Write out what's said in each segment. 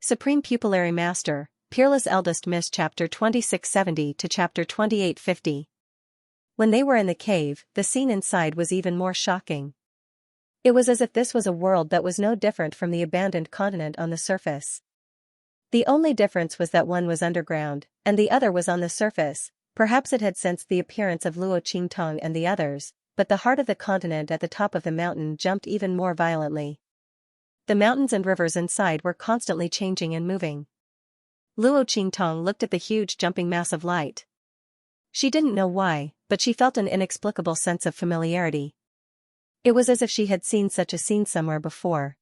Supreme Pupillary Master, Peerless Eldest Miss Chapter 2670 to Chapter 2850. When they were in the cave, the scene inside was even more shocking. It was as if this was a world that was no different from the abandoned continent on the surface. The only difference was that one was underground, and the other was on the surface. Perhaps it had sensed the appearance of Luo Qingtong and the others, but the heart of the continent at the top of the mountain jumped even more violently. The mountains and rivers inside were constantly changing and moving. Luo Qingtong looked at the huge jumping mass of light. She didn't know why, but she felt an inexplicable sense of familiarity. It was as if she had seen such a scene somewhere before.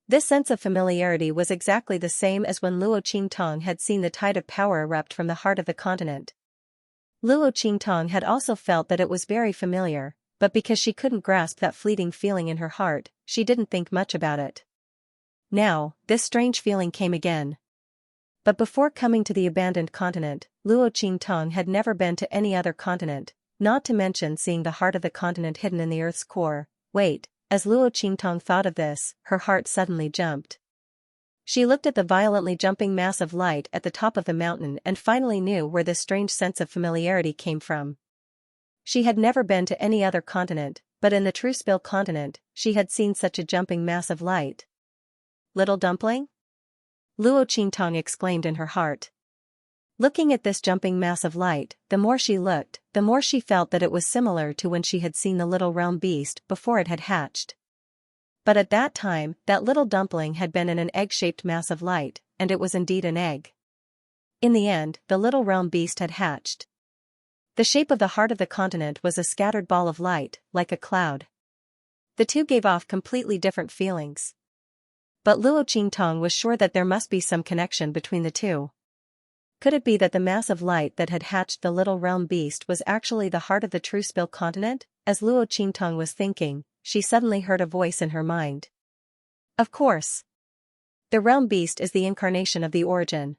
This sense of familiarity was exactly the same as when Luo Qingtong had seen the tide of power erupt from the heart of the continent. Luo Qingtong had also felt that it was very familiar, but because she couldn't grasp that fleeting feeling in her heart, she didn't think much about it. Now, this strange feeling came again. But before coming to the abandoned continent, Luo Qingtong had never been to any other continent, not to mention seeing the heart of the continent hidden in the Earth's core. Wait, as Luo Qingtong thought of this, her heart suddenly jumped. She looked at the violently jumping mass of light at the top of the mountain and finally knew where this strange sense of familiarity came from. She had never been to any other continent, but in the Truespill continent, she had seen such a jumping mass of light. Little dumpling? Luo Qingtong exclaimed in her heart. Looking at this jumping mass of light, the more she looked, the more she felt that it was similar to when she had seen the little realm beast before it had hatched. But at that time, that little dumpling had been in an egg-shaped mass of light, and it was indeed an egg. In the end, the little realm beast had hatched. The shape of the heart of the continent was a scattered ball of light, like a cloud. The two gave off completely different feelings. But Luo Qingtong was sure that there must be some connection between the two. Could it be that the mass of light that had hatched the little realm beast was actually the heart of the Truespill continent? As Luo Qingtong was thinking, she suddenly heard a voice in her mind. Of course. The realm beast is the incarnation of the origin.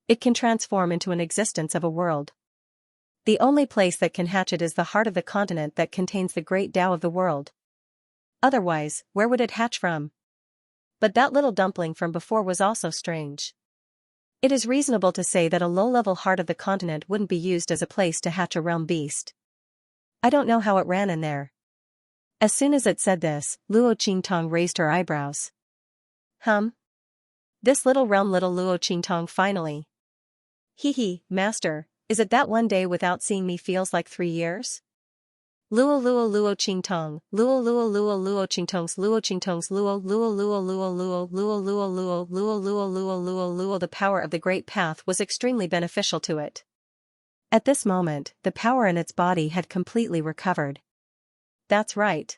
It can transform into an existence of a world. The only place that can hatch it is the heart of the continent that contains the great Tao of the world. Otherwise, where would it hatch from? But that little dumpling from before was also strange. It is reasonable to say that a low-level heart of the continent wouldn't be used as a place to hatch a realm beast. I don't know how it ran in there. As soon as it said this, Luo Qingtong raised her eyebrows. This little Luo Qingtong finally. Master, is it that one day without seeing me feels like 3 years? Luo Qingtong, Luo Qingtong's Luo Qingtong's Luo. The power of the great path was extremely beneficial to it. At this moment, the power in its body had completely recovered. That's right.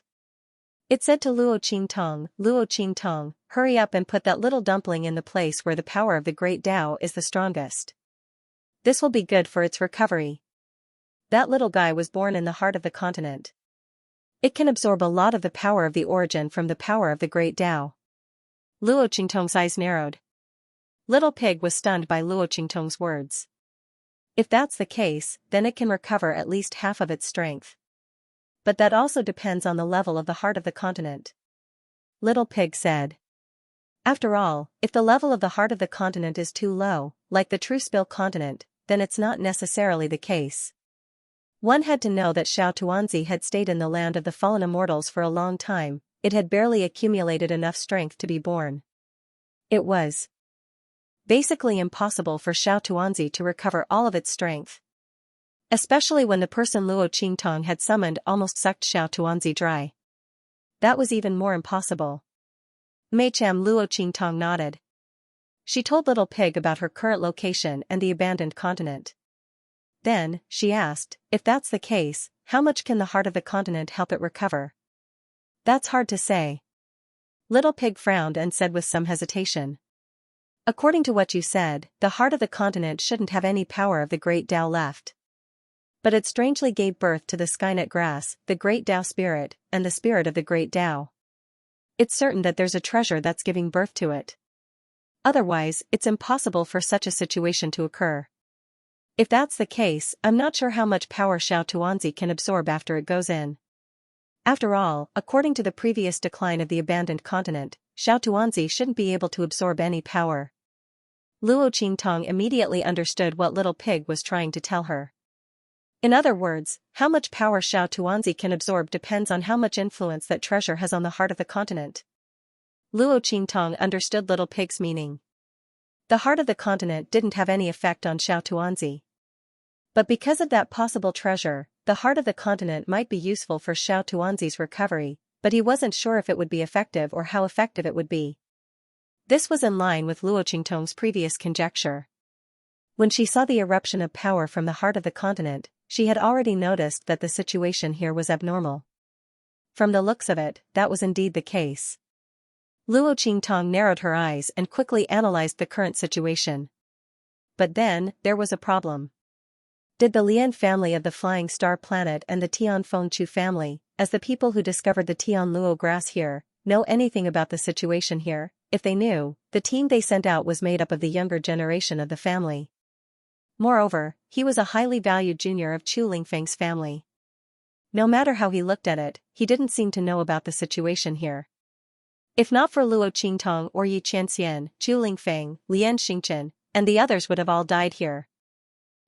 It said to Luo Qingtong, hurry up and put that little dumpling in the place where the power of the great Tao is the strongest. This will be good for its recovery. That little guy was born in the heart of the continent. It can absorb a lot of the power of the origin from the power of the great Tao. Luo Qingtong's eyes narrowed. Little Pig was stunned by Luo Qingtong's words. If that's the case, then it can recover at least half of its strength. But that also depends on the level of the heart of the continent. Little Pig said. After all, if the level of the heart of the continent is too low, like the Truespill continent, then it's not necessarily the case. One had to know that Xianxia had stayed in the land of the fallen immortals for a long time. It had barely accumulated enough strength to be born. It was basically impossible for Xianxia to recover all of its strength. Especially when the person Luo Qingtong had summoned almost sucked Xianxia dry. That was even more impossible. Meicham Luo Qingtong nodded. She told Little Pig about her current location and the abandoned continent. Then, she asked, if that's the case, how much can the heart of the continent help it recover? That's hard to say. Little Pig frowned and said with some hesitation. According to what you said, the heart of the continent shouldn't have any power of the great Tao left. But it strangely gave birth to the Skynet grass, the great Tao spirit, and the spirit of the great Tao. It's certain that there's a treasure that's giving birth to it. Otherwise, it's impossible for such a situation to occur. If that's the case, I'm not sure how much power Xianxia can absorb after it goes in. After all, according to the previous decline of the abandoned continent, Xiao Tuanzi shouldn't be able to absorb any power. Luo Qingtong immediately understood what Little Pig was trying to tell her. In other words, how much power Xiao Tuanzi can absorb depends on how much influence that treasure has on the heart of the continent. Luo Qingtong understood Little Pig's meaning. The heart of the continent didn't have any effect on Xiao Tuanzi. But because of that possible treasure, the heart of the continent might be useful for Xiao Tuanzi's recovery, but he wasn't sure if it would be effective or how effective it would be. This was in line with Luo Qingtong's previous conjecture. When she saw the eruption of power from the heart of the continent, she had already noticed that the situation here was abnormal. From the looks of it, that was indeed the case. Luo Qingtong narrowed her eyes and quickly analyzed the current situation. But then, there was a problem. Did the Lian family of the Flying Star Planet and the Tian Fengchu family, as the people who discovered the Tian Luo grass here, know anything about the situation here? If they knew, the team they sent out was made up of the younger generation of the family. Moreover, he was a highly valued junior of Chu Lingfeng's family. No matter how he looked at it, he didn't seem to know about the situation here. If not for Luo Qingtong or Yi Qianxian, Chu Lingfeng, Lian Xingchen, and the others would have all died here.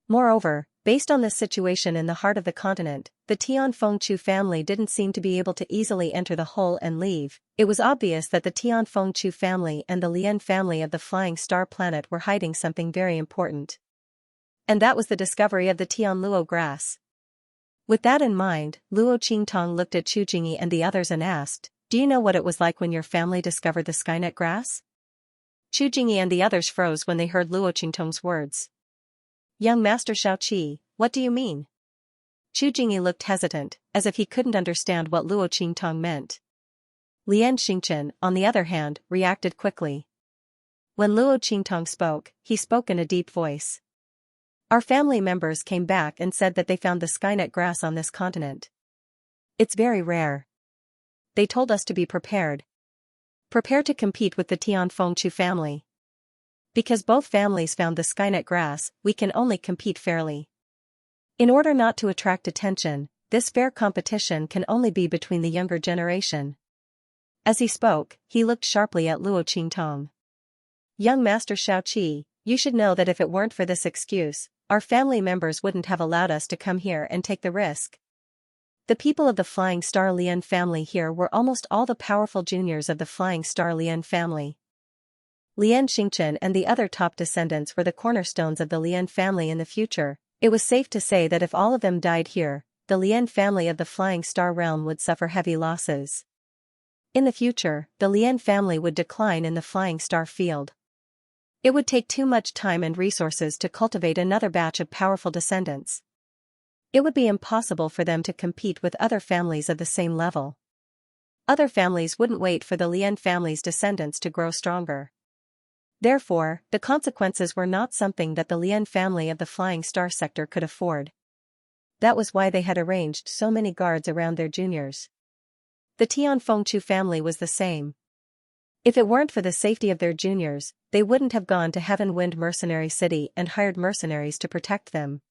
Moreover, based on this situation in the heart of the continent, the Tian Fengchu family didn't seem to be able to easily enter the hole and leave. It was obvious that the Tian Fengchu family and the Lian family of the Flying Star Planet were hiding something very important. And that was the discovery of the Tian Luo grass. With that in mind, Luo Qingtong looked at Chu Jingyi and the others and asked, "Do you know what it was like when your family discovered the Skynet grass?" Chu Jingyi and the others froze when they heard Luo Qingtong's words. "Young Master Xiaoqi, what do you mean?" Chu Jingyi looked hesitant, as if he couldn't understand what Luo Qingtong meant. Lian Xingchen, on the other hand, reacted quickly. When Luo Qingtong spoke, he spoke in a deep voice. "Our family members came back and said that they found the Skynet grass on this continent. It's very rare. They told us to be prepared. Prepare to compete with the Tian Fengchu family. Because both families found the Skynet grass, we can only compete fairly. In order not to attract attention, this fair competition can only be between the younger generation." As he spoke, he looked sharply at Luo Qingtong. "Young Master Xiaoqi, you should know that if it weren't for this excuse, our family members wouldn't have allowed us to come here and take the risk. The people of the Flying Star Lian family here were almost all the powerful juniors of the Flying Star Lian family. Lian Xingchen and the other top descendants were the cornerstones of the Lian family in the future. It was safe to say that if all of them died here, the Lian family of the Flying Star realm would suffer heavy losses. In the future, the Lian family would decline in the Flying Star field. It would take too much time and resources to cultivate another batch of powerful descendants. It would be impossible for them to compete with other families of the same level. Other families wouldn't wait for the Lian family's descendants to grow stronger. Therefore, the consequences were not something that the Lian family of the Flying Star sector could afford. That was why they had arranged so many guards around their juniors. The Tian Fengchu family was the same. If it weren't for the safety of their juniors, they wouldn't have gone to Heaven Wind Mercenary City and hired mercenaries to protect them.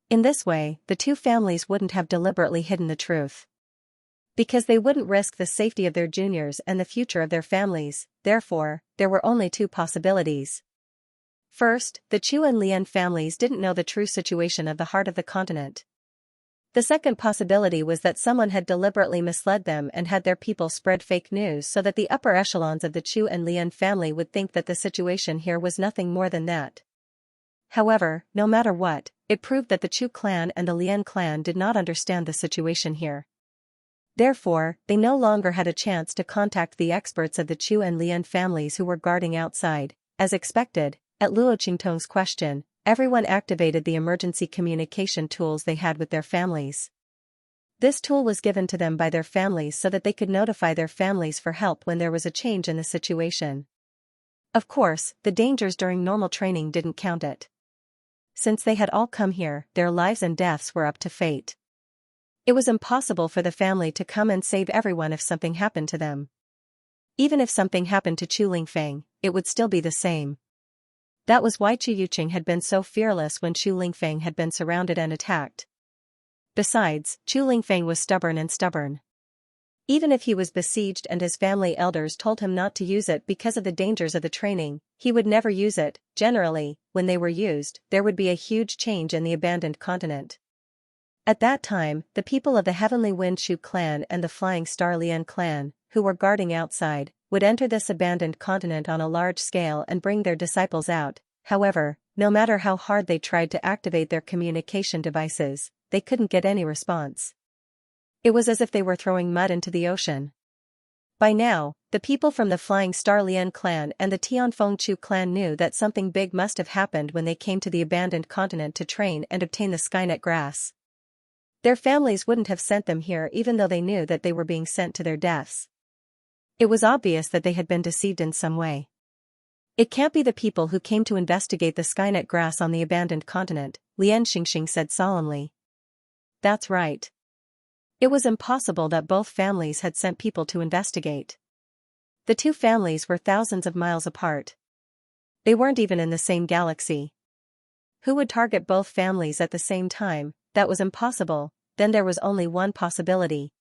In this way, the two families wouldn't have deliberately hidden the truth. Because they wouldn't risk the safety of their juniors and the future of their families, therefore, there were only two possibilities. First, the Chu and Lian families didn't know the true situation of the heart of the continent. The second possibility was that someone had deliberately misled them and had their people spread fake news so that the upper echelons of the Chu and Lian family would think that the situation here was nothing more than that. However, no matter what, it proved that the Chu clan and the Lian clan did not understand the situation here. Therefore, they no longer had a chance to contact the experts of the Chu and Lian families who were guarding outside. As expected, at Luo Qingtong's question, everyone activated the emergency communication tools they had with their families. This tool was given to them by their families so that they could notify their families for help when there was a change in the situation. Of course, the dangers during normal training didn't count it. Since they had all come here, their lives and deaths were up to fate. It was impossible for the family to come and save everyone if something happened to them. Even if something happened to Chu Lingfeng, it would still be the same. That was why Chu Yuqing had been so fearless when Chu Lingfeng had been surrounded and attacked. Besides, Chu Lingfeng was stubborn. Even if he was besieged and his family elders told him not to use it because of the dangers of the training, he would never use it. Generally, when they were used, there would be a huge change in the abandoned continent. At that time, the people of the Heavenly Wind Shu clan and the Flying Star Lian clan, who were guarding outside, would enter this abandoned continent on a large scale and bring their disciples out. However, no matter how hard they tried to activate their communication devices, they couldn't get any response. It was as if they were throwing mud into the ocean. By now, the people from the Flying Star Lian clan and the Tianfeng Chu clan knew that something big must have happened when they came to the abandoned continent to train and obtain the Skynet grass. Their families wouldn't have sent them here even though they knew that they were being sent to their deaths. It was obvious that they had been deceived in some way. It can't be the people who came to investigate the Skynet grass on the abandoned continent, Lian Xingxing said solemnly. That's right. It was impossible that both families had sent people to investigate. The two families were thousands of miles apart. They weren't even in the same galaxy. Who would target both families at the same time? That was impossible. Then there was only one possibility.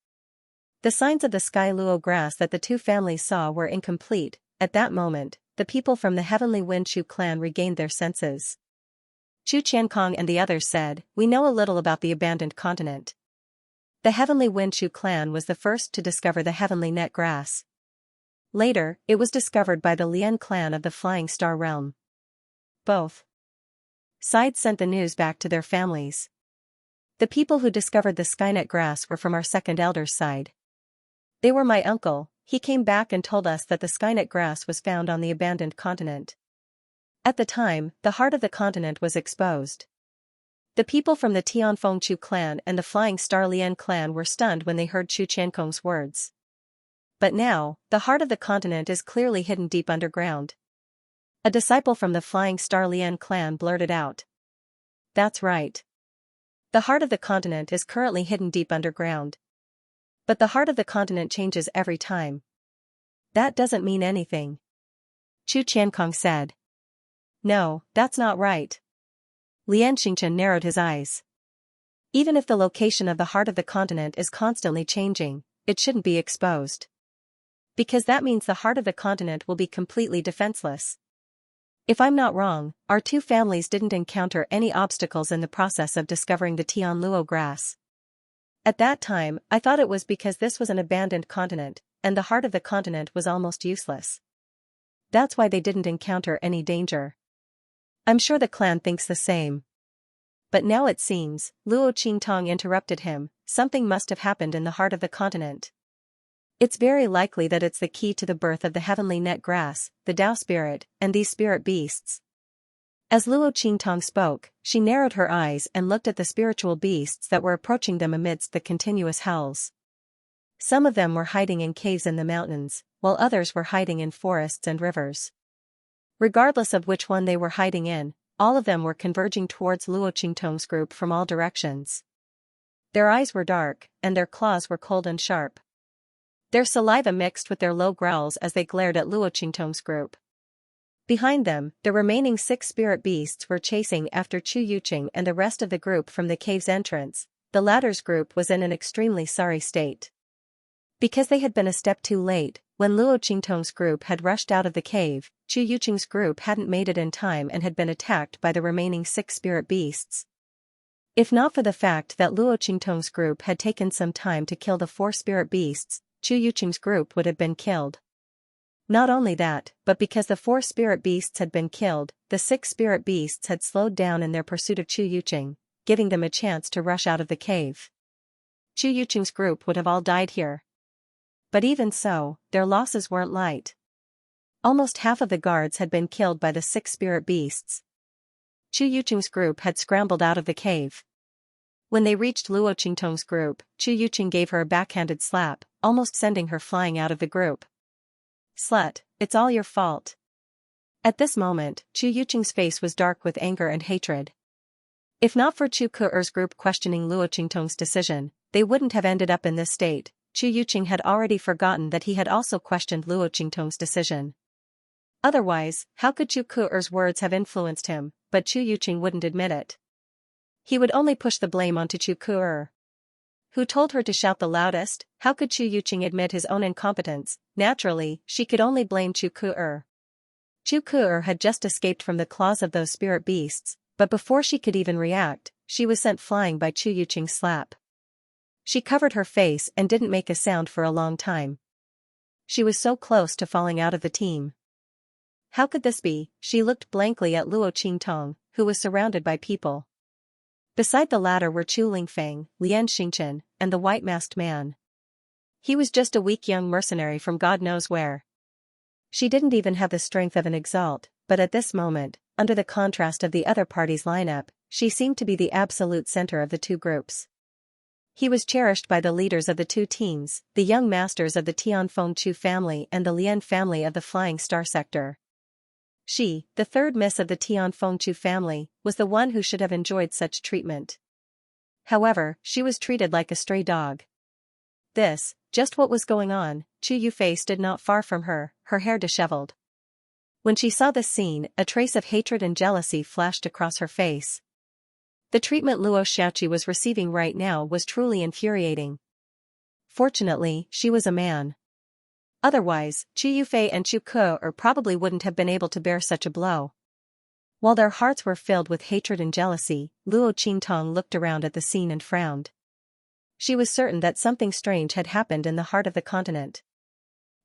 The signs of the sky luo grass that the two families saw were incomplete. At that moment, the people from the Heavenly Wind Shu clan regained their senses. Chu Qiankong and the others said, "We know a little about the abandoned continent." The Heavenly Wind Shu clan was the first to discover the Heavenly Net grass. Later, it was discovered by the Lian clan of the Flying Star realm. Both sides sent the news back to their families. The people who discovered the Skynet grass were from our second elder's side. They were my uncle. He came back and told us that the Skynet grass was found on the abandoned continent. At the time, the heart of the continent was exposed. The people from the Tianfeng Chu clan and the Flying Star Lian clan were stunned when they heard Chu Qiankong's words. But now, the heart of the continent is clearly hidden deep underground. A disciple from the Flying Star Lian clan blurted out. That's right. The heart of the continent is currently hidden deep underground. But the heart of the continent changes every time. That doesn't mean anything. Chu Qiankong said. No, that's not right. Lian Xingchen narrowed his eyes. Even if the location of the heart of the continent is constantly changing, it shouldn't be exposed. Because that means the heart of the continent will be completely defenseless. If I'm not wrong, our two families didn't encounter any obstacles in the process of discovering the Tian Luo grass. At that time, I thought it was because this was an abandoned continent, and the heart of the continent was almost useless. That's why they didn't encounter any danger. I'm sure the clan thinks the same. But now it seems, Luo Qingtong interrupted him, something must have happened in the heart of the continent. It's very likely that it's the key to the birth of the Heavenly Net grass, the Tao spirit, and these spirit beasts. As Luo Qingtong spoke, she narrowed her eyes and looked at the spiritual beasts that were approaching them amidst the continuous howls. Some of them were hiding in caves in the mountains, while others were hiding in forests and rivers. Regardless of which one they were hiding in, all of them were converging towards Luo Qingtong's group from all directions. Their eyes were dark, and their claws were cold and sharp. Their saliva mixed with their low growls as they glared at Luo Qingtong's group. Behind them, the remaining 6 spirit beasts were chasing after Chu Yuqing and the rest of the group from the cave's entrance. The latter's group was in an extremely sorry state. Because they had been a step too late, when Luo Qingtong's group had rushed out of the cave, Chu Yuqing's group hadn't made it in time and had been attacked by the remaining 6 spirit beasts. If not for the fact that Luo Qingtong's group had taken some time to kill the 4 spirit beasts, Chu Yuqing's group would have been killed. Not only that, but because the 4 spirit beasts had been killed, the 6 spirit beasts had slowed down in their pursuit of Chu Yuqing, giving them a chance to rush out of the cave. Chu Yuqing's group would have all died here. But even so, their losses weren't light. Almost half of the guards had been killed by the 6 spirit beasts. Chu Yuqing's group had scrambled out of the cave. When they reached Luo Qingtong's group, Chu Yuqing gave her a backhanded slap, almost sending her flying out of the group. Slut, it's all your fault. At this moment, Chu Yuqing's face was dark with anger and hatred. If not for Chu Ke'er's group questioning Luo Qingtong's decision, they wouldn't have ended up in this state. Chu Yuqing had already forgotten that he had also questioned Luo Qingtong's decision. Otherwise, how could Chu Ke'er's words have influenced him? But Chu Yuqing wouldn't admit it. He would only push the blame onto Chu Ke'er. Who told her to shout the loudest? How could Chu Yuqing admit his own incompetence? Naturally, she could only blame Chu Ku'er. Chu Ku'er had just escaped from the claws of those spirit beasts, but before she could even react, she was sent flying by Chu Yuqing's slap. She covered her face and didn't make a sound for a long time. She was so close to falling out of the team. How could this be? She looked blankly at Luo Qingtong, who was surrounded by people. Beside the latter were Chu Lingfeng, Lian Xingchen, and the white-masked man. He was just a weak young mercenary from God knows where. She didn't even have the strength of an exalt, but at this moment, under the contrast of the other party's lineup, she seemed to be the absolute center of the two groups. He was cherished by the leaders of the two teams, the young masters of the Tianfeng Chu family and the Lian family of the Flying Star sector. She, the third miss of the Tianfeng Chu family, was the one who should have enjoyed such treatment. However, she was treated like a stray dog. This, just what was going on. Chu Yufei stood not far from her, her hair disheveled. When she saw this scene, a trace of hatred and jealousy flashed across her face. The treatment Luo Xiaoqi was receiving right now was truly infuriating. Fortunately, she was a man. Otherwise, Chu Yufei and Chu Ku'er probably wouldn't have been able to bear such a blow. While their hearts were filled with hatred and jealousy, Luo Qingtong looked around at the scene and frowned. She was certain that something strange had happened in the heart of the continent.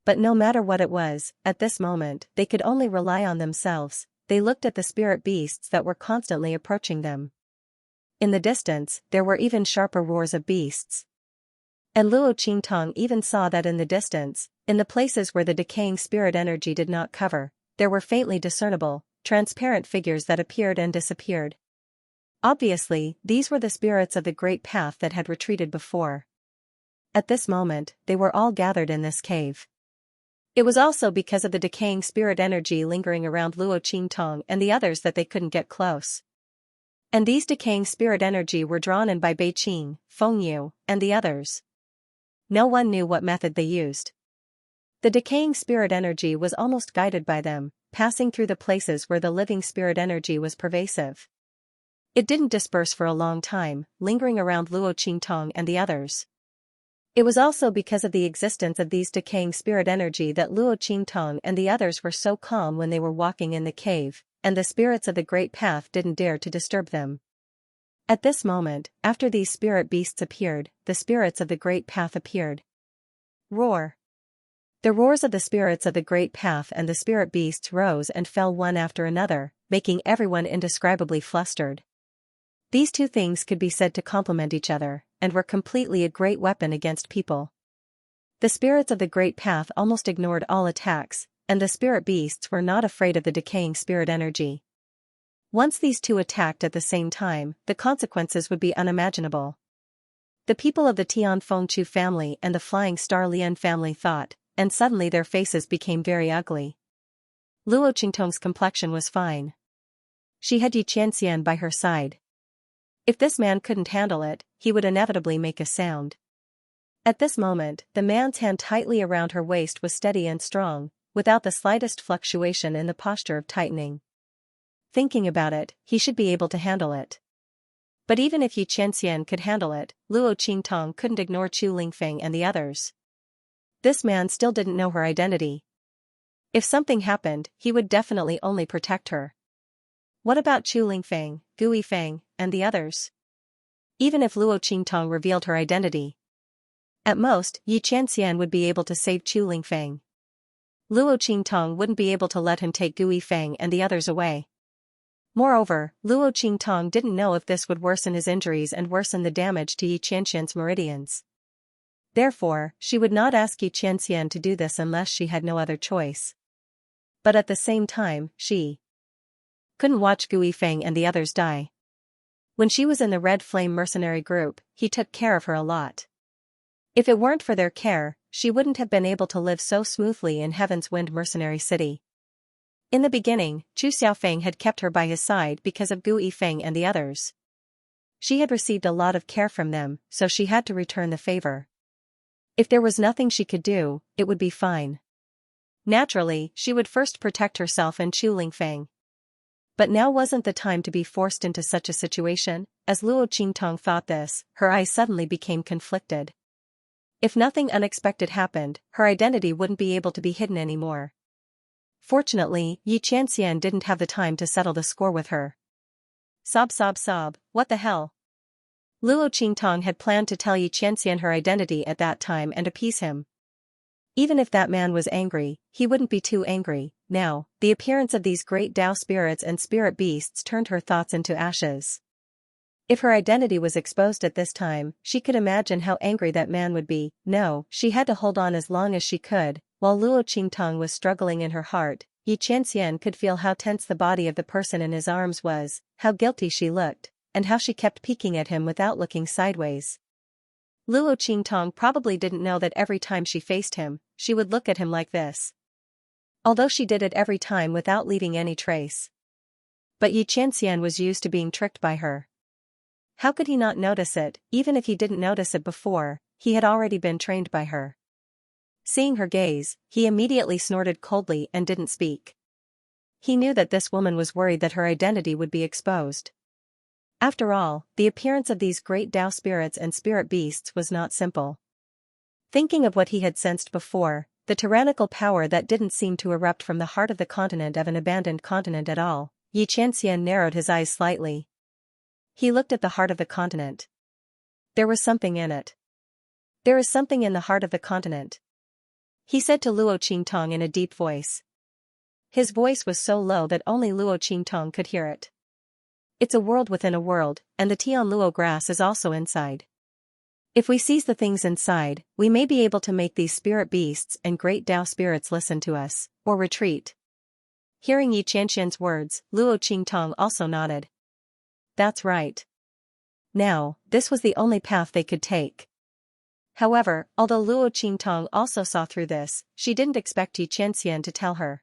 But no matter what it was, at this moment, they could only rely on themselves. They looked at the spirit beasts that were constantly approaching them. In the distance, there were even sharper roars of beasts. And Luo Qingtong even saw that in the distance, in the places where the decaying spirit energy did not cover, there were faintly discernible, transparent figures that appeared and disappeared. Obviously, these were the spirits of the great path that had retreated before. At this moment, they were all gathered in this cave. It was also because of the decaying spirit energy lingering around Luo Qingtong and the others that they couldn't get close. And these decaying spirit energy were drawn in by Bei Qing, Feng Yu, and the others. No one knew what method they used. The decaying spirit energy was almost guided by them, passing through the places where the living spirit energy was pervasive. It didn't disperse for a long time, lingering around Luo Qingtong and the others. It was also because of the existence of these decaying spirit energy that Luo Qingtong and the others were so calm when they were walking in the cave, and the spirits of the great path didn't dare to disturb them. At this moment, after these spirit beasts appeared, the spirits of the great path appeared. Roar! The roars of the spirits of the great path and the spirit beasts rose and fell one after another, making everyone indescribably flustered. These two things could be said to complement each other, and were completely a great weapon against people. The spirits of the great path almost ignored all attacks, and the spirit beasts were not afraid of the decaying spirit energy. Once these two attacked at the same time, the consequences would be unimaginable. The people of the Tianfeng Chu family and the Flying Star Lian family thought, and suddenly their faces became very ugly. Luo Qingtong's complexion was fine. She had Xianxia by her side. If this man couldn't handle it, he would inevitably make a sound. At this moment, the man's hand tightly around her waist was steady and strong, without the slightest fluctuation in the posture of tightening. Thinking about it, he should be able to handle it. But even if Xianxia could handle it, Luo Qingtong couldn't ignore Chu Lingfeng and the others. This man still didn't know her identity. If something happened, he would definitely only protect her. What about Chu Lingfeng, Gu Yifeng, and the others? Even if Luo Qingtong revealed her identity, at most, Yi Qianxian would be able to save Chu Lingfeng. Luo Qingtong wouldn't be able to let him take Gu Yifeng and the others away. Moreover, Luo Qingtong didn't know if this would worsen his injuries and worsen the damage to Yi Qianxian's meridians. Therefore, she would not ask Yi Qianxian to do this unless she had no other choice. But at the same time, she couldn't watch Gu Yifeng and the others die. When she was in the Red Flame mercenary group, he took care of her a lot. If it weren't for their care, she wouldn't have been able to live so smoothly in Heaven's Wind Mercenary City. In the beginning, Chu Xiaofeng had kept her by his side because of Gu Yifeng and the others. She had received a lot of care from them, so she had to return the favor. If there was nothing she could do, it would be fine. Naturally, she would first protect herself and Chu Lingfeng. But now wasn't the time to be forced into such a situation. As Luo Qingtong thought this, her eyes suddenly became conflicted. If nothing unexpected happened, her identity wouldn't be able to be hidden anymore. Fortunately, Xianxia didn't have the time to settle the score with her. Sob sob sob, what the hell? Luo Qingtong had planned to tell Xianxia her identity at that time and appease him. Even if that man was angry, he wouldn't be too angry. Now, the appearance of these great Tao spirits and spirit beasts turned her thoughts into ashes. If her identity was exposed at this time, she could imagine how angry that man would be. No, she had to hold on as long as she could. While Luo Qingtong was struggling in her heart, Xianxia could feel how tense the body of the person in his arms was, how guilty she looked, and how she kept peeking at him without looking sideways. Luo Qingtong probably didn't know that every time she faced him, she would look at him like this. Although she did it every time without leaving any trace. But Xianxia was used to being tricked by her. How could he not notice it? Even if he didn't notice it before, he had already been trained by her. Seeing her gaze, he immediately snorted coldly and didn't speak. He knew that this woman was worried that her identity would be exposed. After all, the appearance of these great Tao spirits and spirit beasts was not simple. Thinking of what he had sensed before, the tyrannical power that didn't seem to erupt from the heart of the continent of an abandoned continent at all, Xianxia narrowed his eyes slightly. He looked at the heart of the continent. There was something in it. There is something in the heart of the continent, he said to Luo Qingtong in a deep voice. His voice was so low that only Luo Qingtong could hear it. It's a world within a world, and the Tian Luo grass is also inside. If we seize the things inside, we may be able to make these spirit beasts and great Tao spirits listen to us, or retreat. Hearing Xianxia's words, Luo Qingtong also nodded. That's right. Now, this was the only path they could take. However, although Luo Qingtong also saw through this, she didn't expect Xianxia to tell her.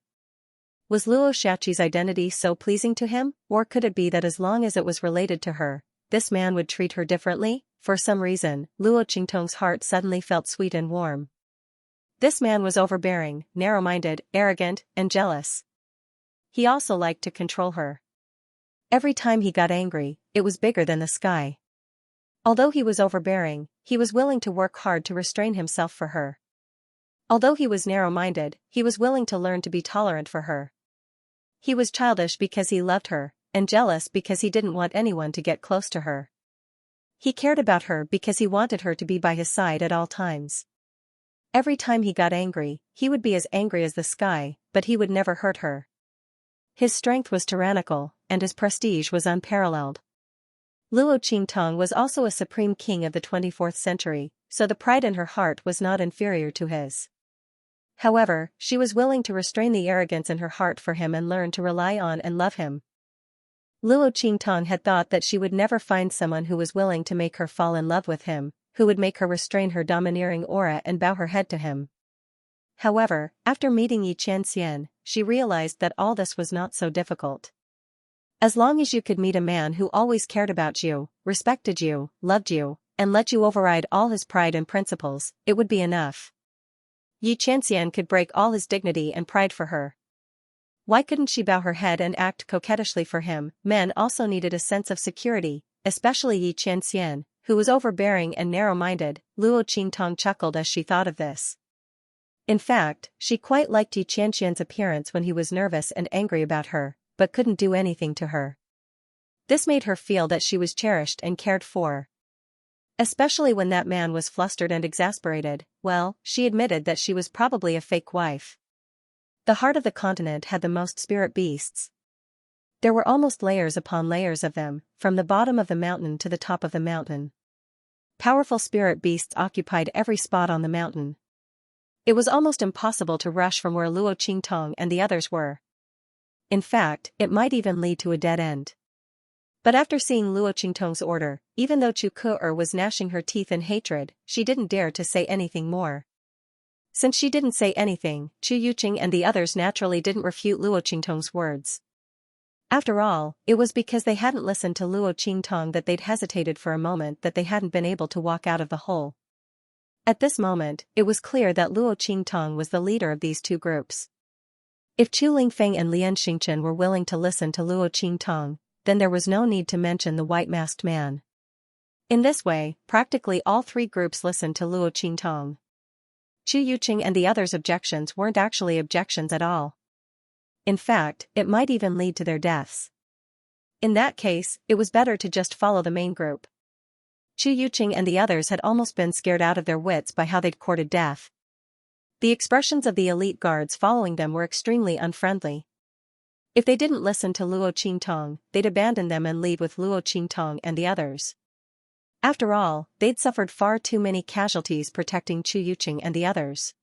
Was Luo Shaqi's identity so pleasing to him, or could it be that as long as it was related to her, this man would treat her differently? For some reason, Luo Qingtong's heart suddenly felt sweet and warm. This man was overbearing, narrow-minded, arrogant, and jealous. He also liked to control her. Every time he got angry, it was bigger than the sky. Although he was overbearing, he was willing to work hard to restrain himself for her. Although he was narrow-minded, he was willing to learn to be tolerant for her. He was childish because he loved her, and jealous because he didn't want anyone to get close to her. He cared about her because he wanted her to be by his side at all times. Every time he got angry, he would be as angry as the sky, but he would never hurt her. His strength was tyrannical, and his prestige was unparalleled. Luo Qingtong was also a supreme king of the 24th century, so the pride in her heart was not inferior to his. However, she was willing to restrain the arrogance in her heart for him and learn to rely on and love him. Luo Qingtong had thought that she would never find someone who was willing to make her fall in love with him, who would make her restrain her domineering aura and bow her head to him. However, after meeting Xianxia, she realized that all this was not so difficult. As long as you could meet a man who always cared about you, respected you, loved you, and let you override all his pride and principles, it would be enough. Xianxia could break all his dignity and pride for her. Why couldn't she bow her head and act coquettishly for him? Men also needed a sense of security, especially Xianxia, who was overbearing and narrow-minded. Luo Qingtong chuckled as she thought of this. In fact, she quite liked Xianxia's appearance when he was nervous and angry about her, but couldn't do anything to her. This made her feel that she was cherished and cared for. Especially when that man was flustered and exasperated. Well, she admitted that she was probably a fake wife. The heart of the continent had the most spirit beasts. There were almost layers upon layers of them, from the bottom of the mountain to the top of the mountain. Powerful spirit beasts occupied every spot on the mountain. It was almost impossible to rush from where Luo Qingtong and the others were. In fact, it might even lead to a dead end. But after seeing Luo Qingtong's order, even though Chu Ke was gnashing her teeth in hatred, she didn't dare to say anything more. Since she didn't say anything, Chu Yuqing and the others naturally didn't refute Luo Qingtong's words. After all, it was because they hadn't listened to Luo Qingtong that they'd hesitated for a moment that they hadn't been able to walk out of the hole. At this moment, it was clear that Luo Qingtong was the leader of these two groups. If Chu Lingfeng and Lian Xingchen were willing to listen to Luo Qingtong, then there was no need to mention the white-masked man. In this way, practically all three groups listened to Luo Qingtong. Chu Yuqing and the others' objections weren't actually objections at all. In fact, it might even lead to their deaths. In that case, it was better to just follow the main group. Chu Yuqing and the others had almost been scared out of their wits by how they'd courted death. The expressions of the elite guards following them were extremely unfriendly. If they didn't listen to Luo Qingtong, they'd abandon them and leave with Luo Qingtong and the others. After all, they'd suffered far too many casualties protecting Chu Yuqing and the others.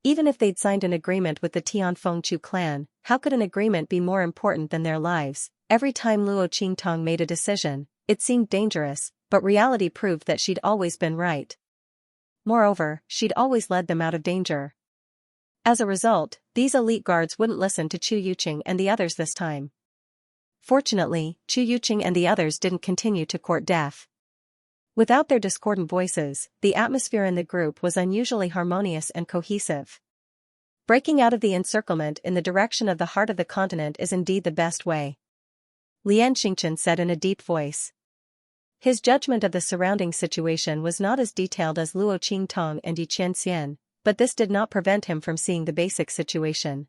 Even if they'd signed an agreement with the Tianfeng Chu clan, how could an agreement be more important than their lives? Every time Luo Qingtong made a decision, it seemed dangerous, but reality proved that she'd always been right. Moreover, she'd always led them out of danger. As a result, these elite guards wouldn't listen to Chu Yuqing and the others this time. Fortunately, Chu Yuqing and the others didn't continue to court death. Without their discordant voices, the atmosphere in the group was unusually harmonious and cohesive. Breaking out of the encirclement in the direction of the heart of the continent is indeed the best way, Lian Xingchen said in a deep voice. His judgment of the surrounding situation was not as detailed as Luo Qingtong and Xianxia, but this did not prevent him from seeing the basic situation.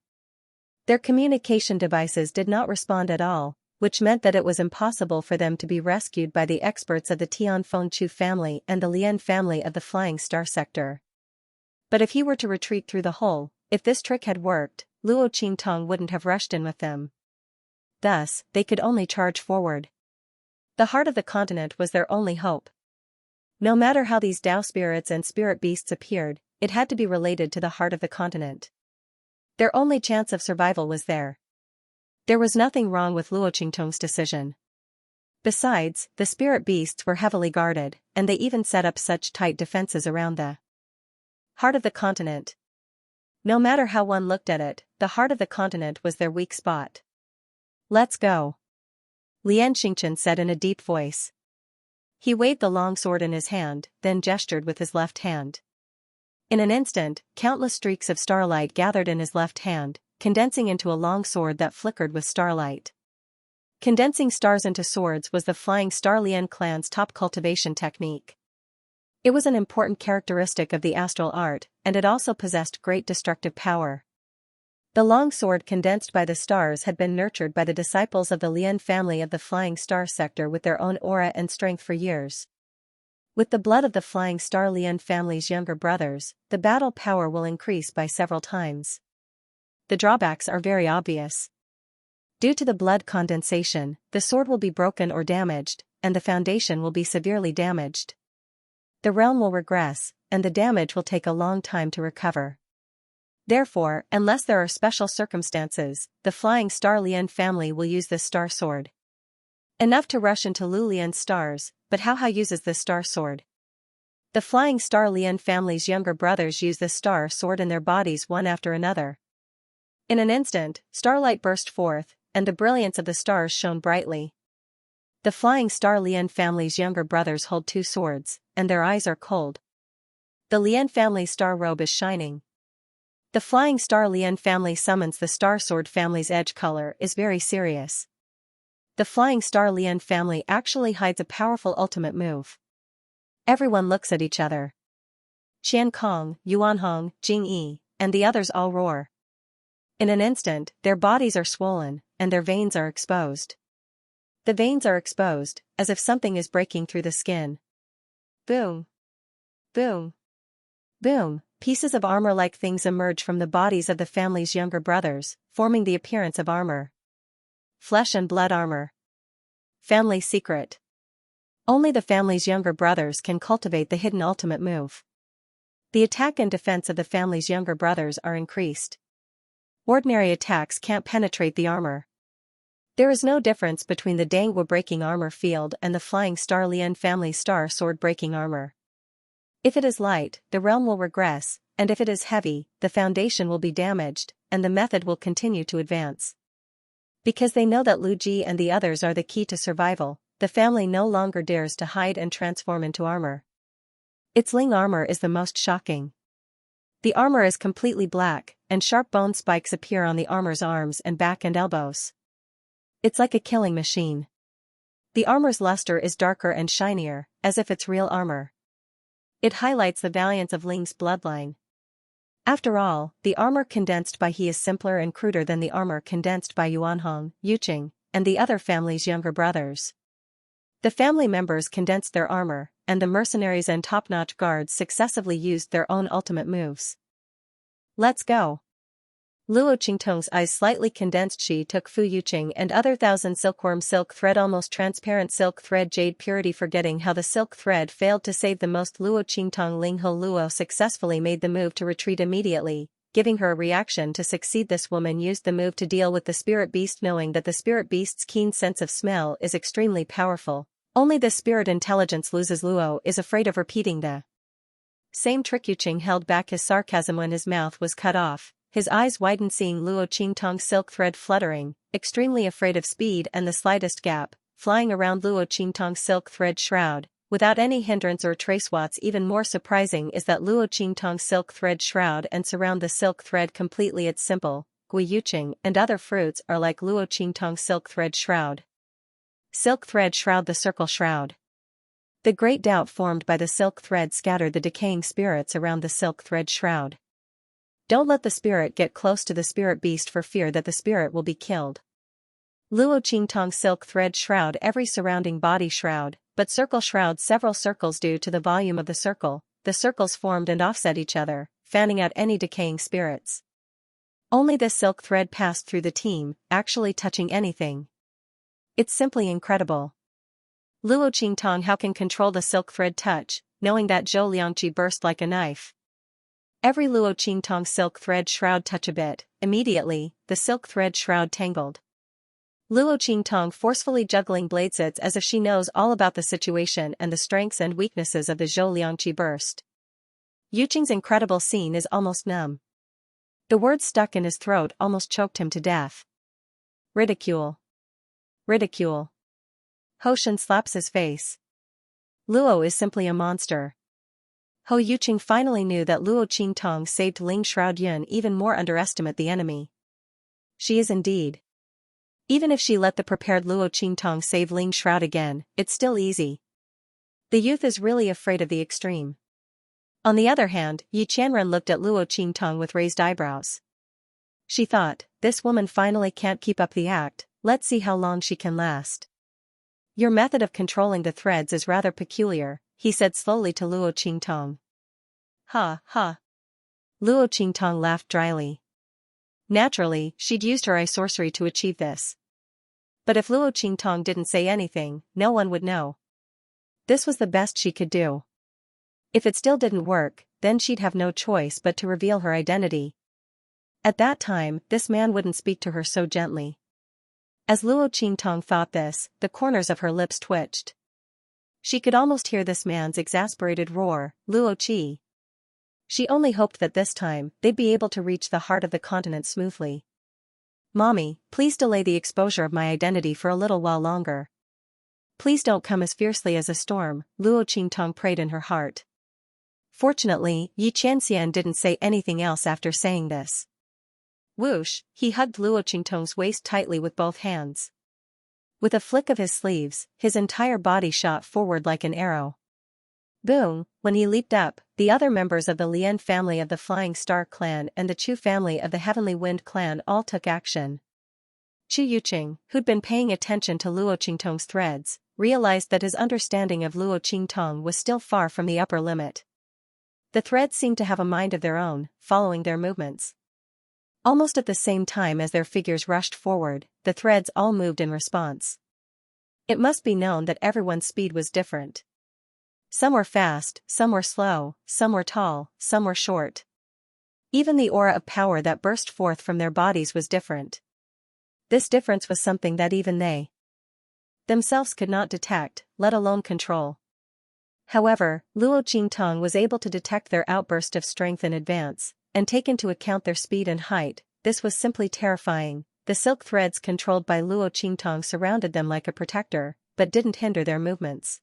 Their communication devices did not respond at all, which meant that it was impossible for them to be rescued by the experts of the Tianfeng Chu family and the Lian family of the Flying Star sector. But if he were to retreat through the hole, if this trick had worked, Luo Qingtong wouldn't have rushed in with them. Thus, they could only charge forward. The heart of the continent was their only hope. No matter how these Tao spirits and spirit beasts appeared, it had to be related to the heart of the continent. Their only chance of survival was there. There was nothing wrong with Luo Qingtong's decision. Besides, the spirit beasts were heavily guarded, and they even set up such tight defenses around the heart of the continent. No matter how one looked at it, the heart of the continent was their weak spot. Let's go, Lian Xingchen said in a deep voice. He waved the long sword in his hand, then gestured with his left hand. In an instant, countless streaks of starlight gathered in his left hand, condensing into a long sword that flickered with starlight. Condensing stars into swords was the Flying Star Lian clan's top cultivation technique. It was an important characteristic of the astral art, and it also possessed great destructive power. The long sword condensed by the stars had been nurtured by the disciples of the Lian family of the Flying Star sector with their own aura and strength for years. With the blood of the Flying Star Lian family's younger brothers, the battle power will increase by several times. The drawbacks are very obvious. Due to the blood condensation, the sword will be broken or damaged, and the foundation will be severely damaged. The realm will regress, and the damage will take a long time to recover. Therefore, unless there are special circumstances, the Flying Star Lian family will use this star sword. Enough to rush into Lu Lian's stars, but how uses this star sword? The Flying Star Lian family's younger brothers use this star sword in their bodies one after another. In an instant, starlight burst forth, and the brilliance of the stars shone brightly. The Flying Star Lian family's younger brothers hold two swords, and their eyes are cold. The Lian family's star robe is shining. The Flying Star Lian family summons the Star Sword family's edge color is very serious. The Flying Star Lian family actually hides a powerful ultimate move. Everyone looks at each other. Qian Kong, Yuanhong, Jing Yi, and the others all roar. In an instant, their bodies are swollen, and their veins are exposed. The veins are exposed, as if something is breaking through the skin. Boom. Boom. Boom. Pieces of armor-like things emerge from the bodies of the family's younger brothers, forming the appearance of armor. Flesh and blood armor. Family secret. Only the family's younger brothers can cultivate the hidden ultimate move. The attack and defense of the family's younger brothers are increased. Ordinary attacks can't penetrate the armor. There is no difference between the Dangwa breaking armor field and the Flying Star Lian family star sword breaking armor. If it is light, the realm will regress, and if it is heavy, the foundation will be damaged, and the method will continue to advance. Because they know that Lu Ji and the others are the key to survival, the family no longer dares to hide and transform into armor. Its Ling armor is the most shocking. The armor is completely black, and sharp bone spikes appear on the armor's arms and back and elbows. It's like a killing machine. The armor's luster is darker and shinier, as if it's real armor. It highlights the valiance of Ling's bloodline. After all, the armor condensed by he is simpler and cruder than the armor condensed by Yuanhong, Yuqing, and the other family's younger brothers. The family members condensed their armor, and the mercenaries and top-notch guards successively used their own ultimate moves. Let's go. Luo Qingtong's eyes slightly condensed. She took Fu Yuqing and other thousand silkworm silk thread, almost transparent silk thread, jade purity. Forgetting how the silk thread failed to save the most, Luo Qingtong Ling He Luo successfully made the move to retreat immediately, giving her a reaction to succeed. This woman used the move to deal with the spirit beast, knowing that the spirit beast's keen sense of smell is extremely powerful. Only the spirit intelligence loses. Luo is afraid of repeating the same trick. Yuqing held back his sarcasm when his mouth was cut off. His eyes widened, seeing Luo Qingtong's silk thread fluttering, extremely afraid of speed and the slightest gap, flying around Luo Qingtong's silk thread shroud, without any hindrance or trace. What's even more surprising is that Luo Qingtong's silk thread shroud and surround the silk thread completely. It's simple. Gui Yuqing and other fruits are like Luo Qingtong's silk thread shroud. Silk thread shroud, the circle shroud. The great doubt formed by the silk thread scattered the decaying spirits around the silk thread shroud. Don't let the spirit get close to the spirit beast for fear that the spirit will be killed. Luo Qingtong silk thread shroud every surrounding body shroud, but circle shroud several circles. Due to the volume of the circles formed and offset each other, fanning out any decaying spirits. Only this silk thread passed through the team, actually touching anything. It's simply incredible. Luo Qingtong how can control the silk thread touch, knowing that Zhou Liangqi burst like a knife. Every Luo Qingtong silk thread shroud touch a bit, immediately, the silk thread shroud tangled. Luo Qingtong forcefully juggling blades. It's as if she knows all about the situation and the strengths and weaknesses of the Zhou Liangqi burst. Yuqing's incredible scene is almost numb. The words stuck in his throat almost choked him to death. Ridicule. Ridicule. Hoshan slaps his face. Luo is simply a monster. Ho Yuqing finally knew that Luo Qingtong saved Ling Shroud Yun. Even more underestimate the enemy. She is indeed. Even if she let the prepared Luo Qingtong save Ling Shroud again, it's still easy. The youth is really afraid of the extreme. On the other hand, Yi Qianren looked at Luo Qingtong with raised eyebrows. She thought, this woman finally can't keep up the act, let's see how long she can last. Your method of controlling the threads is rather peculiar, he said slowly to Luo Qingtong. Ha, ha. Luo Qingtong laughed dryly. Naturally, she'd used her eye sorcery to achieve this. But if Luo Qingtong didn't say anything, no one would know. This was the best she could do. If it still didn't work, then she'd have no choice but to reveal her identity. At that time, this man wouldn't speak to her so gently. As Luo Qingtong thought this, the corners of her lips twitched. She could almost hear this man's exasperated roar, Luo Qi. She only hoped that this time, they'd be able to reach the heart of the continent smoothly. Mommy, please delay the exposure of my identity for a little while longer. Please don't come as fiercely as a storm, Luo Qingtong prayed in her heart. Fortunately, Xianxia didn't say anything else after saying this. Whoosh, he hugged Luo Qingtong's waist tightly with both hands. With a flick of his sleeves, his entire body shot forward like an arrow. Boom, when he leaped up, the other members of the Lian family of the Flying Star clan and the Chu family of the Heavenly Wind clan all took action. Chu Yuqing, who'd been paying attention to Luo Qingtong's threads, realized that his understanding of Luo Qingtong was still far from the upper limit. The threads seemed to have a mind of their own, following their movements. Almost at the same time as their figures rushed forward, the threads all moved in response. It must be known that everyone's speed was different. Some were fast, some were slow, some were tall, some were short. Even the aura of power that burst forth from their bodies was different. This difference was something that even they themselves could not detect, let alone control. However, Luo Qingtong was able to detect their outburst of strength in advance, and take into account their speed and height. This was simply terrifying. The silk threads controlled by Luo Qingtong surrounded them like a protector, but didn't hinder their movements.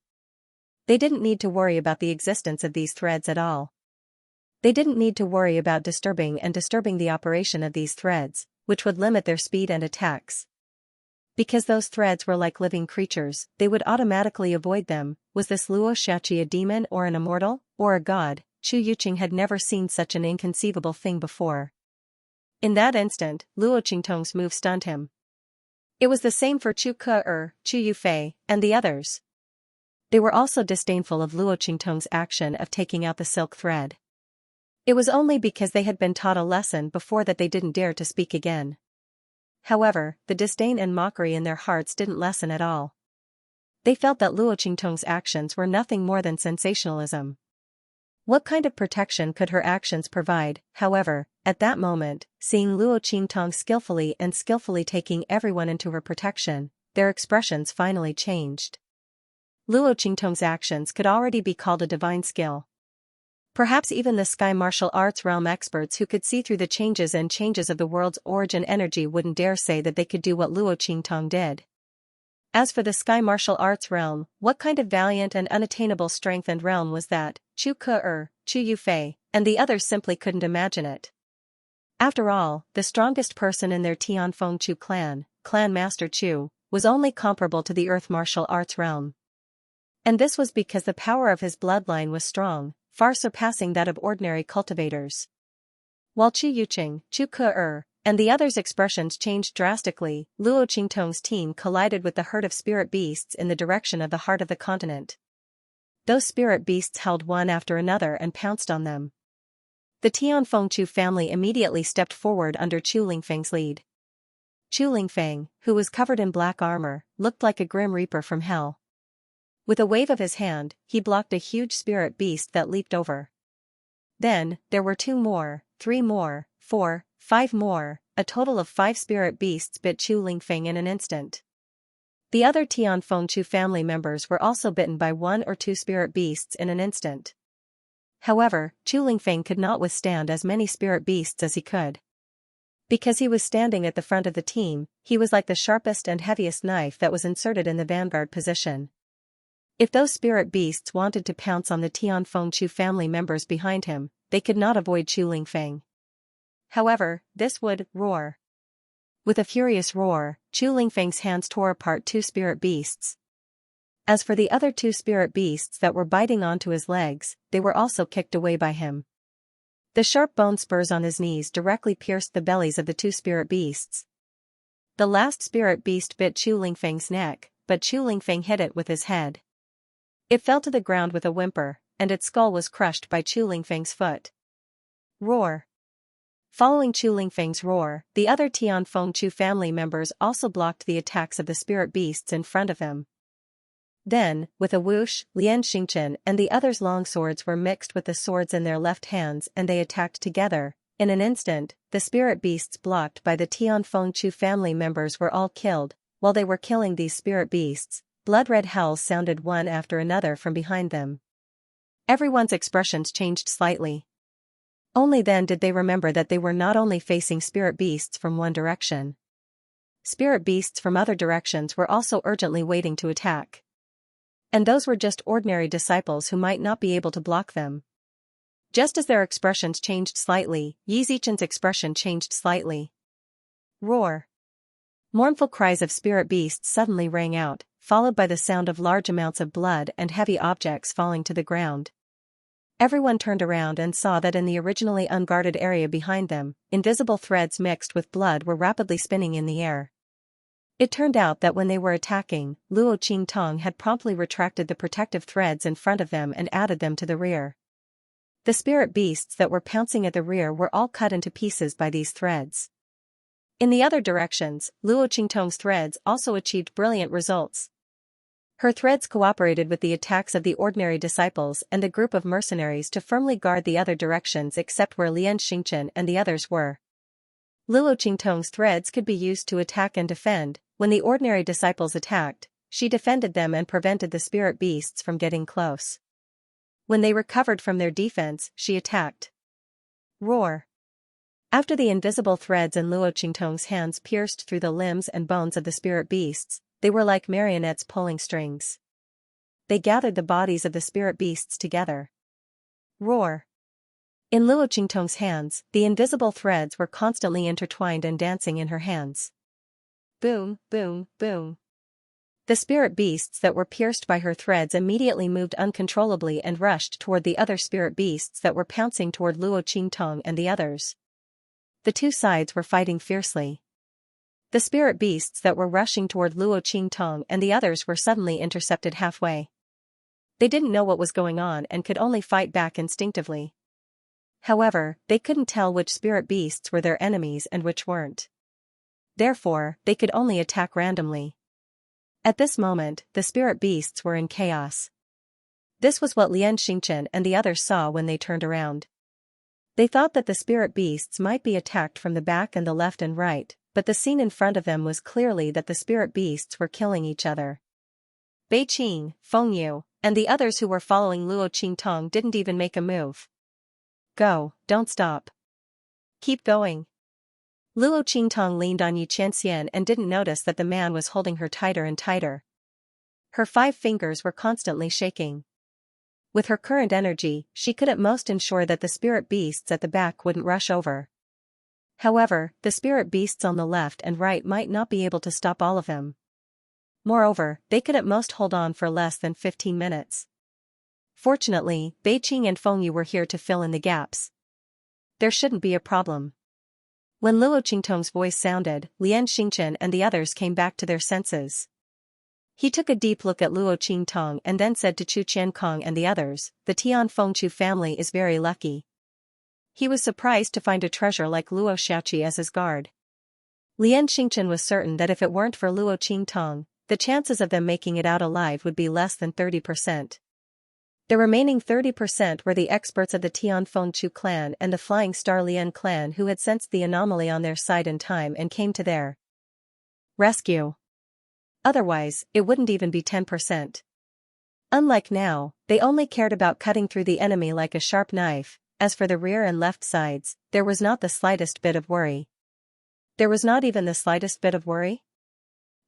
They didn't need to worry about the existence of these threads at all. They didn't need to worry about disturbing the operation of these threads, which would limit their speed and attacks. Because those threads were like living creatures, they would automatically avoid them. Was this Luo Xiaoqi a demon or an immortal, or a god? Chu Yuqing had never seen such an inconceivable thing before. In that instant, Luo Qingtong's move stunned him. It was the same for Chu Ke, Chu Yufei, and the others. They were also disdainful of Luo Qingtong's action of taking out the silk thread. It was only because they had been taught a lesson before that they didn't dare to speak again. However, the disdain and mockery in their hearts didn't lessen at all. They felt that Luo Qingtong's actions were nothing more than sensationalism. What kind of protection could her actions provide? However, at that moment, seeing Luo Qingtong skillfully taking everyone into her protection, their expressions finally changed. Luo Qingtong's actions could already be called a divine skill. Perhaps even the sky martial arts realm experts who could see through the changes of the world's origin energy wouldn't dare say that they could do what Luo Qingtong did. As for the sky martial arts realm, what kind of valiant and unattainable strength and realm was that? Chu Ke, Chu Yufei, and the others simply couldn't imagine it. After all, the strongest person in their Tianfeng Chu clan, Clan Master Chu, was only comparable to the earth martial arts realm. And this was because the power of his bloodline was strong, far surpassing that of ordinary cultivators. While Chu Yuqing, Chu Ke, and the others' expressions changed drastically, Luo Qingtong's team collided with the herd of spirit beasts in the direction of the heart of the continent. Those spirit beasts held one after another and pounced on them. The Tianfeng Chu family immediately stepped forward under Chu Lingfeng's lead. Chu Lingfeng, who was covered in black armor, looked like a grim reaper from hell. With a wave of his hand, he blocked a huge spirit beast that leaped over. Then, there were 2 more, 3 more, 4, 5 more, a total of 5 spirit beasts bit Chu Lingfeng in an instant. The other Tianfeng Chu family members were also bitten by 1 or 2 spirit beasts in an instant. However, Chu Lingfeng could not withstand as many spirit beasts as he could. Because he was standing at the front of the team, he was like the sharpest and heaviest knife that was inserted in the vanguard position. If those spirit beasts wanted to pounce on the Tianfeng Chu family members behind him, they could not avoid Chu Lingfeng. However, this would roar. With a furious roar, Chu Lingfeng's hands tore apart 2 spirit beasts. As for the other 2 spirit beasts that were biting onto his legs, they were also kicked away by him. The sharp bone spurs on his knees directly pierced the bellies of the 2 spirit beasts. The last spirit beast bit Chu Lingfeng's neck, but Chu Lingfeng hit it with his head. It fell to the ground with a whimper, and its skull was crushed by Chu Lingfeng's foot. Roar. Following Chu Lingfeng's roar, the other Tianfeng Chu family members also blocked the attacks of the spirit beasts in front of them. Then, with a whoosh, Lian Xingchen and the others' long swords were mixed with the swords in their left hands and they attacked together. In an instant, the spirit beasts blocked by the Tianfeng Chu family members were all killed. While they were killing these spirit beasts, blood-red howls sounded one after another from behind them. Everyone's expressions changed slightly. Only then did they remember that they were not only facing spirit beasts from one direction. Spirit beasts from other directions were also urgently waiting to attack. And those were just ordinary disciples who might not be able to block them. Just as their expressions changed slightly, Yi Zichen's expression changed slightly. Roar. Mournful cries of spirit beasts suddenly rang out, followed by the sound of large amounts of blood and heavy objects falling to the ground. Everyone turned around and saw that in the originally unguarded area behind them, invisible threads mixed with blood were rapidly spinning in the air. It turned out that when they were attacking, Luo Qingtong had promptly retracted the protective threads in front of them and added them to the rear. The spirit beasts that were pouncing at the rear were all cut into pieces by these threads. In the other directions, Luo Qingtong's threads also achieved brilliant results. Her threads cooperated with the attacks of the ordinary disciples and the group of mercenaries to firmly guard the other directions except where Lian Xingchen and the others were. Luo Qingtong's threads could be used to attack and defend. When the ordinary disciples attacked, she defended them and prevented the spirit beasts from getting close. When they recovered from their defense, she attacked. Roar. After the invisible threads in Luo Qingtong's hands pierced through the limbs and bones of the spirit beasts, they were like marionettes pulling strings. They gathered the bodies of the spirit beasts together. Roar. In Luo Qingtong's hands, the invisible threads were constantly intertwined and dancing in her hands. Boom, boom, boom. The spirit beasts that were pierced by her threads immediately moved uncontrollably and rushed toward the other spirit beasts that were pouncing toward Luo Qingtong and the others. The two sides were fighting fiercely. The spirit beasts that were rushing toward Luo Qingtong and the others were suddenly intercepted halfway. They didn't know what was going on and could only fight back instinctively. However, they couldn't tell which spirit beasts were their enemies and which weren't. Therefore, they could only attack randomly. At this moment, the spirit beasts were in chaos. This was what Lian Xingchen and the others saw when they turned around. They thought that the spirit beasts might be attacked from the back and the left and right, but the scene in front of them was clearly that the spirit beasts were killing each other. Bei Qing, Feng Yu, and the others who were following Luo Qingtong didn't even make a move. Go, don't stop. Keep going. Luo Qingtong leaned on Xianxia and didn't notice that the man was holding her tighter and tighter. Her 5 fingers were constantly shaking. With her current energy, she could at most ensure that the spirit beasts at the back wouldn't rush over. However, the spirit beasts on the left and right might not be able to stop all of them. Moreover, they could at most hold on for less than 15 minutes. Fortunately, Bei Qing and Feng Yu were here to fill in the gaps. There shouldn't be a problem. When Luo Qingtong's voice sounded, Lian Xingchen and the others came back to their senses. He took a deep look at Luo Qingtong and then said to Chu Qiankong and the others, "The Tian Fengchu family is very lucky." He was surprised to find a treasure like Luo Xiaoqi as his guard. Lian Xingchen was certain that if it weren't for Luo Qingtong, the chances of them making it out alive would be less than 30%. The remaining 30% were the experts of the Tian Fengchu clan and the Flying Star Lian clan who had sensed the anomaly on their side in time and came to their rescue. Otherwise, it wouldn't even be 10%. Unlike now, they only cared about cutting through the enemy like a sharp knife. As for the rear and left sides, there was not the slightest bit of worry. There was not even the slightest bit of worry?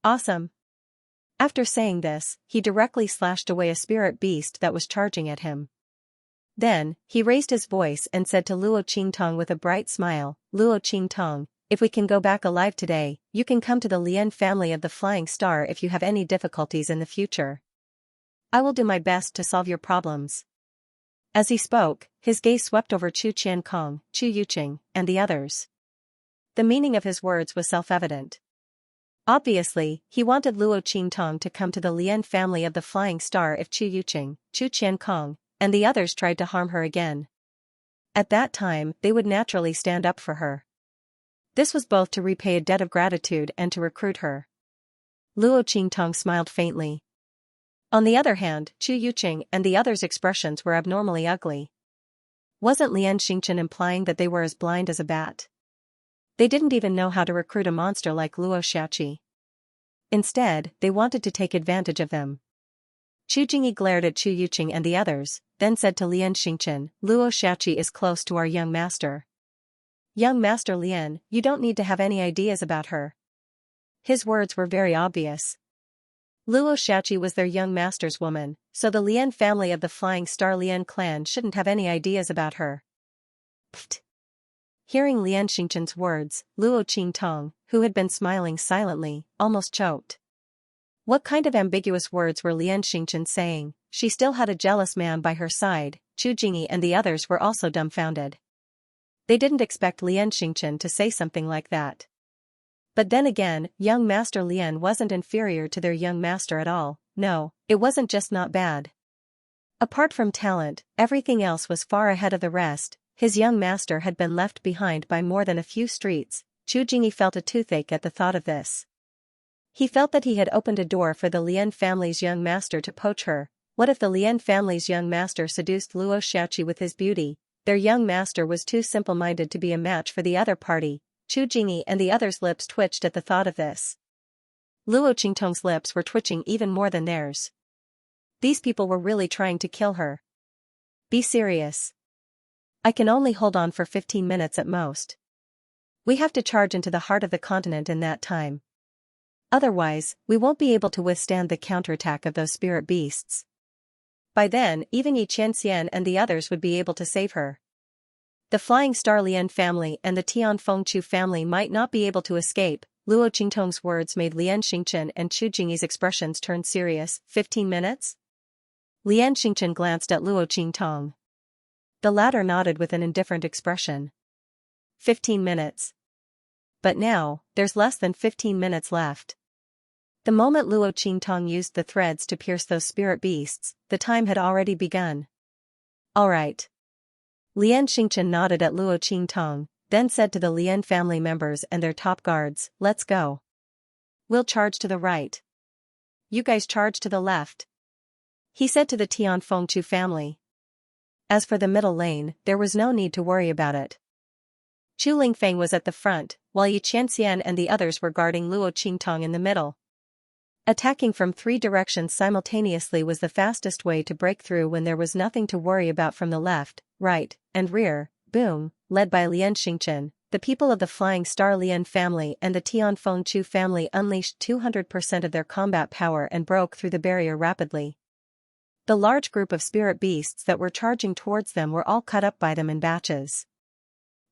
Awesome. After saying this, he directly slashed away a spirit beast that was charging at him. Then, he raised his voice and said to Luo Qingtong with a bright smile, "Luo Qingtong, if we can go back alive today, you can come to the Lian family of the Flying Star if you have any difficulties in the future. I will do my best to solve your problems." As he spoke, his gaze swept over Chu Qiankong, Chu Yuqing, and the others. The meaning of his words was self-evident. Obviously, he wanted Luo Qingtong to come to the Lian family of the Flying Star if Chu Yuqing, Chu Qiankong, and the others tried to harm her again. At that time, they would naturally stand up for her. This was both to repay a debt of gratitude and to recruit her. Luo Qingtong smiled faintly. On the other hand, Chu Yuqing and the others' expressions were abnormally ugly. Wasn't Lian Xingchen implying that they were as blind as a bat? They didn't even know how to recruit a monster like Luo Xiaoqi. Instead, they wanted to take advantage of them. Chu Jingyi glared at Chu Yuqing and the others, then said to Lian Xingchen, "Luo Xiaoqi is close to our young master. Young Master Lian, you don't need to have any ideas about her." His words were very obvious. Luo Xiaoqi was their young master's woman, so the Lian family of the Flying Star Lian clan shouldn't have any ideas about her. Pfft. Hearing Lian Xingchen's words, Luo Qingtong, who had been smiling silently, almost choked. What kind of ambiguous words were Lian Xingchen saying? She still had a jealous man by her side. Chu Jingyi and the others were also dumbfounded. They didn't expect Lian Xingchen to say something like that. But then again, young Master Lian wasn't inferior to their young master at all. No, it wasn't just not bad. Apart from talent, everything else was far ahead of the rest. His young master had been left behind by more than a few streets. Chu Jingyi felt a toothache at the thought of this. He felt that he had opened a door for the Lian family's young master to poach her. What if the Lian family's young master seduced Luo Xiaoqi with his beauty? Their young master was too simple-minded to be a match for the other party. Chu Jingyi and the others' lips twitched at the thought of this. Luo Qingtong's lips were twitching even more than theirs. These people were really trying to kill her. Be serious. I can only hold on for 15 minutes at most. We have to charge into the heart of the continent in that time. Otherwise, we won't be able to withstand the counterattack of those spirit beasts. By then, even Xianxia and the others would be able to save her. The Flying Star Lian family and the Tian Fengchu family might not be able to escape. Luo Qingtong's words made Lian Xingchen and Chu Jingyi's expressions turn serious. 15 minutes? Lian Xingchen glanced at Luo Qingtong. The latter nodded with an indifferent expression. 15 minutes. But now, there's less than 15 minutes left. The moment Luo Qingtong used the threads to pierce those spirit beasts, the time had already begun. All right. Lian Xingchen nodded at Luo Qingtong, then said to the Lian family members and their top guards, let's go. We'll charge to the right. You guys charge to the left. He said to the Tian Fengchu family. As for the middle lane, there was no need to worry about it. Chu Lingfeng was at the front, while Yi Qianxian and the others were guarding Luo Qingtong in the middle. Attacking from 3 directions simultaneously was the fastest way to break through when there was nothing to worry about from the left, right, and rear. Boom, led by Lian Xingchen, the people of the Flying Star Lian family and the Tian Fengchu family unleashed 200% of their combat power and broke through the barrier rapidly. The large group of spirit beasts that were charging towards them were all cut up by them in batches.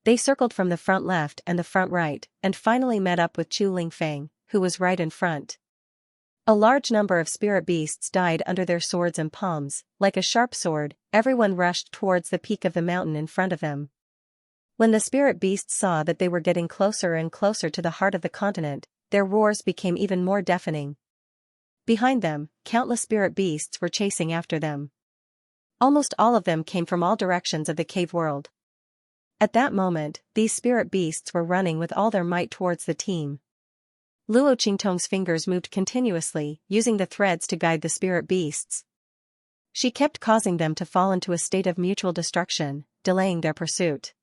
They circled from the front left and the front right, and finally met up with Chu Lingfeng, who was right in front. A large number of spirit beasts died under their swords and palms. Like a sharp sword, everyone rushed towards the peak of the mountain in front of them. When the spirit beasts saw that they were getting closer and closer to the heart of the continent, their roars became even more deafening. Behind them, countless spirit beasts were chasing after them. Almost all of them came from all directions of the cave world. At that moment, these spirit beasts were running with all their might towards the team. Luo Qingtong's fingers moved continuously, using the threads to guide the spirit beasts. She kept causing them to fall into a state of mutual destruction, delaying their pursuit.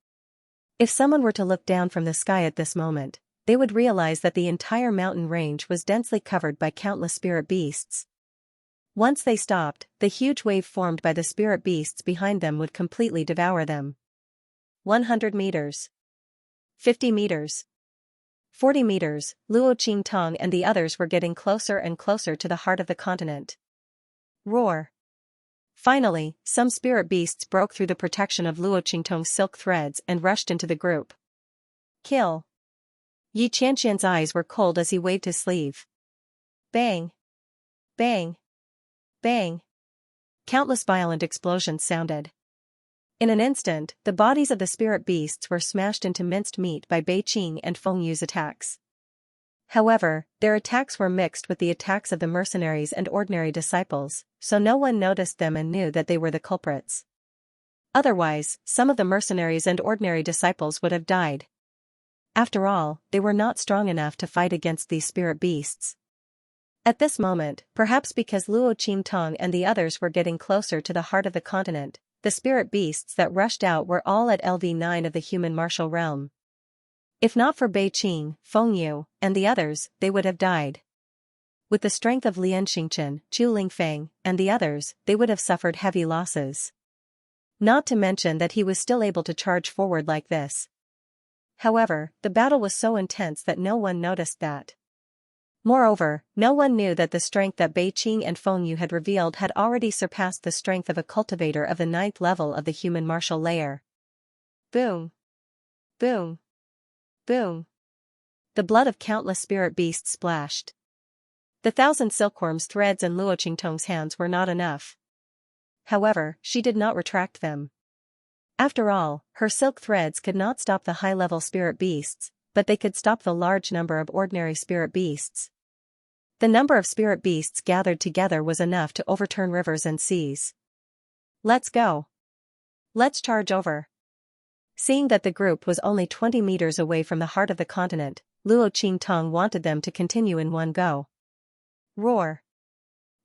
If someone were to look down from the sky at this moment, they would realize that the entire mountain range was densely covered by countless spirit beasts. Once they stopped, the huge wave formed by the spirit beasts behind them would completely devour them. 100 meters. 50 meters. 40 meters, Luo Qingtong and the others were getting closer and closer to the heart of the continent. Roar. Finally, some spirit beasts broke through the protection of Luo Qingtong's silk threads and rushed into the group. Kill. Yi Qianxian's eyes were cold as he waved his sleeve. Bang. Bang. Bang. Countless violent explosions sounded. In an instant, the bodies of the spirit beasts were smashed into minced meat by Bei Qing and Feng Yu's attacks. However, their attacks were mixed with the attacks of the mercenaries and ordinary disciples, so no one noticed them and knew that they were the culprits. Otherwise, some of the mercenaries and ordinary disciples would have died. After all, they were not strong enough to fight against these spirit beasts. At this moment, perhaps because Luo Qingtong and the others were getting closer to the heart of the continent, the spirit beasts that rushed out were all at LV9 of the human martial realm. If not for Bei Qing, Feng Yu, and the others, they would have died. With the strength of Lian Xingchen, Chu Lingfeng, and the others, they would have suffered heavy losses. Not to mention that he was still able to charge forward like this. However, the battle was so intense that no one noticed that. Moreover, no one knew that the strength that Bei Qing and Feng Yu had revealed had already surpassed the strength of a cultivator of the 9th level of the human martial layer. Boom. Boom. Boom. The blood of countless spirit beasts splashed. The 1,000 silkworms' threads in Luo Qingtong's hands were not enough. However, she did not retract them. After all, her silk threads could not stop the high-level spirit beasts, but they could stop the large number of ordinary spirit beasts. The number of spirit beasts gathered together was enough to overturn rivers and seas. Let's go. Let's charge over. Seeing that the group was only 20 meters away from the heart of the continent, Luo Qingtong wanted them to continue in one go. Roar.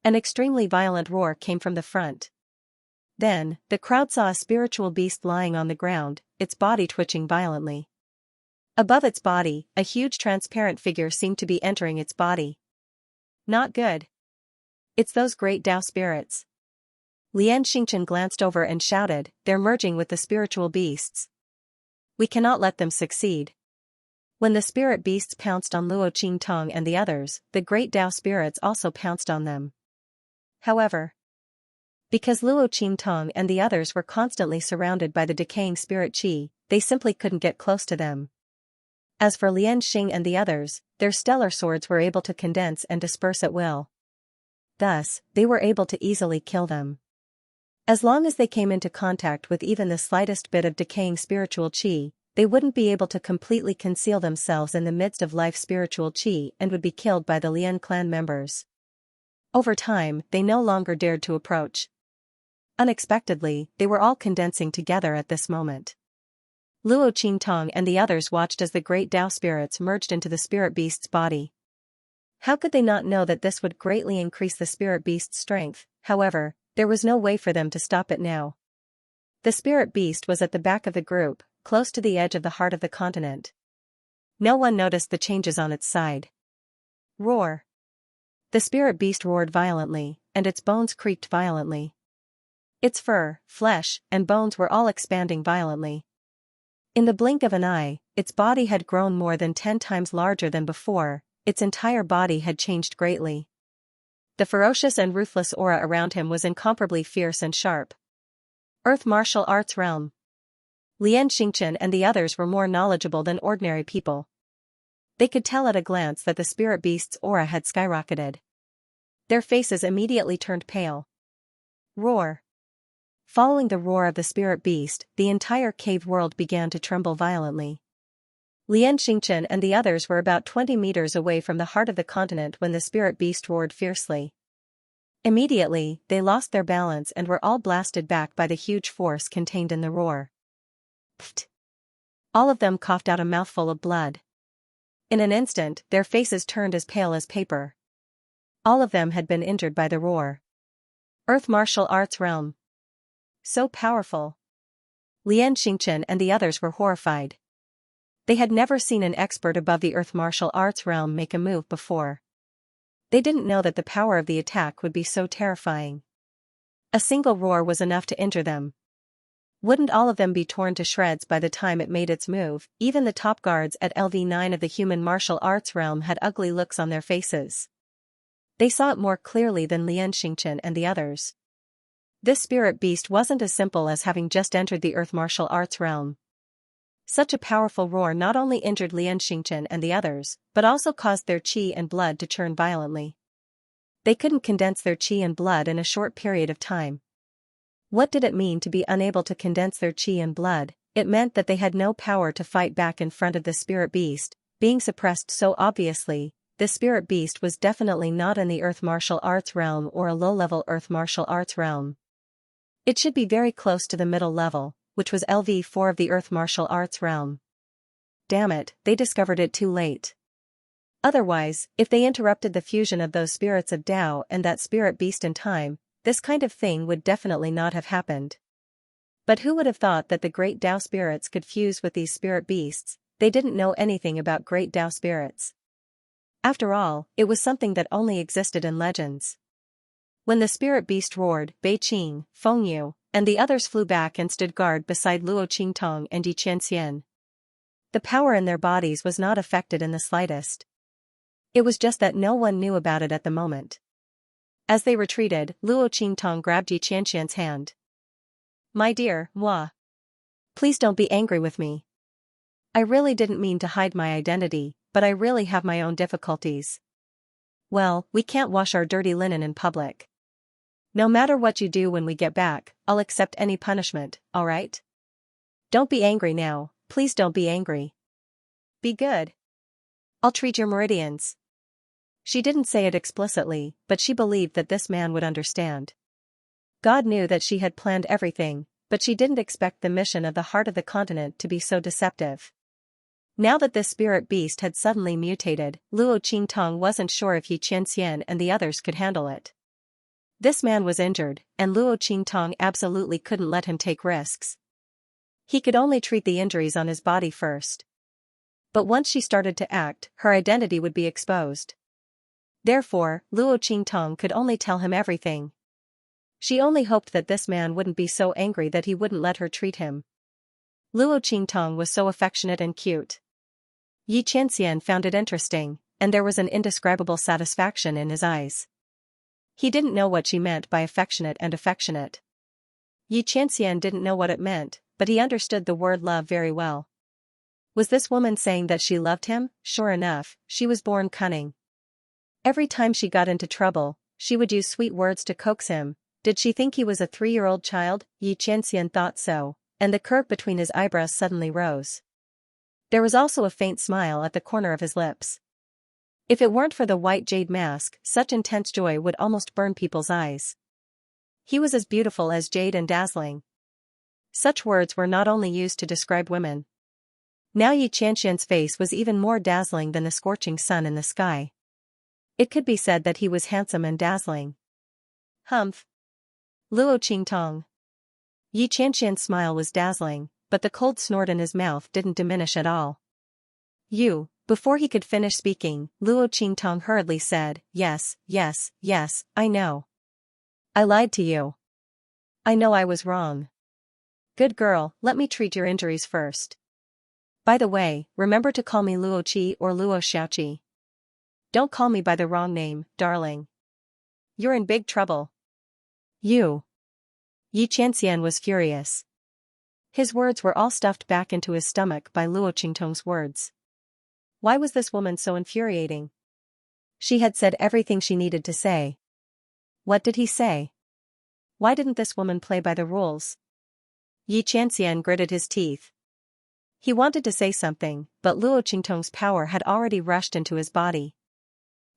An extremely violent roar came from the front. Then, the crowd saw a spiritual beast lying on the ground, its body twitching violently. Above its body, a huge transparent figure seemed to be entering its body. Not good. It's those great Tao spirits. Lian Xingchen glanced over and shouted, they're merging with the spiritual beasts. We cannot let them succeed. When the spirit beasts pounced on Luo Qingtong and the others, the great Tao spirits also pounced on them. However, because Luo Qingtong and the others were constantly surrounded by the decaying spirit qi, they simply couldn't get close to them. As for Xianxia and the others, their stellar swords were able to condense and disperse at will. Thus, they were able to easily kill them. As long as they came into contact with even the slightest bit of decaying spiritual qi, they wouldn't be able to completely conceal themselves in the midst of life spiritual qi and would be killed by the Lian clan members. Over time, they no longer dared to approach. Unexpectedly, they were all condensing together at this moment. Luo Qingtong and the others watched as the great Tao spirits merged into the spirit beast's body. How could they not know that this would greatly increase the spirit beast's strength? However, there was no way for them to stop it now. The spirit beast was at the back of the group, close to the edge of the heart of the continent. No one noticed the changes on its side. Roar! The spirit beast roared violently, and its bones creaked violently. Its fur, flesh, and bones were all expanding violently. In the blink of an eye, its body had grown more than 10 times larger than before, its entire body had changed greatly. The ferocious and ruthless aura around him was incomparably fierce and sharp. Earth Martial Arts Realm. Lian Xingchen and the others were more knowledgeable than ordinary people. They could tell at a glance that the spirit beast's aura had skyrocketed. Their faces immediately turned pale. Roar! Following the roar of the spirit beast, the entire cave world began to tremble violently. Lian Xingchen and the others were about 20 meters away from the heart of the continent when the spirit beast roared fiercely. Immediately, they lost their balance and were all blasted back by the huge force contained in the roar. Pfft! All of them coughed out a mouthful of blood. In an instant, their faces turned as pale as paper. All of them had been injured by the roar. Earth Martial Arts Realm. So powerful. Lian Xingchen and the others were horrified. They had never seen an expert above the Earth Martial Arts realm make a move before. They didn't know that the power of the attack would be so terrifying. A single roar was enough to injure them. Wouldn't all of them be torn to shreds by the time it made its move? Even the top guards at LV9 of the human martial arts realm had ugly looks on their faces. They saw it more clearly than Lian Xingchen and the others. This spirit beast wasn't as simple as having just entered the Earth Martial Arts realm. Such a powerful roar not only injured Lian Xingchen and the others, but also caused their qi and blood to churn violently. They couldn't condense their qi and blood in a short period of time. What did it mean to be unable to condense their qi and blood? It meant that they had no power to fight back in front of the spirit beast, being suppressed so obviously. The spirit beast was definitely not in the Earth Martial Arts realm or a low-level Earth Martial Arts realm. It should be very close to the middle level, which was LV4 of the Earth Martial Arts realm. Damn it, they discovered it too late. Otherwise, if they interrupted the fusion of those spirits of Tao and that spirit beast in time, this kind of thing would definitely not have happened. But who would have thought that the great Tao spirits could fuse with these spirit beasts? They didn't know anything about great Tao spirits. After all, it was something that only existed in legends. When the spirit beast roared, Bei Qing, Feng Yu, and the others flew back and stood guard beside Luo Qingtong and Yi Qianxian. The power in their bodies was not affected in the slightest. It was just that no one knew about it at the moment. As they retreated, Luo Qingtong grabbed Yi Qianxian's hand. My dear, moi. Please don't be angry with me. I really didn't mean to hide my identity, but I really have my own difficulties. Well, we can't wash our dirty linen in public. No matter what you do when we get back, I'll accept any punishment, alright? Don't be angry now, please don't be angry. Be good. I'll treat your meridians. She didn't say it explicitly, but she believed that this man would understand. God knew that she had planned everything, but she didn't expect the mission of the heart of the continent to be so deceptive. Now that this spirit beast had suddenly mutated, Luo Qingtong wasn't sure if Yi Qianxian and the others could handle it. This man was injured, and Luo Qingtong absolutely couldn't let him take risks. He could only treat the injuries on his body first. But once she started to act, her identity would be exposed. Therefore, Luo Qingtong could only tell him everything. She only hoped that this man wouldn't be so angry that he wouldn't let her treat him. Luo Qingtong was so affectionate and cute. Yi Qianxian found it interesting, and there was an indescribable satisfaction in his eyes. He didn't know what she meant by affectionate and affectionate. Yi Qianxian didn't know what it meant, but he understood the word love very well. Was this woman saying that she loved him? Sure enough, she was born cunning. Every time she got into trouble, she would use sweet words to coax him. Did she think he was a 3-year-old child? Xianxia thought so, and the curve between his eyebrows suddenly rose. There was also a faint smile at the corner of his lips. If it weren't for the white jade mask, such intense joy would almost burn people's eyes. He was as beautiful as jade and dazzling. Such words were not only used to describe women. Now Xianxia's face was even more dazzling than the scorching sun in the sky. It could be said that he was handsome and dazzling. Humph. Luo Qingtong. Xianxia's smile was dazzling, but the cold snort in his mouth didn't diminish at all. You. Before he could finish speaking, Luo Qingtong hurriedly said, yes, yes, yes, I know. I lied to you. I know I was wrong. Good girl, let me treat your injuries first. By the way, remember to call me Luo Qi or Luo Xiaoqi. Don't call me by the wrong name, darling. You're in big trouble. You. Xianxia was furious. His words were all stuffed back into his stomach by Luo Qingtong's words. Why was this woman so infuriating? She had said everything she needed to say. What did he say? Why didn't this woman play by the rules? Xianxia gritted his teeth. He wanted to say something, but Luo Qingtong's power had already rushed into his body.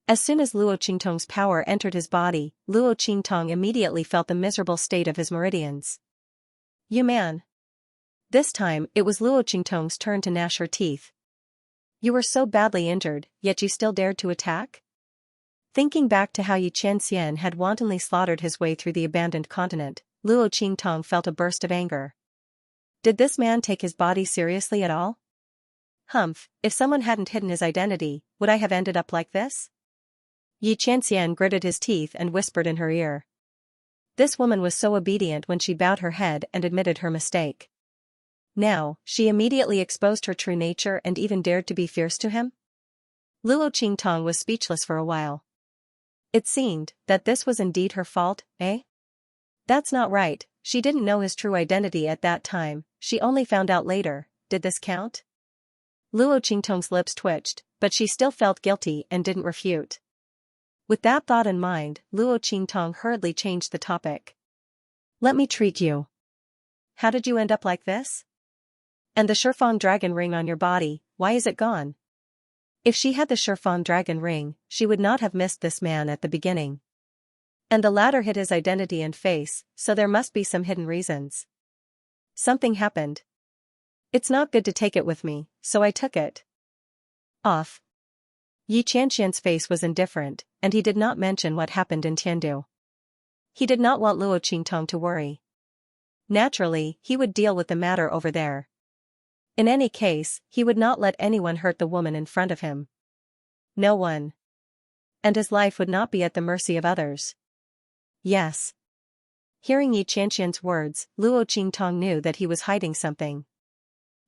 As soon as Luo Qingtong's power entered his body, Luo Qingtong immediately felt the miserable state of his meridians. You man. This time, it was Luo Qingtong's turn to gnash her teeth. You were so badly injured, yet you still dared to attack? Thinking back to how Xianxia had wantonly slaughtered his way through the abandoned continent, Luo Qingtong felt a burst of anger. Did this man take his body seriously at all? Humph, if someone hadn't hidden his identity, would I have ended up like this? Xianxia gritted his teeth and whispered in her ear. This woman was so obedient when she bowed her head and admitted her mistake. Now, she immediately exposed her true nature and even dared to be fierce to him? Luo Qingtong was speechless for a while. It seemed that this was indeed her fault, eh? That's not right, she didn't know his true identity at that time, she only found out later. Did this count? Luo Qingtong's lips twitched, but she still felt guilty and didn't refute. With that thought in mind, Luo Qingtong hurriedly changed the topic. Let me treat you. How did you end up like this? And the Shifang dragon ring on your body, why is it gone? If she had the Shifang dragon ring, she would not have missed this man at the beginning. And the latter hid his identity and face, so there must be some hidden reasons. Something happened. It's not good to take it with me, so I took it. Off. Xianxia's face was indifferent, and he did not mention what happened in Tiandu. He did not want Luo Qingtong to worry. Naturally, he would deal with the matter over there. In any case, he would not let anyone hurt the woman in front of him. No one. And his life would not be at the mercy of others. Yes. Hearing Xianxia's words, Luo Qingtong knew that he was hiding something.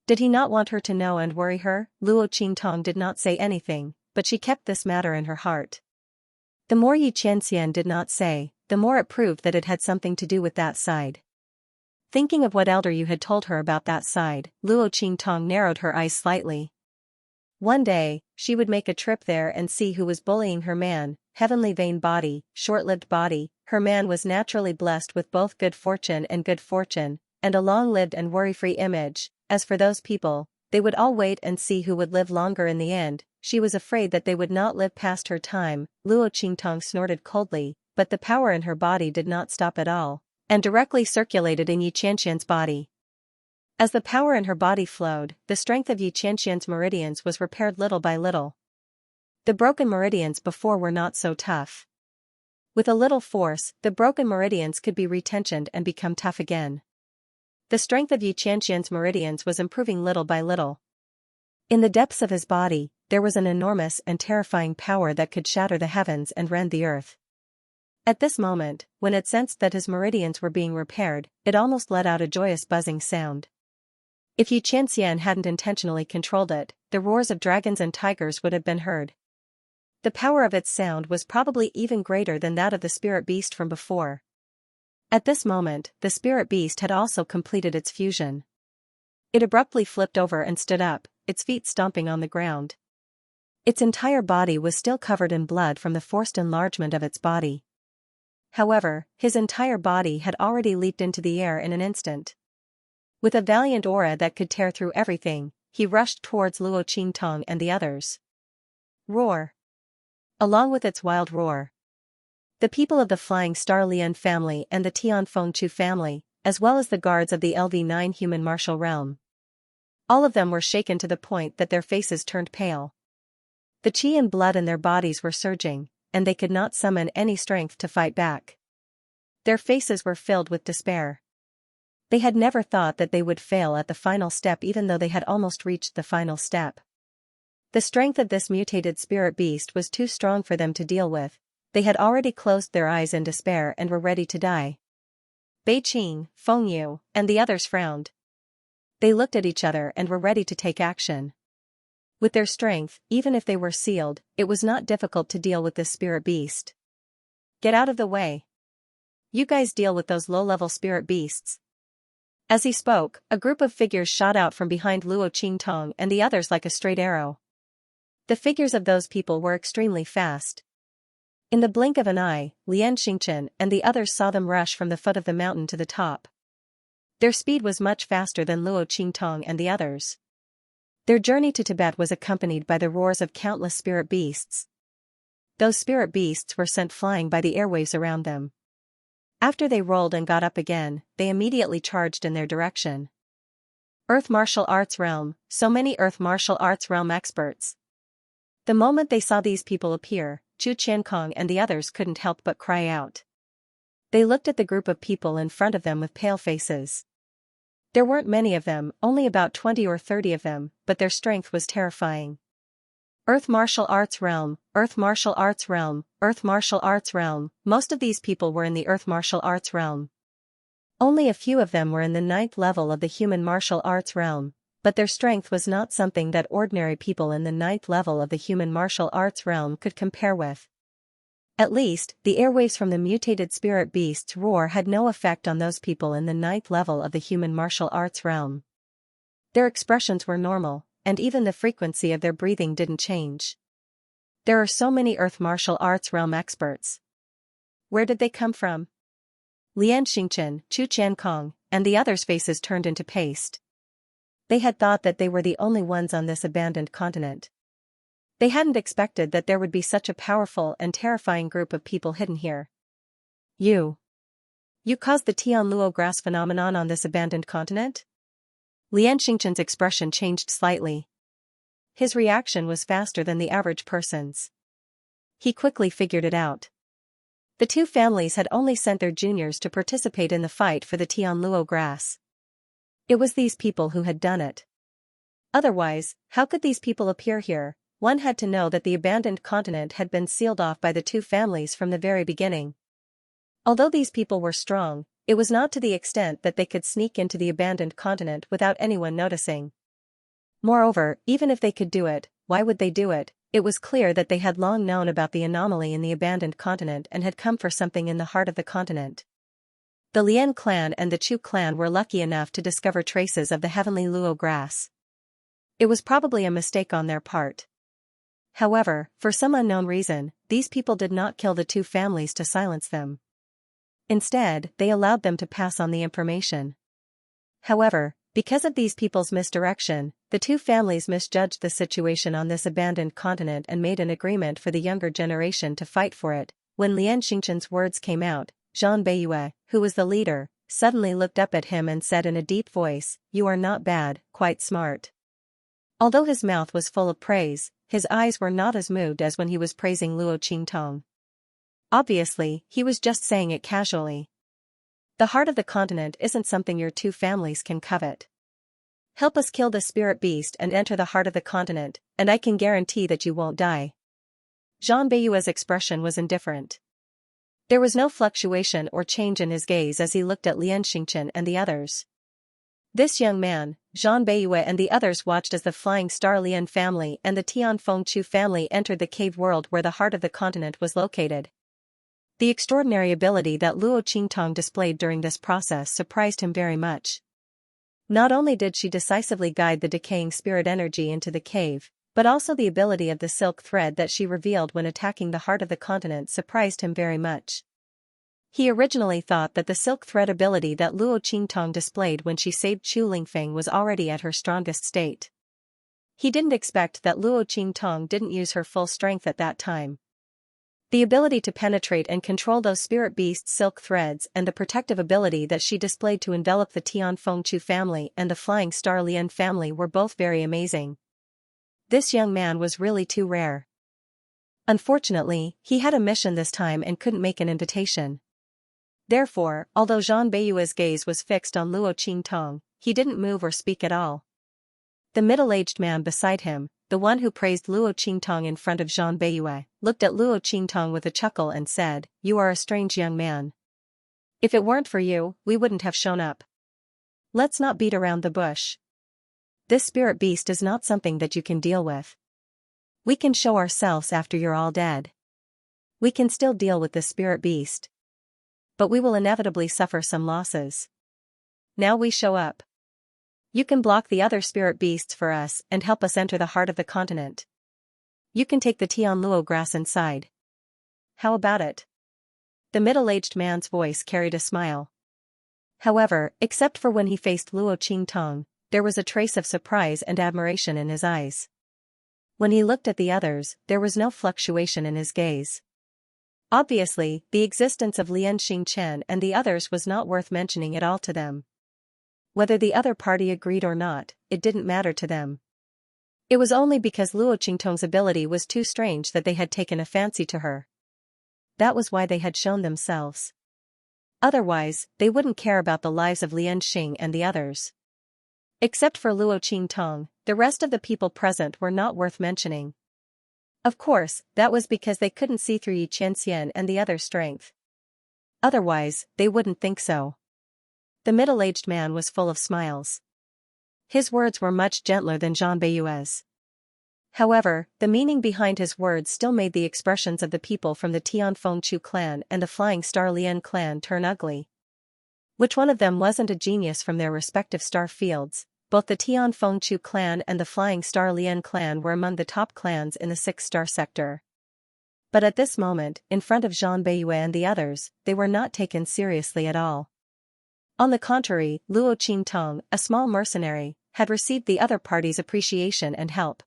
Did he not want her to know and worry her? Luo Qingtong did not say anything, but she kept this matter in her heart. The more Xianxia did not say, the more it proved that it had something to do with that side. Thinking of what Elder Yu had told her about that side, Luo Qingtong narrowed her eyes slightly. One day, she would make a trip there and see who was bullying her man. Heavenly vain body, short-lived body, her man was naturally blessed with both good fortune, and a long-lived and worry-free image. As for those people, they would all wait and see who would live longer in the end. She was afraid that they would not live past her time. Luo Qingtong snorted coldly, but the power in her body did not stop at all, and directly circulated in Xianxia's body. As the power in her body flowed, the strength of Xianxia's meridians was repaired little by little. The broken meridians before were not so tough. With a little force, the broken meridians could be retensioned and become tough again. The strength of Xianxia's meridians was improving little by little. In the depths of his body, there was an enormous and terrifying power that could shatter the heavens and rend the earth. At this moment, when it sensed that his meridians were being repaired, it almost let out a joyous buzzing sound. If Xianxia hadn't intentionally controlled it, the roars of dragons and tigers would have been heard. The power of its sound was probably even greater than that of the spirit beast from before. At this moment, the spirit beast had also completed its fusion. It abruptly flipped over and stood up, its feet stomping on the ground. Its entire body was still covered in blood from the forced enlargement of its body. However, his entire body had already leaped into the air in an instant. With a valiant aura that could tear through everything, he rushed towards Luo Qingtong and the others. Roar! Along with its wild roar, the people of the Flying Star Lian family and the Tianfeng Chu family, as well as the guards of the LV9 human martial realm, all of them were shaken to the point that their faces turned pale. The qi and blood in their bodies were surging, and they could not summon any strength to fight back. Their faces were filled with despair. They had never thought that they would fail at the final step, even though they had almost reached the final step. The strength of this mutated spirit beast was too strong for them to deal with. They had already closed their eyes in despair and were ready to die. Bei Qing, Feng Yu, and the others frowned. They looked at each other and were ready to take action. With their strength, even if they were sealed, it was not difficult to deal with this spirit beast. Get out of the way. You guys deal with those low-level spirit beasts. As he spoke, a group of figures shot out from behind Luo Qingtong and the others like a straight arrow. The figures of those people were extremely fast. In the blink of an eye, Lian Xingchen and the others saw them rush from the foot of the mountain to the top. Their speed was much faster than Luo Qingtong and the others. Their journey to Tibet was accompanied by the roars of countless spirit beasts. Those spirit beasts were sent flying by the airwaves around them. After they rolled and got up again, they immediately charged in their direction. Earth Martial Arts Realm, so many Earth Martial Arts Realm experts. The moment they saw these people appear, Chu Qiankong and the others couldn't help but cry out. They looked at the group of people in front of them with pale faces. There weren't many of them, only about 20 or 30 of them, but their strength was terrifying. Earth Martial Arts Realm, Earth Martial Arts Realm, Earth Martial Arts Realm. Most of these people were in the Earth Martial Arts Realm. Only a few of them were in the 9th level of the Human Martial Arts Realm, but their strength was not something that ordinary people in the 9th level of the Human Martial Arts Realm could compare with. At least, the airwaves from the mutated spirit beast's roar had no effect on those people in the 9th level of the Human Martial Arts Realm. Their expressions were normal, and even the frequency of their breathing didn't change. There are so many Earth Martial Arts Realm experts. Where did they come from? Lian Xingchen, Chu Qiankong, and the others' faces turned into paste. They had thought that they were the only ones on this abandoned continent. They hadn't expected that there would be such a powerful and terrifying group of people hidden here. You caused the Tianluo grass phenomenon on this abandoned continent? Lian Xingchen's expression changed slightly. His reaction was faster than the average person's. He quickly figured it out. The two families had only sent their juniors to participate in the fight for the Tianluo grass. It was these people who had done it. Otherwise, how could these people appear here? One had to know that the abandoned continent had been sealed off by the two families from the very beginning. Although these people were strong, it was not to the extent that they could sneak into the abandoned continent without anyone noticing. Moreover, even if they could do it, why would they do it? It was clear that they had long known about the anomaly in the abandoned continent and had come for something in the heart of the continent. The Lian clan and the Chu clan were lucky enough to discover traces of the heavenly Luo grass. It was probably a mistake on their part. However, for some unknown reason, these people did not kill the two families to silence them. Instead, they allowed them to pass on the information. However, because of these people's misdirection, the two families misjudged the situation on this abandoned continent and made an agreement for the younger generation to fight for it. When Lian Xingchen's words came out, Zhang Beiyue, who was the leader, suddenly looked up at him and said in a deep voice, "You are not bad, quite smart." Although his mouth was full of praise, his eyes were not as moved as when he was praising Luo Qingtong. Obviously, he was just saying it casually. The heart of the continent isn't something your two families can covet. Help us kill the spirit beast and enter the heart of the continent, and I can guarantee that you won't die. Zhang Beiyue's expression was indifferent. There was no fluctuation or change in his gaze as he looked at Lian Xingchen and the others. This young man, Zhang Beiyue, and the others watched as the Flying Star Lian family and the Tianfeng Chu family entered the cave world where the heart of the continent was located. The extraordinary ability that Luo Qingtong displayed during this process surprised him very much. Not only did she decisively guide the decaying spirit energy into the cave, but also the ability of the silk thread that she revealed when attacking the heart of the continent surprised him very much. He originally thought that the silk thread ability that Luo Qingtong displayed when she saved Chu Lingfeng was already at her strongest state. He didn't expect that Luo Qingtong didn't use her full strength at that time. The ability to penetrate and control those spirit beasts' silk threads and the protective ability that she displayed to envelop the Tian Fengchu family and the Flying Star Lian family were both very amazing. This young man was really too rare. Unfortunately, he had a mission this time and couldn't make an invitation. Therefore, although Zhang Beiyue's gaze was fixed on Luo Qingtong, he didn't move or speak at all. The middle-aged man beside him, the one who praised Luo Qingtong in front of Zhang Beiyue, looked at Luo Qingtong with a chuckle and said, "You are a strange young man. If it weren't for you, we wouldn't have shown up. Let's not beat around the bush. This spirit beast is not something that you can deal with. We can show ourselves after you're all dead. We can still deal with this spirit beast. But we will inevitably suffer some losses. Now we show up. You can block the other spirit beasts for us and help us enter the heart of the continent. You can take the Tianluo grass inside. How about it?" The middle-aged man's voice carried a smile. However, except for when he faced Luo Qingtong, there was a trace of surprise and admiration in his eyes. When he looked at the others, there was no fluctuation in his gaze. Obviously, the existence of Lian Xingchen and the others was not worth mentioning at all to them. Whether the other party agreed or not, it didn't matter to them. It was only because Luo Qingtong's ability was too strange that they had taken a fancy to her. That was why they had shown themselves. Otherwise, they wouldn't care about the lives of Lian Xing and the others. Except for Luo Qingtong, the rest of the people present were not worth mentioning. Of course, that was because they couldn't see through Xianxia and the other strength. Otherwise, they wouldn't think so. The middle-aged man was full of smiles. His words were much gentler than Zhang Beiyue's. However, the meaning behind his words still made the expressions of the people from the Tian Fengchu clan and the Flying Star Lian clan turn ugly. Which one of them wasn't a genius from their respective star fields? Both the Tian Fengchu clan and the Flying Star Lian clan were among the top clans in the 6-star sector. But at this moment, in front of Zhang Beiyue and the others, they were not taken seriously at all. On the contrary, Luo Qingtong, a small mercenary, had received the other party's appreciation and help.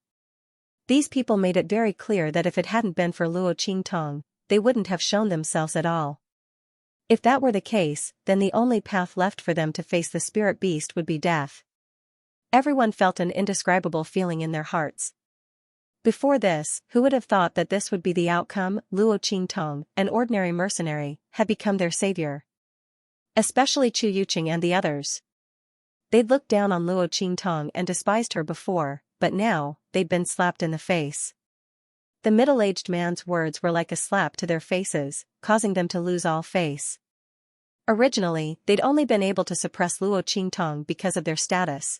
These people made it very clear that if it hadn't been for Luo Qingtong, they wouldn't have shown themselves at all. If that were the case, then the only path left for them to face the spirit beast would be death. Everyone felt an indescribable feeling in their hearts. Before this, who would have thought that this would be the outcome? Luo Qingtong, an ordinary mercenary, had become their savior. Especially Chu Yuqing and the others. They'd looked down on Luo Qingtong and despised her before, but now, they'd been slapped in the face. The middle-aged man's words were like a slap to their faces, causing them to lose all face. Originally, they'd only been able to suppress Luo Qingtong because of their status.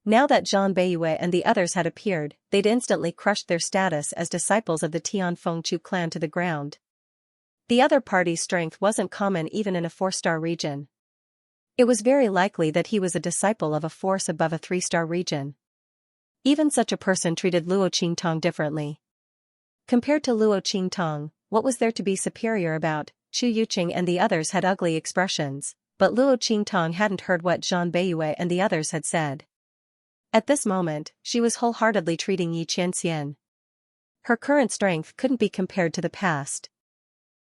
Now that Zhang Beiyue and the others had appeared, they'd instantly crushed their status as disciples of the Tian Fengchu clan to the ground. The other party's strength wasn't common even in a 4-star region. It was very likely that he was a disciple of a force above a 3-star region. Even such a person treated Luo Qingtong differently. Compared to Luo Qingtong, what was there to be superior about? Chu Yuqing and the others had ugly expressions, but Luo Qingtong hadn't heard what Zhang Beiyue and the others had said. At this moment, she was wholeheartedly treating Yi Qianxian. Her current strength couldn't be compared to the past.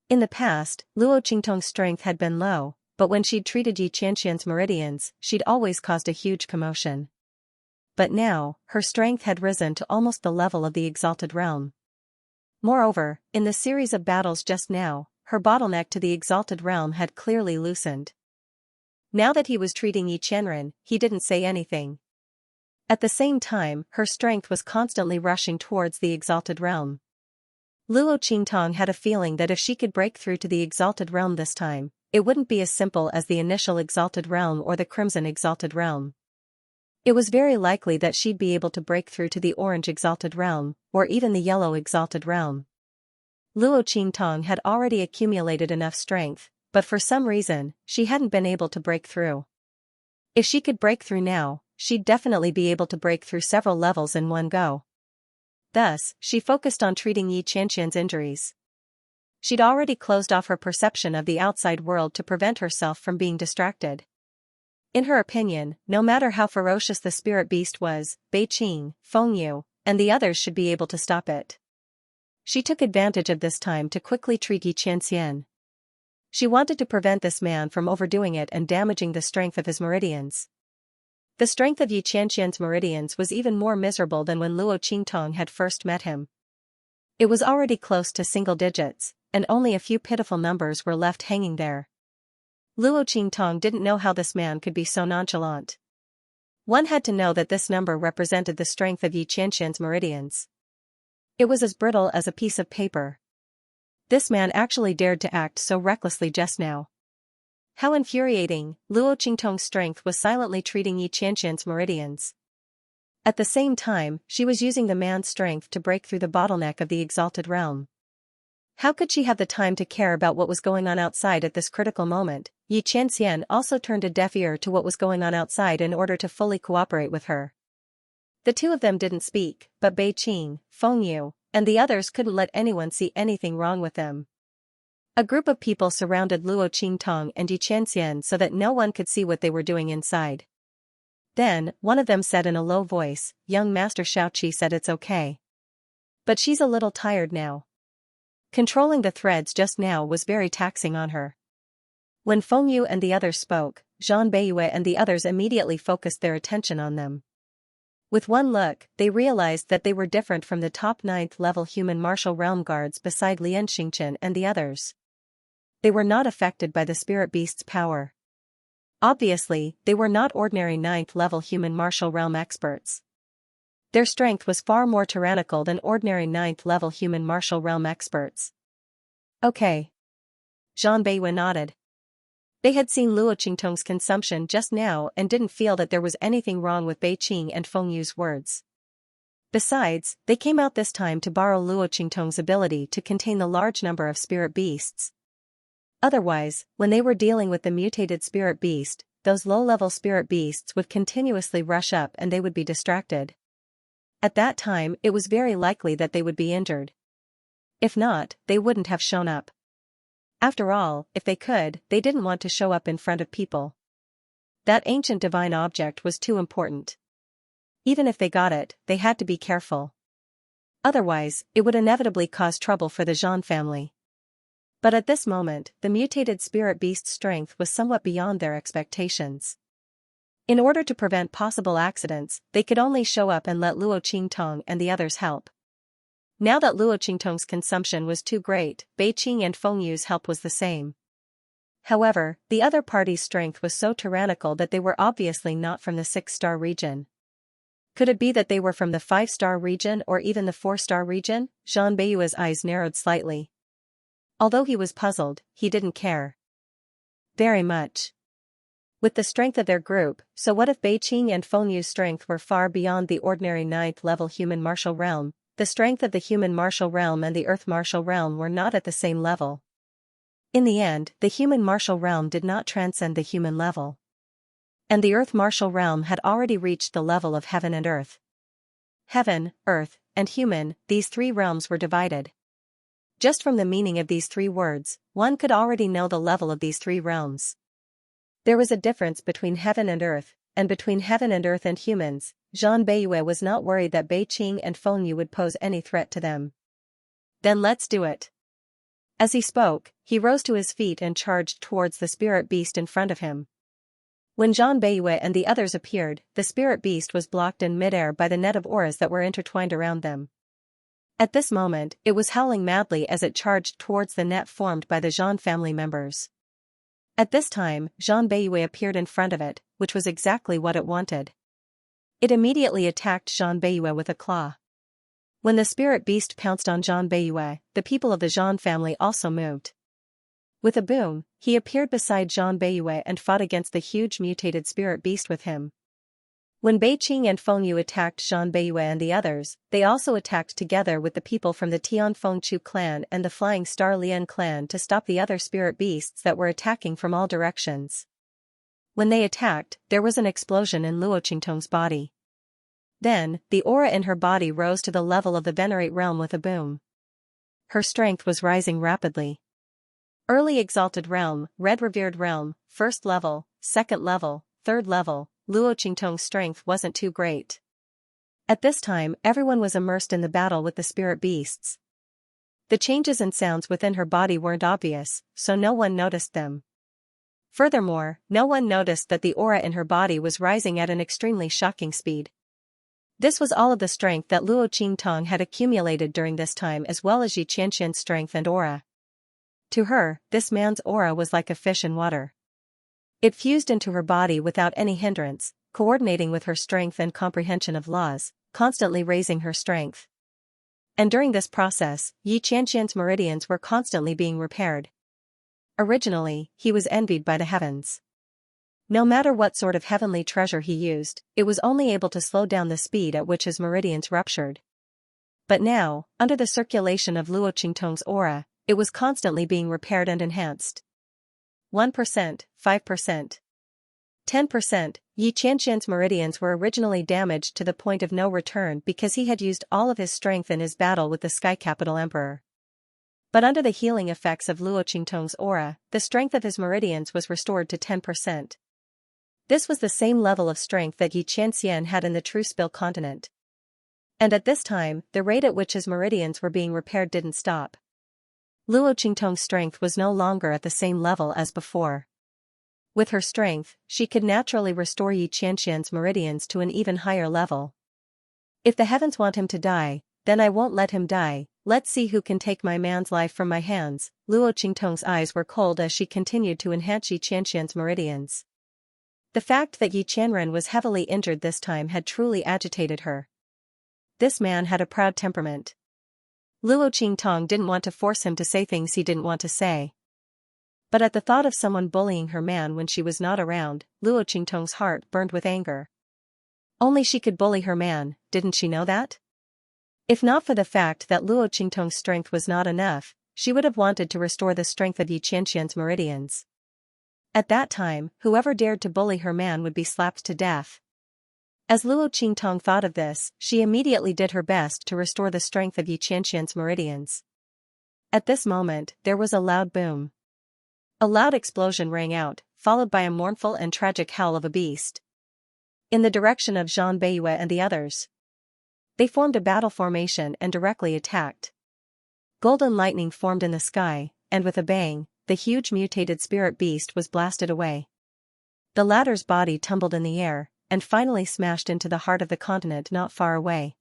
In the past, Luo Qingtong's strength had been low, but when she'd treated Yi Qianxian's meridians, she'd always caused a huge commotion. But now, her strength had risen to almost the level of the Exalted Realm. Moreover, in the series of battles just now, her bottleneck to the Exalted Realm had clearly loosened. Now that he was treating Yi Qianren, he didn't say anything. At the same time, her strength was constantly rushing towards the Exalted Realm. Luo Qingtong had a feeling that if she could break through to the Exalted Realm this time, it wouldn't be as simple as the initial Exalted Realm or the Crimson Exalted Realm. It was very likely that she'd be able to break through to the Orange Exalted Realm, or even the Yellow Exalted Realm. Luo Qingtong had already accumulated enough strength, but for some reason, she hadn't been able to break through. If she could break through now, she'd definitely be able to break through several levels in one go. Thus, she focused on treating Xianxia's injuries. She'd already closed off her perception of the outside world to prevent herself from being distracted. In her opinion, no matter how ferocious the spirit beast was, Beiqing, Fengyu, and the others should be able to stop it. She took advantage of this time to quickly treat Xianxia. She wanted to prevent this man from overdoing it and damaging the strength of his meridians. The strength of Xianxia's meridians was even more miserable than when Luo Qingtong had first met him. It was already close to single digits, and only a few pitiful numbers were left hanging there. Luo Qingtong didn't know how this man could be so nonchalant. One had to know that this number represented the strength of Xianxia's meridians. It was as brittle as a piece of paper. This man actually dared to act so recklessly just now. How infuriating! Luo Qingtong's strength was silently treating Xianxia's meridians. At the same time, she was using the man's strength to break through the bottleneck of the exalted realm. How could she have the time to care about what was going on outside at this critical moment? Xianxia also turned a deaf ear to what was going on outside in order to fully cooperate with her. The two of them didn't speak, but Beiqing, Fengyu, and the others couldn't let anyone see anything wrong with them. A group of people surrounded Luo Qingtong and Xianxia so that no one could see what they were doing inside. Then, one of them said in a low voice, "Young Master Xiaoqi said it's okay. But she's a little tired now." Controlling the threads just now was very taxing on her. When Fengyu and the others spoke, Zhang Beiyue and the others immediately focused their attention on them. With one look, they realized that they were different from the top 9th level human martial realm guards beside Lian Xingchen and the others. They were not affected by the spirit beast's power. Obviously, they were not ordinary 9th level human martial realm experts. Their strength was far more tyrannical than ordinary 9th level human martial realm experts. Okay. Zhang Beiyue nodded. They had seen Luo Qingtong's consumption just now and didn't feel that there was anything wrong with Beiqing and Fengyu's words. Besides, they came out this time to borrow Luo Qingtong's ability to contain the large number of spirit beasts. Otherwise, when they were dealing with the mutated spirit beast, those low-level spirit beasts would continuously rush up and they would be distracted. At that time, it was very likely that they would be injured. If not, they wouldn't have shown up. After all, if they could, they didn't want to show up in front of people. That ancient divine object was too important. Even if they got it, they had to be careful. Otherwise, it would inevitably cause trouble for the Zhang family. But at this moment, the mutated spirit beast's strength was somewhat beyond their expectations. In order to prevent possible accidents, they could only show up and let Luo Qingtong and the others help. Now that Luo Qingtong's consumption was too great, Beiqing and Fengyu's help was the same. However, the other party's strength was so tyrannical that they were obviously not from the 6-star region. Could it be that they were from the 5-star region or even the 4-star region? Zhang Beiyue's eyes narrowed slightly. Although he was puzzled, he didn't care very much. With the strength of their group, so what if Beiqing and Fengyu's strength were far beyond the ordinary 9th level human martial realm? The strength of the human martial realm and the earth martial realm were not at the same level. In the end, the human martial realm did not transcend the human level. And the earth martial realm had already reached the level of heaven and earth. Heaven, earth, and human, these three realms were divided. Just from the meaning of these three words, one could already know the level of these three realms. There was a difference between heaven and earth, and between heaven and earth and humans. Zhang Beiyue was not worried that Beiqing and Fengyu would pose any threat to them. Then let's do it. As he spoke, he rose to his feet and charged towards the spirit beast in front of him. When Zhang Beiyue and the others appeared, the spirit beast was blocked in midair by the net of auras that were intertwined around them. At this moment, it was howling madly as it charged towards the net formed by the Zhang family members. At this time, Zhang Beiyue appeared in front of it, which was exactly what it wanted. It immediately attacked Zhang Beiyue with a claw. When the spirit beast pounced on Zhang Beiyue, the people of the Zhang family also moved. With a boom, he appeared beside Zhang Beiyue and fought against the huge mutated spirit beast with him. When Beiqing and Fengyu attacked Zhang Beiyue and the others, they also attacked together with the people from the Tianfengchu clan and the Flying Star Lian clan to stop the other spirit beasts that were attacking from all directions. When they attacked, there was an explosion in Luo Qingtong's body. Then, the aura in her body rose to the level of the Venerate realm with a boom. Her strength was rising rapidly. Early Exalted Realm, Red Revered Realm, First Level, Second Level, Third Level, Luo Qingtong's strength wasn't too great. At this time, everyone was immersed in the battle with the spirit beasts. The changes and sounds within her body weren't obvious, so no one noticed them. Furthermore, no one noticed that the aura in her body was rising at an extremely shocking speed. This was all of the strength that Luo Qingtong had accumulated during this time, as well as Yi Qianxian's strength and aura. To her, this man's aura was like a fish in water. It fused into her body without any hindrance, coordinating with her strength and comprehension of laws, constantly raising her strength. And during this process, Yi Qianxian's meridians were constantly being repaired. Originally, he was envied by the heavens. No matter what sort of heavenly treasure he used, it was only able to slow down the speed at which his meridians ruptured. But now, under the circulation of Luo Qingtong's aura, it was constantly being repaired and enhanced. 1%, 5%, 10%. Yi Qianxian's meridians were originally damaged to the point of no return because he had used all of his strength in his battle with the Sky Capital Emperor. But under the healing effects of Luo Qingtong's aura, the strength of his meridians was restored to 10%. This was the same level of strength that Yi Qianxian had in the True Spill continent. And at this time, the rate at which his meridians were being repaired didn't stop. Luo Qingtong's strength was no longer at the same level as before. With her strength, she could naturally restore Yi Qianxian's meridians to an even higher level. If the heavens want him to die, then I won't let him die. Let's see who can take my man's life from my hands. Luo Qingtong's eyes were cold as she continued to enhance Yi Qianxian's meridians. The fact that Yi Qianren was heavily injured this time had truly agitated her. This man had a proud temperament. Luo Qingtong didn't want to force him to say things he didn't want to say. But at the thought of someone bullying her man when she was not around, Luo Qingtong's heart burned with anger. Only she could bully her man, didn't she know that? If not for the fact that Luo Qingtong's strength was not enough, she would have wanted to restore the strength of Yi Qianxian's meridians. At that time, whoever dared to bully her man would be slapped to death. As Luo Qingtong thought of this, she immediately did her best to restore the strength of Yi Qianxian's meridians. At this moment, there was a loud boom. A loud explosion rang out, followed by a mournful and tragic howl of a beast. In the direction of Zhang Beiyue and the others. They formed a battle formation and directly attacked. Golden lightning formed in the sky, and with a bang, the huge mutated spirit beast was blasted away. The latter's body tumbled in the air, and finally smashed into the heart of the continent not far away.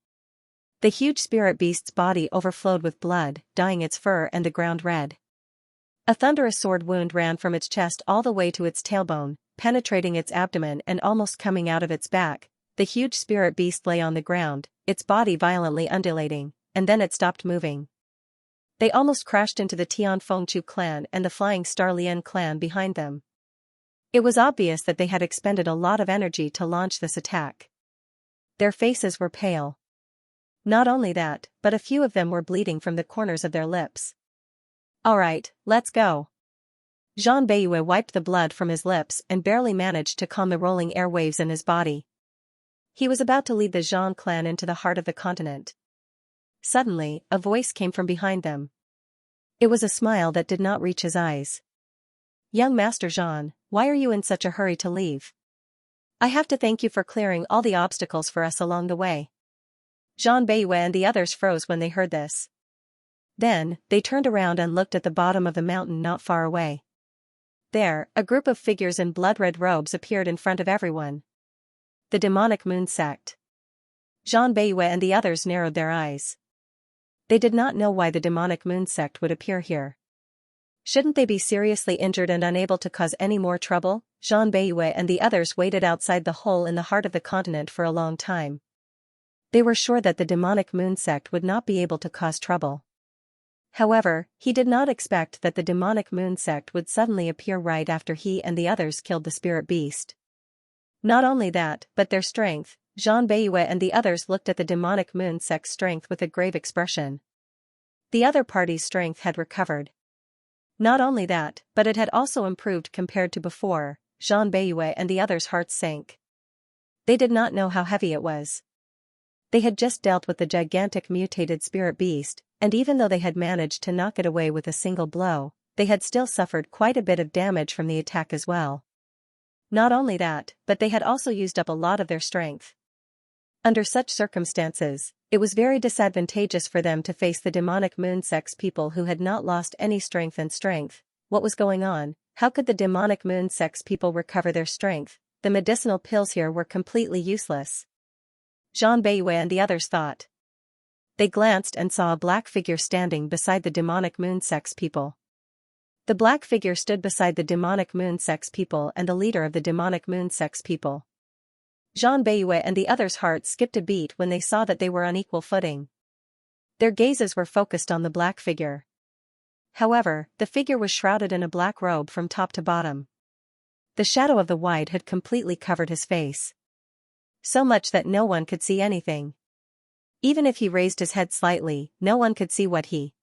The huge spirit beast's body overflowed with blood, dyeing its fur and the ground red. A thunderous sword wound ran from its chest all the way to its tailbone, penetrating its abdomen and almost coming out of its back. The huge spirit beast lay on the ground, its body violently undulating, and then it stopped moving. They almost crashed into the Tian Fengchu clan and the Flying Star Lian clan behind them. It was obvious that they had expended a lot of energy to launch this attack. Their faces were pale. Not only that, but a few of them were bleeding from the corners of their lips. Alright, let's go. Zhang Beiyue wiped the blood from his lips and barely managed to calm the rolling airwaves in his body. He was about to lead the Zhang clan into the heart of the continent. Suddenly, a voice came from behind them. It was a smile that did not reach his eyes. Young Master Zhang, why are you in such a hurry to leave? I have to thank you for clearing all the obstacles for us along the way. Zhang Beiyue and the others froze when they heard this. Then, they turned around and looked at the bottom of the mountain not far away. There, a group of figures in blood-red robes appeared in front of everyone. The demonic moon sect. Zhang Beiyue and the others narrowed their eyes. They did not know why the demonic moon sect would appear here. Shouldn't they be seriously injured and unable to cause any more trouble? Zhang Beiyue and the others waited outside the hole in the heart of the continent for a long time. They were sure that the demonic moon sect would not be able to cause trouble. However, he did not expect that the demonic moon sect would suddenly appear right after he and the others killed the spirit beast. Not only that, but their strength. Zhang Beiyue and the others looked at the demonic moon sect's strength with a grave expression. The other party's strength had recovered. Not only that, but it had also improved compared to before. Zhang Beiyue and the others' hearts sank. They did not know how heavy it was. They had just dealt with the gigantic mutated spirit beast, and even though they had managed to knock it away with a single blow, they had still suffered quite a bit of damage from the attack as well. Not only that, but they had also used up a lot of their strength. Under such circumstances, it was very disadvantageous for them to face the demonic moon sex people who had not lost any strength and strength. What was going on? How could the demonic moon sex people recover their strength? The medicinal pills here were completely useless. Zhang Beiyue and the others thought. They glanced and saw a black figure standing beside the demonic moon sex people. The black figure stood beside the demonic moon sex people and the leader of the demonic moon sex people. Zhang Beiyue and the others' hearts skipped a beat when they saw that they were on equal footing. Their gazes were focused on the black figure. However, the figure was shrouded in a black robe from top to bottom. The shadow of the white had completely covered his face. So much that no one could see anything. Even if he raised his head slightly, no one could see what he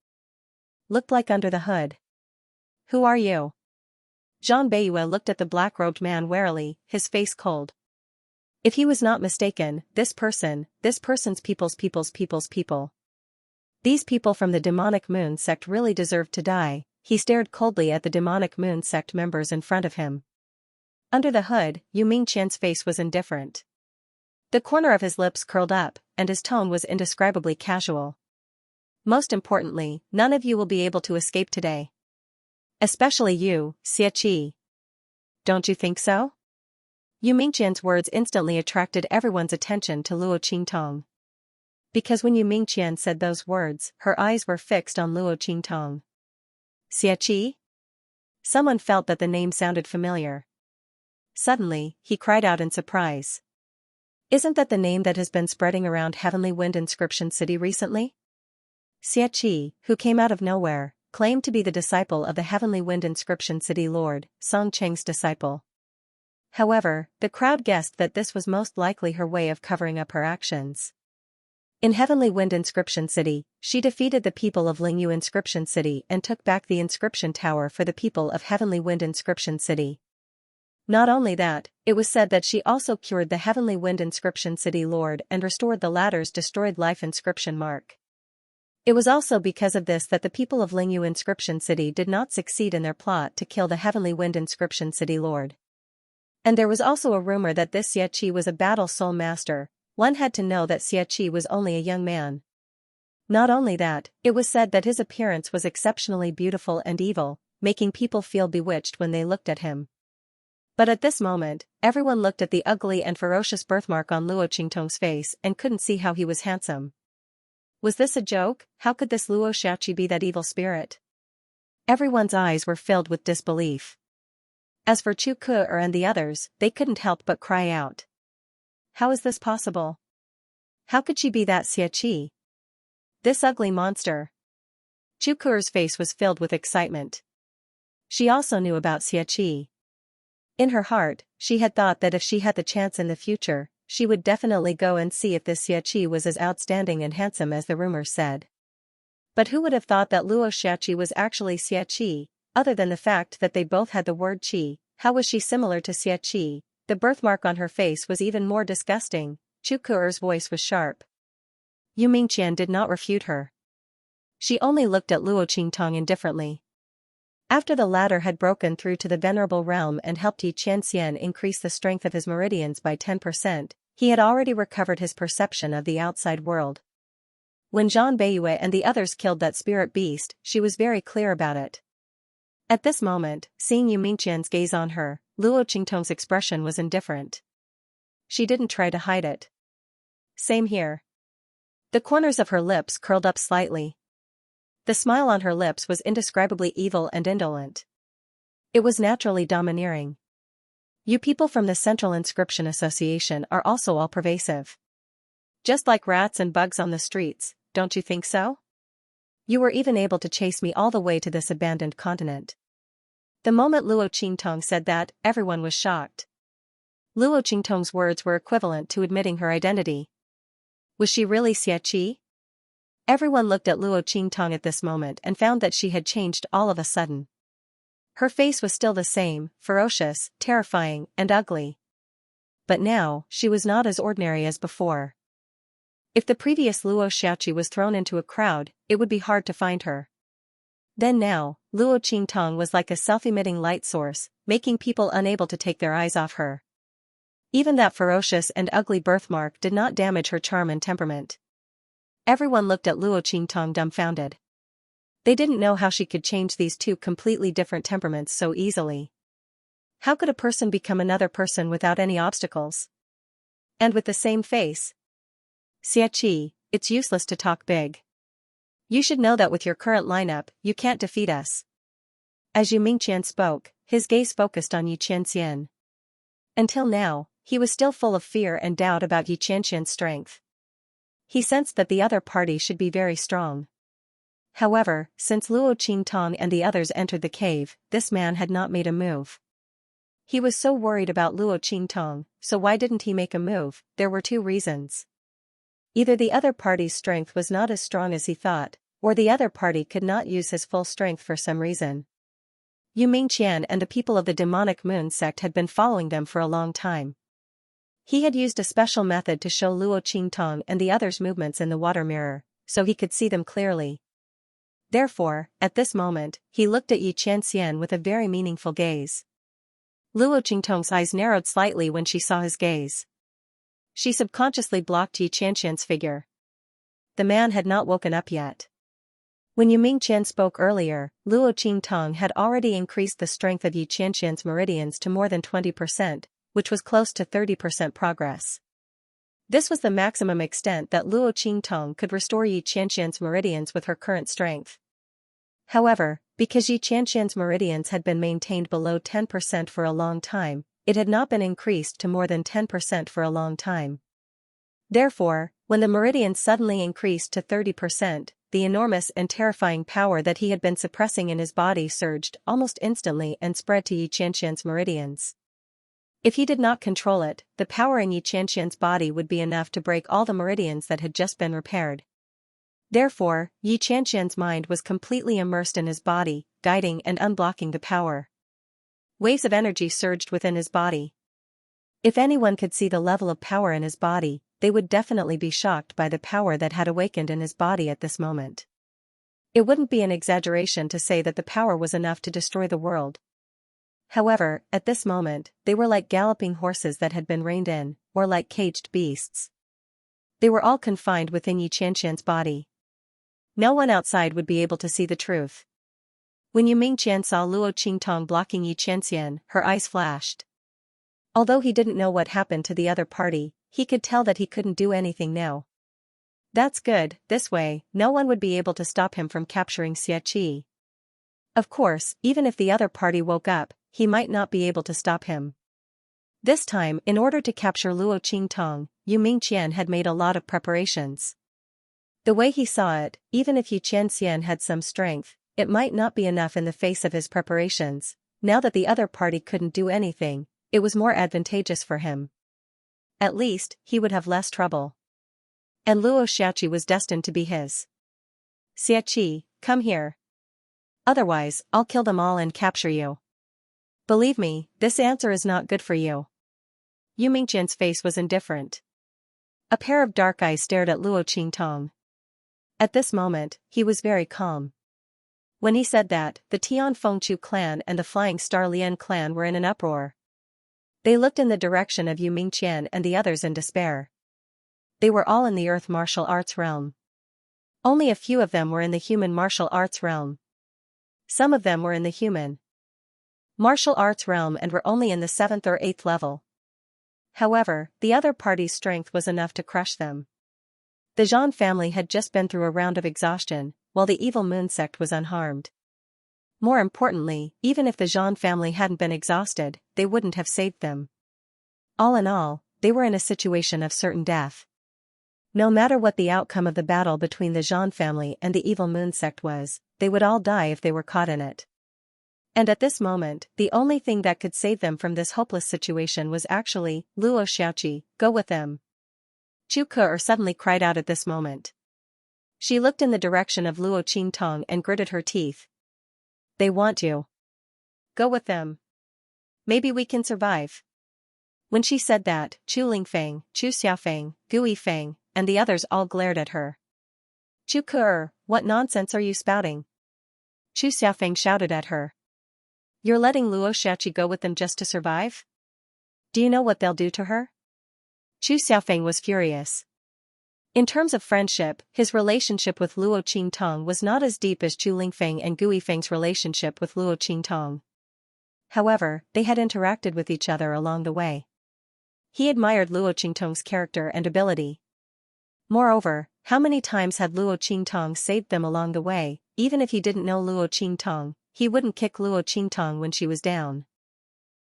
looked like under the hood. Who are you? Zhang Beiyue looked at the black-robed man warily, his face cold. If he was not mistaken, this person's people's people. These people from the demonic moon sect really deserved to die. He stared coldly at the demonic moon sect members in front of him. Under the hood, Yu Mingqian's face was indifferent. The corner of his lips curled up, and his tone was indescribably casual. Most importantly, none of you will be able to escape today. Especially you, Xianxia. Don't you think so? Yu Mingqian's words instantly attracted everyone's attention to Luo Qingtong. Because when Yu Mingqian said those words, her eyes were fixed on Luo Qingtong. Xianxia? Someone felt that the name sounded familiar. Suddenly, he cried out in surprise. Isn't that the name that has been spreading around Heavenly Wind Inscription City recently? Xianxia, who came out of nowhere, claimed to be the disciple of the Heavenly Wind Inscription City Lord, Song Cheng's disciple. However, the crowd guessed that this was most likely her way of covering up her actions. In Heavenly Wind Inscription City, she defeated the people of Lingyu Inscription City and took back the inscription tower for the people of Heavenly Wind Inscription City. Not only that, it was said that she also cured the Heavenly Wind Inscription City Lord and restored the latter's destroyed life inscription mark. It was also because of this that the people of Lingyu Inscription City did not succeed in their plot to kill the Heavenly Wind Inscription City Lord. And there was also a rumor that this Xianxia was a battle soul master. One had to know that Xianxia was only a young man. Not only that, it was said that his appearance was exceptionally beautiful and evil, making people feel bewitched when they looked at him. But at this moment, everyone looked at the ugly and ferocious birthmark on Luo Qingtong's face and couldn't see how he was handsome. Was this a joke? How could this Luo Xianxia be that evil spirit? Everyone's eyes were filled with disbelief. As for Chu Ke and the others, they couldn't help but cry out. How is this possible? How could she be that Xianxia? This ugly monster. Chu Ke's face was filled with excitement. She also knew about Xianxia. In her heart, she had thought that if she had the chance in the future, she would definitely go and see if this Xianxia was as outstanding and handsome as the rumors said. But who would have thought that Luo Xianxia was actually Xianxia, other than the fact that they both had the word qi? How was she similar to Xianxia? The birthmark on her face was even more disgusting. Chu Ke's voice was sharp. Yu Mingqian did not refute her. She only looked at Luo Qingtong indifferently. After the latter had broken through to the venerable realm and helped Yi Qianxian increase the strength of his meridians by 10%, he had already recovered his perception of the outside world. When Zhang Beiyue and the others killed that spirit beast, she was very clear about it. At this moment, seeing Yu Mingqian's gaze on her, Luo Qingtong's expression was indifferent. She didn't try to hide it. Same here. The corners of her lips curled up slightly. The smile on her lips was indescribably evil and indolent. It was naturally domineering. You people from the Central Inscription Association are also all pervasive. Just like rats and bugs on the streets, don't you think so? You were even able to chase me all the way to this abandoned continent. The moment Luo Qingtong said that, everyone was shocked. Luo Qingtong's words were equivalent to admitting her identity. Was she really Xianxia? Everyone looked at Luo Qingtong at this moment and found that she had changed all of a sudden. Her face was still the same, ferocious, terrifying, and ugly. But now, she was not as ordinary as before. If the previous Luo Xiaoqi was thrown into a crowd, it would be hard to find her. Then now, Luo Qingtong was like a self-emitting light source, making people unable to take their eyes off her. Even that ferocious and ugly birthmark did not damage her charm and temperament. Everyone looked at Luo Qingtong dumbfounded. They didn't know how she could change these two completely different temperaments so easily. How could a person become another person without any obstacles? And with the same face? Xiaoqi, it's useless to talk big. You should know that with your current lineup, you can't defeat us. As Yu Mingqian spoke, his gaze focused on Yi Qianxian. Until now, he was still full of fear and doubt about Yi Qianxian's strength. He sensed that the other party should be very strong. However, since Luo Qingtong and the others entered the cave, this man had not made a move. He was so worried about Luo Qingtong, so why didn't he make a move? There were two reasons. Either the other party's strength was not as strong as he thought, or the other party could not use his full strength for some reason. Yu Mingqian and the people of the demonic moon sect had been following them for a long time. He had used a special method to show Luo Qingtong and the others' movements in the water mirror, so he could see them clearly. Therefore, at this moment, he looked at Yi Qianxian with a very meaningful gaze. Luo Qingtong's eyes narrowed slightly when she saw his gaze. She subconsciously blocked Yi Qianxian's figure. The man had not woken up yet. When Yu Mingqian spoke earlier, Luo Qingtong had already increased the strength of Yi Qianxian's meridians to more than 20%, which was close to 30% progress. This was the maximum extent that Luo Qingtong could restore Yi Qianxian's meridians with her current strength. However, because Yi Qianxian's meridians had been maintained below 10% for a long time, it had not been increased to more than 10% for a long time. Therefore, when the meridians suddenly increased to 30%, the enormous and terrifying power that he had been suppressing in his body surged almost instantly and spread to Yi Qianxian's meridians. If he did not control it, the power in Yi Qianxian's body would be enough to break all the meridians that had just been repaired. Therefore, Yi Qianxian's mind was completely immersed in his body, guiding and unblocking the power. Waves of energy surged within his body. If anyone could see the level of power in his body, they would definitely be shocked by the power that had awakened in his body at this moment. It wouldn't be an exaggeration to say that the power was enough to destroy the world. However, at this moment, they were like galloping horses that had been reined in, or like caged beasts. They were all confined within Yi Qianxian's body. No one outside would be able to see the truth. When Yu Mingqian saw Luo Qingtong blocking Yi Qianxian, her eyes flashed. Although he didn't know what happened to the other party, he could tell that he couldn't do anything now. That's good, this way, no one would be able to stop him from capturing Xiaoqi. Of course, even if the other party woke up, he might not be able to stop him. This time, in order to capture Luo Qingtong, Yu Mingqian had made a lot of preparations. The way he saw it, even if Yi Qianxian had some strength, it might not be enough in the face of his preparations. Now that the other party couldn't do anything, it was more advantageous for him. At least, he would have less trouble. And Luo Xiaoqi was destined to be his. Xiaoqi, come here. Otherwise, I'll kill them all and capture you. Believe me, this answer is not good for you. Yu Mingqian's face was indifferent. A pair of dark eyes stared at Luo Qingtong. At this moment, he was very calm. When he said that, the Tian Fengchu clan and the Flying Star Lian clan were in an uproar. They looked in the direction of Yu Mingqian and the others in despair. They were all in the earth martial arts realm. Only a few of them were in the human martial arts realm. Some of them were in the human martial arts realm and were only in the 7th or 8th level. However, the other party's strength was enough to crush them. The Zhan family had just been through a round of exhaustion, while the evil moon sect was unharmed. More importantly, even if the Zhan family hadn't been exhausted, they wouldn't have saved them. All in all, they were in a situation of certain death. No matter what the outcome of the battle between the Zhan family and the evil moon sect was, they would all die if they were caught in it. And at this moment, the only thing that could save them from this hopeless situation was actually, Luo Xiaoqi, go with them. Chu Ke suddenly cried out at this moment. She looked in the direction of Luo Qingtong and gritted her teeth. They want you. Go with them. Maybe we can survive. When she said that, Chu Lingfeng, Chu Xiaofeng, Gu Yifeng, and the others all glared at her. Chu Ke, what nonsense are you spouting? Chu Xiaofeng shouted at her. You're letting Luo Xiaoqi go with them just to survive? Do you know what they'll do to her? Chu Xiaofeng was furious. In terms of friendship, his relationship with Luo Qingtong was not as deep as Chu Lingfeng and Gu Yifeng's relationship with Luo Qingtong. However, they had interacted with each other along the way. He admired Luo Qingtong's character and ability. Moreover, how many times had Luo Qingtong saved them along the way? Even if he didn't know Luo Qingtong, he wouldn't kick Luo Qingtong when she was down.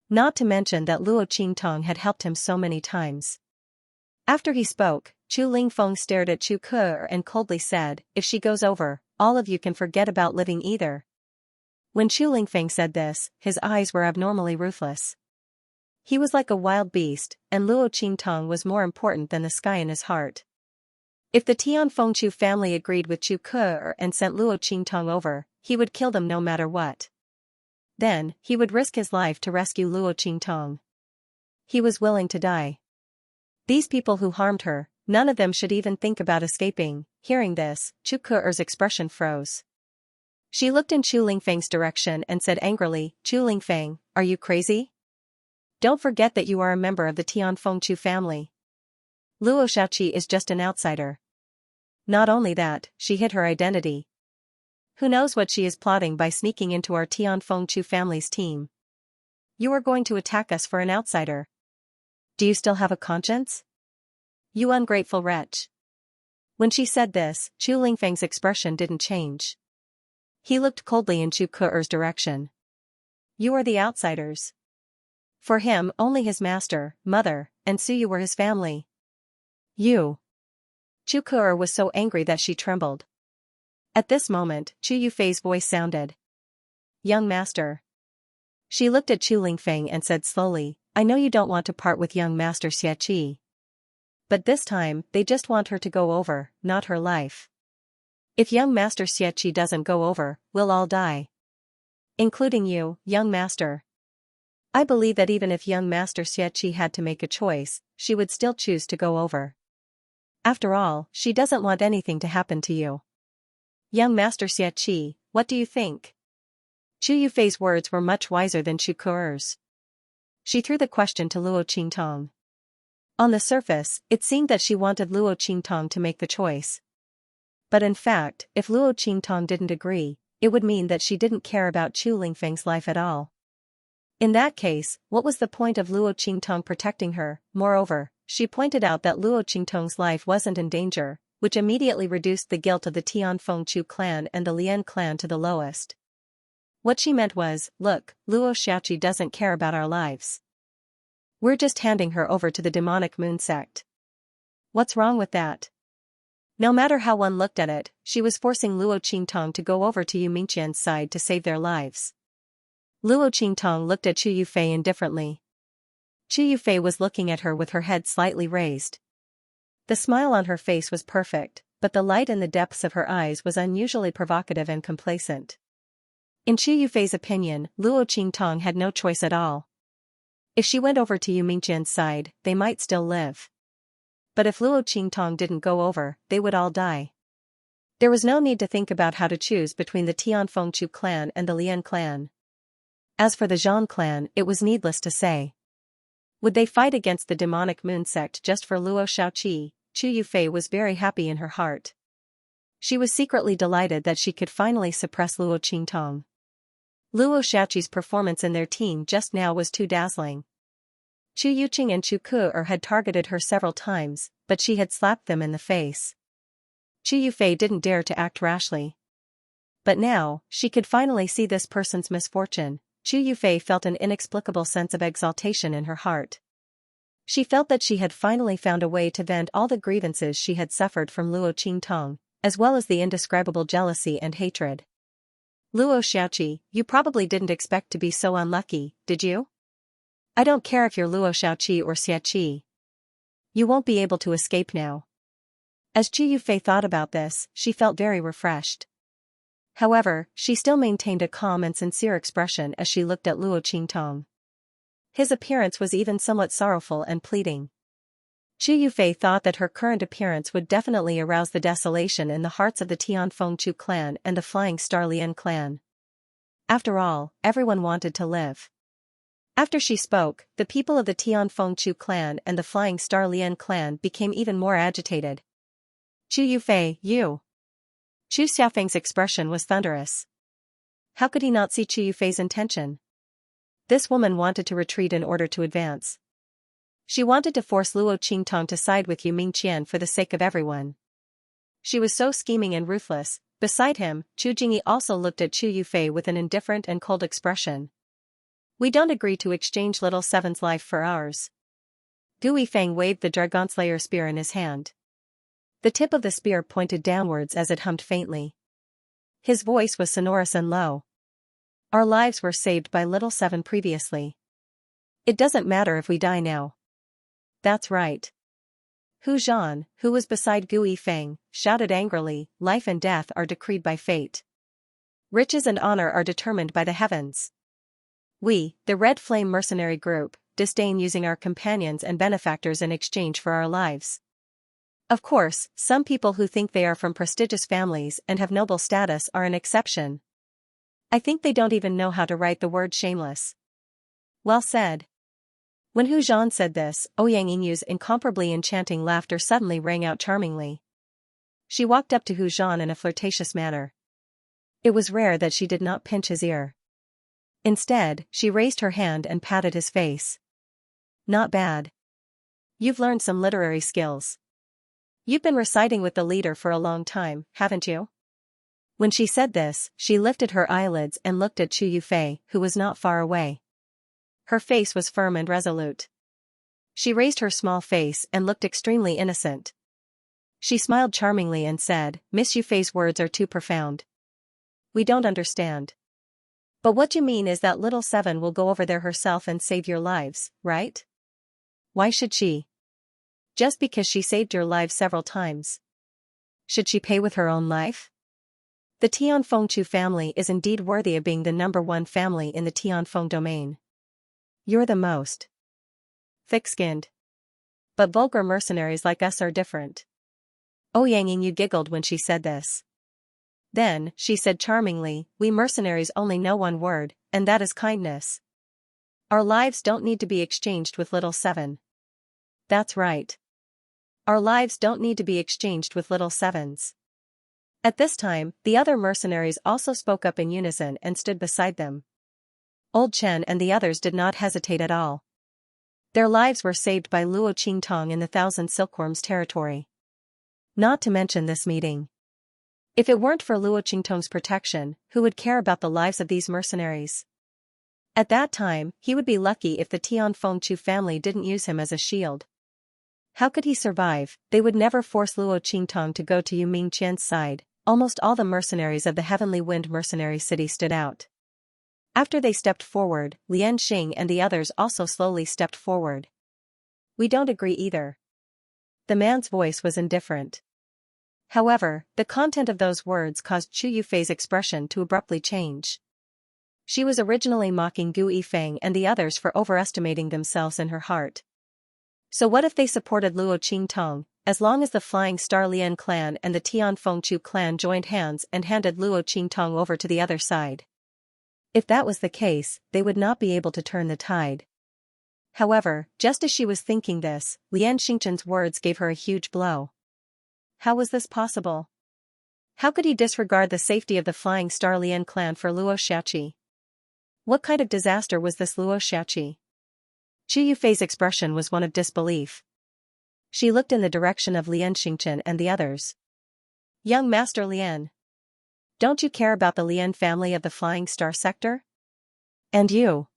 Not to mention that Luo Qingtong had helped him so many times. After he spoke, Chu Lingfeng stared at Chu Ke and coldly said, if she goes over, all of you can forget about living either. When Chu Lingfeng said this, his eyes were abnormally ruthless. He was like a wild beast, and Luo Qingtong was more important than the sky in his heart. If the Tianfengchu family agreed with Chu Ke and sent Luo Qingtong over, he would kill them no matter what. Then, he would risk his life to rescue Luo Qingtong. He was willing to die. These people who harmed her, none of them should even think about escaping. Hearing this, Chu Ke's expression froze. She looked in Chu Lingfeng's direction and said angrily, Chu Lingfeng, are you crazy? Don't forget that you are a member of the Tianfengchu family. Luo Xiaoqi is just an outsider. Not only that, she hid her identity. Who knows what she is plotting by sneaking into our Tianfengchu family's team? You are going to attack us for an outsider. Do you still have a conscience? You ungrateful wretch. When she said this, Chu Lingfeng's expression didn't change. He looked coldly in Chu Ke's direction. You are the outsiders. For him, only his master, mother, and Suyu were his family. You. Chu Ke was so angry that she trembled. At this moment, Chu Yufei's voice sounded. Young master. She looked at Chu Lingfeng and said slowly, I know you don't want to part with young master Xiaoqi. But this time, they just want her to go over, not her life. If young master Xiaoqi doesn't go over, we'll all die. Including you, young master. I believe that even if young master Xiaoqi had to make a choice, she would still choose to go over. After all, she doesn't want anything to happen to you. Young master Xiaoqi, what do you think? Chu Yufei's words were much wiser than Chu Ke's. She threw the question to Luo Qingtong. On the surface, it seemed that she wanted Luo Qingtong to make the choice. But in fact, if Luo Qingtong didn't agree, it would mean that she didn't care about Chu Lingfeng's life at all. In that case, what was the point of Luo Qingtong protecting her? Moreover, she pointed out that Luo Qingtong's life wasn't in danger, which immediately reduced the guilt of the Tianfengchu clan and the Lian clan to the lowest. What she meant was, look, Luo Xiaoqi doesn't care about our lives. We're just handing her over to the demonic moon sect. What's wrong with that? No matter how one looked at it, she was forcing Luo Qingtong to go over to Yu Mingqian's side to save their lives. Luo Qingtong looked at Chu Yufei indifferently. Chu Yufei was looking at her with her head slightly raised. The smile on her face was perfect, but the light in the depths of her eyes was unusually provocative and complacent. In Chu Yufei's opinion, Luo Qingtong had no choice at all. If she went over to Yu Mingqian's side, they might still live. But if Luo Qingtong didn't go over, they would all die. There was no need to think about how to choose between the Tianfengchu clan and the Lian clan. As for the Zhang clan, it was needless to say. Would they fight against the demonic moon sect just for Luo Xiaoqi? Chu Yufei was very happy in her heart. She was secretly delighted that she could finally suppress Luo Qingtong. Luo Xiaoqi's performance in their team just now was too dazzling. Chu Yuqing and Chu Ke had targeted her several times, but she had slapped them in the face. Chu Yufei didn't dare to act rashly. But now, she could finally see this person's misfortune. Chu Yufei felt an inexplicable sense of exaltation in her heart. She felt that she had finally found a way to vent all the grievances she had suffered from Luo Qingtong, as well as the indescribable jealousy and hatred. Luo Xiaoqi, you probably didn't expect to be so unlucky, did you? I don't care if you're Luo Xiaoqi or Xiaoqi. You won't be able to escape now. As Chu Yufei thought about this, she felt very refreshed. However, she still maintained a calm and sincere expression as she looked at Luo Qingtong. His appearance was even somewhat sorrowful and pleading. Chu Yufei thought that her current appearance would definitely arouse the desolation in the hearts of the Tianfengchu clan and the Flying Star Lian clan. After all, everyone wanted to live. After she spoke, the people of the Tianfengchu clan and the Flying Star Lian clan became even more agitated. Chu Yufei, you! Chu Xiaofeng's expression was thunderous. How could he not see Chu Yufei's intention? This woman wanted to retreat in order to advance. She wanted to force Luo Qingtong to side with Yu Mingqian for the sake of everyone. She was so scheming and ruthless. Beside him, Chu Jingyi also looked at Chu Yufei with an indifferent and cold expression. We don't agree to exchange little Seven's life for ours. Gu Yifeng waved the Dragonslayer spear in his hand. The tip of the spear pointed downwards as it hummed faintly. His voice was sonorous and low. Our lives were saved by little Seven previously. It doesn't matter if we die now. That's right. Hu Zhan, who was beside Gu Yifeng, shouted angrily, life and death are decreed by fate. Riches and honor are determined by the heavens. We, the Red Flame mercenary group, disdain using our companions and benefactors in exchange for our lives. Of course, some people who think they are from prestigious families and have noble status are an exception. I think they don't even know how to write the word shameless. Well said. When Hu Zhan said this, Ouyang Yingyu's incomparably enchanting laughter suddenly rang out charmingly. She walked up to Hu Zhan in a flirtatious manner. It was rare that she did not pinch his ear. Instead, she raised her hand and patted his face. Not bad. You've learned some literary skills. You've been reciting with the leader for a long time, haven't you? When she said this, she lifted her eyelids and looked at Chu Yufei, who was not far away. Her face was firm and resolute. She raised her small face and looked extremely innocent. She smiled charmingly and said, Miss Yufei's words are too profound. We don't understand. But what you mean is that little Seven will go over there herself and save your lives, right? Why should she? Just because she saved your lives several times. Should she pay with her own life? The Tianfengchu family is indeed worthy of being the #1 family in the Tianfeng domain. You're the most thick-skinned. But vulgar mercenaries like us are different. Ouyang Yingyu giggled when she said this. Then, she said charmingly, we mercenaries only know one word, and that is kindness. Our lives don't need to be exchanged with little Seven. That's right. Our lives don't need to be exchanged with little Sevens. At this time, the other mercenaries also spoke up in unison and stood beside them. Old Chen and the others did not hesitate at all. Their lives were saved by Luo Qingtong in the Thousand Silkworms territory. Not to mention this meeting. If it weren't for Luo Qingtong's protection, who would care about the lives of these mercenaries? At that time, he would be lucky if the Tianfengchu family didn't use him as a shield. How could he survive? They would never force Luo Qingtong to go to Yu Mingqian's side. Almost all the mercenaries of the Heavenly Wind Mercenary City stood out. After they stepped forward, Lian Xing and the others also slowly stepped forward. We don't agree either. The man's voice was indifferent. However, the content of those words caused Chu Yufei's expression to abruptly change. She was originally mocking Gu Yifeng and the others for overestimating themselves in her heart. So what if they supported Luo Qingtong, as long as the Flying Star Lian clan and the Tianfengchu clan joined hands and handed Luo Qingtong over to the other side? If that was the case, they would not be able to turn the tide. However, just as she was thinking this, Lian Xingchen's words gave her a huge blow. How was this possible? How could he disregard the safety of the Flying Star Lian clan for Luo Xiaoqi? What kind of disaster was this Luo Xiaoqi? Chu Yufei's expression was one of disbelief. She looked in the direction of Lian Xingchen and the others. Young Master Lian. Don't you care about the Lian family of the Flying Star sector? And you?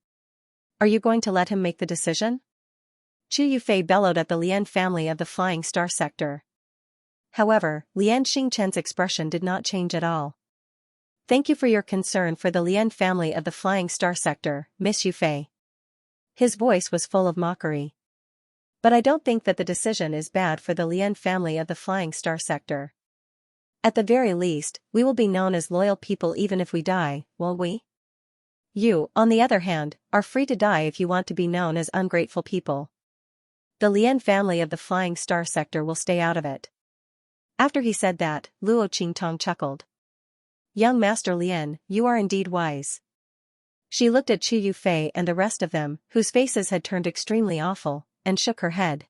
Are you going to let him make the decision? Chu Yufei bellowed at the Lian family of the Flying Star sector. However, Lian Xingchen's expression did not change at all. Thank you for your concern for the Lian family of the Flying Star sector, Miss Yufei. His voice was full of mockery. But I don't think that the decision is bad for the Lian family of the Flying Star sector. At the very least, we will be known as loyal people even if we die, won't we? You, on the other hand, are free to die if you want to be known as ungrateful people. The Lian family of the Flying Star sector will stay out of it. After he said that, Luo Qingtong chuckled. Young Master Lian, you are indeed wise. She looked at Chu Yufei and the rest of them, whose faces had turned extremely awful, and shook her head.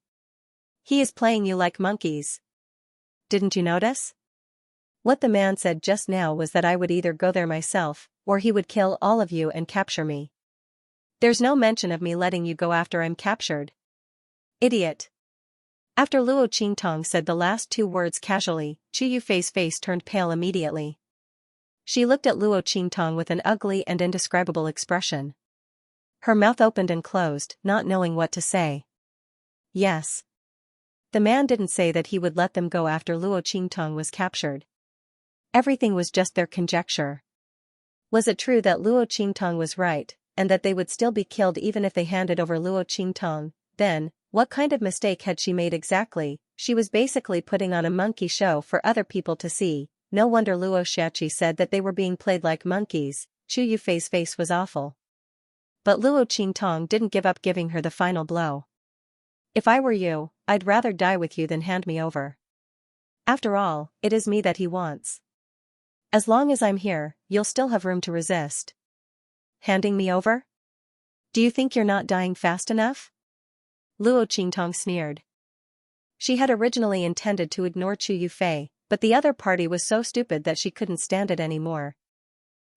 He is playing you like monkeys. Didn't you notice? What the man said just now was that I would either go there myself, or he would kill all of you and capture me. There's no mention of me letting you go after I'm captured. Idiot. After Luo Qingtong said the last two words casually, Chu Yufei's face turned pale immediately. She looked at Luo Qingtong with an ugly and indescribable expression. Her mouth opened and closed, not knowing what to say. Yes. The man didn't say that he would let them go after Luo Qingtong was captured. Everything was just their conjecture. Was it true that Luo Qingtong was right, and that they would still be killed even if they handed over Luo Qingtong? Then, what kind of mistake had she made exactly? She was basically putting on a monkey show for other people to see. No wonder Luo Xianxia said that they were being played like monkeys. Chu Yufei's face was awful. But Luo Qingtong didn't give up giving her the final blow. If I were you, I'd rather die with you than hand me over. After all, it is me that he wants. As long as I'm here, you'll still have room to resist. Handing me over? Do you think you're not dying fast enough? Luo Qingtong sneered. She had originally intended to ignore Chu Yufei, but the other party was so stupid that she couldn't stand it anymore.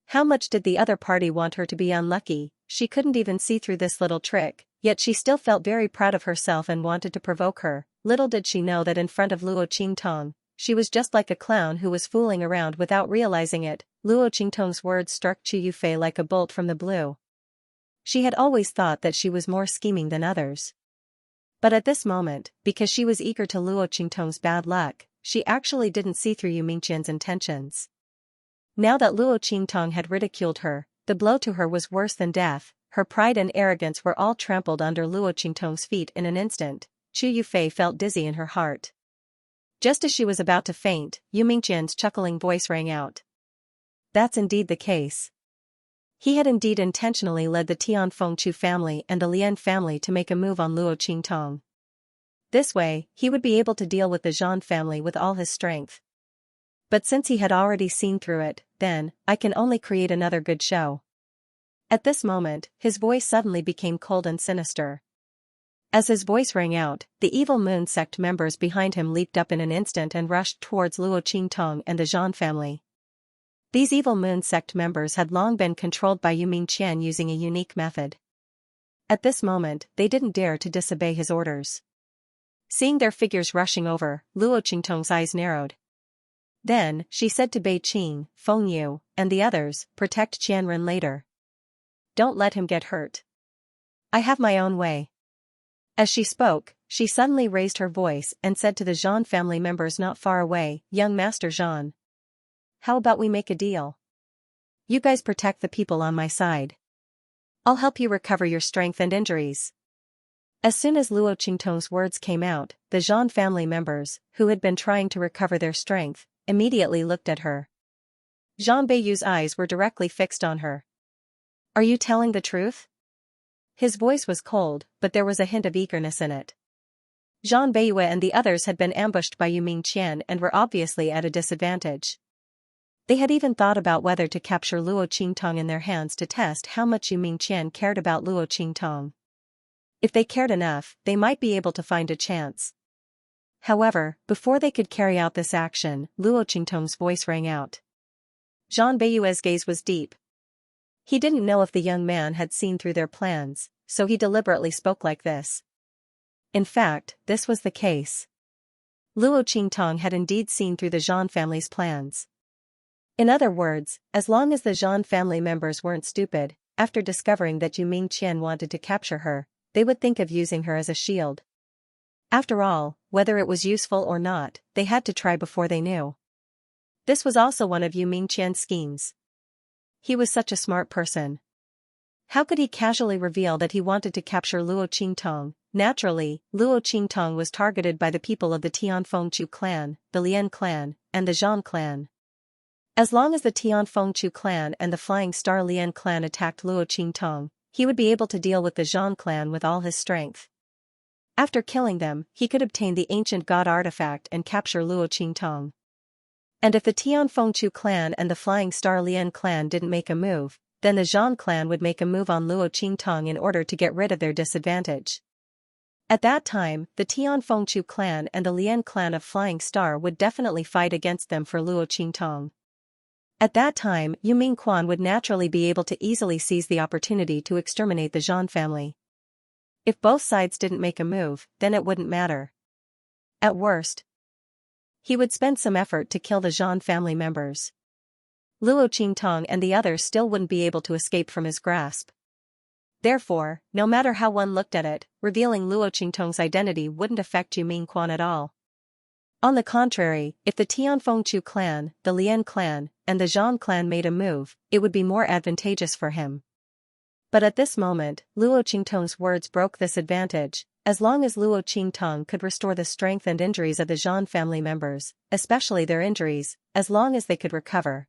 How much did the other party want her to be unlucky? She couldn't even see through this little trick, yet she still felt very proud of herself and wanted to provoke her. Little did she know that in front of Luo Qingtong, she was just like a clown who was fooling around without realizing it. Luo Qingtong's words struck Chu Yufei like a bolt from the blue. She had always thought that she was more scheming than others. But at this moment, because she was eager to Luo Qingtong's bad luck, she actually didn't see through Yu Mingqian's intentions. Now that Luo Qingtong had ridiculed her, the blow to her was worse than death. Her pride and arrogance were all trampled under Luo Qingtong's feet in an instant. Chu Yufei felt dizzy in her heart. Just as she was about to faint, Yu Mingqian's chuckling voice rang out. That's indeed the case. He had indeed intentionally led the Tianfengchu family and the Lian family to make a move on Luo Qingtong. This way, he would be able to deal with the Zhan family with all his strength. But since he had already seen through it, then, I can only create another good show. At this moment, his voice suddenly became cold and sinister. As his voice rang out, the evil moon sect members behind him leaped up in an instant and rushed towards Luo Qingtong and the Zhan family. These evil moon sect members had long been controlled by Yu Mingqian using a unique method. At this moment, they didn't dare to disobey his orders. Seeing their figures rushing over, Luo Qingtong's eyes narrowed. Then, she said to Bei Qing, Feng Yu, and the others, protect Qianren later. Don't let him get hurt. I have my own way. As she spoke, she suddenly raised her voice and said to the Zhan family members not far away, Young Master Zhan. How about we make a deal? You guys protect the people on my side. I'll help you recover your strength and injuries. As soon as Luo Qingtong's words came out, the Zhan family members, who had been trying to recover their strength, immediately looked at her. Zhan Beiyu's eyes were directly fixed on her. Are you telling the truth? His voice was cold, but there was a hint of eagerness in it. Zhan Beiyue and the others had been ambushed by Yu Mingqian and were obviously at a disadvantage. They had even thought about whether to capture Luo Qingtong in their hands to test how much Yu Mingqian cared about Luo Qingtong. If they cared enough, they might be able to find a chance. However, before they could carry out this action, Luo Qingtong's voice rang out. Zhan Beiyue's gaze was deep. He didn't know if the young man had seen through their plans, so he deliberately spoke like this. In fact, this was the case. Luo Qingtong had indeed seen through the Zhan family's plans. In other words, as long as the Zhan family members weren't stupid, after discovering that Yu Mingqian wanted to capture her, they would think of using her as a shield. After all, whether it was useful or not, they had to try before they knew. This was also one of Yu Mingqian's schemes. He was such a smart person. How could he casually reveal that he wanted to capture Luo Qingtong, Naturally, Luo Qingtong was targeted by the people of the Tianfengchu clan, the Lian clan, and the Zhang clan. As long as the Tianfengchu clan and the Flying Star Lian clan attacked Luo Qingtong, he would be able to deal with the Zhang clan with all his strength. After killing them, he could obtain the ancient god artifact and capture Luo Qingtong. And if the Tianfengchu clan and the Flying Star Lian clan didn't make a move, then the Zhang clan would make a move on Luo Qingtong in order to get rid of their disadvantage. At that time, the Tianfengchu clan and the Lian clan of Flying Star would definitely fight against them for Luo Qingtong. At that time, Yu Mingquan would naturally be able to easily seize the opportunity to exterminate the Zhan family. If both sides didn't make a move, then it wouldn't matter. At worst, he would spend some effort to kill the Zhan family members. Luo Qingtong and the others still wouldn't be able to escape from his grasp. Therefore, no matter how one looked at it, revealing Luo Qingtong's identity wouldn't affect Yu Mingquan at all. On the contrary, if the Tianfengchu clan, the Lian clan, and the Zhan clan made a move, it would be more advantageous for him. But at this moment, Luo Qingtong's words broke this advantage. As long as Luo Qingtong could restore the strength and injuries of the Zhan family members, especially their injuries, as long as they could recover,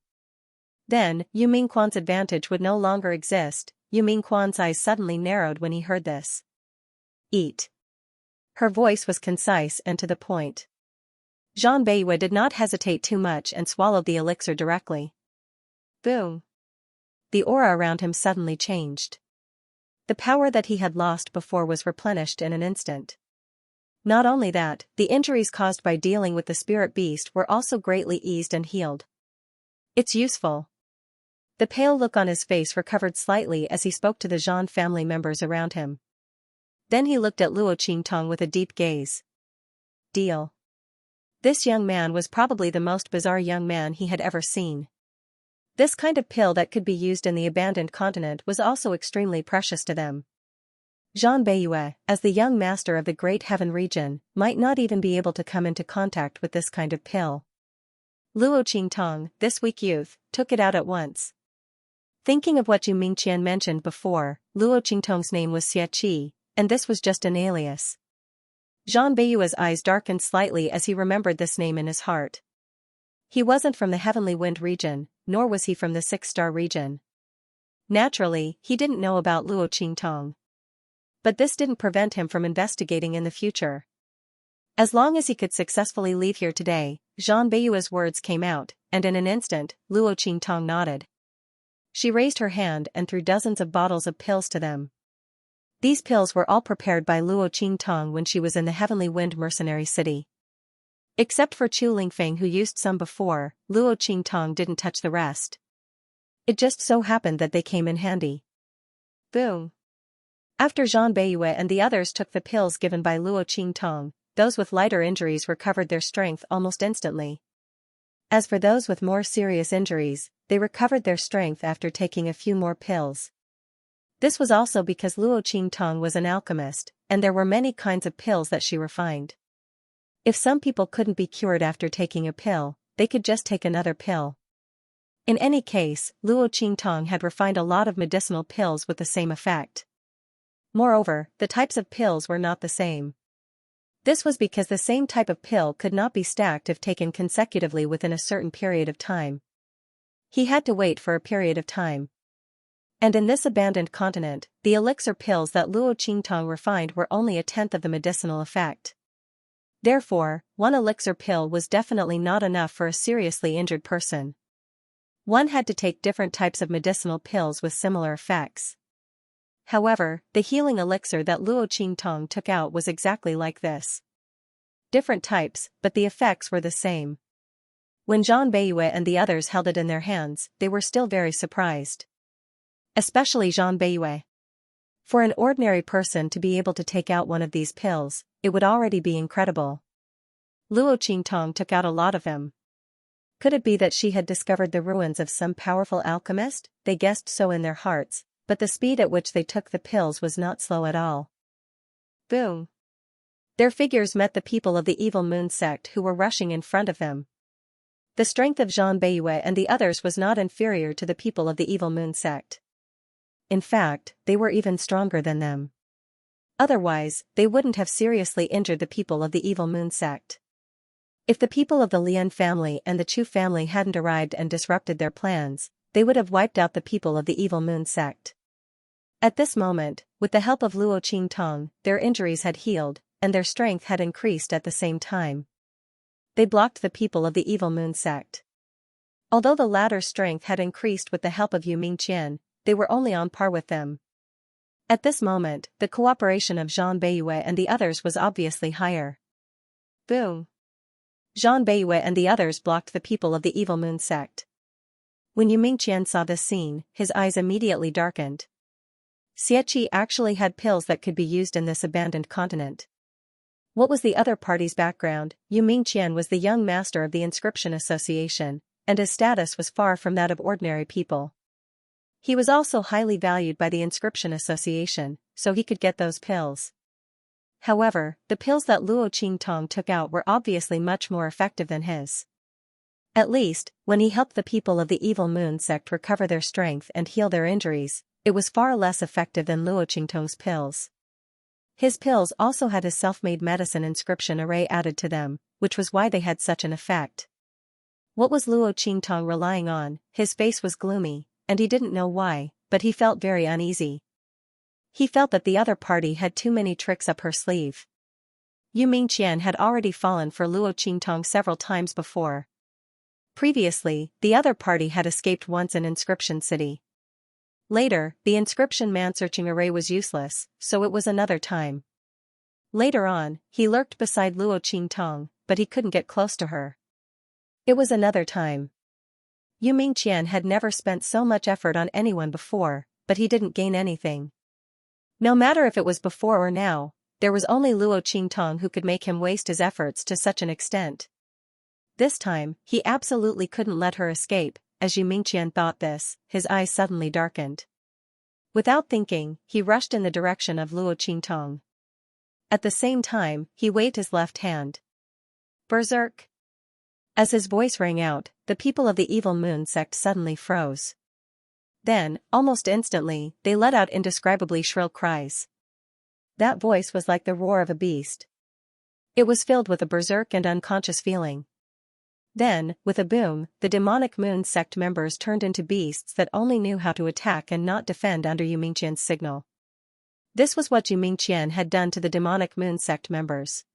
then, Yu Mingquan's advantage would no longer exist. Yu Mingquan's eyes suddenly narrowed when he heard this. Eat. Her voice was concise and to the point. Zhang Beiyue did not hesitate too much and swallowed the elixir directly. Boom. The aura around him suddenly changed. The power that he had lost before was replenished in an instant. Not only that, the injuries caused by dealing with the spirit beast were also greatly eased and healed. It's useful. The pale look on his face recovered slightly as he spoke to the Zhan family members around him. Then he looked at Luo Qingtong with a deep gaze. Deal. This young man was probably the most bizarre young man he had ever seen. This kind of pill that could be used in the abandoned continent was also extremely precious to them. Zhang Beiyue, as the young master of the Great Heaven region, might not even be able to come into contact with this kind of pill. Luo Qingtong, this weak youth, took it out at once. Thinking of what Yu Mingqian mentioned before, Luo Qingtong's name was Xianxia, and this was just an alias. Zhang Beiyue's eyes darkened slightly as he remembered this name in his heart. He wasn't from the Heavenly Wind region, nor was he from the Six-Star region. Naturally, he didn't know about Luo Qingtong. But this didn't prevent him from investigating in the future. As long as he could successfully leave here today, Zhang Beiyue's words came out, and in an instant, Luo Qingtong nodded. She raised her hand and threw dozens of bottles of pills to them. These pills were all prepared by Luo Qingtong when she was in the Heavenly Wind Mercenary City. Except for Chu Lingfeng, who used some before, Luo Qingtong didn't touch the rest. It just so happened that they came in handy. Boom. After Zhang Beiyue and the others took the pills given by Luo Qingtong, those with lighter injuries recovered their strength almost instantly. As for those with more serious injuries, they recovered their strength after taking a few more pills. This was also because Luo Qingtong was an alchemist, and there were many kinds of pills that she refined. If some people couldn't be cured after taking a pill, they could just take another pill. In any case, Luo Qingtong had refined a lot of medicinal pills with the same effect. Moreover, the types of pills were not the same. This was because the same type of pill could not be stacked if taken consecutively within a certain period of time. He had to wait for a period of time. And in this abandoned continent, the elixir pills that Luo Qingtong refined were only a tenth of the medicinal effect. Therefore, one elixir pill was definitely not enough for a seriously injured person. One had to take different types of medicinal pills with similar effects. However, the healing elixir that Luo Qingtong took out was exactly like this. Different types, but the effects were the same. When Zhang Beiyue and the others held it in their hands, they were still very surprised. Especially Zhang Beiyue. For an ordinary person to be able to take out one of these pills, it would already be incredible. Luo Qingtong took out a lot of them. Could it be that she had discovered the ruins of some powerful alchemist? They guessed so in their hearts, but the speed at which they took the pills was not slow at all. Boom. Their figures met the people of the Evil Moon sect who were rushing in front of them. The strength of Zhang Beiyue and the others was not inferior to the people of the Evil Moon sect. In fact, they were even stronger than them. Otherwise, they wouldn't have seriously injured the people of the Evil Moon sect. If the people of the Lian family and the Chu family hadn't arrived and disrupted their plans, they would have wiped out the people of the Evil Moon sect. At this moment, with the help of Luo Qingtong, their injuries had healed, and their strength had increased at the same time. They blocked the people of the Evil Moon sect. Although the latter's strength had increased with the help of Yu Mingqian, they were only on par with them. At this moment, the cooperation of Zhang Beiyue and the others was obviously higher. Boom! Zhang Beiyue and the others blocked the people of the Evil Moon sect. When Yu Mingqian saw this scene, his eyes immediately darkened. Xianxia actually had pills that could be used in this abandoned continent. What was the other party's background? Yu Mingqian was the young master of the Inscription Association, and his status was far from that of ordinary people. He was also highly valued by the Inscription Association, so he could get those pills. However, the pills that Luo Qingtong took out were obviously much more effective than his. At least, when he helped the people of the Evil Moon sect recover their strength and heal their injuries, it was far less effective than Luo Qingtong's pills. His pills also had his self-made medicine inscription array added to them, which was why they had such an effect. What was Luo Qingtong relying on? His face was gloomy, and he didn't know why, but he felt very uneasy. He felt that the other party had too many tricks up her sleeve. Yu Mingqian had already fallen for Luo Qingtong several times before. Previously, the other party had escaped once in Inscription City. Later, the inscription man-searching array was useless, so it was another time. Later on, he lurked beside Luo Qingtong, but he couldn't get close to her. It was another time. Yu Mingqian had never spent so much effort on anyone before, but he didn't gain anything. No matter if it was before or now, there was only Luo Qingtong who could make him waste his efforts to such an extent. This time, he absolutely couldn't let her escape. As Yu Mingqian thought this, his eyes suddenly darkened. Without thinking, he rushed in the direction of Luo Qingtong. At the same time, he waved his left hand. Berserk! As his voice rang out, the people of the Evil Moon sect suddenly froze. Then, almost instantly, they let out indescribably shrill cries. That voice was like the roar of a beast. It was filled with a berserk and unconscious feeling. Then, with a boom, the demonic Moon sect members turned into beasts that only knew how to attack and not defend under Yu Mingqian's signal. This was what Yu Mingqian had done to the demonic Moon sect members.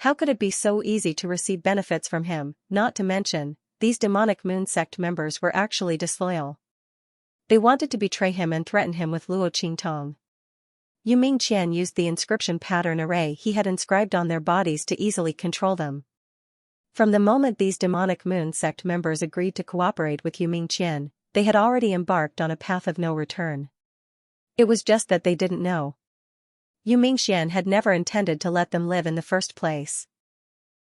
How could it be so easy to receive benefits from him? Not to mention, these demonic Moon sect members were actually disloyal. They wanted to betray him and threaten him with Luo Qingtong. Yu Mingqian used the inscription pattern array he had inscribed on their bodies to easily control them. From the moment these demonic Moon sect members agreed to cooperate with Yu Mingqian, they had already embarked on a path of no return. It was just that they didn't know. Yu Mingqian had never intended to let them live in the first place.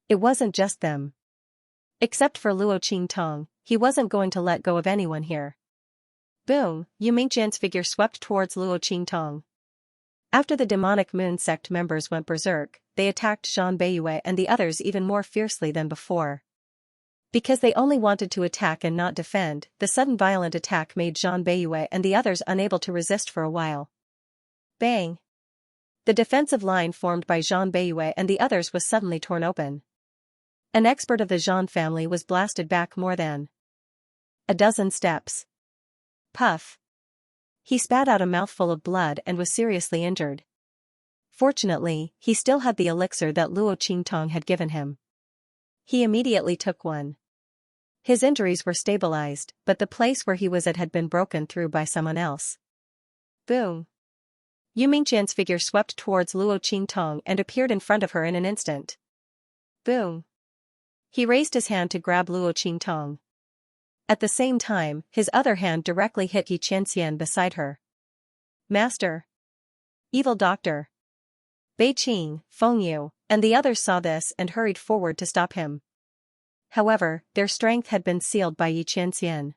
It wasn't just them. Except for Luo Qingtong, he wasn't going to let go of anyone here. Boom! Yu Mingqian's figure swept towards Luo Qingtong. After the demonic Moon sect members went berserk, they attacked Zhang Beiyue and the others even more fiercely than before. Because they only wanted to attack and not defend, the sudden violent attack made Zhang Beiyue and the others unable to resist for a while. Bang! The defensive line formed by Zhang Beiyue and the others was suddenly torn open. An expert of the Zhang family was blasted back more than a dozen steps. Puff! He spat out a mouthful of blood and was seriously injured. Fortunately, he still had the elixir that Luo Qingtong had given him. He immediately took one. His injuries were stabilized, but the place where he was at had been broken through by someone else. Boom! Yu Mingqian's figure swept towards Luo Qingtong and appeared in front of her in an instant. Boom! He raised his hand to grab Luo Qingtong. At the same time, his other hand directly hit Xianxia beside her. Master! Evil Doctor! Bei Qing, Feng Yu, and the others saw this and hurried forward to stop him. However, their strength had been sealed by Xianxia.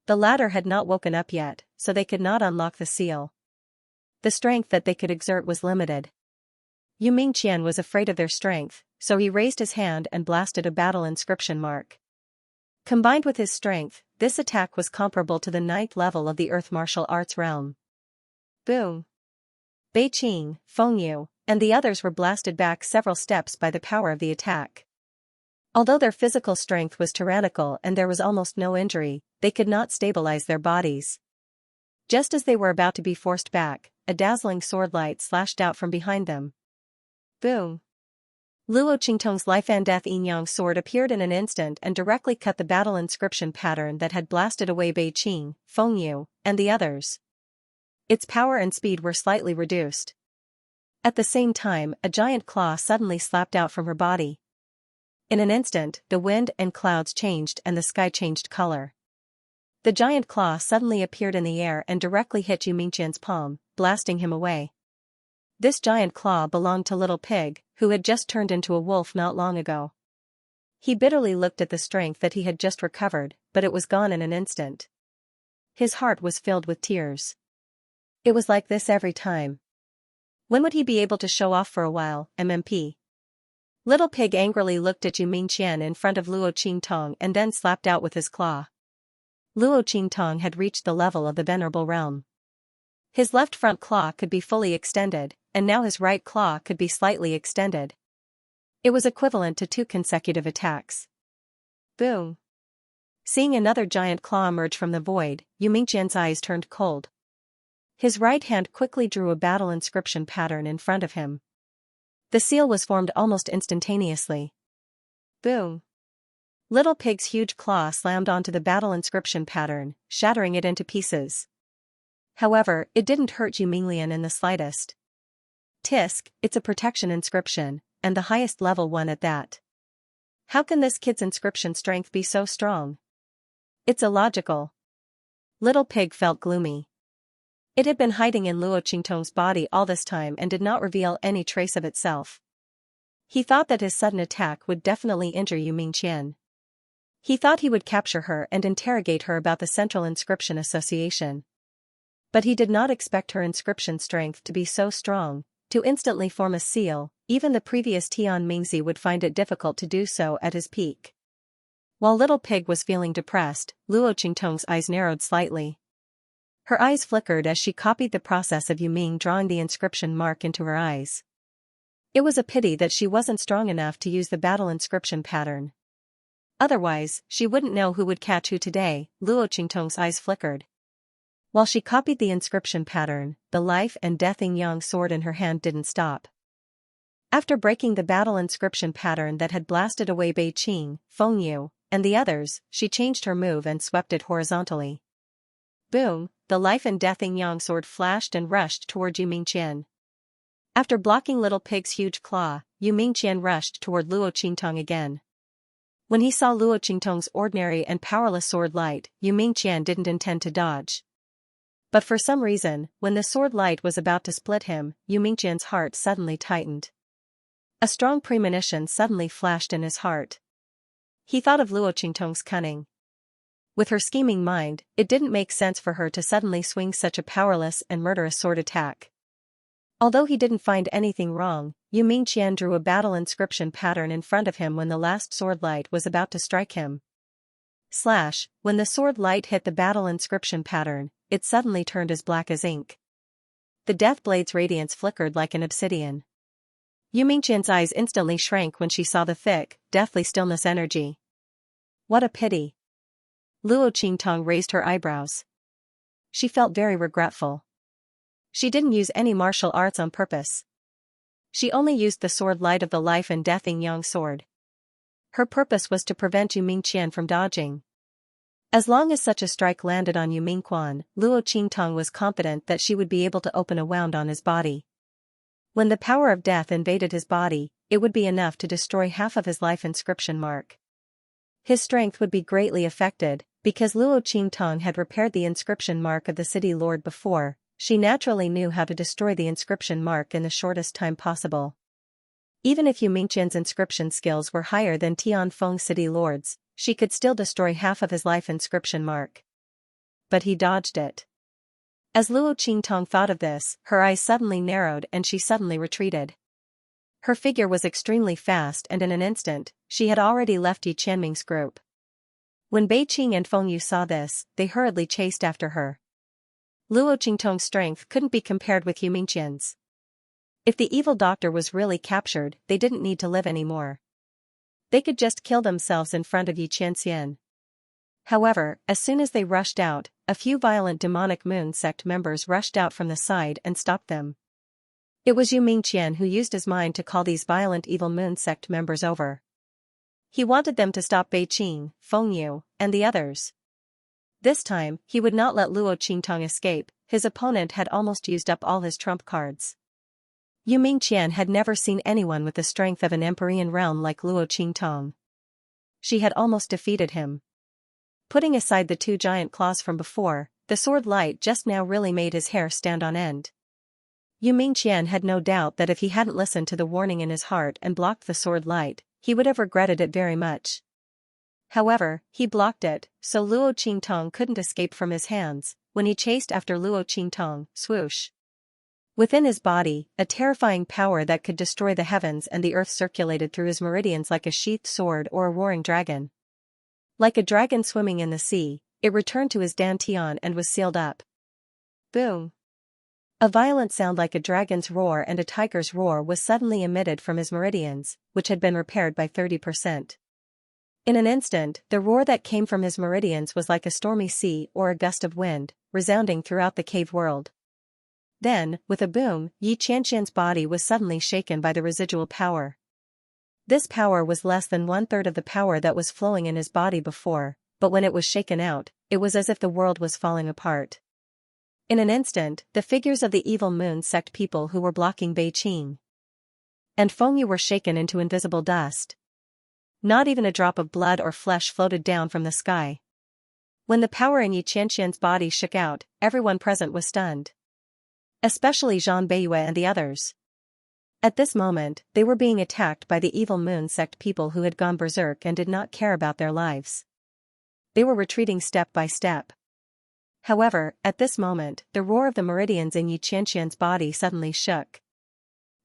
The latter had not woken up yet, so they could not unlock the seal. The strength that they could exert was limited. Yu Mingqian was afraid of their strength, so he raised his hand and blasted a battle inscription mark. Combined with his strength, this attack was comparable to the 9th level of the Earth Martial Arts realm. Boom! Bei Qing, Feng Yu, and the others were blasted back several steps by the power of the attack. Although their physical strength was tyrannical and there was almost no injury, they could not stabilize their bodies. Just as they were about to be forced back, a dazzling sword light slashed out from behind them. Boom! Luo Qingtong's life and death yin-yang sword appeared in an instant and directly cut the battle inscription pattern that had blasted away Bei Qing, Feng Yu, and the others. Its power and speed were slightly reduced. At the same time, a giant claw suddenly slapped out from her body. In an instant, the wind and clouds changed and the sky changed color. The giant claw suddenly appeared in the air and directly hit Yu Mingqian's palm, blasting him away. This giant claw belonged to Little Pig, who had just turned into a wolf not long ago. He bitterly looked at the strength that he had just recovered, but it was gone in an instant. His heart was filled with tears. It was like this every time. When would he be able to show off for a while, MMP? Little Pig angrily looked at Yu Mingqian in front of Luo Qingtong and then slapped out with his claw. Luo Qingtong had reached the level of the venerable realm. His left front claw could be fully extended, and now his right claw could be slightly extended. It was equivalent to 2 consecutive attacks. Boom! Seeing another giant claw emerge from the void, Yu Mingqian's eyes turned cold. His right hand quickly drew a battle inscription pattern in front of him. The seal was formed almost instantaneously. Boom! Little Pig's huge claw slammed onto the battle inscription pattern, shattering it into pieces. However, it didn't hurt Yu Minglian in the slightest. Tisk, it's a protection inscription, and the highest level one at that. How can this kid's inscription strength be so strong? It's illogical. Little Pig felt gloomy. It had been hiding in Luo Qingtong's body all this time and did not reveal any trace of itself. He thought that his sudden attack would definitely injure Yu Mingqian. He thought he would capture her and interrogate her about the Central Inscription Association. But he did not expect her inscription strength to be so strong. To instantly form a seal, even the previous Tian Mingzi would find it difficult to do so at his peak. While Little Pig was feeling depressed, Luo Qingtong's eyes narrowed slightly. Her eyes flickered as she copied the process of Yu Ming drawing the inscription mark into her eyes. It was a pity that she wasn't strong enough to use the battle inscription pattern. Otherwise, she wouldn't know who would catch who today. Luo Qingtong's eyes flickered. While she copied the inscription pattern, the life and death yin-yang sword in her hand didn't stop. After breaking the battle inscription pattern that had blasted away Bei Qing, Feng Yu, and the others, she changed her move and swept it horizontally. Boom! The life and death yin-yang sword flashed and rushed toward Yu Mingqian. After blocking Little Pig's huge claw, Yu Mingqian rushed toward Luo Qingtong again. When he saw Luo Qingtong's ordinary and powerless sword light, Yu Mingqian didn't intend to dodge. But for some reason, when the sword light was about to split him, Yu Mingqian's heart suddenly tightened. A strong premonition suddenly flashed in his heart. He thought of Luo Qingtong's cunning. With her scheming mind, it didn't make sense for her to suddenly swing such a powerless and murderous sword attack. Although he didn't find anything wrong, Yu Mingqian drew a battle inscription pattern in front of him when the last sword light was about to strike him. Slash, when the sword light hit the battle inscription pattern, it suddenly turned as black as ink. The death blade's radiance flickered like an obsidian. Yu Mingqian's eyes instantly shrank when she saw the thick, deathly stillness energy. What a pity. Luo Qingtong raised her eyebrows. She felt very regretful. She didn't use any martial arts on purpose. She only used the sword light of the life and death yin-yang sword. Her purpose was to prevent Yu Mingqian from dodging. As long as such a strike landed on Yu Mingqian, Luo Qingtong was confident that she would be able to open a wound on his body. When the power of death invaded his body, it would be enough to destroy half of his life inscription mark. His strength would be greatly affected, because Luo Qingtong had repaired the inscription mark of the city lord before. She naturally knew how to destroy the inscription mark in the shortest time possible. Even if Yu Mingqian's inscription skills were higher than Tianfeng city lord's, she could still destroy half of his life inscription mark. But he dodged it. As Luo Qingtong thought of this, her eyes suddenly narrowed and she suddenly retreated. Her figure was extremely fast and in an instant, she had already left Yi Qianming's group. When Bei Qing and Feng Yu saw this, they hurriedly chased after her. Luo Qingtong's strength couldn't be compared with Yu Mingqian's. If the evil doctor was really captured, they didn't need to live anymore. They could just kill themselves in front of Xianxia. However, as soon as they rushed out, a few violent demonic moon sect members rushed out from the side and stopped them. It was Yu Mingqian who used his mind to call these violent evil moon sect members over. He wanted them to stop Bei Qing, Feng Yu, and the others. This time, he would not let Luo Qingtong escape. His opponent had almost used up all his trump cards. Yu Mingqian had never seen anyone with the strength of an Empyrean realm like Luo Qingtong. She had almost defeated him. Putting aside the two giant claws from before, the sword light just now really made his hair stand on end. Yu Mingqian had no doubt that if he hadn't listened to the warning in his heart and blocked the sword light, he would have regretted it very much. However, he blocked it, so Luo Qingtong couldn't escape from his hands. When he chased after Luo Qingtong, swoosh. Within his body, a terrifying power that could destroy the heavens and the earth circulated through his meridians like a sheathed sword or a roaring dragon. Like a dragon swimming in the sea, it returned to his dantian and was sealed up. Boom! A violent sound like a dragon's roar and a tiger's roar was suddenly emitted from his meridians, which had been repaired by 30%. In an instant, the roar that came from his meridians was like a stormy sea or a gust of wind, resounding throughout the cave world. Then, with a boom, Yi Qianxian's body was suddenly shaken by the residual power. This power was less than 1/3 of the power that was flowing in his body before, but when it was shaken out, it was as if the world was falling apart. In an instant, the figures of the evil moon sect people who were blocking Bei Qing and Feng Yu were shaken into invisible dust. Not even a drop of blood or flesh floated down from the sky. When the power in Yi Qianxian's body shook out, everyone present was stunned. Especially Zhang Beiyue and the others. At this moment, they were being attacked by the evil moon sect people who had gone berserk and did not care about their lives. They were retreating step by step. However, at this moment, the roar of the meridians in Yi Qianxian's body suddenly shook.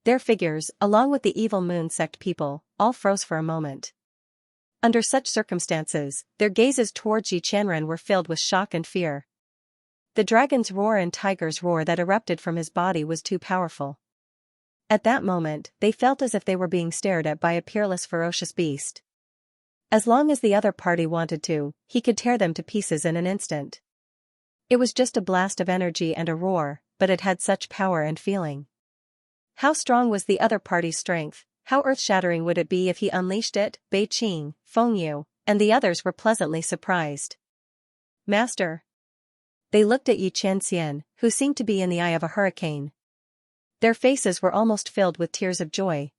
Their figures, along with the evil moon sect people, all froze for a moment. Under such circumstances, their gazes towards Yi Qianren were filled with shock and fear. The dragon's roar and tiger's roar that erupted from his body was too powerful. At that moment, they felt as if they were being stared at by a peerless ferocious beast. As long as the other party wanted to, he could tear them to pieces in an instant. It was just a blast of energy and a roar, but it had such power and feeling. How strong was the other party's strength? How earth-shattering would it be if he unleashed it? Bei Qing, Feng Yu, and the others were pleasantly surprised. Master. They looked at Yi Qianxian, who seemed to be in the eye of a hurricane. Their faces were almost filled with tears of joy.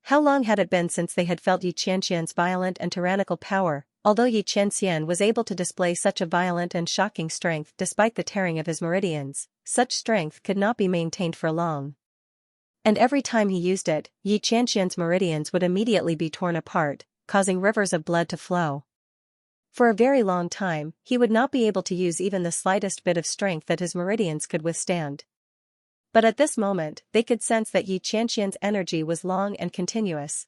How long had it been since they had felt Yi Qianxian's violent and tyrannical power? Although Yi Qianxian was able to display such a violent and shocking strength despite the tearing of his meridians, such strength could not be maintained for long. And every time he used it, Yi Qianxian's meridians would immediately be torn apart, causing rivers of blood to flow. For a very long time, he would not be able to use even the slightest bit of strength that his meridians could withstand. But at this moment, they could sense that Yi Qianxian's energy was long and continuous.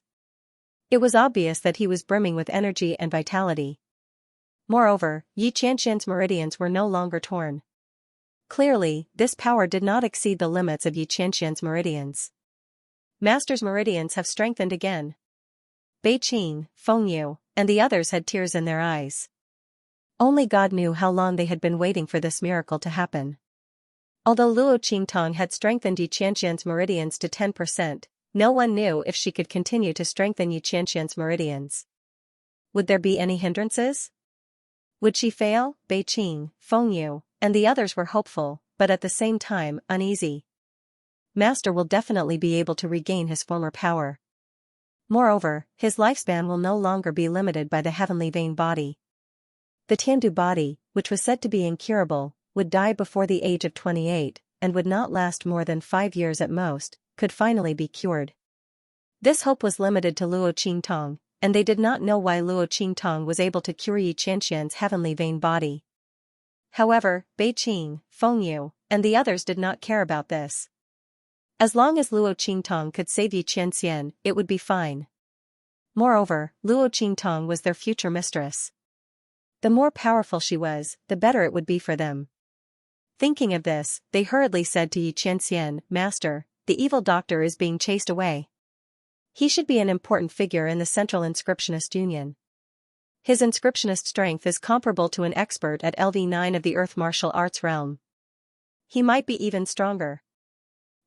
It was obvious that he was brimming with energy and vitality. Moreover, Yi Qianxian's meridians were no longer torn. Clearly, this power did not exceed the limits of Yi Qianxian's meridians. Master's meridians have strengthened again. Bei Qing, Feng Yu, and the others had tears in their eyes. Only God knew how long they had been waiting for this miracle to happen. Although Luo Qingtong had strengthened Yi Qianxian's meridians to 10%, no one knew if she could continue to strengthen Yi Qianxian's meridians. Would there be any hindrances? Would she fail? Bei Qing, Feng Yu, and the others were hopeful, but at the same time, uneasy. Master will definitely be able to regain his former power. Moreover, his lifespan will no longer be limited by the heavenly vein body. The Tiandu body, which was said to be incurable, would die before the age of 28, and would not last more than 5 years at most, could finally be cured. This hope was limited to Luo Qingtong, and they did not know why Luo Qingtong was able to cure Yi Qianxian's heavenly vein body. However, Bei Qing, Feng Yu, and the others did not care about this. As long as Luo Qingtong could save Yi Qianxian, it would be fine. Moreover, Luo Qingtong was their future mistress. The more powerful she was, the better it would be for them. Thinking of this, they hurriedly said to Yi Qianxian, Master, the evil doctor is being chased away. He should be an important figure in the Central Inscriptionist Union. His inscriptionist strength is comparable to an expert at LV9 of the Earth martial arts realm. He might be even stronger.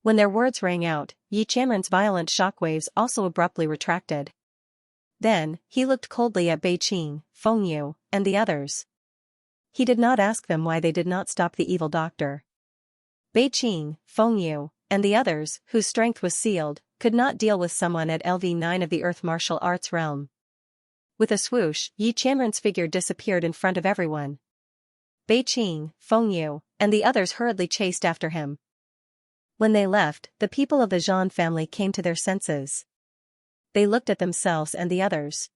When their words rang out, Yi Qianren's violent shockwaves also abruptly retracted. Then, he looked coldly at Beiqing, Fengyu, and the others. He did not ask them why they did not stop the evil doctor. Beiqing, Fengyu, and the others, whose strength was sealed, could not deal with someone at LV9 of the Earth martial arts realm. With a swoosh, Yi Qianren's figure disappeared in front of everyone. Beiqing, Fengyu, and the others hurriedly chased after him. When they left, the people of the Zhan family came to their senses. They looked at themselves and the others.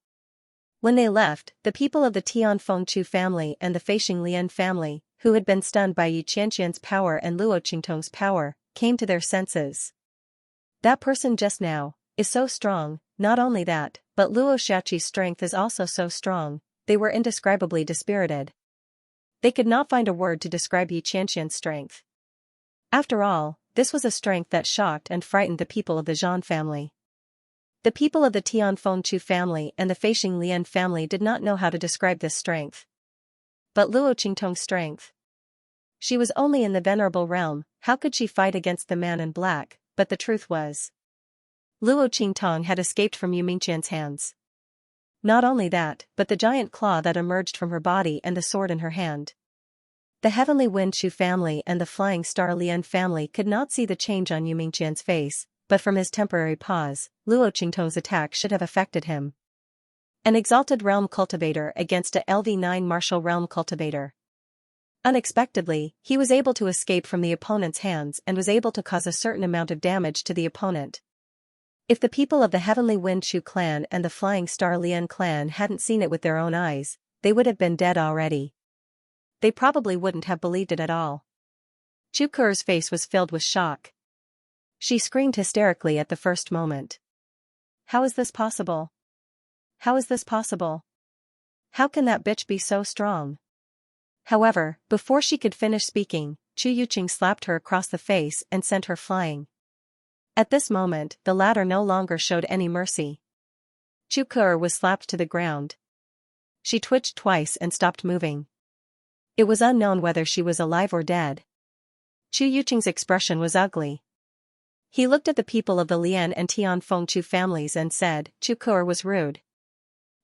When they left, the people of the Tianfengchu family and the Feixing Lian family, who had been stunned by Yi Qianxian's power and Luo Qingtong's power, came to their senses. That person just now is so strong. Not only that, but Luo Xiaqi's strength is also so strong. They were indescribably dispirited. They could not find a word to describe Yi Qianxian's strength. After all, this was a strength that shocked and frightened the people of the Zhan family. The people of the Tianfengchu family and the Feixing Lian family did not know how to describe this strength. But Luo Qingtong's strength. She was only in the venerable realm, how could she fight against the man in black? But the truth was, Luo Qingtong had escaped from Yu Mingqian's hands. Not only that, but the giant claw that emerged from her body and the sword in her hand. The Heavenly Wind Shu family and the Flying Star Lian family could not see the change on Yu Mingqian's face, but from his temporary pause, Luo Qingtong's attack should have affected him. An exalted realm cultivator against a LV9 martial realm cultivator. Unexpectedly, he was able to escape from the opponent's hands and was able to cause a certain amount of damage to the opponent. If the people of the Heavenly Wind Shu clan and the Flying Star Lian clan hadn't seen it with their own eyes, they would have been dead already. They probably wouldn't have believed it at all. Chu Ke's face was filled with shock. She screamed hysterically at the first moment. How is this possible? How is this possible? How can that bitch be so strong? However, before she could finish speaking, Chu Yuqing slapped her across the face and sent her flying. At this moment, the latter no longer showed any mercy. Chu Ke was slapped to the ground. She twitched twice and stopped moving. It was unknown whether she was alive or dead. Chu Yuqing's expression was ugly. He looked at the people of the Lian and Tianfengchu families and said, Chu Ke was rude.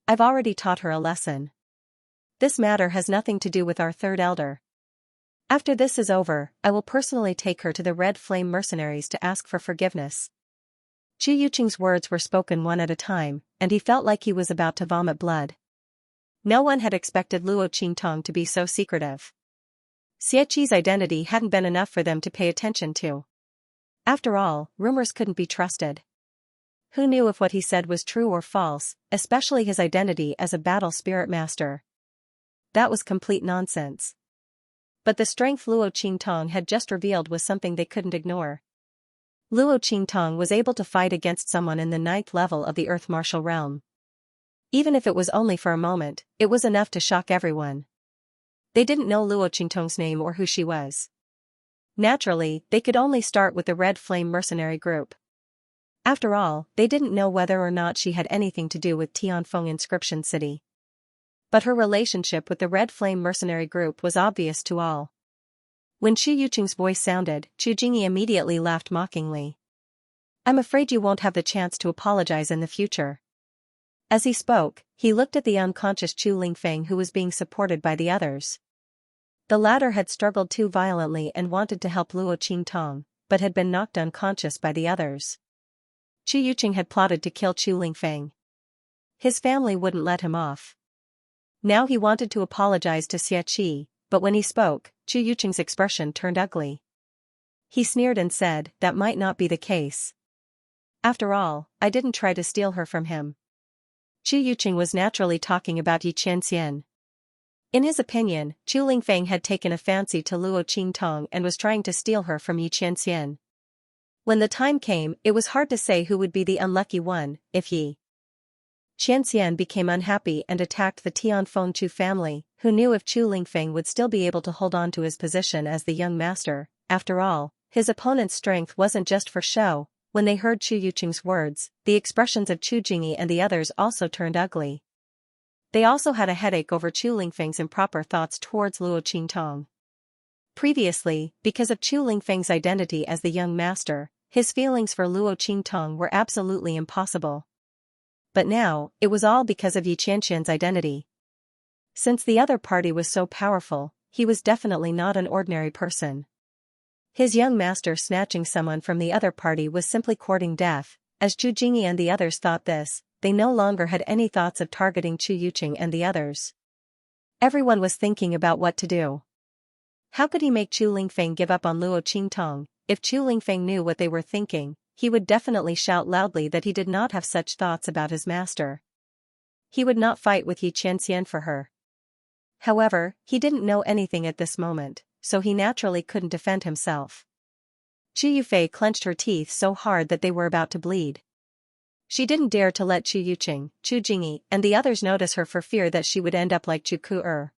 I've already taught her a lesson. This matter has nothing to do with our third elder. After this is over, I will personally take her to the Red Flame mercenaries to ask for forgiveness. Chu Yuqing's words were spoken one at a time, and he felt like he was about to vomit blood. No one had expected Luo Qingtong to be so secretive. Xieqi's identity hadn't been enough for them to pay attention to. After all, rumors couldn't be trusted. Who knew if what he said was true or false, especially his identity as a battle spirit master? That was complete nonsense. But the strength Luo Qingtong had just revealed was something they couldn't ignore. Luo Qingtong was able to fight against someone in the 9th level of the Earth martial realm. Even if it was only for a moment, it was enough to shock everyone. They didn't know Luo Qingtong's name or who she was. Naturally, they could only start with the Red Flame mercenary group. After all, they didn't know whether or not she had anything to do with Tianfeng Inscription City. But her relationship with the Red Flame mercenary group was obvious to all. When Chu Yuqing's voice sounded, Chu Jingyi immediately laughed mockingly. I'm afraid you won't have the chance to apologize in the future. As he spoke, he looked at the unconscious Chu Lingfeng who was being supported by the others. The latter had struggled too violently and wanted to help Luo Qingtong, but had been knocked unconscious by the others. Chu Yuqing had plotted to kill Chu Lingfeng. His family wouldn't let him off. Now he wanted to apologize to Xiaqi, but when he spoke, Chu Yuqing's expression turned ugly. He sneered and said, that might not be the case. After all, I didn't try to steal her from him. Chu Yuqing was naturally talking about Yi Qianxian. In his opinion, Chu Lingfeng had taken a fancy to Luo Qingtong and was trying to steal her from Yi Qianxian. When the time came, it was hard to say who would be the unlucky one, if Yi Qianxian became unhappy and attacked the Tianfengchu family, who knew if Chu Lingfeng would still be able to hold on to his position as the young master. After all, His opponent's strength wasn't just for show. When they heard Chu Yuqing's words, the expressions of Chu Jingyi and the others also turned ugly. They also had a headache over Chu Lingfeng's improper thoughts towards Luo Qingtong. Previously, because of Chu Lingfeng's identity as the young master, his feelings for Luo Qingtong were absolutely impossible. But now, it was all because of Yi Qianqian's identity. Since the other party was so powerful, he was definitely not an ordinary person. His young master snatching someone from the other party was simply courting death. As Chu Jingyi and the others thought this, they no longer had any thoughts of targeting Chu Yuqing and the others. Everyone was thinking about what to do. How could he make Chu Lingfeng give up on Luo Qingtong? If Chu Lingfeng knew what they were thinking, he would definitely shout loudly that he did not have such thoughts about his master. He would not fight with Yi Qianxian for her. However, he didn't know anything at this moment, so he naturally couldn't defend himself. Chu Yufei clenched her teeth so hard that they were about to bleed. She didn't dare to let Chu Yuqing, Chu Jingyi, and the others notice her for fear that she would end up like Chu Ku-er.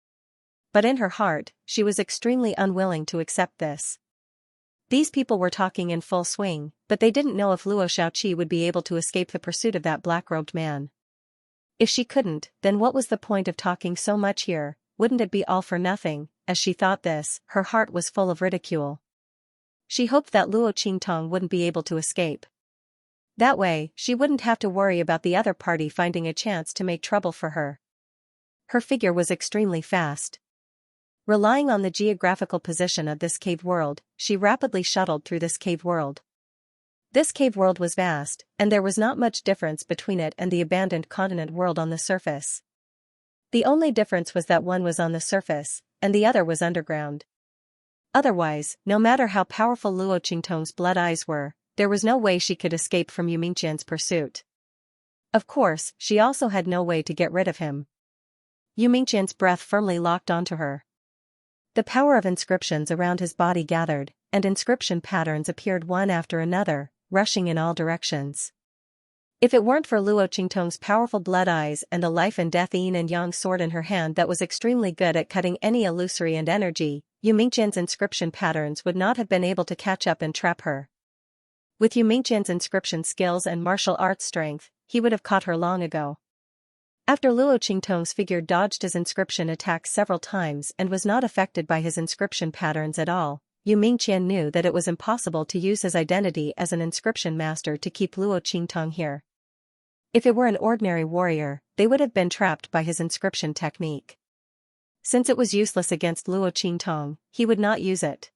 But in her heart, she was extremely unwilling to accept this. These people were talking in full swing, but they didn't know if Luo Shaoqi would be able to escape the pursuit of that black-robed man. If she couldn't, then what was the point of talking so much here? Wouldn't it be all for nothing? As she thought this, her heart was full of ridicule. She hoped that Luo Qingtong wouldn't be able to escape. That way, she wouldn't have to worry about the other party finding a chance to make trouble for her. Her figure was extremely fast. Relying on the geographical position of this cave world, she rapidly shuttled through this cave world. This cave world was vast, and there was not much difference between it and the abandoned continent world on the surface. The only difference was that one was on the surface, and the other was underground. Otherwise, no matter how powerful Luo Qingtong's blood eyes were, there was no way she could escape from Yu Mingqian's pursuit. Of course, she also had no way to get rid of him. Yu Mingqian's breath firmly locked onto her. The power of inscriptions around his body gathered, and inscription patterns appeared one after another, rushing in all directions. If it weren't for Luo Qingtong's powerful blood eyes and a life and death yin and yang sword in her hand that was extremely good at cutting any illusory and energy, Yu Mingqian's inscription patterns would not have been able to catch up and trap her. With Yu Mingqian's inscription skills and martial arts strength, he would have caught her long ago. After Luo Qingtong's figure dodged his inscription attack several times and was not affected by his inscription patterns at all, Yu Mingqian knew that it was impossible to use his identity as an inscription master to keep Luo Qingtong here. If it were an ordinary warrior, they would have been trapped by his inscription technique. Since it was useless against Luo Qingtong, he would not use it.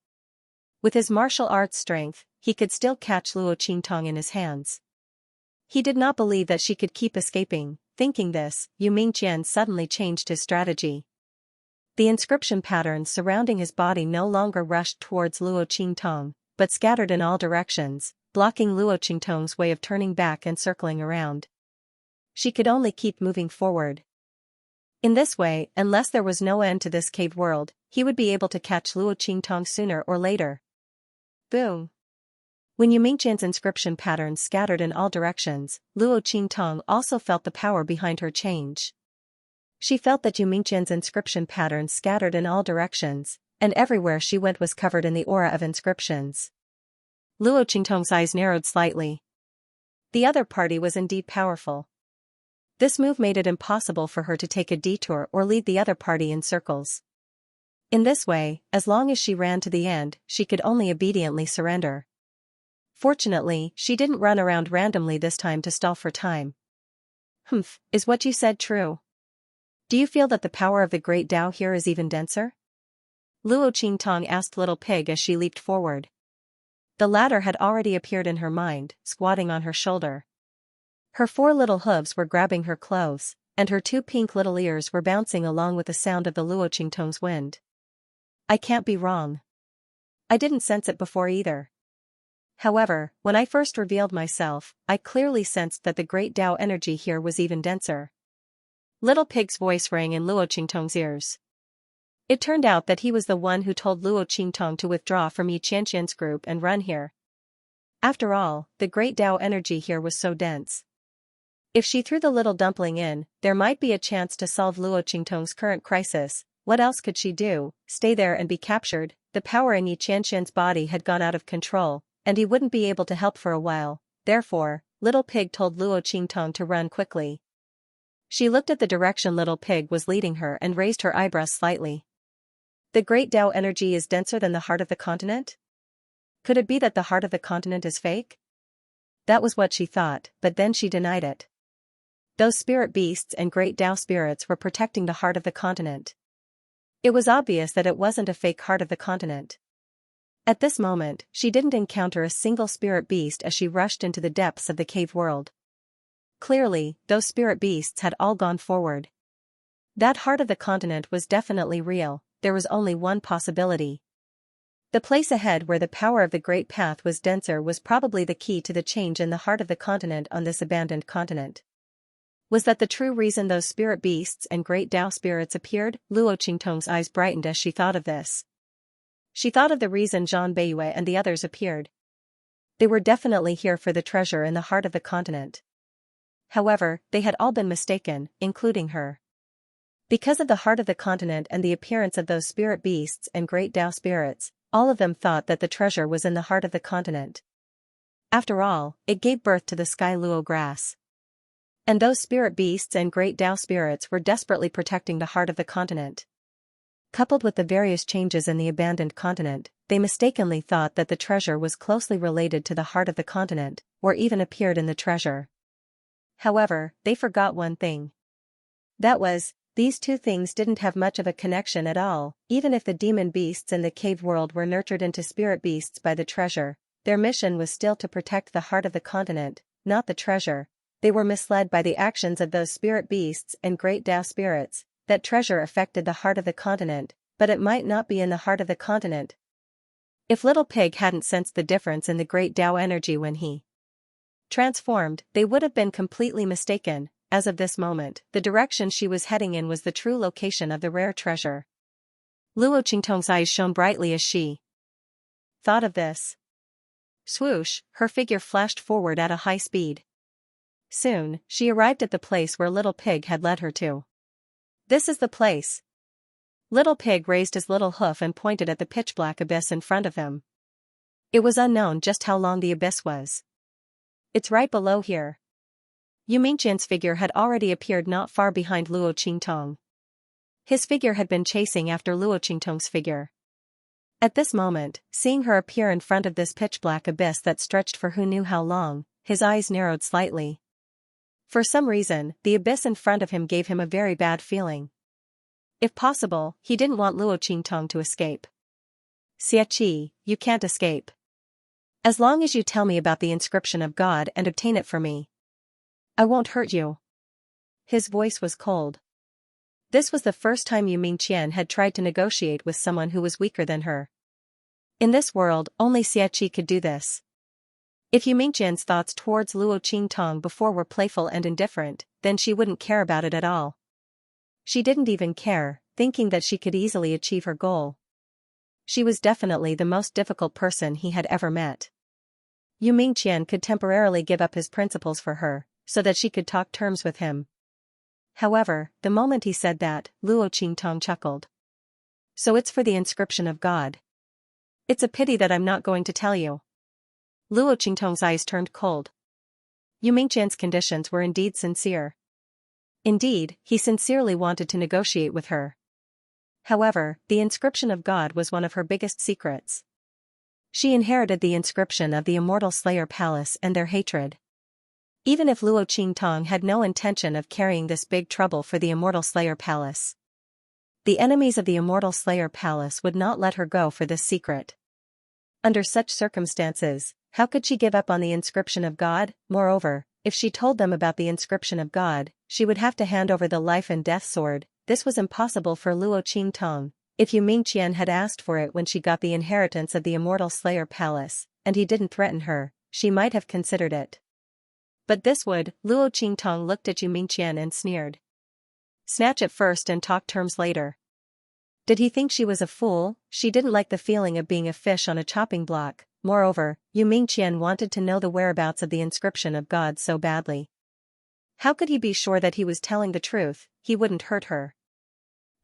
With his martial arts strength, he could still catch Luo Qingtong in his hands. He did not believe that she could keep escaping. Thinking this, Yu Mingqian suddenly changed his strategy. The inscription patterns surrounding his body no longer rushed towards Luo Qingtong, but scattered in all directions, blocking Luo Qingtong's way of turning back and circling around. She could only keep moving forward. In this way, unless there was no end to this cave world, he would be able to catch Luo Qingtong sooner or later. Boom! When Yu Mingqian's inscription patterns scattered in all directions, Luo Qingtong also felt the power behind her change. She felt that Yu Mingqian's inscription patterns scattered in all directions, and everywhere she went was covered in the aura of inscriptions. Luo Qingtong's eyes narrowed slightly. The other party was indeed powerful. This move made it impossible for her to take a detour or lead the other party in circles. In this way, as long as she ran to the end, she could only obediently surrender. Fortunately, she didn't run around randomly this time to stall for time. Humph, is what you said true? Do you feel that the power of the great Tao here is even denser? Luo Qingtong asked Little Pig as she leaped forward. The latter had already appeared in her mind, squatting on her shoulder. Her 4 little hooves were grabbing her clothes, and her 2 pink little ears were bouncing along with the sound of the Luo Qingtong's wind. I can't be wrong. I didn't sense it before either. However, when I first revealed myself, I clearly sensed that the great Tao energy here was even denser. Little Pig's voice rang in Luo Qingtong's ears. It turned out that he was the one who told Luo Qingtong to withdraw from Yi Qianqian's group and run here. After all, the great Tao energy here was so dense. If she threw the little dumpling in, there might be a chance to solve Luo Qingtong's current crisis. What else could she do? Stay there and be captured? the power in Xianxia's body had gone out of control, and he wouldn't be able to help for a while. Therefore, Little Pig told Luo Qingtong to run quickly. She looked at the direction Little Pig was leading her and raised her eyebrows slightly. The great Tao energy is denser than the heart of the continent? Could it be that the heart of the continent is fake? That was what she thought, but then she denied it. Those spirit beasts and great Tao spirits were protecting the heart of the continent. It was obvious that it wasn't a fake heart of the continent. At this moment, she didn't encounter a single spirit beast as she rushed into the depths of the cave world. Clearly, those spirit beasts had all gone forward. That heart of the continent was definitely real. There was only one possibility. The place ahead where the power of the Great Path was denser was probably the key to the change in the heart of the continent on this abandoned continent. Was that the true reason those spirit beasts and great Tao spirits appeared? Luo Qingtong's eyes brightened as she thought of this. She thought of the reason Zhang Beiyue and the others appeared. They were definitely here for the treasure in the heart of the continent. However, they had all been mistaken, including her. Because of the heart of the continent and the appearance of those spirit beasts and great Tao spirits, all of them thought that the treasure was in the heart of the continent. After all, it gave birth to the Sky Luo grass. And those spirit beasts and great Tao spirits were desperately protecting the heart of the continent. Coupled with the various changes in the abandoned continent, they mistakenly thought that the treasure was closely related to the heart of the continent, or even appeared in the treasure. However, they forgot one thing. That was, these two things didn't have much of a connection at all. Even if the demon beasts in the cave world were nurtured into spirit beasts by the treasure, their mission was still to protect the heart of the continent, not the treasure. They were misled by the actions of those spirit beasts and great Tao spirits. That treasure affected the heart of the continent, but it might not be in the heart of the continent. If Little Pig hadn't sensed the difference in the great Tao energy when he transformed, they would have been completely mistaken. As of this moment, the direction she was heading in was the true location of the rare treasure. Luo Qingtong's eyes shone brightly as she thought of this. Swoosh, her figure flashed forward at a high speed. Soon, she arrived at the place where Little Pig had led her to. This is the place. Little Pig raised his little hoof and pointed at the pitch-black abyss in front of him. It was unknown just how long the abyss was. It's right below here. Yu Mingqian's figure had already appeared not far behind Luo Qingtong. His figure had been chasing after Luo Qingtong's figure. At this moment, seeing her appear in front of this pitch-black abyss that stretched for who knew how long, his eyes narrowed slightly. For some reason, the abyss in front of him gave him a very bad feeling. If possible, he didn't want Luo Qingtong to escape. Xianxia, you can't escape. As long as you tell me about the inscription of God and obtain it for me, I won't hurt you. His voice was cold. This was the first time Yu Mingqian had tried to negotiate with someone who was weaker than her. In this world, only Xianxia could do this. If Yu Mingqian's thoughts towards Luo Qingtong before were playful and indifferent, then she wouldn't care about it at all. She didn't even care, thinking that she could easily achieve her goal. She was definitely the most difficult person he had ever met. Yu Mingqian could temporarily give up his principles for her, so that she could talk terms with him. However, the moment he said that, Luo Qingtong chuckled. So it's for the inscription of God. It's a pity that I'm not going to tell you. Luo Qingtong's eyes turned cold. Yu Mingqian's conditions were indeed sincere. Indeed, he sincerely wanted to negotiate with her. However, the inscription of God was one of her biggest secrets. She inherited the inscription of the Immortal Slayer Palace and their hatred. Even if Luo Qingtong had no intention of carrying this big trouble for the Immortal Slayer Palace, the enemies of the Immortal Slayer Palace would not let her go for this secret. Under such circumstances, how could she give up on the inscription of God? Moreover, if she told them about the inscription of God, she would have to hand over the life and death sword. This was impossible for Luo Qingtong. If Yu Mingqian had asked for it when she got the inheritance of the Immortal Slayer Palace, and he didn't threaten her, she might have considered it. But this would. Luo Qingtong looked at Yu Mingqian and sneered. Snatch it first and talk terms later. Did he think she was a fool? She didn't like the feeling of being a fish on a chopping block. Moreover, Yu Mingqian wanted to know the whereabouts of the inscription of God so badly. How could he be sure that he was telling the truth? He wouldn't hurt her.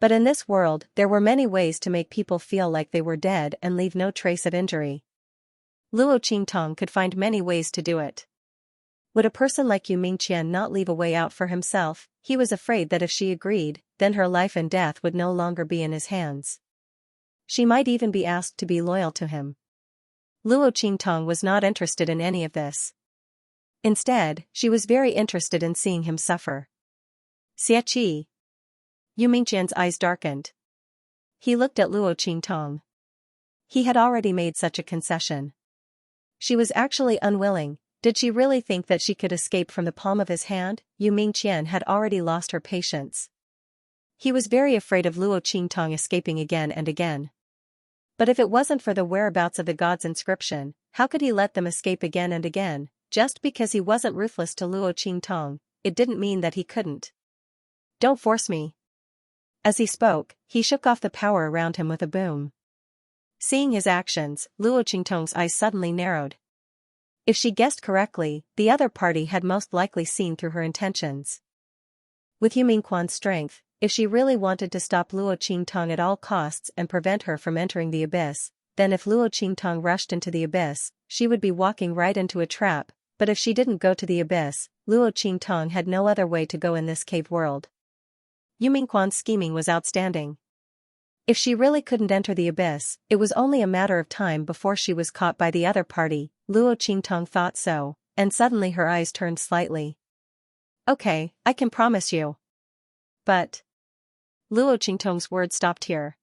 But in this world, there were many ways to make people feel like they were dead and leave no trace of injury. Luo Qingtong could find many ways to do it. Would a person like Yu Mingqian not leave a way out for himself? He was afraid that if she agreed, then her life and death would no longer be in his hands. She might even be asked to be loyal to him. Luo Qingtong was not interested in any of this. Instead, she was very interested in seeing him suffer. Xianxia. Yu Mingqian's eyes darkened. He looked at Luo Qingtong. He had already made such a concession. She was actually unwilling. Did she really think that she could escape from the palm of his hand? Yu Mingqian had already lost her patience. He was very afraid of Luo Qingtong escaping again and again. But if it wasn't for the whereabouts of the gods' inscription, how could he let them escape again and again? Just because he wasn't ruthless to Luo Qingtong, it didn't mean that he couldn't. Don't force me. As he spoke, he shook off the power around him with a boom. Seeing his actions, Luo Qingtong's eyes suddenly narrowed. If she guessed correctly, the other party had most likely seen through her intentions. With Yu Mingqian's strength, if she really wanted to stop Luo Qingtong at all costs and prevent her from entering the abyss, then if Luo Qingtong rushed into the abyss, she would be walking right into a trap, but if she didn't go to the abyss, Luo Qingtong had no other way to go in this cave world. Yu Mingqian's scheming was outstanding. If she really couldn't enter the abyss, it was only a matter of time before she was caught by the other party. Luo Qingtong thought so, and suddenly her eyes turned slightly. Okay, I can promise you. But Luo Qingtong's words stopped here.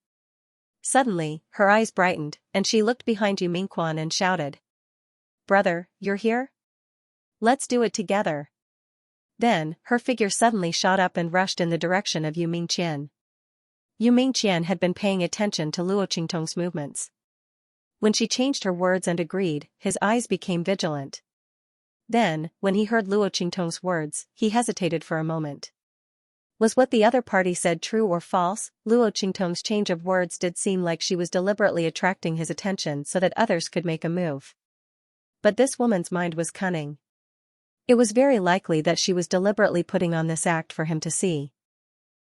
Suddenly, her eyes brightened, and she looked behind Yu Mingqian and shouted. Brother, you're here? Let's do it together. Then, her figure suddenly shot up and rushed in the direction of Yu Mingqian. Yu Mingqian had been paying attention to Luo Qingtong's movements. When she changed her words and agreed, his eyes became vigilant. Then, when he heard Luo Qingtong's words, he hesitated for a moment. Was what the other party said true or false? Luo Qingtong's change of words did seem like she was deliberately attracting his attention so that others could make a move. But this woman's mind was cunning. It was very likely that she was deliberately putting on this act for him to see.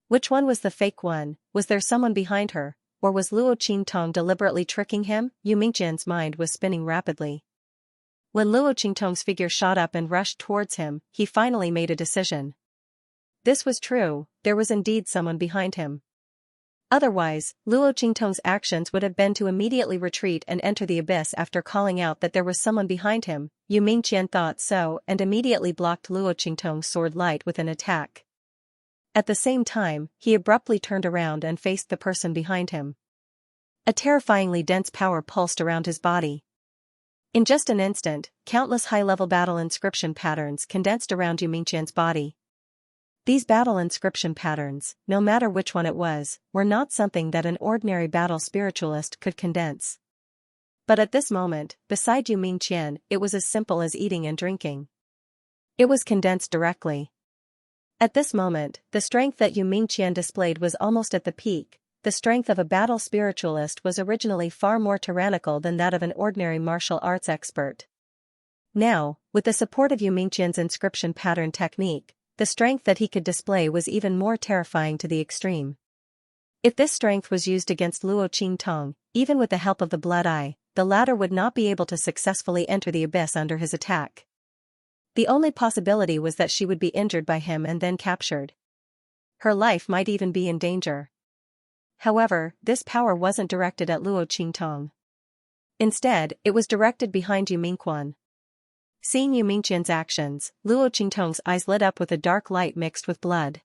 Which one was the fake one? Was there someone behind her, or was Luo Qingtong deliberately tricking him? Yu Mingqian's mind was spinning rapidly. When Luo Qingtong's figure shot up and rushed towards him, he finally made a decision. This was true, there was indeed someone behind him. Otherwise, Luo Qingtong's actions would have been to immediately retreat and enter the abyss after calling out that there was someone behind him. Yu Mingqian thought so and immediately blocked Luo Qingtong's sword light with an attack. At the same time, he abruptly turned around and faced the person behind him. A terrifyingly dense power pulsed around his body. In just an instant, countless high-level battle inscription patterns condensed around Yu Mingqian's body. These battle inscription patterns, no matter which one it was, were not something that an ordinary battle spiritualist could condense. But at this moment, beside Yu Mingqian, it was as simple as eating and drinking. It was condensed directly. At this moment, the strength that Yu Mingqian displayed was almost at the peak. The strength of a battle spiritualist was originally far more tyrannical than that of an ordinary martial arts expert. Now, with the support of Yu Mingqian's inscription pattern technique, the strength that he could display was even more terrifying to the extreme. If this strength was used against Luo Qingtong, even with the help of the Blood Eye, the latter would not be able to successfully enter the abyss under his attack. The only possibility was that she would be injured by him and then captured. Her life might even be in danger. However, this power wasn't directed at Luo Qingtong. Instead, it was directed behind Yu Mingqian. Seeing Yu Mingqian's actions, Luo Qingtong's eyes lit up with a dark light mixed with blood.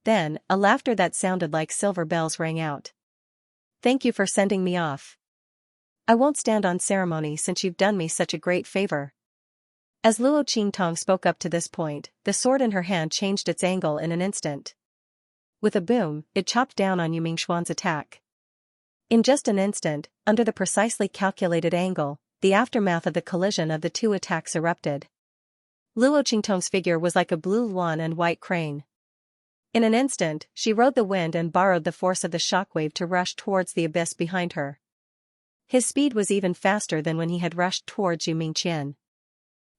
Then, a laughter that sounded like silver bells rang out. Thank you for sending me off. I won't stand on ceremony since you've done me such a great favor. As Luo Qingtong spoke up to this point, the sword in her hand changed its angle in an instant. With a boom, it chopped down on Yu Mingqian's attack. In just an instant, under the precisely calculated angle, the aftermath of the collision of the two attacks erupted. Luo Qingtong's figure was like a blue swan and white crane. In an instant, she rode the wind and borrowed the force of the shockwave to rush towards the abyss behind her. His speed was even faster than when he had rushed towards Yu Mingqian.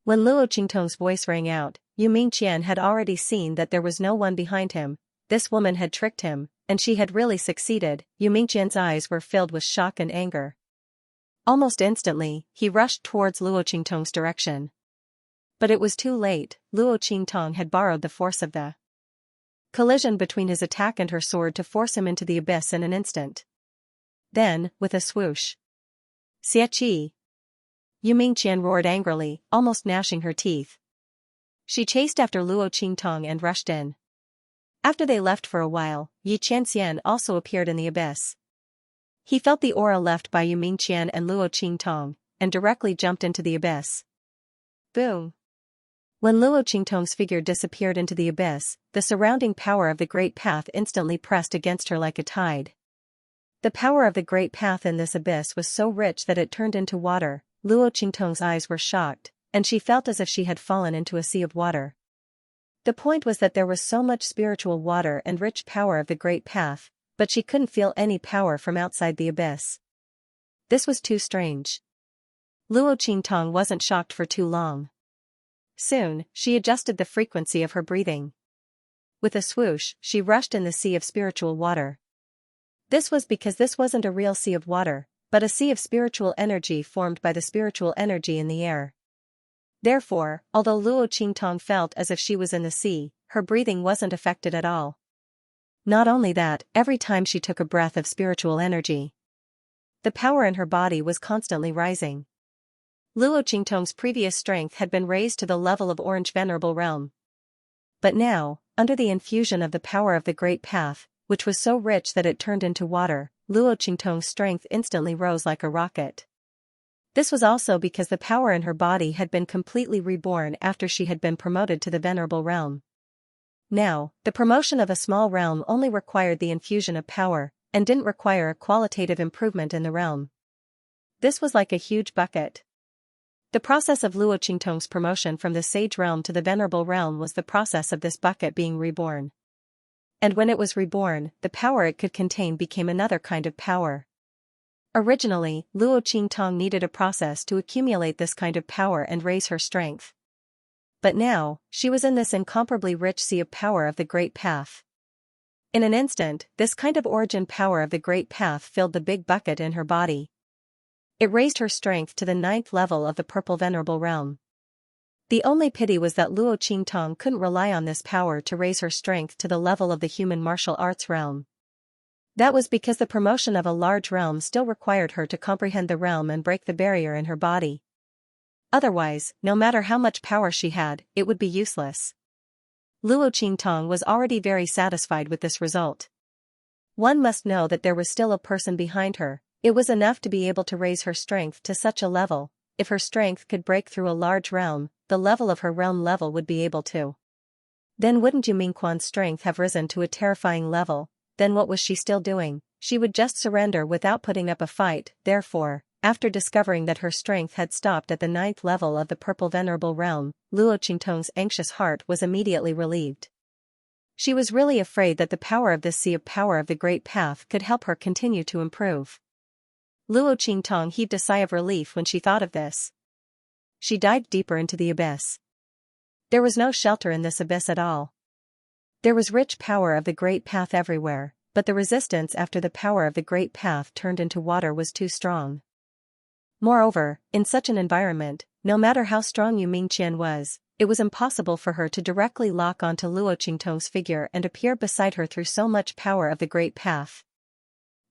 When Luo Qingtong's voice rang out, Yu Mingqian had already seen that there was no one behind him, this woman had tricked him, and she had really succeeded. Yumingqian's eyes were filled with shock and anger. Almost instantly, he rushed towards Luo Qingtong's direction. But it was too late. Luo Qingtong had borrowed the force of the collision between his attack and her sword to force him into the abyss in an instant. Then, with a swoosh, "Xie!" Yumingqian roared angrily, almost gnashing her teeth. She chased after Luo Qingtong and rushed in. After they left for a while, Yi Qianxian also appeared in the abyss. He felt the aura left by Yumingqian and Luo Qingtong, and directly jumped into the abyss. Boom! When Luo Qingtong's figure disappeared into the abyss, the surrounding power of the Great Path instantly pressed against her like a tide. The power of the Great Path in this abyss was so rich that it turned into water. Luo Qingtong's eyes were shocked, and she felt as if she had fallen into a sea of water. The point was that there was so much spiritual water and rich power of the Great Path, but she couldn't feel any power from outside the abyss. This was too strange. Luo Qingtong wasn't shocked for too long. Soon, she adjusted the frequency of her breathing. With a swoosh, she rushed in the sea of spiritual water. This was because this wasn't a real sea of water, but a sea of spiritual energy formed by the spiritual energy in the air. Therefore, although Luo Qingtong felt as if she was in the sea, her breathing wasn't affected at all. Not only that, every time she took a breath of spiritual energy, the power in her body was constantly rising. Luo Qingtong's previous strength had been raised to the level of Orange Venerable Realm. But now, under the infusion of the power of the Great Path, which was so rich that it turned into water, Luo Qingtong's strength instantly rose like a rocket. This was also because the power in her body had been completely reborn after she had been promoted to the Venerable Realm. Now, the promotion of a small realm only required the infusion of power, and didn't require a qualitative improvement in the realm. This was like a huge bucket. The process of Luo Qingtong's promotion from the Sage Realm to the Venerable Realm was the process of this bucket being reborn. And when it was reborn, the power it could contain became another kind of power. Originally, Luo Qingtong needed a process to accumulate this kind of power and raise her strength. But now, she was in this incomparably rich sea of power of the Great Path. In an instant, this kind of origin power of the Great Path filled the big bucket in her body. It raised her strength to the 9th level of the Purple Venerable Realm. The only pity was that Luo Qingtong couldn't rely on this power to raise her strength to the level of the human martial arts realm. That was because the promotion of a large realm still required her to comprehend the realm and break the barrier in her body. Otherwise, no matter how much power she had, it would be useless. Luo Qingtong was already very satisfied with this result. One must know that there was still a person behind her. It was enough to be able to raise her strength to such a level. If her strength could break through a large realm, the level of her realm level would be able to. Then wouldn't Yumingqian's strength have risen to a terrifying level? Then what was she still doing? She would just surrender without putting up a fight. Therefore, after discovering that her strength had stopped at the 9th level of the Purple Venerable Realm, Luo Qingtong's anxious heart was immediately relieved. She was really afraid that the power of this sea of power of the Great Path could help her continue to improve. Luo Qingtong heaved a sigh of relief when she thought of this. She dived deeper into the abyss. There was no shelter in this abyss at all. There was rich power of the Great Path everywhere, but the resistance after the power of the Great Path turned into water was too strong. Moreover, in such an environment, no matter how strong Yumingqian was, it was impossible for her to directly lock onto Luo Qingtong's figure and appear beside her through so much power of the Great Path.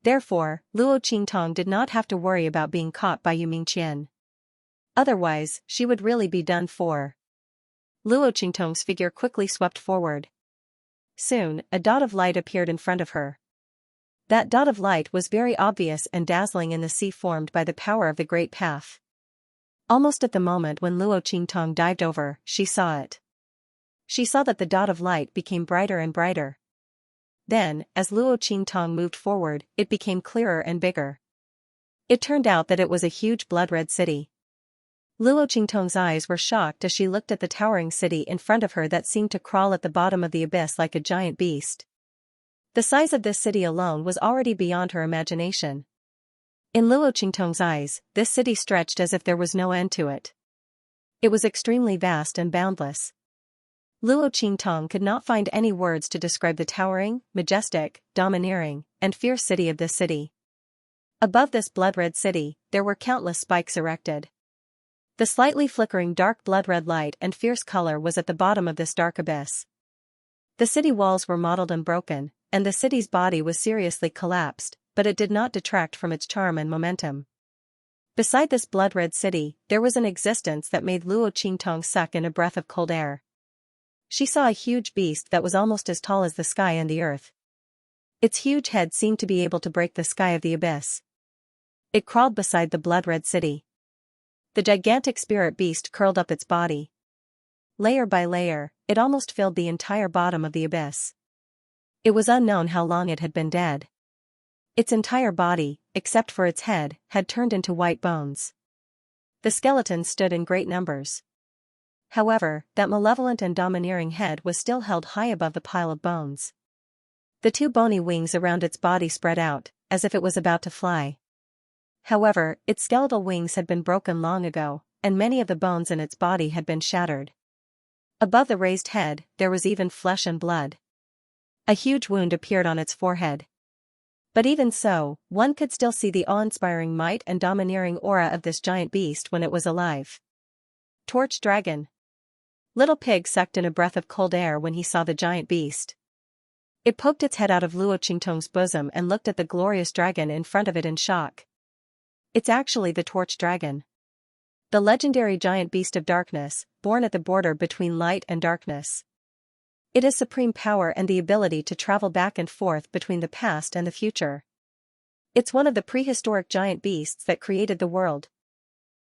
Therefore, Luo Qingtong did not have to worry about being caught by Yumingqian. Otherwise, she would really be done for. Luo Qingtong's figure quickly swept forward. Soon, a dot of light appeared in front of her. That dot of light was very obvious and dazzling in the sea formed by the power of the Great Path. Almost at the moment when Luo Qingtong dived over, she saw it. She saw that the dot of light became brighter and brighter. Then, as Luo Qingtong moved forward, it became clearer and bigger. It turned out that it was a huge blood-red city. Luo Qingtong's eyes were shocked as she looked at the towering city in front of her that seemed to crawl at the bottom of the abyss like a giant beast. The size of this city alone was already beyond her imagination. In Luo Qingtong's eyes, this city stretched as if there was no end to it. It was extremely vast and boundless. Luo Qingtong could not find any words to describe the towering, majestic, domineering, and fierce city of this city. Above this blood-red city, there were countless spikes erected. The slightly flickering dark blood-red light and fierce color was at the bottom of this dark abyss. The city walls were mottled and broken, and the city's body was seriously collapsed, but it did not detract from its charm and momentum. Beside this blood-red city, there was an existence that made Luo Qingtong suck in a breath of cold air. She saw a huge beast that was almost as tall as the sky and the earth. Its huge head seemed to be able to break the sky of the abyss. It crawled beside the blood-red city. The gigantic spirit beast curled up its body. Layer by layer, it almost filled the entire bottom of the abyss. It was unknown how long it had been dead. Its entire body, except for its head, had turned into white bones. The skeletons stood in great numbers. However, that malevolent and domineering head was still held high above the pile of bones. The two bony wings around its body spread out, as if it was about to fly. However, its skeletal wings had been broken long ago, and many of the bones in its body had been shattered. Above the raised head, there was even flesh and blood. A huge wound appeared on its forehead. But even so, one could still see the awe-inspiring might and domineering aura of this giant beast when it was alive. Torch Dragon. Little Pig sucked in a breath of cold air when he saw the giant beast. It poked its head out of Luo Qingtong's bosom and looked at the glorious dragon in front of it in shock. It's actually the Torch Dragon. The legendary giant beast of darkness, born at the border between light and darkness. It has supreme power and the ability to travel back and forth between the past and the future. It's one of the prehistoric giant beasts that created the world.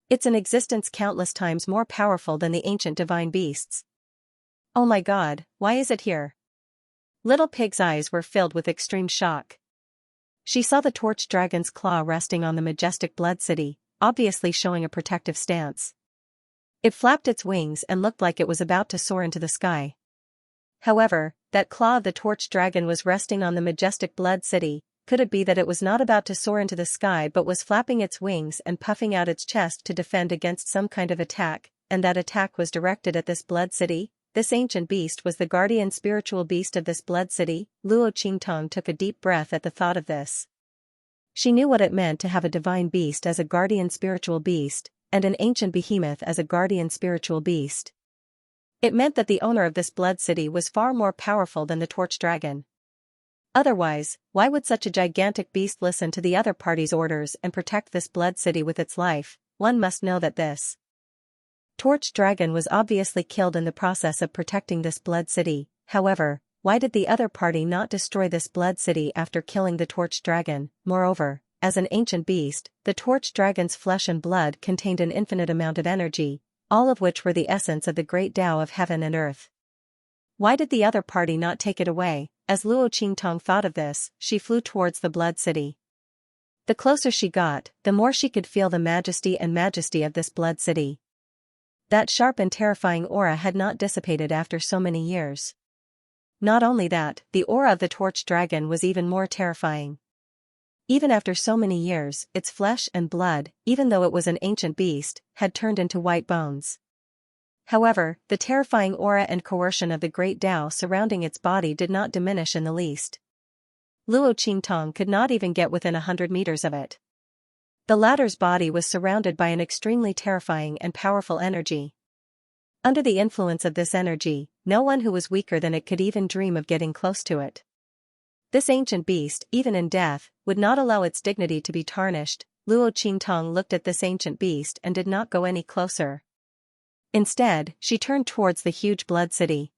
It's an existence countless times more powerful than the ancient divine beasts. Oh my God, why is it here? Little Pig's eyes were filled with extreme shock. She saw the Torch Dragon's claw resting on the majestic blood city, obviously showing a protective stance. It flapped its wings and looked like it was about to soar into the sky. However, that claw of the Torch Dragon was resting on the majestic blood city. Could it be that it was not about to soar into the sky but was flapping its wings and puffing out its chest to defend against some kind of attack, and that attack was directed at this blood city? This ancient beast was the guardian spiritual beast of this blood city. Luo Qingtong took a deep breath at the thought of this. She knew what it meant to have a divine beast as a guardian spiritual beast, and an ancient behemoth as a guardian spiritual beast. It meant that the owner of this blood city was far more powerful than the Torch Dragon. Otherwise, why would such a gigantic beast listen to the other party's orders and protect this blood city with its life? One must know that this Torch Dragon was obviously killed in the process of protecting this blood city. However, why did the other party not destroy this blood city after killing the Torch Dragon? Moreover, as an ancient beast, the Torch Dragon's flesh and blood contained an infinite amount of energy, all of which were the essence of the great Tao of heaven and earth. Why did the other party not take it away? As Luo Qingtong thought of this, she flew towards the blood city. The closer she got, the more she could feel the majesty of this blood city. That sharp and terrifying aura had not dissipated after so many years. Not only that, the aura of the Torch Dragon was even more terrifying. Even after so many years, its flesh and blood, even though it was an ancient beast, had turned into white bones. However, the terrifying aura and coercion of the great Tao surrounding its body did not diminish in the least. Luo Qingtong could not even get within 100 meters of it. The latter's body was surrounded by an extremely terrifying and powerful energy. Under the influence of this energy, no one who was weaker than it could even dream of getting close to it. This ancient beast, even in death, would not allow its dignity to be tarnished. Luo Qingtong looked at this ancient beast and did not go any closer. Instead, she turned towards the huge blood city.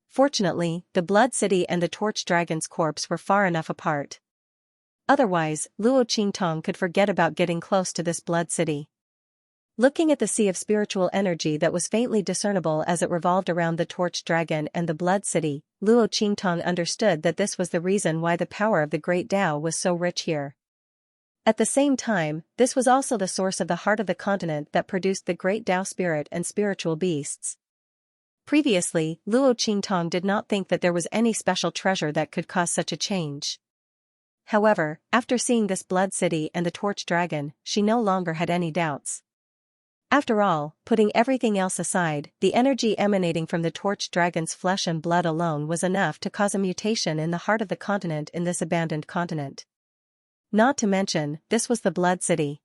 Fortunately, the blood city and the Torch Dragon's corpse were far enough apart. Otherwise, Luo Qingtong could forget about getting close to this blood city. Looking at the sea of spiritual energy that was faintly discernible as it revolved around the Torch Dragon and the blood city, Luo Qingtong understood that this was the reason why the power of the great Tao was so rich here. At the same time, this was also the source of the heart of the continent that produced the great Tao spirit and spiritual beasts. Previously, Luo Qingtong did not think that there was any special treasure that could cause such a change. However, after seeing this blood city and the Torch Dragon, she no longer had any doubts. After all, putting everything else aside, the energy emanating from the torch dragon's flesh and blood alone was enough to cause a mutation in the heart of the continent in this abandoned continent. Not to mention, this was the Blood City.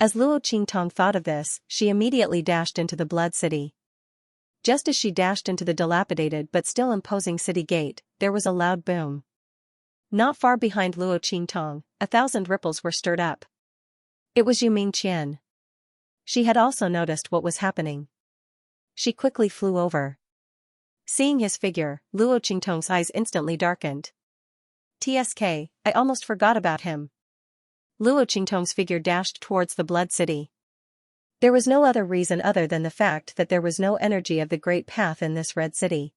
As Luo Qingtong thought of this, she immediately dashed into the Blood City. Just as she dashed into the dilapidated but still imposing city gate, there was a loud boom. Not far behind Luo Qingtong, 1,000 ripples were stirred up. It was Yu Mingqian. She had also noticed what was happening. She quickly flew over. Seeing his figure, Luo Qingtong's eyes instantly darkened. "TSK, I almost forgot about him." Luo Qingtong's figure dashed towards the Blood City. There was no other reason other than the fact that there was no energy of the Great Path in this Red City.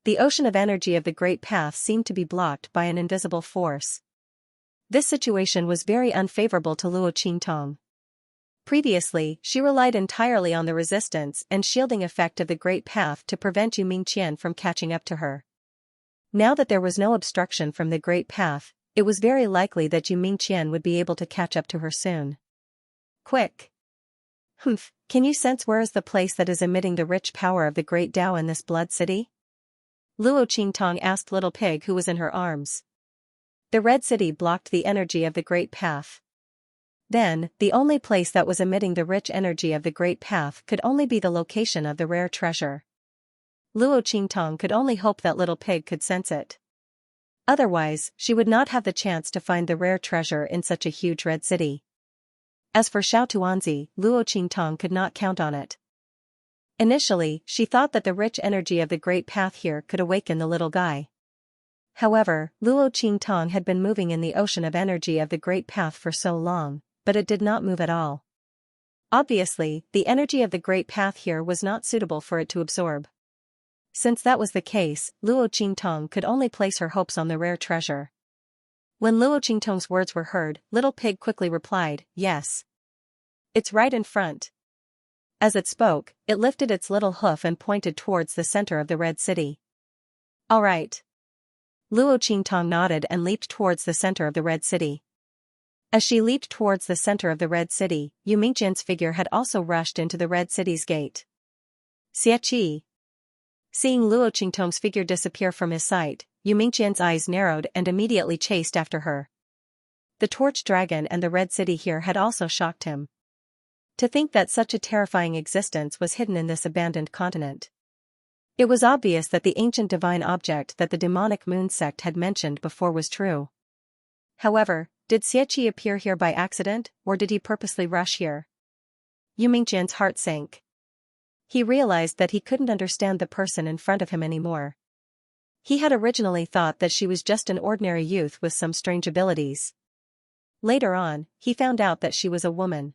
The ocean of energy of the Great Path seemed to be blocked by an invisible force. This situation was very unfavorable to Luo Qingtong. Previously, she relied entirely on the resistance and shielding effect of the Great Path to prevent Yu Mingqian from catching up to her. Now that there was no obstruction from the Great Path, it was very likely that Yu Mingqian would be able to catch up to her soon. "Quick! Humph, can you sense where is the place that is emitting the rich power of the Great Tao in this Blood City?" Luo Qingtong asked Little Pig who was in her arms. The Red City blocked the energy of the Great Path. Then, the only place that was emitting the rich energy of the Great Path could only be the location of the rare treasure. Luo Qingtong could only hope that Little Pig could sense it. Otherwise, she would not have the chance to find the rare treasure in such a huge Red City. As for Xiao Tuanzi, Luo Qingtong could not count on it. Initially, she thought that the rich energy of the Great Path here could awaken the little guy. However, Luo Qingtong had been moving in the ocean of energy of the Great Path for so long, but it did not move at all. Obviously, the energy of the Great Path here was not suitable for it to absorb. Since that was the case, Luo Qingtong could only place her hopes on the rare treasure. When Luo Qingtong's words were heard, Little Pig quickly replied, "Yes. It's right in front." As it spoke, it lifted its little hoof and pointed towards the center of the Red City. "All right." Luo Qingtong nodded and leaped towards the center of the Red City. As she leaped towards the center of the Red City, Yu Mingqian's figure had also rushed into the Red City's gate. "Xie." Seeing Luo Qingtong's figure disappear from his sight, Yu Mingqian's eyes narrowed and immediately chased after her. The torch dragon and the Red City here had also shocked him. To think that such a terrifying existence was hidden in this abandoned continent. It was obvious that the ancient divine object that the demonic moon sect had mentioned before was true. However, did Xie appear here by accident, or did he purposely rush here? Yu Mingqian's heart sank. He realized that he couldn't understand the person in front of him anymore. He had originally thought that she was just an ordinary youth with some strange abilities. Later on, he found out that she was a woman.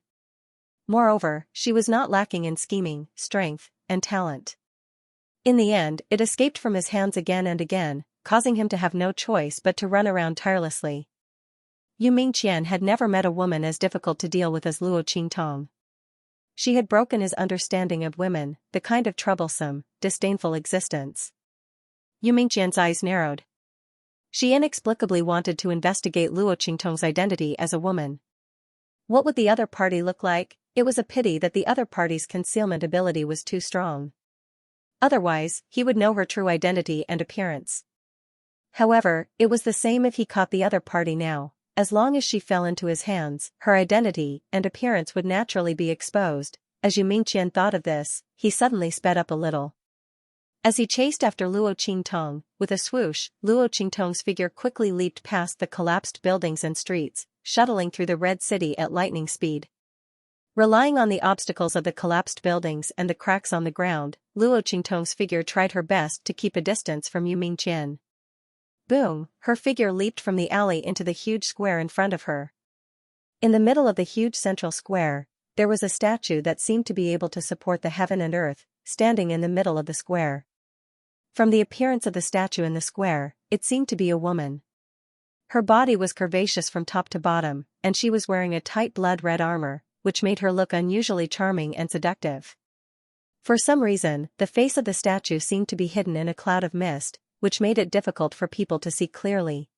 Moreover, she was not lacking in scheming, strength, and talent. In the end, it escaped from his hands again and again, causing him to have no choice but to run around tirelessly. Yu Mingqian had never met a woman as difficult to deal with as Luo Qingtong. She had broken his understanding of women, the kind of troublesome, disdainful existence. Yu Mingqian's eyes narrowed. She inexplicably wanted to investigate Luo Qingtong's identity as a woman. What would the other party look like? It was a pity that the other party's concealment ability was too strong. Otherwise, he would know her true identity and appearance. However, it was the same if he caught the other party now. As long as she fell into his hands, her identity and appearance would naturally be exposed. As Yu Mingqian thought of this, he suddenly sped up a little. As he chased after Luo Qingtong, with a swoosh, Luo Qingtong's figure quickly leaped past the collapsed buildings and streets, shuttling through the Red City at lightning speed. Relying on the obstacles of the collapsed buildings and the cracks on the ground, Luo Qingtong's figure tried her best to keep a distance from Yu Mingqian. Boom, her figure leaped from the alley into the huge square in front of her. In the middle of the huge central square, there was a statue that seemed to be able to support the heaven and earth, standing in the middle of the square. From the appearance of the statue in the square, it seemed to be a woman. Her body was curvaceous from top to bottom, and she was wearing a tight blood-red armor, which made her look unusually charming and seductive. For some reason, the face of the statue seemed to be hidden in a cloud of mist, which made it difficult for people to see clearly.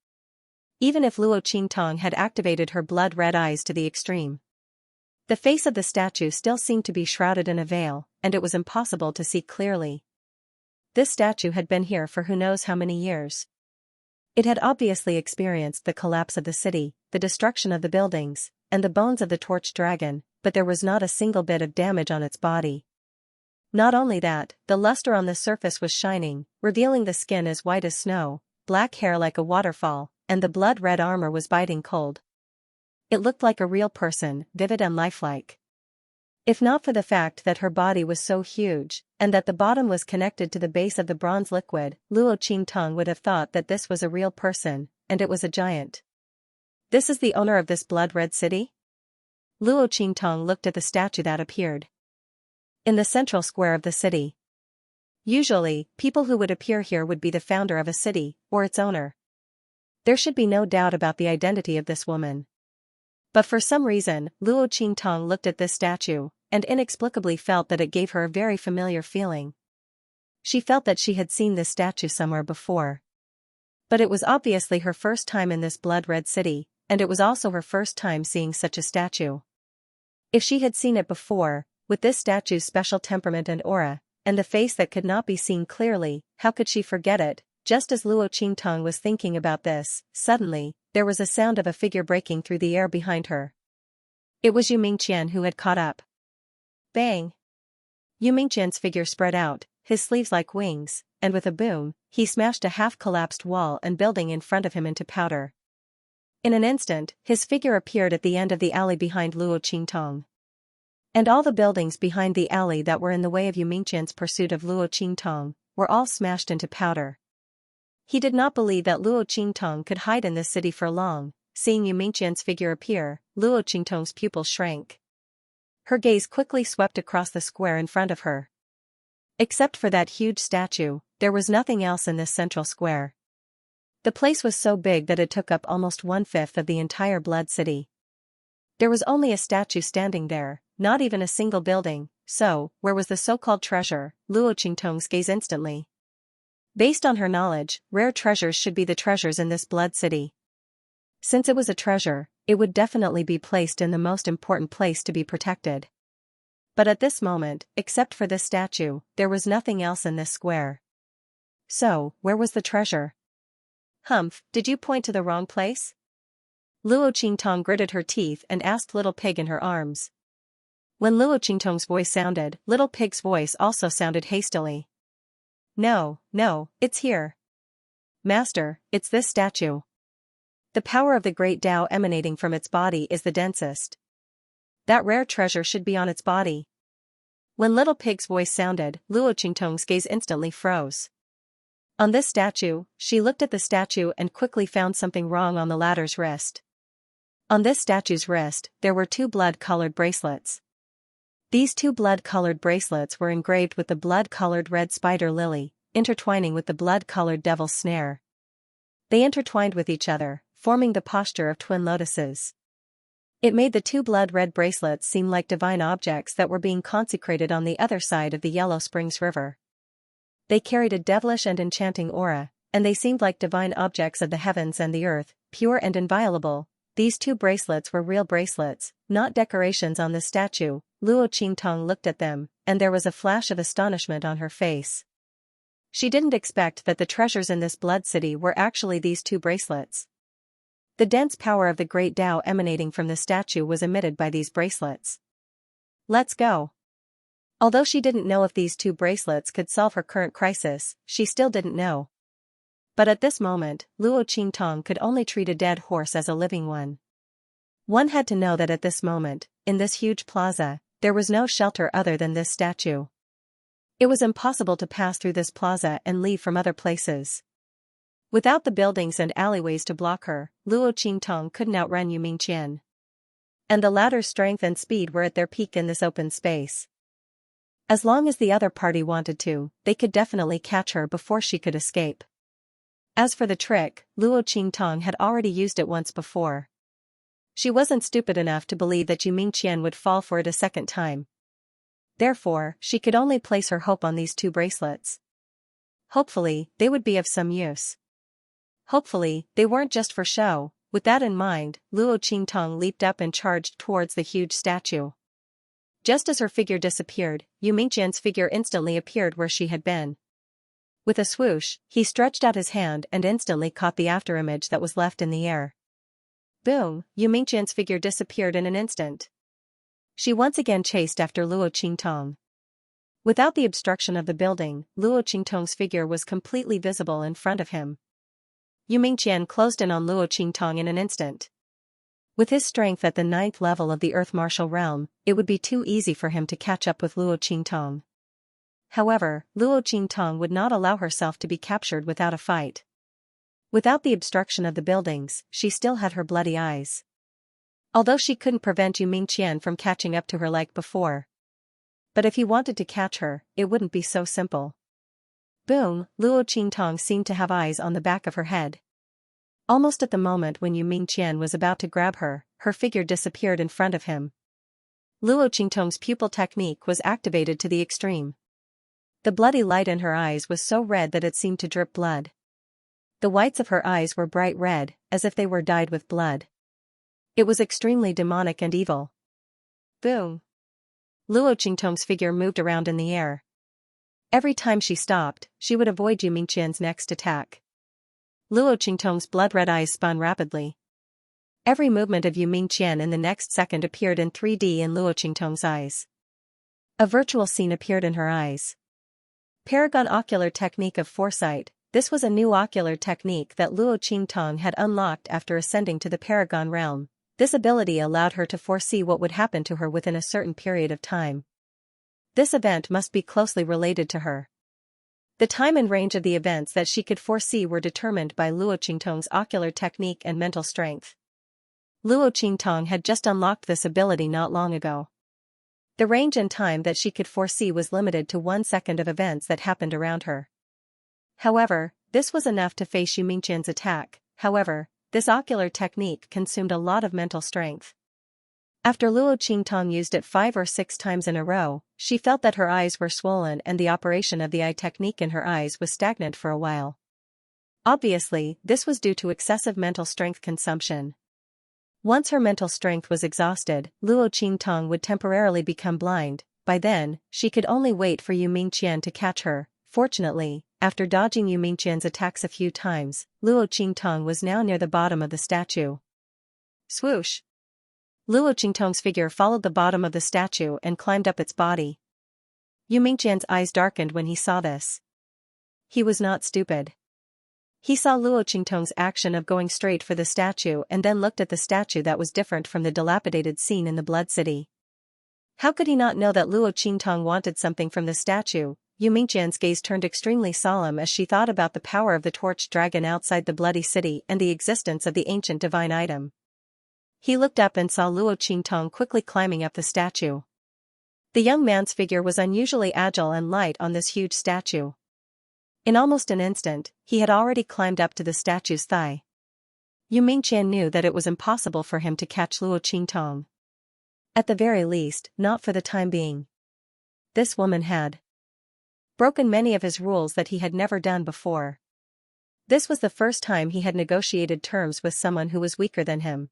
Even if Luo Qingtong had activated her blood-red eyes to the extreme. The face of the statue still seemed to be shrouded in a veil, and it was impossible to see clearly. This statue had been here for who knows how many years. It had obviously experienced the collapse of the city, the destruction of the buildings, and the bones of the torched dragon, but there was not a single bit of damage on its body. Not only that, the luster on the surface was shining, revealing the skin as white as snow, black hair like a waterfall, and the blood-red armor was biting cold. It looked like a real person, vivid and lifelike. If not for the fact that her body was so huge, and that the bottom was connected to the base of the bronze liquid, Luo Qingtong would have thought that this was a real person, and it was a giant. This is the owner of this blood-red city? Luo Qingtong looked at the statue that appeared in the central square of the city. Usually, people who would appear here would be the founder of a city, or its owner. There should be no doubt about the identity of this woman. But for some reason, Luo Qingtong looked at this statue, and inexplicably felt that it gave her a very familiar feeling. She felt that she had seen this statue somewhere before. But it was obviously her first time in this blood-red city, and it was also her first time seeing such a statue. If she had seen it before, with this statue's special temperament and aura, and the face that could not be seen clearly, how could she forget it? Just as Luo Qingtong was thinking about this, suddenly, there was a sound of a figure breaking through the air behind her. It was Yu Mingqian who had caught up. Bang! Yu Mingqian's figure spread out, his sleeves like wings, and with a boom, he smashed a half-collapsed wall and building in front of him into powder. In an instant, his figure appeared at the end of the alley behind Luo Qingtong. And all the buildings behind the alley that were in the way of Yu Mingqian's pursuit of Luo Qingtong were all smashed into powder. He did not believe that Luo Qingtong could hide in this city for long. Seeing Yu Mingqian's figure appear, Luo Qingtong's pupils shrank. Her gaze quickly swept across the square in front of her. Except for that huge statue, there was nothing else in this central square. The place was so big that it took up almost 1/5 of the entire Blood City. There was only a statue standing there, not even a single building, so, where was the so-called treasure? Luo Qingtong's gaze instantly. Based on her knowledge, rare treasures should be the treasures in this Blood City. Since it was a treasure, it would definitely be placed in the most important place to be protected. But at this moment, except for this statue, there was nothing else in this square. So, where was the treasure? Humph, did you point to the wrong place? Luo Qingtong gritted her teeth and asked Little Pig in her arms. When Luo Qingtong's voice sounded, Little Pig's voice also sounded hastily. No, it's here. Master, it's this statue. The power of the great Tao emanating from its body is the densest. That rare treasure should be on its body. When Little Pig's voice sounded, Luo Qingtong's gaze instantly froze. On this statue, she looked at the statue and quickly found something wrong on the latter's wrist. On this statue's wrist, there were 2 blood-colored bracelets. These 2 blood-colored bracelets were engraved with the blood-colored red spider lily, intertwining with the blood-colored devil's snare. They intertwined with each other, forming the posture of twin lotuses. It made the 2 blood-red bracelets seem like divine objects that were being consecrated on the other side of the Yellow Springs River. They carried a devilish and enchanting aura, and they seemed like divine objects of the heavens and the earth, pure and inviolable. These 2 bracelets were real bracelets, not decorations on the statue. Luo Qingtong looked at them, and there was a flash of astonishment on her face. She didn't expect that the treasures in this Blood City were actually these 2 bracelets. The dense power of the great Tao emanating from the statue was emitted by these bracelets. Let's go. Although she didn't know if these 2 bracelets could solve her current crisis, she still didn't know. But at this moment, Luo Qingtong could only treat a dead horse as a living one. One had to know that at this moment, in this huge plaza, there was no shelter other than this statue. It was impossible to pass through this plaza and leave from other places. Without the buildings and alleyways to block her, Luo Qingtong couldn't outrun Yu Mingqian. And the latter's strength and speed were at their peak in this open space. As long as the other party wanted to, they could definitely catch her before she could escape. As for the trick, Luo Qingtong had already used it once before. She wasn't stupid enough to believe that Yu Mingqian would fall for it a second time. Therefore, she could only place her hope on these 2 bracelets. Hopefully, they would be of some use. Hopefully, they weren't just for show. With that in mind, Luo Qingtong leaped up and charged towards the huge statue. Just as her figure disappeared, Yu Mingqian's figure instantly appeared where she had been. With a swoosh, he stretched out his hand and instantly caught the afterimage that was left in the air. Boom! Yu Mingqian's figure disappeared in an instant. She once again chased after Luo Qingtong. Without the obstruction of the building, Luo Qingtong's figure was completely visible in front of him. Yu Mingqian closed in on Luo Qingtong in an instant. With his strength at the 9th level of the Earth Martial Realm, it would be too easy for him to catch up with Luo Qingtong. However, Luo Qingtong would not allow herself to be captured without a fight. Without the obstruction of the buildings, she still had her bloody eyes. Although she couldn't prevent Yu Mingqian from catching up to her like before. But if he wanted to catch her, it wouldn't be so simple. Boom! Luo Qingtong seemed to have eyes on the back of her head. Almost at the moment when Yu Mingqian was about to grab her, her figure disappeared in front of him. Luo Qingtong's pupil technique was activated to the extreme. The bloody light in her eyes was so red that it seemed to drip blood. The whites of her eyes were bright red, as if they were dyed with blood. It was extremely demonic and evil. Boom! Luo Qingtong's figure moved around in the air. Every time she stopped, she would avoid Yu Mingqian's next attack. Luo Qingtong's blood-red eyes spun rapidly. Every movement of Yu Mingqian in the next second appeared in 3D in Luo Qingtong's eyes. A virtual scene appeared in her eyes. Paragon Ocular Technique of Foresight. This was a new ocular technique that Luo Qingtong had unlocked after ascending to the Paragon realm. This ability allowed her to foresee what would happen to her within a certain period of time. This event must be closely related to her. The time and range of the events that she could foresee were determined by Luo Qingtong's ocular technique and mental strength. Luo Qingtong had just unlocked this ability not long ago. The range and time that she could foresee was limited to 1 second of events that happened around her. However, this was enough to face Yu Mingqian's attack. However, this ocular technique consumed a lot of mental strength. After Luo Qingtong used it 5 or 6 times in a row, she felt that her eyes were swollen and the operation of the eye technique in her eyes was stagnant for a while. Obviously, this was due to excessive mental strength consumption. Once her mental strength was exhausted, Luo Qingtong would temporarily become blind. By then, she could only wait for Yu Mingqian to catch her. Fortunately, after dodging Yu Mingqian's attacks a few times, Luo Qingtong was now near the bottom of the statue. Swoosh! Luo Qingtong's figure followed the bottom of the statue and climbed up its body. Yu Mingqian's eyes darkened when he saw this. He was not stupid. He saw Luo Qingtong's action of going straight for the statue and then looked at the statue that was different from the dilapidated scene in the Blood City. How could he not know that Luo Qingtong wanted something from the statue? Yu Mingqian's gaze turned extremely solemn as she thought about the power of the torch dragon outside the Bloody City and the existence of the ancient divine item. He looked up and saw Luo Qingtong quickly climbing up the statue. The young man's figure was unusually agile and light on this huge statue. In almost an instant, he had already climbed up to the statue's thigh. Yu Mingqian knew that it was impossible for him to catch Luo Qingtong. At the very least, not for the time being. This woman had broken many of his rules that he had never done before. This was the first time he had negotiated terms with someone who was weaker than him.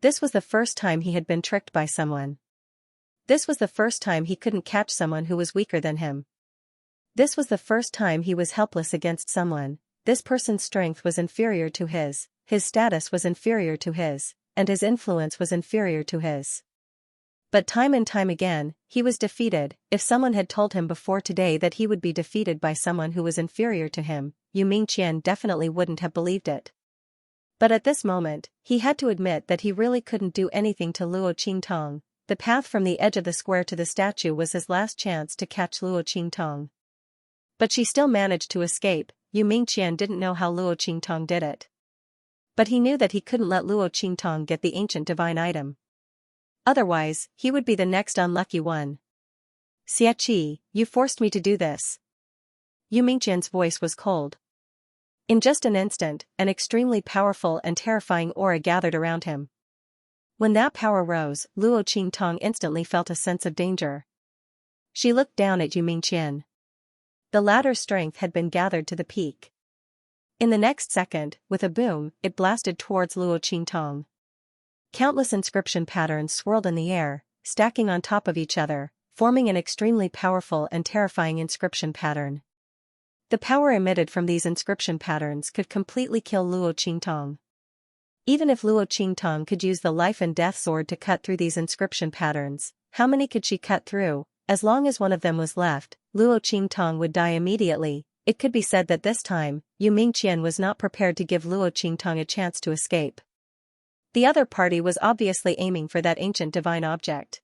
This was the first time he had been tricked by someone. This was the first time he couldn't catch someone who was weaker than him. This was the first time he was helpless against someone. This person's strength was inferior to his status was inferior to his, and his influence was inferior to his. But time and time again, he was defeated. If someone had told him before today that he would be defeated by someone who was inferior to him, Yu Mingqian definitely wouldn't have believed it. But at this moment, he had to admit that he really couldn't do anything to Luo Qingtong. The path from the edge of the square to the statue was his last chance to catch Luo Qingtong. But she still managed to escape. Yu Mingqian didn't know how Luo Qingtong did it. But he knew that he couldn't let Luo Qingtong get the ancient divine item. Otherwise, he would be the next unlucky one. Xianxia, you forced me to do this. Yu Mingqian's voice was cold. In just an instant, an extremely powerful and terrifying aura gathered around him. When that power rose, Luo Qingtong instantly felt a sense of danger. She looked down at Yu Mingqian. The latter's strength had been gathered to the peak. In the next second, with a boom, it blasted towards Luo Qingtong. Countless inscription patterns swirled in the air, stacking on top of each other, forming an extremely powerful and terrifying inscription pattern. The power emitted from these inscription patterns could completely kill Luo Qingtong. Even if Luo Qingtong could use the life and death sword to cut through these inscription patterns, how many could she cut through? As long as one of them was left, Luo Qingtong would die immediately. It could be said that this time, Yu Mingqian was not prepared to give Luo Qingtong a chance to escape. The other party was obviously aiming for that ancient divine object.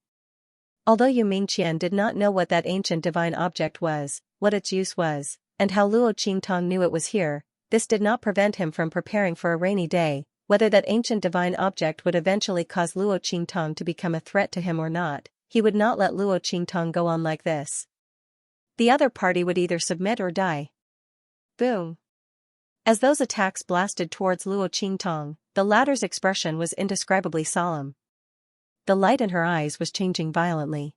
Although Yu Mingqian did not know what that ancient divine object was, what its use was, and how Luo Qingtong knew it was here, this did not prevent him from preparing for a rainy day. Whether that ancient divine object would eventually cause Luo Qingtong to become a threat to him or not, he would not let Luo Qingtong go on like this. The other party would either submit or die. Boom! As those attacks blasted towards Luo Qingtong, the latter's expression was indescribably solemn. The light in her eyes was changing violently.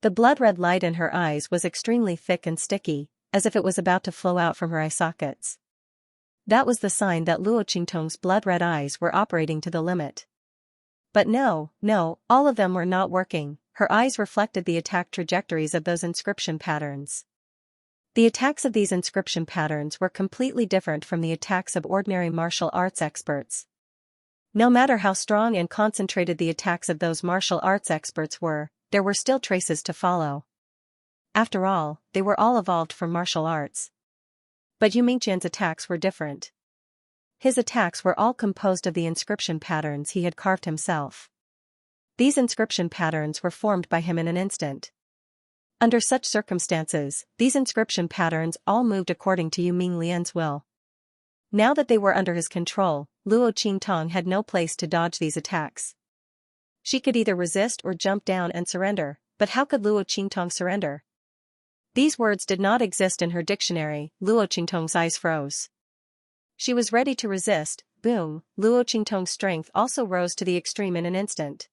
The blood-red light in her eyes was extremely thick and sticky, as if it was about to flow out from her eye sockets. That was the sign that Luo Qingtong's blood-red eyes were operating to the limit. But no, all of them were not working. Her eyes reflected the attack trajectories of those inscription patterns. The attacks of these inscription patterns were completely different from the attacks of ordinary martial arts experts. No matter how strong and concentrated the attacks of those martial arts experts were, there were still traces to follow. After all, they were all evolved from martial arts. But Yu Mingqian's attacks were different. His attacks were all composed of the inscription patterns he had carved himself. These inscription patterns were formed by him in an instant. Under such circumstances, these inscription patterns all moved according to Yu Minglian's will. Now that they were under his control, Luo Qingtong had no place to dodge these attacks. She could either resist or jump down and surrender, but how could Luo Qingtong surrender? These words did not exist in her dictionary. Luo Qingtong's eyes froze. She was ready to resist. Boom! Luo Qingtong's strength also rose to the extreme in an instant.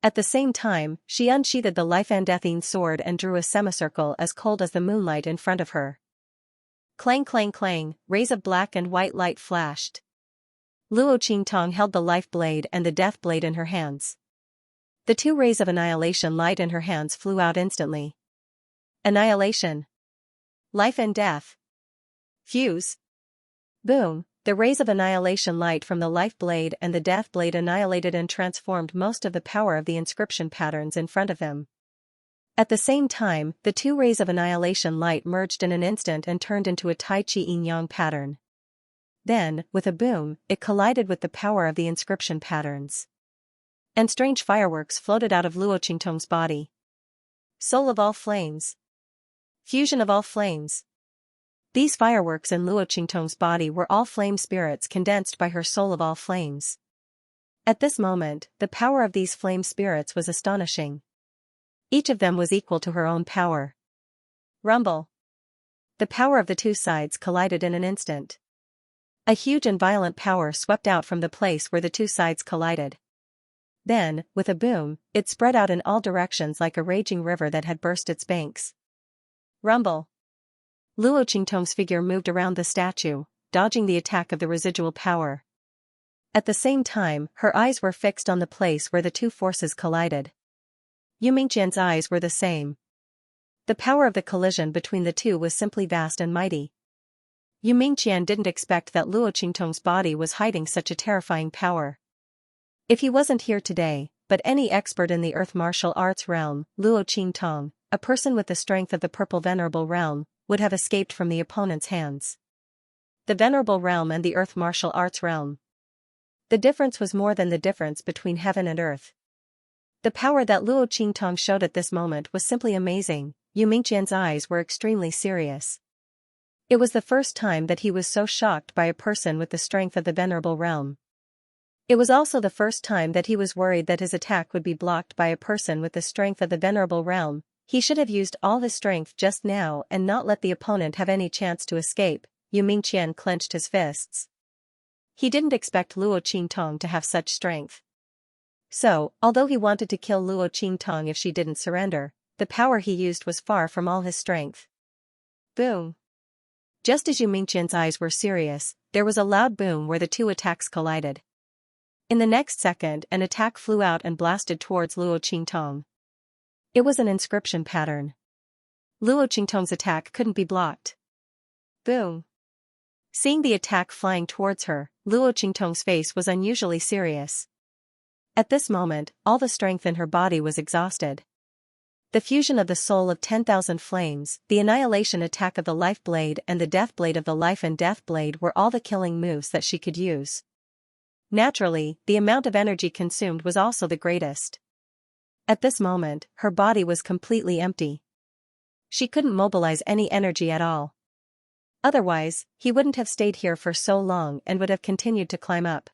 At the same time, she unsheathed the life and deathine sword and drew a semicircle as cold as the moonlight in front of her. Clang clang clang, rays of black and white light flashed. Luo Qingtong held the life blade and the death blade in her hands. The two rays of annihilation light in her hands flew out instantly. Annihilation. Life and death. Fuse. Boom! The rays of annihilation light from the life blade and the death blade annihilated and transformed most of the power of the inscription patterns in front of them. At the same time, the two rays of annihilation light merged in an instant and turned into a Tai Chi Yin-Yang pattern. Then, with a boom, it collided with the power of the inscription patterns. And strange fireworks floated out of Luo Qingtong's body. Soul of all flames. Fusion of all flames. These fireworks in Luo Qingtong's body were all flame spirits condensed by her soul of all flames. At this moment, the power of these flame spirits was astonishing. Each of them was equal to her own power. Rumble. The power of the two sides collided in an instant. A huge and violent power swept out from the place where the two sides collided. Then, with a boom, it spread out in all directions like a raging river that had burst its banks. Rumble. Luo Qingtong's figure moved around the statue, dodging the attack of the residual power. At the same time, her eyes were fixed on the place where the two forces collided. Yu Mingqian's eyes were the same. The power of the collision between the two was simply vast and mighty. Yu Mingqian didn't expect that Luo Qingtong's body was hiding such a terrifying power. If he wasn't here today, but any expert in the earth martial arts realm, Luo Qingtong, a person with the strength of the purple venerable realm, would have escaped from the opponent's hands. The venerable realm and the earth martial arts realm. The difference was more than the difference between heaven and earth. The power that Luo Qingtong showed at this moment was simply amazing. Yu Mingqian's eyes were extremely serious. It was the first time that he was so shocked by a person with the strength of the venerable realm. It was also the first time that he was worried that his attack would be blocked by a person with the strength of the venerable realm. He should have used all his strength just now and not let the opponent have any chance to escape. Yu Mingqian clenched his fists. He didn't expect Luo Qingtong to have such strength. So, although he wanted to kill Luo Qingtong if she didn't surrender, the power he used was far from all his strength. Boom! Just as Yu Mingqian's eyes were serious, there was a loud boom where the two attacks collided. In the next second, an attack flew out and blasted towards Luo Qingtong. It was an inscription pattern. Luo Qingtong's attack couldn't be blocked. Boom. Seeing the attack flying towards her, Luo Qingtong's face was unusually serious. At this moment, all the strength in her body was exhausted. The fusion of the soul of 10,000 flames, the annihilation attack of the life blade and the death blade of the life and death blade were all the killing moves that she could use. Naturally, the amount of energy consumed was also the greatest. At this moment, her body was completely empty. She couldn't mobilize any energy at all. Otherwise, he wouldn't have stayed here for so long and would have continued to climb up.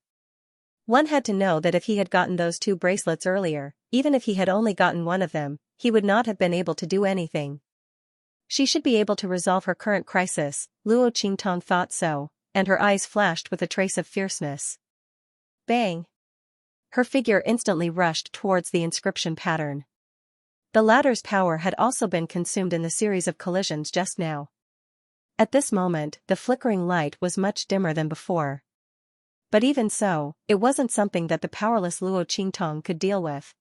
One had to know that if he had gotten those 2 bracelets earlier, even if he had only gotten one of them, he would not have been able to do anything. She should be able to resolve her current crisis, Luo Qingtong thought so, and her eyes flashed with a trace of fierceness. Bang! Her figure instantly rushed towards the inscription pattern. The latter's power had also been consumed in the series of collisions just now. At this moment, the flickering light was much dimmer than before. But even so, it wasn't something that the powerless Luo Qingtong could deal with.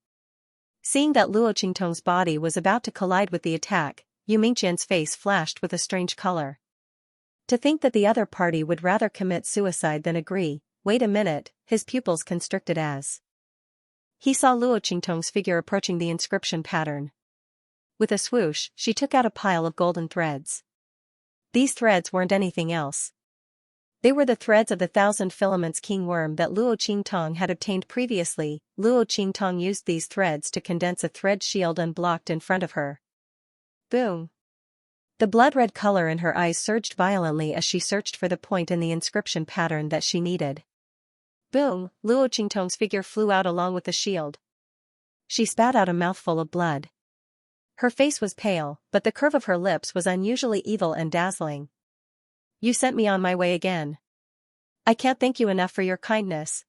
Seeing that Luo Qingtong's body was about to collide with the attack, Yu Mingqian's face flashed with a strange color. To think that the other party would rather commit suicide than agree. Wait a minute, his pupils constricted as he saw Luo Qingtong's figure approaching the inscription pattern. With a swoosh, she took out a pile of golden threads. These threads weren't anything else. They were the threads of the 1,000 filaments king worm that Luo Qingtong had obtained previously. Luo Qingtong used these threads to condense a thread shield unblocked in front of her. Boom! The blood-red color in her eyes surged violently as she searched for the point in the inscription pattern that she needed. Boom! Luo Qingtong's figure flew out along with the shield. She spat out a mouthful of blood. Her face was pale, but the curve of her lips was unusually evil and dazzling. You sent me on my way again. I can't thank you enough for your kindness.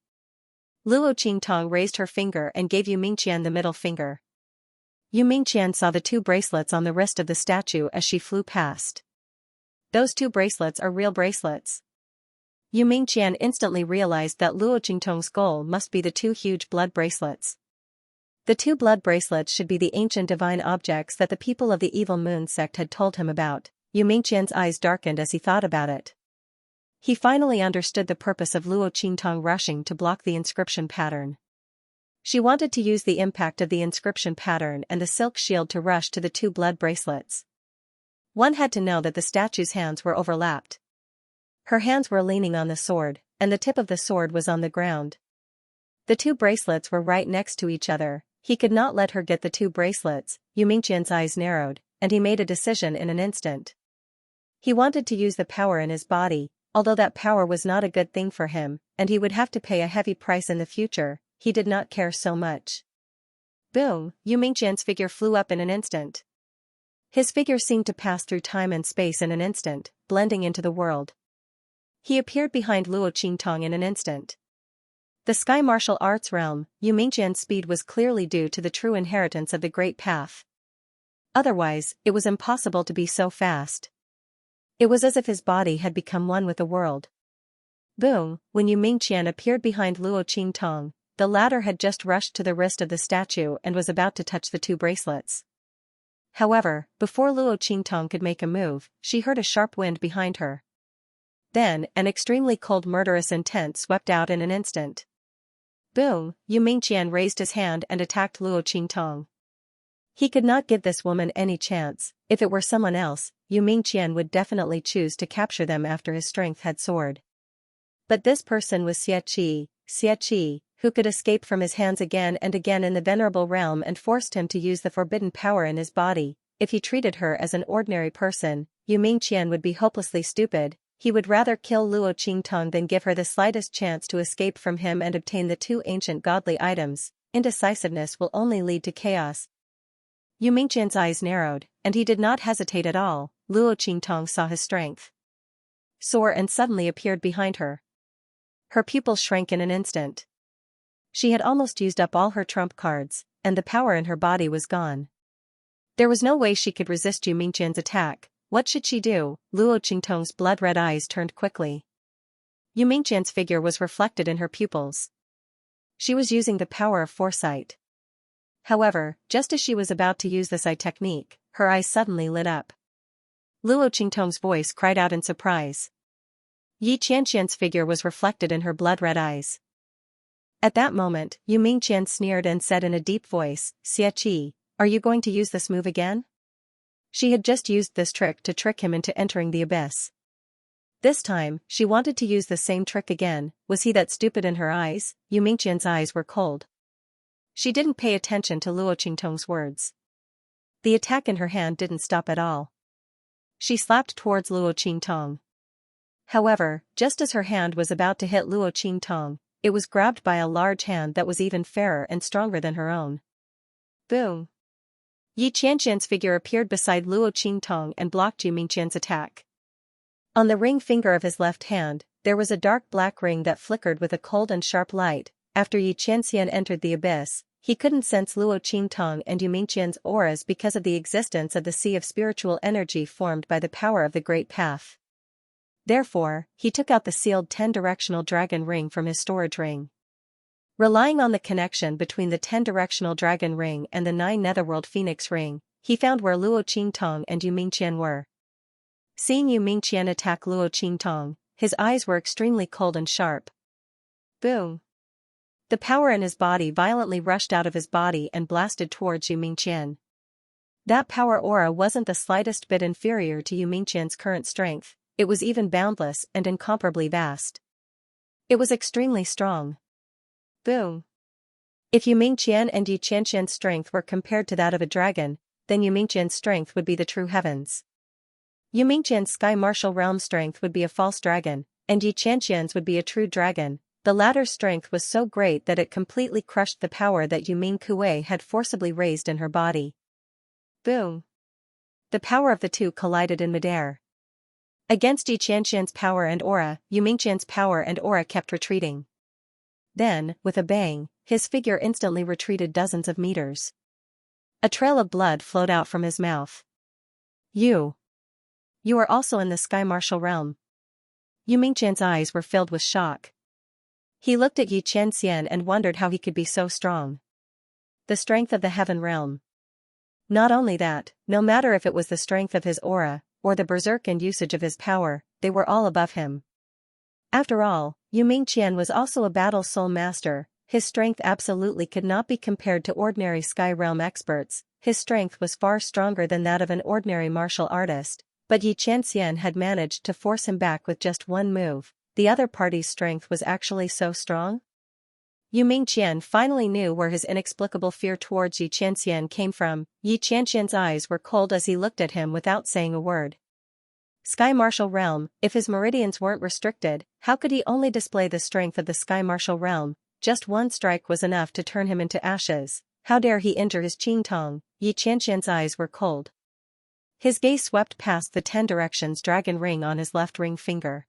Luo Qingtong raised her finger and gave Yu Mingqian the middle finger. Yu Mingqian saw the 2 bracelets on the wrist of the statue as she flew past. Those 2 bracelets are real bracelets. Yu Mingqian instantly realized that Luo Qingtong's goal must be the 2 huge blood bracelets. The 2 blood bracelets should be the ancient divine objects that the people of the Evil Moon sect had told him about. Yu Mingqian's eyes darkened as he thought about it. He finally understood the purpose of Luo Qingtong rushing to block the inscription pattern. She wanted to use the impact of the inscription pattern and the silk shield to rush to the 2 blood bracelets. One had to know that the statue's hands were overlapped. Her hands were leaning on the sword, and the tip of the sword was on the ground. The 2 bracelets were right next to each other. He could not let her get the 2 bracelets. Yu Mingqian's eyes narrowed, and he made a decision in an instant. He wanted to use the power in his body, although that power was not a good thing for him, and he would have to pay a heavy price in the future. He did not care so much. Boom! Yu Mingqian's figure flew up in an instant. His figure seemed to pass through time and space in an instant, blending into the world. He appeared behind Luo Qingtong in an instant. The Sky Martial Arts realm, Yu Mingqian's speed was clearly due to the true inheritance of the Great Path. Otherwise, it was impossible to be so fast. It was as if his body had become one with the world. Boom! When Yu Mingqian appeared behind Luo Qingtong, the latter had just rushed to the wrist of the statue and was about to touch the 2 bracelets. However, before Luo Qingtong could make a move, she heard a sharp wind behind her. Then, an extremely cold murderous intent swept out in an instant. Boom! Yu Mingqian raised his hand and attacked Luo Qingtong. He could not give this woman any chance. If it were someone else, Yu Mingqian would definitely choose to capture them after his strength had soared. But this person was Xianxia, who could escape from his hands again and again in the venerable realm and forced him to use the forbidden power in his body. If he treated her as an ordinary person, Yu Mingqian would be hopelessly stupid. He would rather kill Luo Qingtong than give her the slightest chance to escape from him and obtain the 2 ancient godly items. Indecisiveness will only lead to chaos. Yu Mingqian's eyes narrowed, and he did not hesitate at all. Luo Qingtong saw his strength soar and suddenly appeared behind her. Her pupils shrank in an instant. She had almost used up all her trump cards, and the power in her body was gone. There was no way she could resist Yu Mingqian's attack. What should she do? Luo Qingtong's blood-red eyes turned quickly. Yu Mingqian's figure was reflected in her pupils. She was using the power of foresight. However, just as she was about to use this eye technique, her eyes suddenly lit up. Luo Qingtong's voice cried out in surprise. Yi Qianxian's figure was reflected in her blood-red eyes. At that moment, Yu Mingqian sneered and said in a deep voice, "Xie, are you going to use this move again?" She had just used this trick to trick him into entering the abyss. This time, she wanted to use the same trick again. Was he that stupid in her eyes? Yu Mingqian's eyes were cold. She didn't pay attention to Luo Qingtong's words. The attack in her hand didn't stop at all. She slapped towards Luo Qingtong. However, just as her hand was about to hit Luo Qingtong, it was grabbed by a large hand that was even fairer and stronger than her own. Boom! Yi Qianxian's figure appeared beside Luo Qingtong and blocked Yu Mingqian's attack. On the ring finger of his left hand, there was a dark black ring that flickered with a cold and sharp light. After Yi Qianxian entered the abyss, he couldn't sense Luo Qingtong and Yu Mingqian's auras because of the existence of the sea of spiritual energy formed by the power of the Great Path. Therefore, he took out the sealed 10-directional dragon ring from his storage ring. Relying on the connection between the 10-directional dragon ring and the 9 netherworld phoenix ring, he found where Luo Qingtong and Yu Mingqian were. Seeing Yu Mingqian attack Luo Qingtong, his eyes were extremely cold and sharp. Boom! The power in his body violently rushed out of his body and blasted towards Yu Mingqian. That power aura wasn't the slightest bit inferior to Yu Mingqian's current strength. It was even boundless and incomparably vast. It was extremely strong. Boom! If Yu Mingqian and Yi Qianxian's strength were compared to that of a dragon, then Yu Mingqian's strength would be the true heavens. Yu Mingqian's sky martial realm strength would be a false dragon, and Yi Qianxian's would be a true dragon. The latter's strength was so great that it completely crushed the power that Yu Mingkue had forcibly raised in her body. Boom! The power of the two collided in midair. Against Yi Qianxian's power and aura, Yu Mingqian's power and aura kept retreating. Then, with a bang, his figure instantly retreated dozens of meters. A trail of blood flowed out from his mouth. You are also in the sky martial realm. Yu Mingqian's eyes were filled with shock. He looked at Yi Qianxian and wondered how he could be so strong. The strength of the heaven realm. Not only that, no matter if it was the strength of his aura, or the berserk and usage of his power, they were all above him. After all, Yu Mingqian was also a battle soul master. His strength absolutely could not be compared to ordinary sky realm experts. His strength was far stronger than that of an ordinary martial artist, but Yi Qianxian had managed to force him back with just one move. The other party's strength was actually so strong? Yu Mingqian finally knew where his inexplicable fear towards Yi Qianxian came from. Yi Qianxian's eyes were cold as he looked at him without saying a word. Sky martial realm, if his meridians weren't restricted, how could he only display the strength of the sky martial realm? Just one strike was enough to turn him into ashes. How dare he injure his Qingtong? Yi Qianxian's eyes were cold. His gaze swept past the 10 directions dragon ring on his left ring finger.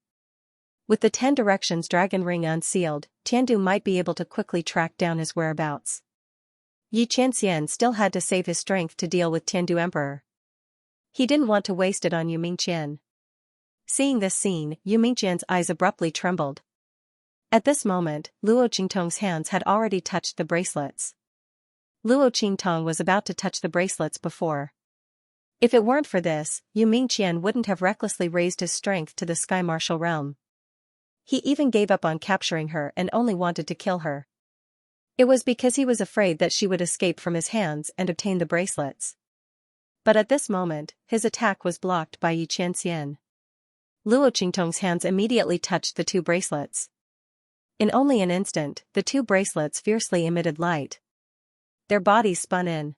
With the 10 directions dragon ring unsealed, Tiandu might be able to quickly track down his whereabouts. Yi Qianxian still had to save his strength to deal with Tiandu Emperor. He didn't want to waste it on Yu Mingqian. Seeing this scene, Yu Mingqian's eyes abruptly trembled. At this moment, Luo Qingtong's hands had already touched the bracelets. Luo Qingtong was about to touch the bracelets before. If it weren't for this, Yu Mingqian wouldn't have recklessly raised his strength to the sky martial realm. He even gave up on capturing her and only wanted to kill her. It was because he was afraid that she would escape from his hands and obtain the bracelets. But at this moment, his attack was blocked by Yi Qianxian. Luo Qingtong's hands immediately touched the 2 bracelets. In only an instant, the 2 bracelets fiercely emitted light. Their bodies spun in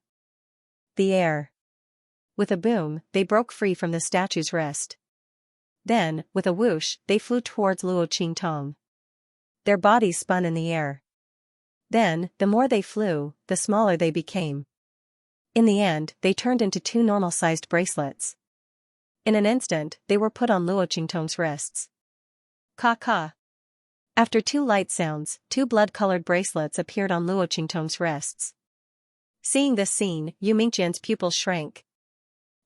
the air. With a boom, they broke free from the statue's wrist. Then, with a whoosh, they flew towards Luo Qingtong. Their bodies spun in the air. Then, the more they flew, the smaller they became. In the end, they turned into 2 normal-sized bracelets. In an instant, they were put on Luo Qingtong's wrists. Ka-ka. After 2 light sounds, 2 blood-colored bracelets appeared on Luo Qingtong's wrists. Seeing this scene, Yu Mingqian's pupils shrank.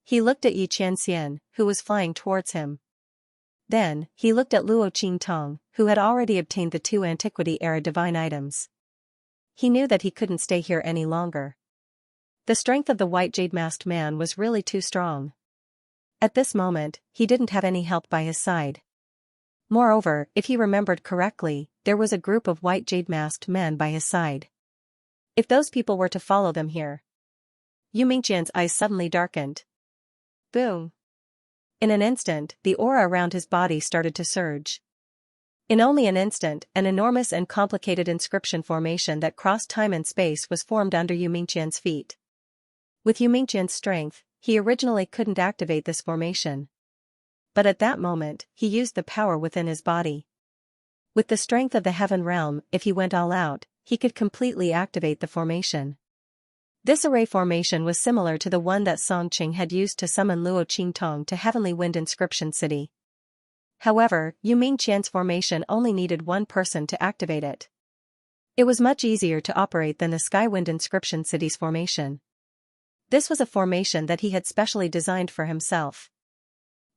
He looked at Xianxia, who was flying towards him. Then, he looked at Luo Qingtong, who had already obtained the 2 Antiquity-era divine items. He knew that he couldn't stay here any longer. The strength of the white jade-masked man was really too strong. At this moment, he didn't have any help by his side. Moreover, if he remembered correctly, there was a group of white jade-masked men by his side. If those people were to follow them here. Yu Mingqian's eyes suddenly darkened. Boom! In an instant, the aura around his body started to surge. In only an instant, an enormous and complicated inscription formation that crossed time and space was formed under Yu Mingqian's feet. With Yu Mingqian's strength, he originally couldn't activate this formation. But at that moment, he used the power within his body. With the strength of the heaven realm, if he went all out, he could completely activate the formation. This array formation was similar to the one that Songqing had used to summon Luo Qingtong to Heavenly Wind Inscription City. However, Yu Mingqian's formation only needed one person to activate it. It was much easier to operate than the Skywind Inscription City's formation. This was a formation that he had specially designed for himself.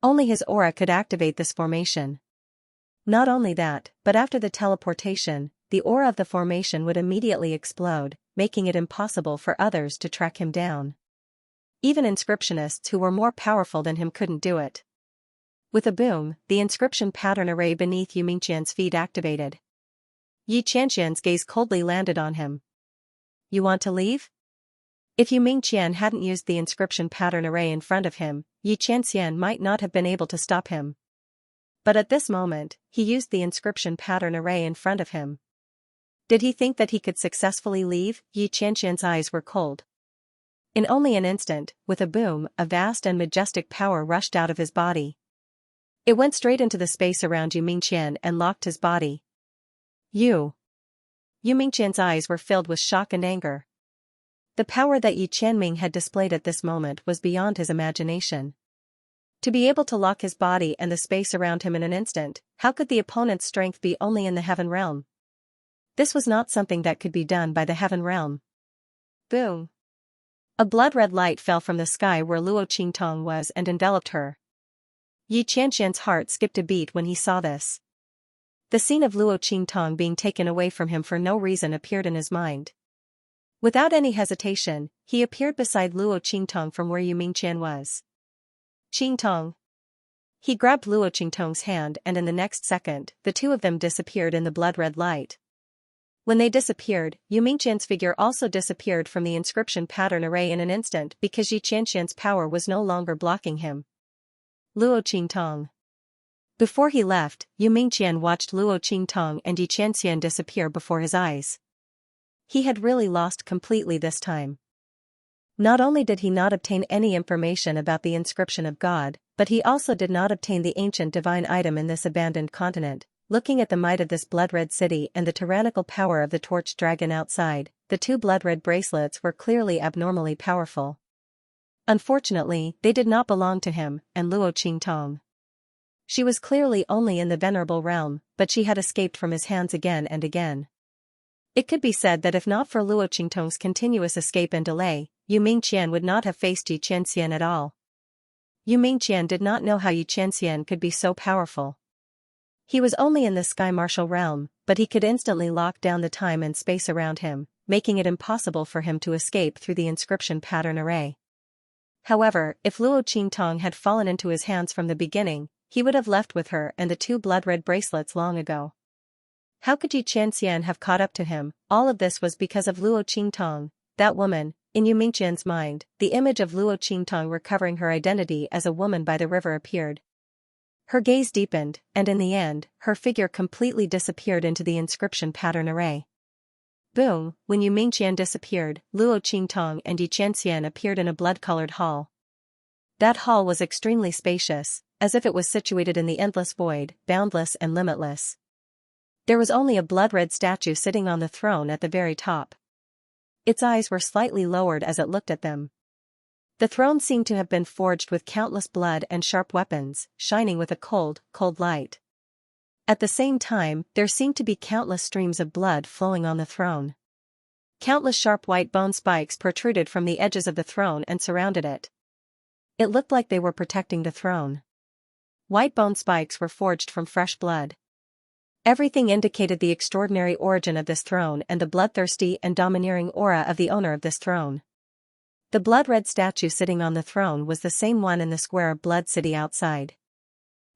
Only his aura could activate this formation. Not only that, but after the teleportation, the aura of the formation would immediately explode, making it impossible for others to track him down. Even inscriptionists who were more powerful than him couldn't do it. With a boom, the inscription pattern array beneath Yu Mingqian's feet activated. Xianxia's gaze coldly landed on him. You want to leave? If Yu Mingqian hadn't used the inscription pattern array in front of him, Xianxia might not have been able to stop him. But at this moment, he used the inscription pattern array in front of him. Did he think that he could successfully leave? Xianxia's eyes were cold. In only an instant, with a boom, a vast and majestic power rushed out of his body. It went straight into the space around Yu Mingqian and locked his body. Yu Mingqian's eyes were filled with shock and anger. The power that Yi Qianming had displayed at this moment was beyond his imagination. To be able to lock his body and the space around him in an instant, how could the opponent's strength be only in the heaven realm? This was not something that could be done by the heaven realm. Boom! A blood-red light fell from the sky where Luo Qingtong was and enveloped her. Xianxia's heart skipped a beat when he saw this. The scene of Luo Qingtong being taken away from him for no reason appeared in his mind. Without any hesitation, he appeared beside Luo Qingtong from where Yu Mingqian was. Qingtong. He grabbed Luo Qingtong's hand and in the next second, the two of them disappeared in the blood-red light. When they disappeared, Yu Mingqian's figure also disappeared from the inscription pattern array in an instant because Xianxia's power was no longer blocking him. Luo Qingtong. Before he left, Yu Mingqian watched Luo Qingtong and Xianxia disappear before his eyes. He had really lost completely this time. Not only did he not obtain any information about the inscription of God, but he also did not obtain the ancient divine item in this abandoned continent. Looking at the might of this blood-red city and the tyrannical power of the torch dragon outside, the 2 blood-red bracelets were clearly abnormally powerful. Unfortunately, they did not belong to him, and Luo Qingtong. She was clearly only in the venerable realm, but she had escaped from his hands again and again. It could be said that if not for Luo Qingtong's continuous escape and delay, Yu Mingqian would not have faced Xianxia at all. Yu Mingqian did not know how Xianxia could be so powerful. He was only in the sky martial realm, but he could instantly lock down the time and space around him, making it impossible for him to escape through the inscription pattern array. However, if Luo Qingtong had fallen into his hands from the beginning, he would have left with her and the 2 blood-red bracelets long ago. How could Xianxia have caught up to him? All of this was because of Luo Qingtong, that woman. In Yu Mingqian's mind, the image of Luo Qingtong recovering her identity as a woman by the river appeared. Her gaze deepened, and in the end, her figure completely disappeared into the inscription pattern array. Boom! When Yu Mingqian disappeared, Luo Qingtong and Xianxia appeared in a blood-colored hall. That hall was extremely spacious, as if it was situated in the endless void, boundless and limitless. There was only a blood-red statue sitting on the throne at the very top. Its eyes were slightly lowered as it looked at them. The throne seemed to have been forged with countless blood and sharp weapons, shining with a cold, cold light. At the same time, there seemed to be countless streams of blood flowing on the throne. Countless sharp white bone spikes protruded from the edges of the throne and surrounded it. It looked like they were protecting the throne. White bone spikes were forged from fresh blood. Everything indicated the extraordinary origin of this throne and the bloodthirsty and domineering aura of the owner of this throne. The blood-red statue sitting on the throne was the same one in the square of Blood City outside.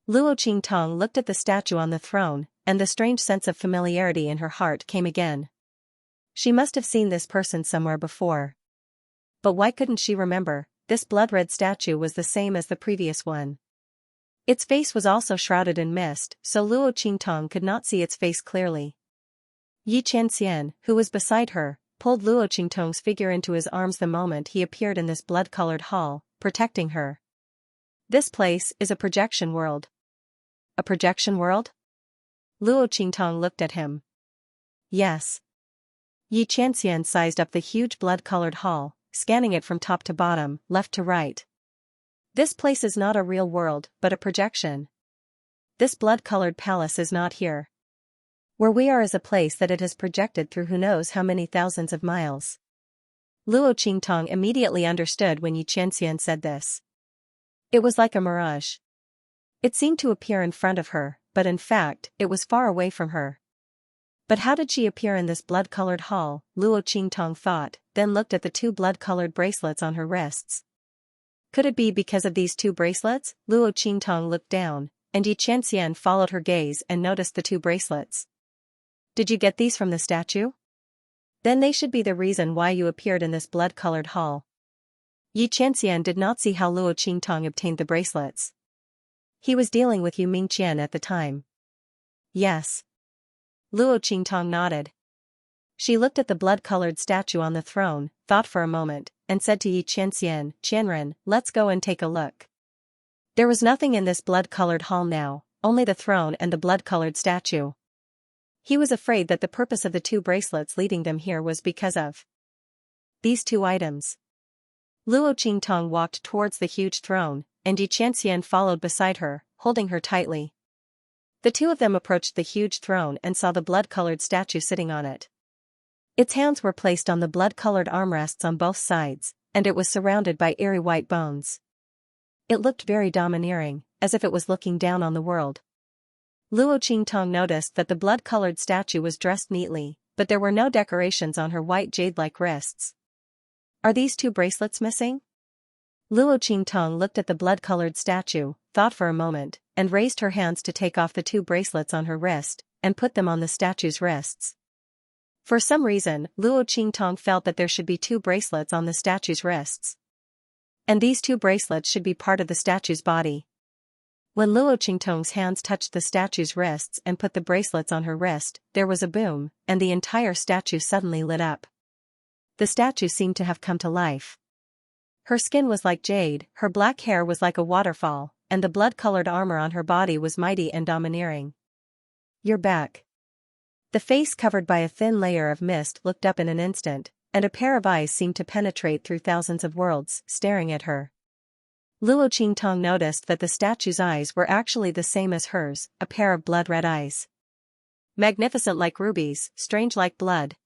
Luo Qingtong looked at the statue on the throne, and the strange sense of familiarity in her heart came again. She must have seen this person somewhere before. But why couldn't she remember? This blood-red statue was the same as the previous one. Its face was also shrouded in mist, so Luo Qingtong could not see its face clearly. Xianxia, who was beside her, pulled Luo Qingtong's figure into his arms the moment he appeared in this blood-colored hall, protecting her. This place is a projection world. A projection world? Luo Qingtong looked at him. Yes. Xianxia sized up the huge blood-colored hall, scanning it from top to bottom, left to right. This place is not a real world, but a projection. This blood-colored palace is not here. Where we are is a place that it has projected through who knows how many thousands of miles. Luo Qingtong immediately understood when Xianxia said this. It was like a mirage. It seemed to appear in front of her, but in fact, it was far away from her. But how did she appear in this blood-colored hall? Luo Qingtong thought, then looked at the two blood-colored bracelets on her wrists. Could it be because of these two bracelets? Luo Qingtong looked down, and Xianxia followed her gaze and noticed the two bracelets. Did you get these from the statue? Then they should be the reason why you appeared in this blood-colored hall. Xianxia did not see how Luo Qingtong obtained the bracelets. He was dealing with Yu Mingqian at the time. Yes. Luo Qingtong nodded. She looked at the blood-colored statue on the throne, thought for a moment, and said to Xianxia, Qianren, let's go and take a look. There was nothing in this blood-colored hall now, only the throne and the blood-colored statue. He was afraid that the purpose of the two bracelets leading them here was because of these two items. Luo Qingtong walked towards the huge throne, and Xianxia followed beside her, holding her tightly. The two of them approached the huge throne and saw the blood-colored statue sitting on it. Its hands were placed on the blood-colored armrests on both sides, and it was surrounded by airy white bones. It looked very domineering, as if it was looking down on the world. Luo Qingtong noticed that the blood-colored statue was dressed neatly, but there were no decorations on her white jade-like wrists. Are these two bracelets missing? Luo Qingtong looked at the blood-colored statue, thought for a moment, and raised her hands to take off the two bracelets on her wrist, and put them on the statue's wrists. For some reason, Luo Qingtong felt that there should be two bracelets on the statue's wrists. And these two bracelets should be part of the statue's body. When Luo Qingtong's hands touched the statue's wrists and put the bracelets on her wrist, there was a boom, and the entire statue suddenly lit up. The statue seemed to have come to life. Her skin was like jade, her black hair was like a waterfall, and the blood-colored armor on her body was mighty and domineering. You're back. The face covered by a thin layer of mist looked up in an instant, and a pair of eyes seemed to penetrate through thousands of worlds, staring at her. Luo Qingtong noticed that the statue's eyes were actually the same as hers, a pair of blood-red eyes. Magnificent like rubies, strange like blood.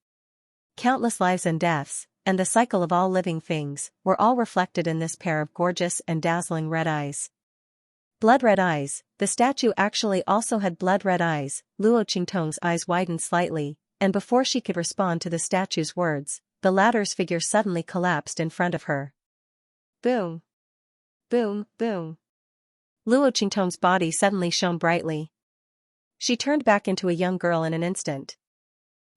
Countless lives and deaths, and the cycle of all living things, were all reflected in this pair of gorgeous and dazzling red eyes. Blood-red eyes, the statue actually also had blood-red eyes. Luo Qingtong's eyes widened slightly, and before she could respond to the statue's words, the latter's figure suddenly collapsed in front of her. Boom! Boom, boom. Luo Qingtong's body suddenly shone brightly. She turned back into a young girl in an instant.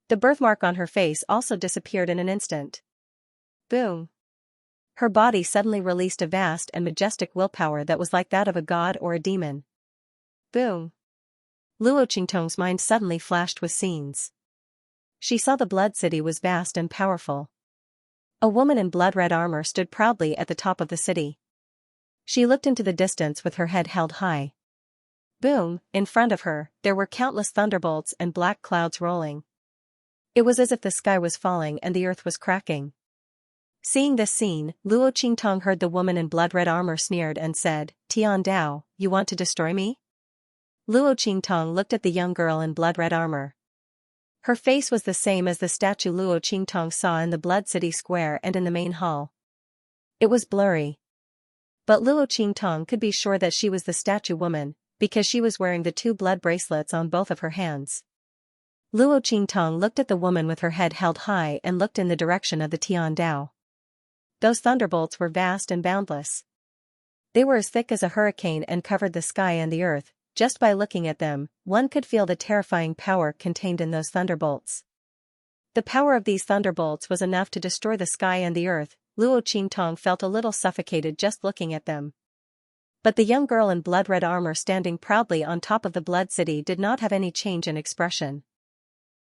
The birthmark on her face also disappeared in an instant. Boom. Her body suddenly released a vast and majestic willpower that was like that of a god or a demon. Boom. Luo Qingtong's mind suddenly flashed with scenes. She saw the Blood City was vast and powerful. A woman in blood-red armor stood proudly at the top of the city. She looked into the distance with her head held high. Boom, in front of her, there were countless thunderbolts and black clouds rolling. It was as if the sky was falling and the earth was cracking. Seeing this scene, Luo Qingtong heard the woman in blood-red armor sneered and said, Tian Dao, you want to destroy me? Luo Qingtong looked at the young girl in blood-red armor. Her face was the same as the statue Luo Qingtong saw in the Blood City Square and in the main hall. It was blurry. But Luo Qingtong could be sure that she was the statue woman, because she was wearing the 2 blood bracelets on both of her hands. Luo Qingtong looked at the woman with her head held high and looked in the direction of the Tian Dao. Those thunderbolts were vast and boundless. They were as thick as a hurricane and covered the sky and the earth. Just by looking at them, one could feel the terrifying power contained in those thunderbolts. The power of these thunderbolts was enough to destroy the sky and the earth. Luo Qingtong felt a little suffocated just looking at them. But the young girl in blood-red armor standing proudly on top of the Blood City did not have any change in expression.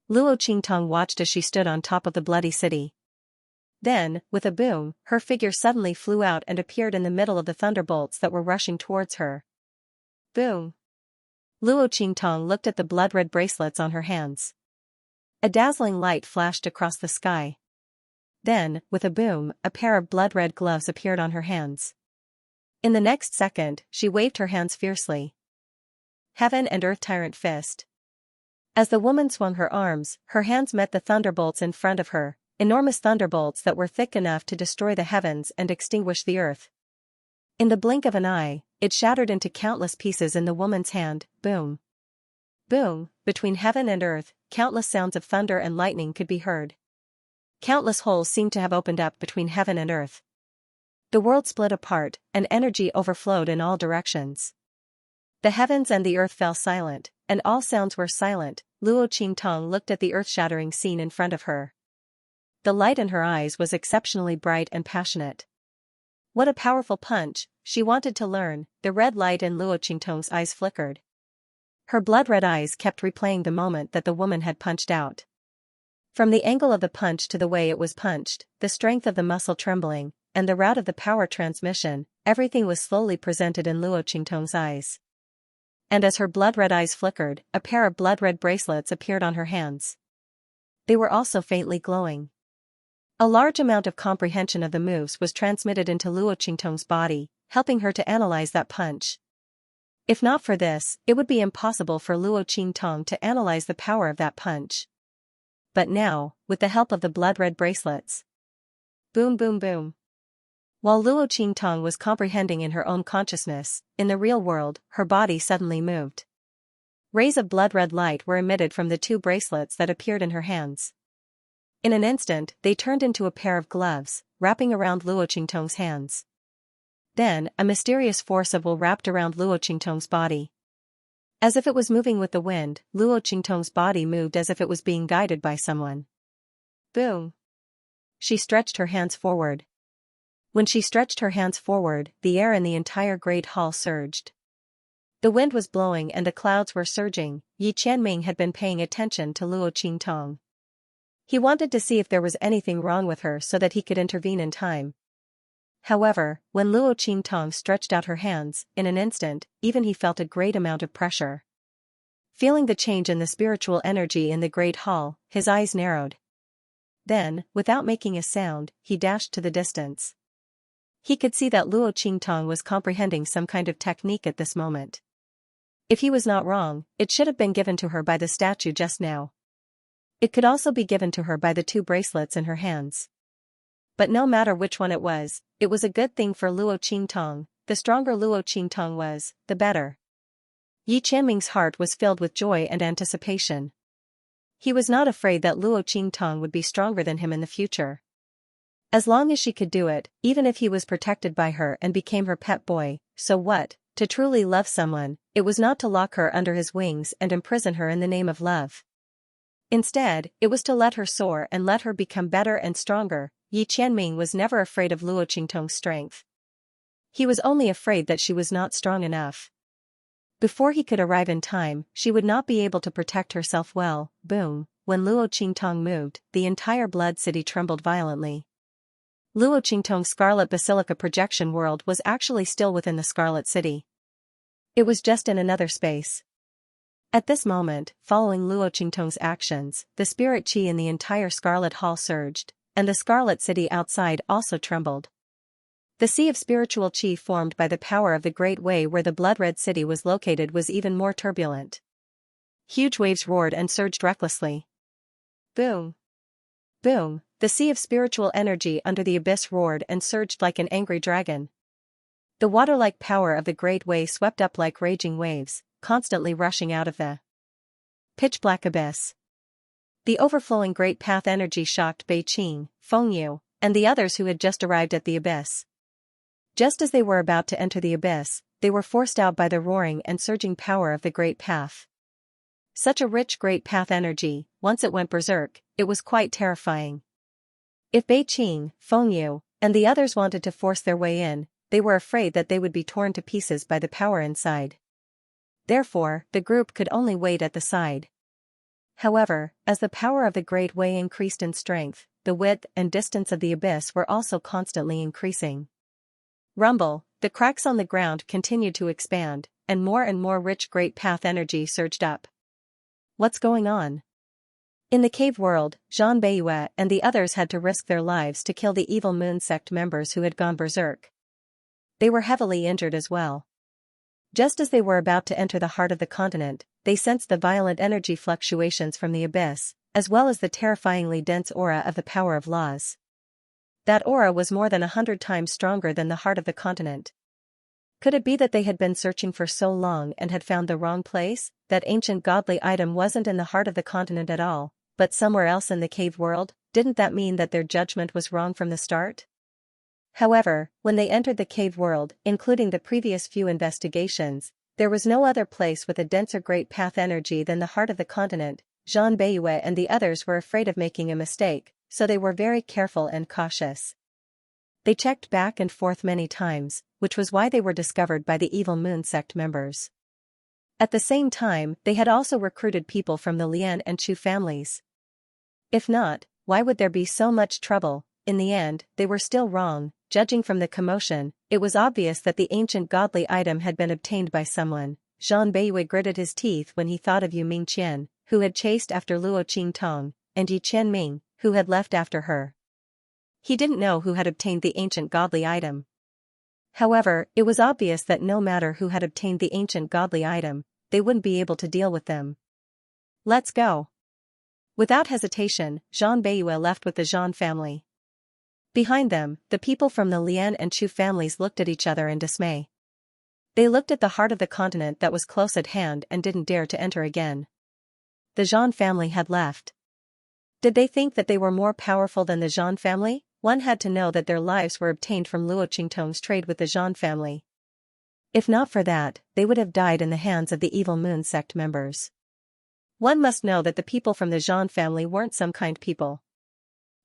Luo Qingtong watched as she stood on top of the Bloody City. Then, with a boom, her figure suddenly flew out and appeared in the middle of the thunderbolts that were rushing towards her. Boom! Luo Qingtong looked at the blood-red bracelets on her hands. A dazzling light flashed across the sky. Then, with a boom, a pair of blood-red gloves appeared on her hands. In the next second, she waved her hands fiercely. Heaven and Earth Tyrant Fist. As the woman swung her arms, her hands met the thunderbolts in front of her, enormous thunderbolts that were thick enough to destroy the heavens and extinguish the earth. In the blink of an eye, it shattered into countless pieces in the woman's hand. Boom! Boom! Between heaven and earth, countless sounds of thunder and lightning could be heard. Countless holes seemed to have opened up between heaven and earth. The world split apart, and energy overflowed in all directions. The heavens and the earth fell silent, and all sounds were silent. Luo Qingtong looked at the earth-shattering scene in front of her. The light in her eyes was exceptionally bright and passionate. What a powerful punch, she wanted to learn. The red light in Luo Qingtong's eyes flickered. Her blood-red eyes kept replaying the moment that the woman had punched out. From the angle of the punch to the way it was punched, the strength of the muscle trembling, and the route of the power transmission, everything was slowly presented in Luo Qingtong's eyes. And as her blood-red eyes flickered, a pair of blood-red bracelets appeared on her hands. They were also faintly glowing. A large amount of comprehension of the moves was transmitted into Luo Qingtong's body, helping her to analyze that punch. If not for this, it would be impossible for Luo Qingtong to analyze the power of that punch. But now, with the help of the blood-red bracelets. Boom boom boom. While Luo Qingtong was comprehending in her own consciousness, in the real world, her body suddenly moved. Rays of blood-red light were emitted from the 2 bracelets that appeared in her hands. In an instant, they turned into a pair of gloves, wrapping around Luo Qingtong's hands. Then, a mysterious force of will wrapped around Luo Qingtong's body. As if it was moving with the wind, Luo Qingtong's body moved as if it was being guided by someone. Boom! She stretched her hands forward. When she stretched her hands forward, the air in the entire great hall surged. The wind was blowing and the clouds were surging. Yi Qianming had been paying attention to Luo Qingtong. He wanted to see if there was anything wrong with her so that he could intervene in time. However, when Luo Qingtong stretched out her hands, in an instant, even he felt a great amount of pressure. Feeling the change in the spiritual energy in the great hall, his eyes narrowed. Then, without making a sound, he dashed to the distance. He could see that Luo Qingtong was comprehending some kind of technique at this moment. If he was not wrong, it should have been given to her by the statue just now. It could also be given to her by the 2 bracelets in her hands. But no matter which one it was a good thing for Luo Qingtong. The stronger Luo Qingtong was, the better. Yi Qianming's heart was filled with joy and anticipation. He was not afraid that Luo Qingtong would be stronger than him in the future. As long as she could do it, even if he was protected by her and became her pet boy, so what? To truly love someone, it was not to lock her under his wings and imprison her in the name of love. Instead, it was to let her soar and let her become better and stronger. Yi Qianming was never afraid of Luo Qingtong's strength. He was only afraid that she was not strong enough. Before he could arrive in time, she would not be able to protect herself well. Boom! When Luo Qingtong moved, the entire Blood City trembled violently. Luo Qingtong's Scarlet Basilica projection world was actually still within the Scarlet City. It was just in another space. At this moment, following Luo Qingtong's actions, the spirit qi in the entire Scarlet Hall surged, and the Scarlet City outside also trembled. The sea of spiritual qi formed by the power of the Great Way where the Blood-Red City was located was even more turbulent. Huge waves roared and surged recklessly. Boom! Boom! The sea of spiritual energy under the abyss roared and surged like an angry dragon. The water-like power of the great way swept up like raging waves, constantly rushing out of the pitch-black abyss. The overflowing great path energy shocked Bei Qing, Feng Yu, and the others who had just arrived at the abyss. Just as they were about to enter the abyss, they were forced out by the roaring and surging power of the great path. Such a rich great path energy, once it went berserk, it was quite terrifying. If Bei Qing, Feng Yu, and the others wanted to force their way in, they were afraid that they would be torn to pieces by the power inside. Therefore, the group could only wait at the side. However, as the power of the great way increased in strength, the width and distance of the abyss were also constantly increasing. Rumble, the cracks on the ground continued to expand, and more rich great path energy surged up. What's going on? In the cave world, Zhan Beiyue and the others had to risk their lives to kill the evil moon sect members who had gone berserk. They were heavily injured as well. Just as they were about to enter the heart of the continent, they sensed the violent energy fluctuations from the abyss, as well as the terrifyingly dense aura of the power of laws. That aura was more than 100 times stronger than the heart of the continent. Could it be that they had been searching for so long and had found the wrong place, that ancient godly item wasn't in the heart of the continent at all, but somewhere else in the cave world? Didn't that mean that their judgment was wrong from the start? However, when they entered the cave world, including the previous few investigations, there was no other place with a denser great path energy than the heart of the continent. Zhan Beiyue and the others were afraid of making a mistake, so they were very careful and cautious. They checked back and forth many times, which was why they were discovered by the evil moon sect members. At the same time, they had also recruited people from the Lian and Chu families. If not, why would there be so much trouble? In the end, they were still wrong. Judging from the commotion, it was obvious that the ancient godly item had been obtained by someone. Zhan Beiyue gritted his teeth when he thought of Yu Mingqian, who had chased after Luo Qingtong, and Yi Qianming, who had left after her. He didn't know who had obtained the ancient godly item. However, it was obvious that no matter who had obtained the ancient godly item, they wouldn't be able to deal with them. Let's go. Without hesitation, Zhan Beiyue left with the Zhan family. Behind them, the people from the Lian and Chu families looked at each other in dismay. They looked at the heart of the continent that was close at hand and didn't dare to enter again. The Zhan family had left. Did they think that they were more powerful than the Zhan family? One had to know that their lives were obtained from Luo Qingtong's trade with the Zhan family. If not for that, they would have died in the hands of the evil moon sect members. One must know that the people from the Zhan family weren't some kind people.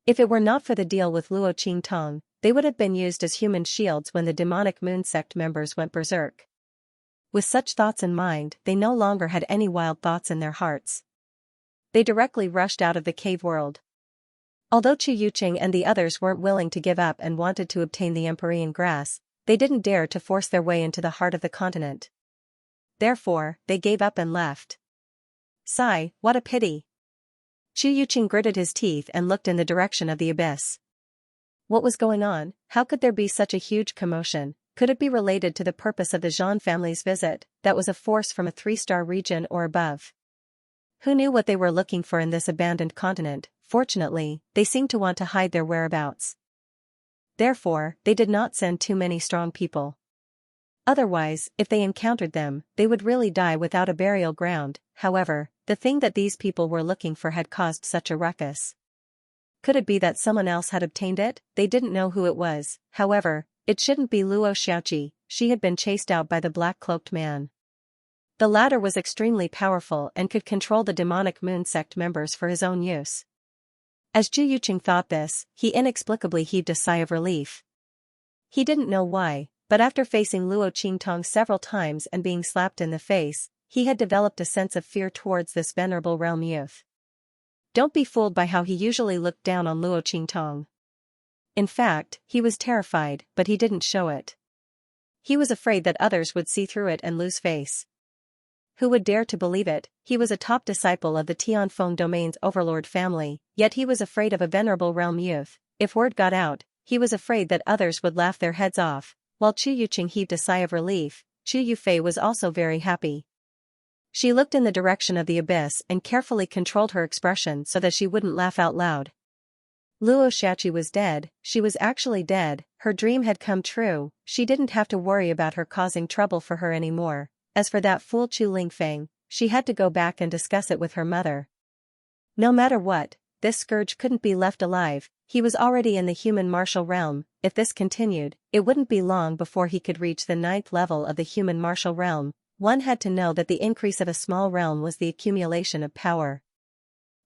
If it were not for the deal with Luo Qingtong, they would have been used as human shields when the demonic moon sect members went berserk. With such thoughts in mind, they no longer had any wild thoughts in their hearts. They directly rushed out of the cave world. Although Chu Yuqing and the others weren't willing to give up and wanted to obtain the Empyrean grass, they didn't dare to force their way into the heart of the continent. Therefore, they gave up and left. Sigh, what a pity. Chu Yuqing gritted his teeth and looked in the direction of the abyss. What was going on? How could there be such a huge commotion? Could it be related to the purpose of the Zhan family's visit, that was a force from a 3-star region or above? Who knew what they were looking for in this abandoned continent? Fortunately, they seemed to want to hide their whereabouts. Therefore, they did not send too many strong people. Otherwise, if they encountered them, they would really die without a burial ground. However, the thing that these people were looking for had caused such a ruckus. Could it be that someone else had obtained it? They didn't know who it was. However, it shouldn't be Luo Xiaoqi. She had been chased out by the black-cloaked man. The latter was extremely powerful and could control the demonic moon sect members for his own use. As Chu Yuqing thought this, he inexplicably heaved a sigh of relief. He didn't know why, but after facing Luo Qingtong several times and being slapped in the face, he had developed a sense of fear towards this venerable realm youth. Don't be fooled by how he usually looked down on Luo Qingtong. In fact, he was terrified, but he didn't show it. He was afraid that others would see through it and lose face. Who would dare to believe it? He was a top disciple of the Tianfeng domain's overlord family, yet he was afraid of a venerable realm youth. If word got out, he was afraid that others would laugh their heads off. While Chu Yuqing heaved a sigh of relief, Chu Yufei was also very happy. She looked in the direction of the abyss and carefully controlled her expression so that she wouldn't laugh out loud. Luo Shachi was dead, she was actually dead, her dream had come true, she didn't have to worry about her causing trouble for her anymore. As for that fool Chu Lingfeng, she had to go back and discuss it with her mother. No matter what, this scourge couldn't be left alive, he was already in the human martial realm. If this continued, it wouldn't be long before he could reach the 9th level of the human martial realm. One had to know that the increase of a small realm was the accumulation of power.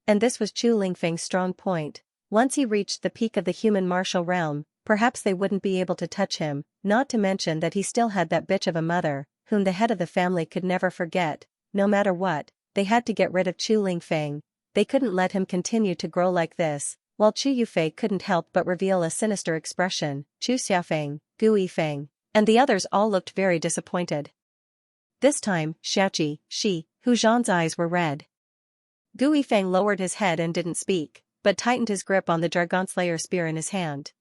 And this was Chu Lingfeng's strong point. Once he reached the peak of the human martial realm, perhaps they wouldn't be able to touch him, not to mention that he still had that bitch of a mother, whom the head of the family could never forget. No matter what, they had to get rid of Chu Lingfeng. They couldn't let him continue to grow like this. While Chu Yufei couldn't help but reveal a sinister expression, Chu Xiaofeng, Gu Yifeng, and the others all looked very disappointed. This time, Shachi, Hu Zhan's eyes were red. Gu Yifeng lowered his head and didn't speak, but tightened his grip on the Dragonslayer spear in his hand.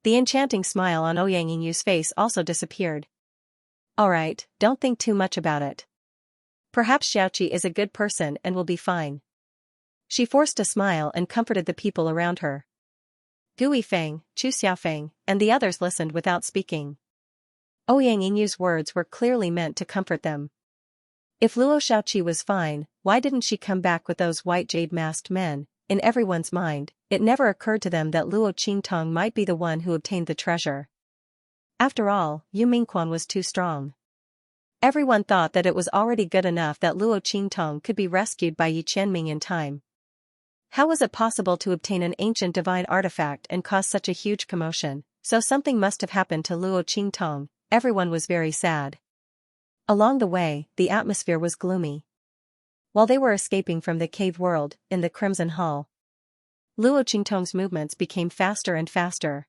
The enchanting smile on Ouyang Yinyu's face also disappeared. Alright, don't think too much about it. Perhaps Xiaoqi is a good person and will be fine. She forced a smile and comforted the people around her. Gu Yifeng, Chu Xiaofeng, and the others listened without speaking. Ouyang Yinyu's words were clearly meant to comfort them. If Luo Shaoqi was fine, why didn't she come back with those white jade-masked men? In everyone's mind, it never occurred to them that Luo Qingtong might be the one who obtained the treasure. After all, Yu Mingquan was too strong. Everyone thought that it was already good enough that Luo Qingtong could be rescued by Yi Qianming in time. How was it possible to obtain an ancient divine artifact and cause such a huge commotion? So something must have happened to Luo Qingtong. Everyone was very sad. Along the way, the atmosphere was gloomy. While they were escaping from the cave world, in the Crimson Hall, Luo Qingtong's movements became faster and faster.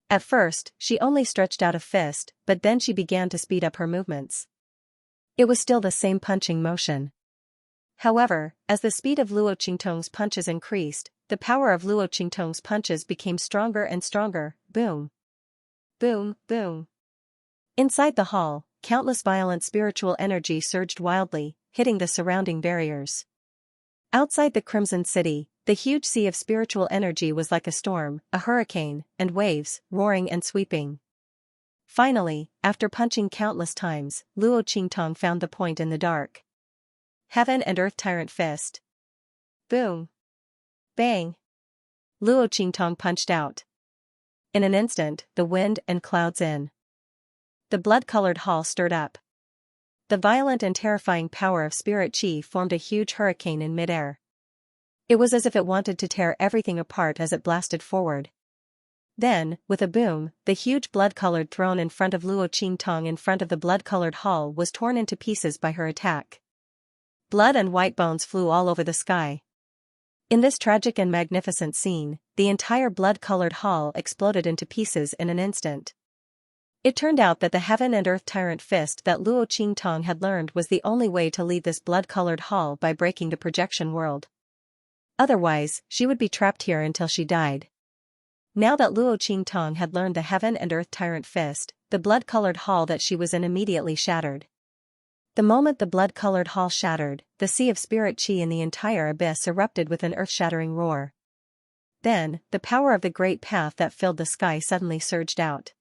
At first, she only stretched out a fist, but then she began to speed up her movements. It was still the same punching motion. However, as the speed of Luo Qingtong's punches increased, the power of Luo Qingtong's punches became stronger and stronger. Boom! Boom, boom! Inside the hall, countless violent spiritual energy surged wildly, hitting the surrounding barriers. Outside the Crimson City, the huge sea of spiritual energy was like a storm, a hurricane, and waves, roaring and sweeping. Finally, after punching countless times, Luo Qingtong found the point in the dark. Heaven and Earth Tyrant Fist. Boom! Bang! Luo Qingtong punched out. In an instant, the wind and clouds in the blood-colored hall stirred up. The violent and terrifying power of spirit chi formed a huge hurricane in midair. It was as if it wanted to tear everything apart as it blasted forward. Then, with a boom, the huge blood-colored throne in front of Luo Qingtong in front of the blood-colored hall was torn into pieces by her attack. Blood and white bones flew all over the sky. In this tragic and magnificent scene, the entire blood-colored hall exploded into pieces in an instant. It turned out that the Heaven and Earth Tyrant Fist that Luo Qingtong had learned was the only way to leave this blood-colored hall by breaking the projection world. Otherwise, she would be trapped here until she died. Now that Luo Qingtong had learned the Heaven and Earth Tyrant Fist, the blood-colored hall that she was in immediately shattered. The moment the blood-colored hall shattered, the sea of spirit chi in the entire abyss erupted with an earth-shattering roar. Then, the power of the great path that filled the sky suddenly surged out.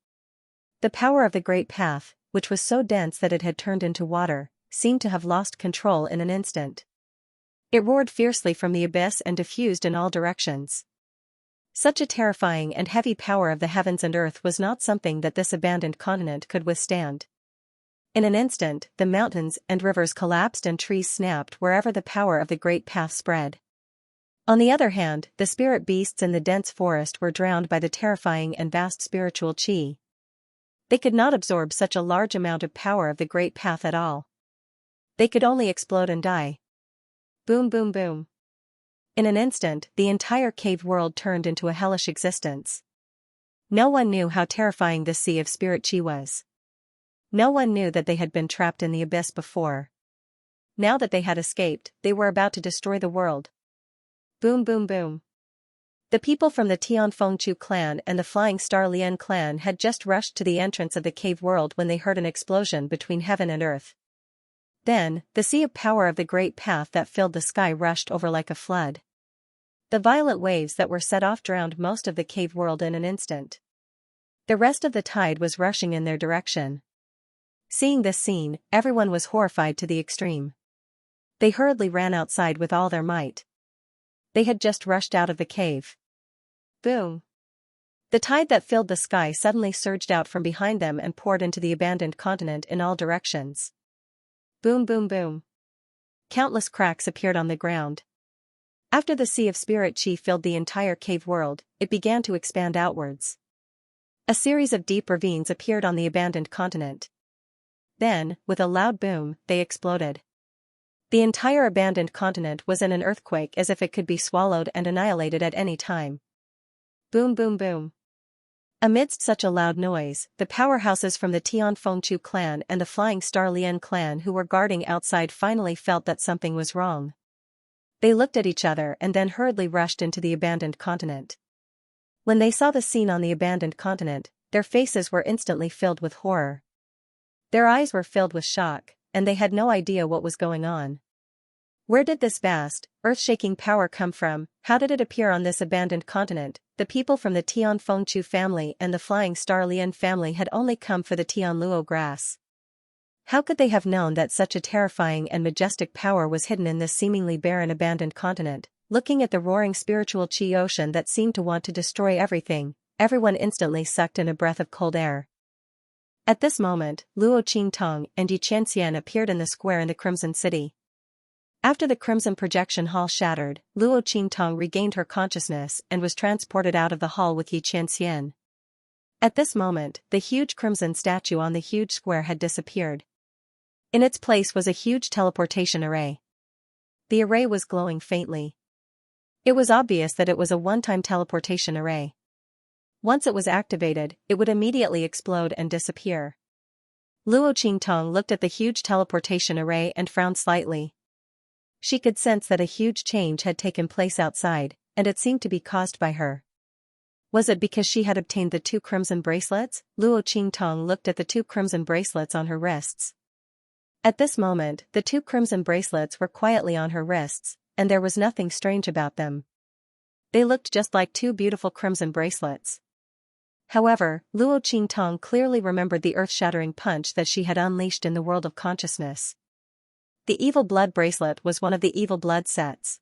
The power of the great path, which was so dense that it had turned into water, seemed to have lost control in an instant. It roared fiercely from the abyss and diffused in all directions. Such a terrifying and heavy power of the heavens and earth was not something that this abandoned continent could withstand. In an instant, the mountains and rivers collapsed and trees snapped wherever the power of the great path spread. On the other hand, the spirit beasts in the dense forest were drowned by the terrifying and vast spiritual chi. They could not absorb such a large amount of power of the great path at all. They could only explode and die. Boom, boom, boom. In an instant, the entire cave world turned into a hellish existence. No one knew how terrifying this sea of spirit chi was. No one knew that they had been trapped in the abyss before. Now that they had escaped, they were about to destroy the world. Boom, boom, boom. The people from the Tianfengchu clan and the Flying Star Lian clan had just rushed to the entrance of the cave world when they heard an explosion between heaven and earth. Then, the sea of power of the great path that filled the sky rushed over like a flood. The violent waves that were set off drowned most of the cave world in an instant. The rest of the tide was rushing in their direction. Seeing this scene, everyone was horrified to the extreme. They hurriedly ran outside with all their might. They had just rushed out of the cave. Boom! The tide that filled the sky suddenly surged out from behind them and poured into the abandoned continent in all directions. Boom, boom, boom. Countless cracks appeared on the ground. After the sea of spirit chi filled the entire cave world, it began to expand outwards. A series of deep ravines appeared on the abandoned continent. Then, with a loud boom, they exploded. The entire abandoned continent was in an earthquake as if it could be swallowed and annihilated at any time. Boom, boom, boom. Amidst such a loud noise, the powerhouses from the Tian Fengchu clan and the Flying Star Lian clan who were guarding outside finally felt that something was wrong. They looked at each other and then hurriedly rushed into the abandoned continent. When they saw the scene on the abandoned continent, their faces were instantly filled with horror. Their eyes were filled with shock, and they had no idea what was going on. Where did this vast, earth-shaking power come from? How did it appear on this abandoned continent? The people from the Tian Fengchu family and the Flying Star Lian family had only come for the Tian Luo grass. How could they have known that such a terrifying and majestic power was hidden in this seemingly barren abandoned continent? Looking at the roaring spiritual chi ocean that seemed to want to destroy everything, everyone instantly sucked in a breath of cold air. At this moment, Luo Qingtong and Xianxia appeared in the square in the Crimson City. After the Crimson Projection Hall shattered, Luo Qingtong regained her consciousness and was transported out of the hall with Xianxia. At this moment, the huge crimson statue on the huge square had disappeared. In its place was a huge teleportation array. The array was glowing faintly. It was obvious that it was a one-time teleportation array. Once it was activated, it would immediately explode and disappear. Luo Qingtong looked at the huge teleportation array and frowned slightly. She could sense that a huge change had taken place outside, and it seemed to be caused by her. Was it because she had obtained the 2 crimson bracelets? Luo Qingtong looked at the 2 crimson bracelets on her wrists. At this moment, the 2 crimson bracelets were quietly on her wrists, and there was nothing strange about them. They looked just like 2 beautiful crimson bracelets. However, Luo Qingtong clearly remembered the earth-shattering punch that she had unleashed in the world of consciousness. The Evil Blood bracelet was one of the Evil Blood sets.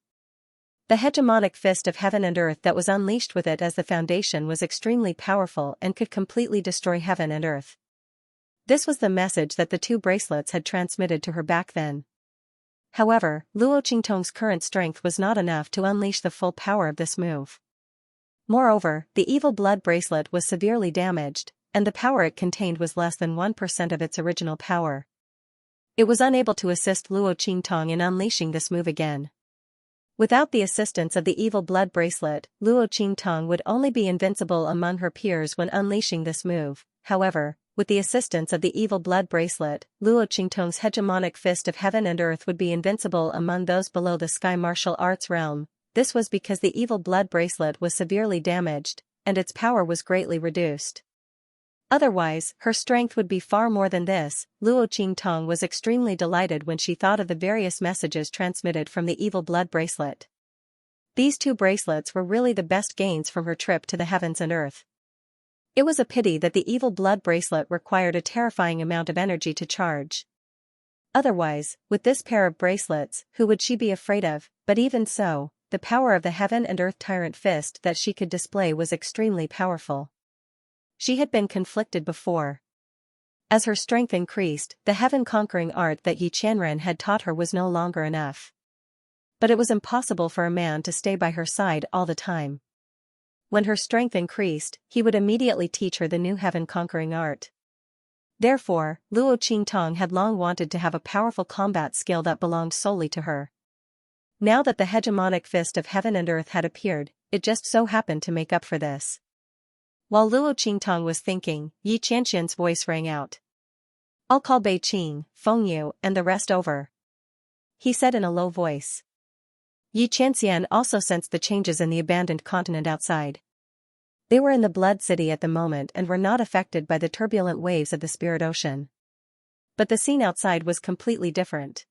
The hegemonic fist of heaven and earth that was unleashed with it as the foundation was extremely powerful and could completely destroy heaven and earth. This was the message that the 2 bracelets had transmitted to her back then. However, Luo Qingtong's current strength was not enough to unleash the full power of this move. Moreover, the Evil Blood bracelet was severely damaged, and the power it contained was less than 1% of its original power. It was unable to assist Luo Qingtong in unleashing this move again. Without the assistance of the Evil Blood bracelet, Luo Qingtong would only be invincible among her peers when unleashing this move. However, with the assistance of the Evil Blood bracelet, Luo Qingtong's hegemonic fist of heaven and earth would be invincible among those below the sky martial arts realm. This was because the Evil Blood bracelet was severely damaged, and its power was greatly reduced. Otherwise, her strength would be far more than this. Luo Qingtong was extremely delighted when she thought of the various messages transmitted from the Evil Blood bracelet. These 2 bracelets were really the best gains from her trip to the heavens and earth. It was a pity that the Evil Blood bracelet required a terrifying amount of energy to charge. Otherwise, with this pair of bracelets, who would she be afraid of? But even so, the power of the heaven and earth tyrant fist that she could display was extremely powerful. She had been conflicted before. As her strength increased, the heaven-conquering art that Yi Qianren had taught her was no longer enough. But it was impossible for a man to stay by her side all the time. When her strength increased, he would immediately teach her the new heaven-conquering art. Therefore, Luo Qingtong had long wanted to have a powerful combat skill that belonged solely to her. Now that the hegemonic fist of heaven and earth had appeared, it just so happened to make up for this. While Luo Qingtong was thinking, Yi Qianxian's voice rang out. "I'll call Bei Qing, Feng Yu, and the rest over," he said in a low voice. Yi Qianxian also sensed the changes in the abandoned continent outside. They were in the Blood City at the moment and were not affected by the turbulent waves of the Spirit Ocean. But the scene outside was completely different.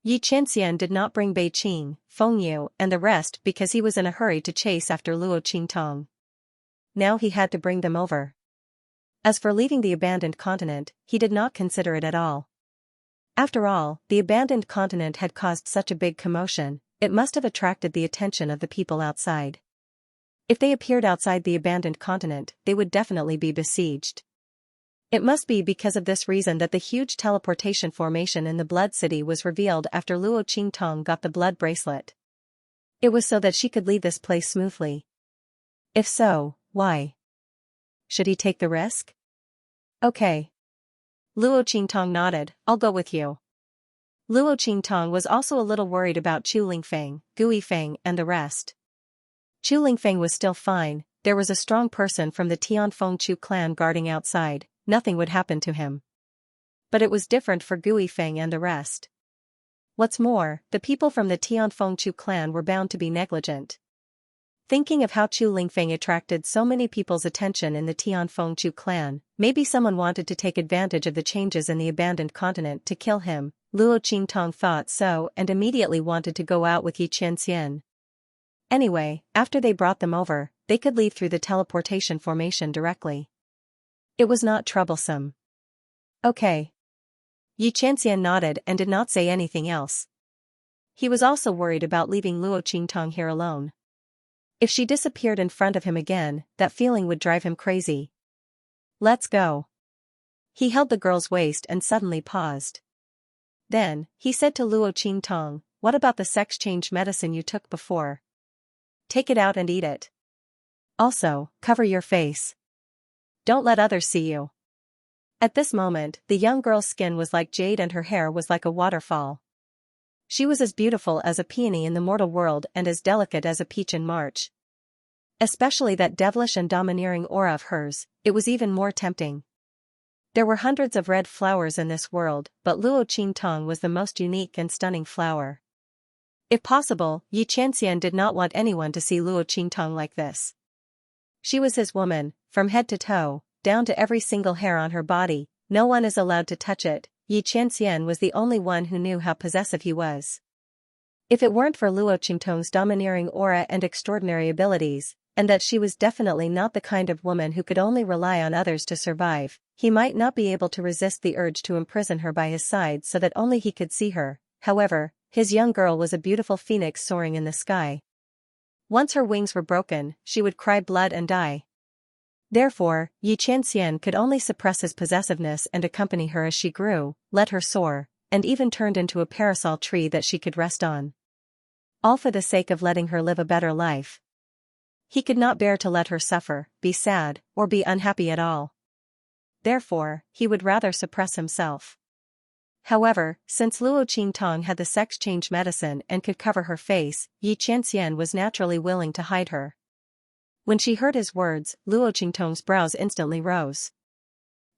Yi Qianxian did not bring Bei Qing, Feng Yu, and the rest because he was in a hurry to chase after Luo Qingtong. Now he had to bring them over. As for leaving the abandoned continent, he did not consider it at all. After all, the abandoned continent had caused such a big commotion, it must have attracted the attention of the people outside. If they appeared outside the abandoned continent, they would definitely be besieged. It must be because of this reason that the huge teleportation formation in the Blood City was revealed after Luo Qingtong got the blood bracelet. It was so that she could leave this place smoothly. If so, why? Should he take the risk? Okay. Luo Qingtong nodded, I'll go with you. Luo Qingtong was also a little worried about Chu Lingfeng, Gui Feng, and the rest. Chu Lingfeng was still fine, there was a strong person from the Tianfeng Chu clan guarding outside, nothing would happen to him. But it was different for Gui Feng and the rest. What's more, the people from the Tianfeng Chu clan were bound to be negligent. Thinking of how Chu Lingfeng attracted so many people's attention in the Tianfeng Chu clan, maybe someone wanted to take advantage of the changes in the abandoned continent to kill him. Luo Qingtong thought so and immediately wanted to go out with Yi Qianxian. Anyway, after they brought them over, they could leave through the teleportation formation directly. It was not troublesome. Okay. Yi Qianxian nodded and did not say anything else. He was also worried about leaving Luo Qingtong here alone. If she disappeared in front of him again, that feeling would drive him crazy. Let's go. He held the girl's waist and suddenly paused. Then, he said to Luo Qingtong, what about the sex change medicine you took before? Take it out and eat it. Also, cover your face. Don't let others see you. At this moment, the young girl's skin was like jade and her hair was like a waterfall. She was as beautiful as a peony in the mortal world and as delicate as a peach in March. Especially that devilish and domineering aura of hers, it was even more tempting. There were hundreds of red flowers in this world, but Luo Qingtong was the most unique and stunning flower. If possible, Yi Qianxian did not want anyone to see Luo Qingtong like this. She was his woman, from head to toe, down to every single hair on her body, no one is allowed to touch it. Yi Qianxian was the only one who knew how possessive he was. If it weren't for Luo Qingtong's domineering aura and extraordinary abilities, and that she was definitely not the kind of woman who could only rely on others to survive, he might not be able to resist the urge to imprison her by his side so that only he could see her. However, his young girl was a beautiful phoenix soaring in the sky. Once her wings were broken, she would cry blood and die. Therefore, Yi Qianxian could only suppress his possessiveness and accompany her as she grew, let her soar, and even turned into a parasol tree that she could rest on. All for the sake of letting her live a better life. He could not bear to let her suffer, be sad, or be unhappy at all. Therefore, he would rather suppress himself. However, since Luo Qingtong had the sex change medicine and could cover her face, Yi Qianxian was naturally willing to hide her. When she heard his words, Luo Qingtong's brows instantly rose.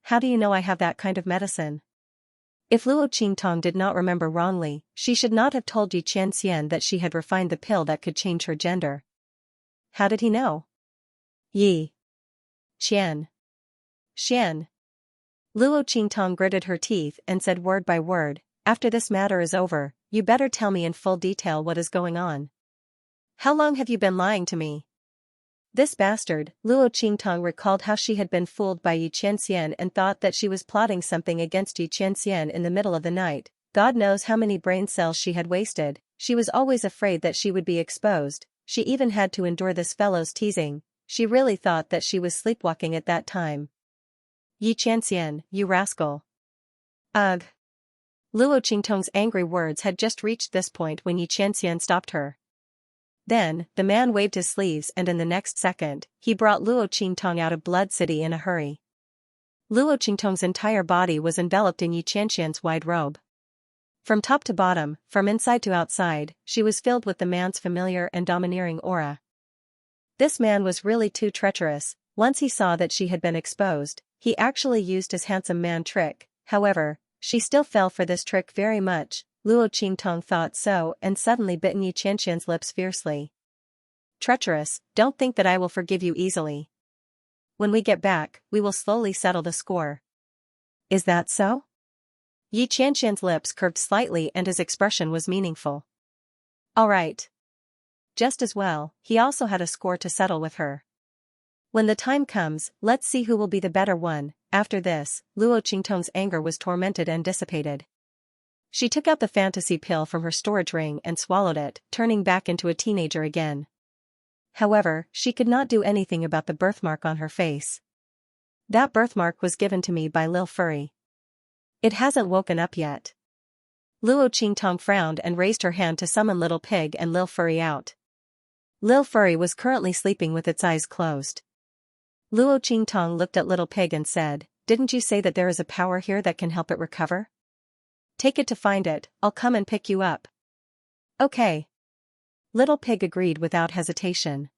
How do you know I have that kind of medicine? If Luo Qingtong did not remember wrongly, she should not have told Yi Qianxian that she had refined the pill that could change her gender. How did he know? Yi Qian. Xian. Luo Qingtong gritted her teeth and said word by word, after this matter is over, you better tell me in full detail what is going on. How long have you been lying to me? This bastard. Luo Qingtong recalled how she had been fooled by Yi Qianxian and thought that she was plotting something against Yi Qianxian in the middle of the night. God knows how many brain cells she had wasted. She was always afraid that she would be exposed. She even had to endure this fellow's teasing. She really thought that she was sleepwalking at that time. Yi Qianxian, you rascal. Ugh. Luo Qingtong's angry words had just reached this point when Yi Qianxian stopped her. Then, the man waved his sleeves and in the next second, he brought Luo Qingtong out of Blood City in a hurry. Luo Qingtong's entire body was enveloped in Yi Qianxian's wide robe. From top to bottom, from inside to outside, she was filled with the man's familiar and domineering aura. This man was really too treacherous. Once he saw that she had been exposed, he actually used his handsome man trick. However, she still fell for this trick very much. Luo Qingtong thought so and suddenly bit Yi Qianxian's lips fiercely. Treacherous, don't think that I will forgive you easily. When we get back, we will slowly settle the score. Is that so? Yi Qianxian's lips curved slightly and his expression was meaningful. All right. Just as well, he also had a score to settle with her. When the time comes, let's see who will be the better one. After this, Luo Qingtong's anger was tormented and dissipated. She took out the fantasy pill from her storage ring and swallowed it, turning back into a teenager again. However, she could not do anything about the birthmark on her face. That birthmark was given to me by Lil Furry. It hasn't woken up yet. Luo Qingtong frowned and raised her hand to summon Little Pig and Lil Furry out. Lil Furry was currently sleeping with its eyes closed. Luo Qingtong looked at Little Pig and said, "Didn't you say that there is a power here that can help it recover? Take it to find it, I'll come and pick you up." Okay. Little Pig agreed without hesitation.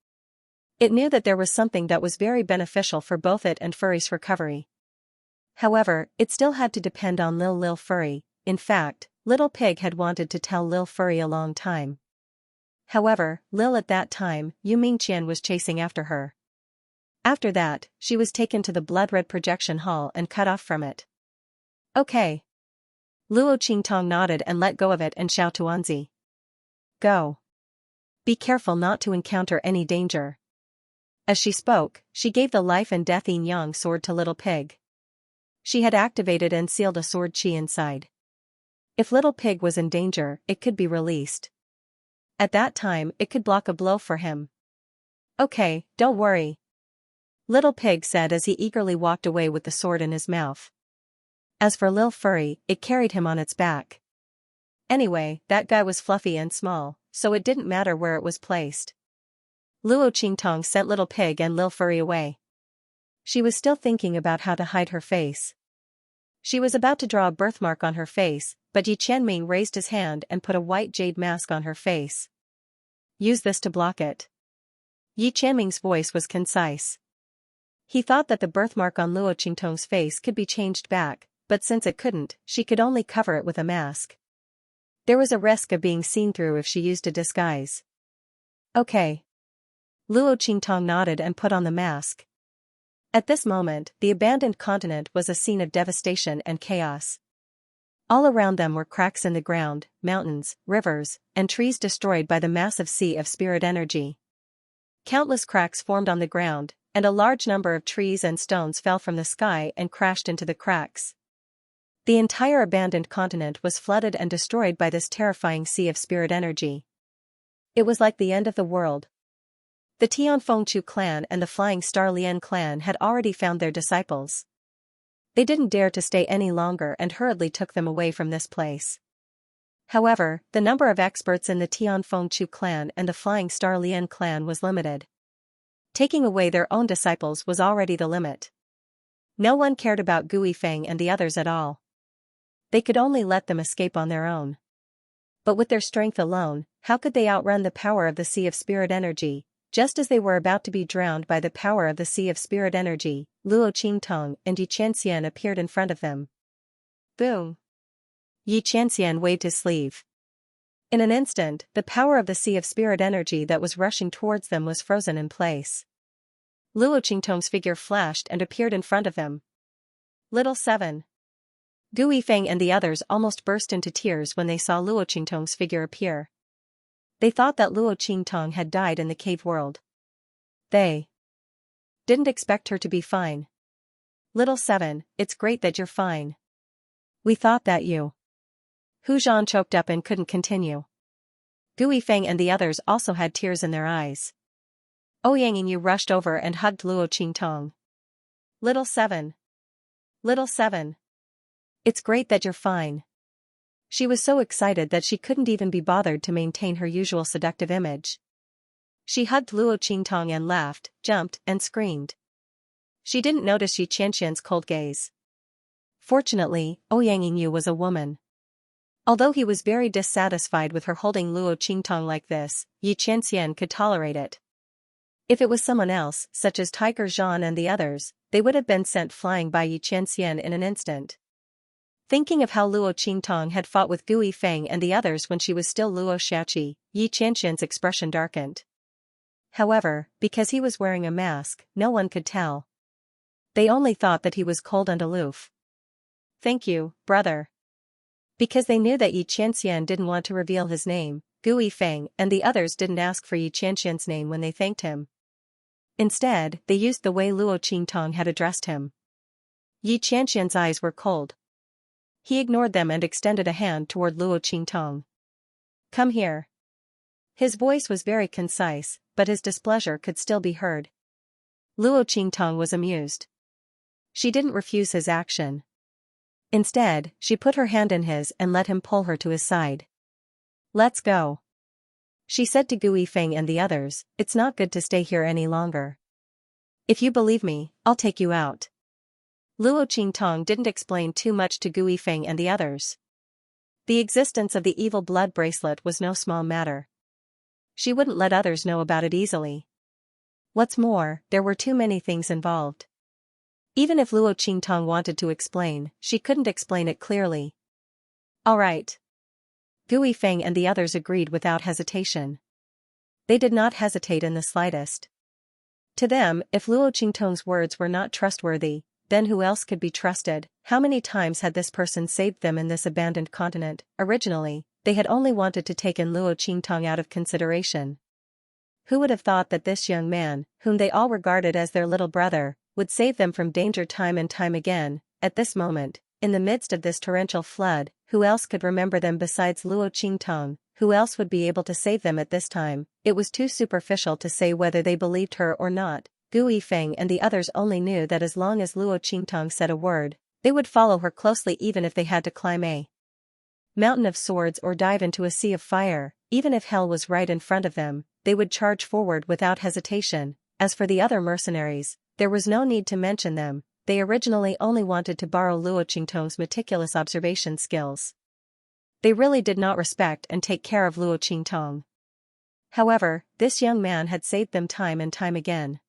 It knew that there was something that was very beneficial for both it and Furry's recovery. However, it still had to depend on Lil Furry. In fact, Little Pig had wanted to tell Lil Furry a long time. However, Lil at that time, Yu Mingqian was chasing after her. After that, she was taken to the blood-red projection hall and cut off from it. Okay. Luo Qingtong nodded and let go of it and Xiao Tuanzi. Go. Be careful not to encounter any danger. As she spoke, she gave the life and death yin-yang sword to Little Pig. She had activated and sealed a sword chi inside. If Little Pig was in danger, it could be released. At that time, it could block a blow for him. Okay, don't worry. Little Pig said as he eagerly walked away with the sword in his mouth. As for Lil Furry, it carried him on its back. Anyway, that guy was fluffy and small, so it didn't matter where it was placed. Luo Qingtong sent Little Pig and Lil Furry away. She was still thinking about how to hide her face. She was about to draw a birthmark on her face, but Yi Qianming raised his hand and put a white jade mask on her face. Use this to block it. Yi Qianming's voice was concise. He thought that the birthmark on Luo Qingtong's face could be changed back, but since it couldn't, she could only cover it with a mask. There was a risk of being seen through if she used a disguise. Okay. Luo Qingtong nodded and put on the mask. At this moment, the abandoned continent was a scene of devastation and chaos. All around them were cracks in the ground, mountains, rivers, and trees destroyed by the massive sea of spirit energy. Countless cracks formed on the ground, and a large number of trees and stones fell from the sky and crashed into the cracks. The entire abandoned continent was flooded and destroyed by this terrifying sea of spirit energy. It was like the end of the world. The Tianfengchu clan and the Flying Star Lian clan had already found their disciples. They didn't dare to stay any longer and hurriedly took them away from this place. However, the number of experts in the Tianfengchu clan and the Flying Star Lian clan was limited. Taking away their own disciples was already the limit. No one cared about Gui Feng and the others at all. They could only let them escape on their own. But with their strength alone, how could they outrun the power of the sea of spirit energy? Just as they were about to be drowned by the power of the sea of spirit energy, Luo Qingtong and Yi Qianxian appeared in front of them. Boom! Yi Qianxian waved his sleeve. In an instant, the power of the sea of spirit energy that was rushing towards them was frozen in place. Luo Qingtong's figure flashed and appeared in front of them. Little 7. Gui Feng and the others almost burst into tears when they saw Luo Qingtong's figure appear. They thought that Luo Qingtong had died in the cave world. They didn't expect her to be fine. Little 7, it's great that you're fine. We thought that you. Hu Zhan choked up and couldn't continue. Gui Feng and the others also had tears in their eyes. Ouyang Yingyu rushed over and hugged Luo Qingtong. Little 7. Little 7. It's great that you're fine. She was so excited that she couldn't even be bothered to maintain her usual seductive image. She hugged Luo Qingtong and laughed, jumped, and screamed. She didn't notice Yi Qianxian's cold gaze. Fortunately, Ouyang Yingyu was a woman. Although he was very dissatisfied with her holding Luo Qingtong like this, Yi Qianxian could tolerate it. If it was someone else, such as Tiger Zhan and the others, they would have been sent flying by Yi Qianxian in an instant. Thinking of how Luo Qingtong had fought with Gui Feng and the others when she was still Luo Xiaoqi, Yi Qianxian's expression darkened. However, because he was wearing a mask, no one could tell. They only thought that he was cold and aloof. Thank you, brother. Because they knew that Yi Qianxian didn't want to reveal his name, Gu Yifeng and the others didn't ask for Yi Qianxian's name when they thanked him. Instead, they used the way Luo Qingtong had addressed him. Yi Qianxian's eyes were cold. He ignored them and extended a hand toward Luo Qingtong. Come here. His voice was very concise, but his displeasure could still be heard. Luo Qingtong was amused. She didn't refuse his action. Instead, she put her hand in his and let him pull her to his side. Let's go. She said to Gu Yifeng and the others, it's not good to stay here any longer. If you believe me, I'll take you out. Luo Qingtong didn't explain too much to Gu Yifeng and the others. The existence of the evil blood bracelet was no small matter. She wouldn't let others know about it easily. What's more, there were too many things involved. Even if Luo Qingtong wanted to explain, she couldn't explain it clearly. All right. Gu Yifeng and the others agreed without hesitation. They did not hesitate in the slightest. To them, if Luo Qingtong's words were not trustworthy, then who else could be trusted? How many times had this person saved them in this abandoned continent? Originally, they had only wanted to take in Luo Qingtong out of consideration. Who would have thought that this young man, whom they all regarded as their little brother, would save them from danger time and time again? At this moment, in the midst of this torrential flood, who else could remember them besides Luo Qingtong? Who else would be able to save them at this time? It was too superficial to say whether they believed her or not. Gu Yifeng and the others only knew that as long as Luo Qingtong said a word, they would follow her closely even if they had to climb a mountain of swords or dive into a sea of fire. Even if hell was right in front of them, they would charge forward without hesitation. As for the other mercenaries, there was no need to mention them. They originally only wanted to borrow Luo Qingtong's meticulous observation skills. They really did not respect and take care of Luo Qingtong. However, this young man had saved them time and time again.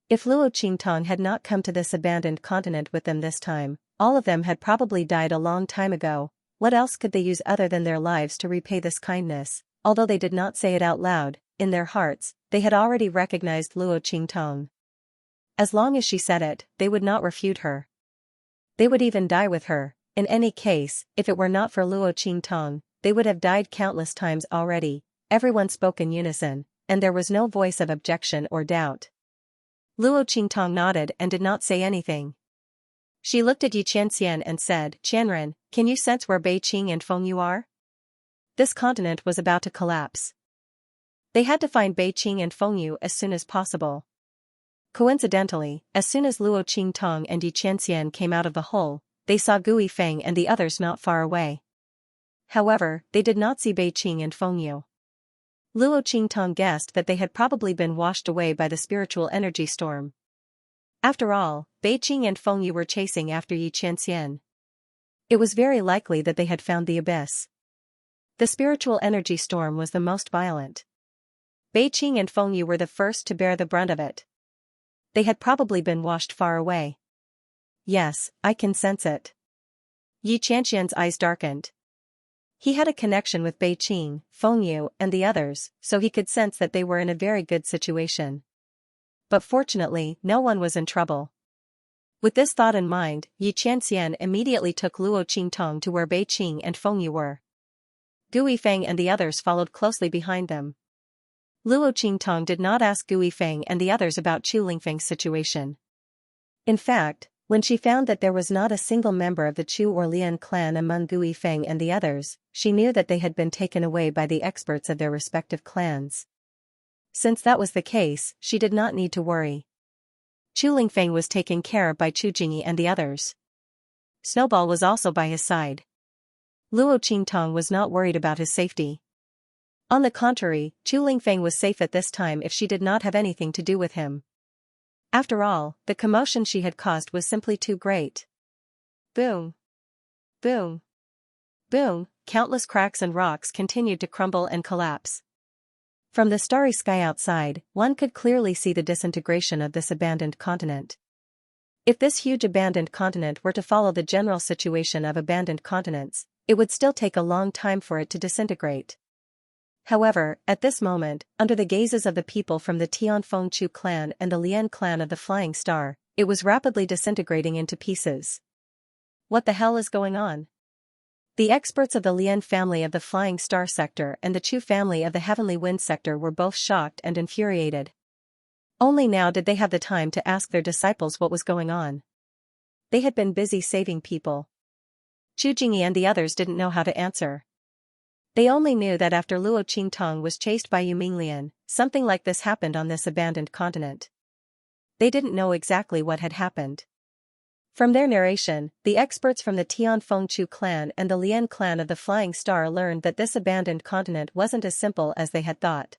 If Luo Qingtong had not come to this abandoned continent with them this time, all of them had probably died a long time ago. What else could they use other than their lives to repay this kindness? Although they did not say it out loud, in their hearts, they had already recognized Luo Qingtong. As long as she said it, they would not refute her. They would even die with her. In any case, if it were not for Luo Qingtong, they would have died countless times already. Everyone spoke in unison, and there was no voice of objection or doubt. Luo Qingtong nodded and did not say anything. She looked at Yi Qianxian and said, Qianren, can you sense where Beiqing and Fengyu are? This continent was about to collapse. They had to find Beiqing and Fengyu as soon as possible. Coincidentally, as soon as Luo Qingtong and Yi Qianxian came out of the hole, they saw Gu Yifeng and the others not far away. However, they did not see Beiqing and Fengyu. Luo Qingtong guessed that they had probably been washed away by the spiritual energy storm. After all, Beiqing and Fengyu were chasing after Yi Qianxian. It was very likely that they had found the abyss. The spiritual energy storm was the most violent. Beiqing and Fengyu were the first to bear the brunt of it. They had probably been washed far away. Yes, I can sense it. Yi Qianxian's eyes darkened. He had a connection with Beiqing, Fengyu, and the others, so he could sense that they were in a very good situation. But fortunately, no one was in trouble. With this thought in mind, Yi Qianxian immediately took Luo Qingtong to where Beiqing and Fengyu were. Gu Yifeng and the others followed closely behind them. Luo Qingtong did not ask Gu Yifeng and the others about Chu Lingfeng's situation. In fact, when she found that there was not a single member of the Chu or Lian clan among Gu Yifeng and the others, she knew that they had been taken away by the experts of their respective clans. Since that was the case, she did not need to worry. Chu Lingfeng was taken care of by Chu Jingyi and the others. Snowball was also by his side. Luo Qingtong was not worried about his safety. On the contrary, Chu Lingfeng was safe at this time if she did not have anything to do with him. After all, the commotion she had caused was simply too great. Boom! Boom! Boom! Countless cracks and rocks continued to crumble and collapse. From the starry sky outside, one could clearly see the disintegration of this abandoned continent. If this huge abandoned continent were to follow the general situation of abandoned continents, it would still take a long time for it to disintegrate. However, at this moment, under the gazes of the people from the Tianfeng Chu clan and the Lian clan of the Flying Star, it was rapidly disintegrating into pieces. What the hell is going on? The experts of the Lian family of the Flying Star sector and the Chu family of the Heavenly Wind sector were both shocked and infuriated. Only now did they have the time to ask their disciples what was going on. They had been busy saving people. Chu Jingyi and the others didn't know how to answer. They only knew that after Luo Qingtong was chased by Yu Minglian, something like this happened on this abandoned continent. They didn't know exactly what had happened. From their narration, the experts from the Tianfeng Chu clan and the Lian clan of the Flying Star learned that this abandoned continent wasn't as simple as they had thought.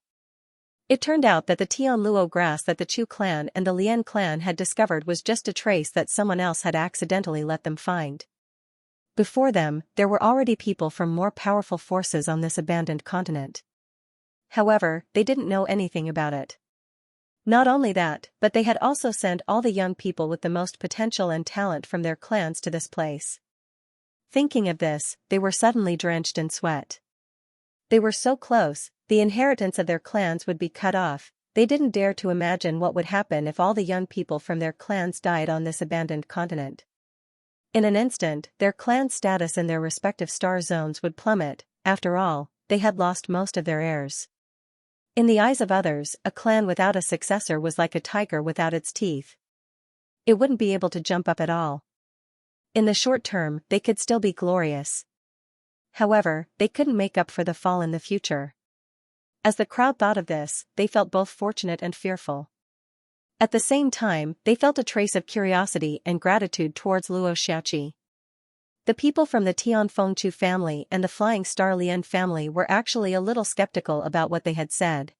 It turned out that the Tianluo grass that the Chu clan and the Lian clan had discovered was just a trace that someone else had accidentally let them find. Before them, there were already people from more powerful forces on this abandoned continent. However, they didn't know anything about it. Not only that, but they had also sent all the young people with the most potential and talent from their clans to this place. Thinking of this, they were suddenly drenched in sweat. They were so close, the inheritance of their clans would be cut off. They didn't dare to imagine what would happen if all the young people from their clans died on this abandoned continent. In an instant, their clan status in their respective star zones would plummet. After all, they had lost most of their heirs. In the eyes of others, a clan without a successor was like a tiger without its teeth. It wouldn't be able to jump up at all. In the short term, they could still be glorious. However, they couldn't make up for the fall in the future. As the crowd thought of this, they felt both fortunate and fearful. At the same time, they felt a trace of curiosity and gratitude towards Luo Xiaoqi. The people from the Tianfeng Chu family and the Flying Star Lian family were actually a little skeptical about what they had said.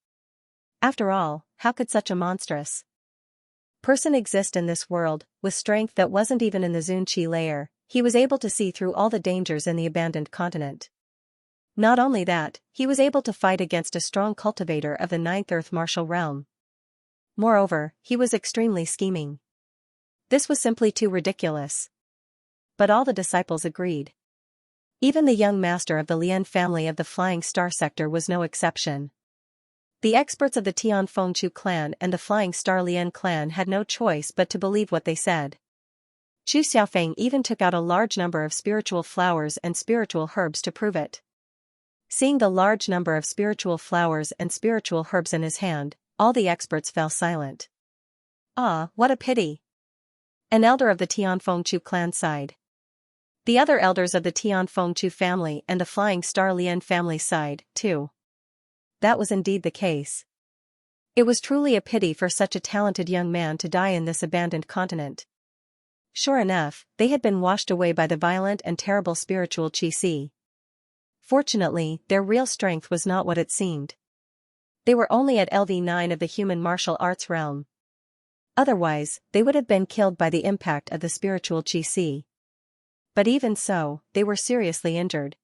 After all, how could such a monstrous person exist in this world, with strength that wasn't even in the Zunqi layer? He was able to see through all the dangers in the abandoned continent. Not only that, he was able to fight against a strong cultivator of the Ninth Earth Martial Realm. Moreover, he was extremely scheming. This was simply too ridiculous. But all the disciples agreed. Even the young master of the Lian family of the Flying Star sector was no exception. The experts of the Tianfeng Chu clan and the Flying Star Lian clan had no choice but to believe what they said. Chu Xiaofeng even took out a large number of spiritual flowers and spiritual herbs to prove it. Seeing the large number of spiritual flowers and spiritual herbs in his hand, all the experts fell silent. Ah, what a pity! An elder of the Tianfeng Chu clan sighed. The other elders of the Tianfeng Chu family and the Flying Star Lian family sighed, too. That was indeed the case. It was truly a pity for such a talented young man to die in this abandoned continent. Sure enough, they had been washed away by the violent and terrible spiritual qi. Fortunately, their real strength was not what it seemed. They were only at LV9 of the human martial arts realm. Otherwise, they would have been killed by the impact of the spiritual qi. But even so, they were seriously injured.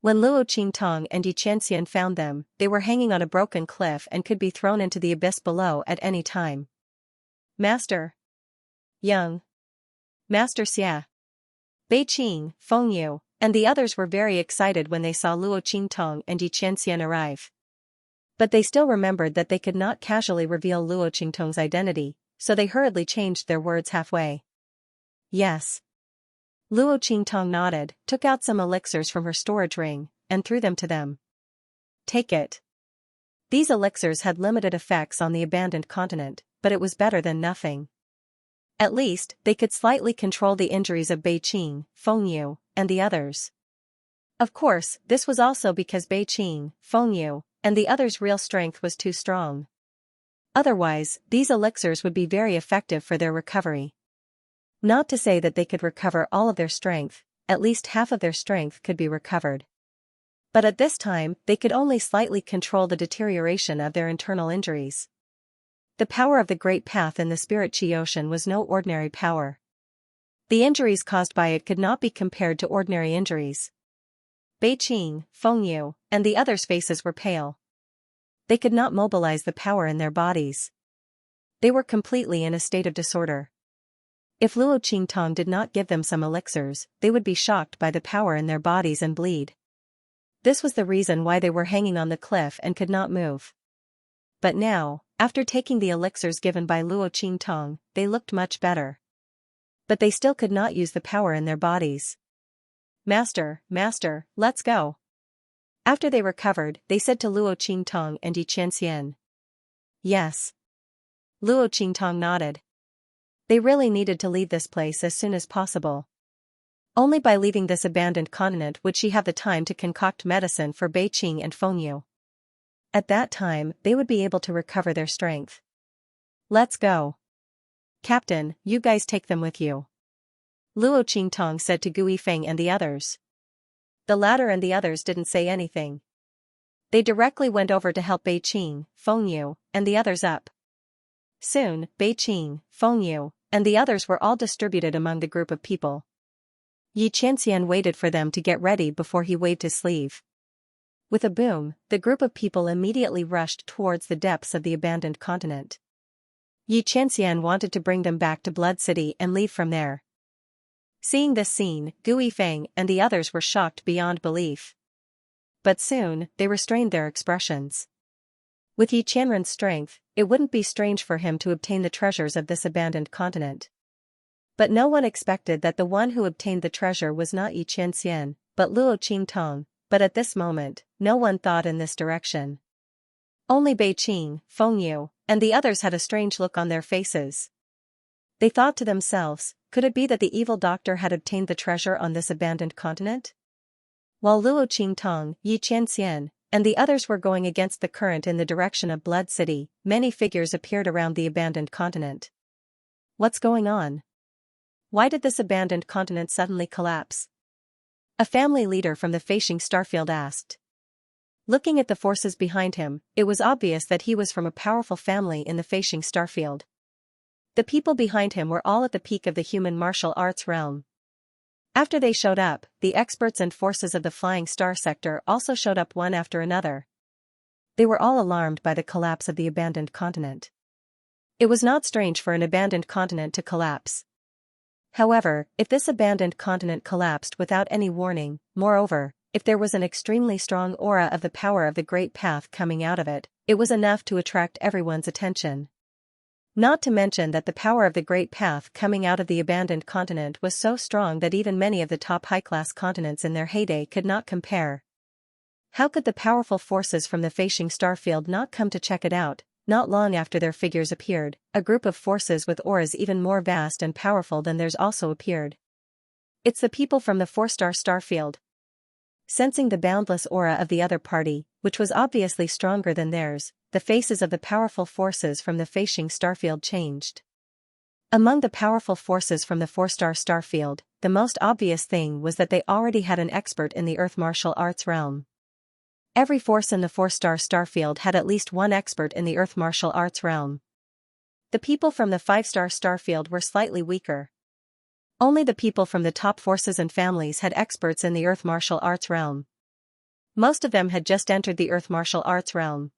When Luo Qingtong and Xianxia found them, they were hanging on a broken cliff and could be thrown into the abyss below at any time. Master Young Master Xia, Beiqing, Fengyu, and the others were very excited when they saw Luo Qingtong and Xianxia arrive. But they still remembered that they could not casually reveal Luo Qingtong's identity, so they hurriedly changed their words halfway. Yes. Luo Qingtong nodded, took out some elixirs from her storage ring, and threw them to them. Take it. These elixirs had limited effects on the abandoned continent, but it was better than nothing. At least, they could slightly control the injuries of Beiqing, Fengyu, and the others. Of course, this was also because Beiqing, Fengyu, and the others' real strength was too strong. Otherwise, these elixirs would be very effective for their recovery. Not to say that they could recover all of their strength, at least half of their strength could be recovered. But at this time, they could only slightly control the deterioration of their internal injuries. The power of the Great Path in the Spirit Qi Ocean was no ordinary power. The injuries caused by it could not be compared to ordinary injuries. Beiqing, Fengyu, and the others' faces were pale. They could not mobilize the power in their bodies. They were completely in a state of disorder. If Luo Qingtong did not give them some elixirs, they would be shocked by the power in their bodies and bleed. This was the reason why they were hanging on the cliff and could not move. But now, after taking the elixirs given by Luo Qingtong, they looked much better. But they still could not use the power in their bodies. Master, let's go." After they recovered, they said to Luo Qingtong and Xianxia. "Yes." Luo Qingtong nodded. They really needed to leave this place as soon as possible. Only by leaving this abandoned continent would she have the time to concoct medicine for Beiqing and Fengyu. At that time, they would be able to recover their strength. "Let's go. Captain, you guys take them with you," Luo Qingtong said to Gui Feng and the others. The latter and the others didn't say anything. They directly went over to help Beiqing, Fengyu, and the others up. Soon, Beiqing, Fengyu, and the others were all distributed among the group of people. Yi Qianxian waited for them to get ready before he waved his sleeve. With a boom, the group of people immediately rushed towards the depths of the abandoned continent. Yi Qianxian wanted to bring them back to Blood City and leave from there. Seeing this scene, Gui Feng and the others were shocked beyond belief. But soon, they restrained their expressions. With Yi Qianren's strength, it wouldn't be strange for him to obtain the treasures of this abandoned continent. But no one expected that the one who obtained the treasure was not Yi Qianxian, but Luo Qingtong, but at this moment, no one thought in this direction. Only Beiqing, Fengyu, and the others had a strange look on their faces. They thought to themselves, could it be that the evil doctor had obtained the treasure on this abandoned continent? While Luo Qingtong, Yi Qianxian, and the others were going against the current in the direction of Blood City, many figures appeared around the abandoned continent. What's going on? Why did this abandoned continent suddenly collapse? A family leader from the Feixing Starfield asked. Looking at the forces behind him, it was obvious that he was from a powerful family in the Feixing Starfield. The people behind him were all at the peak of the human martial arts realm. After they showed up, the experts and forces of the Flying Star sector also showed up one after another. They were all alarmed by the collapse of the abandoned continent. It was not strange for an abandoned continent to collapse. However, if this abandoned continent collapsed without any warning, moreover, if there was an extremely strong aura of the power of the Great Path coming out of it, it was enough to attract everyone's attention. Not to mention that the power of the Great Path coming out of the abandoned continent was so strong that even many of the top high-class continents in their heyday could not compare. How could the powerful forces from the Feixing Starfield not come to check it out? Not long after their figures appeared, a group of forces with auras even more vast and powerful than theirs also appeared. It's the people from the 4-star Starfield. Sensing the boundless aura of the other party, which was obviously stronger than theirs, the faces of the powerful forces from the Feixing Starfield changed. Among the powerful forces from the 4-star Starfield, the most obvious thing was that they already had an expert in the Earth martial arts realm. Every force in the 4-star Starfield had at least one expert in the Earth martial arts realm. The people from the 5-star Starfield were slightly weaker. Only the people from the top forces and families had experts in the Earth martial arts realm. Most of them had just entered the Earth martial arts realm.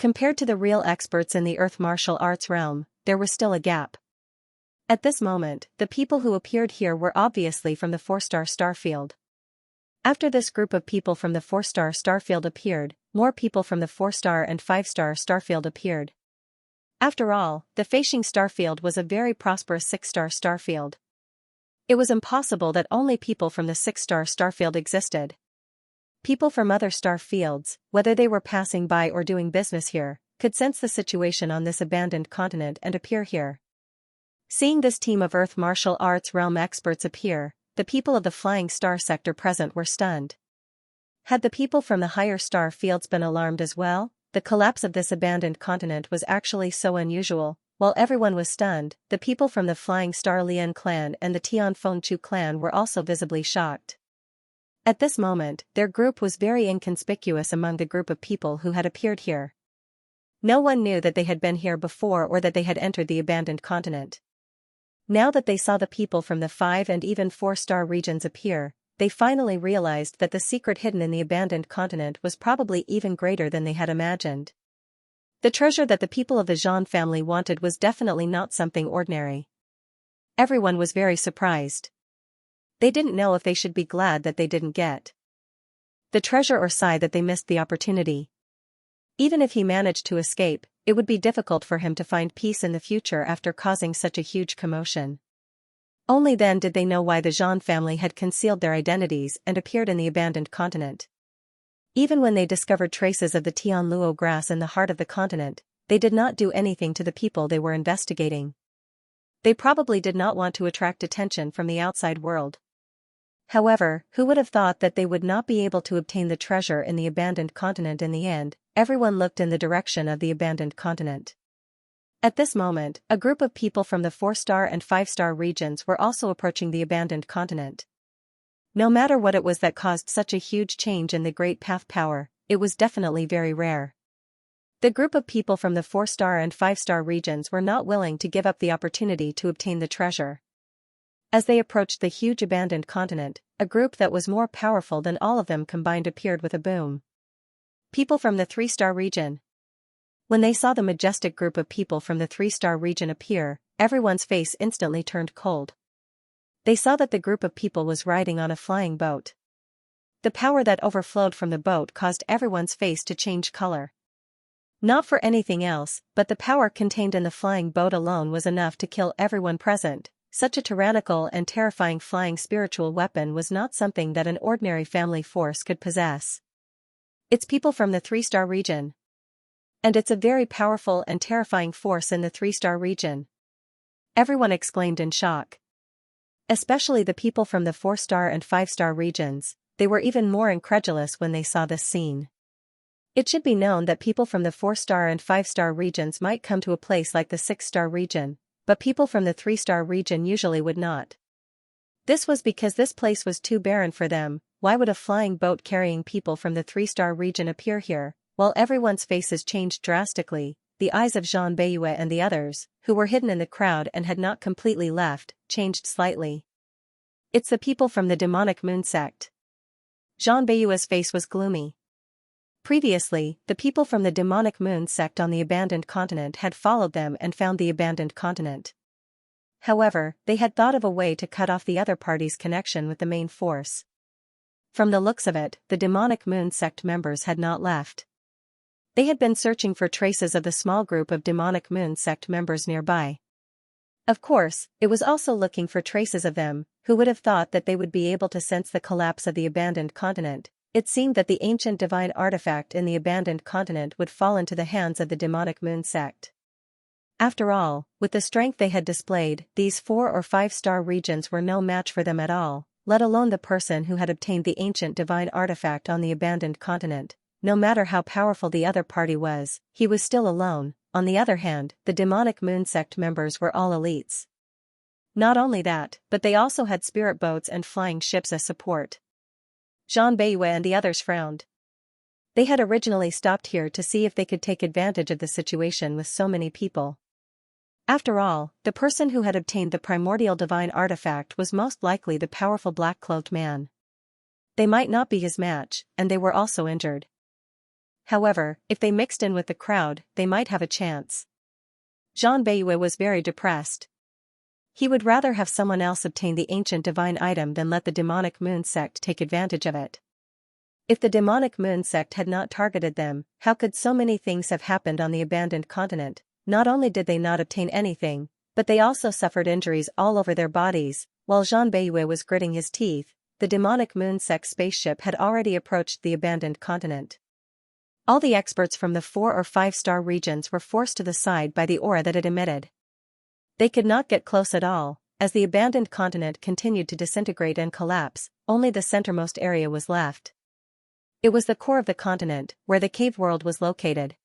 Compared to the real experts in the Earth martial arts realm, there was still a gap. At this moment, the people who appeared here were obviously from the 4-star Starfield. After this group of people from the 4-star Starfield appeared, more people from the 4-star and 5-star Starfield appeared. After all, the Feixing Starfield was a very prosperous 6-star Starfield. It was impossible that only people from the 6-star Starfield existed. People from other star fields, whether they were passing by or doing business here, could sense the situation on this abandoned continent and appear here. Seeing this team of Earth martial arts realm experts appear, the people of the Flying Star sector present were stunned. Had the people from the higher star fields been alarmed as well? The collapse of this abandoned continent was actually so unusual. While everyone was stunned, the people from the Flying Star Lian clan and the Tian Fengchu clan were also visibly shocked. At this moment, their group was very inconspicuous among the group of people who had appeared here. No one knew that they had been here before or that they had entered the abandoned continent. Now that they saw the people from the 5 and even 4-star regions appear, they finally realized that the secret hidden in the abandoned continent was probably even greater than they had imagined. The treasure that the people of the Zhan family wanted was definitely not something ordinary. Everyone was very surprised. They didn't know if they should be glad that they didn't get the treasure or sigh that they missed the opportunity. Even if he managed to escape, it would be difficult for him to find peace in the future after causing such a huge commotion. Only then did they know why the Zhan family had concealed their identities and appeared in the abandoned continent. Even when they discovered traces of the Tianluo grass in the heart of the continent, they did not do anything to the people they were investigating. They probably did not want to attract attention from the outside world. However, who would have thought that they would not be able to obtain the treasure in the abandoned continent in the end? Everyone looked in the direction of the abandoned continent. At this moment, a group of people from the 4-star and 5-star regions were also approaching the abandoned continent. No matter what it was that caused such a huge change in the Great Path power, it was definitely very rare. The group of people from the 4-star and 5-star regions were not willing to give up the opportunity to obtain the treasure. As they approached the huge abandoned continent, a group that was more powerful than all of them combined appeared with a boom. People from the 3-star region. When they saw the majestic group of people from the 3-star region appear, everyone's face instantly turned cold. They saw that the group of people was riding on a flying boat. The power that overflowed from the boat caused everyone's face to change color. Not for anything else, but the power contained in the flying boat alone was enough to kill everyone present. Such a tyrannical and terrifying flying spiritual weapon was not something that an ordinary family force could possess. It's people from the 3-star region. And it's a very powerful and terrifying force in the 3-star region. Everyone exclaimed in shock. Especially the people from the 4-star and 5-star regions, they were even more incredulous when they saw this scene. It should be known that people from the 4-star and 5-star regions might come to a place like the 6-star region, but people from the 3-star region usually would not. This was because this place was too barren for them. Why would a flying boat carrying people from the 3-star region appear here? While everyone's faces changed drastically, the eyes of Zhan Beiyue and the others, who were hidden in the crowd and had not completely left, changed slightly. It's the people from the demonic moon sect. Zhan Beiyue's face was gloomy. Previously, the people from the demonic moon sect on the abandoned continent had followed them and found the abandoned continent. However, they had thought of a way to cut off the other party's connection with the main force. From the looks of it, the demonic moon sect members had not left. They had been searching for traces of the small group of demonic moon sect members nearby. Of course, it was also looking for traces of them. Who would have thought that they would be able to sense the collapse of the abandoned continent? It seemed that the ancient divine artifact in the abandoned continent would fall into the hands of the demonic moon sect. After all, with the strength they had displayed, these 4- or 5-star regions were no match for them at all, let alone the person who had obtained the ancient divine artifact on the abandoned continent. No matter how powerful the other party was, he was still alone. On the other hand, the demonic moon sect members were all elites. Not only that, but they also had spirit boats and flying ships as support. Zhan Beiyue and the others frowned. They had originally stopped here to see if they could take advantage of the situation with so many people. After all, the person who had obtained the primordial divine artifact was most likely the powerful black-cloaked man. They might not be his match, and they were also injured. However, if they mixed in with the crowd, they might have a chance. Zhan Beiyue was very depressed. He would rather have someone else obtain the ancient divine item than let the demonic moon sect take advantage of it. If the demonic moon sect had not targeted them, how could so many things have happened on the abandoned continent? Not only did they not obtain anything, but they also suffered injuries all over their bodies. While Zhan Beiyue was gritting his teeth, the demonic moon sect spaceship had already approached the abandoned continent. All the experts from the 4- or 5-star regions were forced to the side by the aura that it emitted. They could not get close at all. As the abandoned continent continued to disintegrate and collapse, only the centermost area was left. It was the core of the continent, where the cave world was located.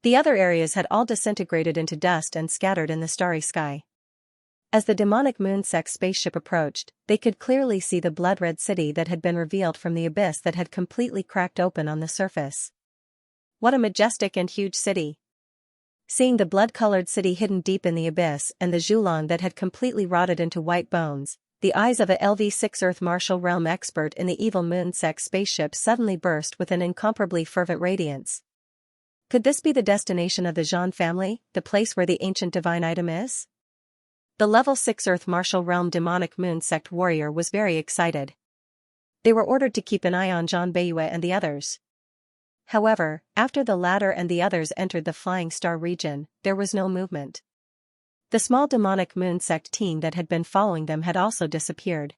The other areas had all disintegrated into dust and scattered in the starry sky. As the demonic moon sect spaceship approached, they could clearly see the blood-red city that had been revealed from the abyss that had completely cracked open on the surface. What a majestic and huge city! Seeing the blood-colored city hidden deep in the abyss and the Zhulang that had completely rotted into white bones, the eyes of a LV6 Earth Martial Realm expert in the evil moon sect spaceship suddenly burst with an incomparably fervent radiance. Could this be the destination of the Zhan family, the place where the ancient divine item is? The level 6 Earth Martial Realm demonic moon sect warrior was very excited. They were ordered to keep an eye on Zhan Beiyue and the others. However, after the latter and the others entered the Flying Star region, there was no movement. The small demonic moon sect team that had been following them had also disappeared.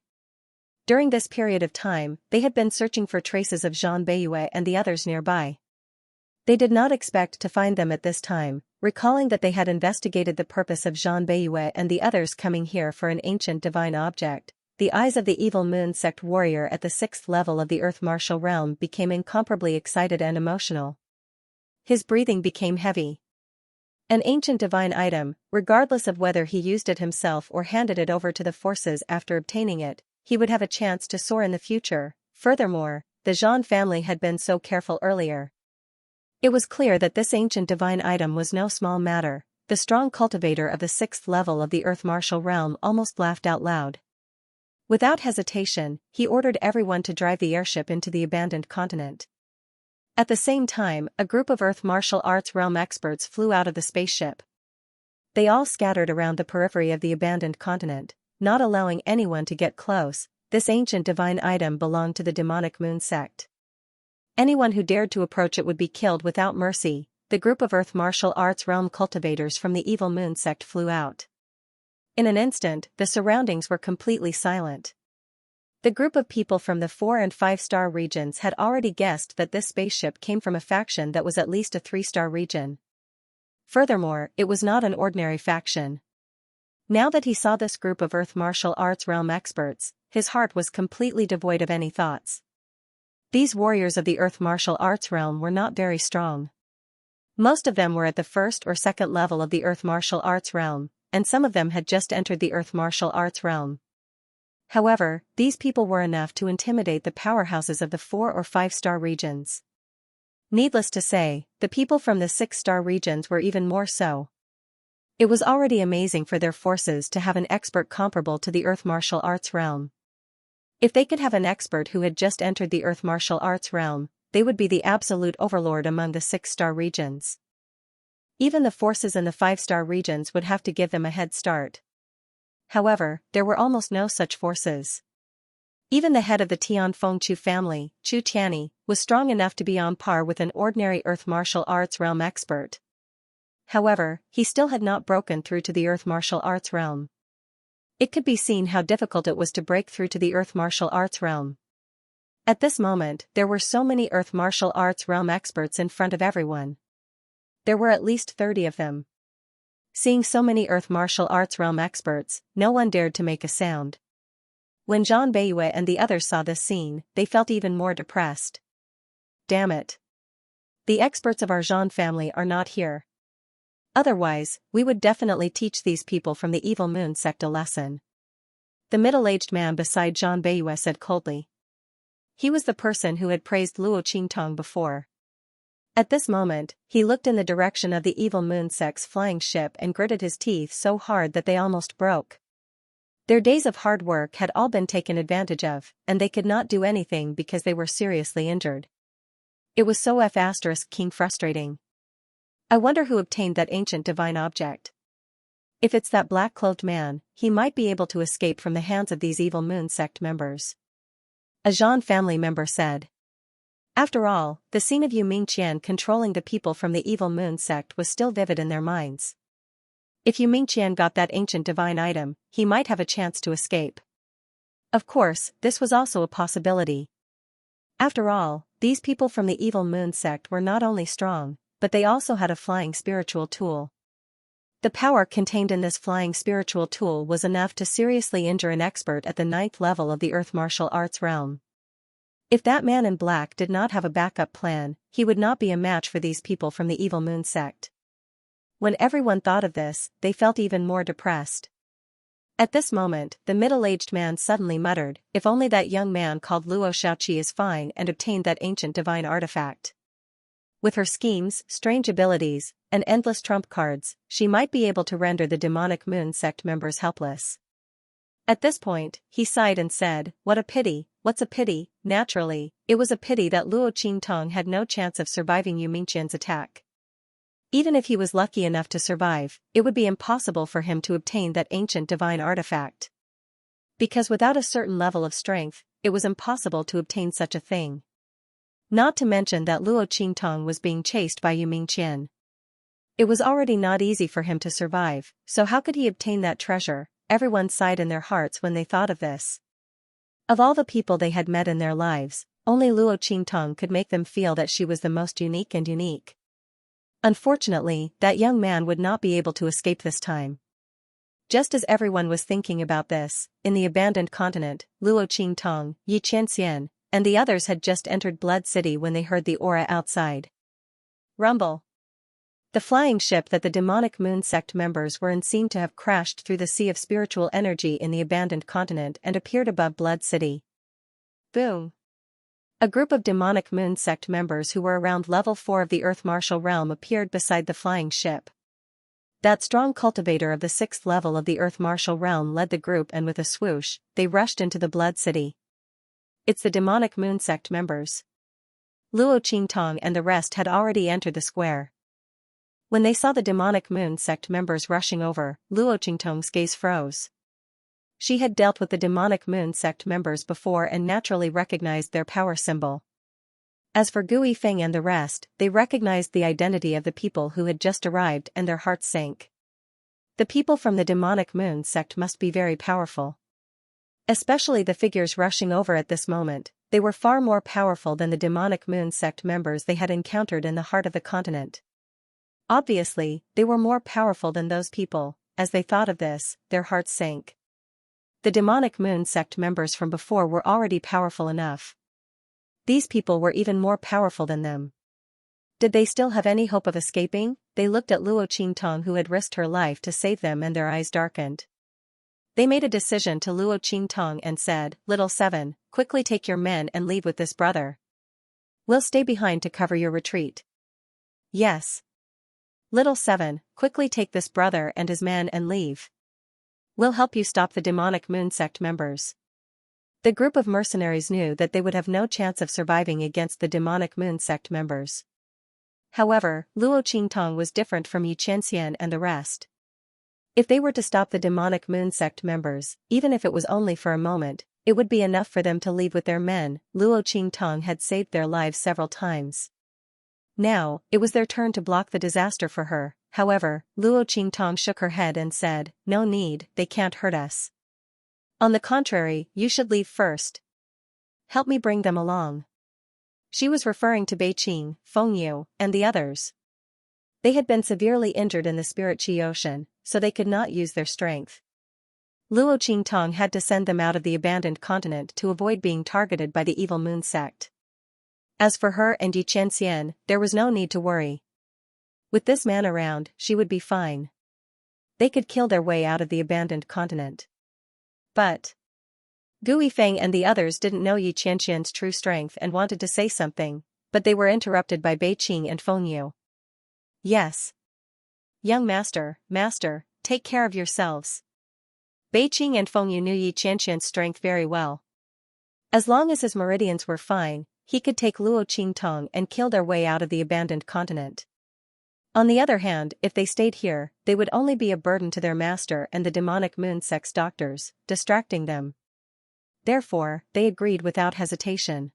During this period of time, they had been searching for traces of Zhang Beiyue and the others nearby. They did not expect to find them at this time, recalling that they had investigated the purpose of Zhang Beiyue and the others coming here for an ancient divine object. The eyes of the evil moon sect warrior at the 6th level of the earth martial realm became incomparably excited and emotional. His breathing became heavy. An ancient divine item, regardless of whether he used it himself or handed it over to the forces after obtaining it, he would have a chance to soar in the future. Furthermore, the Zhan family had been so careful earlier. It was clear that this ancient divine item was no small matter. The strong cultivator of the 6th level of the earth martial realm almost laughed out loud. Without hesitation, he ordered everyone to drive the airship into the abandoned continent. At the same time, a group of earth martial arts realm experts flew out of the spaceship. They all scattered around the periphery of the abandoned continent, not allowing anyone to get close. This ancient divine item belonged to the demonic moon sect. Anyone who dared to approach it would be killed without mercy. The group of earth martial arts realm cultivators from the evil moon sect flew out. In an instant, the surroundings were completely silent. The group of people from the 4- and 5-star regions had already guessed that this spaceship came from a faction that was at least a 3-star region. Furthermore, it was not an ordinary faction. Now that he saw this group of earth martial arts realm experts, his heart was completely devoid of any thoughts. These warriors of the earth martial arts realm were not very strong. Most of them were at the 1st or 2nd level of the earth martial arts realm, and some of them had just entered the earth martial arts realm. However, these people were enough to intimidate the powerhouses of the 4- or 5-star regions. Needless to say, the people from the 6-star regions were even more so. It was already amazing for their forces to have an expert comparable to the earth martial arts realm. If they could have an expert who had just entered the earth martial arts realm, they would be the absolute overlord among the 6-star regions. Even the forces in the 5-star regions would have to give them a head start. However, there were almost no such forces. Even the head of the Tianfengchu family, Chu Tianyi, was strong enough to be on par with an ordinary earth martial arts realm expert. However, he still had not broken through to the earth martial arts realm. It could be seen how difficult it was to break through to the earth martial arts realm. At this moment, there were so many earth martial arts realm experts in front of everyone. There were at least 30 of them. Seeing so many earth martial arts realm experts, no one dared to make a sound. When Zhang Beiyue and the others saw this scene, they felt even more depressed. Damn it. The experts of our Zhang family are not here. Otherwise, we would definitely teach these people from the evil moon sect a lesson. The middle-aged man beside Zhang Beiyue said coldly. He was the person who had praised Luo Qingtong before. At this moment, he looked in the direction of the evil moon sect's flying ship and gritted his teeth so hard that they almost broke. Their days of hard work had all been taken advantage of, and they could not do anything because they were seriously injured. It was so king frustrating. I wonder who obtained that ancient divine object. If it's that black-clothed man, he might be able to escape from the hands of these evil moon sect members. A Zhan family member said. After all, the scene of Yu Mingqian controlling the people from the evil moon sect was still vivid in their minds. If Yu Mingqian got that ancient divine item, he might have a chance to escape. Of course, this was also a possibility. After all, these people from the evil moon sect were not only strong, but they also had a flying spiritual tool. The power contained in this flying spiritual tool was enough to seriously injure an expert at the 9th level of the earth martial arts realm. If that man in black did not have a backup plan, he would not be a match for these people from the evil moon sect. When everyone thought of this, they felt even more depressed. At this moment, the middle-aged man suddenly muttered, if only that young man called Luo Xiaoqi is fine and obtained that ancient divine artifact. With her schemes, strange abilities, and endless trump cards, she might be able to render the demonic moon sect members helpless. At this point, he sighed and said, what a pity, what's a pity? Naturally, it was a pity that Luo Qingtong had no chance of surviving Yu Mingqian's attack. Even if he was lucky enough to survive, it would be impossible for him to obtain that ancient divine artifact. Because without a certain level of strength, it was impossible to obtain such a thing. Not to mention that Luo Qingtong was being chased by Yu Mingqian. It was already not easy for him to survive, so how could he obtain that treasure? Everyone sighed in their hearts when they thought of this. Of all the people they had met in their lives, only Luo Qingtong could make them feel that she was the most unique. Unfortunately, that young man would not be able to escape this time. Just as everyone was thinking about this, in the abandoned continent, Luo Qingtong, Xianxia, and the others had just entered Blood City when they heard the aura outside. Rumble. The flying ship that the demonic moon sect members were in seemed to have crashed through the sea of spiritual energy in the abandoned continent and appeared above Blood City. Boom. A group of demonic moon sect members who were around level 4 of the Earth Martial Realm appeared beside the flying ship. That strong cultivator of the 6th level of the Earth Martial Realm led the group, and with a swoosh, they rushed into the Blood City. It's the demonic moon sect members. Luo Qingtong and the rest had already entered the square. When they saw the demonic moon sect members rushing over, Luo Qingtong's gaze froze. She had dealt with the demonic moon sect members before and naturally recognized their power symbol. As for Gui Feng and the rest, they recognized the identity of the people who had just arrived and their hearts sank. The people from the demonic moon sect must be very powerful. Especially the figures rushing over at this moment, they were far more powerful than the demonic moon sect members they had encountered in the heart of the continent. Obviously, they were more powerful than those people. As they thought of this, their hearts sank. The demonic moon sect members from before were already powerful enough. These people were even more powerful than them. Did they still have any hope of escaping? They looked at Luo Qingtong, who had risked her life to save them, and their eyes darkened. They made a decision to Luo Qingtong and said, "Little 7, quickly take your men and leave with this brother. We'll stay behind to cover your retreat." "Yes. Little 7, quickly take this brother and his man and leave. We'll help you stop the demonic moon sect members." The group of mercenaries knew that they would have no chance of surviving against the demonic moon sect members. However, Luo Qingtong was different from Xianxia and the rest. If they were to stop the demonic moon sect members, even if it was only for a moment, it would be enough for them to leave with their men. Luo Qingtong had saved their lives several times. Now, it was their turn to block the disaster for her. However, Luo Qingtong shook her head and said, "No need, they can't hurt us. On the contrary, you should leave first. Help me bring them along." She was referring to Beiqing, Fengyu, and the others. They had been severely injured in the Spirit Qi Ocean, so they could not use their strength. Luo Qingtong had to send them out of the abandoned continent to avoid being targeted by the evil moon sect. As for her and Xianxia, there was no need to worry. With this man around, she would be fine. They could kill their way out of the abandoned continent. But Gui Feng and the others didn't know Xianxia's true strength and wanted to say something, but they were interrupted by Beiqing and Fengyu. "Yes. Young master, take care of yourselves." Beiqing and Fengyu knew Xianxia's strength very well. As long as his meridians were fine, he could take Luo Qingtong and kill their way out of the abandoned continent. On the other hand, if they stayed here, they would only be a burden to their master and the demonic moon sect's doctors, distracting them. Therefore, they agreed without hesitation.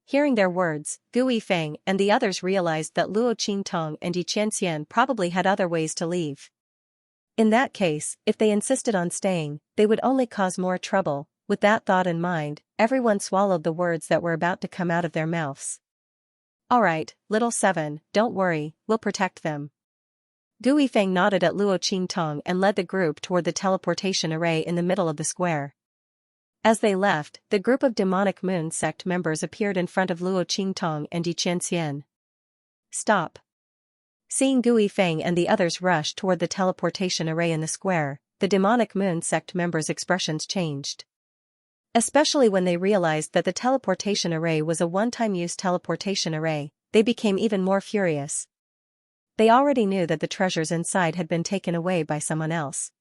Hearing their words, Gui Feng and the others realized that Luo Qingtong and Xianxia probably had other ways to leave. In that case, if they insisted on staying, they would only cause more trouble. With that thought in mind, everyone swallowed the words that were about to come out of their mouths. "All right, little 7, don't worry, we'll protect them." Gui Feng nodded at Luo Qingtong and led the group toward the teleportation array in the middle of the square. As they left, the group of demonic moon sect members appeared in front of Luo Qingtong and Xianxia. "Stop." Seeing Gui Feng and the others rush toward the teleportation array in the square, the demonic moon sect members' expressions changed. Especially when they realized that the teleportation array was a one-time-use teleportation array, they became even more furious. They already knew that the treasures inside had been taken away by someone else.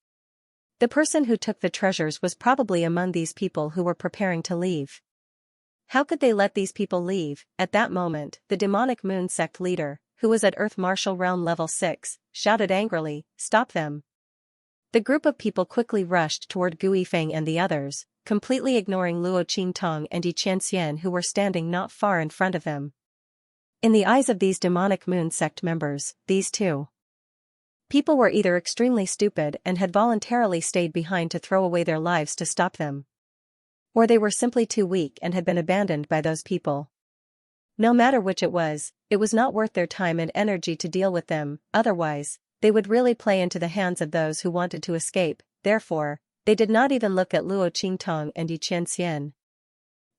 The person who took the treasures was probably among these people who were preparing to leave. How could they let these people leave? At that moment, the demonic moon sect leader, who was at Earth Martial Realm level 6, shouted angrily, "Stop them." The group of people quickly rushed toward Gui Feng and the others, completely ignoring Luo Qingtong and Xianxia, who were standing not far in front of them. In the eyes of these demonic moon sect members, these two People were either extremely stupid and had voluntarily stayed behind to throw away their lives to stop them, or they were simply too weak and had been abandoned by those people. No matter which it was not worth their time and energy to deal with them, otherwise, they would really play into the hands of those who wanted to escape. Therefore, they did not even look at Luo Qingtong and Xianxia.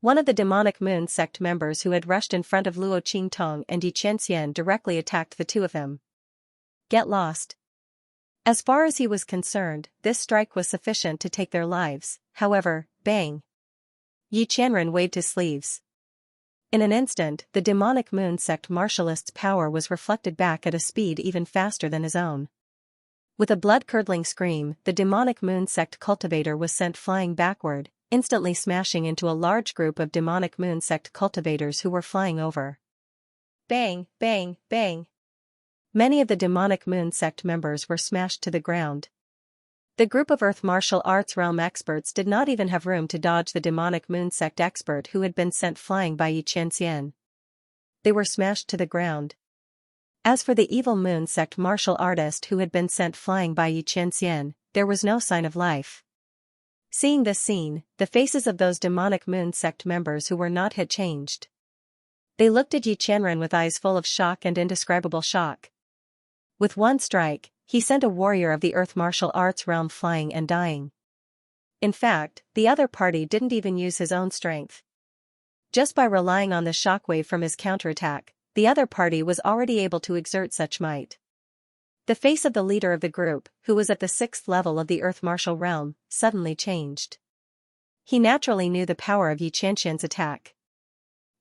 One of the demonic moon sect members who had rushed in front of Luo Qingtong and Xianxia directly attacked the two of them. Get lost. As far as he was concerned, this strike was sufficient to take their lives. However, bang! Yi Qianren waved his sleeves. In an instant, the demonic moon sect martialist's power was reflected back at a speed even faster than his own. With a blood-curdling scream, the demonic moon sect cultivator was sent flying backward, instantly smashing into a large group of demonic moon sect cultivators who were flying over. Bang, bang, bang! Many of the demonic moon sect members were smashed to the ground. The group of Earth martial arts realm experts did not even have room to dodge the demonic moon sect expert who had been sent flying by Yi Qianxian. They were smashed to the ground. As for the evil moon sect martial artist who had been sent flying by Yi Qianxian, there was no sign of life. Seeing this scene, the faces of those demonic moon sect members who were not hit changed. They looked at Yi Qianren with eyes full of shock and indescribable shock. With one strike, he sent a warrior of the Earth martial arts realm flying and dying. In fact, the other party didn't even use his own strength. Just by relying on the shockwave from his counterattack, the other party was already able to exert such might. The face of the leader of the group, who was at the 6th level of the Earth martial realm, suddenly changed. He naturally knew the power of Yi Qianxian's attack.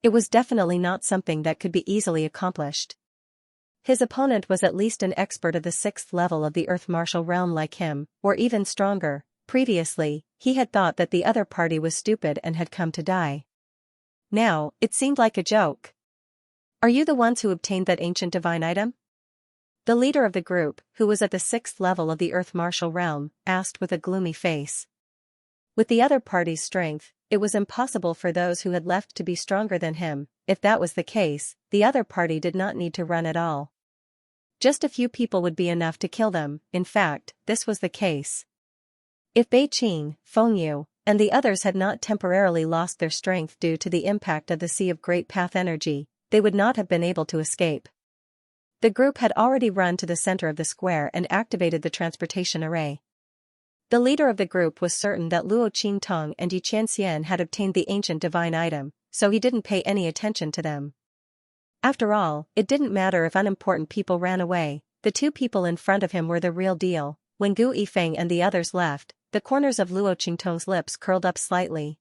It was definitely not something that could be easily accomplished. His opponent was at least an expert of the 6th level of the Earth martial realm like him, or even stronger. Previously, he had thought that the other party was stupid and had come to die. Now, it seemed like a joke. Are you the ones who obtained that ancient divine item? The leader of the group, who was at the 6th level of the Earth martial realm, asked with a gloomy face. With the other party's strength, it was impossible for those who had left to be stronger than him. If that was the case, the other party did not need to run at all. Just a few people would be enough to kill them. In fact, this was the case. If Bei Qing, Feng Yu, and the others had not temporarily lost their strength due to the impact of the Sea of Great Path energy, they would not have been able to escape. The group had already run to the center of the square and activated the transportation array. The leader of the group was certain that Luo Qingtong and Yi Qianxian had obtained the ancient divine item, so he didn't pay any attention to them. After all, it didn't matter if unimportant people ran away, the two people in front of him were the real deal. When Gu Yifeng and the others left, the corners of Luo Qingtong's lips curled up slightly.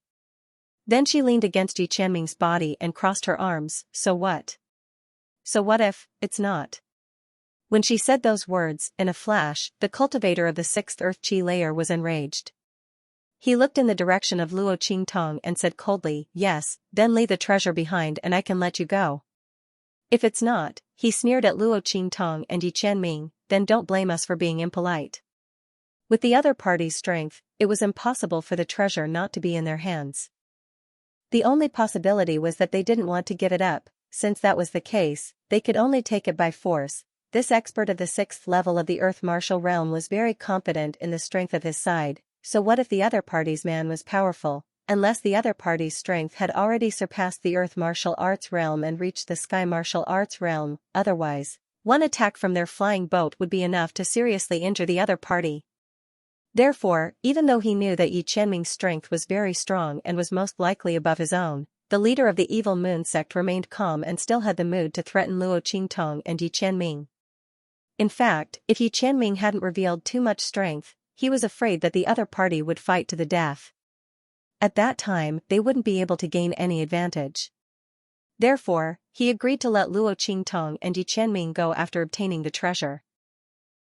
Then she leaned against Yi Qianming's body and crossed her arms. So what? So what if it's not? When she said those words, in a flash, the cultivator of the 6th Earth Qi layer was enraged. He looked in the direction of Luo Qingtong and said coldly, "Yes, then leave the treasure behind and I can let you go. If it's not," he sneered at Luo Qingtong and Yi Qianming, "then don't blame us for being impolite." With the other party's strength, it was impossible for the treasure not to be in their hands. The only possibility was that they didn't want to give it up. Since that was the case, they could only take it by force. This expert of the 6th level of the Earth martial realm was very confident in the strength of his side, so what if the other party's man was powerful? Unless the other party's strength had already surpassed the Earth martial arts realm and reached the Sky martial arts realm, otherwise, one attack from their flying boat would be enough to seriously injure the other party. Therefore, even though he knew that Yi Qianming's strength was very strong and was most likely above his own, the leader of the evil moon sect remained calm and still had the mood to threaten Luo Qingtong and Yi Qianming. In fact, if Yi Qianming hadn't revealed too much strength, he was afraid that the other party would fight to the death. At that time, they wouldn't be able to gain any advantage. Therefore, he agreed to let Luo Qingtong and Yi Qianming go after obtaining the treasure.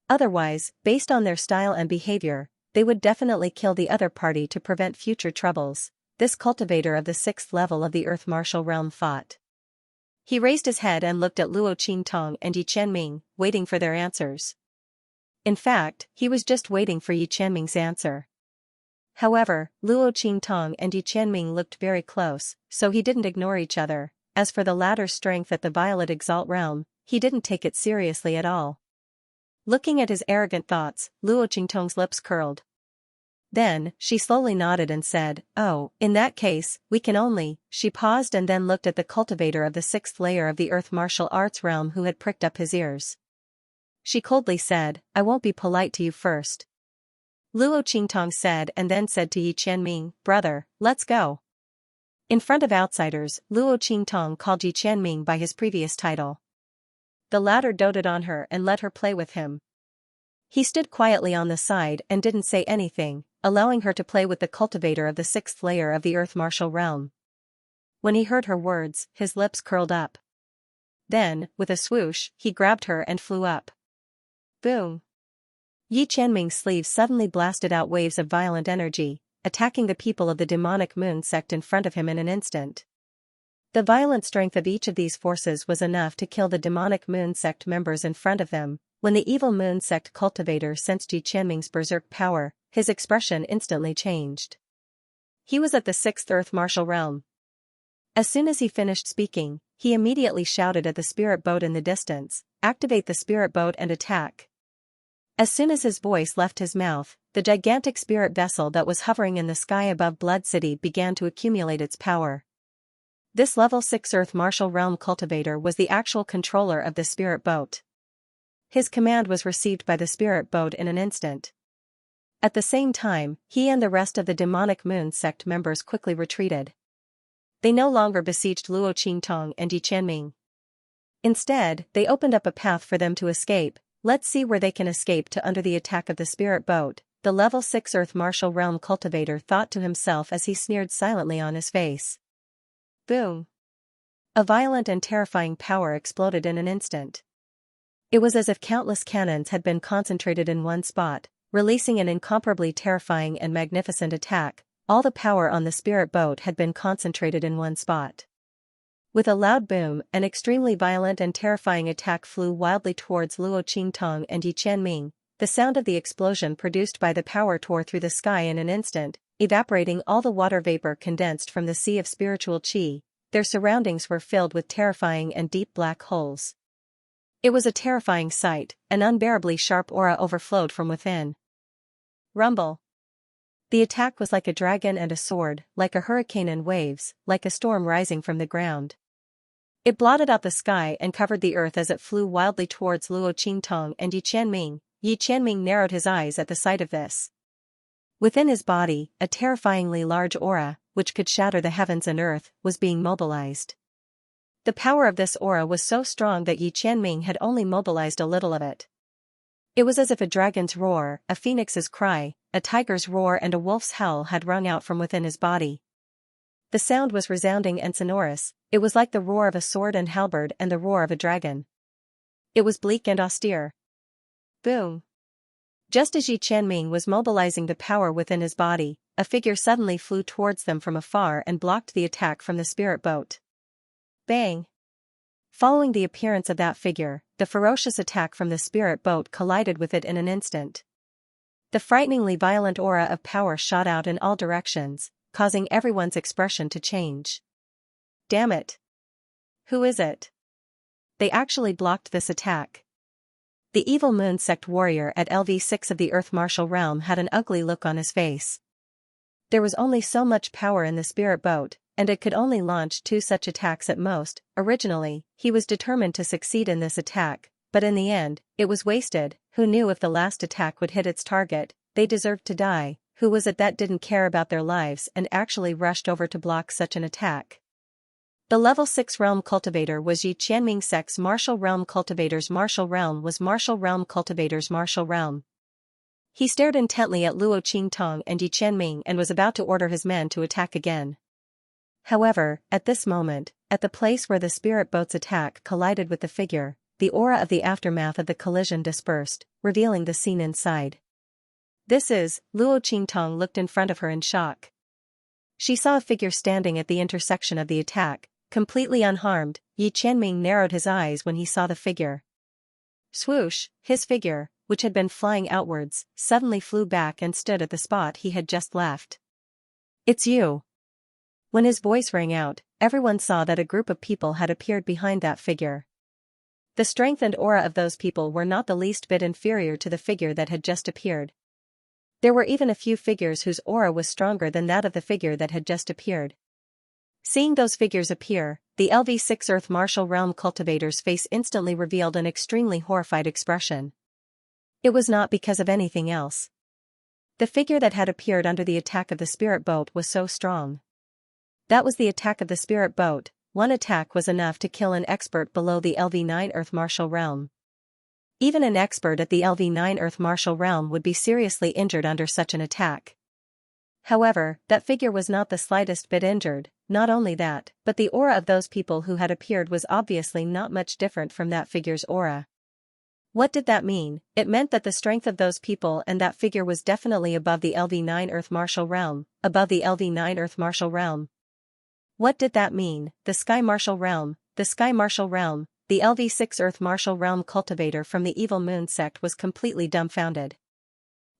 Otherwise, based on their style and behavior, they would definitely kill the other party to prevent future troubles. This cultivator of the 6th level of the Earth martial realm thought. He raised his head and looked at Luo Qingtong and Yi Qianming, waiting for their answers. In fact, he was just waiting for Yi Qianming's answer. However, Luo Qingtong and Yi Qianming looked very close, so he didn't ignore each other. As for the latter's strength at the Violet Exalt realm, he didn't take it seriously at all. Looking at his arrogant thoughts, Luo Qingtong's lips curled. Then, she slowly nodded and said, "Oh, in that case, we can only..." She paused and then looked at the cultivator of the sixth layer of the earth martial arts realm who had pricked up his ears. She coldly said, "I won't be polite to you first." Luo Qingtong said and then said to Yi Qianming, "Brother, let's go." In front of outsiders, Luo Qingtong called Yi Qianming by his previous title. The latter doted on her and let her play with him. He stood quietly on the side and didn't say anything, allowing her to play with the cultivator of the sixth layer of the earth martial realm. When he heard her words, his lips curled up. Then, with a swoosh, he grabbed her and flew up. Boom! Yi Qianming's sleeve suddenly blasted out waves of violent energy, attacking the people of the demonic moon sect in front of him in an instant. The violent strength of each of these forces was enough to kill the demonic moon sect members in front of them. When the evil moon sect cultivator sensed Yi Qianming's berserk power, his expression instantly changed. He was at the sixth earth martial realm. As soon as he finished speaking, he immediately shouted at the spirit boat in the distance, "Activate the spirit boat and attack." As soon as his voice left his mouth, the gigantic spirit vessel that was hovering in the sky above Blood City began to accumulate its power. This level 6 earth martial realm cultivator was the actual controller of the spirit boat. His command was received by the spirit boat in an instant. At the same time, he and the rest of the demonic moon sect members quickly retreated. They no longer besieged Luo Qingtong and Yi Qianming. Instead, they opened up a path for them to escape. "Let's see where they can escape to under the attack of the spirit boat," the level 6 earth martial realm cultivator thought to himself as he sneered silently on his face. Boom! A violent and terrifying power exploded in an instant. It was as if countless cannons had been concentrated in one spot, releasing an incomparably terrifying and magnificent attack. All the power on the spirit boat had been concentrated in one spot. With a loud boom, an extremely violent and terrifying attack flew wildly towards Luo Qingtong and Yi Qianming. The sound of the explosion produced by the power tore through the sky in an instant, evaporating all the water vapor condensed from the sea of spiritual qi. Their surroundings were filled with terrifying and deep black holes. It was a terrifying sight, an unbearably sharp aura overflowed from within. Rumble. The attack was like a dragon and a sword, like a hurricane and waves, like a storm rising from the ground. It blotted out the sky and covered the earth as it flew wildly towards Luo Qingtong and Yi Qianming. Yi Qianming narrowed his eyes at the sight of this. Within his body, a terrifyingly large aura, which could shatter the heavens and earth, was being mobilized. The power of this aura was so strong that Yi Qianming had only mobilized a little of it. It was as if a dragon's roar, a phoenix's cry, a tiger's roar and a wolf's howl had rung out from within his body. The sound was resounding and sonorous. It was like the roar of a sword and halberd and the roar of a dragon. It was bleak and austere. Boom! Just as Yi Qianming was mobilizing the power within his body, a figure suddenly flew towards them from afar and blocked the attack from the spirit boat. Bang! Following the appearance of that figure, the ferocious attack from the spirit boat collided with it in an instant. The frighteningly violent aura of power shot out in all directions, causing everyone's expression to change. Damn it! Who is it? They actually blocked this attack. The evil moon sect warrior at LV6 of the earth martial realm had an ugly look on his face. There was only so much power in the spirit boat, and it could only launch 2 such attacks at most. Originally, he was determined to succeed in this attack, but in the end, it was wasted. Who knew if the last attack would hit its target? They deserved to die. Who was it that didn't care about their lives and actually rushed over to block such an attack? The level 6 realm cultivator was Yi Qianming sect's martial realm cultivator's martial realm was martial realm cultivator's martial realm. He stared intently at Luo Qingtong and Yi Qianming and was about to order his men to attack again. However, at this moment, at the place where the spirit boat's attack collided with the figure, the aura of the aftermath of the collision dispersed, revealing the scene inside. "This is..." Luo Qingtong looked in front of her in shock. She saw a figure standing at the intersection of the attack, completely unharmed. Yi Qianming narrowed his eyes when he saw the figure. Swoosh! His figure, which had been flying outwards, suddenly flew back and stood at the spot he had just left. "It's you!" When his voice rang out, everyone saw that a group of people had appeared behind that figure. The strength and aura of those people were not the least bit inferior to the figure that had just appeared. There were even a few figures whose aura was stronger than that of the figure that had just appeared. Seeing those figures appear, the LV6 Earth Martial Realm cultivator's face instantly revealed an extremely horrified expression. It was not because of anything else. The figure that had appeared under the attack of the spirit boat was so strong. That was the attack of the spirit boat. One attack was enough to kill an expert below the LV9 Earth Martial Realm. Even an expert at the LV9 Earth Martial Realm would be seriously injured under such an attack. However, that figure was not the slightest bit injured. Not only that, but the aura of those people who had appeared was obviously not much different from that figure's aura. What did that mean? It meant that the strength of those people and that figure was definitely above the LV9 Earth Martial Realm, above the LV9 Earth Martial Realm. What did that mean? The Sky Martial Realm, the Sky Martial Realm, the LV6 Earth Martial Realm cultivator from the Evil Moon sect was completely dumbfounded.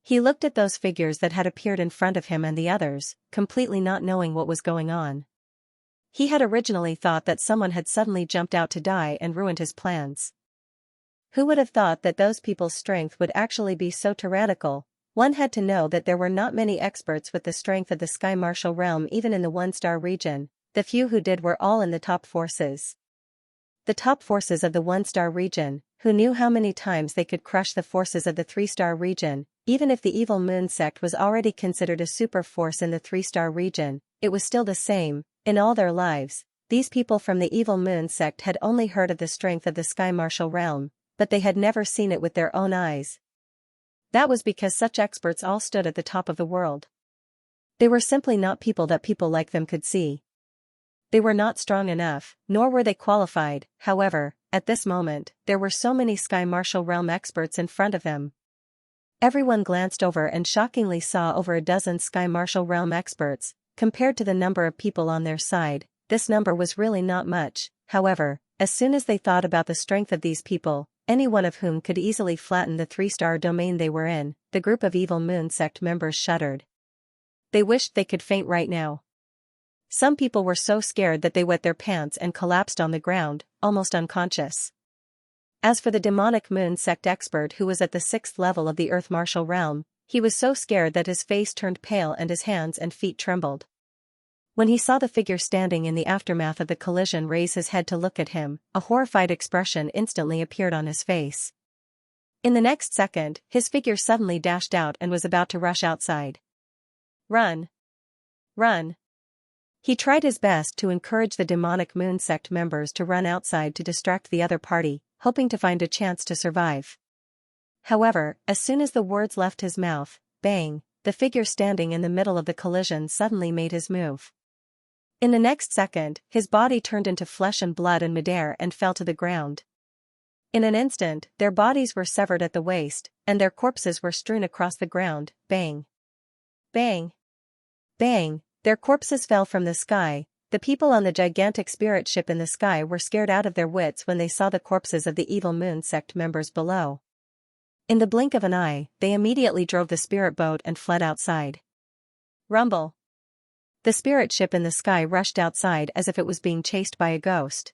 He looked at those figures that had appeared in front of him and the others, completely not knowing what was going on. He had originally thought that someone had suddenly jumped out to die and ruined his plans. Who would have thought that those people's strength would actually be so tyrannical? One had to know that there were not many experts with the strength of the Sky Martial Realm even in the 1-star region. The few who did were all in the top forces. The top forces of the 1-star region, who knew how many times they could crush the forces of the 3-star region. Even if the Evil Moon sect was already considered a super force in the 3-star region, it was still the same. In all their lives, these people from the Evil Moon sect had only heard of the strength of the Sky Martial Realm, but they had never seen it with their own eyes. That was because such experts all stood at the top of the world. They were simply not people that people like them could see. They were not strong enough, nor were they qualified. However, at this moment, there were so many Sky Martial Realm experts in front of them. Everyone glanced over and shockingly saw over a dozen Sky Martial Realm experts. Compared to the number of people on their side, this number was really not much. However, as soon as they thought about the strength of these people, any one of whom could easily flatten the 3-star domain they were in, the group of Evil Moon sect members shuddered. They wished they could faint right now. Some people were so scared that they wet their pants and collapsed on the ground, almost unconscious. As for the demonic Moon sect expert who was at the 6th level of the Earth Martial Realm, he was so scared that his face turned pale and his hands and feet trembled. When he saw the figure standing in the aftermath of the collision raise his head to look at him, a horrified expression instantly appeared on his face. In the next second, his figure suddenly dashed out and was about to rush outside. Run! Run! He tried his best to encourage the demonic Moon sect members to run outside to distract the other party, hoping to find a chance to survive. However, as soon as the words left his mouth, bang, the figure standing in the middle of the collision suddenly made his move. In the next second, his body turned into flesh and blood in midair and fell to the ground. In an instant, their bodies were severed at the waist, and their corpses were strewn across the ground. Bang! Bang! Bang! Their corpses fell from the sky. The people on the gigantic spirit ship in the sky were scared out of their wits when they saw the corpses of the Evil Moon sect members below. In the blink of an eye, they immediately drove the spirit boat and fled outside. Rumble! The spirit ship in the sky rushed outside as if it was being chased by a ghost.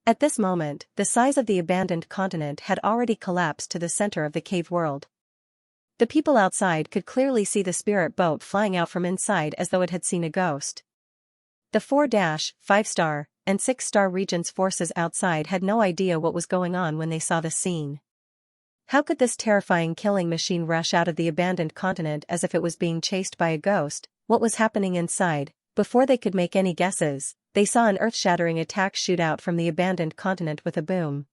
At this moment, the size of the abandoned continent had already collapsed to the center of the cave world. The people outside could clearly see the spirit boat flying out from inside as though it had seen a ghost. The 4-5-star and 6-star regions forces outside had no idea what was going on when they saw the scene. How could this terrifying killing machine rush out of the abandoned continent as if it was being chased by a ghost? What was happening inside? Before they could make any guesses, they saw an earth-shattering attack shoot out from the abandoned continent with a boom.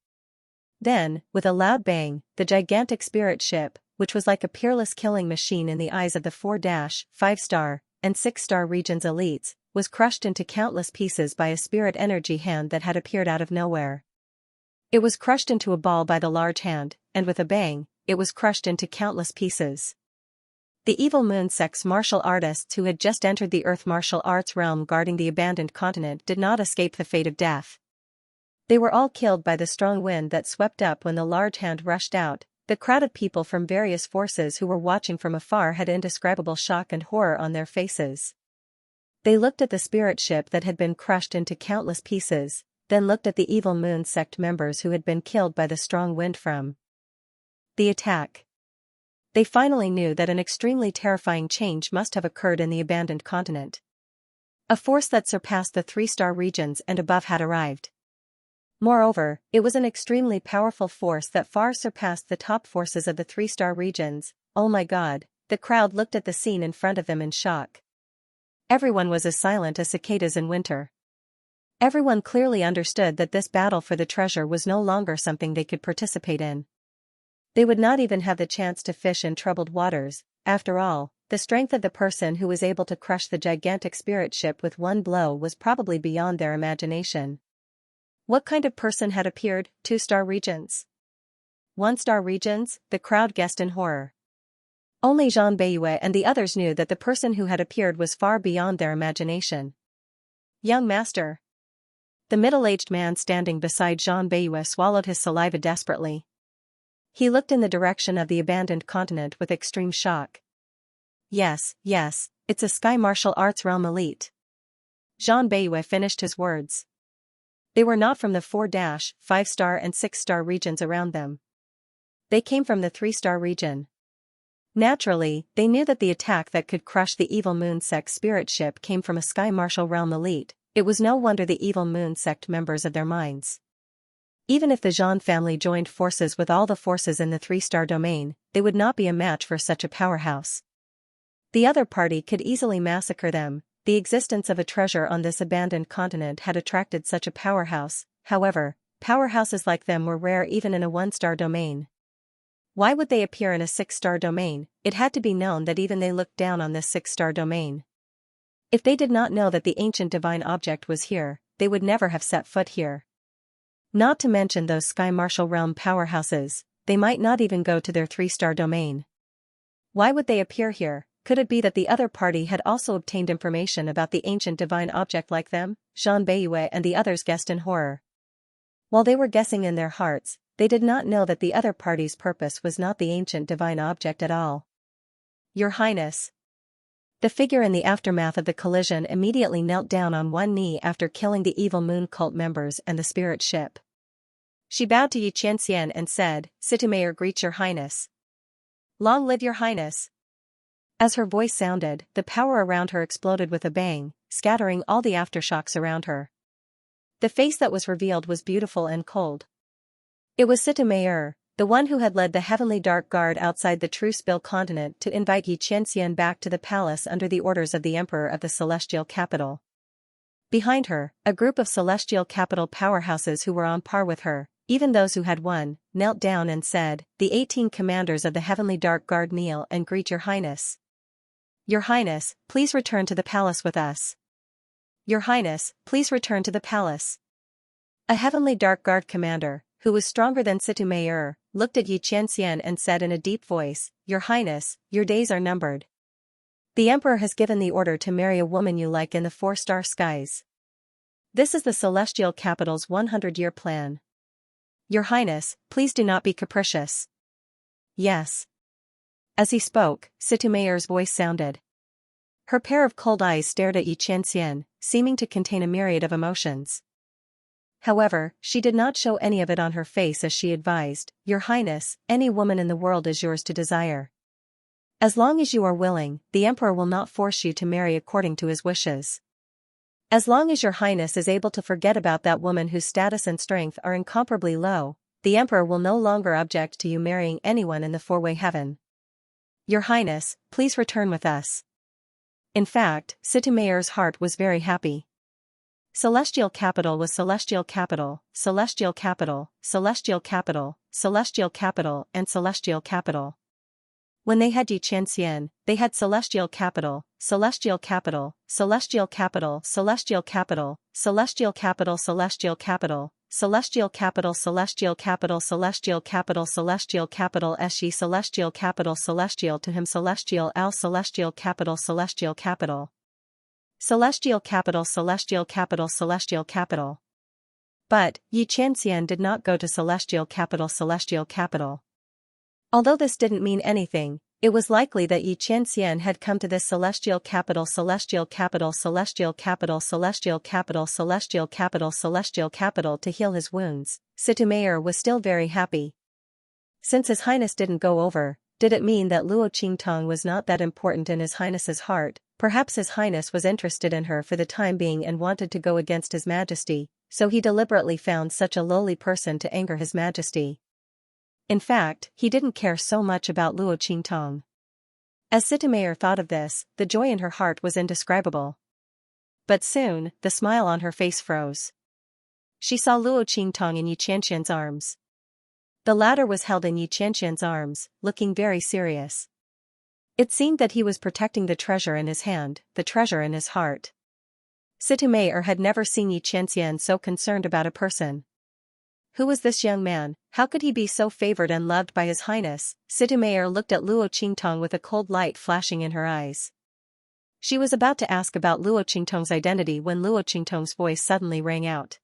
Then, with a loud bang, the gigantic spirit ship, which was like a peerless killing machine in the eyes of the 4-5-star and 6-star regions elites, was crushed into countless pieces by a spirit energy hand that had appeared out of nowhere. It was crushed into a ball by the large hand, and with a bang, it was crushed into countless pieces. The Evil Moon sect's martial artists who had just entered the Earth martial arts realm guarding the abandoned continent did not escape the fate of death. They were all killed by the strong wind that swept up when the large hand rushed out. The crowd of people from various forces who were watching from afar had indescribable shock and horror on their faces. They looked at the spirit ship that had been crushed into countless pieces. then looked at the evil moon sect members who had been killed by the strong wind from the attack. They finally knew that an extremely terrifying change must have occurred in the abandoned continent. A force that surpassed the 3-star regions and above had arrived. Moreover, it was an extremely powerful force that far surpassed the top forces of the 3-star regions. Oh my God, the crowd looked at the scene in front of them in shock. Everyone was as silent as cicadas in winter. Everyone clearly understood that this battle for the treasure was no longer something they could participate in. They would not even have the chance to fish in troubled waters. After all, the strength of the person who was able to crush the gigantic spirit ship with one blow was probably beyond their imagination. What kind of person had appeared? 2-star regions? 1-star regions? The crowd guessed in horror. Only Jean Bayouet and the others knew that the person who had appeared was far beyond their imagination. Young master. The middle-aged man standing beside Jean Bayouet swallowed his saliva desperately. He looked in the direction of the abandoned continent with extreme shock. Yes, it's a Sky Martial Arts Realm elite. Jean Bayouet finished his words. They were not from the 4-, 5-star and 6-star regions around them. They came from the 3-star region. Naturally, they knew that the attack that could crush the evil moon sect spirit ship came from a Sky Martial Realm elite. It was no wonder the evil moon sect members of their minds. Even if the Jean family joined forces with all the forces in the 3-star domain, they would not be a match for such a powerhouse. The other party could easily massacre them. The existence of a treasure on this abandoned continent had attracted such a powerhouse. However, powerhouses like them were rare even in a 1-star domain. Why would they appear in a 6-star domain? It had to be known that even they looked down on this 6-star domain. If they did not know that the ancient divine object was here, they would never have set foot here. Not to mention those Sky Martial Realm powerhouses, they might not even go to their 3-star domain. Why would they appear here? Could it be that the other party had also obtained information about the ancient divine object like them? Jean Bayouet and the others guessed in horror. While they were guessing in their hearts, they did not know that the other party's purpose was not the ancient divine object at all. Your Highness. The figure in the aftermath of the collision immediately knelt down on one knee after killing the evil moon cult members and the spirit ship. She bowed to Xianxia and said, "Citomayor greets your Highness." "Long live your Highness." As her voice sounded, the power around her exploded with a bang, scattering all the aftershocks around her. The face that was revealed was beautiful and cold. It was Citomayor, the one who had led the Heavenly Dark Guard outside the True Spill continent to invite Xianxia back to the palace under the orders of the Emperor of the Celestial Capital. Behind her, a group of Celestial Capital powerhouses who were on par with her, even those who had won, knelt down and said, "The 18 commanders of the Heavenly Dark Guard kneel and greet your Highness. Your Highness, please return to the palace with us. Your Highness, please return to the palace." A Heavenly Dark Guard commander, who was stronger than Citomayor, looked at Xianxia and said in a deep voice, "Your Highness, your days are numbered. The Emperor has given the order to marry a woman you like in the 4-star skies. This is the Celestial Capital's 100-year plan. Your Highness, please do not be capricious." "Yes." As he spoke, Citomayor's voice sounded. Her pair of cold eyes stared at Xianxia, seeming to contain a myriad of emotions. However, she did not show any of it on her face as she advised, "Your Highness, any woman in the world is yours to desire. As long as you are willing, the Emperor will not force you to marry according to his wishes. As long as your Highness is able to forget about that woman whose status and strength are incomparably low, the Emperor will no longer object to you marrying anyone in the 4-way heaven. Your Highness, please return with us." In fact, Citomayor's heart was very happy. Celestial Capital was Celestial Capital, Celestial Capital, Celestial Capital, Celestial Capital and Celestial Capital. When they had Xianxia, they had Celestial Capital, Celestial Capital, Celestial Capital, Celestial Capital, Celestial Capital, Celestial Capital, Celestial Capital, Celestial Capital, Celestial Capital, Celestial Capital, SE Celestial Capital, Celestial to him, Celestial Al, Celestial Capital, Celestial Capital. Celestial Capital, Celestial Capital, Celestial Capital. But, Xianxia did not go to Celestial Capital, Celestial Capital. Although this didn't mean anything, It was likely that Xianxia had come to this celestial capital celestial capital celestial capital celestial capital celestial capital celestial capital to heal his wounds. Sitameyer was still very happy. Since His Highness didn't go over, did it mean that Luo Qingtong was not that important in His Highness's heart? Perhaps His Highness was interested in her for the time being and wanted to go against His Majesty, so he deliberately found such a lowly person to anger His Majesty. In fact, he didn't care so much about Luo Qingtong. As Sitameyer thought of this, the joy in her heart was indescribable. But soon, the smile on her face froze. She saw Luo Qingtong in Xianxia's arms. The latter was held in Xianxia's arms, looking very serious. It seemed that he was protecting the treasure in his hand, the treasure in his heart. Sitameyer had never seen Xianxia so concerned about a person. Who was this young man? How could he be so favored and loved by His Highness? Sitameyer looked at Luo Qingtong with a cold light flashing in her eyes. She was about to ask about Luo Qingtong's identity when Luo Qingtong's voice suddenly rang out.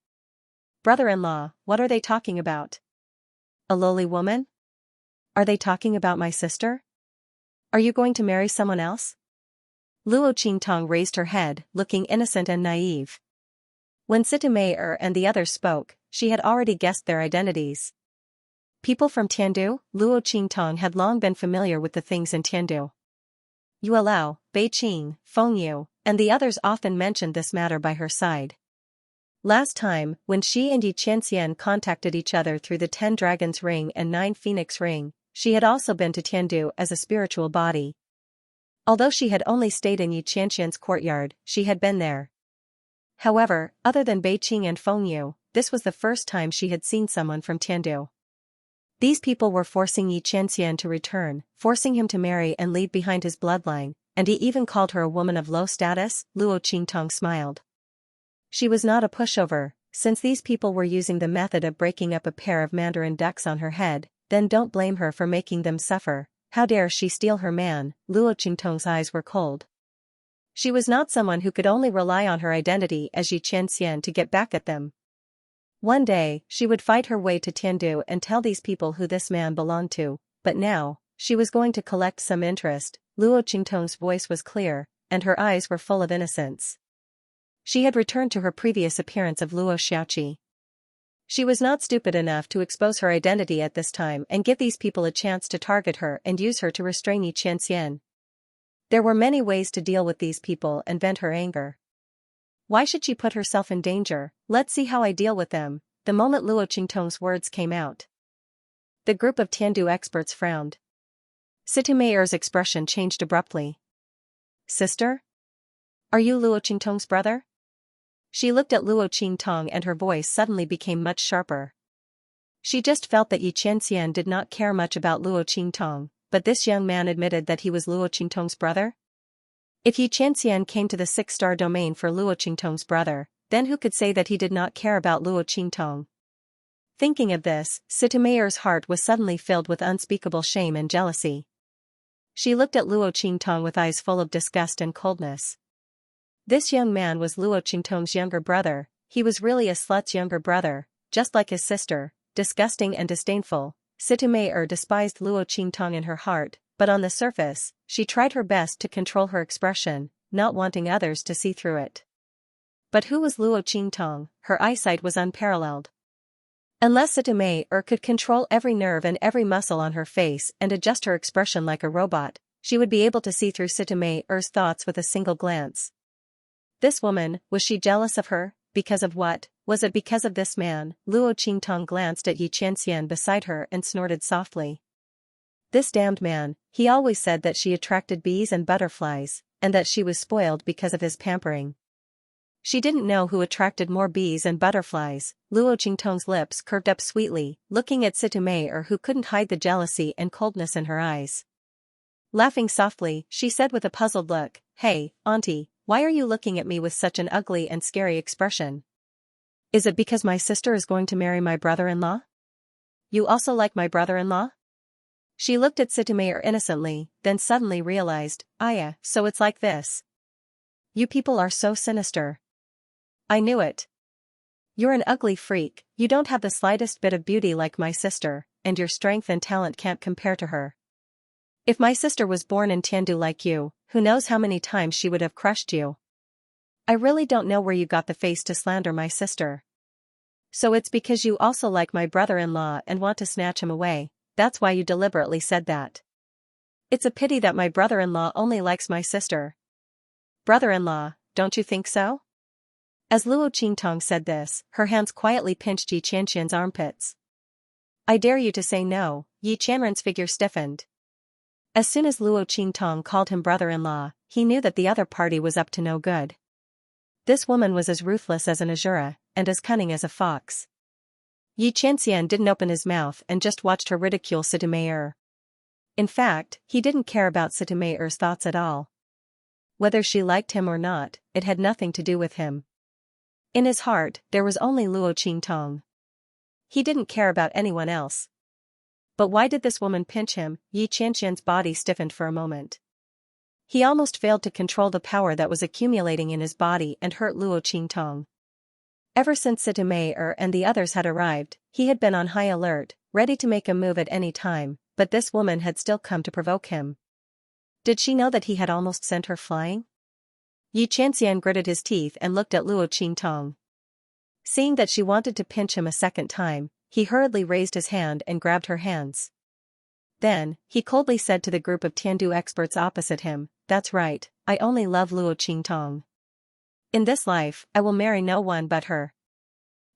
"Brother-in-law, what are they talking about? A lowly woman? Are they talking about my sister? Are you going to marry someone else?" Luo Qingtong raised her head, looking innocent and naive. When Sitameyer and the others spoke, she had already guessed their identities. People from Tiandu. Luo Qingtong had long been familiar with the things in Tiandu. Yuelao, Beiqing, Fengyu, and the others often mentioned this matter by her side. Last time, when she and Xianxia contacted each other through the 10 Dragons Ring and 9 Phoenix Ring, she had also been to Tiandu as a spiritual body. Although she had only stayed in Xianxia's courtyard, she had been there. However, other than Beiqing and Fengyu, this was the first time she had seen someone from Tiandu. These people were forcing Xianxia to return, forcing him to marry and leave behind his bloodline, and he even called her a woman of low status. Luo Qingtong smiled. She was not a pushover. Since these people were using the method of breaking up a pair of mandarin ducks on her head, then don't blame her for making them suffer. How dare she steal her man? Luo Qingtong's eyes were cold. She was not someone who could only rely on her identity as Xianxia to get back at them. One day, she would fight her way to Tiandu and tell these people who this man belonged to, but now, she was going to collect some interest. Luo Qingtong's voice was clear, and her eyes were full of innocence. She had returned to her previous appearance of Luo Xiaoqi. She was not stupid enough to expose her identity at this time and give these people a chance to target her and use her to restrain Xianxia. There were many ways to deal with these people and vent her anger. Why should she put herself in danger? Let's see how I deal with them. The moment Luo Qingtong's words came out, the group of Tiandu experts frowned. Sitameyer's expression changed abruptly. Sister? Are you Luo Qingtong's brother? She looked at Luo Qingtong and her voice suddenly became much sharper. She just felt that Xianxia did not care much about Luo Qingtong, but this young man admitted that he was Luo Qingtong's brother? If Xianxia came to the 6-star domain for Luo Qingtong's brother, then who could say that he did not care about Luo Qingtong? Thinking of this, Sitameyer's heart was suddenly filled with unspeakable shame and jealousy. She looked at Luo Qingtong with eyes full of disgust and coldness. This young man was Luo Qingtong's younger brother. He was really a slut's younger brother, just like his sister, disgusting and disdainful. Sitameyer despised Luo Qingtong in her heart, but on the surface, she tried her best to control her expression, not wanting others to see through it. But who was Luo Qingtong? Her eyesight was unparalleled. Unless Sitameyer could control every nerve and every muscle on her face and adjust her expression like a robot, she would be able to see through Sitameyer's thoughts with a single glance. This woman, was she jealous of her? Because of what? Was it because of this man? Luo Qingtong glanced at Xianxia beside her and snorted softly. This damned man, he always said that she attracted bees and butterflies, and that she was spoiled because of his pampering. She didn't know who attracted more bees and butterflies. Luo Qingtong's lips curved up sweetly, looking at Sitameyer who couldn't hide the jealousy and coldness in her eyes. Laughing softly, she said with a puzzled look, "Hey, auntie, why are you looking at me with such an ugly and scary expression? Is it because my sister is going to marry my brother-in-law? You also like my brother-in-law?" She looked at Sitameyer innocently, then suddenly realized, "Aya, so it's like this. You people are so sinister. I knew it. You're an ugly freak, you don't have the slightest bit of beauty like my sister, and your strength and talent can't compare to her." If my sister was born in Tiandu like you, who knows how many times she would have crushed you. I really don't know where you got the face to slander my sister. So it's because you also like my brother-in-law and want to snatch him away, that's why you deliberately said that. It's a pity that my brother-in-law only likes my sister. Brother-in-law, don't you think so? As Luo Qingtong said this, her hands quietly pinched Yi Qianxian's armpits. I dare you to say no, Yi Qianren's figure stiffened. As soon as Luo Qingtong called him brother-in-law, he knew that the other party was up to no good. This woman was as ruthless as an Azura, and as cunning as a fox. Yi Qianxian didn't open his mouth and just watched her ridicule Sitameer. In fact, he didn't care about Sitameer's thoughts at all. Whether she liked him or not, it had nothing to do with him. In his heart, there was only Luo Qingtong. He didn't care about anyone else. But why did this woman pinch him? Yi Qianxian's body stiffened for a moment. He almost failed to control the power that was accumulating in his body and hurt Luo Qingtong. Ever since Sitameer and the others had arrived, he had been on high alert, ready to make a move at any time, but this woman had still come to provoke him. Did she know that he had almost sent her flying? Yi Qianxian gritted his teeth and looked at Luo Qingtong. Seeing that she wanted to pinch him a second time, he hurriedly raised his hand and grabbed her hands. Then, he coldly said to the group of Tiandu experts opposite him, that's right, I only love Luo Qingtong. In this life, I will marry no one but her.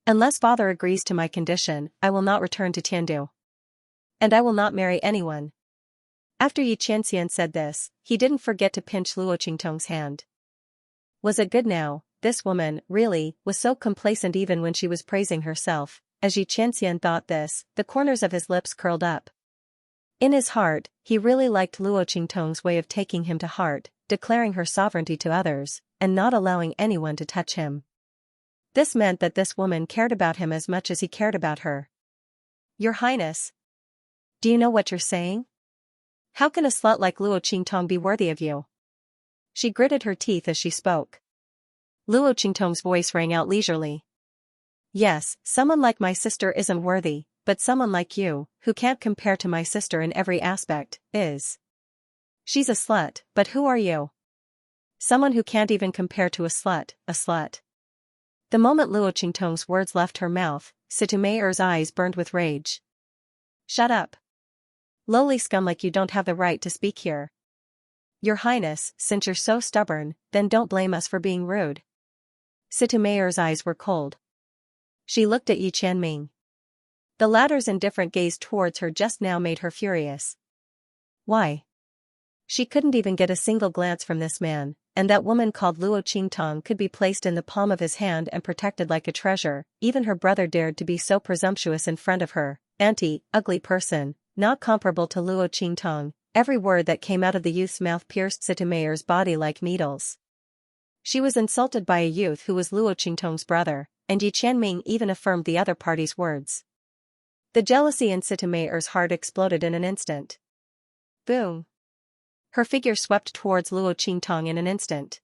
Unless father agrees to my condition, I will not return to Tiandu. And I will not marry anyone. After Yi Qianxian said this, he didn't forget to pinch Luo Qingtong's hand. Was it good now? This woman, really, was so complacent even when she was praising herself. As Yi Qianxian thought this, the corners of his lips curled up. In his heart, he really liked Luo Qingtong's way of taking him to heart, declaring her sovereignty to others, and not allowing anyone to touch him. This meant that this woman cared about him as much as he cared about her. Your Highness. Do you know what you're saying? How can a slut like Luo Qingtong be worthy of you? She gritted her teeth as she spoke. Luo Qingtong's voice rang out leisurely. Yes, someone like my sister isn't worthy, but someone like you, who can't compare to my sister in every aspect, is. She's a slut, but who are you? Someone who can't even compare to a slut, a slut. The moment Luo Qingtong's words left her mouth, Sitameer's eyes burned with rage. Shut up. Lowly scum like you don't have the right to speak here. Your Highness, since you're so stubborn, then don't blame us for being rude. Sitameer's eyes were cold. She looked at Yi Qianming. The latter's indifferent gaze towards her just now made her furious. Why? She couldn't even get a single glance from this man, and that woman called Luo Qingtong could be placed in the palm of his hand and protected like a treasure. Even her brother dared to be so presumptuous in front of her, ugly person, not comparable to Luo Qingtong. Every word that came out of the youth's mouth pierced Sitameer's body like needles. She was insulted by a youth who was Luo Qingtong's brother, and Yi Qianming even affirmed the other party's words. The jealousy in Sitameer's heart exploded in an instant. Boom! Her figure swept towards Luo Qingtong in an instant.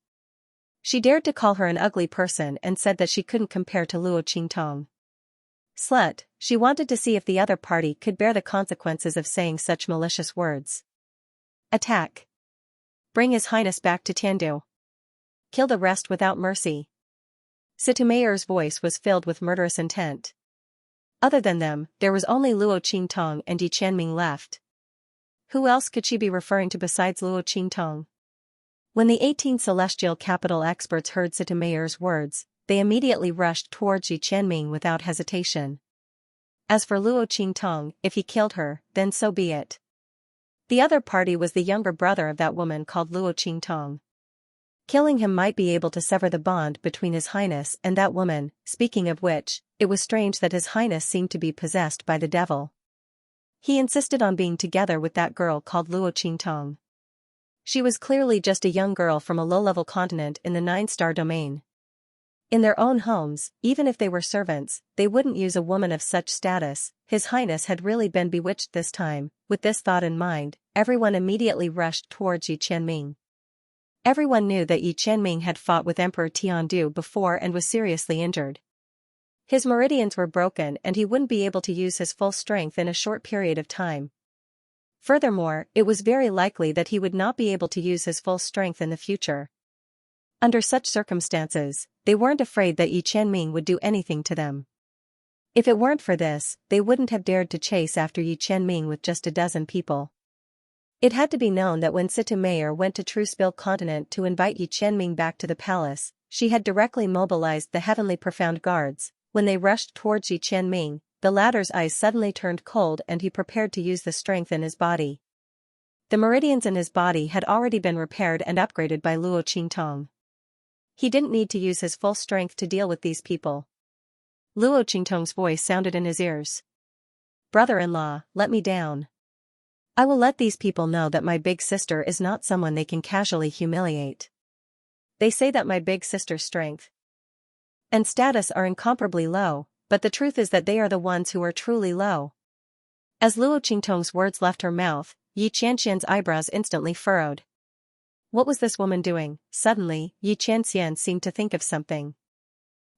She dared to call her an ugly person and said that she couldn't compare to Luo Qingtong. Slut, she wanted to see if the other party could bear the consequences of saying such malicious words. Attack! Bring His Highness back to Tiandu. Kill the rest without mercy. Sitameer's voice was filled with murderous intent. Other than them, there was only Luo Qingtong and Yi Qianming left. Who else could she be referring to besides Luo Qingtong? When the 18 celestial capital experts heard Sitameer's words, they immediately rushed towards Yi Qianming without hesitation. As for Luo Qingtong, if he killed her, then so be it. The other party was the younger brother of that woman called Luo Qingtong. Killing him might be able to sever the bond between His Highness and that woman, speaking of which, it was strange that His Highness seemed to be possessed by the devil. He insisted on being together with that girl called Luo Qingtong. She was clearly just a young girl from a low-level continent in the 9-star domain. In their own homes, even if they were servants, they wouldn't use a woman of such status. His Highness had really been bewitched this time. With this thought in mind, everyone immediately rushed towards Yi Qianming. Everyone knew that Yi Qianming had fought with Emperor Tiandu before and was seriously injured. His meridians were broken and he wouldn't be able to use his full strength in a short period of time. Furthermore, it was very likely that he would not be able to use his full strength in the future. Under such circumstances, they weren't afraid that Yi Qianming would do anything to them. If it weren't for this, they wouldn't have dared to chase after Yi Qianming with just a dozen people. It had to be known that when Situ Mayer went to Truespill Continent to invite Yi Qianming back to the palace, she had directly mobilized the Heavenly Profound Guards. When they rushed towards Yi Qianming, the latter's eyes suddenly turned cold and he prepared to use the strength in his body. The meridians in his body had already been repaired and upgraded by Luo Qingtong. He didn't need to use his full strength to deal with these people. Luo Qingtong's voice sounded in his ears. "Brother-in-law, let me down. I will let these people know that my big sister is not someone they can casually humiliate. They say that my big sister's strength and status are incomparably low, but the truth is that they are the ones who are truly low." As Luo Qingtong's words left her mouth, Yi Qianxian's eyebrows instantly furrowed. What was this woman doing? Suddenly, Yi Qianxian seemed to think of something.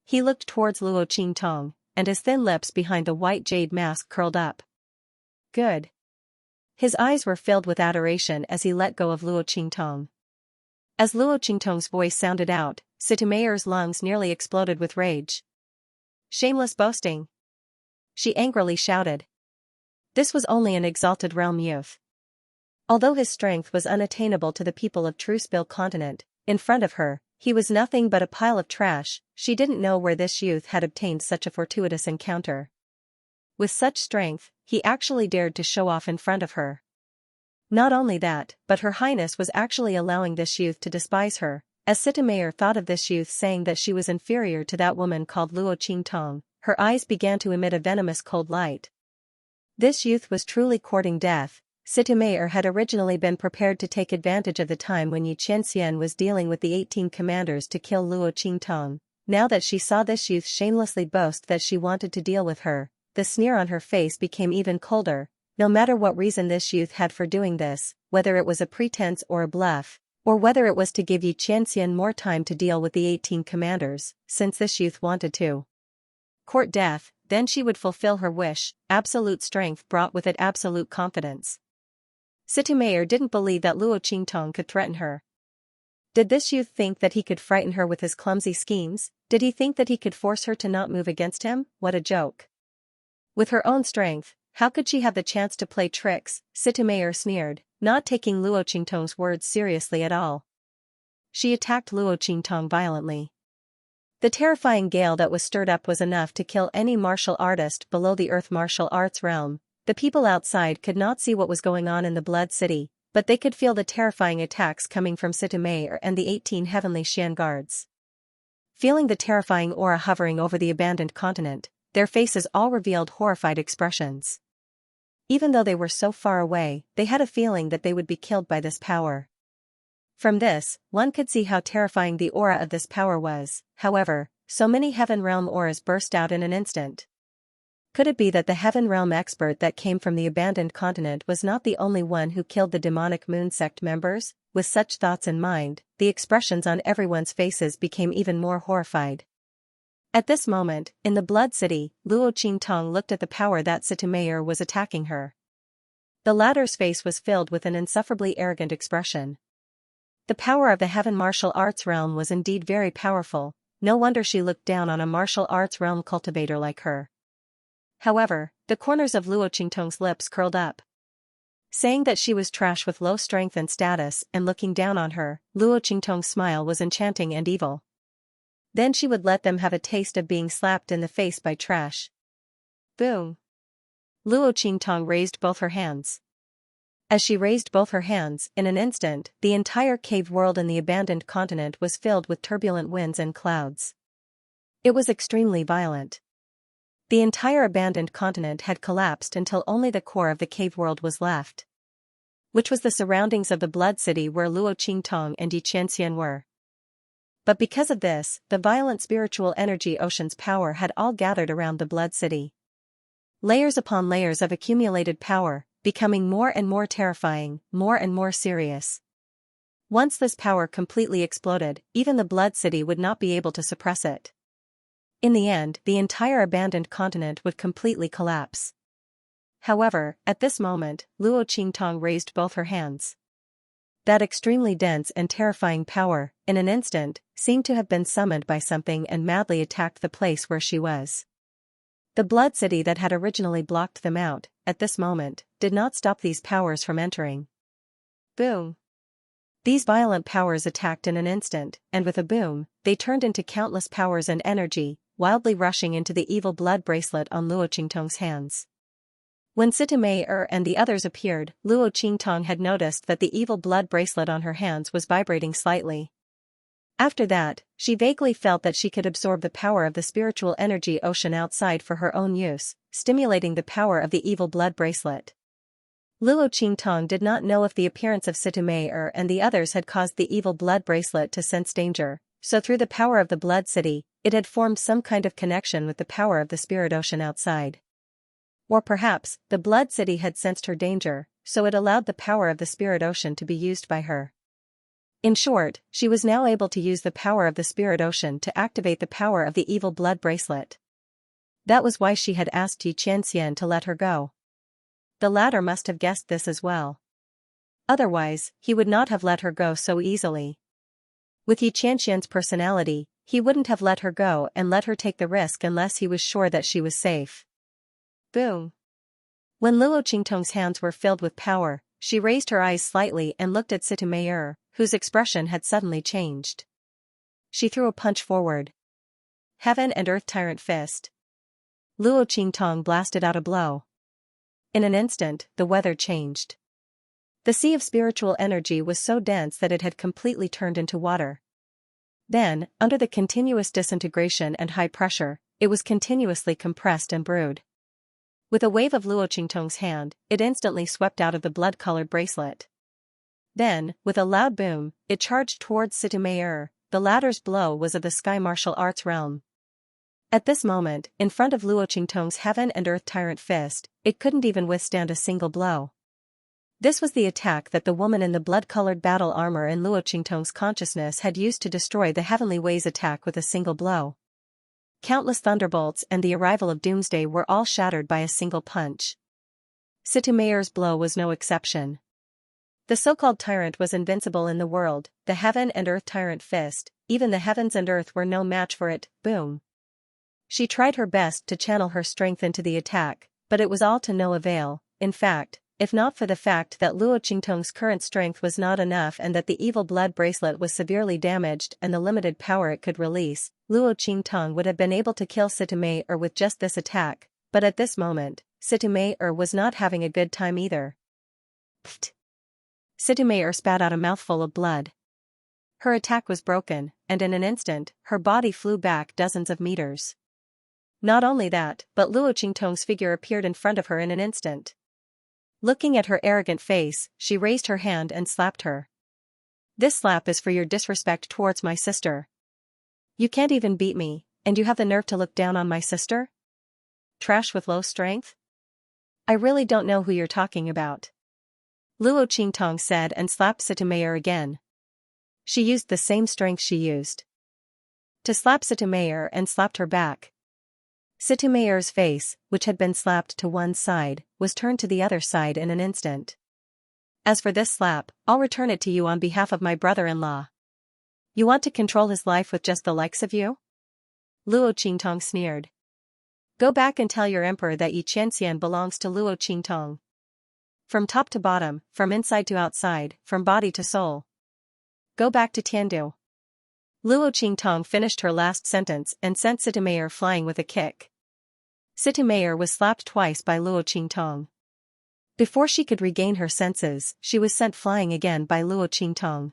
He looked towards Luo Qingtong, and his thin lips behind the white jade mask curled up. Good. His eyes were filled with adoration as he let go of Luo Qingtong. As Luo Qingtong's voice sounded out, Situ Mayer's lungs nearly exploded with rage. Shameless boasting! She angrily shouted. This was only an exalted realm youth. Although his strength was unattainable to the people of Truespill Continent, in front of her, he was nothing but a pile of trash. She didn't know where this youth had obtained such a fortuitous encounter. With such strength, he actually dared to show off in front of her. Not only that, but Her Highness was actually allowing this youth to despise her. As Situ Mayer thought of this youth saying that she was inferior to that woman called Luo Qingtong, her eyes began to emit a venomous cold light. This youth was truly courting death. Situ Mayer had originally been prepared to take advantage of the time when Yi Qianxian was dealing with the 18 commanders to kill Luo Qingtong. Now that she saw this youth shamelessly boast that she wanted to deal with her, the sneer on her face became even colder. No matter what reason this youth had for doing this, whether it was a pretense or a bluff, or whether it was to give Yi Qianxian more time to deal with the 18 commanders, since this youth wanted to court death, then she would fulfill her wish. Absolute strength brought with it absolute confidence. Situ Mayer didn't believe that Luo Qingtong could threaten her. Did this youth think that he could frighten her with his clumsy schemes? Did he think that he could force her to not move against him? What a joke. With her own strength, how could she have the chance to play tricks? Situ Mayer sneered, not taking Luo Qingtong's words seriously at all. She attacked Luo Qingtong violently. The terrifying gale that was stirred up was enough to kill any martial artist below the earth martial arts realm. The people outside could not see what was going on in the Blood City, but they could feel the terrifying attacks coming from Situ Mayer and the 18 heavenly Xian guards. Feeling the terrifying aura hovering over the abandoned continent, their faces all revealed horrified expressions. Even though they were so far away, they had a feeling that they would be killed by this power. From this, one could see how terrifying the aura of this power was. However, so many heaven realm auras burst out in an instant. Could it be that the heaven realm expert that came from the abandoned continent was not the only one who killed the demonic moon sect members? With such thoughts in mind, the expressions on everyone's faces became even more horrified. At this moment, in the Blood City, Luo Qingtong looked at the power that Situ Mayer was attacking her. The latter's face was filled with an insufferably arrogant expression. The power of the heaven martial arts realm was indeed very powerful. No wonder she looked down on a martial arts realm cultivator like her. However, the corners of Luo Qingtong's lips curled up. Saying that she was trash with low strength and status and looking down on her, Luo Qingtong's smile was enchanting and evil. Then she would let them have a taste of being slapped in the face by trash. Boom! Luo Qingtong raised both her hands. As she raised both her hands, in an instant, the entire cave world in the abandoned continent was filled with turbulent winds and clouds. It was extremely violent. The entire abandoned continent had collapsed until only the core of the cave world was left, which was the surroundings of the Blood City where Luo Qingtong and Yi Qianxian were. But because of this, the violent spiritual energy ocean's power had all gathered around the Blood City. Layers upon layers of accumulated power, becoming more and more terrifying, more and more serious. Once this power completely exploded, even the Blood City would not be able to suppress it. In the end, the entire abandoned continent would completely collapse. However, at this moment, Luo Qingtong raised both her hands. That extremely dense and terrifying power, in an instant, seemed to have been summoned by something and madly attacked the place where she was. The blood city that had originally blocked them out, at this moment, did not stop these powers from entering. Boom! These violent powers attacked in an instant, and with a boom, they turned into countless powers and energy, wildly rushing into the evil blood bracelet on Luo Qingtong's hands. When Sita-Mei and the others appeared, Luo Qingtong had noticed that the evil blood bracelet on her hands was vibrating slightly. After that, she vaguely felt that she could absorb the power of the spiritual energy ocean outside for her own use, stimulating the power of the evil blood bracelet. Luo Qingtong did not know if the appearance of Sita-Mei and the others had caused the evil blood bracelet to sense danger, so through the power of the blood city, it had formed some kind of connection with the power of the spirit ocean outside. Or perhaps, the blood city had sensed her danger, so it allowed the power of the spirit ocean to be used by her. In short, she was now able to use the power of the spirit ocean to activate the power of the evil blood bracelet. That was why she had asked Xianxia to let her go. The latter must have guessed this as well. Otherwise, he would not have let her go so easily. With Xianxia's personality, he wouldn't have let her go and let her take the risk unless he was sure that she was safe. Boom! When Luo Qingtong's hands were filled with power, she raised her eyes slightly and looked at Sita-Mei, whose expression had suddenly changed. She threw a punch forward. Heaven and Earth Tyrant Fist. Luo Qingtong blasted out a blow. In an instant, the weather changed. The sea of spiritual energy was so dense that it had completely turned into water. Then, under the continuous disintegration and high pressure, it was continuously compressed and brewed. With a wave of Luo Qingtong's hand, it instantly swept out of the blood-colored bracelet. Then, with a loud boom, it charged towards Sita-Mei. The latter's blow was of the sky martial arts realm. At this moment, in front of Luo Qingtong's Heaven and Earth Tyrant Fist, it couldn't even withstand a single blow. This was the attack that the woman in the blood-colored battle armor in Luo Qingtong's consciousness had used to destroy the Heavenly Way's attack with a single blow. Countless thunderbolts and the arrival of Doomsday were all shattered by a single punch. Sita-Mei's blow was no exception. The so-called tyrant was invincible in the world, the Heaven and Earth Tyrant Fist, even the heavens and earth were no match for it. Boom! She tried her best to channel her strength into the attack, but it was all to no avail. In fact, if not for the fact that Luo Qingtong's current strength was not enough and that the evil blood bracelet was severely damaged and the limited power it could release, Luo Qingtong would have been able to kill Sita-Mei with just this attack, but at this moment, Sita-Mei was not having a good time either. Pfft! Sita-Mei spat out a mouthful of blood. Her attack was broken, and in an instant, her body flew back dozens of meters. Not only that, but Luo Qingtong's figure appeared in front of her in an instant. Looking at her arrogant face, she raised her hand and slapped her. This slap is for your disrespect towards my sister. You can't even beat me, and you have the nerve to look down on my sister? Trash with low strength? I really don't know who you're talking about. Luo Qingtong said and slapped Sita-Mei again. She used the same strength she used to slap Sita-Mei and slapped her back. Sita-Mei's face, which had been slapped to one side, was turned to the other side in an instant. As for this slap, I'll return it to you on behalf of my brother-in-law. You want to control his life with just the likes of you? Luo Qingtong sneered. Go back and tell your emperor that Xianxia belongs to Luo Qingtong. From top to bottom, from inside to outside, from body to soul. Go back to Tiandu. Luo Qingtong finished her last sentence and sent Sita-Mei flying with a kick. Sita-Mei was slapped twice by Luo Qingtong. Before she could regain her senses, she was sent flying again by Luo Qingtong.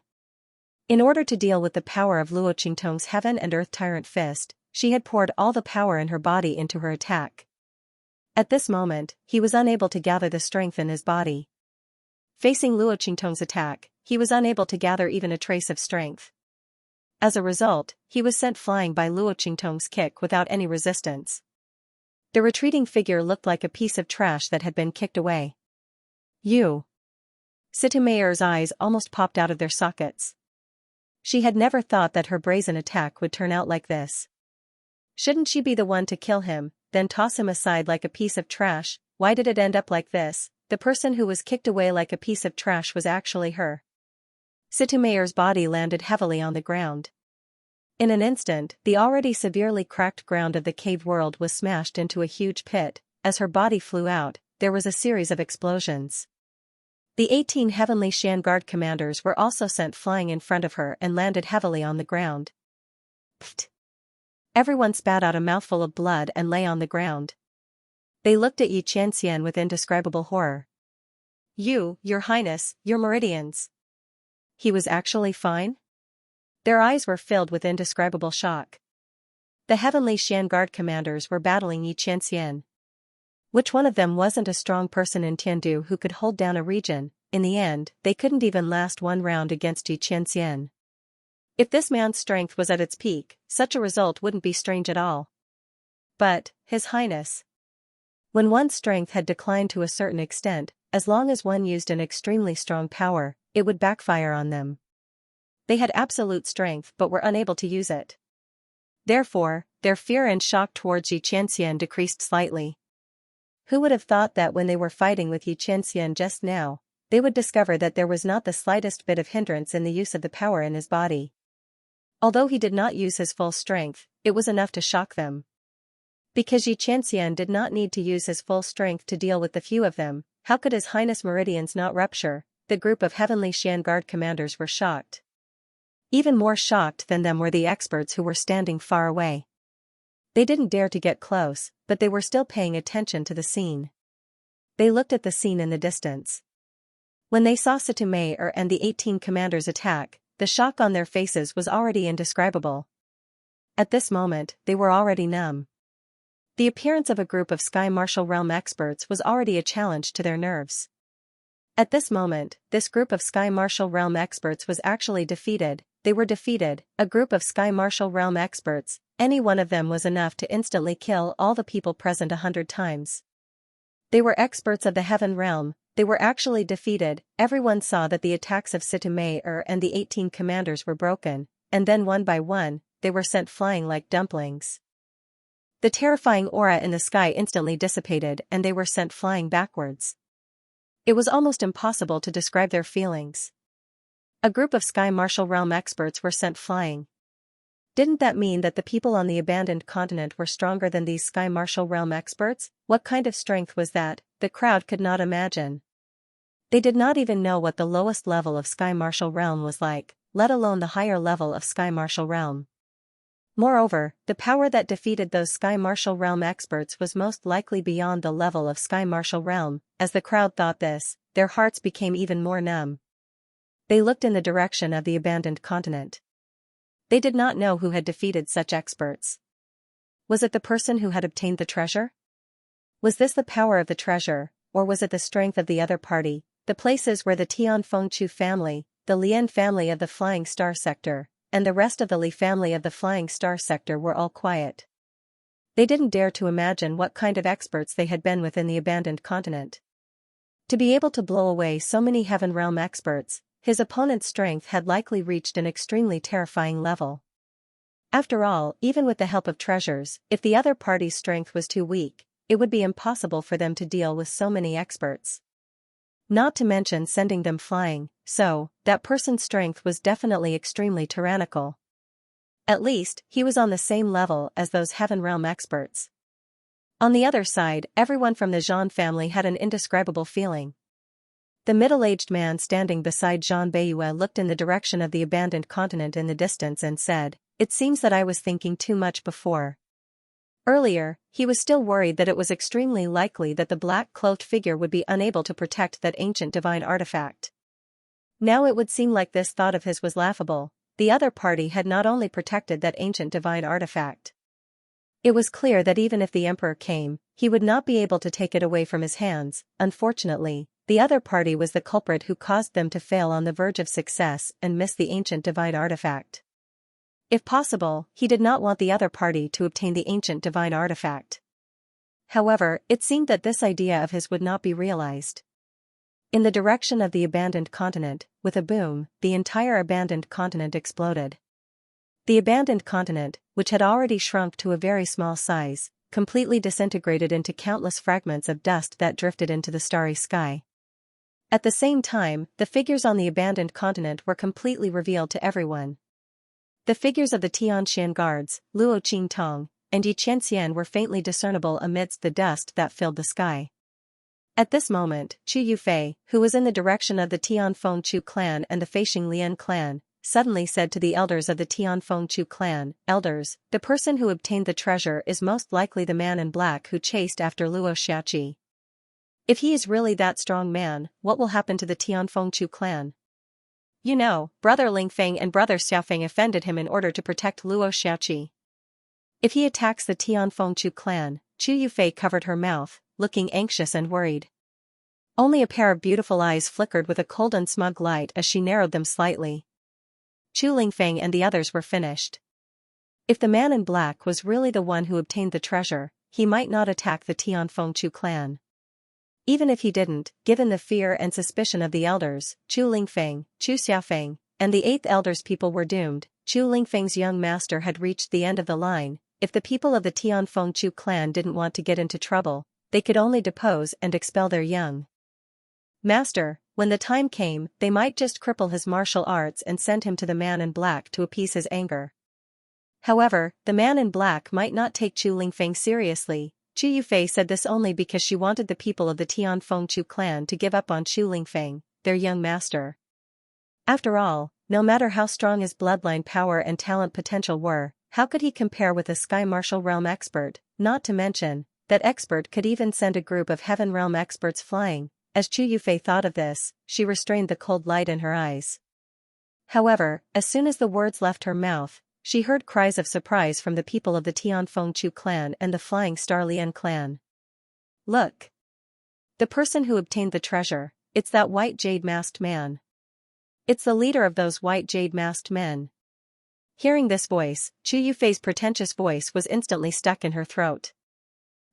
In order to deal with the power of Luo Qingtong's Heaven and Earth Tyrant Fist, she had poured all the power in her body into her attack. At this moment, he was unable to gather the strength in his body. Facing Luo Qingtong's attack, he was unable to gather even a trace of strength. As a result, he was sent flying by Luo Qingtong's kick without any resistance. The retreating figure looked like a piece of trash that had been kicked away. You! Sita-Mei's eyes almost popped out of their sockets. She had never thought that her brazen attack would turn out like this. Shouldn't she be the one to kill him, then toss him aside like a piece of trash, why did it end up like this? The person who was kicked away like a piece of trash was actually her. Situmayer's body landed heavily on the ground. In an instant, the already severely cracked ground of the cave world was smashed into a huge pit. As her body flew out, there was a series of explosions. The 18 heavenly Xian guard commanders were also sent flying in front of her and landed heavily on the ground. Pfft! Everyone spat out a mouthful of blood and lay on the ground. They looked at Xianxia with indescribable horror. Your Highness, your meridians. He was actually fine? Their eyes were filled with indescribable shock. The heavenly Xian guard commanders were battling Xianxia. Which one of them wasn't a strong person in Tiandu who could hold down a region? In the end, they couldn't even last one round against Xianxia. If this man's strength was at its peak, such a result wouldn't be strange at all. But, His Highness. When one's strength had declined to a certain extent, as long as one used an extremely strong power, it would backfire on them. They had absolute strength but were unable to use it. Therefore, their fear and shock towards Xianxia decreased slightly. Who would have thought that when they were fighting with Xianxia just now, they would discover that there was not the slightest bit of hindrance in the use of the power in his body. Although he did not use his full strength, it was enough to shock them. Because Xianxia did not need to use his full strength to deal with the few of them, how could His Highness meridians not rupture? The group of heavenly Xian guard commanders were shocked. Even more shocked than them were the experts who were standing far away. They didn't dare to get close, but they were still paying attention to the scene. They looked at the scene in the distance. When they saw Situmayer and the 18 commanders attack, the shock on their faces was already indescribable. At this moment, they were already numb. The appearance of a group of Sky Martial Realm experts was already a challenge to their nerves. At this moment, this group of Sky Martial Realm experts was actually defeated. They were defeated, a group of Sky Martial Realm experts. Any one of them was enough to instantly kill all the people present 100 times. They were experts of the Heaven Realm. They were actually defeated. Everyone saw that the attacks of Situmayer and the 18 commanders were broken, and then one by one, they were sent flying like dumplings. The terrifying aura in the sky instantly dissipated and they were sent flying backwards. It was almost impossible to describe their feelings. A group of Sky Martial Realm experts were sent flying. Didn't that mean that the people on the abandoned continent were stronger than these Sky Martial Realm experts? What kind of strength was that? The crowd could not imagine. They did not even know what the lowest level of Sky Martial Realm was like, let alone the higher level of Sky Martial Realm. Moreover, the power that defeated those Sky Martial Realm experts was most likely beyond the level of Sky Martial Realm. As the crowd thought this, their hearts became even more numb. They looked in the direction of the abandoned continent. They did not know who had defeated such experts. Was it the person who had obtained the treasure? Was this the power of the treasure, or was it the strength of the other party? The places where the Tian Fengchu family, the Lian family of the Flying Star Sector, and the rest of the Li family of the Flying Star Sector were all quiet. They didn't dare to imagine what kind of experts they had been within the abandoned continent. To be able to blow away so many Heaven Realm experts, his opponent's strength had likely reached an extremely terrifying level. After all, even with the help of treasures, if the other party's strength was too weak, it would be impossible for them to deal with so many experts. Not to mention sending them flying, so, that person's strength was definitely extremely tyrannical. At least, he was on the same level as those Heaven Realm experts. On the other side, everyone from the Zhan family had an indescribable feeling. The middle-aged man standing beside Zhan Beiyue looked in the direction of the abandoned continent in the distance and said, "It seems that I was thinking too much before." Earlier, he was still worried that it was extremely likely that the black-cloaked figure would be unable to protect that ancient divine artifact. Now it would seem like this thought of his was laughable. The other party had not only protected that ancient divine artifact. It was clear that even if the emperor came, he would not be able to take it away from his hands. Unfortunately, the other party was the culprit who caused them to fail on the verge of success and miss the ancient divine artifact. If possible, he did not want the other party to obtain the ancient divine artifact. However, it seemed that this idea of his would not be realized. In the direction of the abandoned continent, with a boom, the entire abandoned continent exploded. The abandoned continent, which had already shrunk to a very small size, completely disintegrated into countless fragments of dust that drifted into the starry sky. At the same time, the figures on the abandoned continent were completely revealed to everyone. The figures of the Tianxian guards, Luo Qingtong, and Xianxia were faintly discernible amidst the dust that filled the sky. At this moment, Chu Yufei, who was in the direction of the Tianfengchu clan and the Feixing Lian clan, suddenly said to the elders of the Tianfengchu clan, "Elders, the person who obtained the treasure is most likely the man in black who chased after Luo Xiaoqi. If he is really that strong man, what will happen to the Tianfengchu clan? You know, brother Lingfeng and brother Xiaofeng offended him in order to protect Luo Xiaoqi. If he attacks the Tianfengchu clan," Chu Yufei covered her mouth, looking anxious and worried. Only a pair of beautiful eyes flickered with a cold and smug light as she narrowed them slightly. Chu Lingfeng and the others were finished. If the man in black was really the one who obtained the treasure, he might not attack the Tianfengchu clan. Even if he didn't, given the fear and suspicion of the elders, Chu Lingfeng, Chu Xiaofeng, and the 8th elder's people were doomed. Chu Lingfeng's young master had reached the end of the line. If the people of the Tianfengchu clan didn't want to get into trouble, they could only depose and expel their young master. When the time came, they might just cripple his martial arts and send him to the man in black to appease his anger. However, the man in black might not take Chu Lingfeng seriously. Chu Yufei said this only because she wanted the people of the Tianfengchu clan to give up on Chu Lingfeng, their young master. After all, no matter how strong his bloodline power and talent potential were, how could he compare with a Sky Martial Realm expert? Not to mention, that expert could even send a group of Heaven Realm experts flying. As Chu Yufei thought of this, she restrained the cold light in her eyes. However, as soon as the words left her mouth, she heard cries of surprise from the people of the Tianfengchu clan and the Flying Star Lian clan. "Look! The person who obtained the treasure, it's that white jade-masked man. It's the leader of those white jade-masked men." Hearing this voice, Chu Yufei's pretentious voice was instantly stuck in her throat.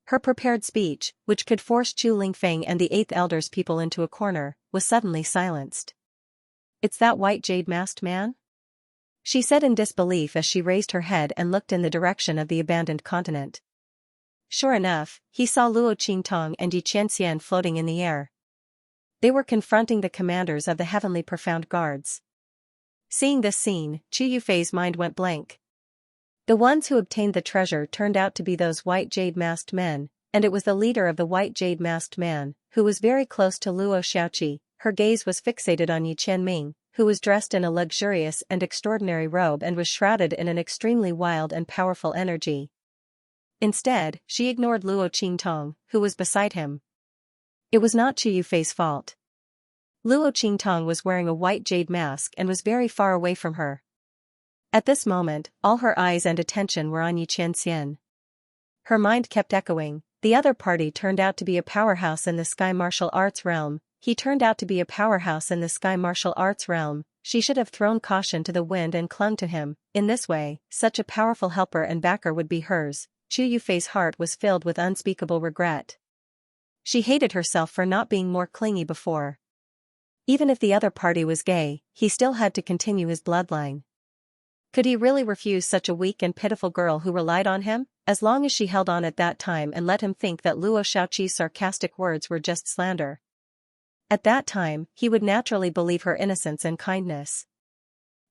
Her prepared speech, which could force Chu Lingfeng and the 8th elder's people into a corner, was suddenly silenced. "It's that white jade-masked man?" she said in disbelief as she raised her head and looked in the direction of the abandoned continent. Sure enough, he saw Luo Qingtong and Xianxia floating in the air. They were confronting the commanders of the Heavenly Profound Guards. Seeing this scene, Chu Yufei's mind went blank. The ones who obtained the treasure turned out to be those white jade-masked men, and it was the leader of the white jade-masked man, who was very close to Luo Xiaoqi. Her gaze was fixated on Yi Qianming, who was dressed in a luxurious and extraordinary robe and was shrouded in an extremely wild and powerful energy. Instead, she ignored Luo Qingtong, who was beside him. It was not Chu Yufei's fault. Luo Qingtong was wearing a white jade mask and was very far away from her. At this moment, all her eyes and attention were on Yi Qianxian. Her mind kept echoing, the other party turned out to be a powerhouse in the Sky Martial Arts realm. He turned out to be a powerhouse in the Sky Martial Arts realm. She should have thrown caution to the wind and clung to him. In this way, such a powerful helper and backer would be hers. Chu Yufei's heart was filled with unspeakable regret. She hated herself for not being more clingy before. Even if the other party was gay, he still had to continue his bloodline. Could he really refuse such a weak and pitiful girl who relied on him? As long as she held on at that time and let him think that Luo Xiaoqi's sarcastic words were just slander. At that time, he would naturally believe her innocence and kindness.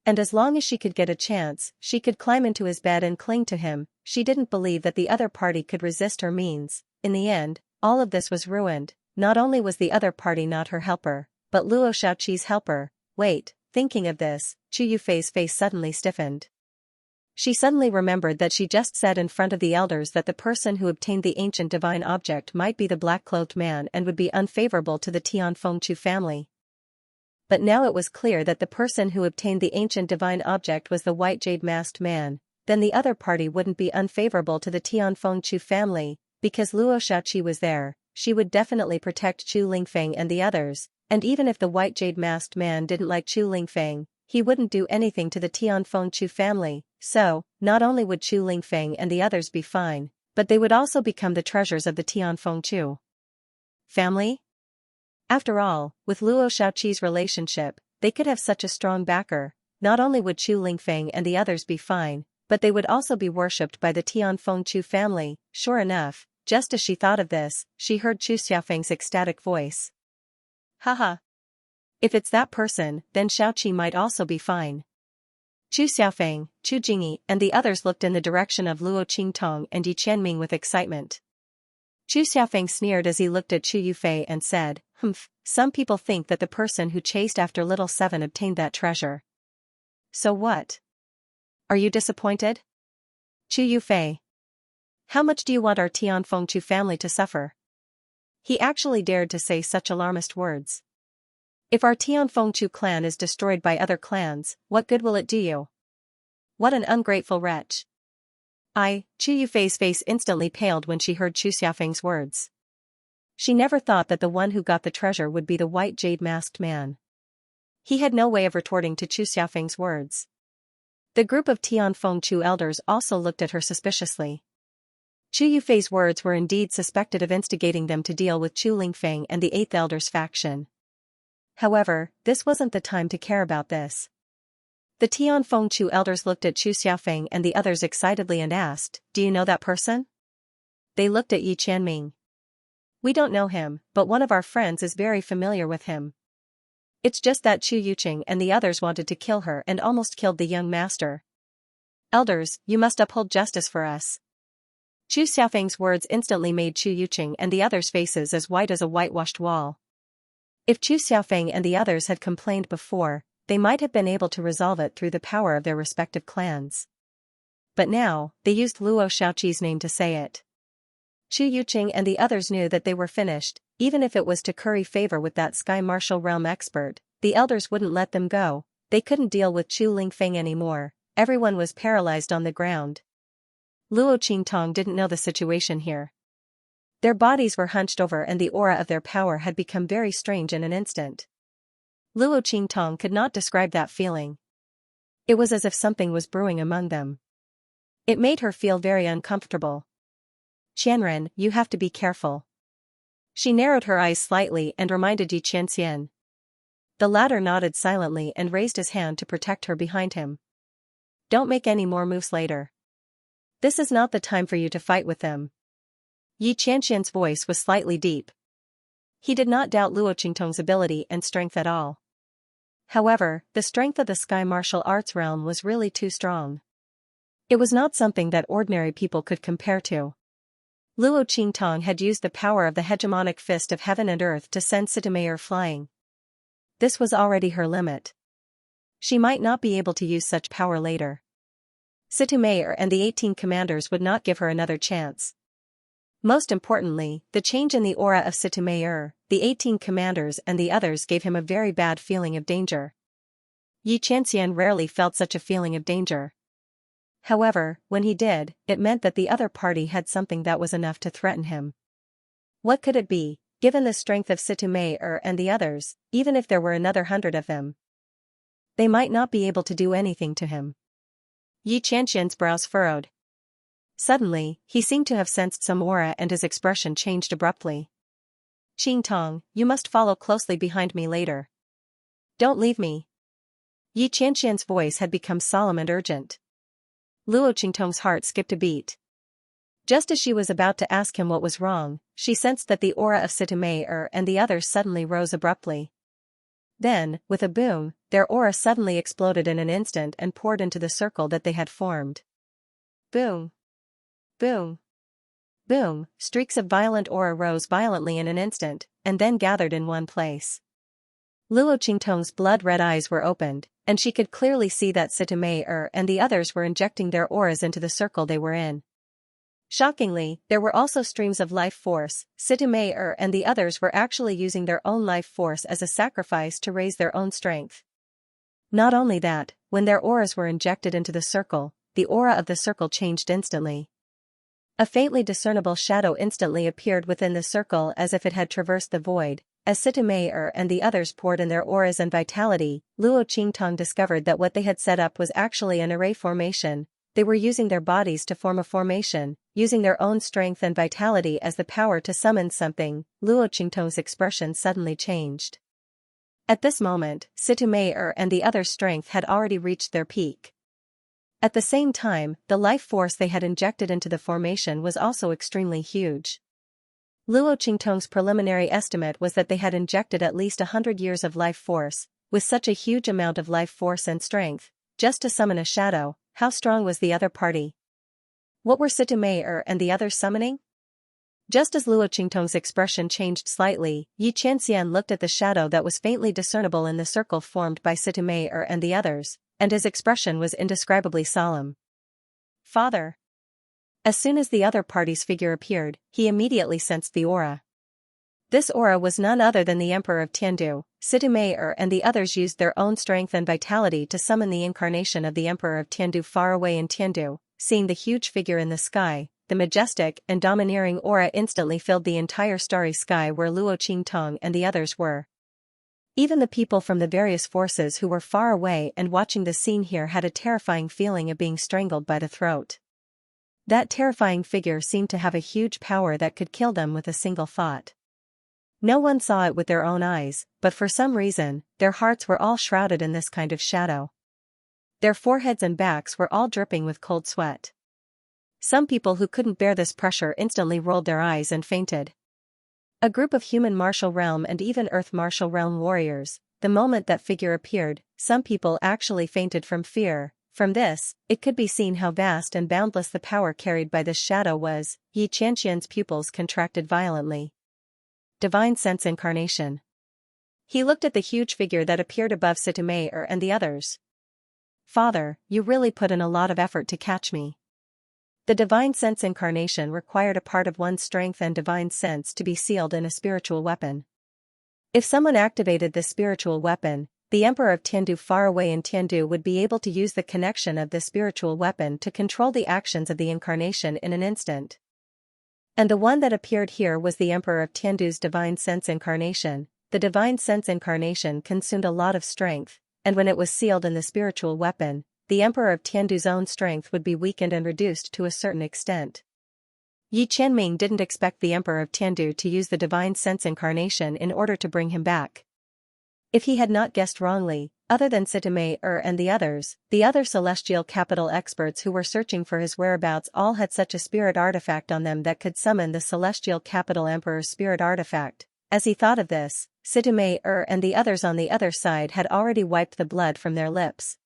And as long as she could get a chance, she could climb into his bed and cling to him. She didn't believe that the other party could resist her means. In the end, all of this was ruined. Not only was the other party not her helper, but Luo Xiaoqi's helper. Wait, thinking of this, Chu Yufei's face suddenly stiffened. She suddenly remembered that she just said in front of the elders that the person who obtained the ancient divine object might be the black-clothed man and would be unfavorable to the Tianfengchu family. But now it was clear that the person who obtained the ancient divine object was the white jade-masked man. Then the other party wouldn't be unfavorable to the Tianfengchu family, because Luo Xiaoqi was there. She would definitely protect Chu Lingfeng and the others, and even if the white jade-masked man didn't like Chu Lingfeng, he wouldn't do anything to the Tianfengchu family. So, not only would Chu Lingfeng and the others be fine, but they would also become the treasures of the Tianfengchu family. After all, with Luo Xiaoqi's relationship, they could have such a strong backer. Not only would Chu Lingfeng and the others be fine, but they would also be worshipped by the Tianfeng Chu family. Sure enough, just as she thought of this, she heard Chu Xiaofeng's ecstatic voice. Haha. If it's that person, then Xiaoqi might also be fine. Chu Xiaofeng, Chu Jingyi, and the others looked in the direction of Luo Qingtong and Yi Qianming with excitement. Chu Xiaofeng sneered as he looked at Chu Yufei and said, some people think that the person who chased after little Seven obtained that treasure. So what? Are you disappointed? Chu Yufei. How much do you want our Tianfeng Chu family to suffer? He actually dared to say such alarmist words. If our Tianfeng Chu clan is destroyed by other clans, what good will it do you? What an ungrateful wretch. Chu Yufei's face instantly paled when she heard Chu Xiaofeng's words. She never thought that the one who got the treasure would be the white jade-masked man. He had no way of retorting to Chu Xiaofeng's words. The group of Tianfeng Chu elders also looked at her suspiciously. Chu Yufei's words were indeed suspected of instigating them to deal with Chu Lingfeng and the 8th Elder's faction. However, this wasn't the time to care about this. The Tianfeng Chu elders looked at Chu Xiaofeng and the others excitedly and asked, "Do you know that person?" They looked at Yi Qianming. "We don't know him, but one of our friends is very familiar with him. It's just that Chu Yuqing and the others wanted to kill her and almost killed the young master. Elders, you must uphold justice for us." Chu Xiaofeng's words instantly made Chu Yuqing and the others' faces as white as a whitewashed wall. If Chu Xiaofeng and the others had complained before, they might have been able to resolve it through the power of their respective clans. But now, they used Luo Xiaoqi's name to say it. Chu Yuqing and the others knew that they were finished, even if it was to curry favor with that Sky Martial Realm expert. The elders wouldn't let them go. They couldn't deal with Chu Lingfeng anymore. Everyone was paralyzed on the ground. Luo Qingtong didn't know the situation here. Their bodies were hunched over and the aura of their power had become very strange in an instant. Luo Qingtong could not describe that feeling. It was as if something was brewing among them. It made her feel very uncomfortable. "Qianren, you have to be careful." She narrowed her eyes slightly and reminded Yi Qianxian. The latter nodded silently and raised his hand to protect her behind him. "Don't make any more moves later. This is not the time for you to fight with them." Yi Qianxian's voice was slightly deep. He did not doubt Luo Qingtong's ability and strength at all. However, the strength of the Sky Martial Arts realm was really too strong. It was not something that ordinary people could compare to. Luo Qingtong had used the power of the hegemonic fist of heaven and earth to send Sitameyer flying. This was already her limit. She might not be able to use such power later. Sitameyer and the 18 commanders would not give her another chance. Most importantly, the change in the aura of Sitameyer, the 18 commanders and the others gave him a very bad feeling of danger. Yi Qianxian rarely felt such a feeling of danger. However, when he did, it meant that the other party had something that was enough to threaten him. What could it be, given the strength of Sitameyer and the others, even if there were another 100 of them? They might not be able to do anything to him. Yi Qianxian's brows furrowed. Suddenly, he seemed to have sensed some aura and his expression changed abruptly. "Qingtong, you must follow closely behind me later. Don't leave me." Yi Qianxian's voice had become solemn and urgent. Luo Qingtong's heart skipped a beat. Just as she was about to ask him what was wrong, she sensed that the aura of Sitameyer and the others suddenly rose abruptly. Then, with a boom, their aura suddenly exploded in an instant and poured into the circle that they had formed. Boom! Boom! Boom! Streaks of violent aura rose violently in an instant, and then gathered in one place. Luo Qingtong's blood-red eyes were opened, and she could clearly see that Sitameyer and the others were injecting their auras into the circle they were in. Shockingly, there were also streams of life force. Sitameyer and the others were actually using their own life force as a sacrifice to raise their own strength. Not only that, when their auras were injected into the circle, the aura of the circle changed instantly. A faintly discernible shadow instantly appeared within the circle as if it had traversed the void. As Sitameyer and the others poured in their auras and vitality, Luo Qingtong discovered that what they had set up was actually an array formation. They were using their bodies to form a formation, using their own strength and vitality as the power to summon something. Luo Qingtong's expression suddenly changed. At this moment, Sitameyer and the others' strength had already reached their peak. At the same time, the life force they had injected into the formation was also extremely huge. Luo Qingtong's preliminary estimate was that they had injected at least 100 years of life force. With such a huge amount of life force and strength, just to summon a shadow, how strong was the other party? What were Sitame'er and the others summoning? Just as Luo Qingtong's expression changed slightly, Xianxia looked at the shadow that was faintly discernible in the circle formed by Sitame'er and the others, and his expression was indescribably solemn. Father. As soon as the other party's figure appeared, he immediately sensed the aura. This aura was none other than the Emperor of Tiandu. Sitame'er and the others used their own strength and vitality to summon the incarnation of the Emperor of Tiandu far away in Tiandu. Seeing the huge figure in the sky, the majestic and domineering aura instantly filled the entire starry sky where Luo Qingtong and the others were. Even the people from the various forces who were far away and watching the scene here had a terrifying feeling of being strangled by the throat. That terrifying figure seemed to have a huge power that could kill them with a single thought. No one saw it with their own eyes, but for some reason, their hearts were all shrouded in this kind of shadow. Their foreheads and backs were all dripping with cold sweat. Some people who couldn't bear this pressure instantly rolled their eyes and fainted. A group of human martial realm and even earth martial realm warriors, the moment that figure appeared, some people actually fainted from fear. From this, it could be seen how vast and boundless the power carried by this shadow was. Xianxia's pupils contracted violently. Divine Sense Incarnation. He looked at the huge figure that appeared above Sitame'er and the others. Father, you really put in a lot of effort to catch me. The divine sense incarnation required a part of one's strength and divine sense to be sealed in a spiritual weapon. If someone activated this spiritual weapon, the Emperor of Tiandu far away in Tiandu would be able to use the connection of this spiritual weapon to control the actions of the incarnation in an instant. And the one that appeared here was the Emperor of Tiandu's divine sense incarnation. The divine sense incarnation consumed a lot of strength, and when it was sealed in the spiritual weapon, the Emperor of Tiandu's own strength would be weakened and reduced to a certain extent. Yi Qianming didn't expect the Emperor of Tiandu to use the divine sense incarnation in order to bring him back. If he had not guessed wrongly, other than Sitame'er and the other celestial capital experts who were searching for his whereabouts all had such a spirit artifact on them that could summon the celestial capital Emperor's spirit artifact. As he thought of this, Sitame'er and the others on the other side had already wiped the blood from their lips.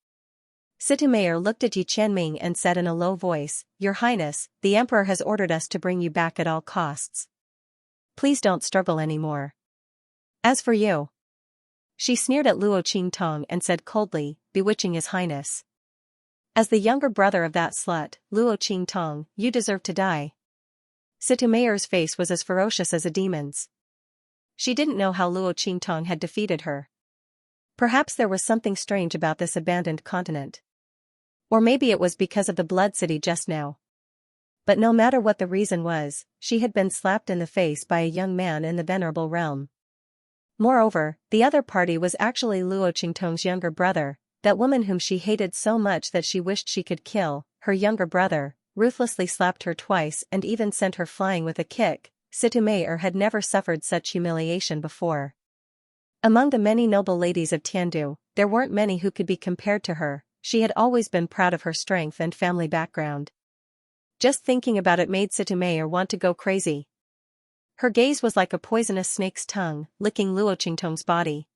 Sitame'er looked at Yi Qianming and said in a low voice, "Your Highness, the Emperor has ordered us to bring you back at all costs. Please don't struggle anymore. As for you." She sneered at Luo Qingtong and said coldly, "Bewitching His Highness. As the younger brother of that slut, Luo Qingtong, you deserve to die." Sitame'er's face was as ferocious as a demon's. She didn't know how Luo Qingtong had defeated her. Perhaps there was something strange about this abandoned continent. Or maybe it was because of the Blood City just now. But no matter what the reason was, she had been slapped in the face by a young man in the venerable realm. Moreover, the other party was actually Luo Qingtong's younger brother, that woman whom she hated so much that she wished she could kill. Her younger brother ruthlessly slapped her twice and even sent her flying with a kick. Sitame'er had never suffered such humiliation before. Among the many noble ladies of Tiandu, there weren't many who could be compared to her. She had always been proud of her strength and family background. Just thinking about it made Sitame'er want to go crazy. Her gaze was like a poisonous snake's tongue, licking Luo Qingtong's body.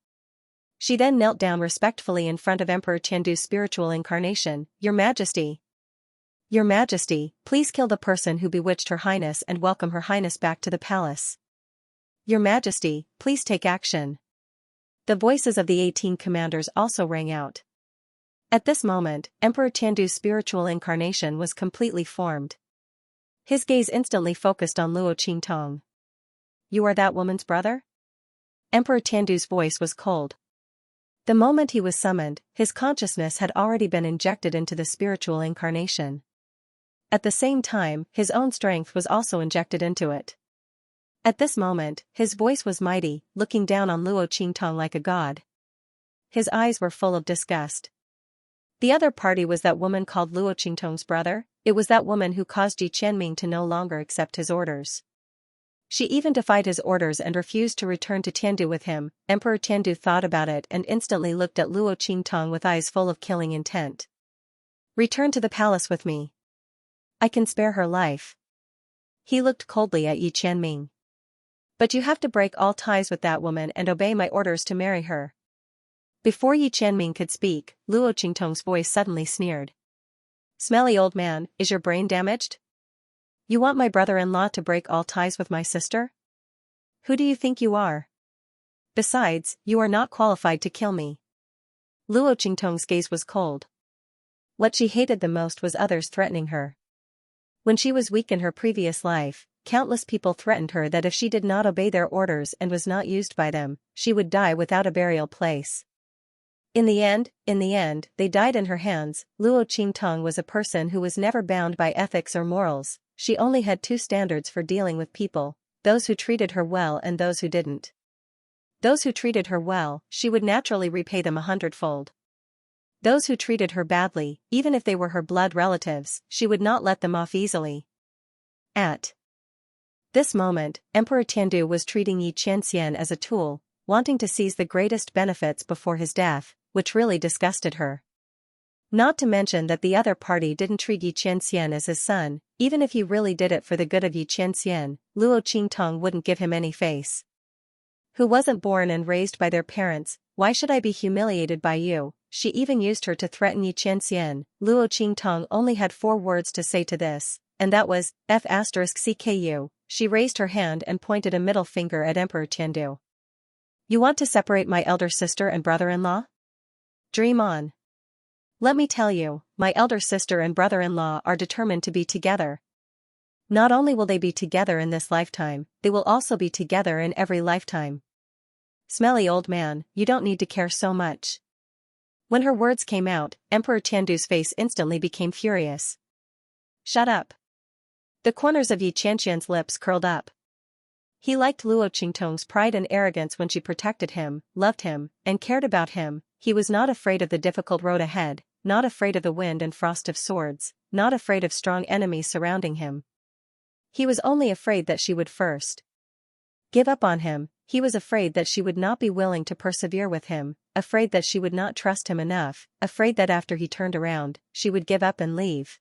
She then knelt down respectfully in front of Emperor Tiandu's spiritual incarnation. "Your Majesty. Your Majesty, please kill the person who bewitched Her Highness and welcome Her Highness back to the palace. Your Majesty, please take action." The voices of the 18 commanders also rang out. At this moment, Emperor Tiandu's spiritual incarnation was completely formed. His gaze instantly focused on Luo Qingtong. "You are that woman's brother?" Emperor Tiandu's voice was cold. The moment he was summoned, his consciousness had already been injected into the spiritual incarnation. At the same time, his own strength was also injected into it. At this moment, his voice was mighty, looking down on Luo Qingtong like a god. His eyes were full of disgust. The other party was that woman called Luo Qingtong's brother. It was that woman who caused Yi Qianming to no longer accept his orders. She even defied his orders and refused to return to Tiandu with him. Emperor Tiandu thought about it and instantly looked at Luo Qingtong with eyes full of killing intent. Return to the palace with me. I can spare her life. He looked coldly at Yi Qianming. But you have to break all ties with that woman and obey my orders to marry her. Before Yi Qianming could speak, Luo Qingtong's voice suddenly sneered. Smelly old man, is your brain damaged? You want my brother-in-law to break all ties with my sister? Who do you think you are? Besides, you are not qualified to kill me. Luo Qingtong's gaze was cold. What she hated the most was others threatening her. When she was weak in her previous life, countless people threatened her that if she did not obey their orders and was not used by them, she would die without a burial place. In the end, they died in her hands. Luo Qingtong was a person who was never bound by ethics or morals. She only had two standards for dealing with people, those who treated her well and those who didn't. Those who treated her well, she would naturally repay them 100-fold. Those who treated her badly, even if they were her blood relatives, she would not let them off easily. At this moment, Emperor Tiandu was treating Yi Qianxian as a tool, wanting to seize the greatest benefits before his death, which really disgusted her. Not to mention that the other party didn't treat Yi Qianxian as his son. Even if he really did it for the good of Yi Qianxian, Luo Qingtong wouldn't give him any face. Who wasn't born and raised by their parents, why should I be humiliated by you? She even used her to threaten Yi Qianxian. Luo Qingtong only had 4 words to say to this, and that was, F*CKU. She raised her hand and pointed a middle finger at Emperor Tiandu. You want to separate my elder sister and brother-in-law? Dream on. Let me tell you, my elder sister and brother-in-law are determined to be together. Not only will they be together in this lifetime, they will also be together in every lifetime. Smelly old man, you don't need to care so much. When her words came out, Emperor Tiandu's face instantly became furious. Shut up. The corners of Yi Qianxian's lips curled up. He liked Luo Qingtong's pride and arrogance when she protected him, loved him, and cared about him. He was not afraid of the difficult road ahead, not afraid of the wind and frost of swords, not afraid of strong enemies surrounding him. He was only afraid that she would first give up on him. He was afraid that she would not be willing to persevere with him, afraid that she would not trust him enough, afraid that after he turned around, she would give up and leave.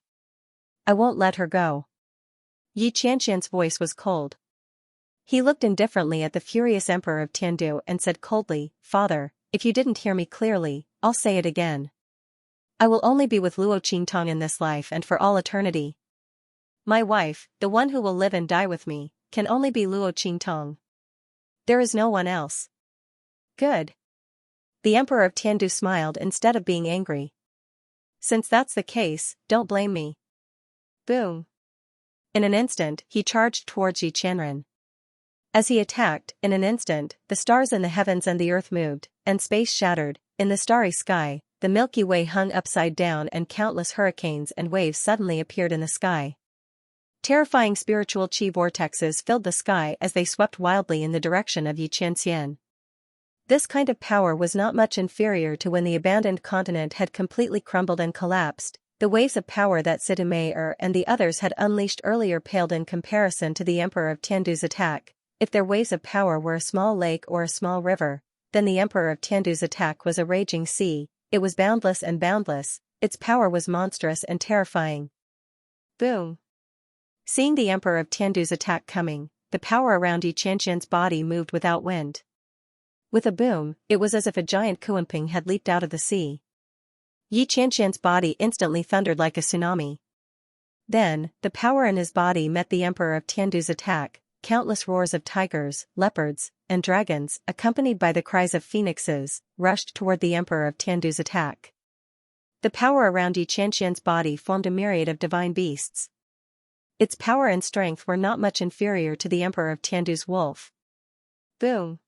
I won't let her go. Yi Qianxian's voice was cold. He looked indifferently at the furious emperor of Tiandu and said coldly, Father, if you didn't hear me clearly, I'll say it again. I will only be with Luo Qingtong in this life and for all eternity. My wife, the one who will live and die with me, can only be Luo Qingtong. There is no one else. Good. The emperor of Tiandu smiled instead of being angry. Since that's the case, don't blame me. Boom. In an instant, he charged towards Yi Qianren. As he attacked, in an instant, the stars in the heavens and the earth moved, and space shattered. In the starry sky, the Milky Way hung upside down and countless hurricanes and waves suddenly appeared in the sky. Terrifying spiritual chi vortexes filled the sky as they swept wildly in the direction of Yi Qianxian. This kind of power was not much inferior to when the abandoned continent had completely crumbled and collapsed. The waves of power that Sitame'er and the others had unleashed earlier paled in comparison to the Emperor of Tiandu's attack. If their waves of power were a small lake or a small river, then the Emperor of Tiandu's attack was a raging sea. It was boundless and boundless, its power was monstrous and terrifying. Boom. Seeing the Emperor of Tiandu's attack coming, the power around Yi Qianxian's body moved without wind. With a boom, it was as if a giant Kuanping had leaped out of the sea. Yi Qianxian's body instantly thundered like a tsunami. Then, the power in his body met the Emperor of Tiandu's attack. Countless roars of tigers, leopards, and dragons, accompanied by the cries of phoenixes, rushed toward the Emperor of Tiandu's attack. The power around Yi Qianxian's body formed a myriad of divine beasts. Its power and strength were not much inferior to the Emperor of Tiandu's wolf. Boom.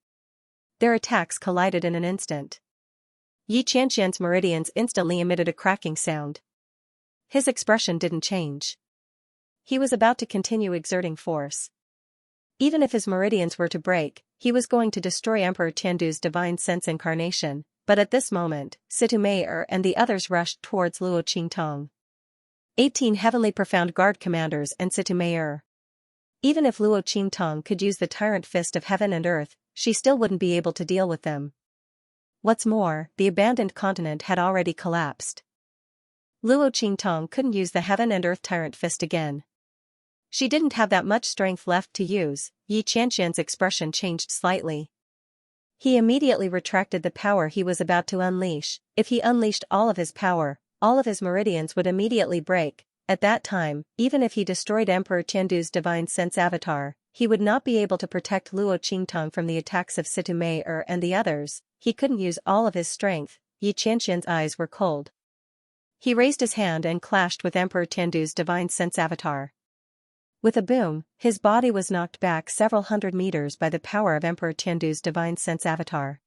Their attacks collided in an instant. Yi Qianxian's meridians instantly emitted a cracking sound. His expression didn't change. He was about to continue exerting force. Even if his meridians were to break, he was going to destroy Emperor Tiandu's divine sense incarnation, but at this moment, Sitame'er and the others rushed towards Luo Qingtong. 18 heavenly profound guard commanders and Sitame'er. Even if Luo Qingtong could use the tyrant fist of heaven and earth, she still wouldn't be able to deal with them. What's more, the abandoned continent had already collapsed. Luo Qingtong couldn't use the heaven and earth tyrant fist again. She didn't have that much strength left to use. Yi Qianxian's expression changed slightly. He immediately retracted the power he was about to unleash. If he unleashed all of his power, all of his meridians would immediately break. At that time, even if he destroyed Emperor Tiandu's divine sense avatar, he would not be able to protect Luo Qingtong from the attacks of Situ Mei and the others. He couldn't use all of his strength. Yi Qianxian's eyes were cold. He raised his hand and clashed with Emperor Tiandu's divine sense avatar. With a boom, his body was knocked back several hundred meters by the power of Emperor Tiandu's divine sense avatar.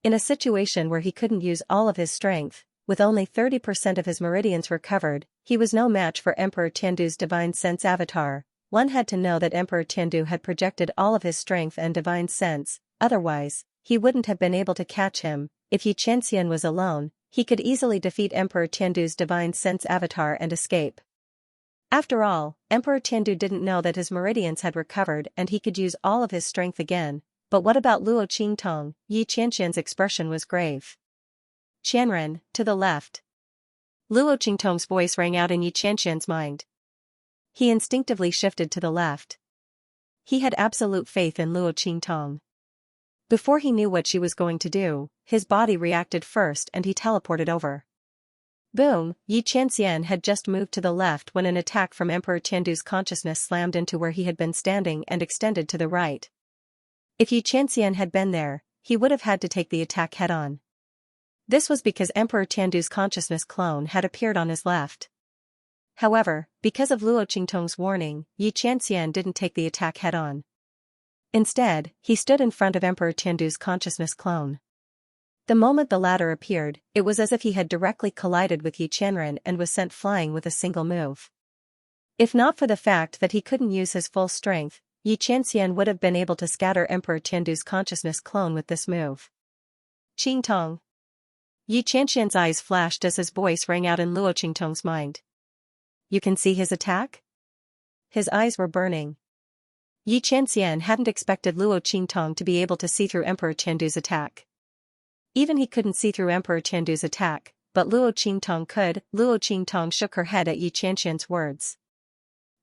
In a situation where he couldn't use all of his strength, with only 30% of his meridians recovered, he was no match for Emperor Tiandu's divine sense avatar. One had to know that Emperor Tiandu had projected all of his strength and divine sense, otherwise, he wouldn't have been able to catch him. If Yi Qianxian was alone, he could easily defeat Emperor Tiandu's divine sense avatar and escape. After all, Emperor Tiandu didn't know that his meridians had recovered and he could use all of his strength again. But what about Luo Qingtong? Yi Qianxian's expression was grave. Qianren, to the left. Luo Qingtong's voice rang out in Yi Qianxian's mind. He instinctively shifted to the left. He had absolute faith in Luo Qingtong. Before he knew what she was going to do, his body reacted first and he teleported over. Boom! Yi Qianxian had just moved to the left when an attack from Emperor Tiandu's consciousness slammed into where he had been standing and extended to the right. If Yi Qianxian had been there, he would have had to take the attack head-on. This was because Emperor Tiandu's consciousness clone had appeared on his left. However, because of Luo Qingtong's warning, Yi Qianxian didn't take the attack head-on. Instead, he stood in front of Emperor Tiandu's consciousness clone. The moment the latter appeared, it was as if he had directly collided with Yi Qianren and was sent flying with a single move. If not for the fact that he couldn't use his full strength, Yi Qianxian would have been able to scatter Emperor Tiandu's consciousness clone with this move. Qingtong. Yi Qianxian's eyes flashed as his voice rang out in Luo Qingtong's mind. You can see his attack? His eyes were burning. Yi Qianxian hadn't expected Luo Qingtong to be able to see through Emperor Tiandu's attack. Even he couldn't see through Emperor Tiandu's attack, but Luo Qingtong could. Luo Qingtong shook her head at Yi Qianxian's words.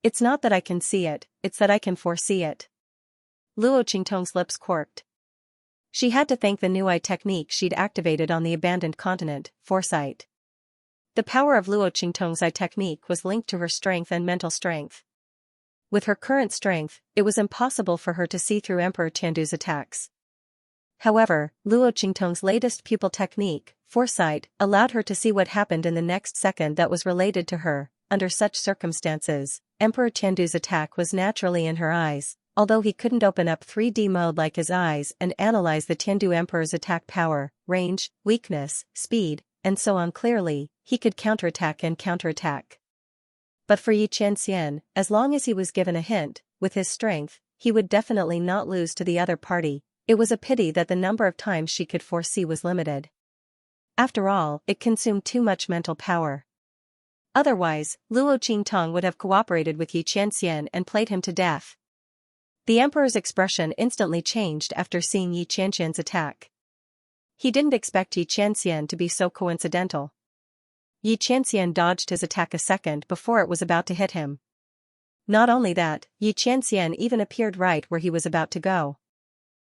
It's not that I can see it, it's that I can foresee it. Luo Qingtong's lips quirked. She had to thank the new eye technique she'd activated on the abandoned continent, foresight. The power of Luo Qingtong's eye technique was linked to her strength and mental strength. With her current strength, it was impossible for her to see through Emperor Tiandu's attacks. However, Luo Qingtong's latest pupil technique, foresight, allowed her to see what happened in the next second that was related to her. Under such circumstances, Emperor Tiandu's attack was naturally in her eyes, although he couldn't open up 3D mode like his eyes and analyze the Tiandu Emperor's attack power, range, weakness, speed, and so on clearly. He could counterattack and counterattack. But for Yi Qianxian, as long as he was given a hint, with his strength, he would definitely not lose to the other party. It was a pity that the number of times she could foresee was limited. After all, it consumed too much mental power. Otherwise, Luo Qingtong would have cooperated with Yi Qianxian and played him to death. The emperor's expression instantly changed after seeing Yi Qianxian's attack. He didn't expect Yi Qianxian to be so coincidental. Yi Qianxian dodged his attack a second before it was about to hit him. Not only that, Yi Qianxian even appeared right where he was about to go.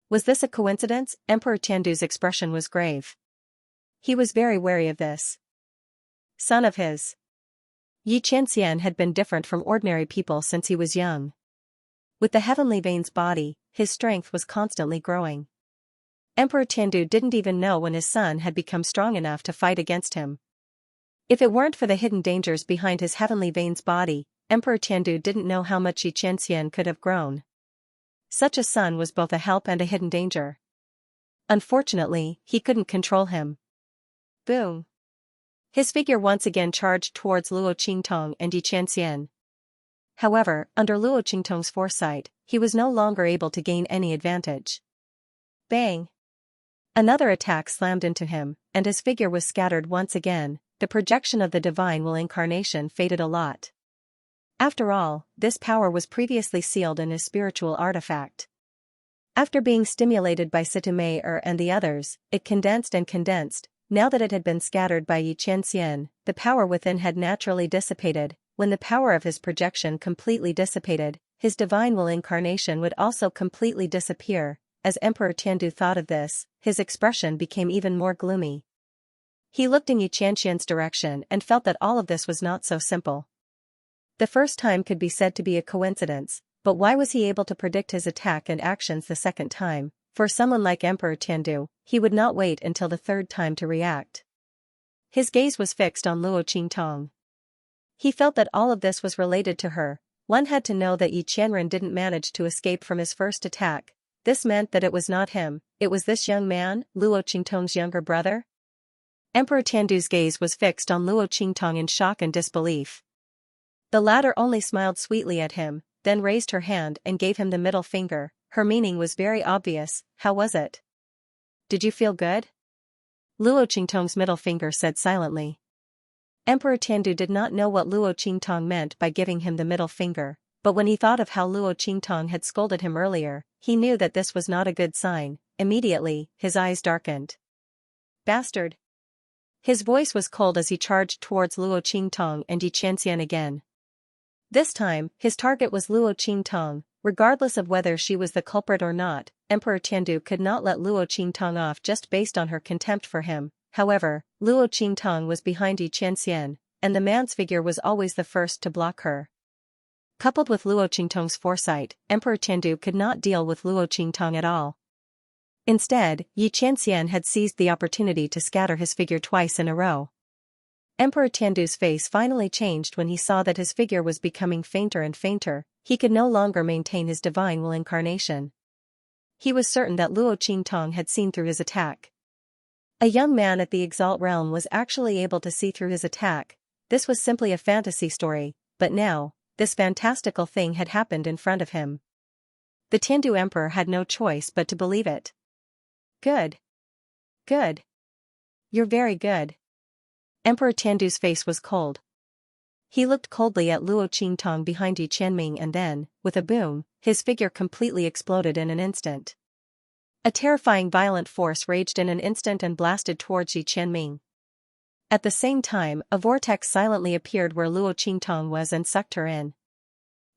Was this a coincidence? Emperor Tiandu's expression was grave. He was very wary of this. Son of his. Yi Qianxian had been different from ordinary people since he was young. With the heavenly veins body, his strength was constantly growing. Emperor Tiandu didn't even know when his son had become strong enough to fight against him. If it weren't for the hidden dangers behind his heavenly veins body, Emperor Tiandu didn't know how much Yi Qianxian could have grown. Such a son was both a help and a hidden danger. Unfortunately, he couldn't control him. Boom. His figure once again charged towards Luo Qingtong and Yi Qianxian. However, under Luo Qingtong's foresight, he was no longer able to gain any advantage. Bang! Another attack slammed into him, and his figure was scattered once again. The projection of the divine will incarnation faded a lot. After all, this power was previously sealed in his spiritual artifact. After being stimulated by Situ Mei and the others, it condensed and condensed, Now that it had been scattered by Xianxia, the power within had naturally dissipated. When the power of his projection completely dissipated, his divine will incarnation would also completely disappear. As Emperor Tiandu thought of this, his expression became even more gloomy. He looked in Xianxian's direction and felt that all of this was not so simple. The first time could be said to be a coincidence, but why was he able to predict his attack and actions the second time? For someone like Emperor Tiandu, he would not wait until the third time to react. His gaze was fixed on Luo Qingtong. He felt that all of this was related to her. One had to know that Yi Qianren didn't manage to escape from his first attack. This meant that it was not him, it was this young man, Luo Qingtong's younger brother. Emperor Tiandu's gaze was fixed on Luo Qingtong in shock and disbelief. The latter only smiled sweetly at him, then raised her hand and gave him the middle finger. Her meaning was very obvious. How was it? Did you feel good? Luo Qingtong's middle finger said silently. Emperor Tiandu did not know what Luo Qingtong meant by giving him the middle finger, but when he thought of how Luo Qingtong had scolded him earlier, he knew that this was not a good sign. Immediately, his eyes darkened. Bastard! His voice was cold as he charged towards Luo Qingtong and Yi Qianxian again. This time, his target was Luo Qingtong. Regardless of whether she was the culprit or not, Emperor Tiandu could not let Luo Qingtong off just based on her contempt for him. However, Luo Qingtong was behind Yi Qianxian, and the man's figure was always the first to block her. Coupled with Luo Qingtong's foresight, Emperor Tiandu could not deal with Luo Qingtong at all. Instead, Yi Qianxian had seized the opportunity to scatter his figure twice in a row. Emperor Tiandu's face finally changed when he saw that his figure was becoming fainter and fainter. He could no longer maintain his divine will incarnation. He was certain that Luo Qingtong had seen through his attack. A young man at the Exalt realm was actually able to see through his attack. This was simply a fantasy story, but now, this fantastical thing had happened in front of him. The Tiandu emperor had no choice but to believe it. Good. Good. You're very good. Emperor Tiandu's face was cold. He looked coldly at Luo Qingtong behind Yi Qianming and then, with a boom, his figure completely exploded in an instant. A terrifying violent force raged in an instant and blasted towards Yi Qianming. At the same time, a vortex silently appeared where Luo Qingtong was and sucked her in.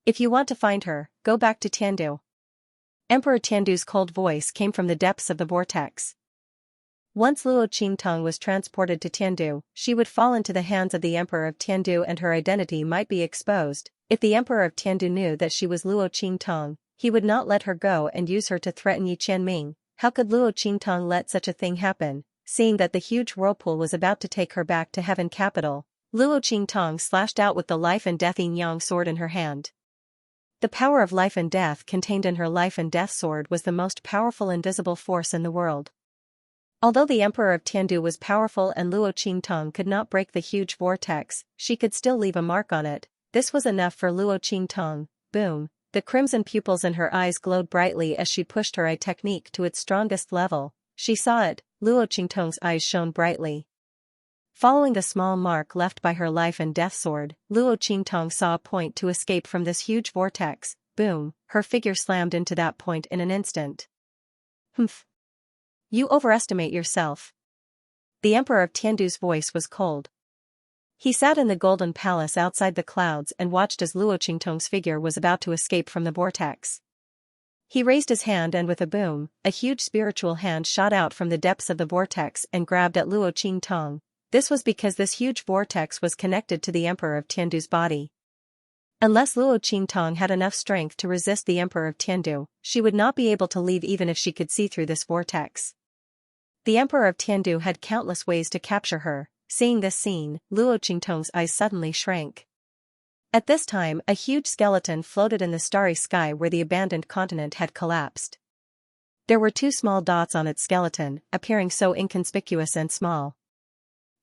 If you want to find her, go back to Tiandu. Emperor Tiandu's cold voice came from the depths of the vortex. Once Luo Qingtong was transported to Tiandu, she would fall into the hands of the Emperor of Tiandu and her identity might be exposed. If the Emperor of Tiandu knew that she was Luo Qingtong, he would not let her go and use her to threaten Yi Qianming. How could Luo Qingtong let such a thing happen? Seeing that the huge whirlpool was about to take her back to Heaven Capital, Luo Qingtong slashed out with the life and death yin yang sword in her hand. The power of life and death contained in her life and death sword was the most powerful invisible force in the world. Although the Emperor of Tiandu was powerful and Luo Qingtong could not break the huge vortex, she could still leave a mark on it. This was enough for Luo Qingtong. Boom. The crimson pupils in her eyes glowed brightly as she pushed her eye technique to its strongest level. She saw it. Luo Qingtong's eyes shone brightly. Following the small mark left by her life and death sword, Luo Qingtong saw a point to escape from this huge vortex. Boom. Her figure slammed into that point in an instant. Humph. You overestimate yourself. The Emperor of Tiandu's voice was cold. He sat in the golden palace outside the clouds and watched as Luo Qingtong's figure was about to escape from the vortex. He raised his hand and with a boom, a huge spiritual hand shot out from the depths of the vortex and grabbed at Luo Qingtong. This was because this huge vortex was connected to the Emperor of Tiandu's body. Unless Luo Qingtong had enough strength to resist the Emperor of Tiandu, she would not be able to leave even if she could see through this vortex. The Emperor of Tiandu had countless ways to capture her. Seeing this scene, Luo Qingtong's eyes suddenly shrank. At this time, a huge skeleton floated in the starry sky where the abandoned continent had collapsed. There were two small dots on its skeleton, appearing so inconspicuous and small.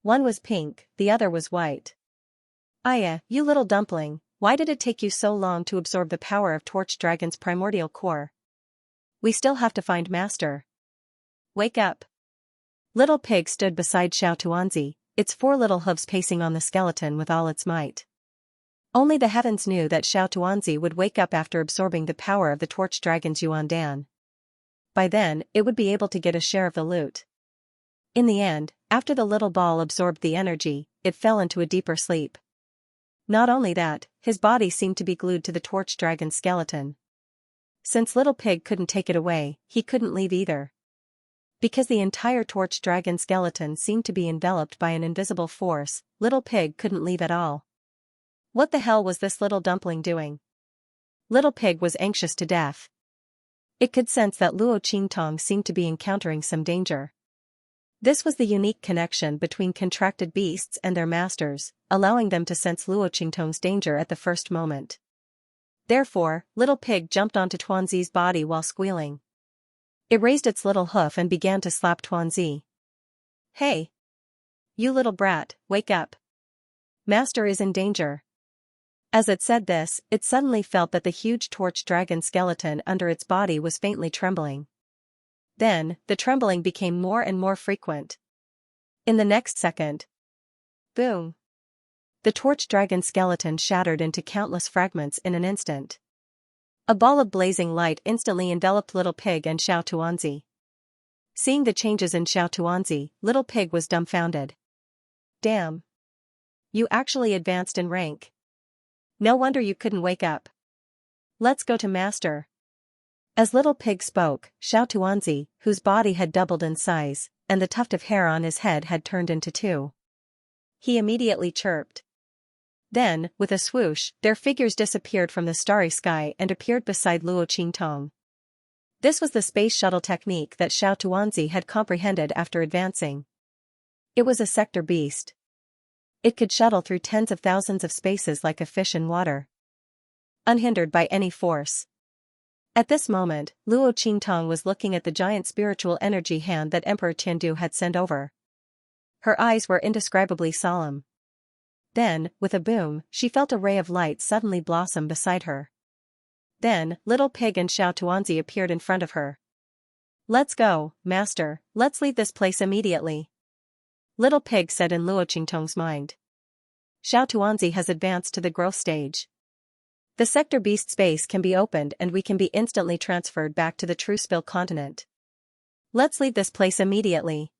One was pink, the other was white. Aya, you little dumpling, why did it take you so long to absorb the power of Torch Dragon's primordial core? We still have to find Master. Wake up. Little Pig stood beside Xiao Tuanzi, its four little hooves pacing on the skeleton with all its might. Only the heavens knew that Xiao Tuanzi would wake up after absorbing the power of the Torch Dragon's Yuan Dan. By then, it would be able to get a share of the loot. In the end, after the little ball absorbed the energy, it fell into a deeper sleep. Not only that, his body seemed to be glued to the torch dragon's skeleton. Since Little Pig couldn't take it away, he couldn't leave either. Because the entire torch dragon skeleton seemed to be enveloped by an invisible force, Little Pig couldn't leave at all. What the hell was this little dumpling doing? Little Pig was anxious to death. It could sense that Luo Qingtong seemed to be encountering some danger. This was the unique connection between contracted beasts and their masters, allowing them to sense Luo Qingtong's danger at the first moment. Therefore, Little Pig jumped onto Tuanzi's body while squealing. It raised its little hoof and began to slap Tuanzi. "Hey! You little brat, wake up! Master is in danger." As it said this, it suddenly felt that the huge torch dragon skeleton under its body was faintly trembling. Then, the trembling became more and more frequent. In the next second, boom! The torch dragon skeleton shattered into countless fragments in an instant. A ball of blazing light instantly enveloped Little Pig and Xiao Tuanzi. Seeing the changes in Xiao Tuanzi, Little Pig was dumbfounded. "Damn! You actually advanced in rank. No wonder you couldn't wake up. Let's go to Master." As Little Pig spoke, Xiao Tuanzi, whose body had doubled in size, and the tuft of hair on his head had turned into two. He immediately chirped. Then, with a swoosh, their figures disappeared from the starry sky and appeared beside Luo Qingtong. This was the space shuttle technique that Xiao Tuanzi had comprehended after advancing. It was a sector beast. It could shuttle through tens of thousands of spaces like a fish in water, unhindered by any force. At this moment, Luo Qingtong was looking at the giant spiritual energy hand that Emperor Tiandu had sent over. Her eyes were indescribably solemn. Then, with a boom, she felt a ray of light suddenly blossom beside her. Then, Little Pig and Xiao Tuanzi appeared in front of her. "Let's go, Master, let's leave this place immediately," Little Pig said in Luo Qingtong's mind. "Xiao Tuanzi has advanced to the growth stage. The sector beast space can be opened and we can be instantly transferred back to the True Spill continent. Let's leave this place immediately."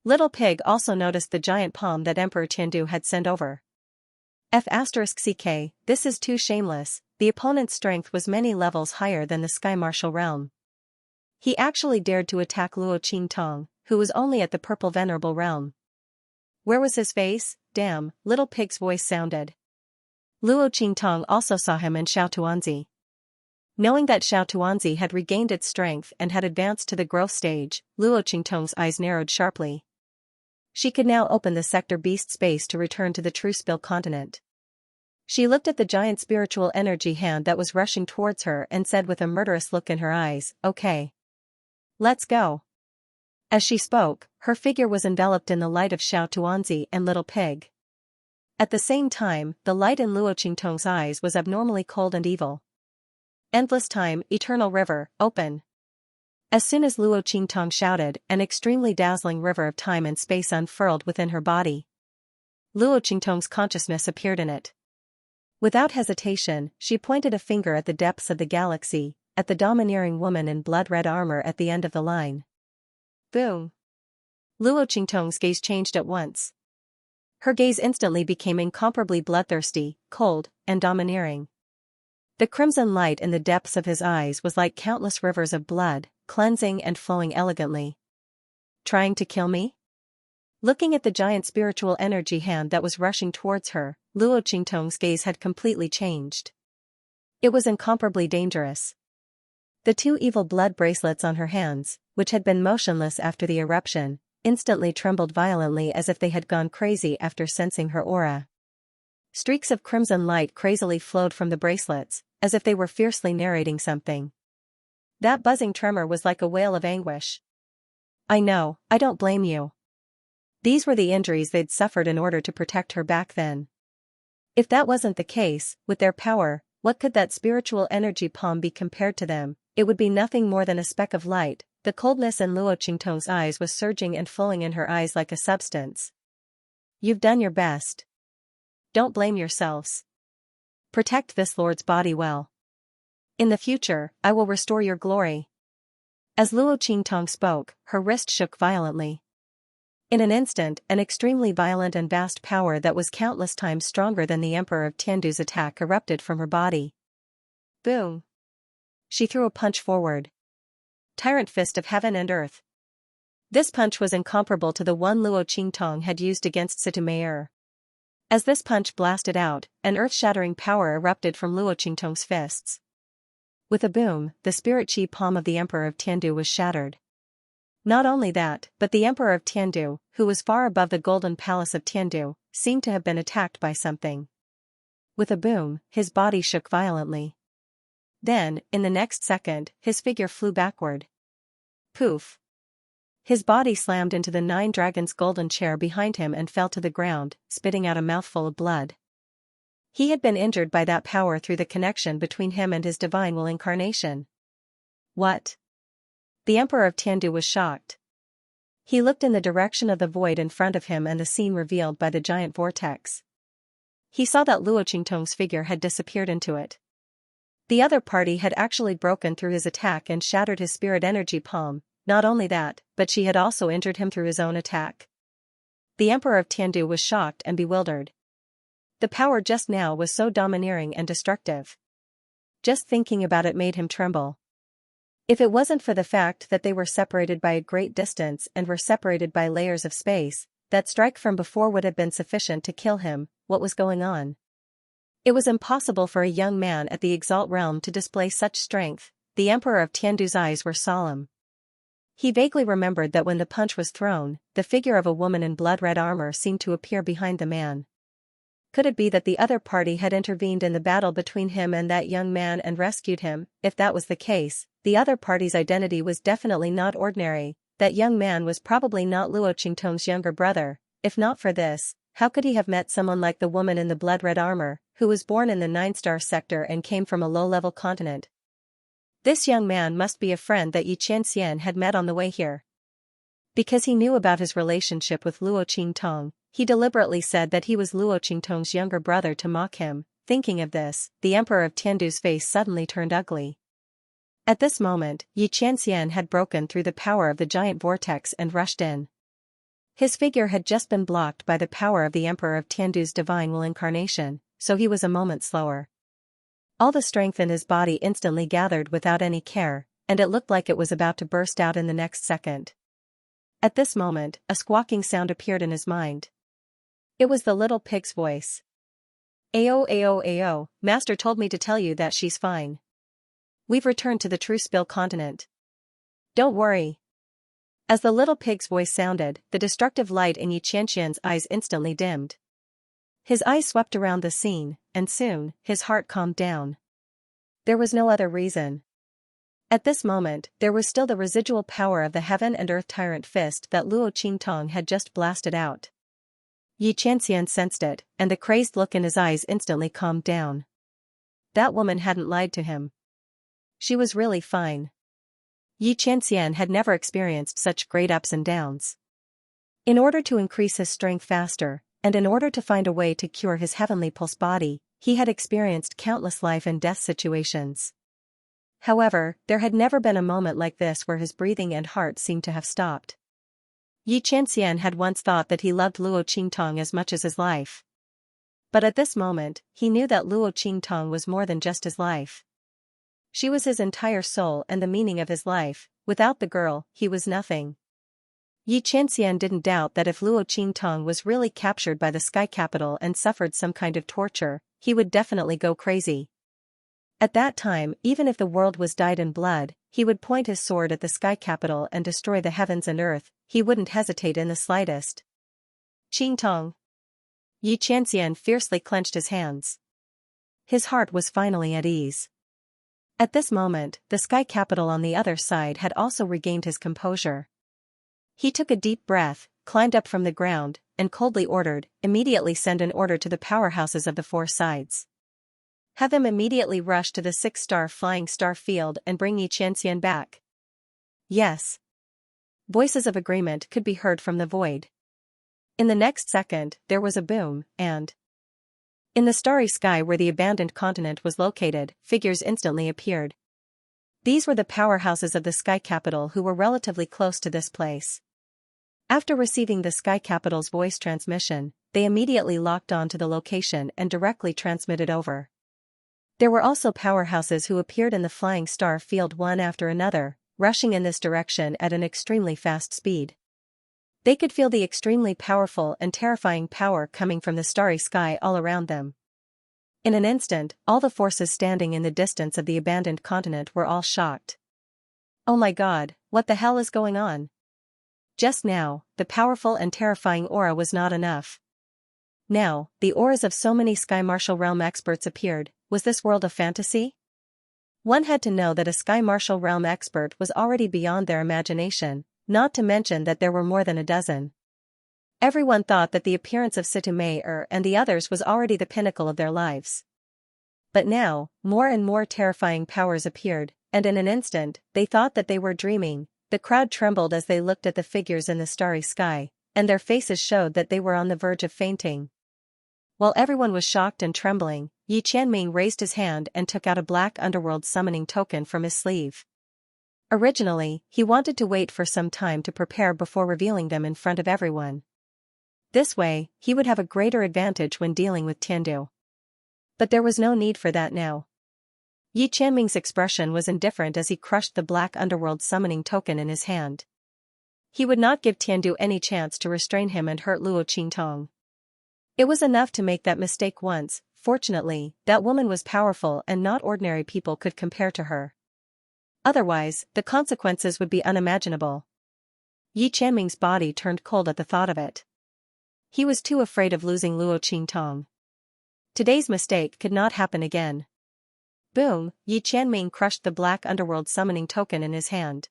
Little Pig also noticed the giant palm that Emperor Tiandu had sent over. F***ck, this is too shameless. The opponent's strength was many levels higher than the Sky Martial realm. He actually dared to attack Luo Qingtong, who was only at the Purple Venerable realm. Where was his face? Damn, Little Pig's voice sounded. Luo Qingtong also saw him and Xiao Tuanzi. Knowing that Xiao Tuanzi had regained its strength and had advanced to the growth stage, Luo Qingtong's eyes narrowed sharply. She could now open the sector beast space to return to the True Spill continent. She looked at the giant spiritual energy hand that was rushing towards her and said with a murderous look in her eyes, "Okay. Let's go." As she spoke, her figure was enveloped in the light of Xiao Tuanzi and Little Pig. At the same time, the light in Luo Qingtong's eyes was abnormally cold and evil. "Endless time, eternal river, open." As soon as Luo Qingtong shouted, an extremely dazzling river of time and space unfurled within her body. Luo Qingtong's consciousness appeared in it. Without hesitation, she pointed a finger at the depths of the galaxy, at the domineering woman in blood-red armor at the end of the line. Boom! Luo Qingtong's gaze changed at once. Her gaze instantly became incomparably bloodthirsty, cold, and domineering. The crimson light in the depths of his eyes was like countless rivers of blood, cleansing and flowing elegantly. "Trying to kill me?" Looking at the giant spiritual energy hand that was rushing towards her, Luo Qingtong's gaze had completely changed. It was incomparably dangerous. The two evil blood bracelets on her hands, which had been motionless after the eruption, instantly trembled violently as if they had gone crazy after sensing her aura. Streaks of crimson light crazily flowed from the bracelets, as if they were fiercely narrating something. That buzzing tremor was like a wail of anguish. "I know, I don't blame you." These were the injuries they'd suffered in order to protect her back then. If that wasn't the case, with their power, what could that spiritual energy palm be compared to them? It would be nothing more than a speck of light. The coldness in Luo Qingtong's eyes was surging and flowing in her eyes like a substance. "You've done your best. Don't blame yourselves. Protect this lord's body well. In the future, I will restore your glory." As Luo Qingtong spoke, her wrist shook violently. In an instant, an extremely violent and vast power that was countless times stronger than the Emperor of Tiandu's attack erupted from her body. Boom! She threw a punch forward. Tyrant Fist of Heaven and Earth. This punch was incomparable to the one Luo Qingtong had used against Situ Mei'er. As this punch blasted out, an earth-shattering power erupted from Luo Qingtong's fists. With a boom, the spirit chi palm of the Emperor of Tiandu was shattered. Not only that, but the Emperor of Tiandu, who was far above the golden palace of Tiandu, seemed to have been attacked by something. With a boom, his body shook violently. Then, in the next second, his figure flew backward. Poof! His body slammed into the Nine Dragons' golden chair behind him and fell to the ground, spitting out a mouthful of blood. He had been injured by that power through the connection between him and his divine will incarnation. What? The Emperor of Tiandu was shocked. He looked in the direction of the void in front of him and the scene revealed by the giant vortex. He saw that Luo Qingtong's figure had disappeared into it. The other party had actually broken through his attack and shattered his spirit energy palm. Not only that, but she had also injured him through his own attack. The Emperor of Tiandu was shocked and bewildered. The power just now was so domineering and destructive. Just thinking about it made him tremble. If it wasn't for the fact that they were separated by a great distance and were separated by layers of space, that strike from before would have been sufficient to kill him. What was going on? It was impossible for a young man at the Exalt realm to display such strength. The Emperor of Tiandu's eyes were solemn. He vaguely remembered that when the punch was thrown, the figure of a woman in blood-red armor seemed to appear behind the man. Could it be that the other party had intervened in the battle between him and that young man and rescued him? If that was the case, the other party's identity was definitely not ordinary. That young man was probably not Luo Qingtong's younger brother. If not for this, how could he have met someone like the woman in the blood-red armor, who was born in the 9-star sector and came from a low-level continent? This young man must be a friend that Xianxia had met on the way here. Because he knew about his relationship with Luo Qingtong, he deliberately said that he was Luo Qingtong's younger brother to mock him. Thinking of this, the Emperor of Tiandu's face suddenly turned ugly. At this moment, Xianxia had broken through the power of the giant vortex and rushed in. His figure had just been blocked by the power of the Emperor of Tiandu's divine will incarnation, so he was a moment slower. All the strength in his body instantly gathered without any care, and it looked like it was about to burst out in the next second. At this moment, a squawking sound appeared in his mind. It was the little pig's voice. "Ayo ayo ayo, Master told me to tell you that she's fine. We've returned to the True Spill continent. Don't worry." As the little pig's voice sounded, the destructive light in Xianxia's eyes instantly dimmed. His eyes swept around the scene, and soon, his heart calmed down. There was no other reason. At this moment, there was still the residual power of the heaven and earth tyrant fist that Luo Qingtong had just blasted out. Xianxia sensed it, and the crazed look in his eyes instantly calmed down. That woman hadn't lied to him. She was really fine. Xianxia had never experienced such great ups and downs. In order to increase his strength faster, and in order to find a way to cure his heavenly pulse body, he had experienced countless life and death situations. However, there had never been a moment like this where his breathing and heart seemed to have stopped. Xianxia had once thought that he loved Luo Qingtong as much as his life. But at this moment, he knew that Luo Qingtong was more than just his life. She was his entire soul and the meaning of his life. Without the girl, he was nothing. Xianxia didn't doubt that if Luo Qingtong was really captured by the Sky Capital and suffered some kind of torture, he would definitely go crazy. At that time, even if the world was dyed in blood, he would point his sword at the Sky Capital and destroy the heavens and earth. He wouldn't hesitate in the slightest. Qingtong. Xianxia fiercely clenched his hands. His heart was finally at ease. At this moment, the Sky Capital on the other side had also regained his composure. He took a deep breath, climbed up from the ground, and coldly ordered, "Immediately send an order to the powerhouses of the 4 sides. Have them immediately rush to the 6-star flying star field and bring Xianxia back." "Yes." Voices of agreement could be heard from the void. In the next second, there was a boom, and in the starry sky where the abandoned continent was located, figures instantly appeared. These were the powerhouses of the Sky Capital who were relatively close to this place. After receiving the Sky Capital's voice transmission, they immediately locked on to the location and directly transmitted over. There were also powerhouses who appeared in the flying star field one after another, rushing in this direction at an extremely fast speed. They could feel the extremely powerful and terrifying power coming from the starry sky all around them. In an instant, all the forces standing in the distance of the abandoned continent were all shocked. Oh my God, what the hell is going on? Just now, the powerful and terrifying aura was not enough. Now, the auras of so many Sky Martial Realm experts appeared. Was this world a fantasy? One had to know that a Sky Martial Realm expert was already beyond their imagination, not to mention that there were more than a dozen. Everyone thought that the appearance of Situ and the others was already the pinnacle of their lives. But now, more and more terrifying powers appeared, and in an instant, they thought that they were dreaming. The crowd trembled as they looked at the figures in the starry sky, and their faces showed that they were on the verge of fainting. While everyone was shocked and trembling, Yi Qianming raised his hand and took out a black underworld summoning token from his sleeve. Originally, he wanted to wait for some time to prepare before revealing them in front of everyone. This way, he would have a greater advantage when dealing with Tiandu. But there was no need for that now. Yi Qianming's expression was indifferent as he crushed the black underworld summoning token in his hand. He would not give Tiandu any chance to restrain him and hurt Luo Qingtong. It was enough to make that mistake once. Fortunately, that woman was powerful and not ordinary people could compare to her. Otherwise, the consequences would be unimaginable. Yi Qianming's body turned cold at the thought of it. He was too afraid of losing Luo Qingtong. Today's mistake could not happen again. Boom, Yi Qianming crushed the black underworld summoning token in his hand.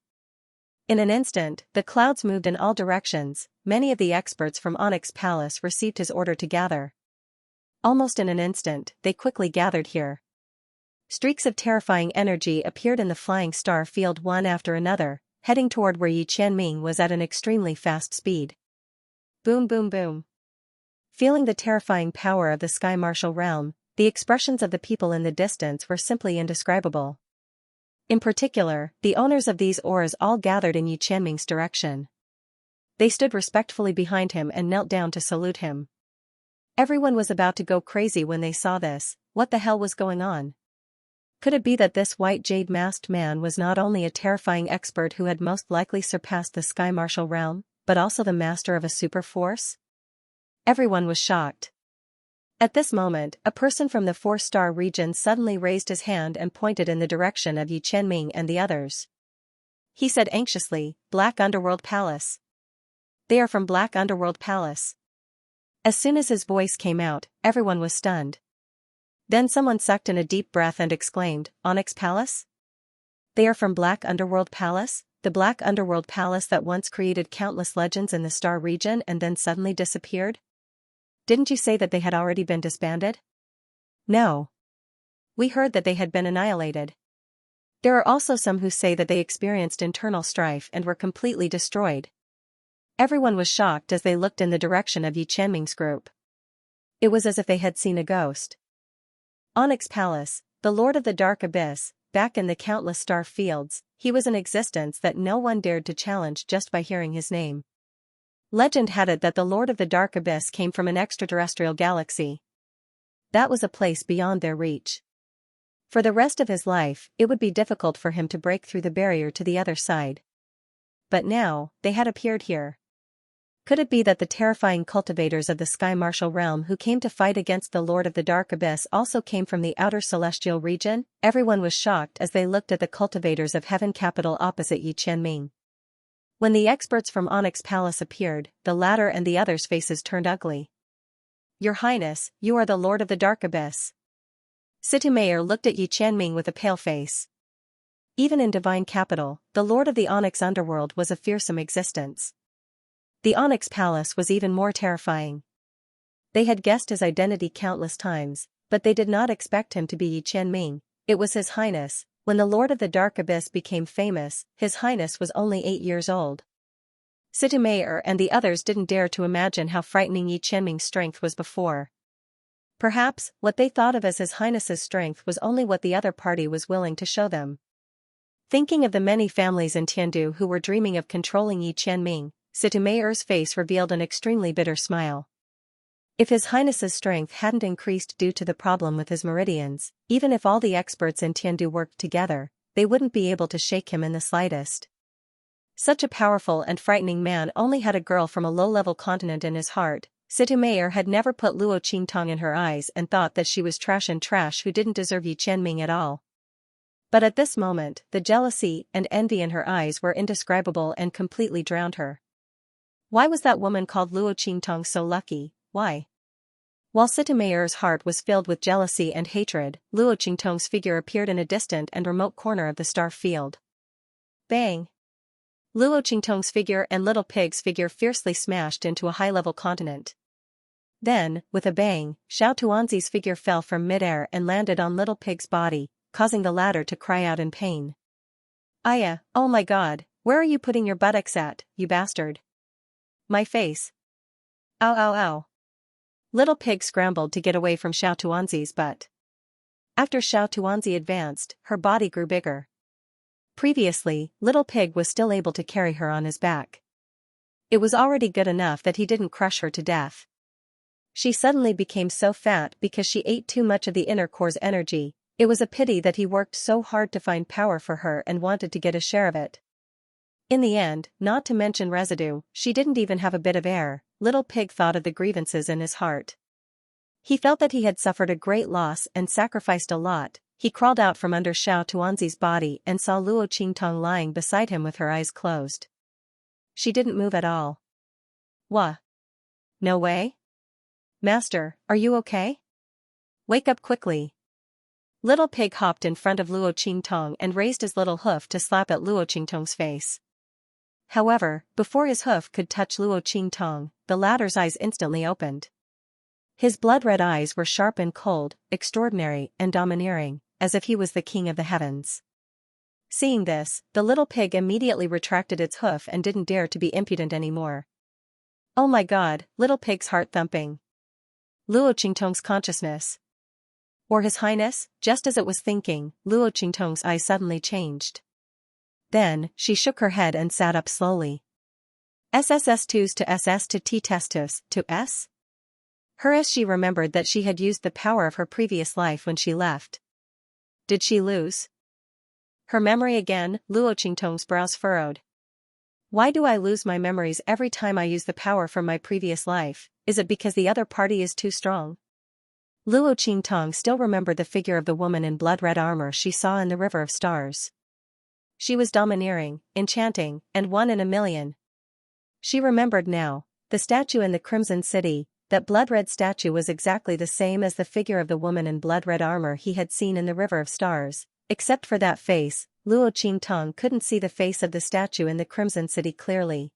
In an instant, the clouds moved in all directions. Many of the experts from Onyx Palace received his order to gather. Almost in an instant, they quickly gathered here. Streaks of terrifying energy appeared in the flying star field one after another, heading toward where Yi Qianming was at an extremely fast speed. Boom boom boom. Feeling the terrifying power of the Sky Martial Realm, the expressions of the people in the distance were simply indescribable. In particular, the owners of these auras all gathered in Yi Qianming's direction. They stood respectfully behind him and knelt down to salute him. Everyone was about to go crazy when they saw this. What the hell was going on? Could it be that this white jade masked man was not only a terrifying expert who had most likely surpassed the Sky Martial Realm, but also the master of a super force? Everyone was shocked. At this moment, a person from the 4-star region suddenly raised his hand and pointed in the direction of Yi Qianming and the others. He said anxiously, "Black Underworld Palace. They are from Black Underworld Palace." As soon as his voice came out, everyone was stunned. Then someone sucked in a deep breath and exclaimed, "Onyx Palace? They are from Black Underworld Palace? The Black Underworld Palace that once created countless legends in the Star region and then suddenly disappeared? Didn't you say that they had already been disbanded?" "No. We heard that they had been annihilated. There are also some who say that they experienced internal strife and were completely destroyed." Everyone was shocked as they looked in the direction of Yi Qianming's group. It was as if they had seen a ghost. Onyx Palace, the Lord of the Dark Abyss, back in the countless star fields, he was an existence that no one dared to challenge just by hearing his name. Legend had it that the Lord of the Dark Abyss came from an extraterrestrial galaxy. That was a place beyond their reach. For the rest of his life, it would be difficult for him to break through the barrier to the other side. But now, they had appeared here. Could it be that the terrifying cultivators of the Sky Martial Realm who came to fight against the Lord of the Dark Abyss also came from the outer celestial region? Everyone was shocked as they looked at the cultivators of Heaven Capital opposite Yi Qianming. When the experts from Onyx Palace appeared, the latter and the others' faces turned ugly. "Your Highness, you are the Lord of the Dark Abyss." Situ looked at Yi Qianming with a pale face. Even in Divine Capital, the Lord of the Onyx Underworld was a fearsome existence. The Onyx Palace was even more terrifying. They had guessed his identity countless times, but they did not expect him to be Yi Qianming. It was His Highness. When the Lord of the Dark Abyss became famous, His Highness was only 8 years old. Situ and the others didn't dare to imagine how frightening Yi Qianming's strength was before. Perhaps, what they thought of as His Highness's strength was only what the other party was willing to show them. Thinking of the many families in Tiandu who were dreaming of controlling Yi Qianming, Sitameir's face revealed an extremely bitter smile. If His Highness's strength hadn't increased due to the problem with his meridians, even if all the experts in Tiandu worked together, they wouldn't be able to shake him in the slightest. Such a powerful and frightening man only had a girl from a low-level continent in his heart. Sitameir had never put Luo Qingtong in her eyes and thought that she was trash who didn't deserve Yi Qianming at all. But at this moment, the jealousy and envy in her eyes were indescribable and completely drowned her. Why was that woman called Luo Qingtong so lucky? Why? While Sitameir's heart was filled with jealousy and hatred, Luo Qingtong's figure appeared in a distant and remote corner of the star field. Bang! Luo Qingtong's figure and Little Pig's figure fiercely smashed into a high-level continent. Then, with a bang, Xiao Tuanzi's figure fell from midair and landed on Little Pig's body, causing the latter to cry out in pain. Aya, oh my god, where are you putting your buttocks at, you bastard? My face. Ow ow ow. Little Pig scrambled to get away from Xiao Tuanzi's butt. After Xiao Tuanzi advanced, her body grew bigger. Previously, Little Pig was still able to carry her on his back. It was already good enough that he didn't crush her to death. She suddenly became so fat because she ate too much of the inner core's energy. It was a pity that he worked so hard to find power for her and wanted to get a share of it. In the end, not to mention residue, she didn't even have a bit of air. Little Pig thought of the grievances in his heart. He felt that he had suffered a great loss and sacrificed a lot. He crawled out from under Xiao Tuanzi's body and saw Luo Qingtong lying beside him with her eyes closed. She didn't move at all. Wha? No way? Master, are you okay? Wake up quickly. Little Pig hopped in front of Luo Qingtong and raised his little hoof to slap at Luo Qingtong's face. However, before his hoof could touch Luo Qingtong, the latter's eyes instantly opened. His blood-red eyes were sharp and cold, extraordinary and domineering, as if he was the king of the heavens. Seeing this, the little pig immediately retracted its hoof and didn't dare to be impudent anymore. Oh my god, Little Pig's heart thumping. Luo Qingtong's consciousness. Or His Highness, just as it was thinking, Luo Qingtong's eyes suddenly changed. Then, she shook her head and sat up slowly. SSS2s to SS to T testus to S? Her as she remembered that she had used the power of her previous life when she left. Did she lose her memory again? Luo Qingtong's brows furrowed. Why do I lose my memories every time I use the power from my previous life? Is it because the other party is too strong? Luo Qingtong still remembered the figure of the woman in blood-red armor she saw in the River of Stars. She was domineering, enchanting, and one in a million. She remembered now, the statue in the Crimson City. That blood-red statue was exactly the same as the figure of the woman in blood-red armor he had seen in the River of Stars. Except for that face, Luo Qingtong couldn't see the face of the statue in the Crimson City clearly.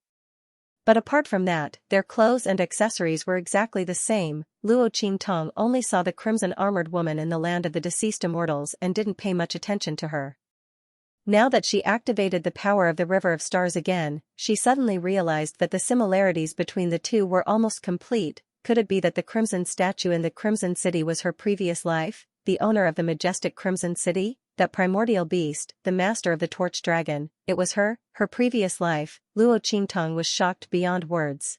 But apart from that, their clothes and accessories were exactly the same. Luo Qingtong only saw the crimson-armored woman in the land of the deceased immortals and didn't pay much attention to her. Now that she activated the power of the River of Stars again, she suddenly realized that the similarities between the two were almost complete. Could it be that the Crimson Statue in the Crimson City was her previous life, the owner of the majestic Crimson City, that primordial beast, the master of the Torch Dragon? It was her previous life. Luo Qingtong was shocked beyond words.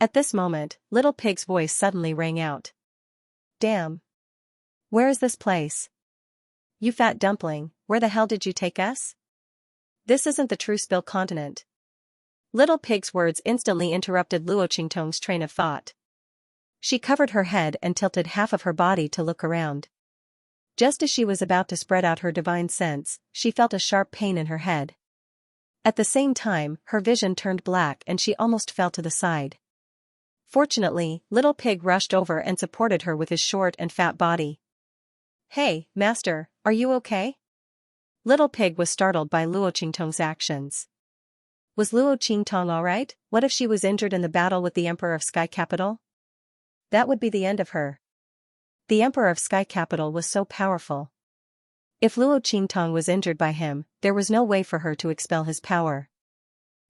At this moment, Little Pig's voice suddenly rang out. Damn! Where is this place? You fat dumpling, where the hell did you take us? This isn't the True Spill continent. Little Pig's words instantly interrupted Luo Qingtong's train of thought. She covered her head and tilted half of her body to look around. Just as she was about to spread out her divine sense, she felt a sharp pain in her head. At the same time, her vision turned black and she almost fell to the side. Fortunately, Little Pig rushed over and supported her with his short and fat body. Hey, Master, are you okay? Little Pig was startled by Luo Qingtong's actions. Was Luo Qingtong alright? What if she was injured in the battle with the Emperor of Sky Capital? That would be the end of her. The Emperor of Sky Capital was so powerful. If Luo Qingtong was injured by him, there was no way for her to expel his power.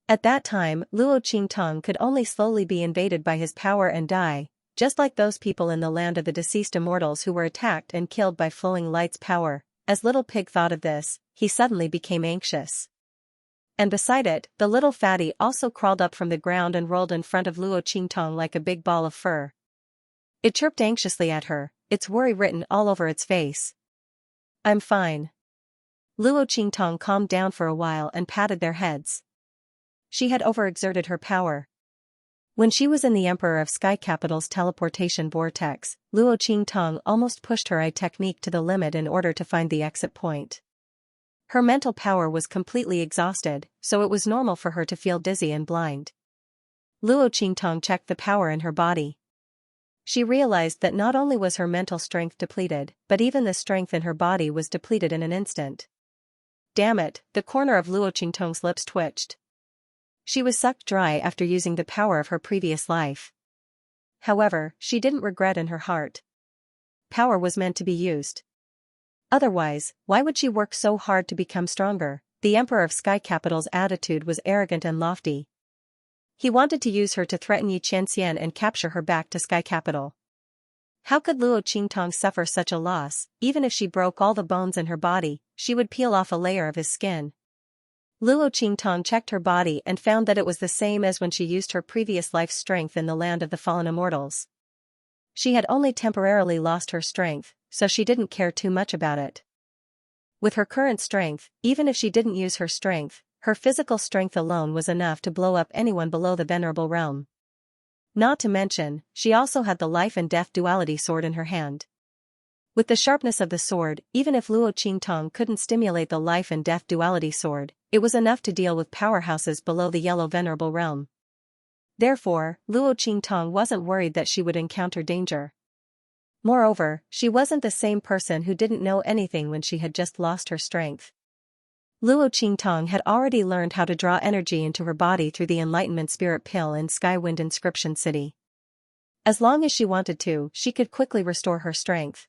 At that time, Luo Qingtong could only slowly be invaded by his power and die, just like those people in the land of the deceased immortals who were attacked and killed by Flowing Light's power. As Little Pig thought of this, he suddenly became anxious. And beside it, the little fatty also crawled up from the ground and rolled in front of Luo Qingtong like a big ball of fur. It chirped anxiously at her, its worry written all over its face. "I'm fine." Luo Qingtong calmed down for a while and patted their heads. She had overexerted her power. When she was in the Emperor of Sky Capital's teleportation vortex, Luo Qingtong almost pushed her eye technique to the limit in order to find the exit point. Her mental power was completely exhausted, so it was normal for her to feel dizzy and blind. Luo Qingtong checked the power in her body. She realized that not only was her mental strength depleted, but even the strength in her body was depleted in an instant. Damn it, the corner of Luo Qingtong's lips twitched. She was sucked dry after using the power of her previous life. However, she didn't regret in her heart. Power was meant to be used. Otherwise, why would she work so hard to become stronger? The Emperor of Sky Capital's attitude was arrogant and lofty. He wanted to use her to threaten Xianxia and capture her back to Sky Capital. How could Luo Qingtong suffer such a loss? Even if she broke all the bones in her body, she would peel off a layer of his skin. Luo Qingtong checked her body and found that it was the same as when she used her previous life's strength in the land of the fallen immortals. She had only temporarily lost her strength, so she didn't care too much about it. With her current strength, even if she didn't use her strength, her physical strength alone was enough to blow up anyone below the venerable realm. Not to mention, she also had the life and death duality sword in her hand. With the sharpness of the sword, even if Luo Qingtong couldn't stimulate the life and death duality sword, it was enough to deal with powerhouses below the yellow venerable realm. Therefore, Luo Qingtong wasn't worried that she would encounter danger. Moreover, she wasn't the same person who didn't know anything when she had just lost her strength. Luo Qingtong had already learned how to draw energy into her body through the Enlightenment Spirit Pill in Skywind Inscription City. As long as she wanted to, she could quickly restore her strength.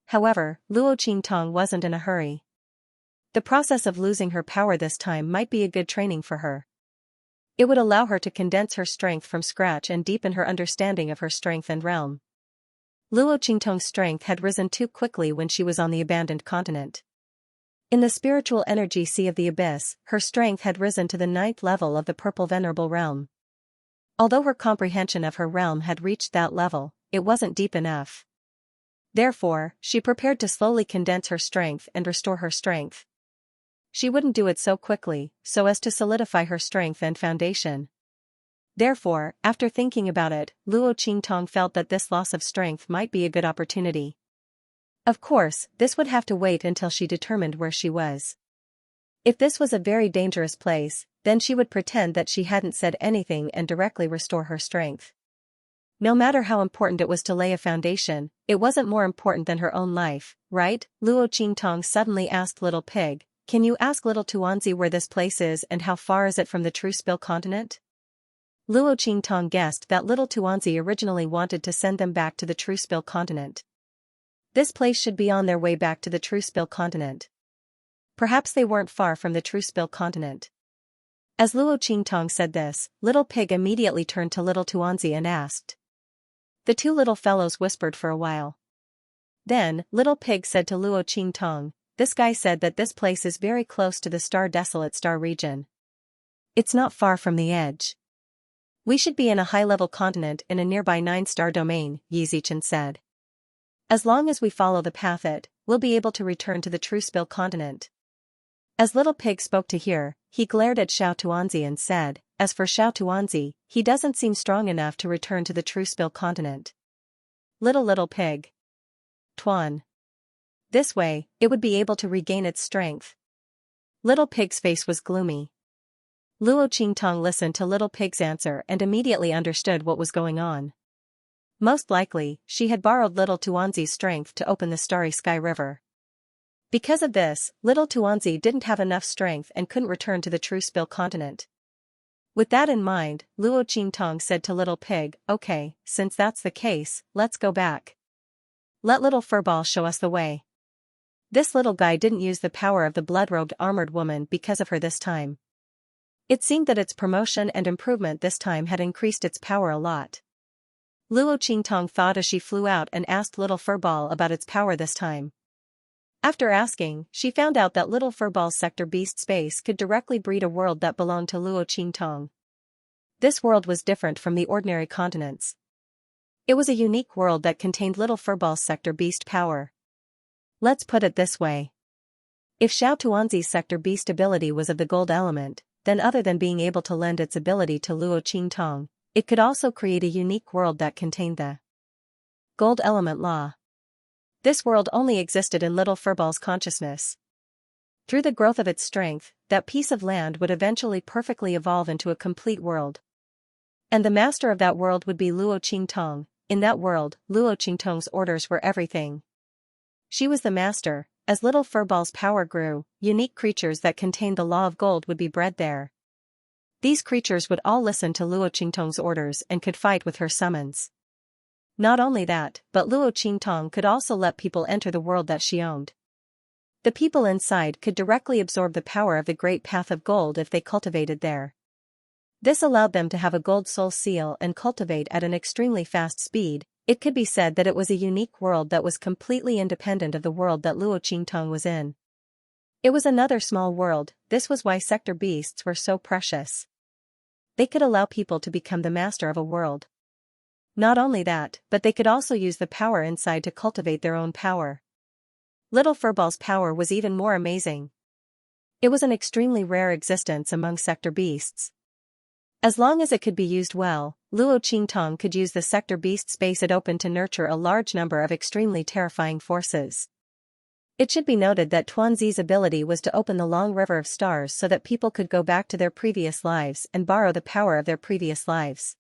However, Luo Qingtong wasn't in a hurry. The process of losing her power this time might be a good training for her. It would allow her to condense her strength from scratch and deepen her understanding of her strength and realm. Luo Qingtong's strength had risen too quickly when she was on the abandoned continent. In the spiritual energy sea of the abyss, her strength had risen to the 9th level of the purple venerable realm. Although her comprehension of her realm had reached that level, it wasn't deep enough. Therefore, she prepared to slowly condense her strength and restore her strength. She wouldn't do it so quickly, so as to solidify her strength and foundation. Therefore, after thinking about it, Luo Qingtong felt that this loss of strength might be a good opportunity. Of course, this would have to wait until she determined where she was. If this was a very dangerous place, then she would pretend that she hadn't said anything and directly restore her strength. No matter how important it was to lay a foundation, it wasn't more important than her own life, right? Luo Qingtong suddenly asked Little Pig, "Can you ask Little Tuanzi where this place is and how far is it from the True Spill continent?" Luo Qingtong guessed that Little Tuanzi originally wanted to send them back to the True Spill continent. This place should be on their way back to the True Spill continent. Perhaps they weren't far from the True Spill continent. As Luo Qingtong said this, Little Pig immediately turned to Little Tuanzi and asked. The two little fellows whispered for a while. Then, Little Pig said to Luo Qingtong, "This guy said that this place is very close to the Desolate Star region. It's not far from the edge. We should be in a high-level continent in a nearby 9-star domain," Yizichan said. "As long as we follow the path we'll be able to return to the True Spill continent." As Little Pig spoke to hear, he glared at Xiao Tuanzi and said, "As for Xiao Tuanzi, he doesn't seem strong enough to return to the True Spill continent." Little Pig. Tuan. This way, it would be able to regain its strength. Little Pig's face was gloomy. Luo Qingtong listened to Little Pig's answer and immediately understood what was going on. Most likely, she had borrowed Little Tuanzi's strength to open the Starry Sky River. Because of this, Little Tuanzi didn't have enough strength and couldn't return to the True Spill continent. With that in mind, Luo Qingtong said to Little Pig, "Okay, since that's the case, let's go back. Let Little Furball show us the way." This little guy didn't use the power of the blood-robed armored woman because of her this time. It seemed that its promotion and improvement this time had increased its power a lot. Luo Qingtong thought as she flew out and asked Little Furball about its power this time. After asking, she found out that Little Furball's sector beast space could directly breed a world that belonged to Luo Qingtong. This world was different from the ordinary continents. It was a unique world that contained Little Furball's sector beast power. Let's put it this way. If Xiao Tuanzi's sector beast ability was of the gold element, then other than being able to lend its ability to Luo Qingtong, it could also create a unique world that contained the gold element law. This world only existed in Little Furball's consciousness. Through the growth of its strength, that piece of land would eventually perfectly evolve into a complete world. And the master of that world would be Luo Qingtong. In that world, Luo Qingtong's orders were everything. She was the master. As Little Furball's power grew, unique creatures that contained the law of gold would be bred there. These creatures would all listen to Luo Qingtong's orders and could fight with her summons. Not only that, but Luo Qingtong could also let people enter the world that she owned. The people inside could directly absorb the power of the Great Path of Gold if they cultivated there. This allowed them to have a gold soul seal and cultivate at an extremely fast speed. It could be said that it was a unique world that was completely independent of the world that Luo Qingtong was in. It was another small world. This was why sector beasts were so precious. They could allow people to become the master of a world. Not only that, but they could also use the power inside to cultivate their own power. Little Furball's power was even more amazing. It was an extremely rare existence among sector beasts. As long as it could be used well, Luo Qingtong could use the sector beast space it opened to nurture a large number of extremely terrifying forces. It should be noted that Tuanzi's ability was to open the long river of stars so that people could go back to their previous lives and borrow the power of their previous lives.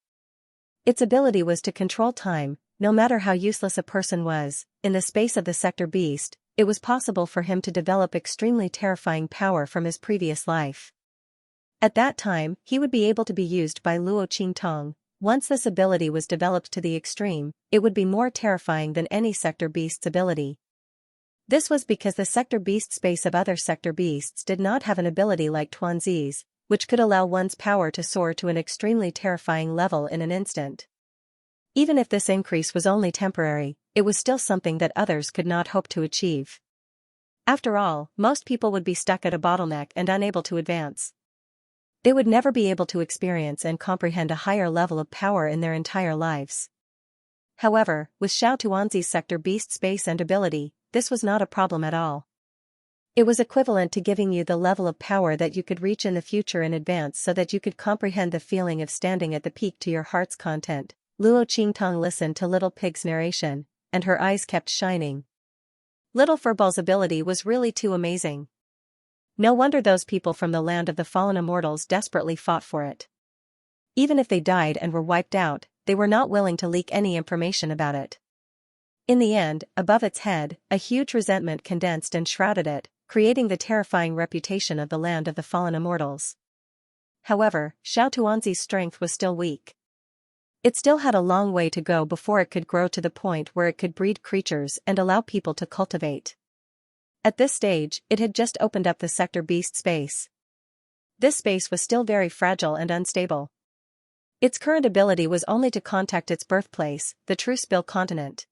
Its ability was to control time. No matter how useless a person was, in the space of the sector beast, it was possible for him to develop extremely terrifying power from his previous life. At that time, he would be able to be used by Luo Qingtong. Once this ability was developed to the extreme, it would be more terrifying than any sector beast's ability. This was because the sector beast space of other sector beasts did not have an ability like Tuanzi's, which could allow one's power to soar to an extremely terrifying level in an instant. Even if this increase was only temporary, it was still something that others could not hope to achieve. After all, most people would be stuck at a bottleneck and unable to advance. They would never be able to experience and comprehend a higher level of power in their entire lives. However, with Xiao Tuanzi's sector beast space and ability, this was not a problem at all. It was equivalent to giving you the level of power that you could reach in the future in advance so that you could comprehend the feeling of standing at the peak to your heart's content. Luo Qingtong listened to Little Pig's narration, and her eyes kept shining. Little Furball's ability was really too amazing. No wonder those people from the land of the fallen immortals desperately fought for it. Even if they died and were wiped out, they were not willing to leak any information about it. In the end, above its head, a huge resentment condensed and shrouded it, creating the terrifying reputation of the land of the fallen immortals. However, Xiao Tuanzi's strength was still weak. It still had a long way to go before it could grow to the point where it could breed creatures and allow people to cultivate. At this stage, it had just opened up the sector beast space. This space was still very fragile and unstable. Its current ability was only to contact its birthplace, the True Spill continent.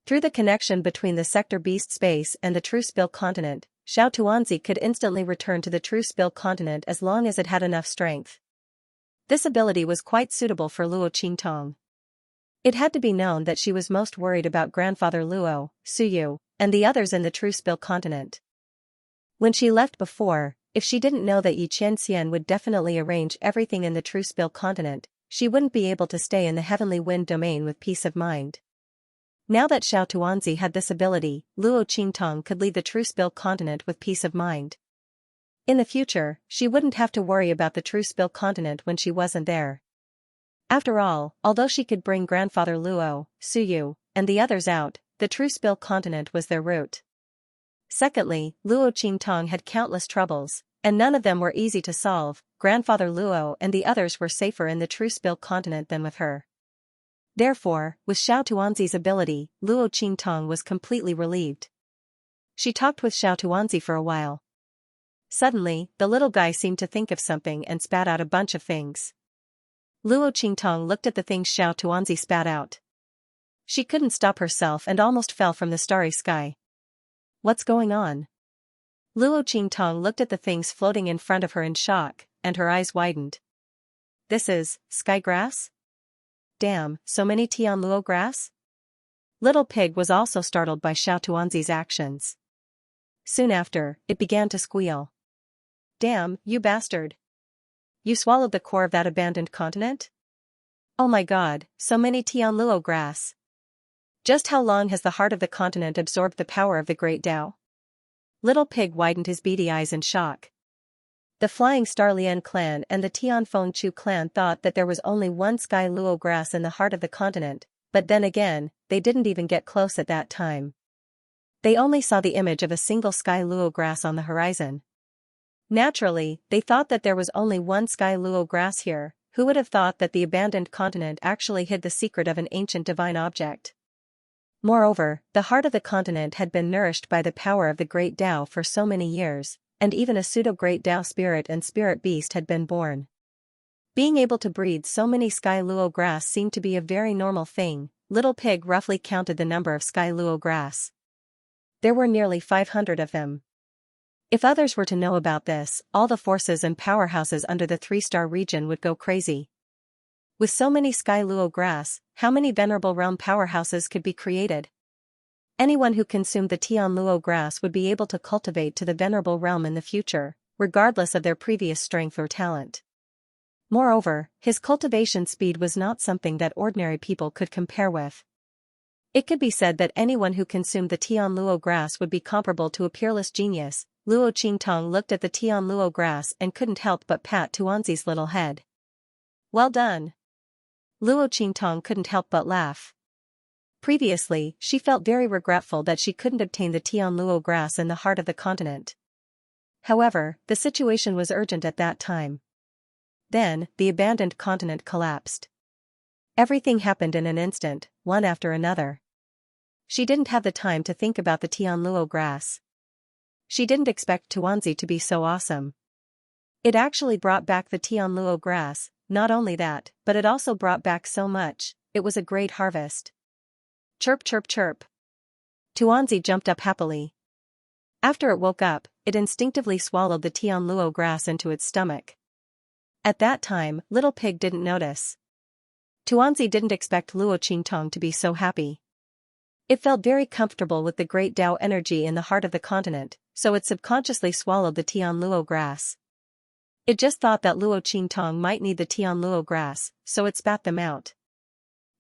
Through the connection between the sector beast space and the True Spill continent, Xiao Tuanzi could instantly return to the True Spill continent as long as it had enough strength. This ability was quite suitable for Luo Qingtong. It had to be known that she was most worried about grandfather Luo, Suyu, and the others in the True Spill continent. When she left before, if she didn't know that Xianxia would definitely arrange everything in the True Spill continent, she wouldn't be able to stay in the Heavenly Wind domain with peace of mind. Now that Xiao Tuanzi had this ability, Luo Qingtong could leave the True Spill continent with peace of mind. In the future, she wouldn't have to worry about the True Spill continent when she wasn't there. After all, although she could bring grandfather Luo, Suyu, and the others out, the True Spill continent was their route. Secondly, Luo Qingtong had countless troubles, and none of them were easy to solve. Grandfather Luo and the others were safer in the True Spill continent than with her. Therefore, with Xiao Tuanzi's ability, Luo Qingtong was completely relieved. She talked with Xiao Tuanzi for a while. Suddenly, the little guy seemed to think of something and spat out a bunch of things. Luo Qingtong looked at the things Xiao Tuanzi spat out. She couldn't stop herself and almost fell from the starry sky. What's going on? Luo Qingtong looked at the things floating in front of her in shock, and her eyes widened. This is sky grass? Damn, so many Tianluo grass? Little Pig was also startled by Xiao Tuanzi's actions. Soon after, it began to squeal. Damn, you bastard! You swallowed the core of that abandoned continent? Oh my god, so many Tianluo grass! Just how long has the heart of the continent absorbed the power of the Great Tao? Little Pig widened his beady eyes in shock. The Flying Star Lian clan and the Tianfeng Chu clan thought that there was only one Sky Luo grass in the heart of the continent, but then again, they didn't even get close at that time. They only saw the image of a single Sky Luo grass on the horizon. Naturally, they thought that there was only one Sky Luo grass here. Who would have thought that the abandoned continent actually hid the secret of an ancient divine object? Moreover, the heart of the continent had been nourished by the power of the Great Tao for so many years, and even a pseudo-Great Tao spirit and spirit beast had been born. Being able to breed so many Sky Luo grass seemed to be a very normal thing. Little Pig roughly counted the number of Sky Luo grass. There were nearly 500 of them. If others were to know about this, all the forces and powerhouses under the 3-star region would go crazy. With so many Sky Luo grass, how many venerable realm powerhouses could be created? Anyone who consumed the Tianluo grass would be able to cultivate to the venerable realm in the future, regardless of their previous strength or talent. Moreover, his cultivation speed was not something that ordinary people could compare with. It could be said that anyone who consumed the Tianluo grass would be comparable to a peerless genius. Luo Qingtong looked at the Tianluo grass and couldn't help but pat Tuanzi's little head. Well done. Luo Qingtong couldn't help but laugh. Previously, she felt very regretful that she couldn't obtain the Tianluo grass in the heart of the continent. However, the situation was urgent at that time. Then, the abandoned continent collapsed. Everything happened in an instant, one after another. She didn't have the time to think about the Tianluo grass. She didn't expect Tuanzi to be so awesome. It actually brought back the Tianluo grass. Not only that, but it also brought back so much. It was a great harvest. Chirp chirp chirp. Tuanzi jumped up happily. After it woke up, it instinctively swallowed the Tianluo grass into its stomach. At that time, Little Pig didn't notice. Tuanzi didn't expect Luo Qingtong to be so happy. It felt very comfortable with the Great Tao energy in the heart of the continent, so it subconsciously swallowed the Tianluo grass. It just thought that Luo Qingtong might need the Tianluo grass, so it spat them out.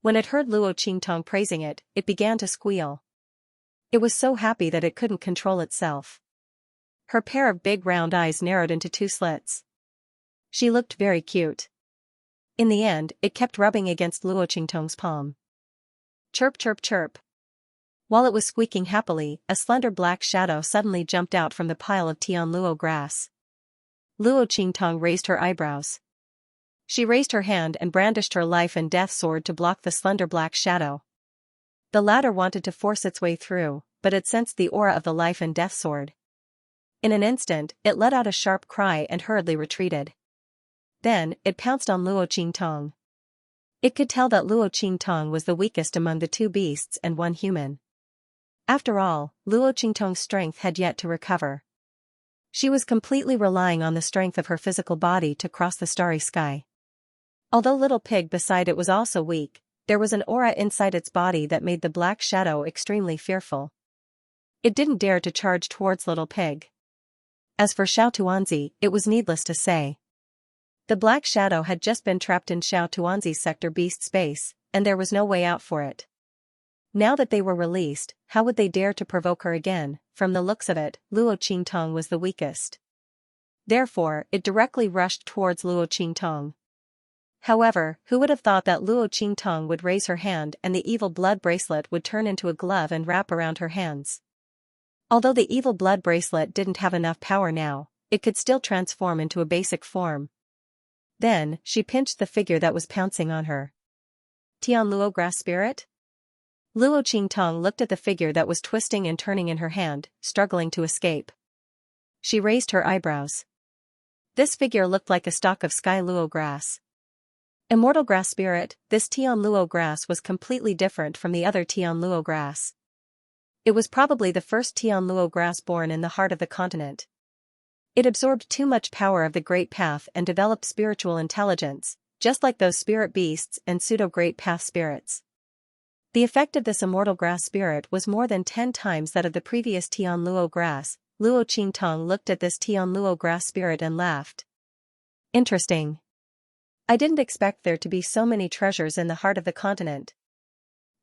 When it heard Luo Qingtong praising it, it began to squeal. It was so happy that it couldn't control itself. Her pair of big round eyes narrowed into 2 slits. She looked very cute. In the end, it kept rubbing against Luo Qingtong's palm. Chirp chirp chirp. While it was squeaking happily, a slender black shadow suddenly jumped out from the pile of Tianluo grass. Luo Qingtong raised her eyebrows. She raised her hand and brandished her life and death sword to block the slender black shadow. The latter wanted to force its way through, but it sensed the aura of the life and death sword. In an instant, it let out a sharp cry and hurriedly retreated. Then, it pounced on Luo Qingtong. It could tell that Luo Qingtong was the weakest among the 2 beasts and 1 human. After all, Luo Qingtong's strength had yet to recover. She was completely relying on the strength of her physical body to cross the starry sky. Although Little Pig beside it was also weak, there was an aura inside its body that made the black shadow extremely fearful. It didn't dare to charge towards Little Pig. As for Xiao Tuanzi, it was needless to say. The black shadow had just been trapped in Xiao Tuanzi's sector beast space, and there was no way out for it. Now that they were released, how would they dare to provoke her again? From the looks of it, Luo Qingtong was the weakest. Therefore, it directly rushed towards Luo Qingtong. However, who would have thought that Luo Qingtong would raise her hand and the evil blood bracelet would turn into a glove and wrap around her hands? Although the evil blood bracelet didn't have enough power now, it could still transform into a basic form. Then, she pinched the figure that was pouncing on her. Tianluo grass spirit? Luo Qingtong looked at the figure that was twisting and turning in her hand, struggling to escape. She raised her eyebrows. This figure looked like a stalk of Sky Luo grass. Immortal grass spirit, this Tianluo grass was completely different from the other Tianluo grass. It was probably the first Tianluo grass born in the heart of the continent. It absorbed too much power of the Great Path and developed spiritual intelligence, just like those spirit beasts and pseudo-Great Path spirits. The effect of this immortal grass spirit was more than 10 times that of the previous Tianluo grass. Luo Qingtong looked at this Tianluo grass spirit and laughed. Interesting. I didn't expect there to be so many treasures in the heart of the continent.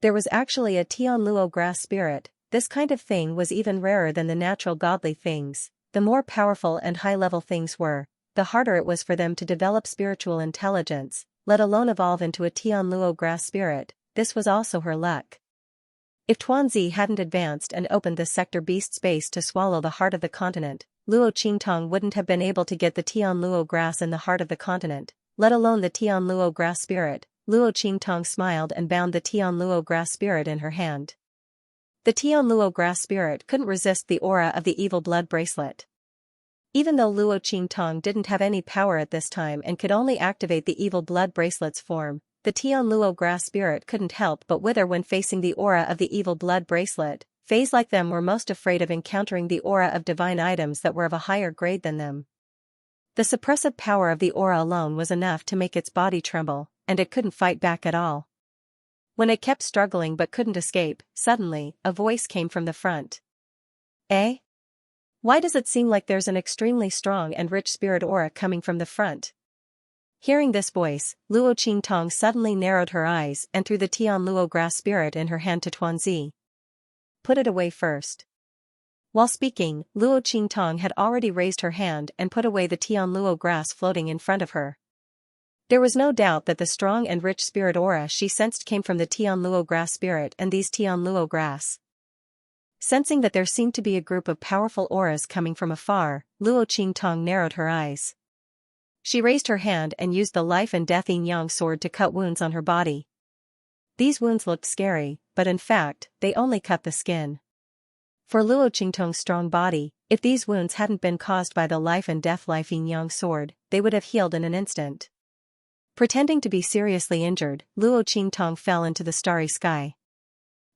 There was actually a Tianluo grass spirit. This kind of thing was even rarer than the natural godly things. The more powerful and high-level things were, the harder it was for them to develop spiritual intelligence, let alone evolve into a Tianluo grass spirit. This was also her luck. If Tuanzi hadn't advanced and opened the sector beast space to swallow the heart of the continent, Luo Qingtong wouldn't have been able to get the Tianluo grass in the heart of the continent, let alone the Tianluo grass spirit. Luo Qingtong smiled and bound the Tianluo grass spirit in her hand. The Tianluo grass spirit couldn't resist the aura of the evil blood bracelet. Even though Luo Qingtong didn't have any power at this time and could only activate the evil blood bracelet's form, the Tianluo grass spirit couldn't help but wither when facing the aura of the evil blood bracelet. Fays like them were most afraid of encountering the aura of divine items that were of a higher grade than them. The suppressive power of the aura alone was enough to make its body tremble, and it couldn't fight back at all. When it kept struggling but couldn't escape, suddenly, a voice came from the front. Eh? Why does it seem like there's an extremely strong and rich spirit aura coming from the front? Hearing this voice, Luo Qingtong suddenly narrowed her eyes and threw the Tianluo grass spirit in her hand to Tuanzi. Put it away first. While speaking, Luo Qingtong had already raised her hand and put away the Tianluo grass floating in front of her. There was no doubt that the strong and rich spirit aura she sensed came from the Tianluo grass spirit and these Tianluo grass. Sensing that there seemed to be a group of powerful auras coming from afar, Luo Qingtong narrowed her eyes. She raised her hand and used the life and death yin-yang sword to cut wounds on her body. These wounds looked scary, but in fact, they only cut the skin. For Luo Qingtong's strong body, if these wounds hadn't been caused by the life and death life yin-yang sword, they would have healed in an instant. Pretending to be seriously injured, Luo Qingtong fell into the starry sky.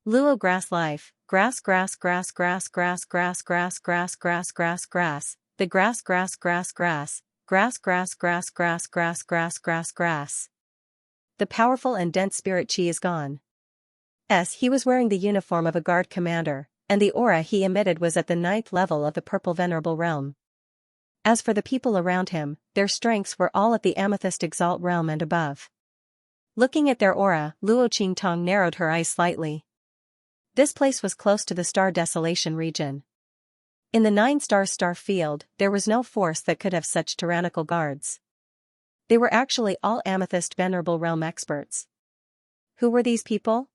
Luo grass life, grass grass grass grass grass grass grass grass grass grass grass, the grass grass grass grass. Grass grass grass grass grass grass grass grass. The powerful and dense spirit chi is gone. He was wearing the uniform of a guard commander, and the aura he emitted was at the 9th level of the purple venerable realm. As for the people around him, their strengths were all at the amethyst exalt realm and above. Looking at their aura, Luo Qingtong narrowed her eyes slightly. This place was close to the star desolation region. In the 9-star star field, there was no force that could have such tyrannical guards. They were actually all amethyst venerable realm experts. Who were these people?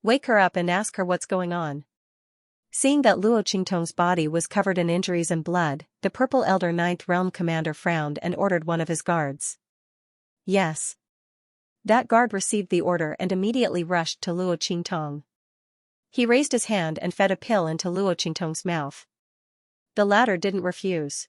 Wake her up and ask her what's going on. Seeing that Luo Qingtong's body was covered in injuries and blood, the purple elder 9th realm commander frowned and ordered one of his guards. Yes. That guard received the order and immediately rushed to Luo Qingtong. He raised his hand and fed a pill into Luo Qingtong's mouth. The latter didn't refuse.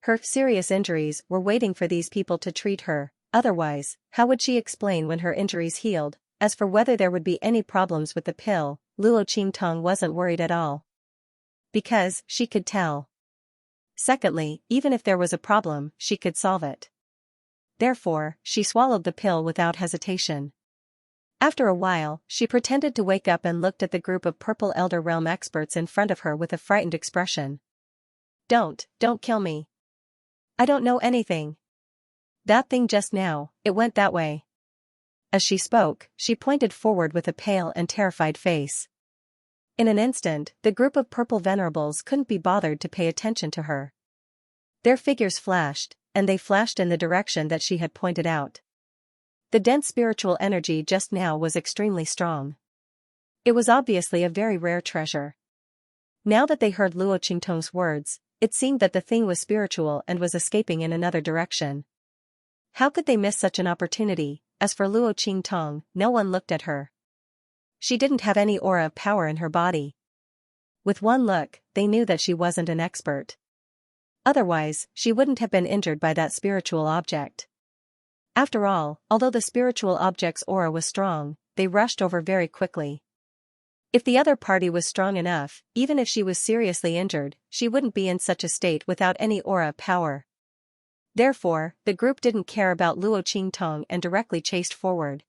Her serious injuries were waiting for these people to treat her, otherwise, how would she explain when her injuries healed? As for whether there would be any problems with the pill, Luo Qingtong wasn't worried at all. Because, she could tell. Secondly, even if there was a problem, she could solve it. Therefore, she swallowed the pill without hesitation. After a while, she pretended to wake up and looked at the group of purple elder realm experts in front of her with a frightened expression. Don't kill me. I don't know anything. That thing just now, it went that way. As she spoke, she pointed forward with a pale and terrified face. In an instant, the group of purple venerables couldn't be bothered to pay attention to her. Their figures flashed, and they flashed in the direction that she had pointed out. The dense spiritual energy just now was extremely strong. It was obviously a very rare treasure. Now that they heard Luo Qingtong's words, it seemed that the thing was spiritual and was escaping in another direction. How could they miss such an opportunity? As for Luo Qingtong, no one looked at her. She didn't have any aura of power in her body. With one look, they knew that she wasn't an expert. Otherwise, she wouldn't have been injured by that spiritual object. After all, although the spiritual object's aura was strong, they rushed over very quickly. If the other party was strong enough, even if she was seriously injured, she wouldn't be in such a state without any aura power. Therefore, the group didn't care about Luo Qingtong and directly chased forward.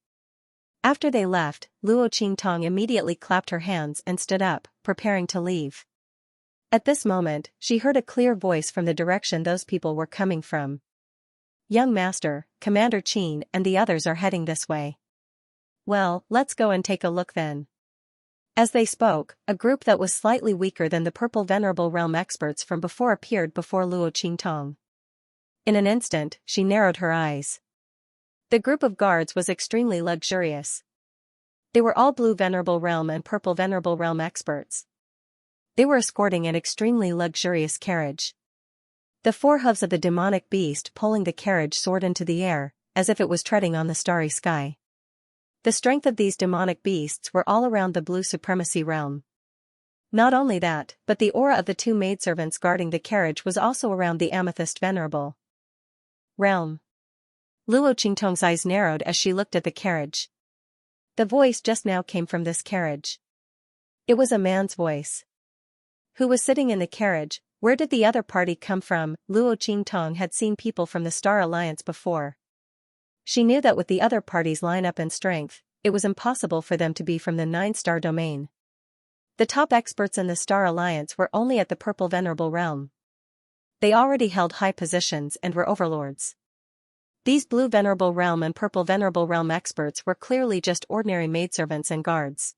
After they left, Luo Qingtong immediately clapped her hands and stood up, preparing to leave. At this moment, she heard a clear voice from the direction those people were coming from. "Young master, Commander Qin and the others are heading this way." "Well, let's go and take a look then." As they spoke, a group that was slightly weaker than the purple Venerable Realm experts from before appeared before Luo Qingtong. In an instant, she narrowed her eyes. The group of guards was extremely luxurious. They were all blue Venerable Realm and purple Venerable Realm experts. They were escorting an extremely luxurious carriage. The four hooves of the demonic beast pulling the carriage soared into the air, as if it was treading on the starry sky. The strength of these demonic beasts were all around the blue supremacy realm. Not only that, but the aura of the two maidservants guarding the carriage was also around the amethyst venerable realm. Luo Qingtong's eyes narrowed as she looked at the carriage. The voice just now came from this carriage. It was a man's voice. Who was sitting in the carriage? Where did the other party come from? Luo Qingtong had seen people from the Star Alliance before. She knew that with the other party's lineup and strength, it was impossible for them to be from the 9-star domain. The top experts in the Star Alliance were only at the Purple Venerable Realm. They already held high positions and were overlords. These Blue Venerable Realm and Purple Venerable Realm experts were clearly just ordinary maidservants and guards.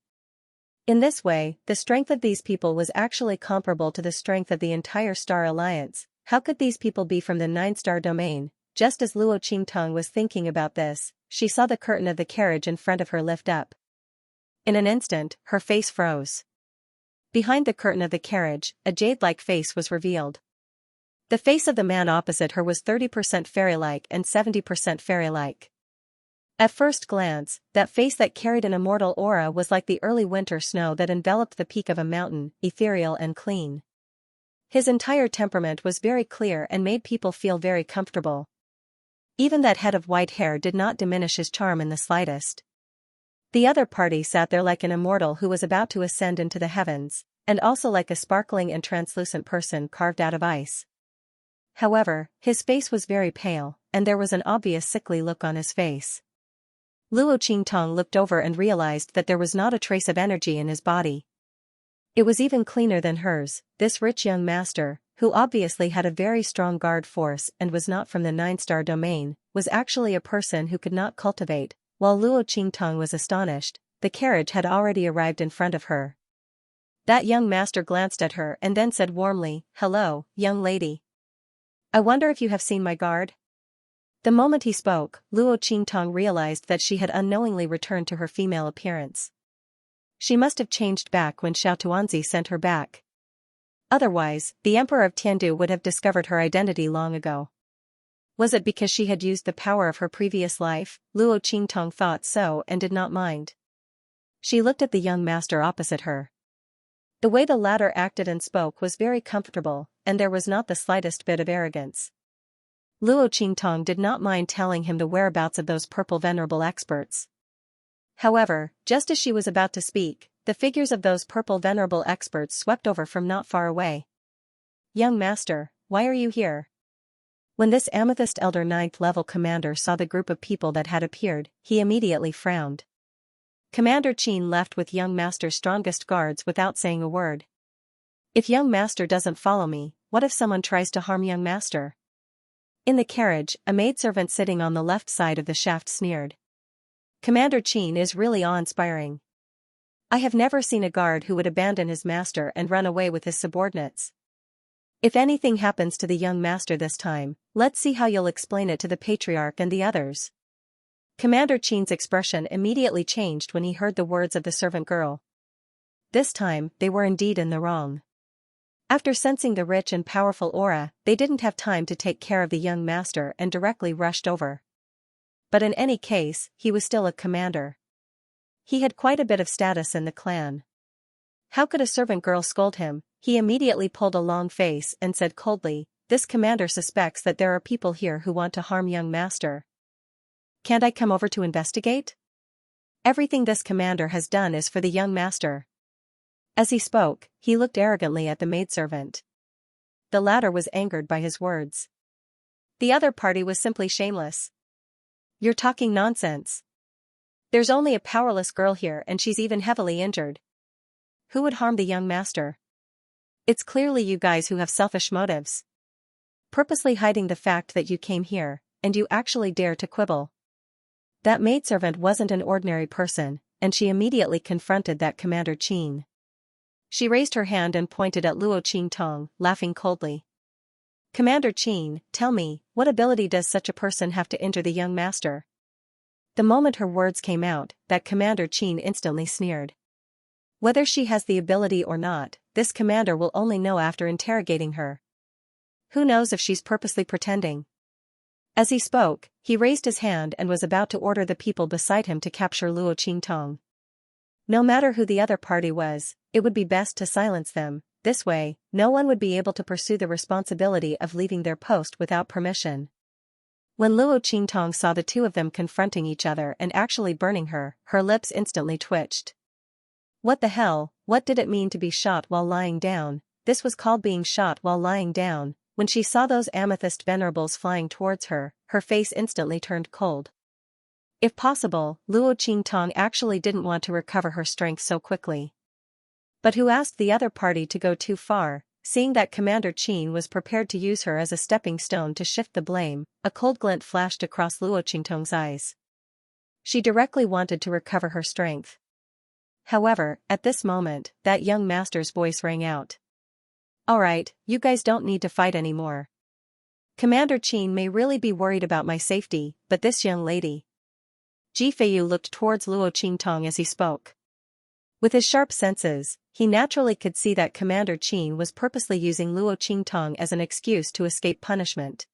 In this way, the strength of these people was actually comparable to the strength of the entire Star Alliance. How could these people be from the 9-star domain? Just as Luo Qingtong was thinking about this, she saw the curtain of the carriage in front of her lift up. In an instant, her face froze. Behind the curtain of the carriage, a jade-like face was revealed. The face of the man opposite her was 30% fairy-like and 70% fairy-like. At first glance, that face that carried an immortal aura was like the early winter snow that enveloped the peak of a mountain, ethereal and clean. His entire temperament was very clear and made people feel very comfortable. Even that head of white hair did not diminish his charm in the slightest. The other party sat there like an immortal who was about to ascend into the heavens, and also like a sparkling and translucent person carved out of ice. However, his face was very pale, and there was an obvious sickly look on his face. Luo Qingtong looked over and realized that there was not a trace of energy in his body. It was even cleaner than hers. This rich young master, who obviously had a very strong guard force and was not from the 9-star domain, was actually a person who could not cultivate. While Luo Qingtong was astonished, the carriage had already arrived in front of her. That young master glanced at her and then said warmly, "Hello, young lady. I wonder if you have seen my guard?" The moment he spoke, Luo Qingtong realized that she had unknowingly returned to her female appearance. She must have changed back when Xiao Tuanzi sent her back. Otherwise, the Emperor of Tiandu would have discovered her identity long ago. Was it because she had used the power of her previous life? Luo Qingtong thought so and did not mind. She looked at the young master opposite her. The way the latter acted and spoke was very comfortable, and there was not the slightest bit of arrogance. Luo Qingtong did not mind telling him the whereabouts of those purple venerable experts. However, just as she was about to speak, the figures of those purple venerable experts swept over from not far away. "Young master, why are you here?" When this amethyst elder 9th level commander saw the group of people that had appeared, he immediately frowned. Commander Qin left with young master's strongest guards without saying a word. "If young master doesn't follow me, what if someone tries to harm young master?" In the carriage, a maidservant sitting on the left side of the shaft sneered. "Commander Qin is really awe-inspiring. I have never seen a guard who would abandon his master and run away with his subordinates. If anything happens to the young master this time, let's see how you'll explain it to the patriarch and the others." Commander Qin's expression immediately changed when he heard the words of the servant girl. This time, they were indeed in the wrong. After sensing the rich and powerful aura, they didn't have time to take care of the young master and directly rushed over. But in any case, he was still a commander. He had quite a bit of status in the clan. How could a servant girl scold him? He immediately pulled a long face and said coldly, "This commander suspects that there are people here who want to harm young master. Can't I come over to investigate? Everything this commander has done is for the young master." As he spoke, he looked arrogantly at the maidservant. The latter was angered by his words. The other party was simply shameless. "You're talking nonsense. There's only a powerless girl here and she's even heavily injured. Who would harm the young master? It's clearly you guys who have selfish motives. Purposely hiding the fact that you came here, and you actually dare to quibble." That maidservant wasn't an ordinary person, and she immediately confronted that Commander Qin. She raised her hand and pointed at Luo Qingtong, laughing coldly. "Commander Qin, tell me, what ability does such a person have to injure the young master?" The moment her words came out, that Commander Qin instantly sneered. Whether she has the ability or not, this commander will only know after interrogating her. Who knows if she's purposely pretending? As he spoke, he raised his hand and was about to order the people beside him to capture Luo Qingtong. No matter who the other party was, it would be best to silence them. This way, no one would be able to pursue the responsibility of leaving their post without permission. When Luo Qingtong saw the two of them confronting each other and actually burning her, her lips instantly twitched. What the hell, what did it mean to be shot while lying down? This was called being shot while lying down. When she saw those amethyst venerables flying towards her, her face instantly turned cold. If possible, Luo Qingtong actually didn't want to recover her strength so quickly. But who asked the other party to go too far? Seeing that Commander Qin was prepared to use her as a stepping stone to shift the blame, a cold glint flashed across Luo Qingtong's eyes. She directly wanted to recover her strength. However, at this moment, that young master's voice rang out. "Alright, you guys don't need to fight anymore. Commander Qin may really be worried about my safety, but this young lady..." Ji Feiyu looked towards Luo Qingtong as he spoke. With his sharp senses, he naturally could see that Commander Qin was purposely using Luo Qingtong as an excuse to escape punishment.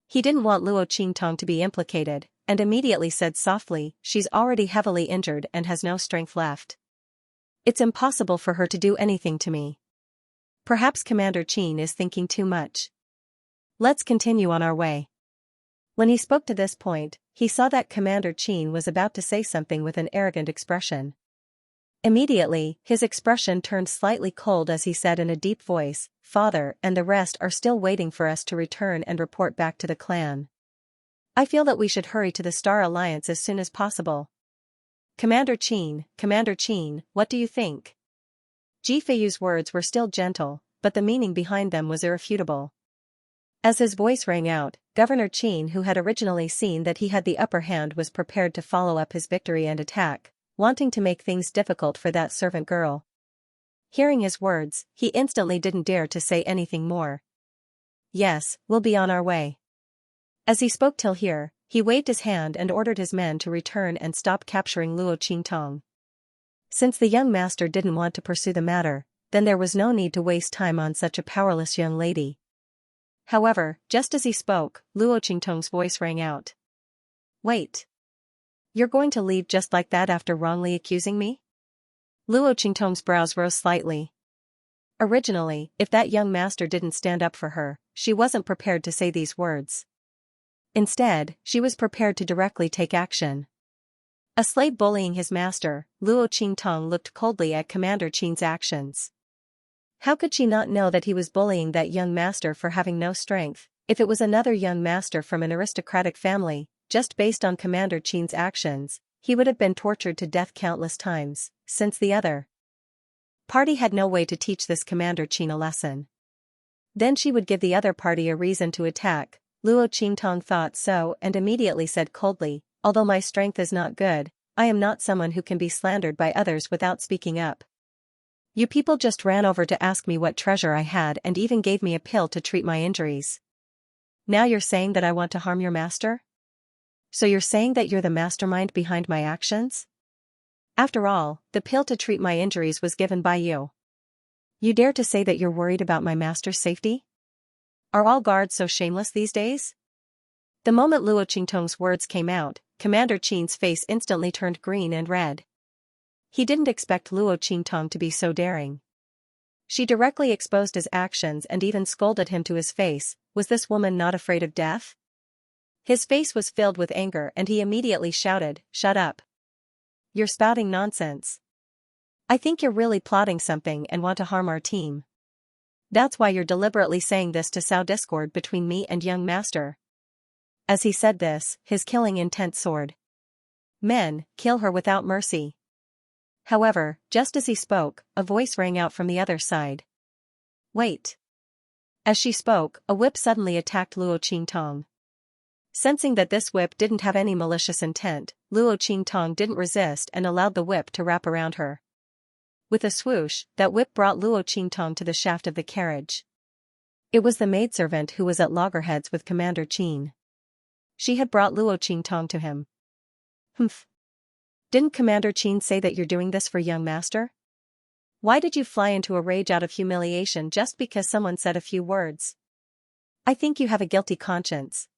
He didn't want Luo Qingtong to be implicated, and immediately said softly, "She's already heavily injured and has no strength left. It's impossible for her to do anything to me. Perhaps Commander Qin is thinking too much. Let's continue on our way." When he spoke to this point, he saw that Commander Qin was about to say something with an arrogant expression. Immediately, his expression turned slightly cold as he said in a deep voice, "Father and the rest are still waiting for us to return and report back to the clan. I feel that we should hurry to the Star Alliance as soon as possible. Commander Qin, what do you think?" Ji Feiyu's words were still gentle, but the meaning behind them was irrefutable. As his voice rang out, Governor Qin, who had originally seen that he had the upper hand, was prepared to follow up his victory and attack, wanting to make things difficult for that servant girl. Hearing his words, he instantly didn't dare to say anything more. "Yes, we'll be on our way." As he spoke till here, he waved his hand and ordered his men to return and stop capturing Luo Qingtong. Since the young master didn't want to pursue the matter, then there was no need to waste time on such a powerless young lady. However, just as he spoke, Luo Qingtong's voice rang out. "Wait. You're going to leave just like that after wrongly accusing me?" Luo Qingtong's brows rose slightly. Originally, if that young master didn't stand up for her, she wasn't prepared to say these words. Instead, she was prepared to directly take action. A slave bullying his master, Luo Qingtong looked coldly at Commander Qin's actions. How could she not know that he was bullying that young master for having no strength? If it was another young master from an aristocratic family, just based on Commander Qin's actions, he would have been tortured to death countless times, since the other party had no way to teach this Commander Qin a lesson. Then she would give the other party a reason to attack. Luo Qingtong thought so and immediately said coldly, "Although my strength is not good, I am not someone who can be slandered by others without speaking up. You people just ran over to ask me what treasure I had and even gave me a pill to treat my injuries. Now you're saying that I want to harm your master? So you're saying that you're the mastermind behind my actions? After all, the pill to treat my injuries was given by you. You dare to say that you're worried about my master's safety? Are all guards so shameless these days?" The moment Luo Qingtong's words came out, Commander Qin's face instantly turned green and red. He didn't expect Luo Qingtong to be so daring. She directly exposed his actions and even scolded him to his face. Was this woman not afraid of death? His face was filled with anger and he immediately shouted, "Shut up. You're spouting nonsense. I think you're really plotting something and want to harm our team. That's why you're deliberately saying this to sow discord between me and young master. As he said this, his killing intent soared. Men, kill her without mercy. However, just as he spoke, a voice rang out from the other side. Wait. As she spoke, a whip suddenly attacked Luo Qingtong. Sensing that this whip didn't have any malicious intent, Luo Qingtong didn't resist and allowed the whip to wrap around her. With a swoosh, that whip brought Luo Qingtong to the shaft of the carriage. It was the maidservant who was at loggerheads with Commander Qin. She had brought Luo Qingtong to him. Humph. Didn't Commander Qin say that you're doing this for young master? Why did you fly into a rage out of humiliation just because someone said a few words? I think you have a guilty conscience.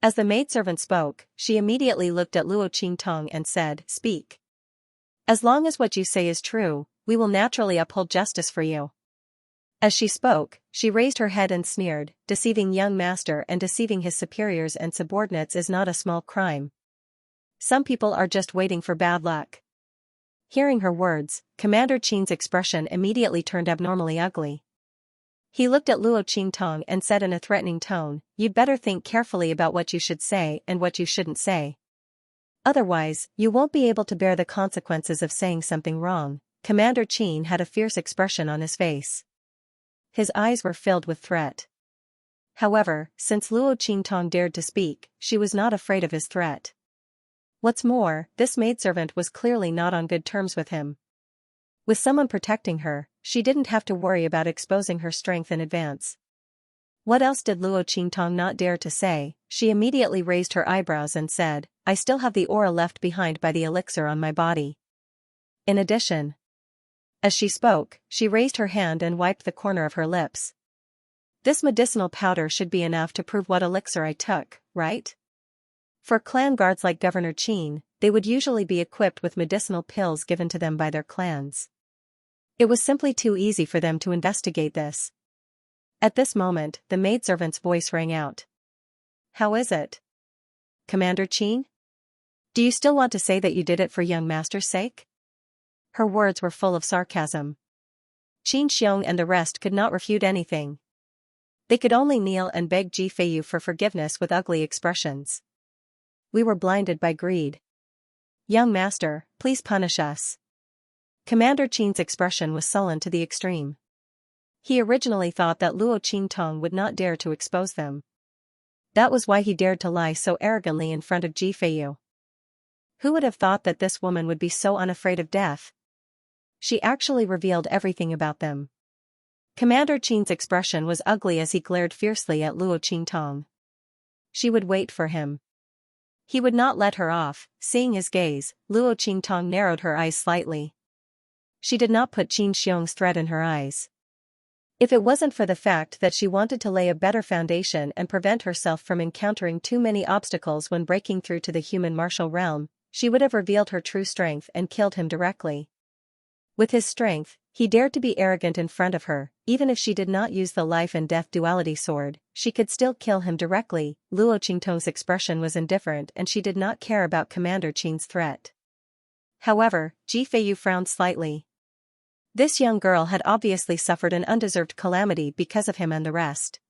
As the maidservant spoke, she immediately looked at Luo Qingtong and said, Speak. As long as what you say is true, we will naturally uphold justice for you. As she spoke, she raised her head and sneered, deceiving young master and deceiving his superiors and subordinates is not a small crime. Some people are just waiting for bad luck. Hearing her words, Commander Qin's expression immediately turned abnormally ugly. He looked at Luo Qingtong and said in a threatening tone, You'd better think carefully about what you should say and what you shouldn't say. Otherwise, you won't be able to bear the consequences of saying something wrong. Commander Qin had a fierce expression on his face. His eyes were filled with threat. However, since Luo Qingtong dared to speak, she was not afraid of his threat. What's more, this maidservant was clearly not on good terms with him. With someone protecting her, she didn't have to worry about exposing her strength in advance. What else did Luo Qingtong not dare to say? She immediately raised her eyebrows and said, I still have the aura left behind by the elixir on my body. In addition. As she spoke, she raised her hand and wiped the corner of her lips. This medicinal powder should be enough to prove what elixir I took, right? For clan guards like Governor Qin, they would usually be equipped with medicinal pills given to them by their clans. It was simply too easy for them to investigate this. At this moment, the maidservant's voice rang out. How is it? Commander Qin? Do you still want to say that you did it for young master's sake? Her words were full of sarcasm. Qin Xiong and the rest could not refute anything. They could only kneel and beg Ji Feiyu for forgiveness with ugly expressions. We were blinded by greed. Young master, please punish us. Commander Qin's expression was sullen to the extreme. He originally thought that Luo Qingtong would not dare to expose them. That was why he dared to lie so arrogantly in front of Ji Feiyu. Who would have thought that this woman would be so unafraid of death? She actually revealed everything about them. Commander Qin's expression was ugly as he glared fiercely at Luo Qingtong. She would wait for him. He would not let her off. Seeing his gaze, Luo Qingtong narrowed her eyes slightly. She did not put Qin Xiong's threat in her eyes. If it wasn't for the fact that she wanted to lay a better foundation and prevent herself from encountering too many obstacles when breaking through to the human martial realm, she would have revealed her true strength and killed him directly. With his strength, he dared to be arrogant in front of her. Even if she did not use the life and death duality sword, she could still kill him directly. Luo Qingtong's expression was indifferent and she did not care about Commander Qin's threat. However, Ji Feiyu frowned slightly. This young girl had obviously suffered an undeserved calamity because of him and the rest.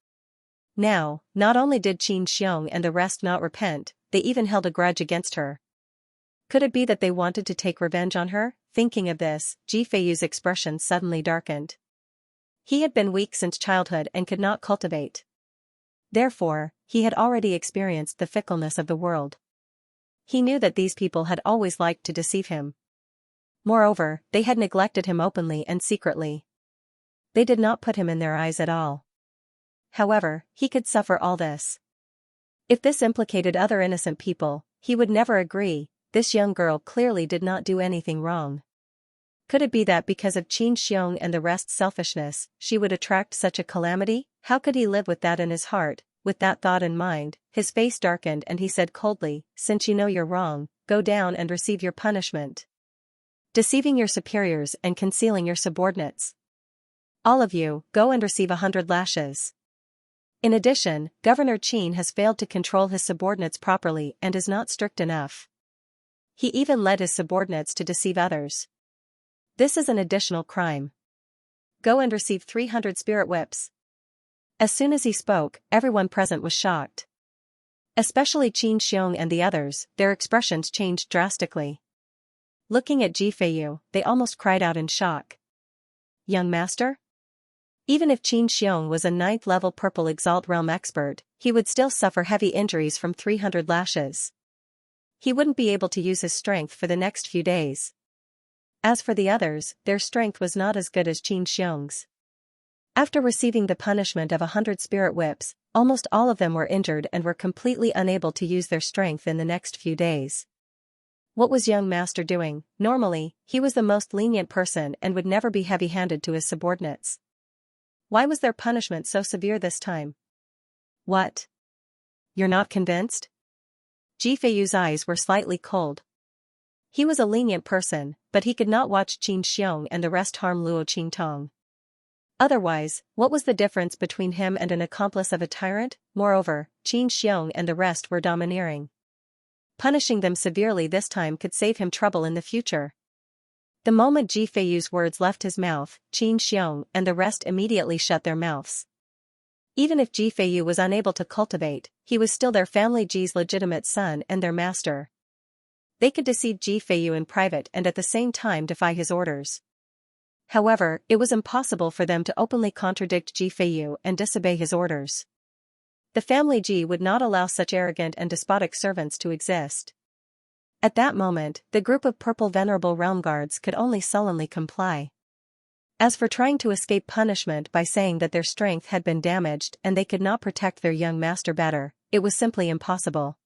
Now, not only did Qin Xiong and the rest not repent, they even held a grudge against her. Could it be that they wanted to take revenge on her? Thinking of this, Ji Feiyu's expression suddenly darkened. He had been weak since childhood and could not cultivate. Therefore, he had already experienced the fickleness of the world. He knew that these people had always liked to deceive him. Moreover, they had neglected him openly and secretly. They did not put him in their eyes at all. However, he could suffer all this. If this implicated other innocent people, he would never agree. This young girl clearly did not do anything wrong. Could it be that because of Qin Xiong and the rest's selfishness, she would attract such a calamity? How could he live with that in his heart? With that thought in mind, his face darkened and he said coldly, Since you know you're wrong, go down and receive your punishment. Deceiving your superiors and concealing your subordinates. All of you, go and receive 100 lashes. In addition, Governor Qin has failed to control his subordinates properly and is not strict enough. He even led his subordinates to deceive others. This is an additional crime. Go and receive 300 spirit whips. As soon as he spoke, everyone present was shocked. Especially Xianxia and the others, their expressions changed drastically. Looking at Ji Feiyu, they almost cried out in shock. Young master? Even if Xianxia was a 9th level Purple Exalt Realm expert, he would still suffer heavy injuries from 300 lashes. He wouldn't be able to use his strength for the next few days. As for the others, their strength was not as good as Xianxia's. After receiving the punishment of 100 spirit whips, almost all of them were injured and were completely unable to use their strength in the next few days. What was young master doing? Normally, he was the most lenient person and would never be heavy-handed to his subordinates. Why was their punishment so severe this time? What? You're not convinced? Ji Feiyu's eyes were slightly cold. He was a lenient person, but he could not watch Xianxia and the rest harm Luo Qingtong. Otherwise, what was the difference between him and an accomplice of a tyrant? Moreover, Xianxia and the rest were domineering. Punishing them severely this time could save him trouble in the future. The moment Ji Feiyu's words left his mouth, Xianxia and the rest immediately shut their mouths. Even if Ji Feiyu was unable to cultivate, he was still their family Ji's legitimate son and their master. They could deceive Ji Feiyu in private and at the same time defy his orders. However, it was impossible for them to openly contradict Ji Feiyu and disobey his orders. The family Ji would not allow such arrogant and despotic servants to exist. At that moment, the group of purple venerable realm guards could only sullenly comply. As for trying to escape punishment by saying that their strength had been damaged and they could not protect their young master better, it was simply impossible.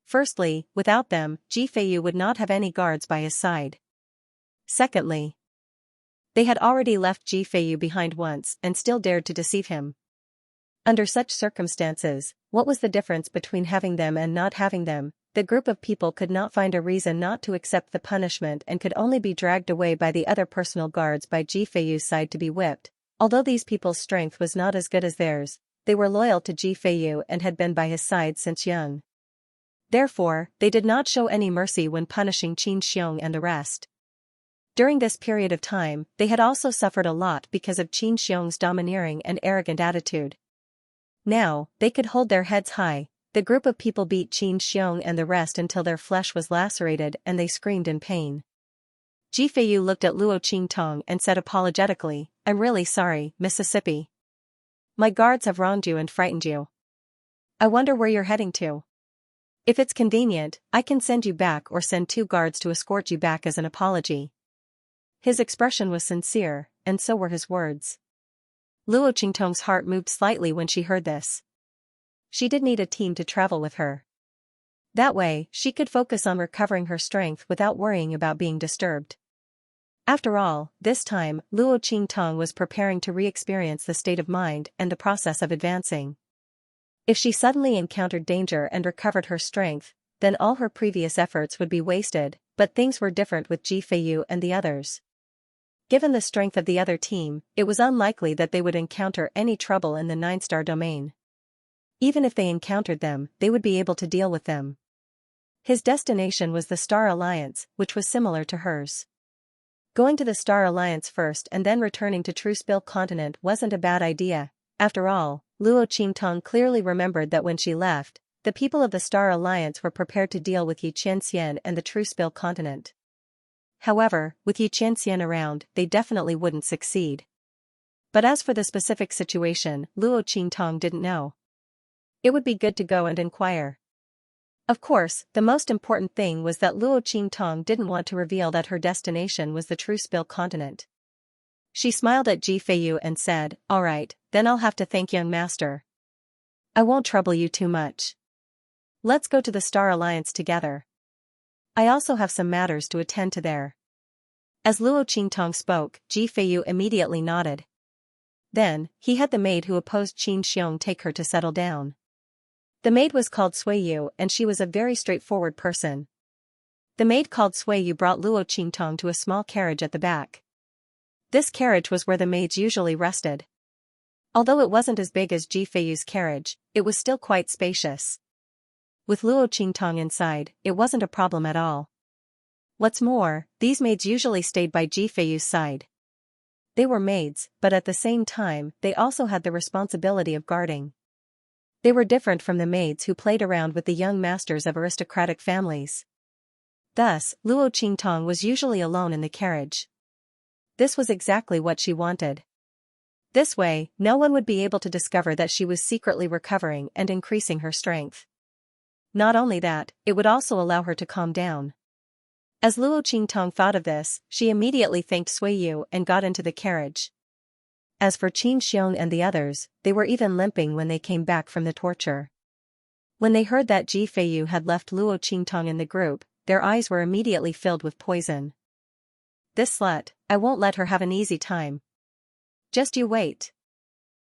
Firstly, without them, Ji Feiyu would not have any guards by his side. Secondly, they had already left Ji Feiyu behind once and still dared to deceive him. Under such circumstances, what was the difference between having them and not having them? The group of people could not find a reason not to accept the punishment and could only be dragged away by the other personal guards by Ji Feiyu's side to be whipped. Although these people's strength was not as good as theirs, they were loyal to Ji Feiyu and had been by his side since young. Therefore, they did not show any mercy when punishing Xianxia and the rest. During this period of time, they had also suffered a lot because of Xianxia's domineering and arrogant attitude. Now, they could hold their heads high. The group of people beat Xianxia and the rest until their flesh was lacerated and they screamed in pain. Ji Feiyu looked at Luo Qingtong and said apologetically, "I'm really sorry, Mississippi. My guards have wronged you and frightened you. I wonder where you're heading to. If it's convenient, I can send you back or send 2 guards to escort you back as an apology." His expression was sincere, and so were his words. Luo Qingtong's heart moved slightly when she heard this. She did need a team to travel with her. That way, she could focus on recovering her strength without worrying about being disturbed. After all, this time, Luo Qingtong was preparing to re-experience the state of mind and the process of advancing. If she suddenly encountered danger and recovered her strength, then all her previous efforts would be wasted, but things were different with Ji Feiyu and the others. Given the strength of the other team, it was unlikely that they would encounter any trouble in the 9-star domain. Even if they encountered them, they would be able to deal with them. His destination was the Star Alliance, which was similar to hers. Going to the Star Alliance first and then returning to Truespill Continent wasn't a bad idea. After all, Luo Qingtong clearly remembered that when she left, the people of the Star Alliance were prepared to deal with Xianxia and the Truespill Continent. However, with Xianxia around, they definitely wouldn't succeed. But as for the specific situation, Luo Qingtong didn't know. It would be good to go and inquire. Of course, the most important thing was that Luo Qingtong didn't want to reveal that her destination was the Truespill Continent. She smiled at Ji Feiyu and said, "All right, then I'll have to thank young master. I won't trouble you too much. Let's go to the Star Alliance together. I also have some matters to attend to there." As Luo Qingtong spoke, Ji Feiyu immediately nodded. Then, he had the maid who opposed Xianxia take her to settle down. The maid was called Suiyu and she was a very straightforward person. The maid called Suiyu brought Luo Qingtong to a small carriage at the back. This carriage was where the maids usually rested. Although it wasn't as big as Ji Feiyu's carriage, it was still quite spacious. With Luo Qingtong inside, it wasn't a problem at all. What's more, these maids usually stayed by Ji Feiyu's side. They were maids, but at the same time, they also had the responsibility of guarding. They were different from the maids who played around with the young masters of aristocratic families. Thus, Luo Qingtong was usually alone in the carriage. This was exactly what she wanted. This way, no one would be able to discover that she was secretly recovering and increasing her strength. Not only that, it would also allow her to calm down. As Luo Qingtong thought of this, she immediately thanked Sui Yu and got into the carriage. As for Qin Xiong and the others, they were even limping when they came back from the torture. When they heard that Ji Feiyu had left Luo Qingtong in the group, their eyes were immediately filled with poison. This slut, I won't let her have an easy time. Just you wait.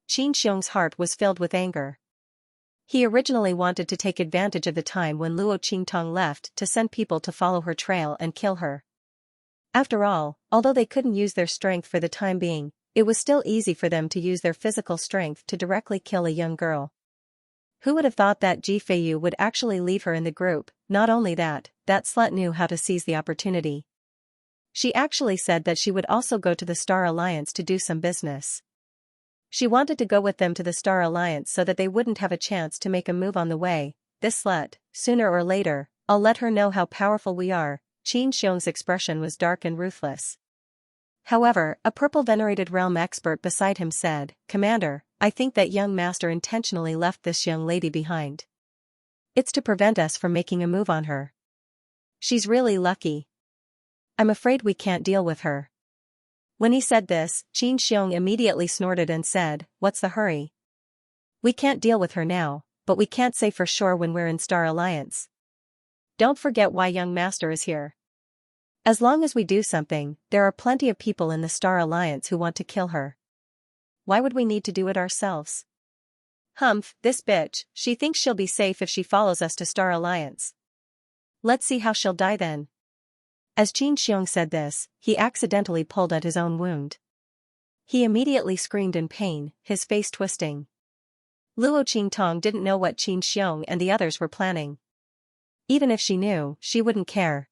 Qin Xiong's heart was filled with anger. He originally wanted to take advantage of the time when Luo Qingtong left to send people to follow her trail and kill her. After all, although they couldn't use their strength for the time being, it was still easy for them to use their physical strength to directly kill a young girl. Who would have thought that Ji Feiyu would actually leave her in the group? Not only that, that slut knew how to seize the opportunity. She actually said that she would also go to the Star Alliance to do some business. She wanted to go with them to the Star Alliance so that they wouldn't have a chance to make a move on the way. This slut, sooner or later, I'll let her know how powerful we are. Qin Xiong's expression was dark and ruthless. However, a purple venerated realm expert beside him said, "Commander, I think that young master intentionally left this young lady behind. It's to prevent us from making a move on her. She's really lucky. I'm afraid we can't deal with her." When he said this, Qin Xiong immediately snorted and said, "What's the hurry? We can't deal with her now, but we can't say for sure when we're in Star Alliance. Don't forget why young master is here. As long as we do something, there are plenty of people in the Star Alliance who want to kill her. Why would we need to do it ourselves? Humph, this bitch, she thinks she'll be safe if she follows us to Star Alliance. Let's see how she'll die then." As Qin Xiong said this, he accidentally pulled at his own wound. He immediately screamed in pain, his face twisting. Luo Qingtong didn't know what Qin Xiong and the others were planning. Even if she knew, she wouldn't care.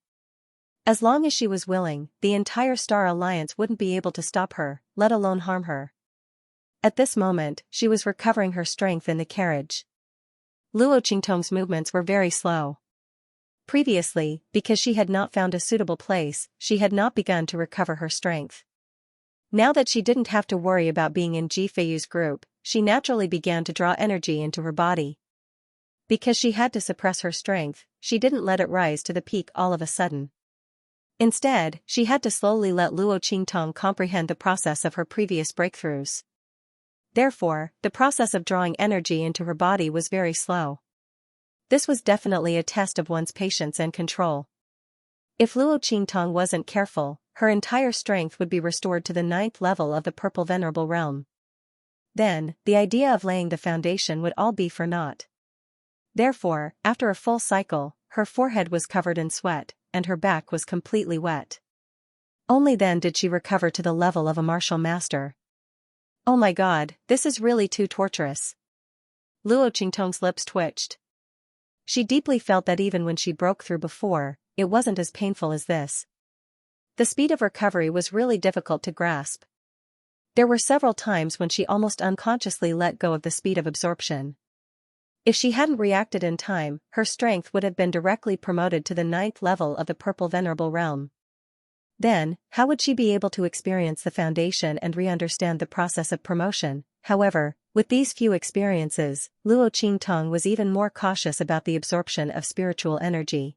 As long as she was willing, the entire Star Alliance wouldn't be able to stop her, let alone harm her. At this moment, she was recovering her strength in the carriage. Luo Qingtong's movements were very slow. Previously, because she had not found a suitable place, she had not begun to recover her strength. Now that she didn't have to worry about being in Ji Feiyu's group, she naturally began to draw energy into her body. Because she had to suppress her strength, she didn't let it rise to the peak all of a sudden. Instead, she had to slowly let Luo Qingtong comprehend the process of her previous breakthroughs. Therefore, the process of drawing energy into her body was very slow. This was definitely a test of one's patience and control. If Luo Qingtong wasn't careful, her entire strength would be restored to the 9th level of the Purple Venerable Realm. Then, the idea of laying the foundation would all be for naught. Therefore, after a full cycle, her forehead was covered in sweat, and her back was completely wet. Only then did she recover to the level of a martial master. Oh my god, this is really too torturous. Luo Qingtong's lips twitched. She deeply felt that even when she broke through before, it wasn't as painful as this. The speed of recovery was really difficult to grasp. There were several times when she almost unconsciously let go of the speed of absorption. If she hadn't reacted in time, her strength would have been directly promoted to the 9th level of the Purple Venerable Realm. Then, how would she be able to experience the foundation and re-understand the process of promotion? However, with these few experiences, Luo Qingtong was even more cautious about the absorption of spiritual energy.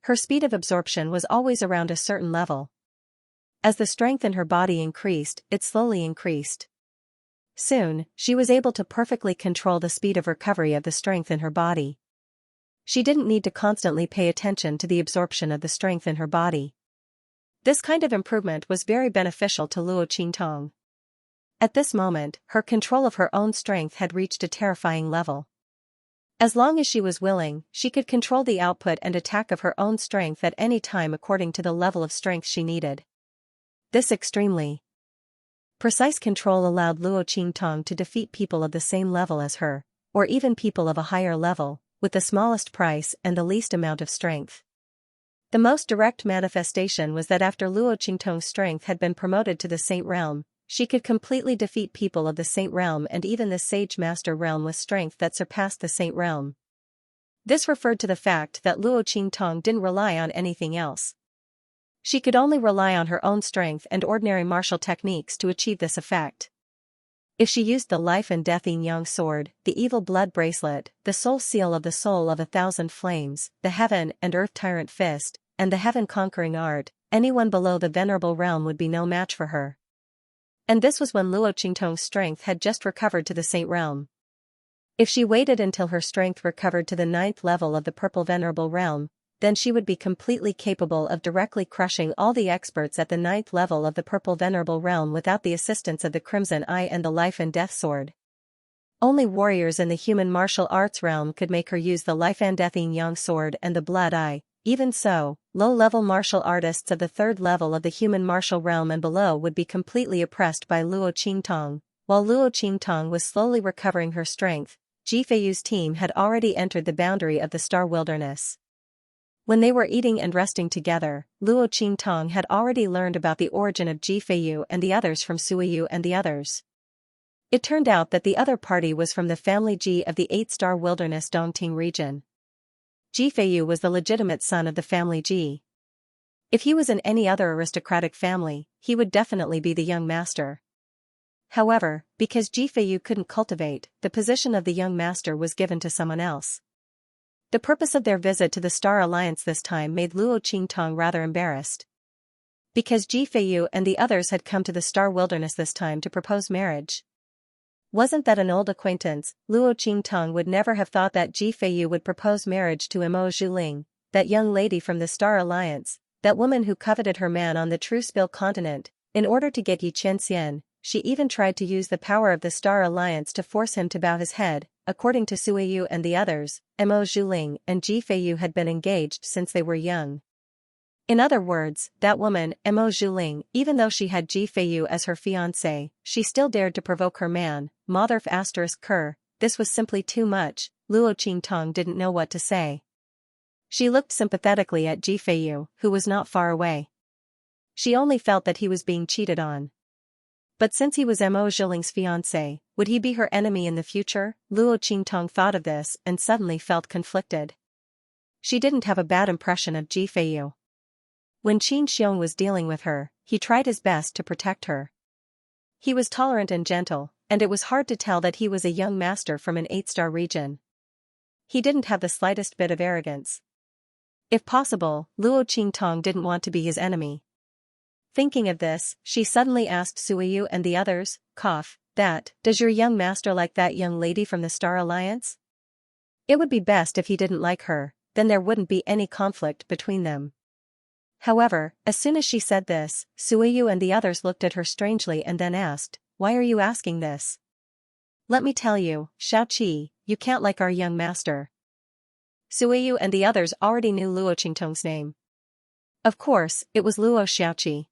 Her speed of absorption was always around a certain level. As the strength in her body increased, it slowly increased. Soon, she was able to perfectly control the speed of recovery of the strength in her body. She didn't need to constantly pay attention to the absorption of the strength in her body. This kind of improvement was very beneficial to Luo Qingtong. At this moment, her control of her own strength had reached a terrifying level. As long as she was willing, she could control the output and attack of her own strength at any time according to the level of strength she needed. This extremely precise control allowed Luo Qingtong to defeat people of the same level as her, or even people of a higher level, with the smallest price and the least amount of strength. The most direct manifestation was that after Luo Qingtong's strength had been promoted to the Saint Realm, she could completely defeat people of the Saint Realm and even the Sage Master Realm with strength that surpassed the Saint Realm. This referred to the fact that Luo Qingtong didn't rely on anything else. She could only rely on her own strength and ordinary martial techniques to achieve this effect. If she used the life and death yin-yang sword, the evil blood bracelet, the soul seal of the soul of 1,000 flames, the heaven and earth tyrant fist, and the heaven conquering art, anyone below the venerable realm would be no match for her. And this was when Luo Qingtong's strength had just recovered to the Saint Realm. If she waited until her strength recovered to the 9th level of the Purple Venerable Realm, then she would be completely capable of directly crushing all the experts at the 9th level of the Purple Venerable Realm without the assistance of the Crimson Eye and the Life and Death Sword. Only warriors in the human martial arts realm could make her use the Life and Death yin-yang sword and the Blood Eye. Even so, low-level martial artists of the 3rd level of the human martial realm and below would be completely oppressed by Luo Qingtong. While Luo Qingtong was slowly recovering her strength, Ji Feiyu's team had already entered the boundary of the Star Wilderness. When they were eating and resting together, Luo Qingtong had already learned about the origin of Ji Feiyu and the others from Suiyu and the others. It turned out that the other party was from the family Ji of the 8-star wilderness Dongting region. Ji Feiyu was the legitimate son of the family Ji. If he was in any other aristocratic family, he would definitely be the young master. However, because Ji Feiyu couldn't cultivate, the position of the young master was given to someone else. The purpose of their visit to the Star Alliance this time made Luo Qingtong rather embarrassed. Because Ji Feiyu and the others had come to the Star Wilderness this time to propose marriage. Wasn't that an old acquaintance? Luo Qingtong would never have thought that Ji Feiyu would propose marriage to Imo Zhuling, that young lady from the Star Alliance, that woman who coveted her man on the True Spill continent. In order to get Xianxia, she even tried to use the power of the Star Alliance to force him to bow his head. According to Suiyu and the others, Imo Zhuling and Ji Feiyu had been engaged since they were young. In other words, that woman, Imo Zhuling, even though she had Ji Feiyu as her fiancé, she still dared to provoke her man, Motherf *Ker. This was simply too much. Luo Qingtong didn't know what to say. She looked sympathetically at Ji Feiyu, who was not far away. She only felt that he was being cheated on. But since he was Imo Zhuling's fiancé, would he be her enemy in the future? Luo Qingtong thought of this and suddenly felt conflicted. She didn't have a bad impression of Ji Feiyu. When Qin Xiong was dealing with her, he tried his best to protect her. He was tolerant and gentle, and it was hard to tell that he was a young master from an 8-star region. He didn't have the slightest bit of arrogance. If possible, Luo Qingtong didn't want to be his enemy. Thinking of this, she suddenly asked Suiyu and the others, does your young master like that young lady from the Star Alliance? It would be best if he didn't like her, then there wouldn't be any conflict between them. However, as soon as she said this, Suiyu and the others looked at her strangely and then asked, why are you asking this? Let me tell you, Xiaoqi, you can't like our young master. Suiyu and the others already knew Luo Qingtong's name. Of course, it was Luo Xiaoqi.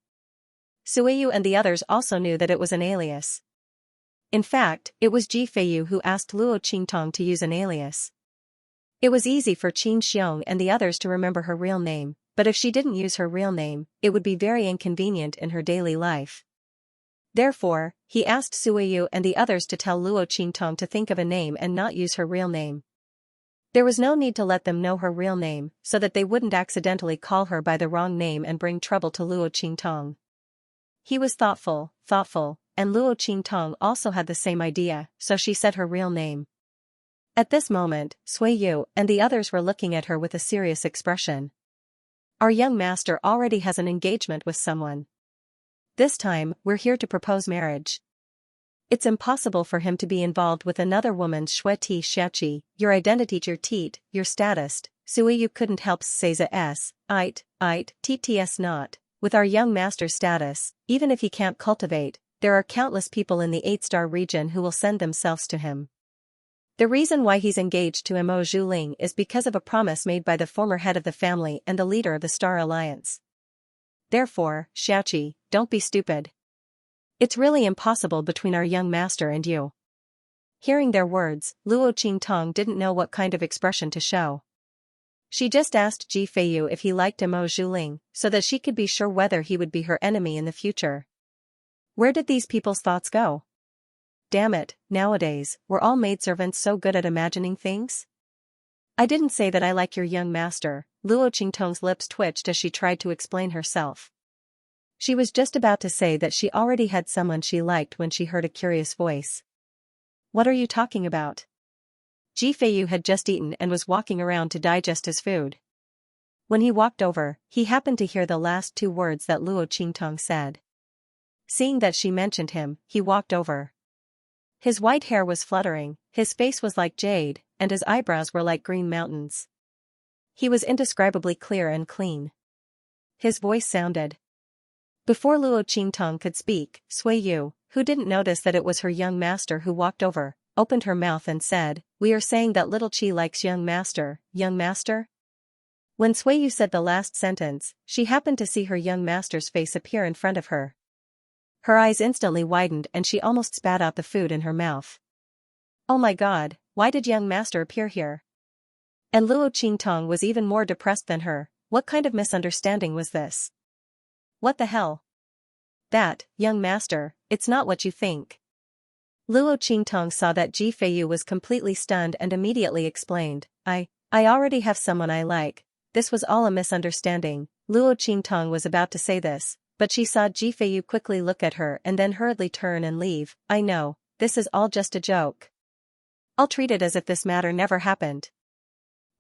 Suiyu and the others also knew that it was an alias. In fact, it was Ji Feiyu who asked Luo Qingtong to use an alias. It was easy for Qin Xiong and the others to remember her real name, but if she didn't use her real name, it would be very inconvenient in her daily life. Therefore, he asked Suiyu and the others to tell Luo Qingtong to think of a name and not use her real name. There was no need to let them know her real name, so that they wouldn't accidentally call her by the wrong name and bring trouble to Luo Qingtong. He was thoughtful, and Luo Qingtong also had the same idea, so she said her real name. At this moment, Suiyu and the others were looking at her with a serious expression. Our young master already has an engagement with someone. This time, we're here to propose marriage. It's impossible for him to be involved with another woman's shueti xiaoqi, your identity, your teat, your status. Suiyu couldn't help say tts not. With our young master's status, even if he can't cultivate, there are countless people in the 8-star region who will send themselves to him. The reason why he's engaged to Imo Zhuling is because of a promise made by the former head of the family and the leader of the Star Alliance. Therefore, Xiaoqi, don't be stupid. It's really impossible between our young master and you. Hearing their words, Luo Qingtong didn't know what kind of expression to show. She just asked Ji Feiyu if he liked Mo Zhuling, so that she could be sure whether he would be her enemy in the future. Where did these people's thoughts go? Damn it, nowadays, were all maidservants so good at imagining things? I didn't say that I like your young master. Luo Qingtong's lips twitched as she tried to explain herself. She was just about to say that she already had someone she liked when she heard a curious voice. What are you talking about? Ji Feiyu had just eaten and was walking around to digest his food. When he walked over, he happened to hear the last two words that Luo Qingtong said. Seeing that she mentioned him, he walked over. His white hair was fluttering, his face was like jade, and his eyebrows were like green mountains. He was indescribably clear and clean. His voice sounded. Before Luo Qingtong could speak, Sui Yu, who didn't notice that it was her young master who walked over, opened her mouth and said, "We are saying that little Qi likes young master, young master?" When Sui Yu said the last sentence, she happened to see her young master's face appear in front of her. Her eyes instantly widened and she almost spat out the food in her mouth. Oh my god, why did young master appear here? And Luo Qingtong was even more depressed than her. What kind of misunderstanding was this? What the hell? That, young master, it's not what you think. Luo Qingtong saw that Ji Feiyu was completely stunned and immediately explained, I already have someone I like. This was all a misunderstanding. Luo Qingtong was about to say this, but she saw Ji Feiyu quickly look at her and then hurriedly turn and leave. I know, this is all just a joke. I'll treat it as if this matter never happened.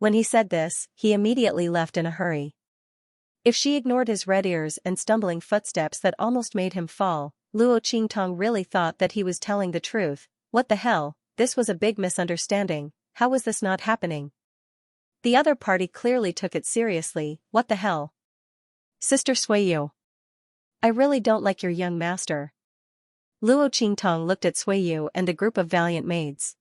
When he said this, he immediately left in a hurry. If she ignored his red ears and stumbling footsteps that almost made him fall, Luo Qingtong really thought that he was telling the truth. What the hell, this was a big misunderstanding, how was this not happening? The other party clearly took it seriously. What the hell? Sister Sui Yu. I really don't like your young master. Luo Qingtong looked at Sui Yu and the group of valiant maids.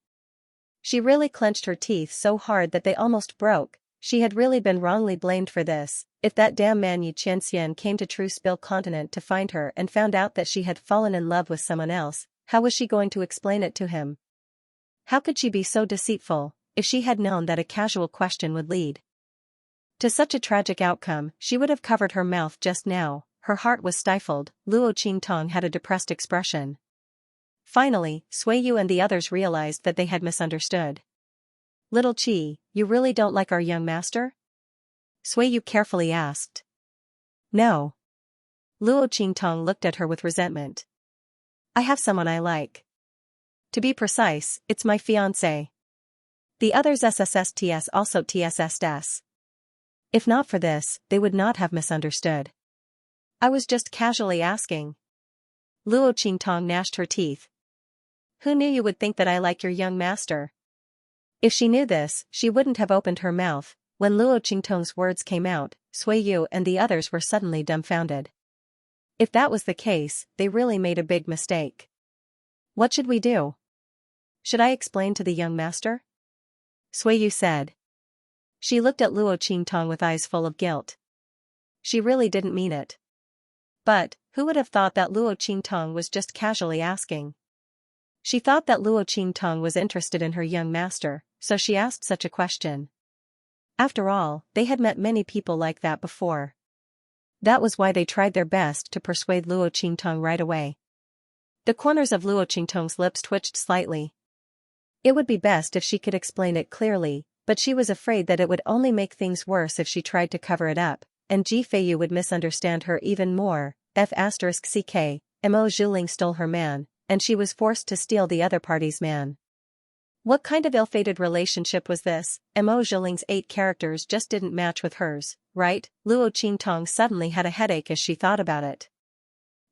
She really clenched her teeth so hard that they almost broke. She had really been wrongly blamed for this. If that damn man Xianxia came to True Spill Continent to find her and found out that she had fallen in love with someone else, how was she going to explain it to him? How could she be so deceitful? If she had known that a casual question would lead to such a tragic outcome, she would have covered her mouth just now. Her heart was stifled. Luo Qingtong had a depressed expression. Finally, Sui Yu and the others realized that they had misunderstood. Little Qi, you really don't like our young master? Sui Yu carefully asked. No. Luo Qingtong looked at her with resentment. I have someone I like. To be precise, it's my fiancé. The others SSSTS also TSSS. If not for this, they would not have misunderstood. I was just casually asking. Luo Qingtong gnashed her teeth. Who knew you would think that I like your young master? If she knew this, she wouldn't have opened her mouth. When Luo Qingtong's words came out, Sui Yu and the others were suddenly dumbfounded. If that was the case, they really made a big mistake. What should we do? Should I explain to the young master? Sui Yu said. She looked at Luo Qingtong with eyes full of guilt. She really didn't mean it. But, who would have thought that Luo Qingtong was just casually asking? She thought that Luo Qingtong was interested in her young master, so she asked such a question. After all, they had met many people like that before. That was why they tried their best to persuade Luo Qingtong right away. The corners of Luo Qingtong's lips twitched slightly. It would be best if she could explain it clearly, but she was afraid that it would only make things worse if she tried to cover it up, and Ji Feiyu would misunderstand her even more. F***ck, Mo Zhuling stole her man, and she was forced to steal the other party's man. What kind of ill-fated relationship was this? Mo Zhuling's 8 characters just didn't match with hers, right? Luo Qingtong suddenly had a headache as she thought about it.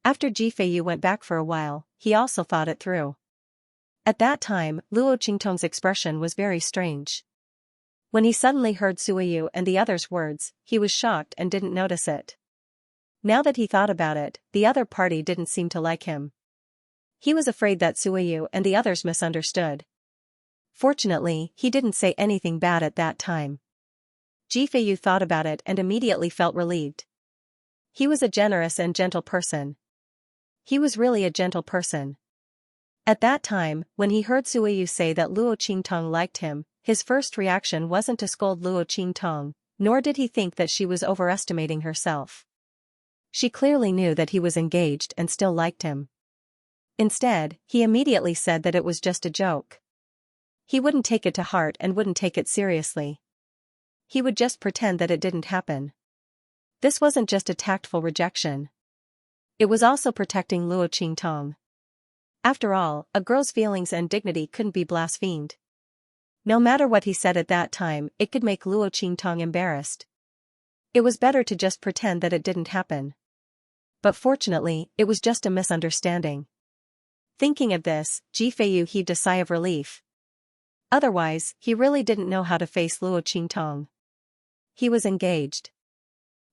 After Ji Feiyu went back for a while, he also thought it through. At that time, Luo Qingtong's expression was very strange. When he suddenly heard Sui Yu and the others' words, he was shocked and didn't notice it. Now that he thought about it, the other party didn't seem to like him. He was afraid that Sui Yu and the others misunderstood. Fortunately, he didn't say anything bad at that time. Ji Feiyu thought about it and immediately felt relieved. He was a generous and gentle person. He was really a gentle person. At that time, when he heard Sui Yu say that Luo Qingtong liked him, his first reaction wasn't to scold Luo Qingtong. Nor did he think that she was overestimating herself. She clearly knew that he was engaged and still liked him. Instead, he immediately said that it was just a joke. He wouldn't take it to heart and wouldn't take it seriously. He would just pretend that it didn't happen. This wasn't just a tactful rejection. It was also protecting Luo Qingtong. After all, a girl's feelings and dignity couldn't be blasphemed. No matter what he said at that time, it could make Luo Qingtong embarrassed. It was better to just pretend that it didn't happen. But fortunately, it was just a misunderstanding. Thinking of this, Ji Feiyu heaved a sigh of relief. Otherwise, he really didn't know how to face Luo Qingtong. He was engaged.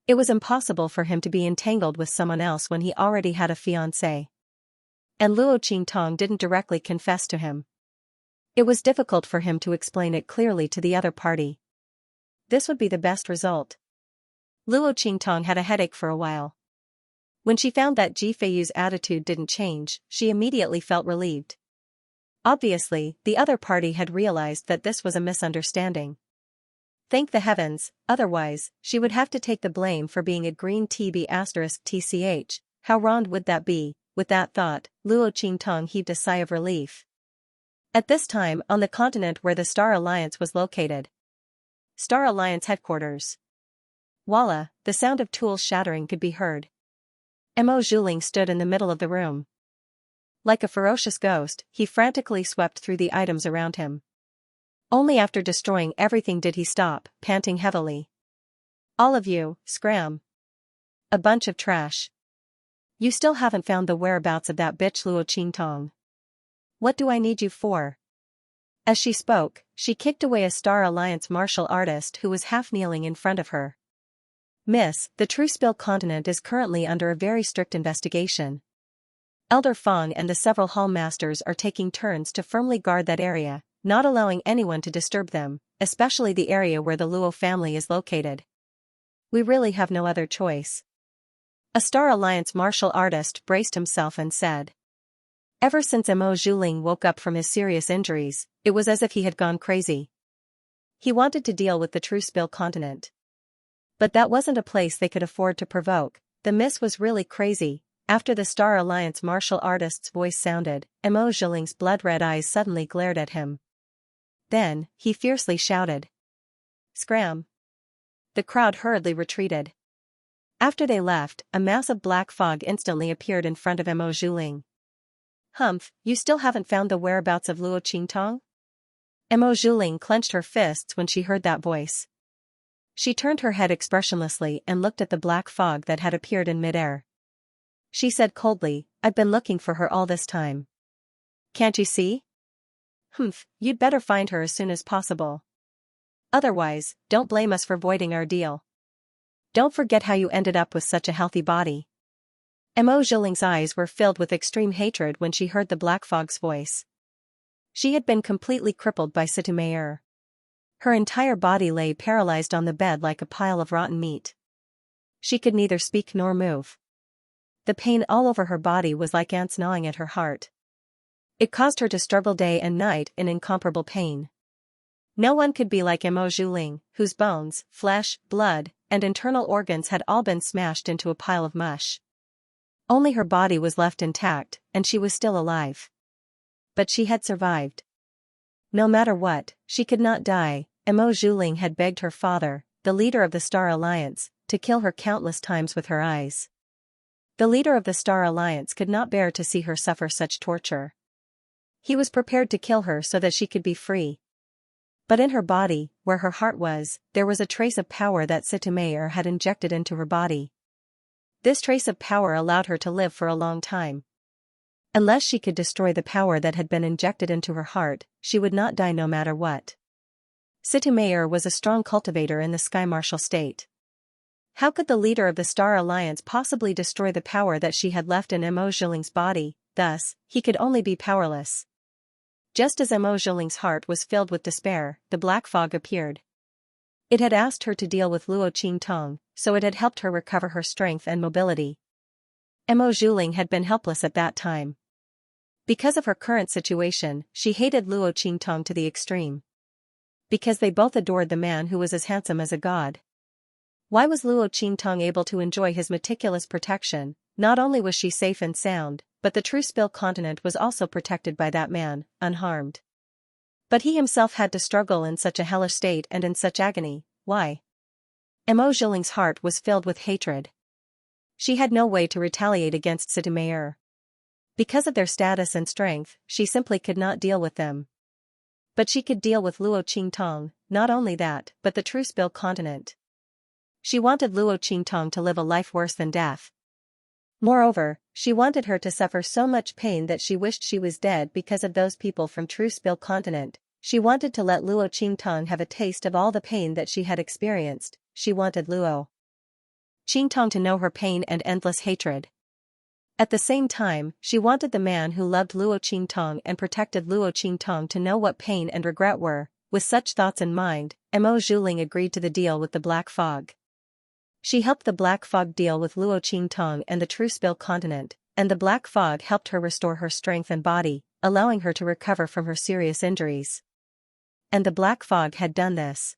It was impossible for him to be entangled with someone else when he already had a fiancée. And Luo Qingtong didn't directly confess to him. It was difficult for him to explain it clearly to the other party. This would be the best result. Luo Qingtong had a headache for a while. When she found that Ji Feiyu's attitude didn't change, she immediately felt relieved. Obviously, the other party had realized that this was a misunderstanding. Thank the heavens, otherwise, she would have to take the blame for being a green TB*TCH. How wrong would that be? With that thought, Luo Qingtong heaved a sigh of relief. At this time, on the continent where the Star Alliance was located. Star Alliance headquarters. Voila, the sound of tools shattering could be heard. Mo Zhuling stood in the middle of the room. Like a ferocious ghost, he frantically swept through the items around him. Only after destroying everything did he stop, panting heavily. All of you, scram. A bunch of trash. You still haven't found the whereabouts of that bitch Luo Qingtong. What do I need you for? As she spoke, she kicked away a Star Alliance martial artist who was half kneeling in front of her. Miss, the True Spill continent is currently under a very strict investigation. Elder Feng and the several hall masters are taking turns to firmly guard that area, not allowing anyone to disturb them, especially the area where the Luo family is located. We really have no other choice. A Star Alliance martial artist braced himself and said. Ever since Mo Zhuling woke up from his serious injuries, it was as if he had gone crazy. He wanted to deal with the True Spill continent. But that wasn't a place they could afford to provoke. The miss was really crazy. After the Star Alliance martial artist's voice sounded, Mo Zhuling's blood-red eyes suddenly glared at him. Then, he fiercely shouted. Scram! The crowd hurriedly retreated. After they left, a mass of black fog instantly appeared in front of Mo Zhuling. Humph, you still haven't found the whereabouts of Luo Qingtong? Mo Zhuling clenched her fists when she heard that voice. She turned her head expressionlessly and looked at the black fog that had appeared in midair. She said coldly, I've been looking for her all this time. Can't you see? Humph, you'd better find her as soon as possible. Otherwise, don't blame us for voiding our deal. Don't forget how you ended up with such a healthy body. Mo Zhuling's eyes were filled with extreme hatred when she heard the black fog's voice. She had been completely crippled by Situmeyer. Her entire body lay paralyzed on the bed like a pile of rotten meat. She could neither speak nor move. The pain all over her body was like ants gnawing at her heart. It caused her to struggle day and night in incomparable pain. No one could be like Mo Zhuling, whose bones, flesh, blood, and internal organs had all been smashed into a pile of mush. Only her body was left intact, and she was still alive. But she had survived. No matter what, she could not die. Mo Zhuling had begged her father, the leader of the Star Alliance, to kill her countless times with her eyes. The leader of the Star Alliance could not bear to see her suffer such torture. He was prepared to kill her so that she could be free. But in her body, where her heart was, there was a trace of power that Situmeyer had injected into her body. This trace of power allowed her to live for a long time. Unless she could destroy the power that had been injected into her heart, she would not die no matter what. Situmeyer was a strong cultivator in the Sky Martial state. How could the leader of the Star Alliance possibly destroy the power that she had left in Mo Zhuling's body? Thus, he could only be powerless. Just as Mo Zhuling's heart was filled with despair, the black fog appeared. It had asked her to deal with Luo Qingtong, so it had helped her recover her strength and mobility. Mo Zhuling had been helpless at that time. Because of her current situation, she hated Luo Qingtong to the extreme. Because they both adored the man who was as handsome as a god. Why was Luo Qingtong able to enjoy his meticulous protection? Not only was she safe and sound, but the true Spill continent was also protected by that man, unharmed. But he himself had to struggle in such a hellish state and in such agony. Why? Mo Zhiling's heart was filled with hatred. She had no way to retaliate against Sitameyer. Because of their status and strength, she simply could not deal with them. But she could deal with Luo Qingtong, not only that, but the true Spill continent. She wanted Luo Qingtong to live a life worse than death. Moreover, she wanted her to suffer so much pain that she wished she was dead because of those people from true Spill continent. She wanted to let Luo Qingtong have a taste of all the pain that she had experienced. She wanted Luo Qingtong to know her pain and endless hatred. At the same time, she wanted the man who loved Luo Qingtong and protected Luo Qingtong to know what pain and regret were. With such thoughts in mind, Mo Zhiling agreed to the deal with the Black Fog. She helped the Black Fog deal with Luo Qingtong and the true Spill continent, and the Black Fog helped her restore her strength and body, allowing her to recover from her serious injuries. And the Black Fog had done this.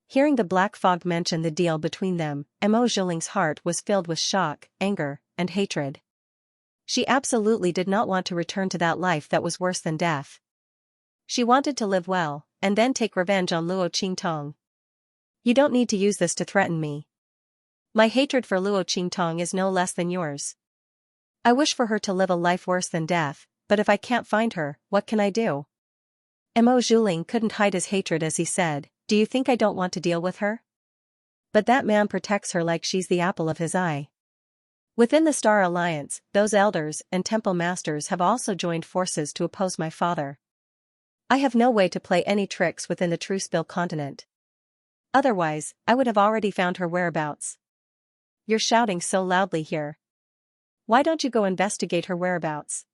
Hearing the Black Fog mention the deal between them, Mo Zhiling's heart was filled with shock, anger, and hatred. She absolutely did not want to return to that life that was worse than death. She wanted to live well, and then take revenge on Luo Qingtong. You don't need to use this to threaten me. My hatred for Luo Qingtong is no less than yours. I wish for her to live a life worse than death, but if I can't find her, what can I do? Mo Zhiling couldn't hide his hatred as he said, "Do you think I don't want to deal with her? But that man protects her like she's the apple of his eye." Within the Star Alliance, those elders and temple masters have also joined forces to oppose my father. I have no way to play any tricks within the true Spill continent. Otherwise, I would have already found her whereabouts. You're shouting so loudly here. Why don't you go investigate her whereabouts?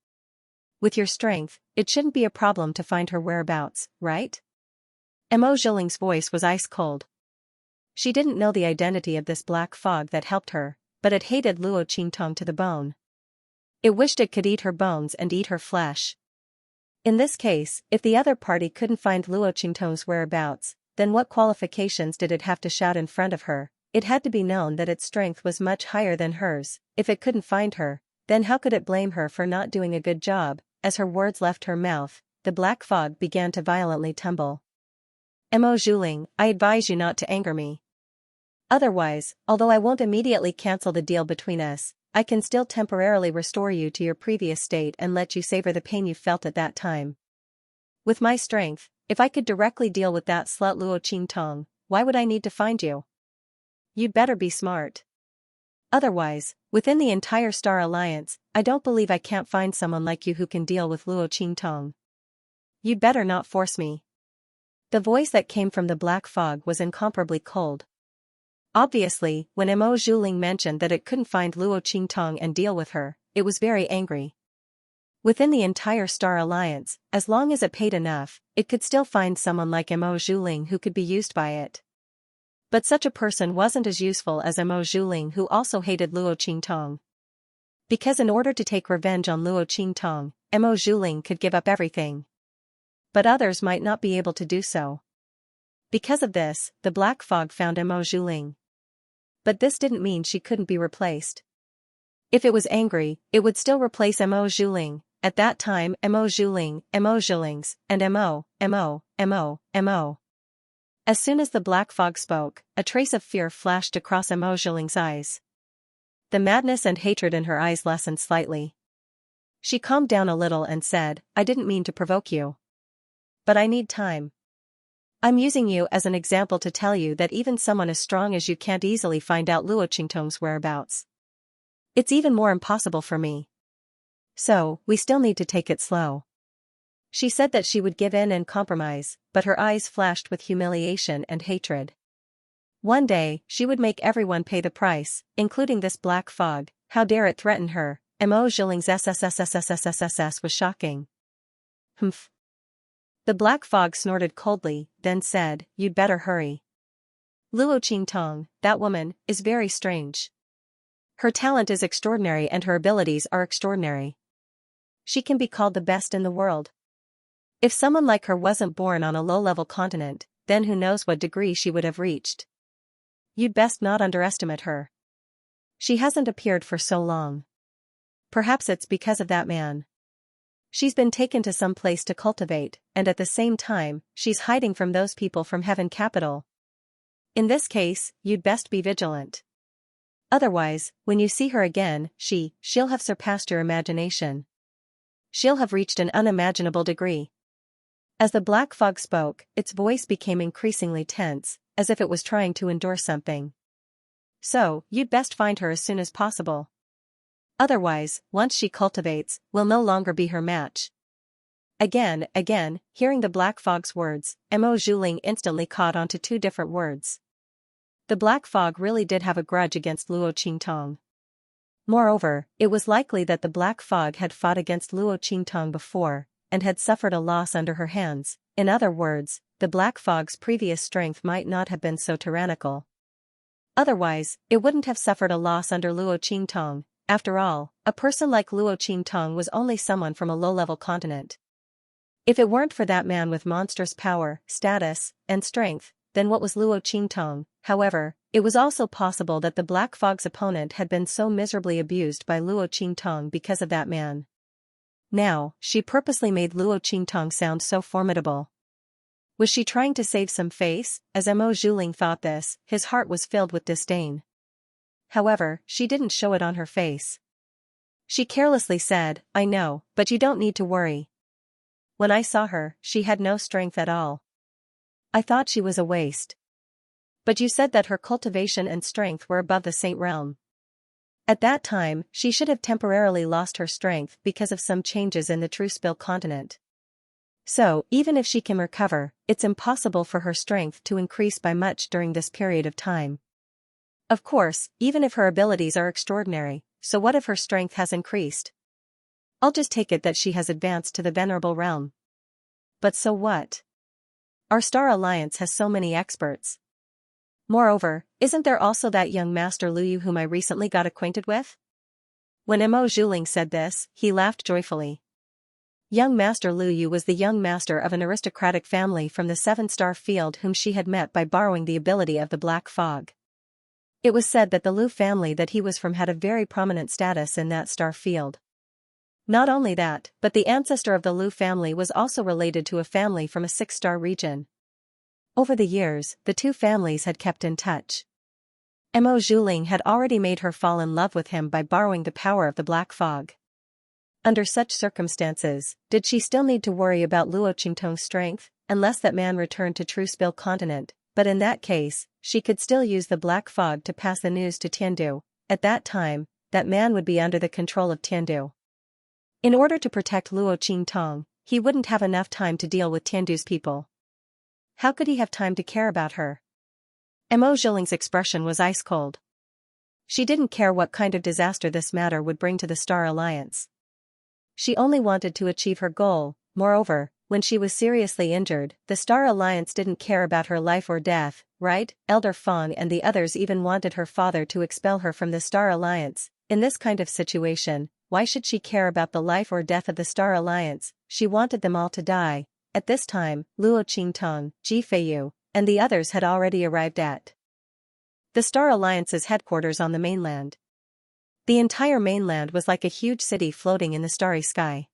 With your strength, it shouldn't be a problem to find her whereabouts, right? Mo Zhiling's voice was ice cold. She didn't know the identity of this Black Fog that helped her, but it hated Luo Qingtong to the bone. It wished it could eat her bones and eat her flesh. In this case, if the other party couldn't find Luo Qingtong's whereabouts, then what qualifications did it have to shout in front of her? It had to be known that its strength was much higher than hers. If it couldn't find her, then how could it blame her for not doing a good job? As her words left her mouth, the Black Fog began to violently tumble. Mo Zhiling, I advise you not to anger me. Otherwise, although I won't immediately cancel the deal between us, I can still temporarily restore you to your previous state and let you savor the pain you felt at that time. With my strength, if I could directly deal with that slut Luo Qingtong, why would I need to find you? You'd better be smart. Otherwise, within the entire Star Alliance, I don't believe I can't find someone like you who can deal with Luo Qingtong. You'd better not force me. The voice that came from the Black Fog was incomparably cold. Obviously, when Mo Zhiling mentioned that it couldn't find Luo Qingtong and deal with her, it was very angry. Within the entire Star Alliance, as long as it paid enough, it could still find someone like Mo Zhiling who could be used by it. But such a person wasn't as useful as Mo Zhiling, who also hated Luo Qingtong. Because in order to take revenge on Luo Qingtong, Mo Zhiling could give up everything. But others might not be able to do so. Because of this, the Black Fog found Mo Zhiling. But this didn't mean she couldn't be replaced. If it was angry, it would still replace Mo Zhiling. At that time, Mo Zhilings, and Mo. As soon as the Black Fog spoke, a trace of fear flashed across Mo Zhiling's eyes. The madness and hatred in her eyes lessened slightly. She calmed down a little and said, I didn't mean to provoke you. But I need time. I'm using you as an example to tell you that even someone as strong as you can't easily find out Luo Qingtong's whereabouts. It's even more impossible for me. So, we still need to take it slow. She said that she would give in and compromise, but her eyes flashed with humiliation and hatred. One day, she would make everyone pay the price, including this Black Fog. How dare it threaten her? Mo Zhiling's SSSSSSSSS was shocking. Humph. The Black Fog snorted coldly, then said, You'd better hurry. Luo Qingtong, that woman, is very strange. Her talent is extraordinary and her abilities are extraordinary. She can be called the best in the world. If someone like her wasn't born on a low-level continent, then who knows what degree she would have reached. you'd best not underestimate her. She hasn't appeared for so long. Perhaps it's because of that man. She's been taken to some place to cultivate, and at the same time, she's hiding from those people from Heaven Capital. In this case, you'd best be vigilant. Otherwise, when you see her again, she'll have surpassed your imagination. She'll have reached an unimaginable degree. As the black fog spoke, its voice became increasingly tense, as if it was trying to endure something. So, you'd best find her as soon as possible. Otherwise, once she cultivates, we'll no longer be her match. Again, hearing the black fog's words, Mo Zhuling instantly caught on to two different words. The black fog really did have a grudge against Luo Qingtong. Moreover, it was likely that the black fog had fought against Luo Qingtong before, and had suffered a loss under her hands. In other words, the black fog's previous strength might not have been so tyrannical. Otherwise, it wouldn't have suffered a loss under Luo Qingtong. After all, a person like Luo Qingtong was only someone from a low-level continent. If it weren't for that man with monstrous power, status, and strength, then what was Luo Qingtong? However, it was also possible that the Black Fog's opponent had been so miserably abused by Luo Qingtong because of that man. Now, she purposely made Luo Qingtong sound so formidable. Was she trying to save some face? As Mo Zhuling thought this, his heart was filled with disdain. However, she didn't show it on her face. She carelessly said, "I know, but you don't need to worry. When I saw her, she had no strength at all. I thought she was a waste. But you said that her cultivation and strength were above the Saint realm. At that time, she should have temporarily lost her strength because of some changes in the Truespill continent. So, even if she can recover, it's impossible for her strength to increase by much during this period of time. Of course, even if her abilities are extraordinary, so what if her strength has increased? I'll just take it that she has advanced to the Venerable realm. But so what? Our Star Alliance has so many experts. Moreover, isn't there also that young Master Luyu whom I recently got acquainted with?" When Mo Zhuling said this, he laughed joyfully. Young Master Luyu was the young master of an aristocratic family from the 7-star field whom she had met by borrowing the ability of the Black Fog. It was said that the Lu family that he was from had a very prominent status in that star field. Not only that, but the ancestor of the Lu family was also related to a family from a 6-star region. Over the years, the two families had kept in touch. Mo Zhuling had already made her fall in love with him by borrowing the power of the Black Fog. Under such circumstances, did she still need to worry about Luo Qingtong's strength, unless that man returned to Truespill continent? But in that case, she could still use the Black Fog to pass the news to Tiandu. At that time, that man would be under the control of Tiandu. In order to protect Luo Qingtong, he wouldn't have enough time to deal with Tiandu's people. How could he have time to care about her? Mo Zhuling's expression was ice-cold. She didn't care what kind of disaster this matter would bring to the Star Alliance. She only wanted to achieve her goal. Moreover, when she was seriously injured, the Star Alliance didn't care about her life or death, right? Elder Feng and the others even wanted her father to expel her from the Star Alliance. In this kind of situation, why should she care about the life or death of the Star Alliance? She wanted them all to die. At this time, Luo Qingtong, Ji Feiyu, and the others had already arrived at the Star Alliance's headquarters on the mainland. The entire mainland was like a huge city floating in the starry sky.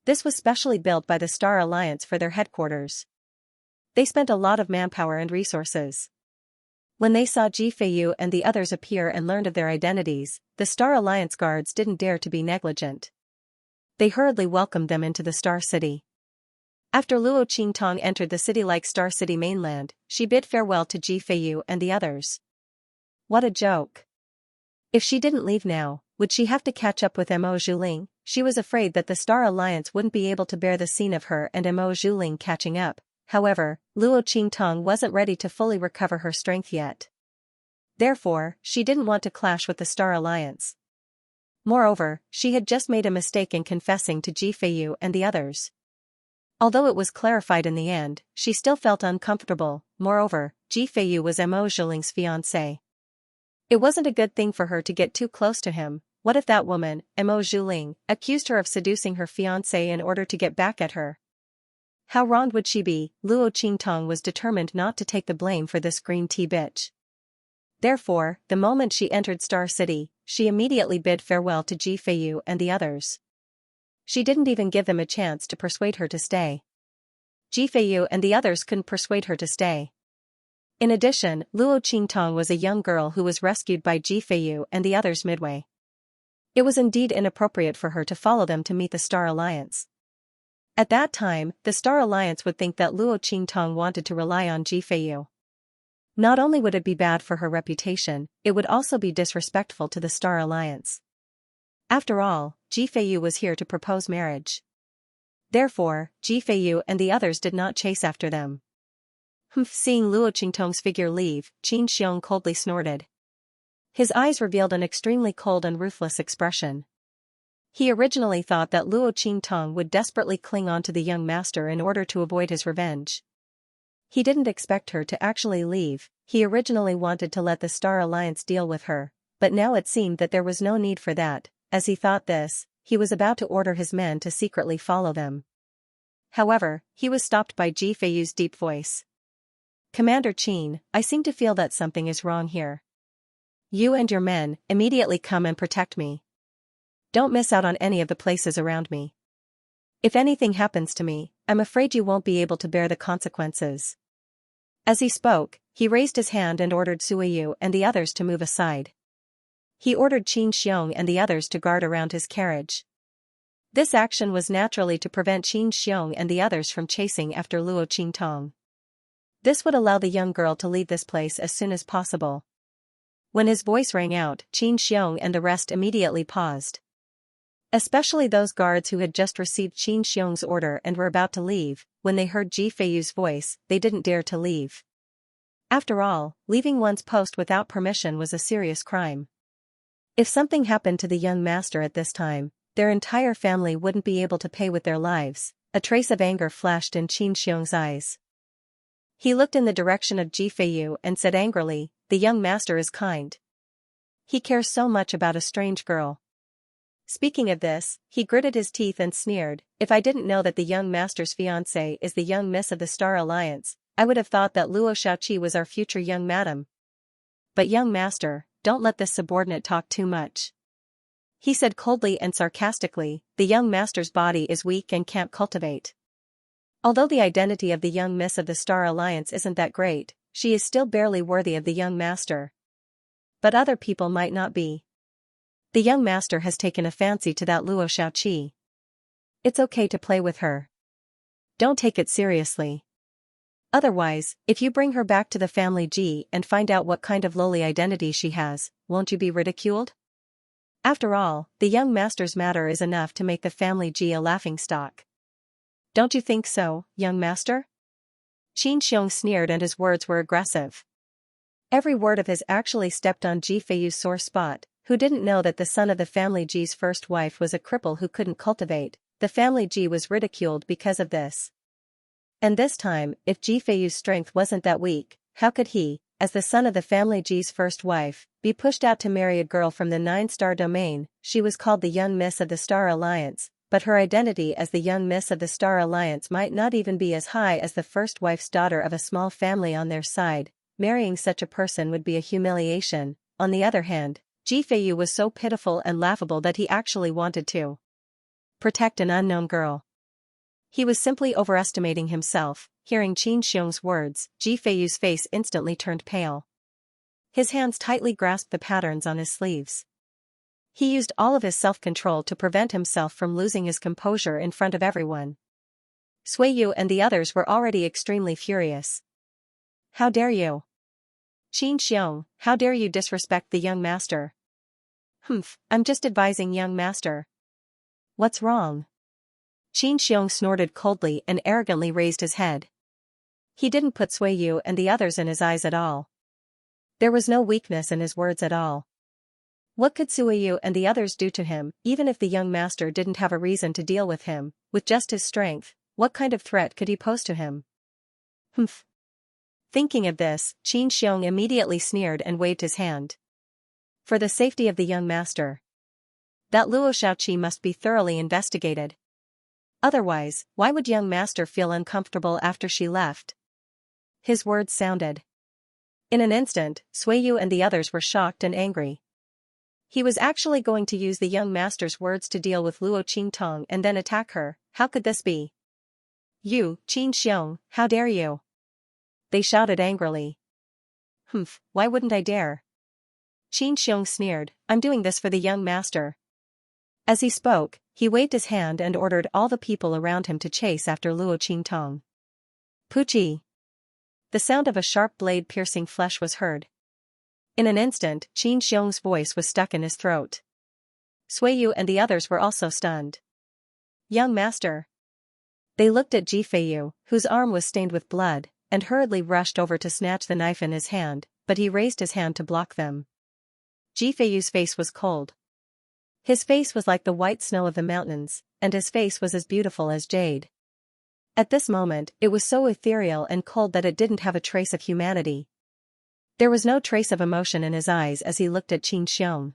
This was specially built by the Star Alliance for their headquarters. They spent a lot of manpower and resources. When they saw Ji Feiyu and the others appear and learned of their identities, the Star Alliance guards didn't dare to be negligent. They hurriedly welcomed them into the Star City. After Luo Qingtong entered the city-like Star City mainland, she bid farewell to Ji Feiyu and the others. What a joke. If she didn't leave now, would she have to catch up with Mo Zhuling? She was afraid that the Star Alliance wouldn't be able to bear the scene of her and Mo Zhuling catching up. However, Luo Qingtong wasn't ready to fully recover her strength yet. Therefore, she didn't want to clash with the Star Alliance. Moreover, she had just made a mistake in confessing to Ji Feiyu and the others. Although it was clarified in the end, she still felt uncomfortable. Moreover, Ji Feiyu was Mo Zhuling's fiancé. It wasn't a good thing for her to get too close to him. What if that woman, Mo Zhuling, accused her of seducing her fiancé in order to get back at her? How wronged would she be? Luo Qingtong was determined not to take the blame for this green tea bitch. Therefore, the moment she entered Star City, she immediately bid farewell to Ji Feiyu and the others. She didn't even give them a chance to persuade her to stay. Ji Feiyu and the others couldn't persuade her to stay. In addition, Luo Qingtong was a young girl who was rescued by Ji Feiyu and the others midway. It was indeed inappropriate for her to follow them to meet the Star Alliance. At that time, the Star Alliance would think that Luo Qingtong wanted to rely on Ji Feiyu. Not only would it be bad for her reputation, it would also be disrespectful to the Star Alliance. After all, Ji Feiyu was here to propose marriage. Therefore, Ji Feiyu and the others did not chase after them. Seeing Luo Qingtong's figure leave, Qin Xiong coldly snorted. His eyes revealed an extremely cold and ruthless expression. He originally thought that Luo Qingtong would desperately cling on to the young master in order to avoid his revenge. He didn't expect her to actually leave. He originally wanted to let the Star Alliance deal with her, but now it seemed that there was no need for that. As he thought this, he was about to order his men to secretly follow them. However, he was stopped by Ji Feiyu's deep voice. "Commander Qin, I seem to feel that something is wrong here. You and your men, immediately come and protect me. Don't miss out on any of the places around me. If anything happens to me, I'm afraid you won't be able to bear the consequences." As he spoke, he raised his hand and ordered Suiyu and the others to move aside. He ordered Qin Xiong and the others to guard around his carriage. This action was naturally to prevent Qin Xiong and the others from chasing after Luo Qingtong. This would allow the young girl to leave this place as soon as possible. When his voice rang out, Qin Xiong and the rest immediately paused. Especially those guards who had just received Qin Xiong's order and were about to leave. When they heard Ji Feiyu's voice, they didn't dare to leave. After all, leaving one's post without permission was a serious crime. If something happened to the young master at this time, their entire family wouldn't be able to pay with their lives. A trace of anger flashed in Qin Xiong's eyes. He looked in the direction of Ji Feiyu and said angrily, "The young master is kind. He cares so much about a strange girl." Speaking of this, he gritted his teeth and sneered, "If I didn't know that the young master's fiancée is the young miss of the Star Alliance, I would have thought that Luo Xiaoqi was our future young madam. But young master, don't let this subordinate talk too much," he said coldly and sarcastically. "The young master's body is weak and can't cultivate. Although the identity of the young miss of the Star Alliance isn't that great, she is still barely worthy of the young master. But other people might not be. The young master has taken a fancy to that Luo Xiaoqi. It's okay to play with her. Don't take it seriously. Otherwise, if you bring her back to the family Ji and find out what kind of lowly identity she has, won't you be ridiculed? After all, the young master's matter is enough to make the family Ji a laughingstock. Don't you think so, young master?" Qin Xiong sneered and his words were aggressive. Every word of his actually stepped on Ji Feiyu's sore spot. Who didn't know that the son of the family Ji's first wife was a cripple who couldn't cultivate? The family Ji was ridiculed because of this. And this time, if Ji Feiyu's strength wasn't that weak, how could he, as the son of the family Ji's first wife, be pushed out to marry a girl from the 9-star domain? She was called the young miss of the Star Alliance, but her identity as the young miss of the Star Alliance might not even be as high as the first wife's daughter of a small family on their side. Marrying such a person would be a humiliation. On the other hand, Ji Feiyu was so pitiful and laughable that he actually wanted to protect an unknown girl. He was simply overestimating himself. Hearing Qin Xiong's words, Ji Feiyu's face instantly turned pale. His hands tightly grasped the patterns on his sleeves. He used all of his self-control to prevent himself from losing his composure in front of everyone. Suiyu and the others were already extremely furious. "How dare you? Qin Xiong, how dare you disrespect the young master?" I'm just advising young master." "What's wrong?" Qin Xiong snorted coldly and arrogantly raised his head. He didn't put Suiyu and the others in his eyes at all. There was no weakness in his words at all. What could Suiyu and the others do to him? Even if the young master didn't have a reason to deal with him, with just his strength, what kind of threat could he pose to him? Thinking of this, Qin Xiong immediately sneered and waved his hand. "For the safety of the young master. That Luo Xiaoqi must be thoroughly investigated. Otherwise, why would young master feel uncomfortable after she left?" His words sounded In an instant, Suiyu and the others were shocked and angry. He was actually going to use the young master's words to deal with Luo Qingtong and then attack her. How could this be? You, Qin Xiong, how dare you? They shouted angrily. Humph, why wouldn't I dare? Qin Xiong sneered, I'm doing this for the young master. As he spoke, he waved his hand and ordered all the people around him to chase after Luo Qingtong. Puchi! The sound of a sharp blade piercing flesh was heard. In an instant, Qin Xiong's voice was stuck in his throat. Suiyu and the others were also stunned. Young master! They looked at Jifeiyu, whose arm was stained with blood, and hurriedly rushed over to snatch the knife in his hand, but he raised his hand to block them. Jifeiyu's face was cold. His face was like the white snow of the mountains, and his face was as beautiful as jade. At this moment, it was so ethereal and cold that it didn't have a trace of humanity. There was no trace of emotion in his eyes as he looked at Qin Xiong.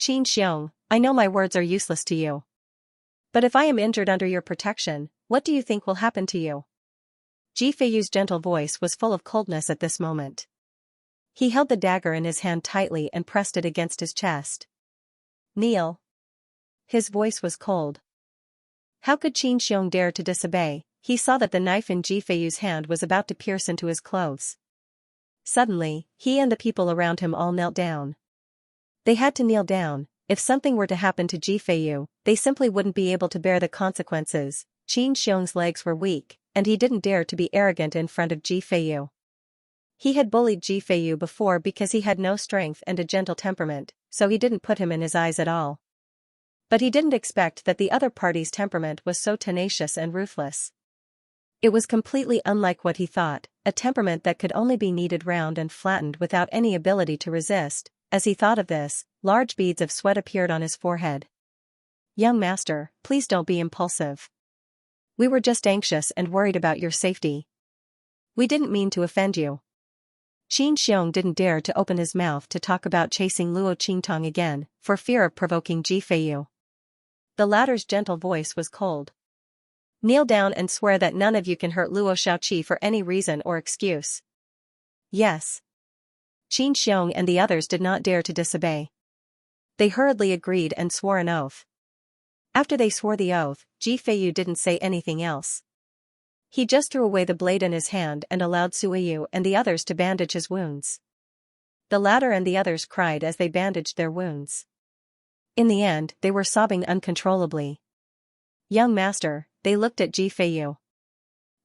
Qin Xiong, I know my words are useless to you. But if I am injured under your protection, what do you think will happen to you? Jifeiyu's gentle voice was full of coldness at this moment. He held the dagger in his hand tightly and pressed it against his chest. Kneel. His voice was cold. How could Qin Xiong dare to disobey? He saw that the knife in Jifeiyu's hand was about to pierce into his clothes. Suddenly, he and the people around him all knelt down. They had to kneel down. If something were to happen to Jifeiyu, they simply wouldn't be able to bear the consequences. Qin Xiong's legs were weak, and he didn't dare to be arrogant in front of Jifeiyu. He had bullied Jifeiyu before because he had no strength and a gentle temperament, so he didn't put him in his eyes at all. But he didn't expect that the other party's temperament was so tenacious and ruthless. It was completely unlike what he thought, a temperament that could only be kneaded round and flattened without any ability to resist. As he thought of this, large beads of sweat appeared on his forehead. Young master, please don't be impulsive. We were just anxious and worried about your safety. We didn't mean to offend you. Qin Xiong didn't dare to open his mouth to talk about chasing Luo Qingtong again, for fear of provoking Jifeiyu. The latter's gentle voice was cold. Kneel down and swear that none of you can hurt Luo Xiaoqi for any reason or excuse. Yes. Qin Xiong and the others did not dare to disobey. They hurriedly agreed and swore an oath. After they swore the oath, Jifeiyu didn't say anything else. He just threw away the blade in his hand and allowed Suiyu and the others to bandage his wounds. The latter and the others cried as they bandaged their wounds. In the end, they were sobbing uncontrollably. Young master, they looked at Jifeiyu.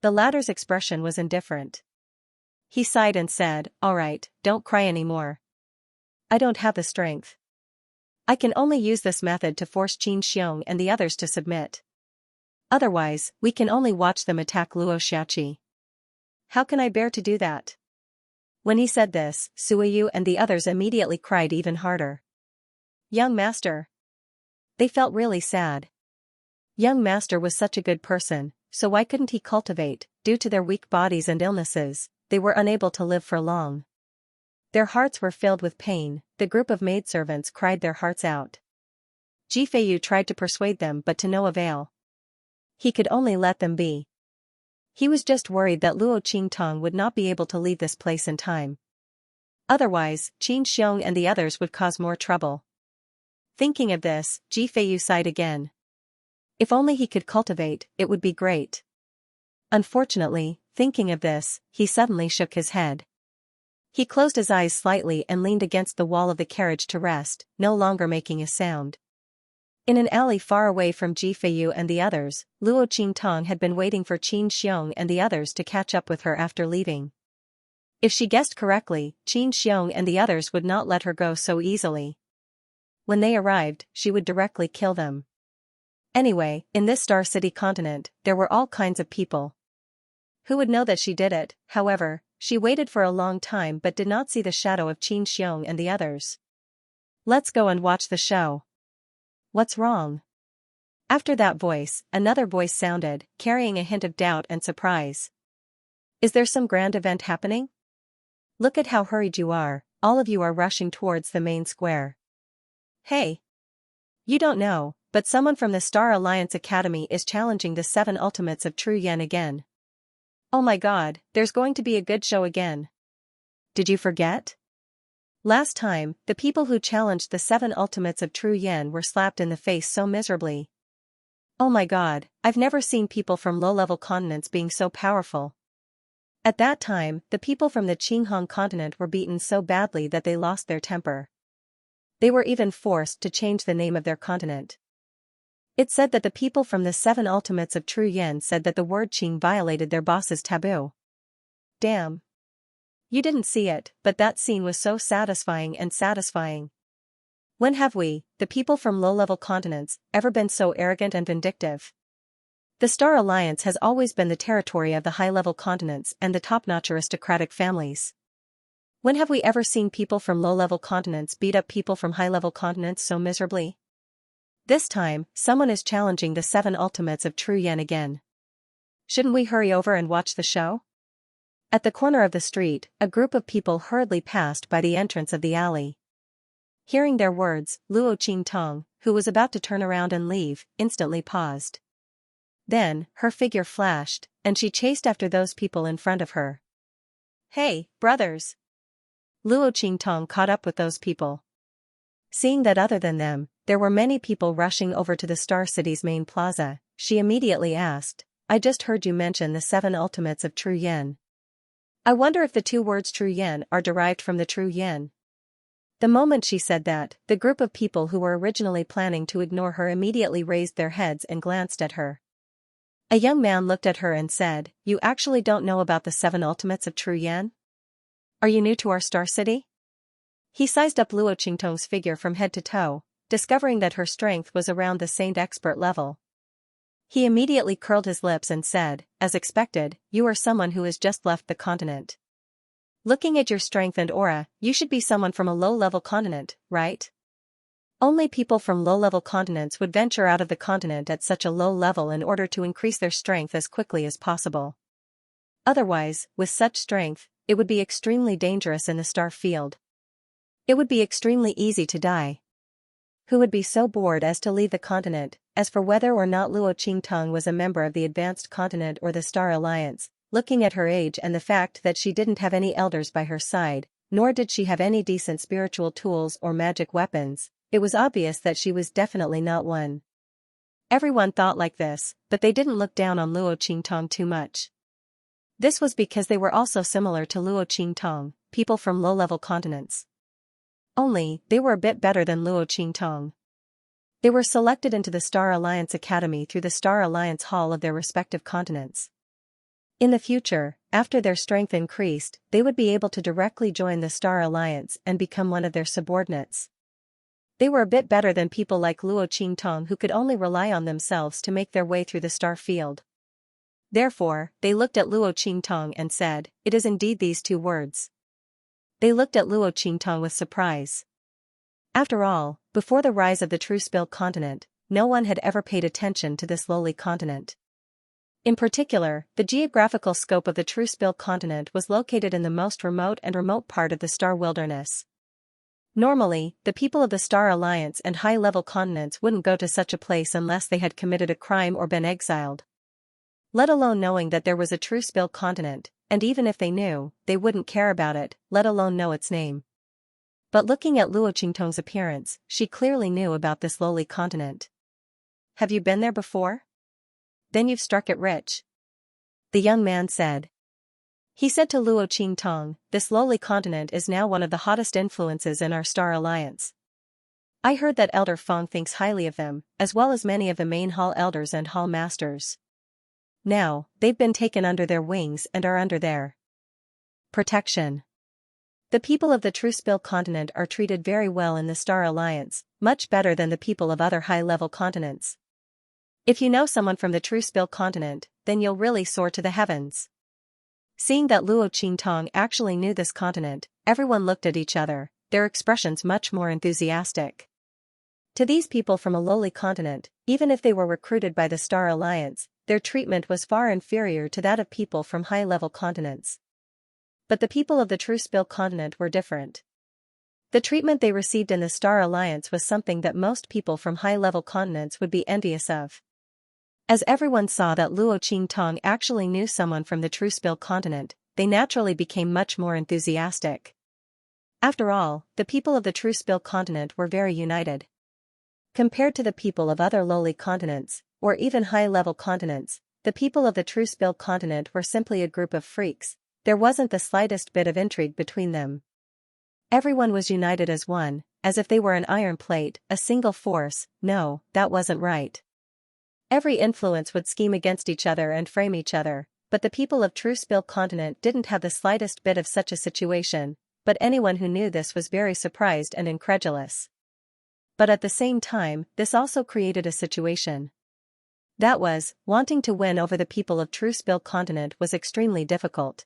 The latter's expression was indifferent. He sighed and said, all right, don't cry anymore. I don't have the strength. I can only use this method to force Qin Xiong and the others to submit. Otherwise, we can only watch them attack Luo Xiaoqi. How can I bear to do that? When he said this, Suiyu and the others immediately cried even harder. Young master. They felt really sad. Young master was such a good person, so why couldn't he cultivate? Due to their weak bodies and illnesses, they were unable to live for long. Their hearts were filled with pain. The group of maidservants cried their hearts out. Jifeiyu tried to persuade them but to no avail. He could only let them be. He was just worried that Luo Qingtong would not be able to leave this place in time. Otherwise, Qin Xiong and the others would cause more trouble. Thinking of this, Jifeiyu sighed again. If only he could cultivate, it would be great. Unfortunately, thinking of this, he suddenly shook his head. He closed his eyes slightly and leaned against the wall of the carriage to rest, no longer making a sound. In an alley far away from Jifeiyu and the others, Luo Qingtong had been waiting for Qin Xiong and the others to catch up with her after leaving. If she guessed correctly, Qin Xiong and the others would not let her go so easily. When they arrived, she would directly kill them. Anyway, in this Star City continent, there were all kinds of people. Who would know that she did it? However, she waited for a long time but did not see the shadow of Qin Xiong and the others. Let's go and watch the show. What's wrong? After that voice, another voice sounded, carrying a hint of doubt and surprise. Is there some grand event happening? Look at how hurried you are, all of you are rushing towards the main square. Hey! You don't know, but someone from the Star Alliance Academy is challenging the 7 Ultimates of True Yen again. Oh my god, there's going to be a good show again. Did you forget? Last time, the people who challenged the 7 ultimates of True Yen were slapped in the face so miserably. Oh my god, I've never seen people from low-level continents being so powerful. At that time, the people from the Qinghong continent were beaten so badly that they lost their temper. They were even forced to change the name of their continent. It said that the people from the 7 ultimates of True Yen said that the word Qing violated their boss's taboo. Damn. You didn't see it, but that scene was so satisfying and satisfying. When have we, the people from low-level continents, ever been so arrogant and vindictive? The Star Alliance has always been the territory of the high-level continents and the top-notch aristocratic families. When have we ever seen people from low-level continents beat up people from high-level continents so miserably? This time, someone is challenging the 7 ultimates of True Yen again. Shouldn't we hurry over and watch the show? At the corner of the street, a group of people hurriedly passed by the entrance of the alley. Hearing their words, Luo Qingtong, who was about to turn around and leave, instantly paused. Then, her figure flashed, and she chased after those people in front of her. Hey, brothers! Luo Qingtong caught up with those people. Seeing that other than them, there were many people rushing over to the Star City's main plaza, she immediately asked, I just heard you mention the 7 ultimates of True Yen. I wonder if the 2 words True Yen are derived from the True Yen. The moment she said that, the group of people who were originally planning to ignore her immediately raised their heads and glanced at her. A young man looked at her and said, You actually don't know about the 7 ultimates of True Yen? Are you new to our Star City? He sized up Luo Qingtong's figure from head to toe, discovering that her strength was around the Saint expert level. He immediately curled his lips and said, as expected, you are someone who has just left the continent. Looking at your strength and aura, you should be someone from a low-level continent, right? Only people from low-level continents would venture out of the continent at such a low level in order to increase their strength as quickly as possible. Otherwise, with such strength, it would be extremely dangerous in the star field. It would be extremely easy to die. Who would be so bored as to leave the continent? As for whether or not Luo Qingtong was a member of the Advanced Continent or the Star Alliance, looking at her age and the fact that she didn't have any elders by her side, nor did she have any decent spiritual tools or magic weapons, it was obvious that she was definitely not one. Everyone thought like this, but they didn't look down on Luo Qingtong too much. This was because they were also similar to Luo Qingtong, people from low-level continents. Only, they were a bit better than Luo Qingtong. They were selected into the Star Alliance Academy through the Star Alliance Hall of their respective continents. In the future, after their strength increased, they would be able to directly join the Star Alliance and become one of their subordinates. They were a bit better than people like Luo Qingtong who could only rely on themselves to make their way through the star field. Therefore, they looked at Luo Qingtong and said, it is indeed these 2 words. They looked at Luo Qingtong with surprise. After all, before the rise of the True Spill continent, no one had ever paid attention to this lowly continent. In particular, the geographical scope of the True Spill continent was located in the most remote part of the Star Wilderness. Normally, the people of the Star Alliance and high-level continents wouldn't go to such a place unless they had committed a crime or been exiled. Let alone knowing that there was a True Spill continent, and even if they knew, they wouldn't care about it, let alone know its name. But looking at Luo Qingtong's appearance, she clearly knew about this lowly continent. Have you been there before? Then you've struck it rich. The young man said. He said to Luo Qingtong, this lowly continent is now one of the hottest influences in our Star Alliance. I heard that Elder Feng thinks highly of them, as well as many of the main hall elders and hall masters. Now, they've been taken under their wings and are under their protection. The people of the True Spill continent are treated very well in the Star Alliance, much better than the people of other high-level continents. If you know someone from the True Spill continent, then you'll really soar to the heavens. Seeing that Luo Qingtong actually knew this continent, everyone looked at each other, their expressions much more enthusiastic. To these people from a lowly continent, even if they were recruited by the Star Alliance, their treatment was far inferior to that of people from high-level continents. But the people of the True Spill continent were different. The treatment they received in the Star Alliance was something that most people from high-level continents would be envious of. As everyone saw that Luo Qingtong actually knew someone from the True Spill continent, they naturally became much more enthusiastic. After all, the people of the True Spill continent were very united. Compared to the people of other lowly continents, or even high-level continents, the people of the True Spill continent were simply a group of freaks. There wasn't the slightest bit of intrigue between them. Everyone was united as one, as if they were an iron plate, a single force. No, that wasn't right. Every influence would scheme against each other and frame each other, but the people of True Spill continent didn't have the slightest bit of such a situation, but anyone who knew this was very surprised and incredulous. But at the same time, this also created a situation. That was, wanting to win over the people of True Spill continent was extremely difficult.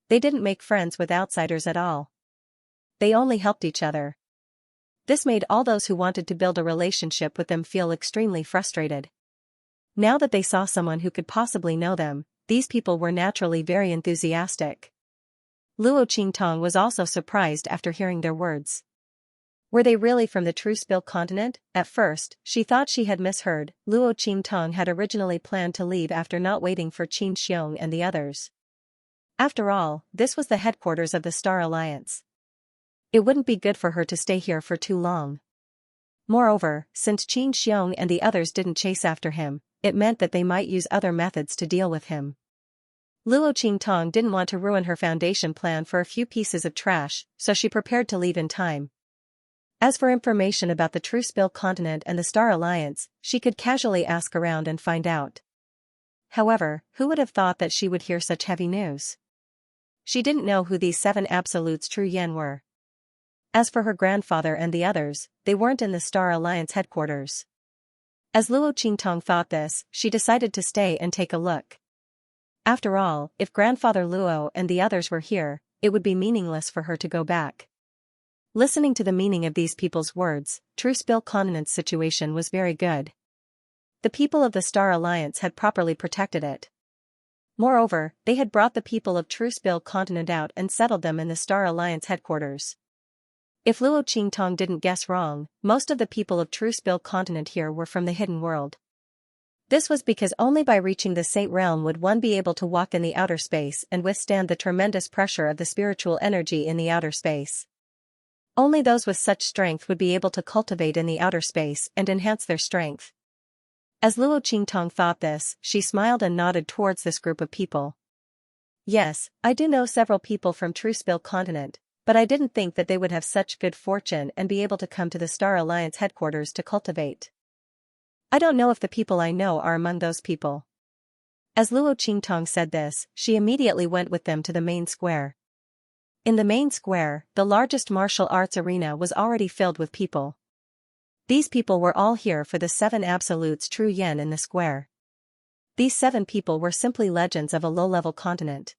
They didn't make friends with outsiders at all. They only helped each other. This made all those who wanted to build a relationship with them feel extremely frustrated. Now that they saw someone who could possibly know them, these people were naturally very enthusiastic. Luo Qingtong was also surprised after hearing their words. Were they really from the True Spill continent? At first, she thought she had misheard. Luo Qingtong had originally planned to leave after not waiting for Qin Xiong and the others. After all, this was the headquarters of the Star Alliance. It wouldn't be good for her to stay here for too long. Moreover, since Qin Xiong and the others didn't chase after him, it meant that they might use other methods to deal with him. Luo Qingtong didn't want to ruin her foundation plan for a few pieces of trash, so she prepared to leave in time. As for information about the True Spill continent and the Star Alliance, she could casually ask around and find out. However, who would have thought that she would hear such heavy news? She didn't know who these 7 absolutes True Yen were. As for her grandfather and the others, they weren't in the Star Alliance headquarters. As Luo Qingtong thought this, she decided to stay and take a look. After all, if Grandfather Luo and the others were here, it would be meaningless for her to go back. Listening to the meaning of these people's words, True Spill continent's situation was very good. The people of the Star Alliance had properly protected it. Moreover, they had brought the people of True Spill continent out and settled them in the Star Alliance headquarters. If Luo Qingtong didn't guess wrong, most of the people of True Spill continent here were from the hidden world. This was because only by reaching the Saint Realm would one be able to walk in the outer space and withstand the tremendous pressure of the spiritual energy in the outer space. Only those with such strength would be able to cultivate in the outer space and enhance their strength. As Luo Qingtong thought this, she smiled and nodded towards this group of people. Yes, I do know several people from True Spill continent, but I didn't think that they would have such good fortune and be able to come to the Star Alliance headquarters to cultivate. I don't know if the people I know are among those people. As Luo Qingtong said this, she immediately went with them to the main square. In the main square, the largest martial arts arena was already filled with people. These people were all here for the 7 absolutes True Yen in the square. These 7 people were simply legends of a low-level continent.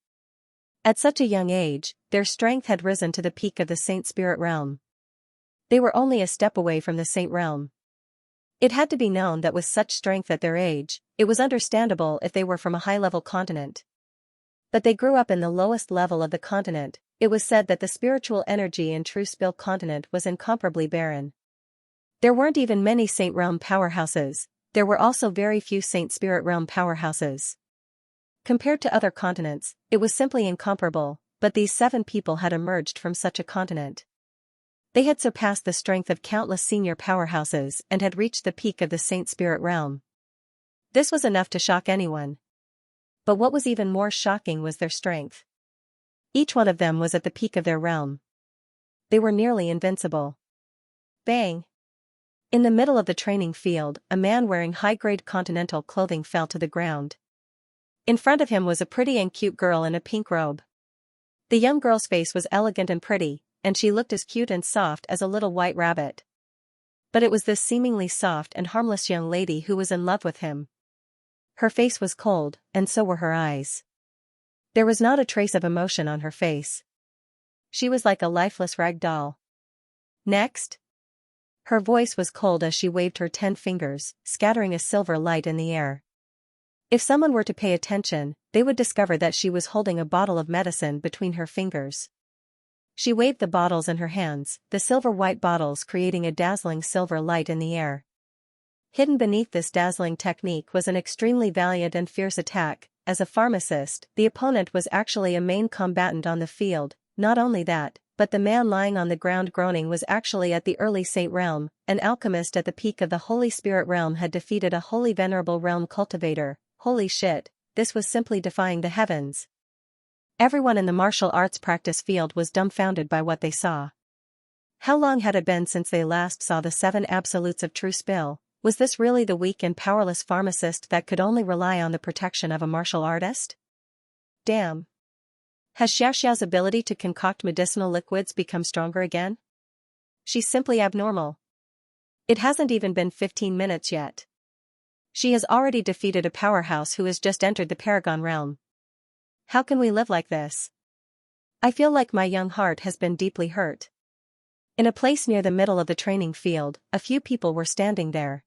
At such a young age, their strength had risen to the peak of the Saint Spirit Realm. They were only a step away from the Saint Realm. It had to be known that with such strength at their age, it was understandable if they were from a high-level continent. But they grew up in the lowest level of the continent. It was said that the spiritual energy in True Spill continent was incomparably barren. There weren't even many Saint Realm powerhouses. There were also very few Saint Spirit Realm powerhouses. Compared to other continents, it was simply incomparable, but these 7 people had emerged from such a continent. They had surpassed the strength of countless senior powerhouses and had reached the peak of the Saint Spirit Realm. This was enough to shock anyone. But what was even more shocking was their strength. Each one of them was at the peak of their realm. They were nearly invincible. Bang! In the middle of the training field, a man wearing high-grade continental clothing fell to the ground. In front of him was a pretty and cute girl in a pink robe. The young girl's face was elegant and pretty, and she looked as cute and soft as a little white rabbit. But it was this seemingly soft and harmless young lady who was in love with him. Her face was cold, and so were her eyes. There was not a trace of emotion on her face. She was like a lifeless rag doll. Next. Her voice was cold as she waved her 10 fingers, scattering a silver light in the air. If someone were to pay attention, they would discover that she was holding a bottle of medicine between her fingers. She waved the bottles in her hands, the silver-white bottles creating a dazzling silver light in the air. Hidden beneath this dazzling technique was an extremely valiant and fierce attack. as a pharmacist, the opponent was actually a main combatant on the field. Not only that, but the man lying on the ground groaning was actually at the early Saint realm. An alchemist at the peak of the Holy Spirit realm had defeated a holy venerable realm cultivator. Holy shit, this was simply defying the heavens. Everyone in the martial arts practice field was dumbfounded by what they saw. How long had it been since they last saw the 7 absolutes of true spill? Was this really the weak and powerless pharmacist that could only rely on the protection of a martial artist? Damn. Has Xiaoxiao's ability to concoct medicinal liquids become stronger again? She's simply abnormal. It hasn't even been 15 minutes yet. She has already defeated a powerhouse who has just entered the Paragon realm. How can we live like this? I feel like my young heart has been deeply hurt. In a place near the middle of the training field, a few people were standing there.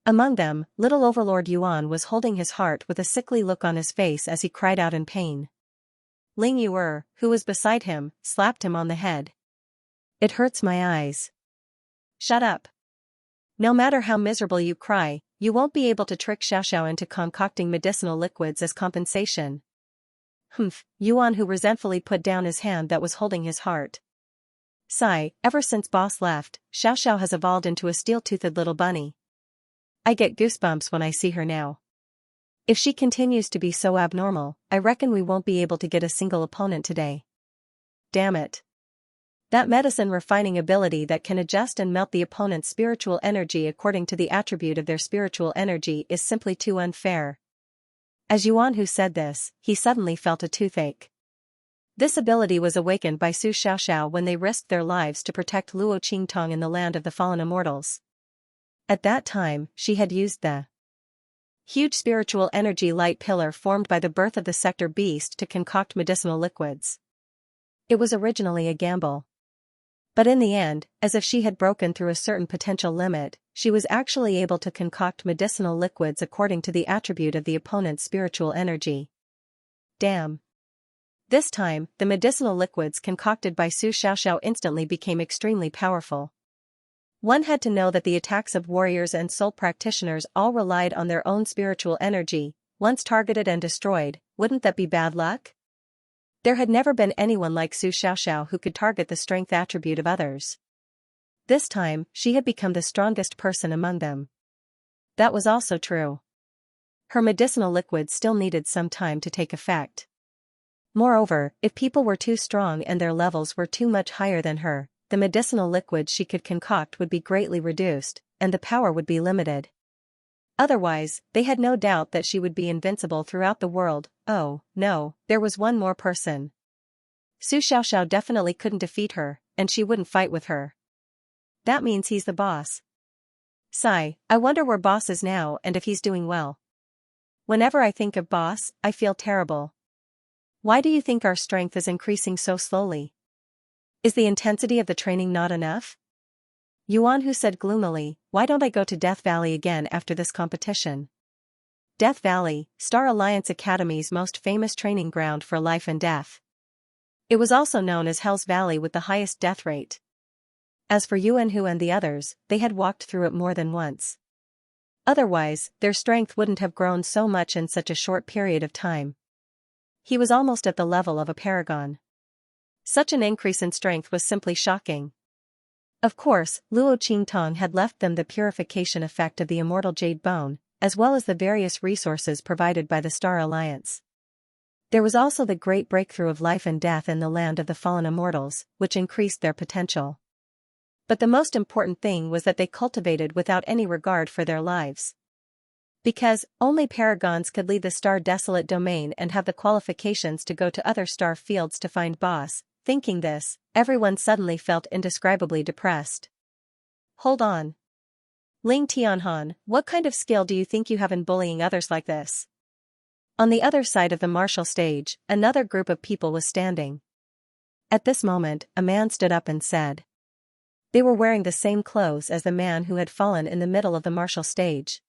Among them, little Overlord Yuan was holding his heart with a sickly look on his face as he cried out in pain. Ling Yuer, who was beside him, slapped him on the head. It hurts my eyes. Shut up. No matter how miserable you cry, you won't be able to trick Xiaoxiao into concocting medicinal liquids as compensation. Humph, Yuan who resentfully put down his hand that was holding his heart. Sigh, ever since boss left, Xiaoxiao has evolved into a steel-toothed little bunny. I get goosebumps when I see her now. If she continues to be so abnormal, I reckon we won't be able to get a single opponent today. Damn it. That medicine refining ability that can adjust and melt the opponent's spiritual energy according to the attribute of their spiritual energy is simply too unfair. As Yuan who said this, he suddenly felt a toothache. This ability was awakened by Su Xiaoxiao when they risked their lives to protect Luo Qingtong in the land of the fallen immortals. At that time, she had used the huge spiritual energy light pillar formed by the birth of the sector beast to concoct medicinal liquids. It was originally a gamble. But in the end, as if she had broken through a certain potential limit, she was actually able to concoct medicinal liquids according to the attribute of the opponent's spiritual energy. Damn. This time, the medicinal liquids concocted by Su Xiaoxiao instantly became extremely powerful. One had to know that the attacks of warriors and soul practitioners all relied on their own spiritual energy. Once targeted and destroyed, wouldn't that be bad luck? There had never been anyone like Su Xiaoxiao who could target the strength attribute of others. This time, she had become the strongest person among them. That was also true. Her medicinal liquids still needed some time to take effect. Moreover, if people were too strong and their levels were too much higher than her, the medicinal liquids she could concoct would be greatly reduced, and the power would be limited. Otherwise, they had no doubt that she would be invincible throughout the world. Oh, no, there was one more person. Su Xiaoxiao definitely couldn't defeat her, and she wouldn't fight with her. That means he's the boss. Sigh, I wonder where boss is now and if he's doing well. Whenever I think of boss, I feel terrible. Why do you think our strength is increasing so slowly? Is the intensity of the training not enough? Yuan who said gloomily, why don't I go to Death Valley again after this competition? Death Valley, Star Alliance Academy's most famous training ground for life and death. It was also known as Hell's Valley with the highest death rate. As for Yuan Hu and the others, they had walked through it more than once. Otherwise, their strength wouldn't have grown so much in such a short period of time. He was almost at the level of a paragon. Such an increase in strength was simply shocking. Of course, Luo Qingtong had left them the purification effect of the immortal jade bone, as well as the various resources provided by the Star Alliance. There was also the great breakthrough of life and death in the land of the fallen immortals, which increased their potential. But the most important thing was that they cultivated without any regard for their lives. Because only paragons could leave the star desolate domain and have the qualifications to go to other star fields to find boss. Thinking this, everyone suddenly felt indescribably depressed. Hold on. Ling Tianhan, what kind of skill do you think you have in bullying others like this? On the other side of the martial stage, another group of people was standing. At this moment, a man stood up and said. They were wearing the same clothes as the man who had fallen in the middle of the martial stage.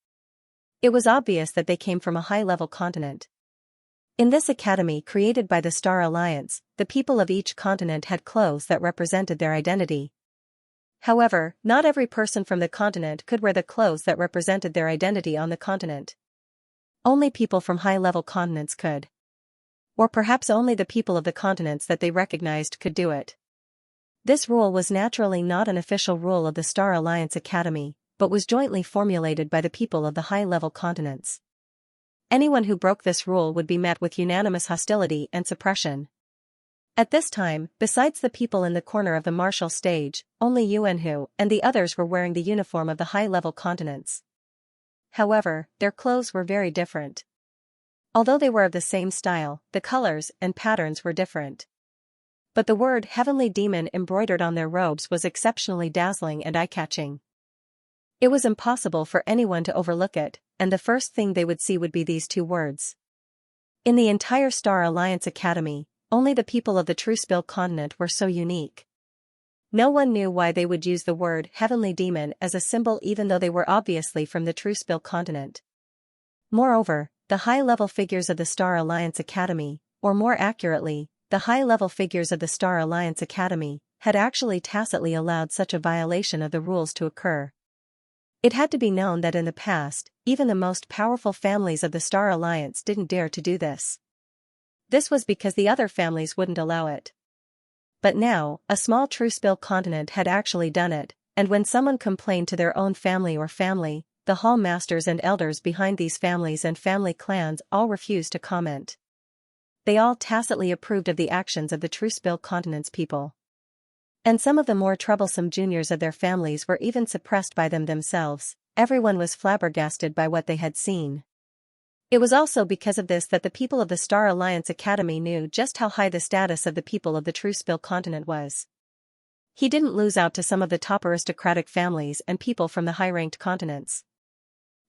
It was obvious that they came from a high-level continent. In this academy created by the Star Alliance, the people of each continent had clothes that represented their identity. However, not every person from the continent could wear the clothes that represented their identity on the continent. Only people from high-level continents could. Or perhaps only the people of the continents that they recognized could do it. This rule was naturally not an official rule of the Star Alliance Academy, but was jointly formulated by the people of the high-level continents. Anyone who broke this rule would be met with unanimous hostility and suppression. At this time, besides the people in the corner of the martial stage, only Yuanhu and the others were wearing the uniform of the high-level continents. However, their clothes were very different. Although they were of the same style, the colors and patterns were different. But the word Heavenly Demon embroidered on their robes was exceptionally dazzling and eye-catching. It was impossible for anyone to overlook it, and the first thing they would see would be these two words. In the entire Star Alliance Academy, only the people of the Truespill continent were so unique. No one knew why they would use the word Heavenly Demon as a symbol even though they were obviously from the Truespill continent. Moreover, the high-level figures of the Star Alliance Academy, or more accurately, the high-level figures of the Star Alliance Academy, had actually tacitly allowed such a violation of the rules to occur. It had to be known that in the past, even the most powerful families of the Star Alliance didn't dare to do this. This was because the other families wouldn't allow it. But now, a small Truespill continent had actually done it, and when someone complained to their own family or family, the hall masters and elders behind these families and family clans all refused to comment. They all tacitly approved of the actions of the Truespill continent's people. And some of the more troublesome juniors of their families were even suppressed by them themselves. Everyone was flabbergasted by what they had seen. It was also because of this that the people of the Star Alliance Academy knew just how high the status of the people of the Truespill continent was. He didn't lose out to some of the top aristocratic families and people from the high-ranked continents.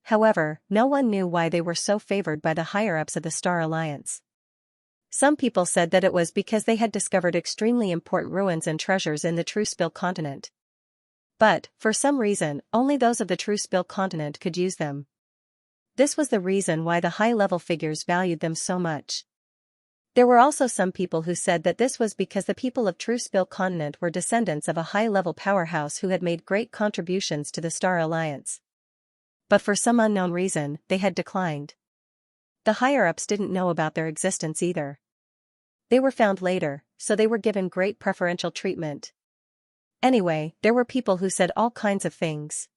However, no one knew why they were so favored by the higher-ups of the Star Alliance. Some people said that it was because they had discovered extremely important ruins and treasures in the Truespill continent. But, for some reason, only those of the Truespill continent could use them. This was the reason why the high-level figures valued them so much. There were also some people who said that this was because the people of Truespill continent were descendants of a high-level powerhouse who had made great contributions to the Star Alliance. But for some unknown reason, they had declined. The higher-ups didn't know about their existence either. They were found later, so they were given great preferential treatment. Anyway, there were people who said all kinds of things.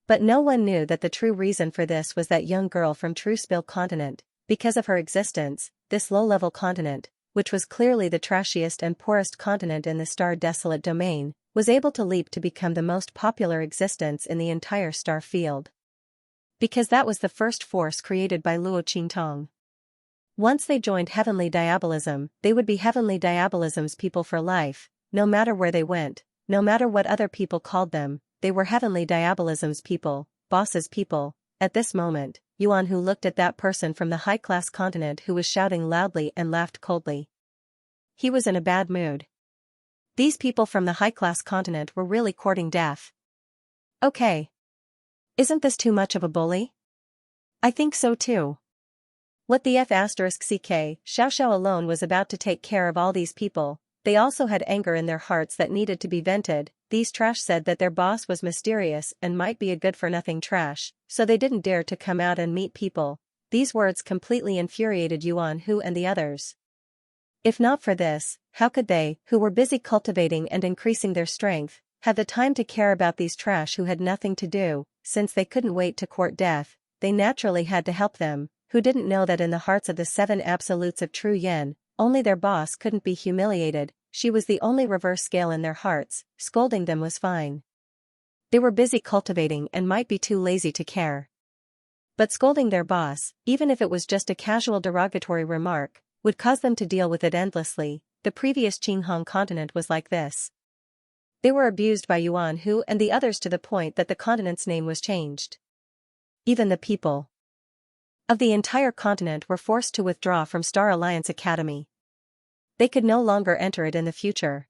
But no one knew that the true reason for this was that young girl from Truespill continent. Because of her existence, this low-level continent, which was clearly the trashiest and poorest continent in the Star Desolate domain, was able to leap to become the most popular existence in the entire star field. Because that was the first force created by Luo Qingtong. Once they joined Heavenly Diabolism, they would be Heavenly Diabolism's people for life, no matter where they went, no matter what other people called them, they were Heavenly Diabolism's people, boss's people. At this moment, Yuanhu looked at that person from the high-class continent who was shouting loudly and laughed coldly. He was in a bad mood. These people from the high-class continent were really courting death. Okay. Isn't this too much of a bully? I think so too. What the F***ck, Xiao alone was about to take care of all these people. They also had anger in their hearts that needed to be vented. These trash said that their boss was mysterious and might be a good-for-nothing trash, so they didn't dare to come out and meet people. These words completely infuriated Yuanhu and the others. If not for this, how could they, who were busy cultivating and increasing their strength, have the time to care about these trash who had nothing to do? Since they couldn't wait to court death, they naturally had to help them, who didn't know that in the hearts of the 7 absolutes of true yen, only their boss couldn't be humiliated. She was the only reverse scale in their hearts. Scolding them was fine. They were busy cultivating and might be too lazy to care. But scolding their boss, even if it was just a casual derogatory remark, would cause them to deal with it endlessly. The previous Qinghong continent was like this. They were abused by Yuanhu and the others to the point that the continent's name was changed. Even the people of the entire continent were forced to withdraw from Star Alliance Academy. They could no longer enter it in the future.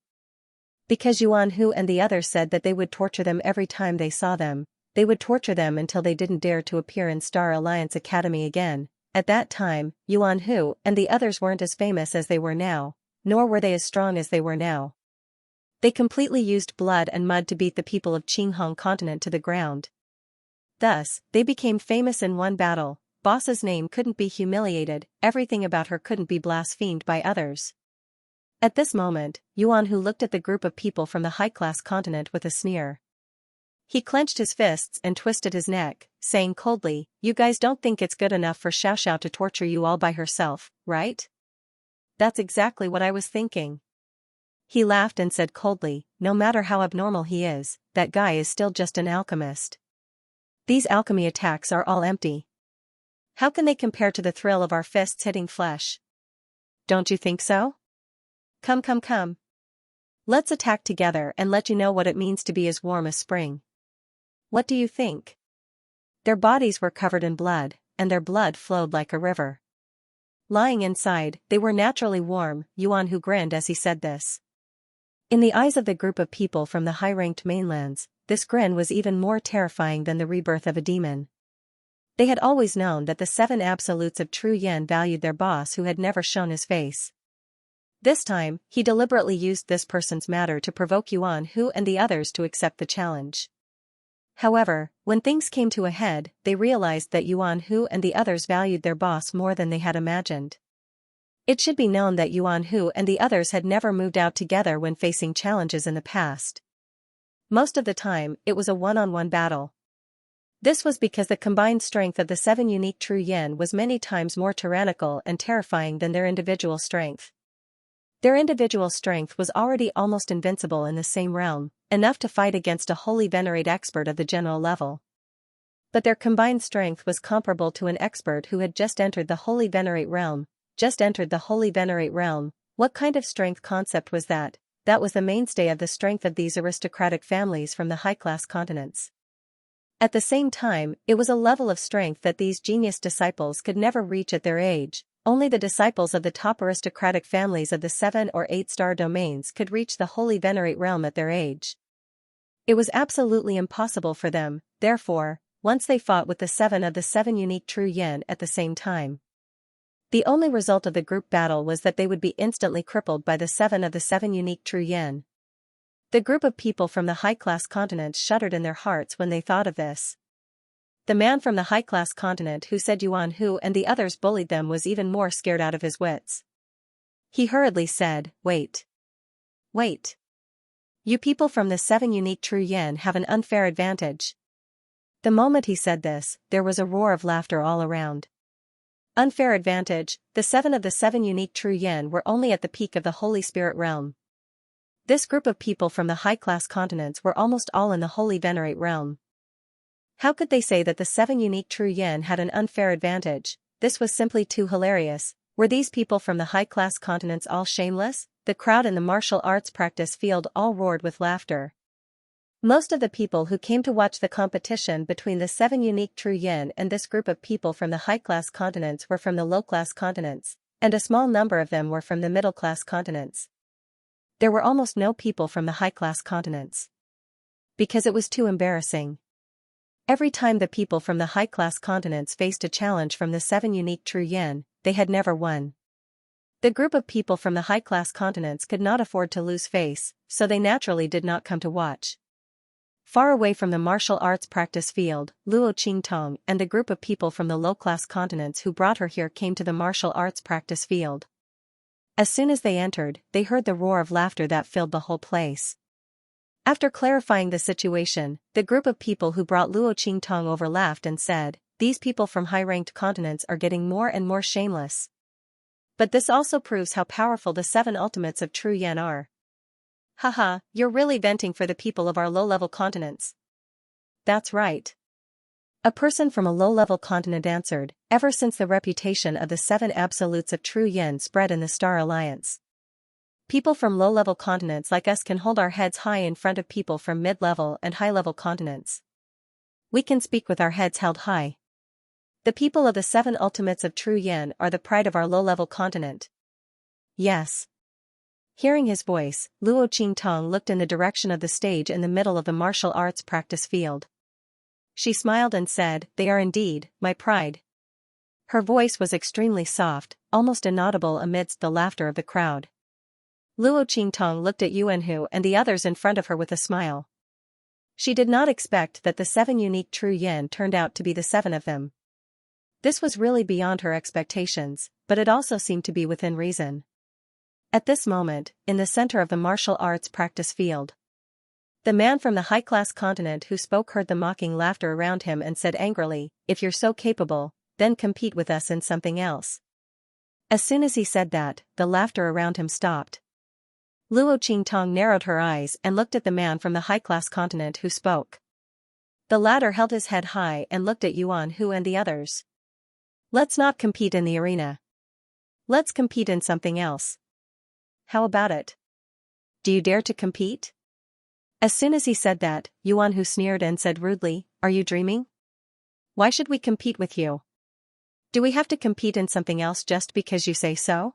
Because Yuanhu and the others said that they would torture them every time they saw them, they would torture them until they didn't dare to appear in Star Alliance Academy again. At that time, Yuanhu and the others weren't as famous as they were now, nor were they as strong as they were now. They completely used blood and mud to beat the people of Qinghong continent to the ground. Thus, they became famous in one battle, boss's name couldn't be humiliated, everything about her couldn't be blasphemed by others. At this moment, Yuanhu looked at the group of people from the high-class continent with a sneer. He clenched his fists and twisted his neck, saying coldly, "You guys don't think it's good enough for Xiaoxiao to torture you all by herself, right?" "That's exactly what I was thinking." He laughed and said coldly, "No matter how abnormal he is, that guy is still just an alchemist. These alchemy attacks are all empty. How can they compare to the thrill of our fists hitting flesh? Don't you think so? Come. Let's attack together and let you know what it means to be as warm as spring. What do you think?" Their bodies were covered in blood, and their blood flowed like a river. Lying inside, they were naturally warm, Yuanhu grinned as he said this. In the eyes of the group of people from the high-ranked mainlands, this grin was even more terrifying than the rebirth of a demon. They had always known that the 7 absolutes of true yen valued their boss who had never shown his face. This time, he deliberately used this person's matter to provoke Yuanhu and the others to accept the challenge. However, when things came to a head, they realized that Yuanhu and the others valued their boss more than they had imagined. It should be known that Yuanhu and the others had never moved out together when facing challenges in the past. Most of the time, it was a one-on-one battle. This was because the combined strength of the 7 unique true yen was many times more tyrannical and terrifying than their individual strength. Their individual strength was already almost invincible in the same realm, enough to fight against a holy venerate expert of the general level. But their combined strength was comparable to an expert who had just entered the holy venerate realm. What kind of strength concept was that? That was the mainstay of the strength of these aristocratic families from the high-class continents. At the same time, it was a level of strength that these genius disciples could never reach at their age. Only the disciples of the top aristocratic families of the 7 or 8-star domains could reach the holy venerate realm at their age. It was absolutely impossible for them, therefore, once they fought with the 7 of the 7 unique true yen at the same time. The only result of the group battle was that they would be instantly crippled by the 7 of the 7 unique true yen. The group of people from the high-class continent shuddered in their hearts when they thought of this. The man from the high-class continent who said Yuanhu and the others bullied them was even more scared out of his wits. He hurriedly said, Wait. You people from the 7 unique true yen have an unfair advantage." The moment he said this, there was a roar of laughter all around. Unfair advantage, the 7 of the 7 unique true yen were only at the peak of the Holy Spirit realm. This group of people from the high-class continents were almost all in the Holy Venerate realm. How could they say that the 7 unique true yen had an unfair advantage? This was simply too hilarious. Were these people from the high-class continents all shameless? The crowd in the martial arts practice field all roared with laughter. Most of the people who came to watch the competition between the 7 unique true yen and this group of people from the high-class continents were from the low-class continents, and a small number of them were from the middle-class continents. There were almost no people from the high-class continents. Because it was too embarrassing. Every time the people from the high-class continents faced a challenge from the 7 unique true yen, they had never won. The group of people from the high-class continents could not afford to lose face, so they naturally did not come to watch. Far away from the martial arts practice field, Luo Qingtong and the group of people from the low-class continents who brought her here came to the martial arts practice field. As soon as they entered, they heard the roar of laughter that filled the whole place. After clarifying the situation, the group of people who brought Luo Qingtong over laughed and said, "These people from high-ranked continents are getting more and more shameless. But this also proves how powerful the 7 ultimates of true yen are. Haha, you're really venting for the people of our low-level continents." "That's right." A person from a low-level continent answered, "Ever since the reputation of the 7 absolutes of true yen spread in the Star Alliance. People from low-level continents like us can hold our heads high in front of people from mid-level and high-level continents. We can speak with our heads held high. The people of the 7 ultimates of true yen are the pride of our low-level continent." Yes. Hearing his voice, Luo Qingtong looked in the direction of the stage in the middle of the martial arts practice field. She smiled and said, "They are indeed my pride." Her voice was extremely soft, almost inaudible amidst the laughter of the crowd. Luo Qingtong looked at Yuanhu and the others in front of her with a smile. She did not expect that the 7 unique true yen turned out to be the 7 of them. This was really beyond her expectations, but it also seemed to be within reason. At this moment, in the center of the martial arts practice field, the man from the high-class continent who spoke heard the mocking laughter around him and said angrily, "If you're so capable, then compete with us in something else." As soon as he said that, the laughter around him stopped. Luo Qingtong narrowed her eyes and looked at the man from the high-class continent who spoke. The latter held his head high and looked at Yuan Hu and the others. "Let's not compete in the arena. Let's compete in something else. How about it? Do you dare to compete?" As soon as he said that, Yuan Hu sneered and said rudely, "Are you dreaming? Why should we compete with you? Do we have to compete in something else just because you say so?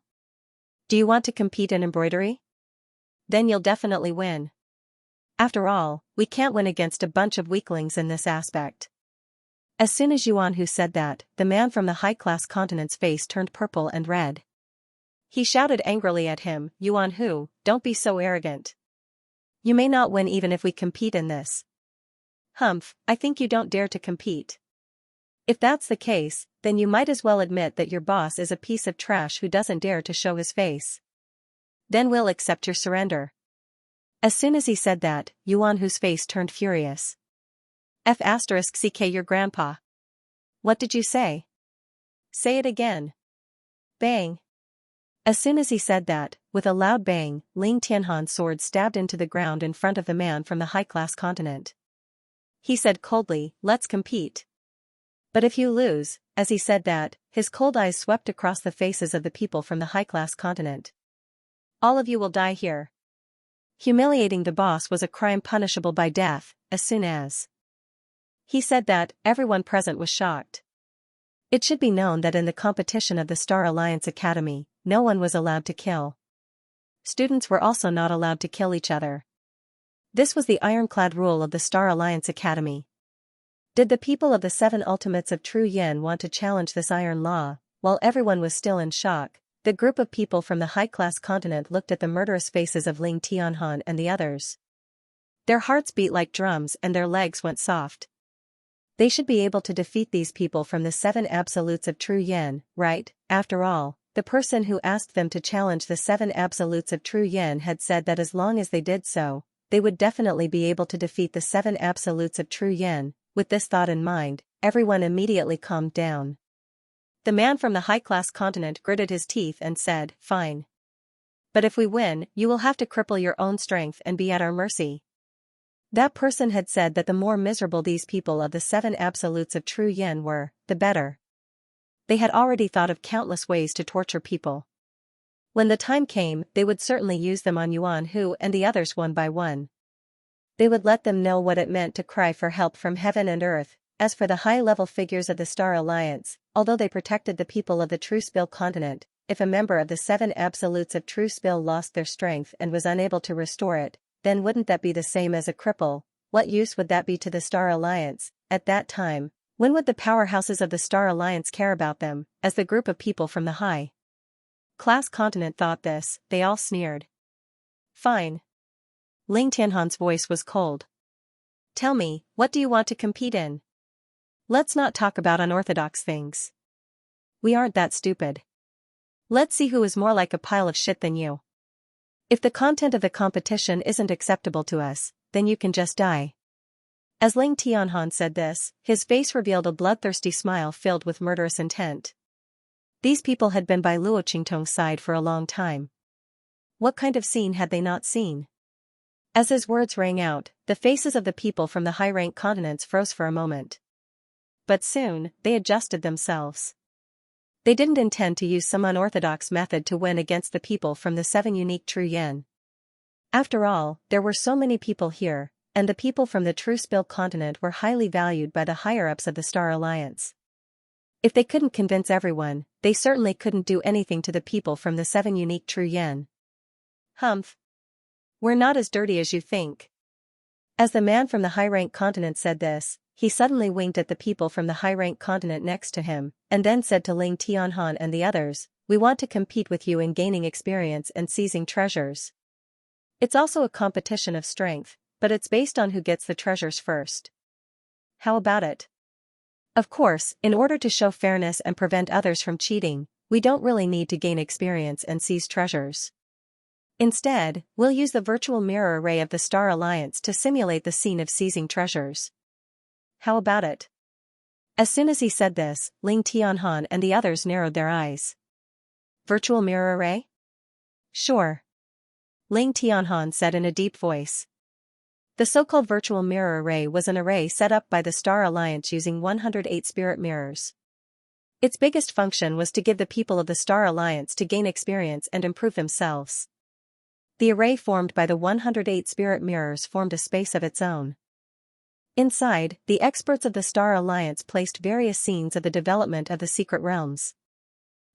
Do you want to compete in embroidery? Then you'll definitely win. After all, we can't win against a bunch of weaklings in this aspect." As soon as Yuan Hu said that, the man from the high-class continent's face turned purple and red. He shouted angrily at him, "Yuan Hu, don't be so arrogant. You may not win even if we compete in this. Humph, I think you don't dare to compete. If that's the case, then you might as well admit that your boss is a piece of trash who doesn't dare to show his face. Then we'll accept your surrender." As soon as he said that, Yuan Hu's face turned furious. F***ck your grandpa. What did you say? Say it again. Bang. As soon as he said that, with a loud bang, Ling Tianhan's sword stabbed into the ground in front of the man from the high-class continent. He said coldly, "Let's compete. But if you lose," as he said that, his cold eyes swept across the faces of the people from the high-class continent. "All of you will die here." Humiliating the boss was a crime punishable by death. As soon as he said that, everyone present was shocked. It should be known that in the competition of the Star Alliance Academy, no one was allowed to kill. Students were also not allowed to kill each other. This was the ironclad rule of the Star Alliance Academy. Did the people of the 7 Ultimates of True Yin want to challenge this iron law? While everyone was still in shock, the group of people from the high-class continent looked at the murderous faces of Ling Tianhan and the others. Their hearts beat like drums and their legs went soft. They should be able to defeat these people from the 7 Absolutes of True Yin, right? After all, the person who asked them to challenge the 7 Absolutes of True Yin had said that as long as they did so, they would definitely be able to defeat the 7 Absolutes of True Yin. With this thought in mind, everyone immediately calmed down. The man from the high-class continent gritted his teeth and said, "Fine. But if we win, you will have to cripple your own strength and be at our mercy." That person had said that the more miserable these people of the 7 Absolutes of True Yin were, the better. They had already thought of countless ways to torture people. When the time came, they would certainly use them on Yuan Hu and the others one by one. They would let them know what it meant to cry for help from heaven and earth. As for the high-level figures of the Star Alliance, although they protected the people of the True Spill continent, if a member of the 7 Absolutes of True Spill lost their strength and was unable to restore it, then wouldn't that be the same as a cripple? What use would that be to the Star Alliance? At that time, when would the powerhouses of the Star Alliance care about them? As the group of people from the high-class continent thought this, they all sneered. "Fine." Ling Tianhan's voice was cold. "Tell me, what do you want to compete in? Let's not talk about unorthodox things. We aren't that stupid. Let's see who is more like a pile of shit than you. If the content of the competition isn't acceptable to us, then you can just die." As Ling Tianhan said this, his face revealed a bloodthirsty smile filled with murderous intent. These people had been by Luo Qingtong's side for a long time. What kind of scene had they not seen? As his words rang out, the faces of the people from the high-rank continents froze for a moment. But soon, they adjusted themselves. They didn't intend to use some unorthodox method to win against the people from the 7 unique True Yin. After all, there were so many people here, and the people from the True Spill continent were highly valued by the higher-ups of the Star Alliance. If they couldn't convince everyone, they certainly couldn't do anything to the people from the 7 unique True Yin. Humph. We're not as dirty as you think. As the man from the high-rank continent said this, he suddenly winked at the people from the high-rank continent next to him, and then said to Ling Tianhan and the others, "We want to compete with you in gaining experience and seizing treasures. It's also a competition of strength, but it's based on who gets the treasures first. How about it?" Of course, in order to show fairness and prevent others from cheating, we don't really need to gain experience and seize treasures. Instead, we'll use the virtual mirror array of the Star Alliance to simulate the scene of seizing treasures. How about it? As soon as he said this, Ling Tianhan and the others narrowed their eyes. Virtual mirror array? Sure. Ling Tianhan said in a deep voice. The so-called virtual mirror array was an array set up by the Star Alliance using 108 spirit mirrors. Its biggest function was to give the people of the Star Alliance to gain experience and improve themselves. The array formed by the 108 spirit mirrors formed a space of its own. Inside, the experts of the Star Alliance placed various scenes of the development of the secret realms.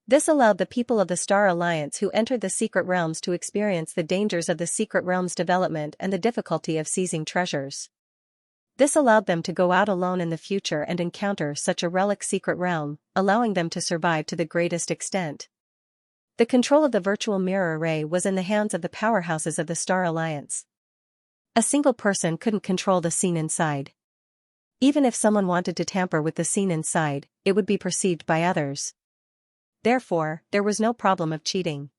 This allowed the people of the Star Alliance who entered the secret realms to experience the dangers of the secret realms' development and the difficulty of seizing treasures. This allowed them to go out alone in the future and encounter such a relic secret realm, allowing them to survive to the greatest extent. The control of the virtual mirror array was in the hands of the powerhouses of the Star Alliance. A single person couldn't control the scene inside. Even if someone wanted to tamper with the scene inside, it would be perceived by others. Therefore, there was no problem of cheating.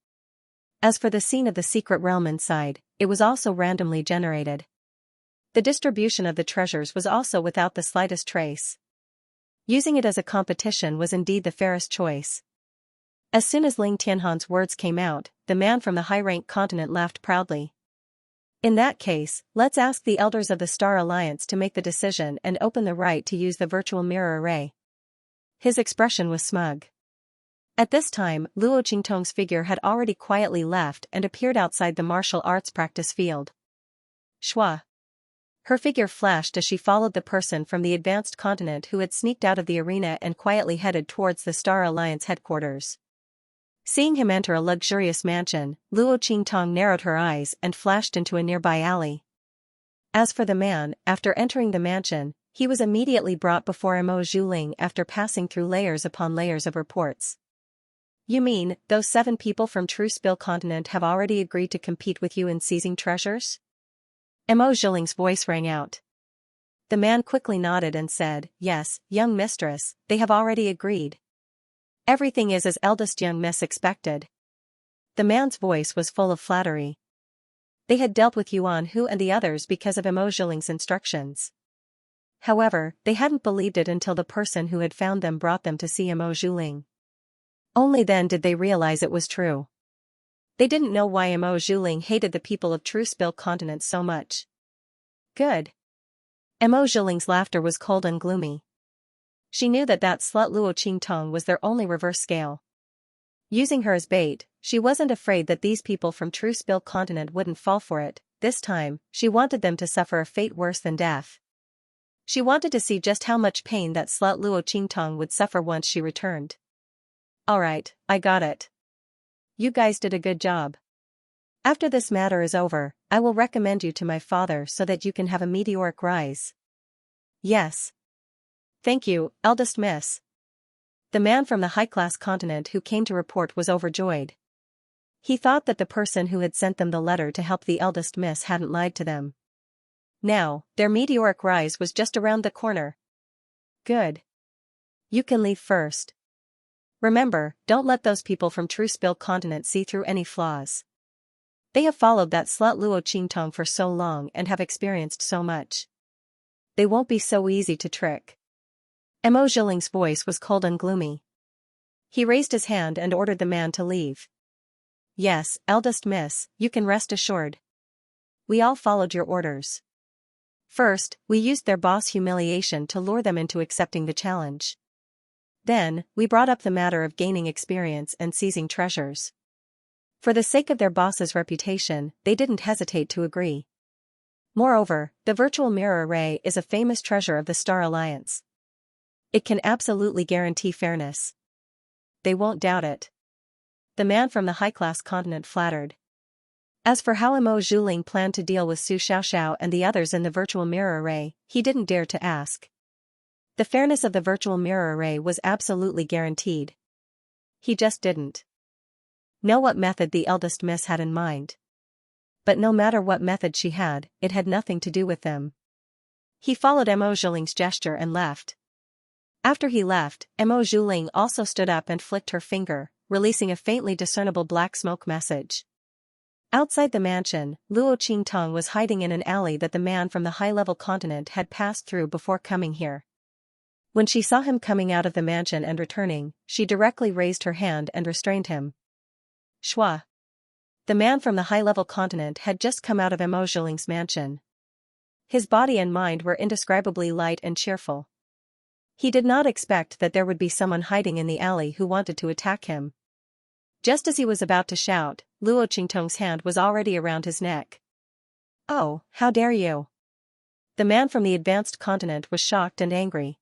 As for the scene of the secret realm inside, it was also randomly generated. The distribution of the treasures was also without the slightest trace. Using it as a competition was indeed the fairest choice. As soon as Ling Tianhan's words came out, the man from the high-ranked continent laughed proudly. In that case, let's ask the elders of the Star Alliance to make the decision and open the right to use the virtual mirror array. His expression was smug. At this time, Luo Qingtong's figure had already quietly left and appeared outside the martial arts practice field. Shua. Her figure flashed as she followed the person from the advanced continent who had sneaked out of the arena and quietly headed towards the Star Alliance headquarters. Seeing him enter a luxurious mansion, Luo Qingtong narrowed her eyes and flashed into a nearby alley. As for the man, after entering the mansion, he was immediately brought before Mo Zhuling after passing through layers upon layers of reports. You mean, those 7 people from True Spill continent have already agreed to compete with you in seizing treasures? Mo Zhuling's voice rang out. The man quickly nodded and said, yes, young mistress, they have already agreed. Everything is as eldest young miss expected. The man's voice was full of flattery. They had dealt with Yuan Hu and the others because of Mo Zhuling's instructions. However, they hadn't believed it until the person who had found them brought them to see Mo Zhuling. Only then did they realize it was true. They didn't know why Mo Zhuling hated the people of True Spill continent so much. Good. Mo Zhuling's laughter was cold and gloomy. She knew that slut Luo Qingtong was their only reverse scale. Using her as bait, she wasn't afraid that these people from True Spill continent wouldn't fall for it. This time, she wanted them to suffer a fate worse than death. She wanted to see just how much pain that slut Luo Qingtong would suffer once she returned. Alright, I got it. You guys did a good job. After this matter is over, I will recommend you to my father so that you can have a meteoric rise. Yes. Thank you, eldest miss. The man from the high-class continent who came to report was overjoyed. He thought that the person who had sent them the letter to help the eldest miss hadn't lied to them. Now, their meteoric rise was just around the corner. Good. You can leave first. Remember, don't let those people from True Spill continent see through any flaws. They have followed that slut Luo Qingtong for so long and have experienced so much. They won't be so easy to trick. Mo Zhuling's voice was cold and gloomy. He raised his hand and ordered the man to leave. Yes, eldest miss, you can rest assured. We all followed your orders. First, we used their boss humiliation to lure them into accepting the challenge. Then, we brought up the matter of gaining experience and seizing treasures. For the sake of their boss's reputation, they didn't hesitate to agree. Moreover, the virtual mirror array is a famous treasure of the Star Alliance. It can absolutely guarantee fairness. They won't doubt it. The man from the high-class continent flattered. As for how Mo Zhuling planned to deal with Su Xiaoxiao and the others in the virtual mirror array, he didn't dare to ask. The fairness of the virtual mirror array was absolutely guaranteed. He just didn't know what method the eldest miss had in mind. But no matter what method she had, it had nothing to do with them. He followed Mo Zhuling's gesture and left. After he left, Mo Zhuling also stood up and flicked her finger, releasing a faintly discernible black smoke message. Outside the mansion, Luo Qingtong was hiding in an alley that the man from the high-level continent had passed through before coming here. When she saw him coming out of the mansion and returning, she directly raised her hand and restrained him. Shua. The man from the high-level continent had just come out of Mo Zhuling's mansion. His body and mind were indescribably light and cheerful. He did not expect that there would be someone hiding in the alley who wanted to attack him. Just as he was about to shout, Luo Qingtong's hand was already around his neck. "Oh, how dare you!" The man from the advanced continent was shocked and angry.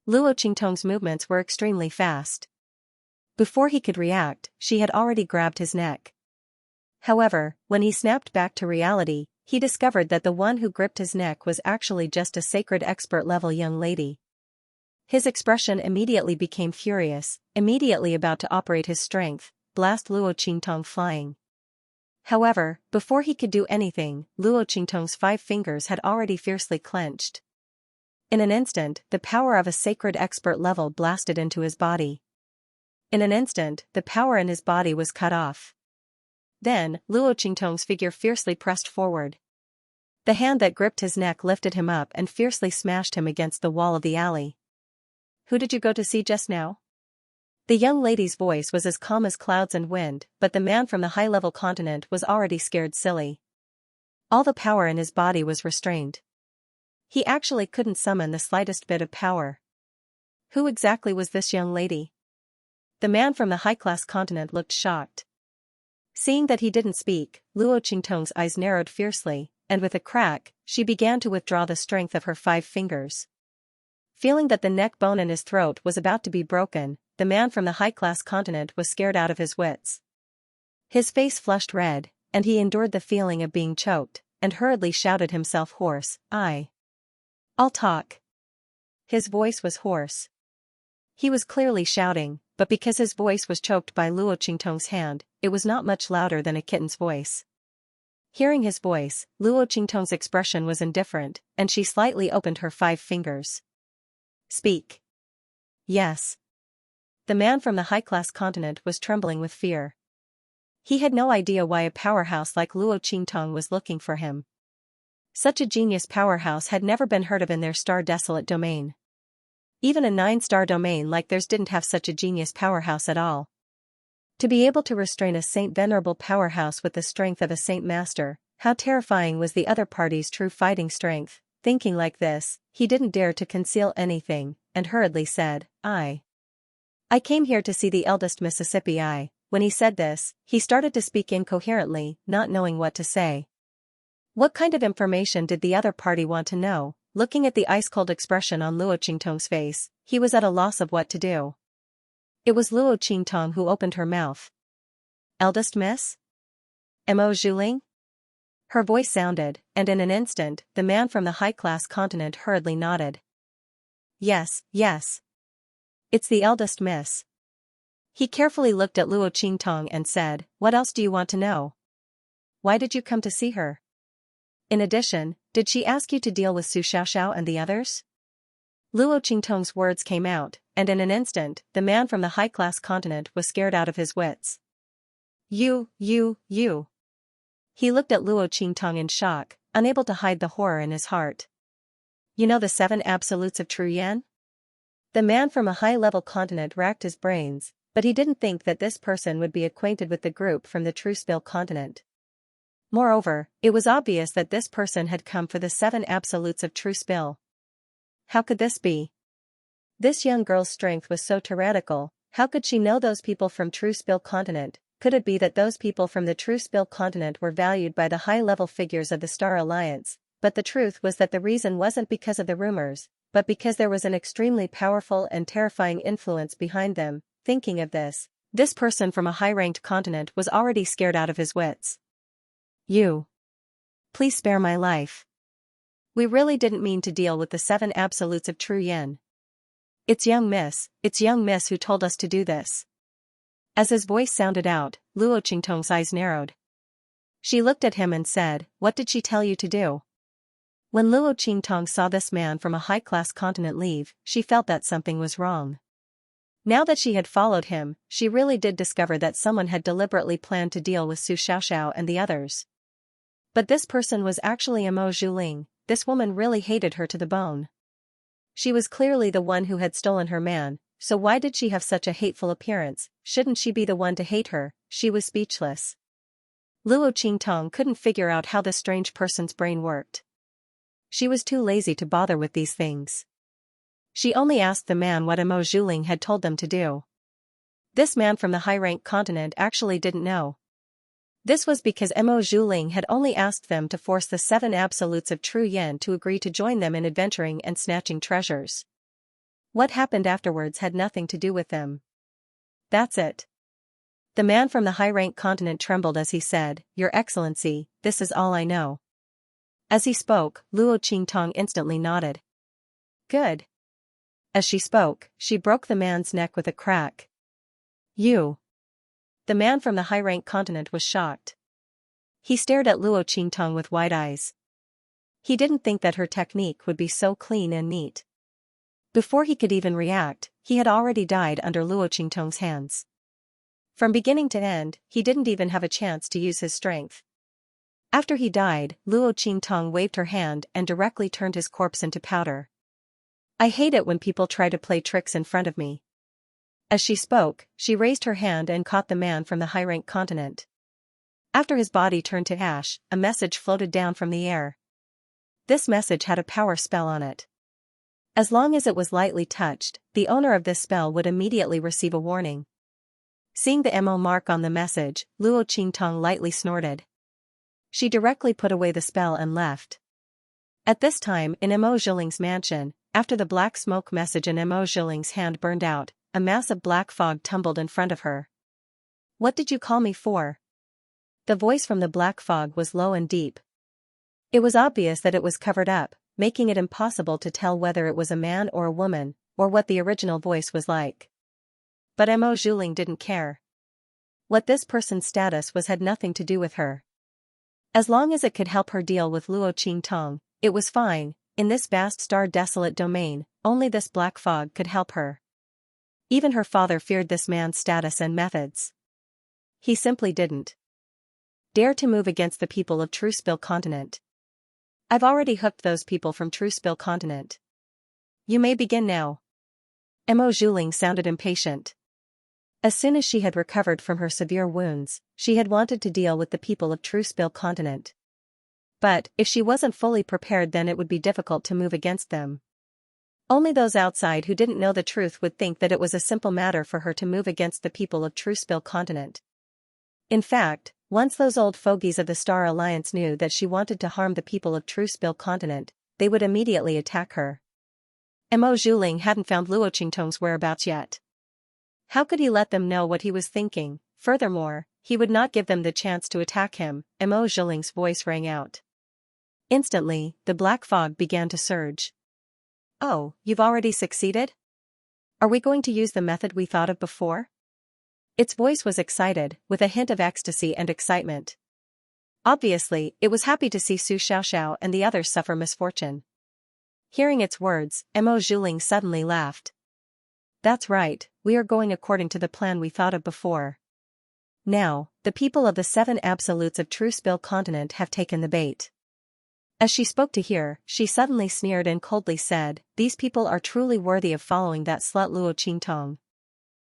Luo Qingtong's movements were extremely fast. Before he could react, she had already grabbed his neck. However, when he snapped back to reality, he discovered that the one who gripped his neck was actually just a sacred expert-level young lady. His expression immediately became furious, immediately about to operate his strength, blast Luo Qingtong flying. However, before he could do anything, Luo Qingtong's 5 fingers had already fiercely clenched. In an instant, the power of a sacred expert level blasted into his body. In an instant, the power in his body was cut off. Then, Luo Qingtong's figure fiercely pressed forward. The hand that gripped his neck lifted him up and fiercely smashed him against the wall of the alley. "Who did you go to see just now?" The young lady's voice was as calm as clouds and wind, but the man from the high-level continent was already scared silly. All the power in his body was restrained. He actually couldn't summon the slightest bit of power. Who exactly was this young lady? The man from the high-class continent looked shocked. Seeing that he didn't speak, Luo Qingtong's eyes narrowed fiercely, and with a crack, she began to withdraw the strength of her 5 fingers. Feeling that the neck bone in his throat was about to be broken, the man from the high-class continent was scared out of his wits. His face flushed red, and he endured the feeling of being choked, and hurriedly shouted himself hoarse, "I'll talk." His voice was hoarse. He was clearly shouting, but because his voice was choked by Luo Qingtong's hand, it was not much louder than a kitten's voice. Hearing his voice, Luo Qingtong's expression was indifferent, and she slightly opened her 5 fingers. "Speak." "Yes." The man from the high-class continent was trembling with fear. He had no idea why a powerhouse like Luo Qingtong was looking for him. Such a genius powerhouse had never been heard of in their star-desolate domain. Even a 9-star domain like theirs didn't have such a genius powerhouse at all. To be able to restrain a saint-venerable powerhouse with the strength of a saint master, how terrifying was the other party's true fighting strength. Thinking like this, he didn't dare to conceal anything, and hurriedly said, I came here to see the eldest Mississippi. When he said this, he started to speak incoherently, not knowing what to say. What kind of information did the other party want to know? Looking at the ice-cold expression on Luo Qingtong's face, he was at a loss of what to do. It was Luo Qingtong who opened her mouth. "Eldest Miss? Mo Zhuling?" Her voice sounded, and in an instant, the man from the high-class continent hurriedly nodded. Yes. It's the eldest miss." He carefully looked at Luo Qingtong and said, "What else do you want to know? Why did you come to see her? In addition, did she ask you to deal with Su Xiaoxiao and the others?" Luo Qingtong's words came out, and in an instant, the man from the high-class continent was scared out of his wits. You. He looked at Luo Qingtong in shock, unable to hide the horror in his heart. "You know the 7 absolutes of true yen?" The man from a high-level continent racked his brains, but he didn't think that this person would be acquainted with the group from the True Spill continent. Moreover, it was obvious that this person had come for the 7 absolutes of True Spill. How could this be? This young girl's strength was so tyrannical. How could she know those people from True Spill continent? Could it be that those people from the True Spill continent were valued by the high-level figures of the Star Alliance? But the truth was that the reason wasn't because of the rumors, but because there was an extremely powerful and terrifying influence behind them. Thinking of this person from a high-ranked continent was already scared out of his wits. "You. Please spare my life. We really didn't mean to deal with the 7 absolutes of true yen. It's young miss who told us to do this." As his voice sounded out, Luo Qingtong's eyes narrowed. She looked at him and said, "What did she tell you to do?" When Luo Qingtong saw this man from a high-class continent leave, she felt that something was wrong. Now that she had followed him, she really did discover that someone had deliberately planned to deal with Su Xiaoxiao and the others. But this person was actually Emo Zhuling. This woman really hated her to the bone. She was clearly the one who had stolen her man, so why did she have such a hateful appearance? Shouldn't she be the one to hate her? She was speechless. Luo Qingtong couldn't figure out how this strange person's brain worked. She was too lazy to bother with these things. She only asked the man what Emo Zhuling had told them to do. This man from the high-rank continent actually didn't know. This was because Emo Zhuling had only asked them to force the 7 absolutes of True Yen to agree to join them in adventuring and snatching treasures. What happened afterwards had nothing to do with them. That's it. The man from the high-rank continent trembled as he said, "Your Excellency, this is all I know." As he spoke, Luo Qingtong instantly nodded. Good. As she spoke, she broke the man's neck with a crack. You. The man from the high-rank continent was shocked. He stared at Luo Qingtong with wide eyes. He didn't think that her technique would be so clean and neat. Before he could even react, he had already died under Luo Qingtong's hands. From beginning to end, he didn't even have a chance to use his strength. After he died, Luo Qingtong waved her hand and directly turned his corpse into powder. I hate it when people try to play tricks in front of me. As she spoke, she raised her hand and caught the man from the high-rank continent. After his body turned to ash, a message floated down from the air. This message had a power spell on it. As long as it was lightly touched, the owner of this spell would immediately receive a warning. Seeing the MO mark on the message, Luo Qingtong lightly snorted. She directly put away the spell and left. At this time, in Emo Zhuling's mansion, after the black smoke message in Emo Zhuling's hand burned out, a massive black fog tumbled in front of her. What did you call me for? The voice from the black fog was low and deep. It was obvious that it was covered up, making it impossible to tell whether it was a man or a woman, or what the original voice was like. But Emo Zhuling didn't care. What this person's status was had nothing to do with her. As long as it could help her deal with Luo Qingtong, it was fine. In this vast star-desolate domain, only this black fog could help her. Even her father feared this man's status and methods. He simply didn't dare to move against the people of Truespill Continent. I've already hooked those people from Truespill Continent. You may begin now. Emo Zhuling sounded impatient. As soon as she had recovered from her severe wounds, she had wanted to deal with the people of Truespill Continent. But, if she wasn't fully prepared, then it would be difficult to move against them. Only those outside who didn't know the truth would think that it was a simple matter for her to move against the people of Truespill Continent. In fact, once those old fogies of the Star Alliance knew that she wanted to harm the people of Truespill Continent, they would immediately attack her. Emo Zhuling hadn't found Luo Qingtong's whereabouts yet. How could he let them know what he was thinking? Furthermore, he would not give them the chance to attack him. Emo Zhuling's voice rang out. Instantly, the black fog began to surge. Oh, you've already succeeded? Are we going to use the method we thought of before? Its voice was excited, with a hint of ecstasy and excitement. Obviously, it was happy to see Su Xiaoxiao and the others suffer misfortune. Hearing its words, Emo Zhuling suddenly laughed. That's right, we are going according to the plan we thought of before. Now, the people of the 7 absolutes of Truespill Continent have taken the bait. As she spoke to hear, she suddenly sneered and coldly said, "These people are truly worthy of following that slut Luo Qingtong.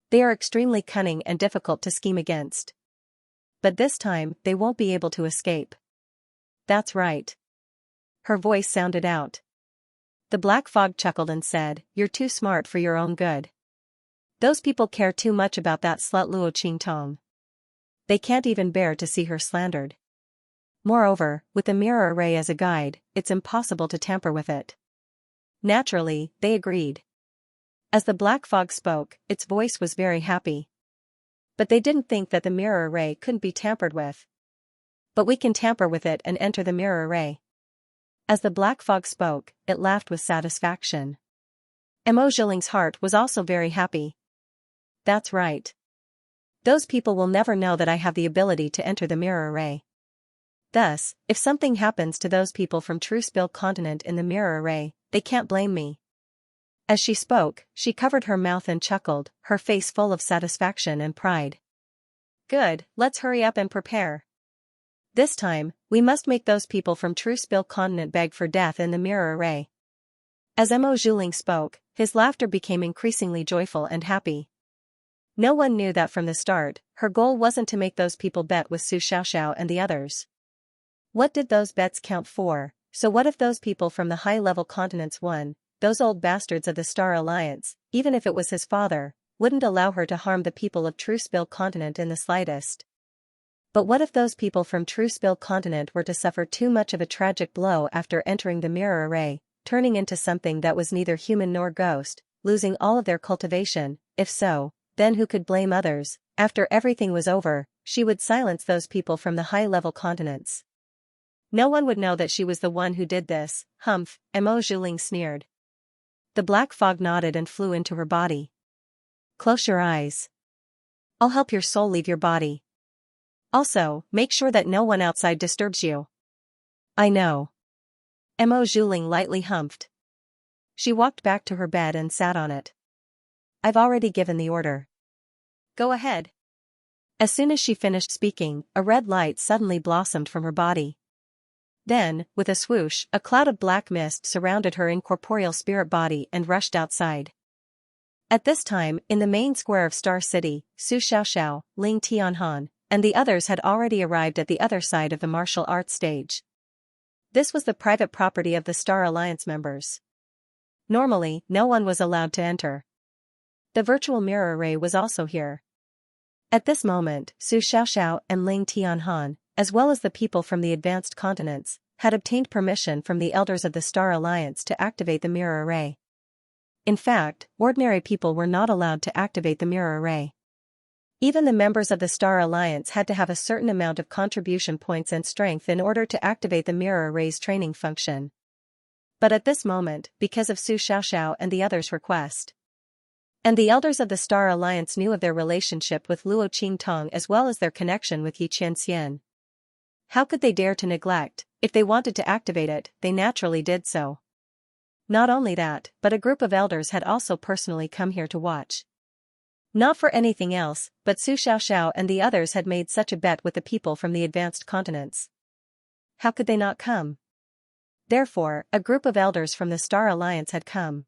They are extremely cunning and difficult to scheme against. But this time, they won't be able to escape." That's right. Her voice sounded out. The black fog chuckled and said, "You're too smart for your own good. Those people care too much about that slut Luo Qingtong. They can't even bear to see her slandered. Moreover, with the mirror array as a guide, it's impossible to tamper with it." Naturally, they agreed. As the black fog spoke, its voice was very happy. But they didn't think that the mirror array couldn't be tampered with. But we can tamper with it and enter the mirror array. As the black fog spoke, it laughed with satisfaction. Emo Zhuling's heart was also very happy. That's right. Those people will never know that I have the ability to enter the mirror array. Thus, if something happens to those people from True Spill continent in the mirror array, they can't blame me. As she spoke, she covered her mouth and chuckled, her face full of satisfaction and pride. Good, let's hurry up and prepare. This time, we must make those people from True Spill continent beg for death in the mirror array. As Mo Zhuling spoke, his laughter became increasingly joyful and happy. No one knew that from the start, her goal wasn't to make those people bet with Su Xiaoxiao and the others. What did those bets count for? So what if those people from the high-level continents won? Those old bastards of the Star Alliance, even if it was his father, wouldn't allow her to harm the people of True Spill continent in the slightest. But what if those people from True Spill continent were to suffer too much of a tragic blow after entering the mirror array, turning into something that was neither human nor ghost, losing all of their cultivation? If so, then who could blame others? After everything was over, she would silence those people from the high-level continents. No one would know that she was the one who did this. Humph, Mo Zhuling sneered. The black fog nodded and flew into her body. Close your eyes. I'll help your soul leave your body. Also, make sure that no one outside disturbs you. I know. Mo Zhuling lightly humphed. She walked back to her bed and sat on it. I've already given the order. Go ahead. As soon as she finished speaking, a red light suddenly blossomed from her body. Then, with a swoosh, a cloud of black mist surrounded her incorporeal spirit body and rushed outside. At this time, in the main square of Star City, Su Xiaoxiao, Ling Tianhan, and the others had already arrived at the other side of the martial arts stage. This was the private property of the Star Alliance members. Normally, no one was allowed to enter. The virtual mirror array was also here. At this moment, Su Xiaoxiao and Ling Tianhan, as well as the people from the advanced continents, had obtained permission from the elders of the Star Alliance to activate the mirror array. In fact, ordinary people were not allowed to activate the mirror array. Even the members of the Star Alliance had to have a certain amount of contribution points and strength in order to activate the mirror array's training function. But at this moment, because of Su Xiaoxiao and the others' request, and the elders of the Star Alliance knew of their relationship with Luo Qingtong as well as their connection with Xianxia. How could they dare to neglect? If they wanted to activate it, they naturally did so. Not only that, but a group of elders had also personally come here to watch. Not for anything else, but Su Xiaoxiao and the others had made such a bet with the people from the advanced continents. How could they not come? Therefore, a group of elders from the Star Alliance had come.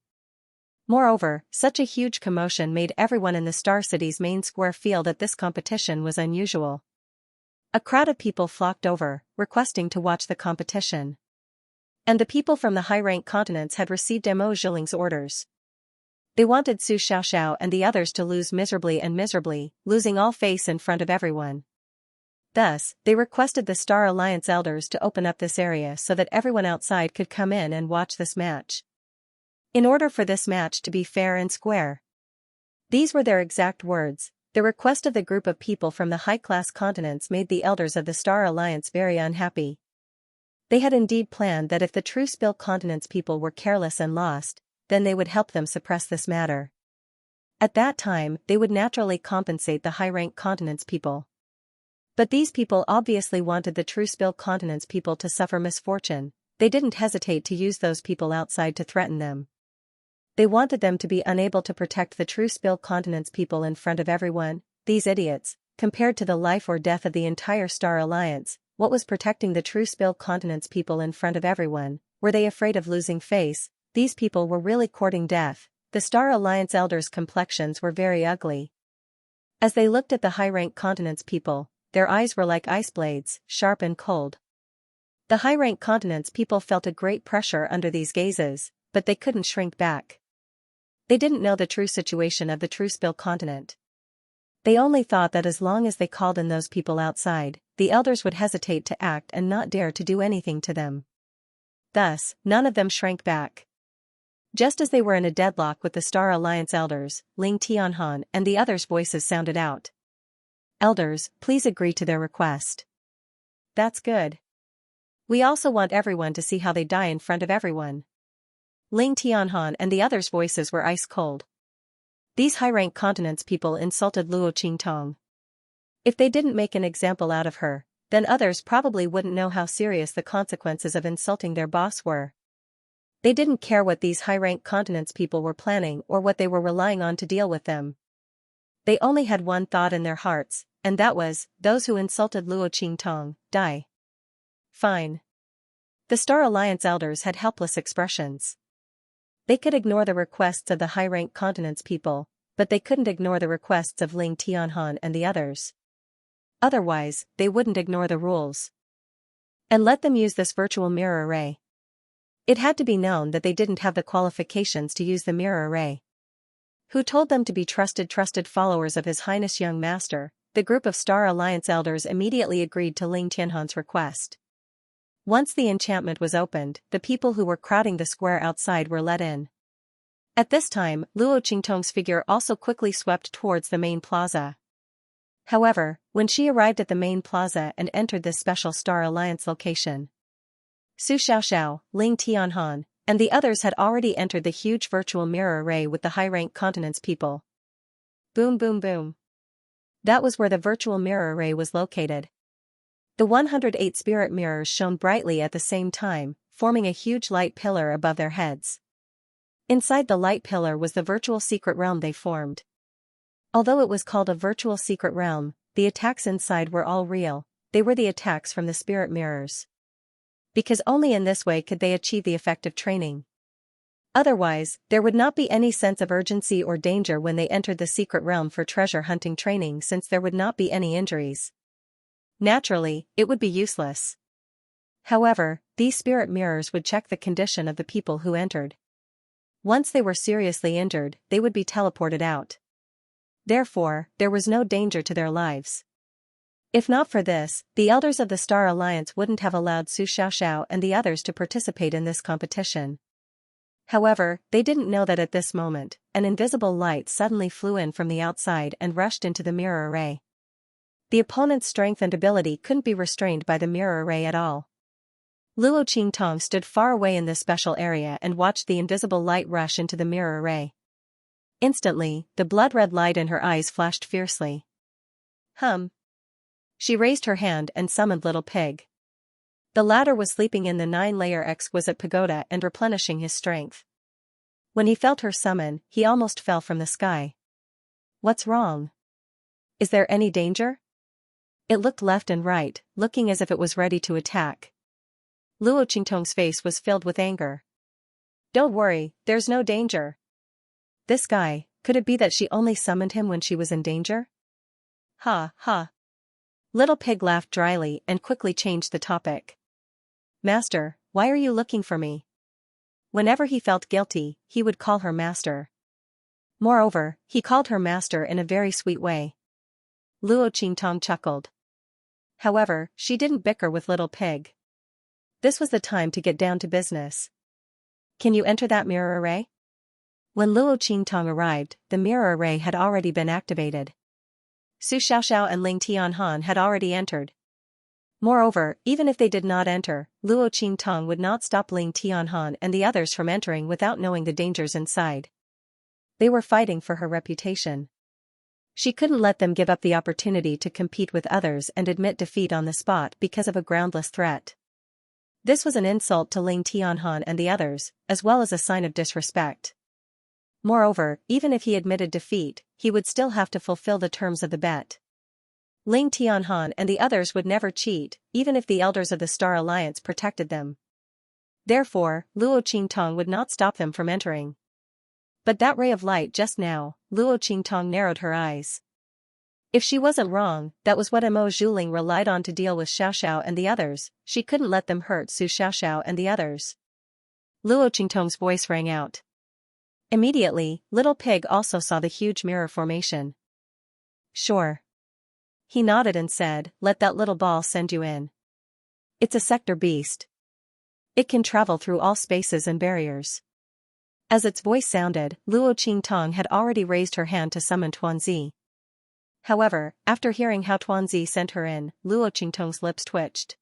Moreover, such a huge commotion made everyone in the Star City's main square feel that this competition was unusual. A crowd of people flocked over, requesting to watch the competition. And the people from the high-rank continents had received Mo Zhuling's orders. They wanted Su Xiaoxiao and the others to lose miserably and miserably, losing all face in front of everyone. Thus, they requested the Star Alliance elders to open up this area so that everyone outside could come in and watch this match. In order for this match to be fair and square. These were their exact words. The request of the group of people from the high-class continents made the elders of the Star Alliance very unhappy. They had indeed planned that if the True Spill continents people were careless and lost, then they would help them suppress this matter. At that time, they would naturally compensate the high-rank continents people. But these people obviously wanted the True Spill continents people to suffer misfortune. They didn't hesitate to use those people outside to threaten them. They wanted them to be unable to protect the True Spill continents people in front of everyone. These idiots, compared to the life or death of the entire Star Alliance, what was protecting the True Spill continents people in front of everyone? Were they afraid of losing face? These people were really courting death. The Star Alliance elders' complexions were very ugly. As they looked at the high-rank continents people, their eyes were like ice blades, sharp and cold. The high-rank continents people felt a great pressure under these gazes, but they couldn't shrink back. They didn't know the true situation of the True Spill continent. They only thought that as long as they called in those people outside, the elders would hesitate to act and not dare to do anything to them. Thus, none of them shrank back. Just as they were in a deadlock with the Star Alliance elders, Ling Tianhan and the others' voices sounded out. Elders, please agree to their request. That's good. We also want everyone to see how they die in front of everyone. Ling Tianhan and the others' voices were ice cold. These high-rank continents people insulted Luo Qingtong. If they didn't make an example out of her, then others probably wouldn't know how serious the consequences of insulting their boss were. They didn't care what these high-rank continence people were planning or what they were relying on to deal with them. They only had one thought in their hearts, and that was, those who insulted Luo Qingtong, die. Fine. The Star Alliance elders had helpless expressions. They could ignore the requests of the high-rank continence people, but they couldn't ignore the requests of Ling Tianhan and the others. Otherwise, they wouldn't ignore the rules. And let them use this virtual mirror array. It had to be known that they didn't have the qualifications to use the mirror array. Who told them to be trusted followers of His Highness Young Master? The group of Star Alliance elders immediately agreed to Ling Tianhan's request. Once the enchantment was opened, the people who were crowding the square outside were let in. At this time, Luo Qingtong's figure also quickly swept towards the main plaza. However, when she arrived at the main plaza and entered this special Star Alliance location, Su Xiaoxiao, Ling Tianhan, and the others had already entered the huge virtual mirror array with the high-rank continence people. Boom boom boom. That was where the virtual mirror array was located. The 108 spirit mirrors shone brightly at the same time, forming a huge light pillar above their heads. Inside the light pillar was the virtual secret realm they formed. Although it was called a virtual secret realm, the attacks inside were all real. They were the attacks from the spirit mirrors. Because only in this way could they achieve the effective training. Otherwise, there would not be any sense of urgency or danger when they entered the secret realm for treasure hunting training, since there would not be any injuries. Naturally, it would be useless. However, these spirit mirrors would check the condition of the people who entered. Once they were seriously injured, they would be teleported out. Therefore, there was no danger to their lives. If not for this, the elders of the Star Alliance wouldn't have allowed Su Xiaoxiao and the others to participate in this competition. However, they didn't know that at this moment, an invisible light suddenly flew in from the outside and rushed into the mirror array. The opponent's strength and ability couldn't be restrained by the mirror array at all. Luo Qingtong stood far away in this special area and watched the invisible light rush into the mirror array. Instantly, the blood-red light in her eyes flashed fiercely. She raised her hand and summoned Little Pig. The latter was sleeping in the 9-layer exquisite pagoda and replenishing his strength. When he felt her summon, he almost fell from the sky. What's wrong? Is there any danger? It looked left and right, looking as if it was ready to attack. Luo Qingtong's face was filled with anger. Don't worry, there's no danger. This guy, could it be that she only summoned him when she was in danger? Ha ha. Little Pig laughed dryly and quickly changed the topic. Master, why are you looking for me? Whenever he felt guilty, he would call her master. Moreover, he called her master in a very sweet way. Luo Qingtong chuckled. However, she didn't bicker with Little Pig. This was the time to get down to business. Can you enter that mirror array? When Luo Qingtong arrived, the mirror array had already been activated. Su Xiaoxiao and Ling Tianhan had already entered. Moreover, even if they did not enter, Luo Qingtong would not stop Ling Tianhan and the others from entering without knowing the dangers inside. They were fighting for her reputation. She couldn't let them give up the opportunity to compete with others and admit defeat on the spot because of a groundless threat. This was an insult to Ling Tianhan and the others, as well as a sign of disrespect. Moreover, even if he admitted defeat, he would still have to fulfill the terms of the bet. Ling Tianhan and the others would never cheat, even if the elders of the Star Alliance protected them. Therefore, Luo Qingtong would not stop them from entering. But that ray of light just now, Luo Qingtong narrowed her eyes. If she wasn't wrong, that was what Mo Zhuling relied on to deal with Xiaoxiao and the others. She couldn't let them hurt Su Xiaoxiao and the others. Luo Qingtong's voice rang out. Immediately, Little Pig also saw the huge mirror formation. Sure. He nodded and said, let that little ball send you in. It's a sector beast. It can travel through all spaces and barriers. As its voice sounded, Luo Qingtong had already raised her hand to summon Tuanzi. However, after hearing how Tuanzi sent her in, Luo Qingtong's lips twitched.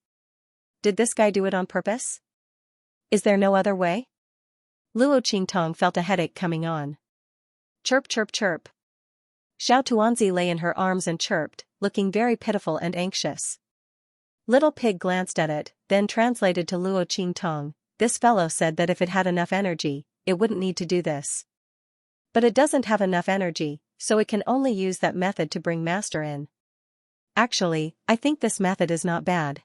Did this guy do it on purpose? Is there no other way? Luo Qingtong felt a headache coming on. Chirp chirp chirp. Xiao Tuanzi lay in her arms and chirped, looking very pitiful and anxious. Little Pig glanced at it, then translated to Luo Qingtong. This fellow said that if it had enough energy, it wouldn't need to do this. But it doesn't have enough energy, so it can only use that method to bring Master in. Actually, I think this method is not bad.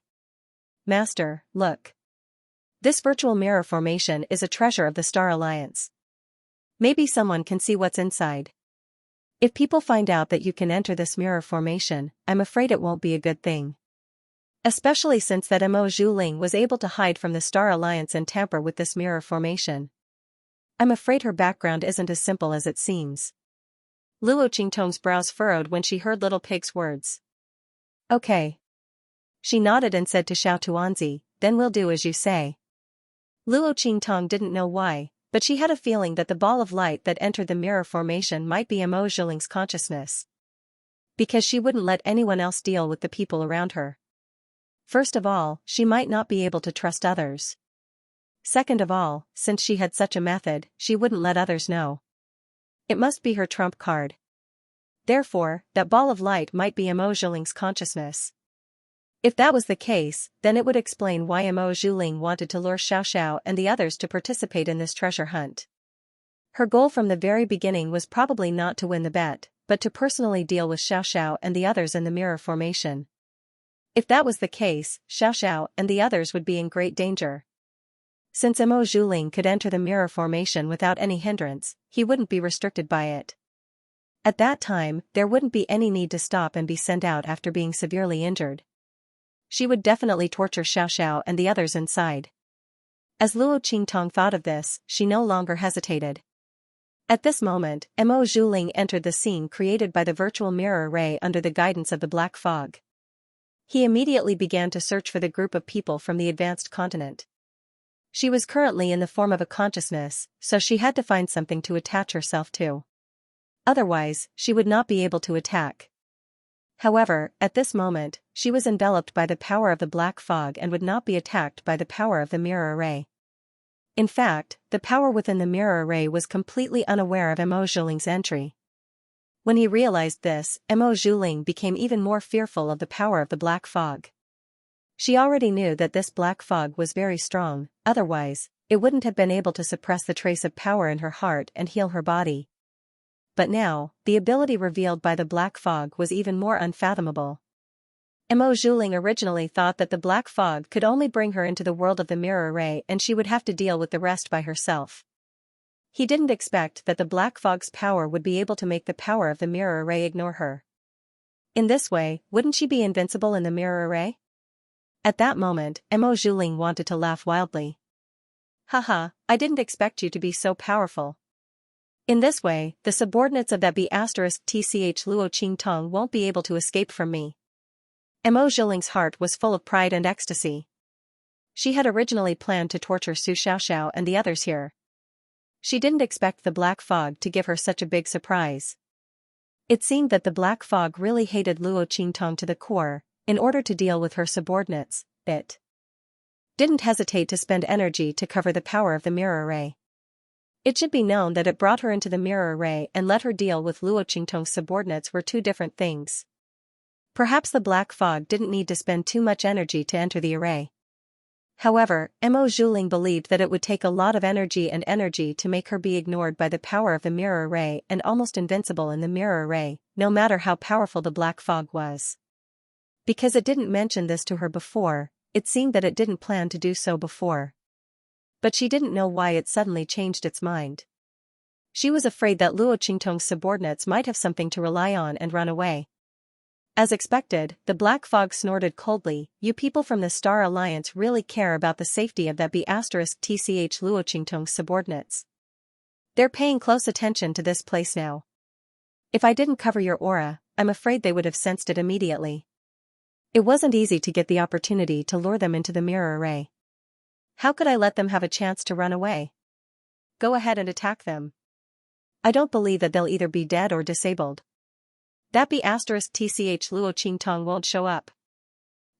Master, look. This virtual mirror formation is a treasure of the Star Alliance. Maybe someone can see what's inside. If people find out that you can enter this mirror formation, I'm afraid it won't be a good thing. Especially since that Mo Zhuling was able to hide from the Star Alliance and tamper with this mirror formation. I'm afraid her background isn't as simple as it seems. Luo Qingtong's brows furrowed when she heard Little Pig's words. Okay. She nodded and said to Xiao Tuanzi, then we'll do as you say. Luo Qingtong didn't know why, but she had a feeling that the ball of light that entered the mirror formation might be Mo Zhuling's consciousness. Because she wouldn't let anyone else deal with the people around her. First of all, she might not be able to trust others. Second of all, since she had such a method, she wouldn't let others know. It must be her trump card. Therefore, that ball of light might be Mo Zhuling's consciousness. If that was the case, then it would explain why Mo Zhuling wanted to lure Xiao and the others to participate in this treasure hunt. Her goal from the very beginning was probably not to win the bet, but to personally deal with Xiao and the others in the mirror formation. If that was the case, Xiao and the others would be in great danger. Since Mo Zhuling could enter the mirror formation without any hindrance, he wouldn't be restricted by it. At that time, there wouldn't be any need to stop and be sent out after being severely injured. She would definitely torture Xiao and the others inside. As Luo Qingtong thought of this, she no longer hesitated. At this moment, Mo Zhuling entered the scene created by the virtual mirror array under the guidance of the black fog. He immediately began to search for the group of people from the advanced continent. She was currently in the form of a consciousness, so she had to find something to attach herself to. Otherwise, she would not be able to attack. However, at this moment, she was enveloped by the power of the black fog and would not be attacked by the power of the mirror array. In fact, the power within the mirror array was completely unaware of Mo Zhuling's entry. When he realized this, Mo Zhuling became even more fearful of the power of the black fog. She already knew that this black fog was very strong, otherwise, it wouldn't have been able to suppress the trace of power in her heart and heal her body. But now, the ability revealed by the black fog was even more unfathomable. Mo Zhuling originally thought that the black fog could only bring her into the world of the mirror array and she would have to deal with the rest by herself. He didn't expect that the black fog's power would be able to make the power of the mirror array ignore her. In this way, wouldn't she be invincible in the mirror array? At that moment, Mo Zhuling wanted to laugh wildly. Haha, I didn't expect you to be so powerful. In this way, the subordinates of that B*TCH Luo Qingtong won't be able to escape from me. Mo Zhuling's heart was full of pride and ecstasy. She had originally planned to torture Su Xiao and the others here. She didn't expect the black fog to give her such a big surprise. It seemed that the black fog really hated Luo Qingtong to the core. In order to deal with her subordinates, it didn't hesitate to spend energy to cover the power of the mirror array. It should be known that it brought her into the mirror array and let her deal with Luo Qingtong's subordinates were two different things. Perhaps the black fog didn't need to spend too much energy to enter the array. However, Mo Zhuling believed that it would take a lot of energy to make her be ignored by the power of the mirror array and almost invincible in the mirror array, no matter how powerful the black fog was. Because it didn't mention this to her before, it seemed that it didn't plan to do so before. But she didn't know why it suddenly changed its mind. She was afraid that Luo Qingtong's subordinates might have something to rely on and run away. As expected, the black fog snorted coldly. You people from the Star Alliance really care about the safety of that B*TCH Luo Qingtong's subordinates. They're paying close attention to this place now. If I didn't cover your aura, I'm afraid they would have sensed it immediately. It wasn't easy to get the opportunity to lure them into the mirror array. How could I let them have a chance to run away? Go ahead and attack them. I don't believe that they'll either be dead or disabled. That B*TCH Luo Qingtong won't show up.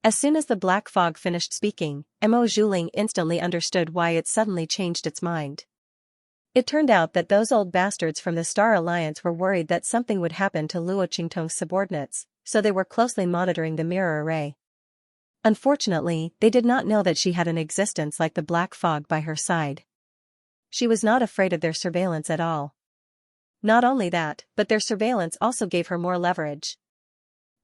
As soon as the black fog finished speaking, Mo Zhuling instantly understood why it suddenly changed its mind. It turned out that those old bastards from the Star Alliance were worried that something would happen to Luo Qingtong's subordinates, so they were closely monitoring the mirror array. Unfortunately, they did not know that she had an existence like the black fog by her side. She was not afraid of their surveillance at all. Not only that, but their surveillance also gave her more leverage.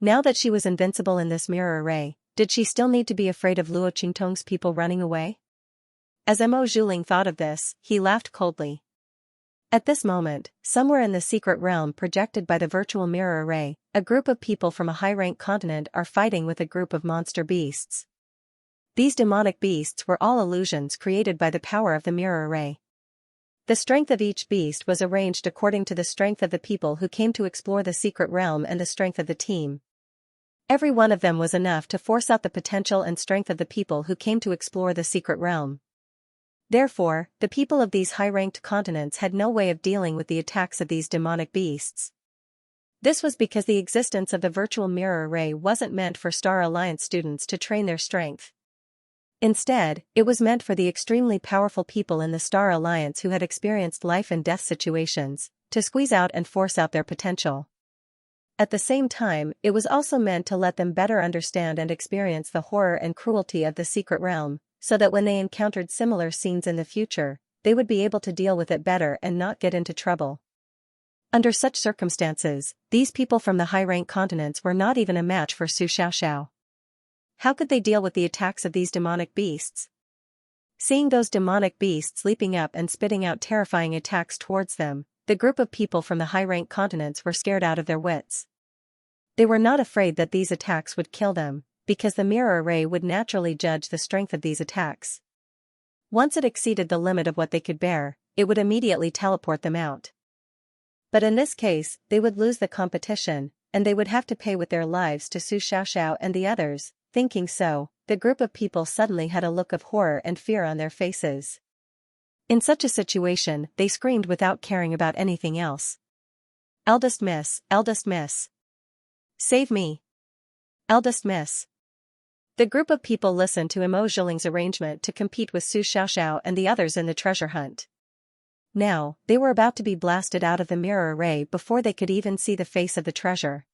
Now that she was invincible in this mirror array, did she still need to be afraid of Luo Qingtong's people running away? As Mo Zhuling thought of this, he laughed coldly. At this moment, somewhere in the secret realm projected by the virtual mirror array, a group of people from a high-rank continent are fighting with a group of monster beasts. These demonic beasts were all illusions created by the power of the mirror array. The strength of each beast was arranged according to the strength of the people who came to explore the secret realm and the strength of the team. Every one of them was enough to force out the potential and strength of the people who came to explore the secret realm. Therefore, the people of these high-ranked continents had no way of dealing with the attacks of these demonic beasts. This was because the existence of the virtual mirror array wasn't meant for Star Alliance students to train their strength. Instead, it was meant for the extremely powerful people in the Star Alliance who had experienced life and death situations, to squeeze out and force out their potential. At the same time, it was also meant to let them better understand and experience the horror and cruelty of the secret realm, so that when they encountered similar scenes in the future, they would be able to deal with it better and not get into trouble. Under such circumstances, these people from the high-rank continents were not even a match for Su Xiaoxiao. How could they deal with the attacks of these demonic beasts? Seeing those demonic beasts leaping up and spitting out terrifying attacks towards them, the group of people from the high-rank continents were scared out of their wits. They were not afraid that these attacks would kill them, because the mirror array would naturally judge the strength of these attacks. Once it exceeded the limit of what they could bear, it would immediately teleport them out. But in this case, they would lose the competition, and they would have to pay with their lives to Su Xiaoxiao and the others. Thinking so, the group of people suddenly had a look of horror and fear on their faces. In such a situation, they screamed without caring about anything else. Eldest Miss, Eldest Miss. Save me. Eldest Miss. The group of people listened to Mo Zhuling's arrangement to compete with Su Xiaoxiao and the others in the treasure hunt. Now, they were about to be blasted out of the mirror array before they could even see the face of the treasure.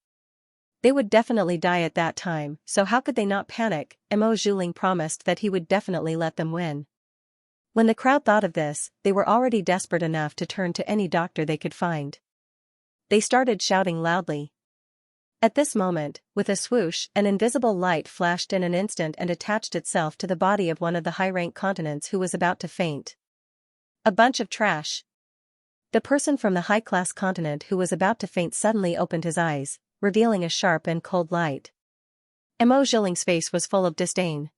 They would definitely die at that time, so how could they not panic? Mo Zhuling promised that he would definitely let them win. When the crowd thought of this, they were already desperate enough to turn to any doctor they could find. They started shouting loudly. At this moment, with a swoosh, an invisible light flashed in an instant and attached itself to the body of one of the high-rank continents who was about to faint. A bunch of trash. The person from the high-class continent who was about to faint suddenly opened his eyes, revealing a sharp and cold light. Mo Zhuling's face was full of disdain.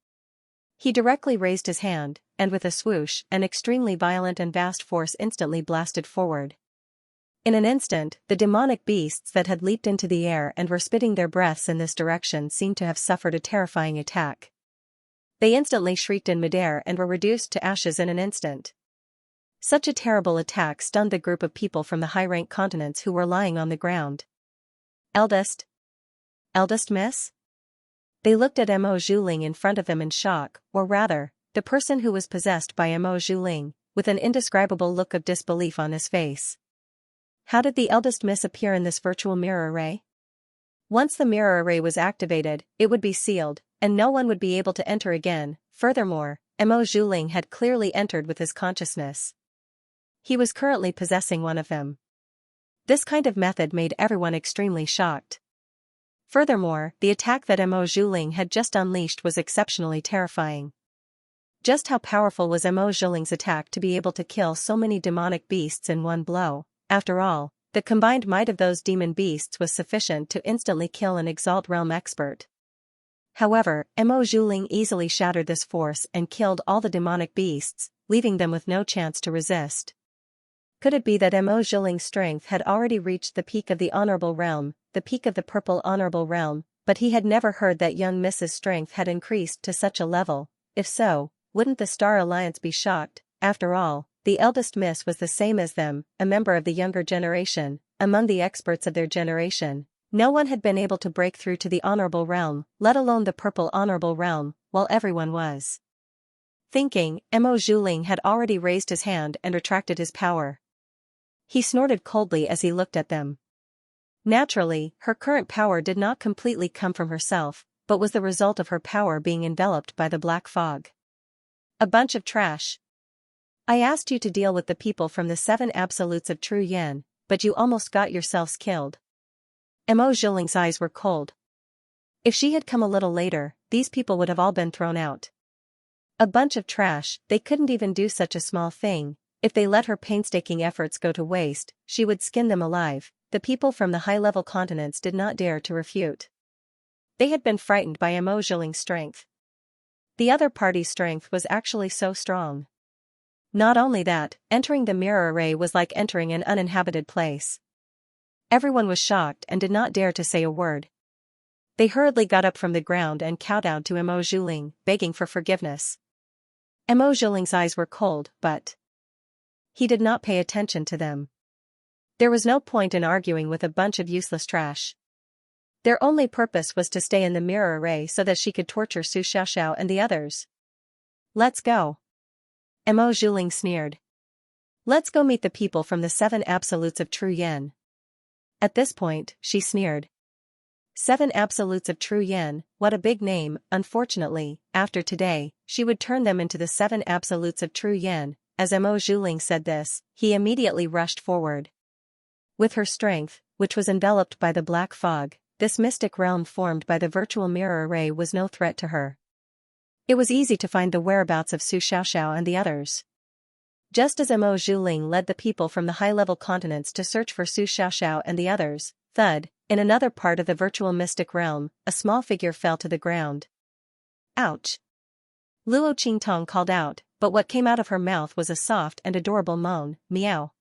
He directly raised his hand, and with a swoosh, an extremely violent and vast force instantly blasted forward. In an instant, the demonic beasts that had leaped into the air and were spitting their breaths in this direction seemed to have suffered a terrifying attack. They instantly shrieked in midair and were reduced to ashes in an instant. Such a terrible attack stunned the group of people from the high-rank continents who were lying on the ground. Eldest? Eldest Miss? They looked at Mo Zhuling in front of them in shock, or rather, the person who was possessed by Mo Zhuling, with an indescribable look of disbelief on his face. How did the Eldest Miss appear in this virtual mirror array? Once the mirror array was activated, it would be sealed, and no one would be able to enter again. Furthermore, Mo Zhuling had clearly entered with his consciousness. He was currently possessing one of them. This kind of method made everyone extremely shocked. Furthermore, the attack that Mo Zhuling had just unleashed was exceptionally terrifying. Just how powerful was Mo Zhuling's attack to be able to kill so many demonic beasts in one blow? After all, the combined might of those demon beasts was sufficient to instantly kill an Exalt Realm expert. However, Mo Zhuling easily shattered this force and killed all the demonic beasts, leaving them with no chance to resist. Could it be that Mo Zhuling's strength had already reached the peak of the Honorable Realm, the peak of the Purple Honorable Realm, but he had never heard that young Miss's strength had increased to such a level? If so, wouldn't the Star Alliance be shocked? After all, the Eldest Miss was the same as them, a member of the younger generation. Among the experts of their generation, no one had been able to break through to the Honorable Realm, let alone the Purple Honorable Realm, while everyone was thinking. Mo Zhuling had already raised his hand and retracted his power. He snorted coldly as he looked at them. Naturally, her current power did not completely come from herself, but was the result of her power being enveloped by the black fog. A bunch of trash. I asked you to deal with the people from the 7 absolutes of true yin, but you almost got yourselves killed. Mo Zhuling's eyes were cold. If she had come a little later, these people would have all been thrown out. A bunch of trash, they couldn't even do such a small thing. If they let her painstaking efforts go to waste, she would skin them alive. The people from the high-level continents did not dare to refute. They had been frightened by Mo Zhuling's strength. The other party's strength was actually so strong. Not only that, entering the mirror array was like entering an uninhabited place. Everyone was shocked and did not dare to say a word. They hurriedly got up from the ground and kowtowed to Mo Zhuling, begging for forgiveness. Mo Zhuling's eyes were cold, but he did not pay attention to them. There was no point in arguing with a bunch of useless trash. Their only purpose was to stay in the mirror array so that she could torture Su Xiaoxiao and the others. Let's go. Mo Zhuling sneered. Let's go meet the people from the 7 absolutes of true yin. At this point, she sneered. 7 absolutes of true yin, what a big name. Unfortunately, after today, she would turn them into the 7 absolutes of true yin. As Mo Zhuling said this, he immediately rushed forward. With her strength, which was enveloped by the black fog, this mystic realm formed by the virtual mirror array was no threat to her. It was easy to find the whereabouts of Su Xiaoxiao and the others. Just as Mo Zhuling led the people from the high-level continents to search for Su Xiaoxiao and the others, thud, in another part of the virtual mystic realm, a small figure fell to the ground. Ouch! Luo Qingtong called out, but what came out of her mouth was a soft and adorable moan, meow.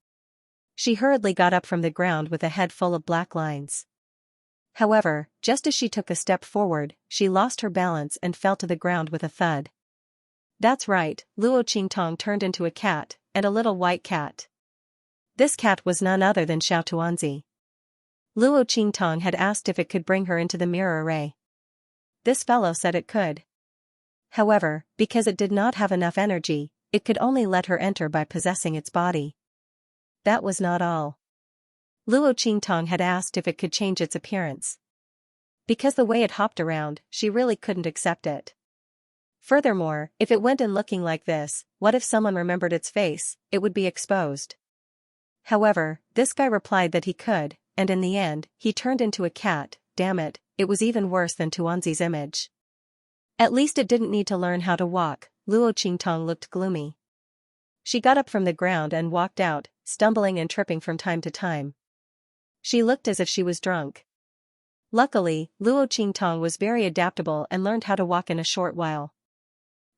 She hurriedly got up from the ground with a head full of black lines. However, just as she took a step forward, she lost her balance and fell to the ground with a thud. That's right, Luo Qingtong turned into a cat, and a little white cat. This cat was none other than Xiao Tuanzi. Luo Qingtong had asked if it could bring her into the mirror array. This fellow said it could. However, because it did not have enough energy, it could only let her enter by possessing its body. That was not all. Luo Qingtong had asked if it could change its appearance. Because the way it hopped around, she really couldn't accept it. Furthermore, if it went in looking like this, what if someone remembered its face? It would be exposed. However, this guy replied that he could, and in the end, he turned into a cat. Damn it, it was even worse than Tuanzi's image. At least it didn't need to learn how to walk. Luo Qingtong looked gloomy. She got up from the ground and walked out, stumbling and tripping from time to time. She looked as if she was drunk. Luckily, Luo Qingtong was very adaptable and learned how to walk in a short while.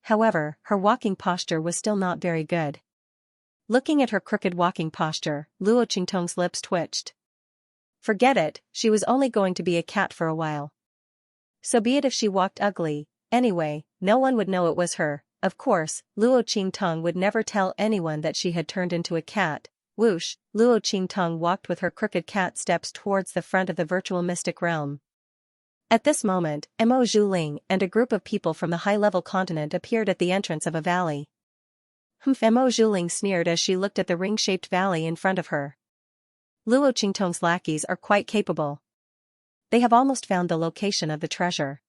However, her walking posture was still not very good. Looking at her crooked walking posture, Luo Qingtong's lips twitched. Forget it, she was only going to be a cat for a while. So be it if she walked ugly, anyway, no one would know it was her. Of course, Luo Qingtong would never tell anyone that she had turned into a cat. Whoosh, Luo Qingtong walked with her crooked cat steps towards the front of the virtual mystic realm. At this moment, Mo Zhuling and a group of people from the high-level continent appeared at the entrance of a valley. Mo Zhuling sneered as she looked at the ring-shaped valley in front of her. Luo Qingtong's lackeys are quite capable. They have almost found the location of the treasure.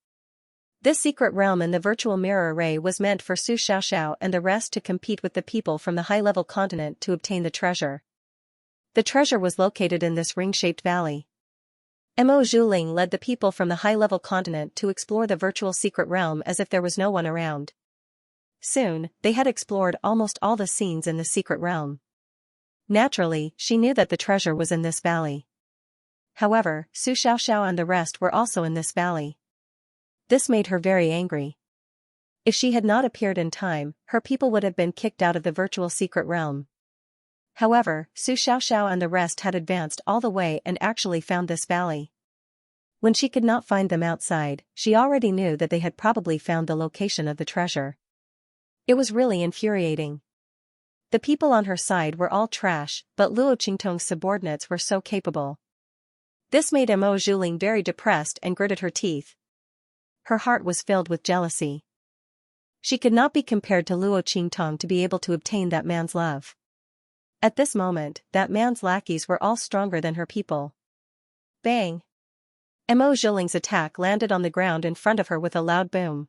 This secret realm in the virtual mirror array was meant for Su Xiaoxiao and the rest to compete with the people from the high-level continent to obtain the treasure. The treasure was located in this ring-shaped valley. Mo Zhuling led the people from the high-level continent to explore the virtual secret realm as if there was no one around. Soon, they had explored almost all the scenes in the secret realm. Naturally, she knew that the treasure was in this valley. However, Su Xiaoxiao and the rest were also in this valley. This made her very angry. If she had not appeared in time, her people would have been kicked out of the virtual secret realm. However, Su Xiaoxiao and the rest had advanced all the way and actually found this valley. When she could not find them outside, she already knew that they had probably found the location of the treasure. It was really infuriating. The people on her side were all trash, but Luo Qingtong's subordinates were so capable. This made Mo Zhuling very depressed and gritted her teeth. Her heart was filled with jealousy. She could not be compared to Luo Qingtong to be able to obtain that man's love. At this moment, that man's lackeys were all stronger than her people. Bang! Mo Zhiling's attack landed on the ground in front of her with a loud boom.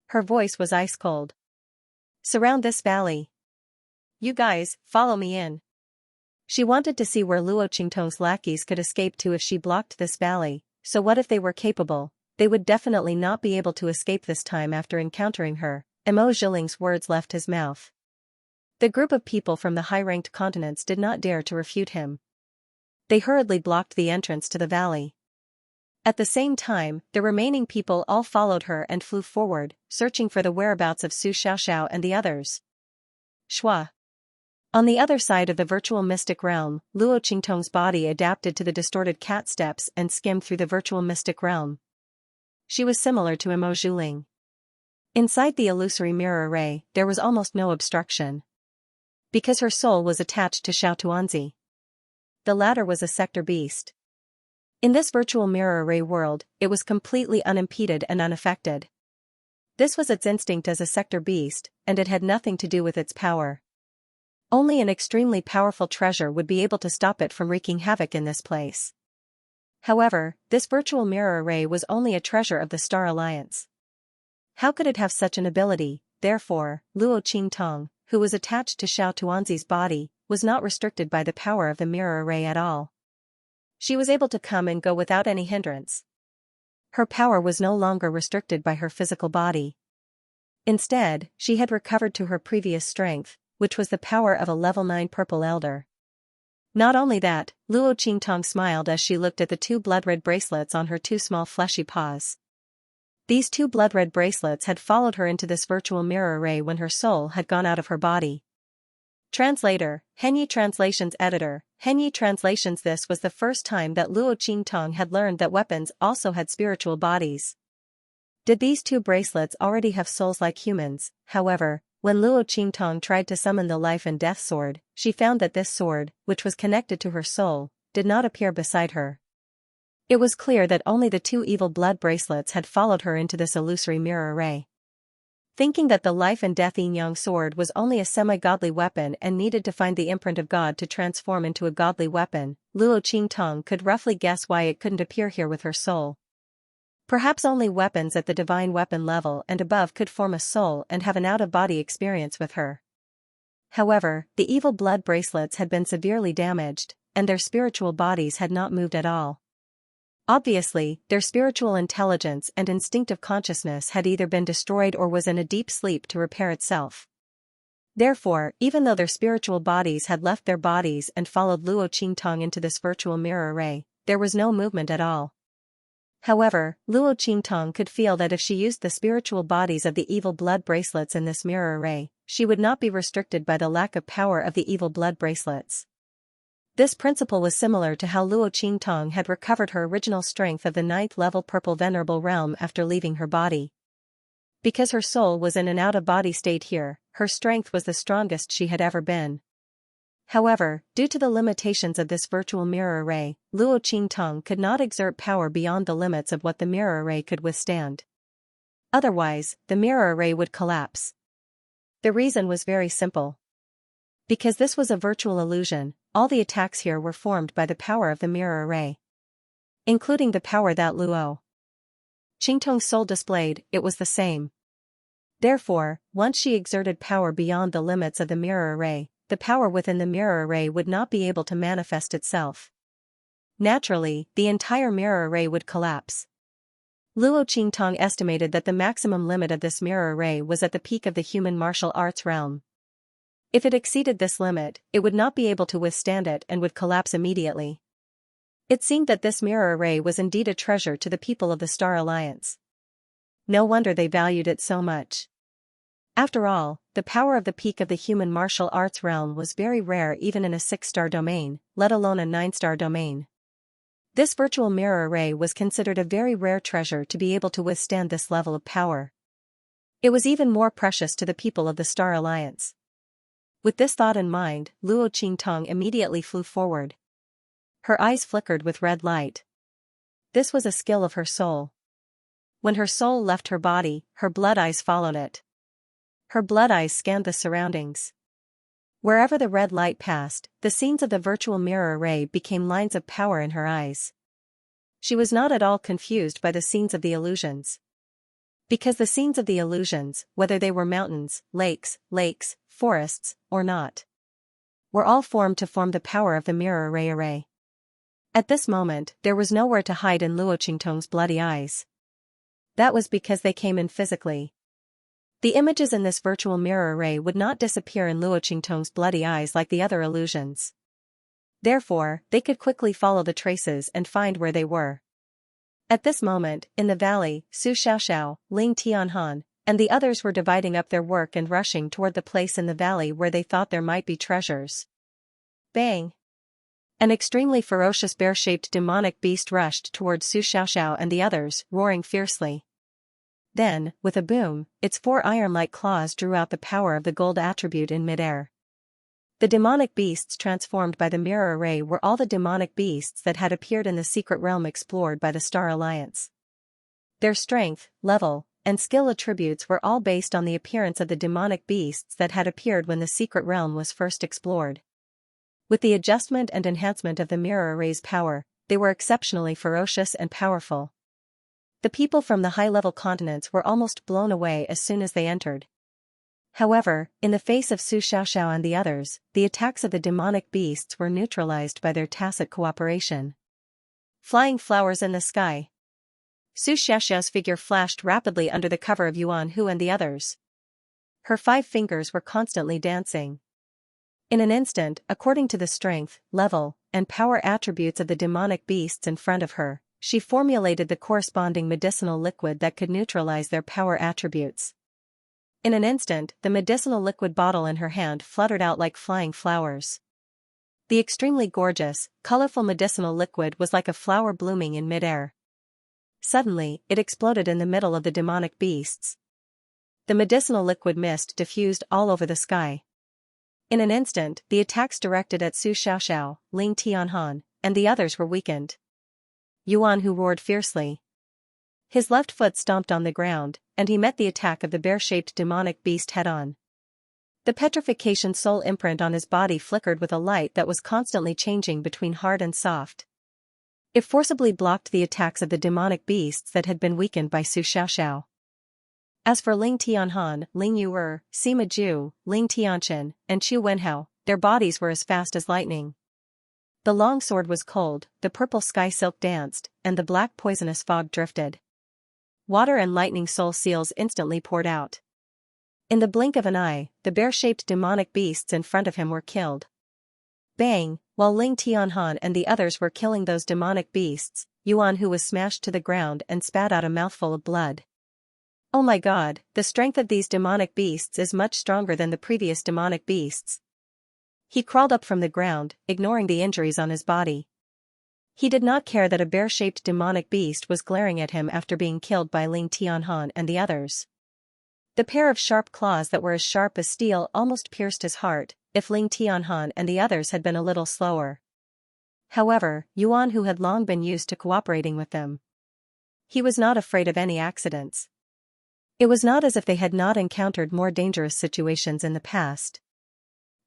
Her voice was ice cold. Surround this valley. You guys, follow me in. She wanted to see where Luo Qingtong's lackeys could escape to if she blocked this valley, so what if they were capable? They would definitely not be able to escape this time after encountering her. Mo Zhiling's words left his mouth. The group of people from the high-ranked continents did not dare to refute him. They hurriedly blocked the entrance to the valley. At the same time, the remaining people all followed her and flew forward, searching for the whereabouts of Su Xiaoxiao and the others. Shua. On the other side of the virtual mystic realm, Luo Qingtong's body adapted to the distorted cat steps and skimmed through the virtual mystic realm. She was similar to Mo Zhiling. Inside the illusory mirror array, there was almost no obstruction. Because her soul was attached to Xiao Tuanzi. The latter was a sector beast. In this virtual mirror array world, it was completely unimpeded and unaffected. This was its instinct as a sector beast, and it had nothing to do with its power. Only an extremely powerful treasure would be able to stop it from wreaking havoc in this place. However, this virtual mirror array was only a treasure of the Star Alliance. How could it have such an ability? Therefore, Luo Qingtong, who was attached to Xiao Tuanzi's body, was not restricted by the power of the mirror array at all. She was able to come and go without any hindrance. Her power was no longer restricted by her physical body. Instead, she had recovered to her previous strength, which was the power of a level 9 purple elder. Not only that, Luo Qingtong smiled as she looked at the 2 blood-red bracelets on her 2 small fleshy paws. These 2 blood-red bracelets had followed her into this virtual mirror array when her soul had gone out of her body. Translator, Henyi Translations Editor, Henyi Translations. This was the first time that Luo Qingtong had learned that weapons also had spiritual bodies. Did these 2 bracelets already have souls like humans? However, when Luo Qingtong tried to summon the life and death sword, she found that this sword, which was connected to her soul, did not appear beside her. It was clear that only the 2 evil blood bracelets had followed her into this illusory mirror array. Thinking that the life and death yin-yang sword was only a semi-godly weapon and needed to find the imprint of God to transform into a godly weapon, Luo Qingtong could roughly guess why it couldn't appear here with her soul. Perhaps only weapons at the divine weapon level and above could form a soul and have an out-of-body experience with her. However, the evil blood bracelets had been severely damaged, and their spiritual bodies had not moved at all. Obviously, their spiritual intelligence and instinctive consciousness had either been destroyed or was in a deep sleep to repair itself. Therefore, even though their spiritual bodies had left their bodies and followed Luo Qingtong into this virtual mirror array, there was no movement at all. However, Luo Qingtong could feel that if she used the spiritual bodies of the evil blood bracelets in this mirror array, she would not be restricted by the lack of power of the evil blood bracelets. This principle was similar to how Luo Qingtong had recovered her original strength of the 9th level purple venerable realm after leaving her body. Because her soul was in an out-of-body state here, her strength was the strongest she had ever been. However, due to the limitations of this virtual mirror array, Luo Qingtong could not exert power beyond the limits of what the mirror array could withstand. Otherwise, the mirror array would collapse. The reason was very simple. Because this was a virtual illusion, all the attacks here were formed by the power of the mirror array. Including the power that Luo Qingtong's soul displayed, it was the same. Therefore, once she exerted power beyond the limits of the mirror array, the power within the mirror array would not be able to manifest itself. Naturally, the entire mirror array would collapse. Luo Qingtong estimated that the maximum limit of this mirror array was at the peak of the human martial arts realm. If it exceeded this limit, it would not be able to withstand it and would collapse immediately. It seemed that this mirror array was indeed a treasure to the people of the Star Alliance. No wonder they valued it so much. After all, the power of the peak of the human martial arts realm was very rare even in a 6-star domain, let alone a 9-star domain. This virtual mirror array was considered a very rare treasure to be able to withstand this level of power. It was even more precious to the people of the Star Alliance. With this thought in mind, Luo Qingtong immediately flew forward. Her eyes flickered with red light. This was a skill of her soul. When her soul left her body, her blood eyes followed it. Her blood eyes scanned the surroundings. Wherever the red light passed, the scenes of the virtual mirror array became lines of power in her eyes. She was not at all confused by the scenes of the illusions. Because the scenes of the illusions, whether they were mountains, lakes, forests, or not, were all formed to form the power of the mirror array. At this moment, there was nowhere to hide in Luo Qingtong's bloody eyes. That was because they came in physically. The images in this virtual mirror array would not disappear in Luo Qingtong's bloody eyes like the other illusions. Therefore, they could quickly follow the traces and find where they were. At this moment, in the valley, Su Xiaoxiao, Ling Tianhan, and the others were dividing up their work and rushing toward the place in the valley where they thought there might be treasures. Bang! An extremely ferocious bear-shaped demonic beast rushed towards Su Xiaoxiao and the others, roaring fiercely. Then, with a boom, its 4 iron-like claws drew out the power of the gold attribute in midair. The demonic beasts transformed by the mirror array were all the demonic beasts that had appeared in the secret realm explored by the Star Alliance. Their strength, level, and skill attributes were all based on the appearance of the demonic beasts that had appeared when the secret realm was first explored. With the adjustment and enhancement of the mirror array's power, they were exceptionally ferocious and powerful. The people from the high-level continents were almost blown away as soon as they entered. However, in the face of Su Xiaoxiao and the others, the attacks of the demonic beasts were neutralized by their tacit cooperation. Flying flowers in the sky. Su Xiaoxiao's figure flashed rapidly under the cover of Yuan Hu and the others. Her 5 fingers were constantly dancing. In an instant, according to the strength, level, and power attributes of the demonic beasts in front of her, she formulated the corresponding medicinal liquid that could neutralize their power attributes. In an instant, the medicinal liquid bottle in her hand fluttered out like flying flowers. The extremely gorgeous, colorful medicinal liquid was like a flower blooming in midair. Suddenly, it exploded in the middle of the demonic beasts. The medicinal liquid mist diffused all over the sky. In an instant, the attacks directed at Su Xiaoxiao, Ling Tianhan, and the others were weakened. Yuan Hu roared fiercely. His left foot stomped on the ground, and he met the attack of the bear-shaped demonic beast head-on. The petrification soul imprint on his body flickered with a light that was constantly changing between hard and soft. It forcibly blocked the attacks of the demonic beasts that had been weakened by Su Xiaoxiao. As for Ling Tianhan, Ling Yu'er, Sima Ju, Ling Tianchen, and Chu Wenhao, their bodies were as fast as lightning. The long sword was cold, the purple sky silk danced, and the black poisonous fog drifted. Water and lightning soul seals instantly poured out. In the blink of an eye, the bear-shaped demonic beasts in front of him were killed. Bang! While Ling Tianhan and the others were killing those demonic beasts, Yuan Hu was smashed to the ground and spat out a mouthful of blood. Oh my god, the strength of these demonic beasts is much stronger than the previous demonic beasts. He crawled up from the ground, ignoring the injuries on his body. He did not care that a bear-shaped demonic beast was glaring at him after being killed by Ling Tianhan and the others. The pair of sharp claws that were as sharp as steel almost pierced his heart, if Ling Tianhan and the others had been a little slower. However, Yuan Hu had long been used to cooperating with them. He was not afraid of any accidents. It was not as if they had not encountered more dangerous situations in the past.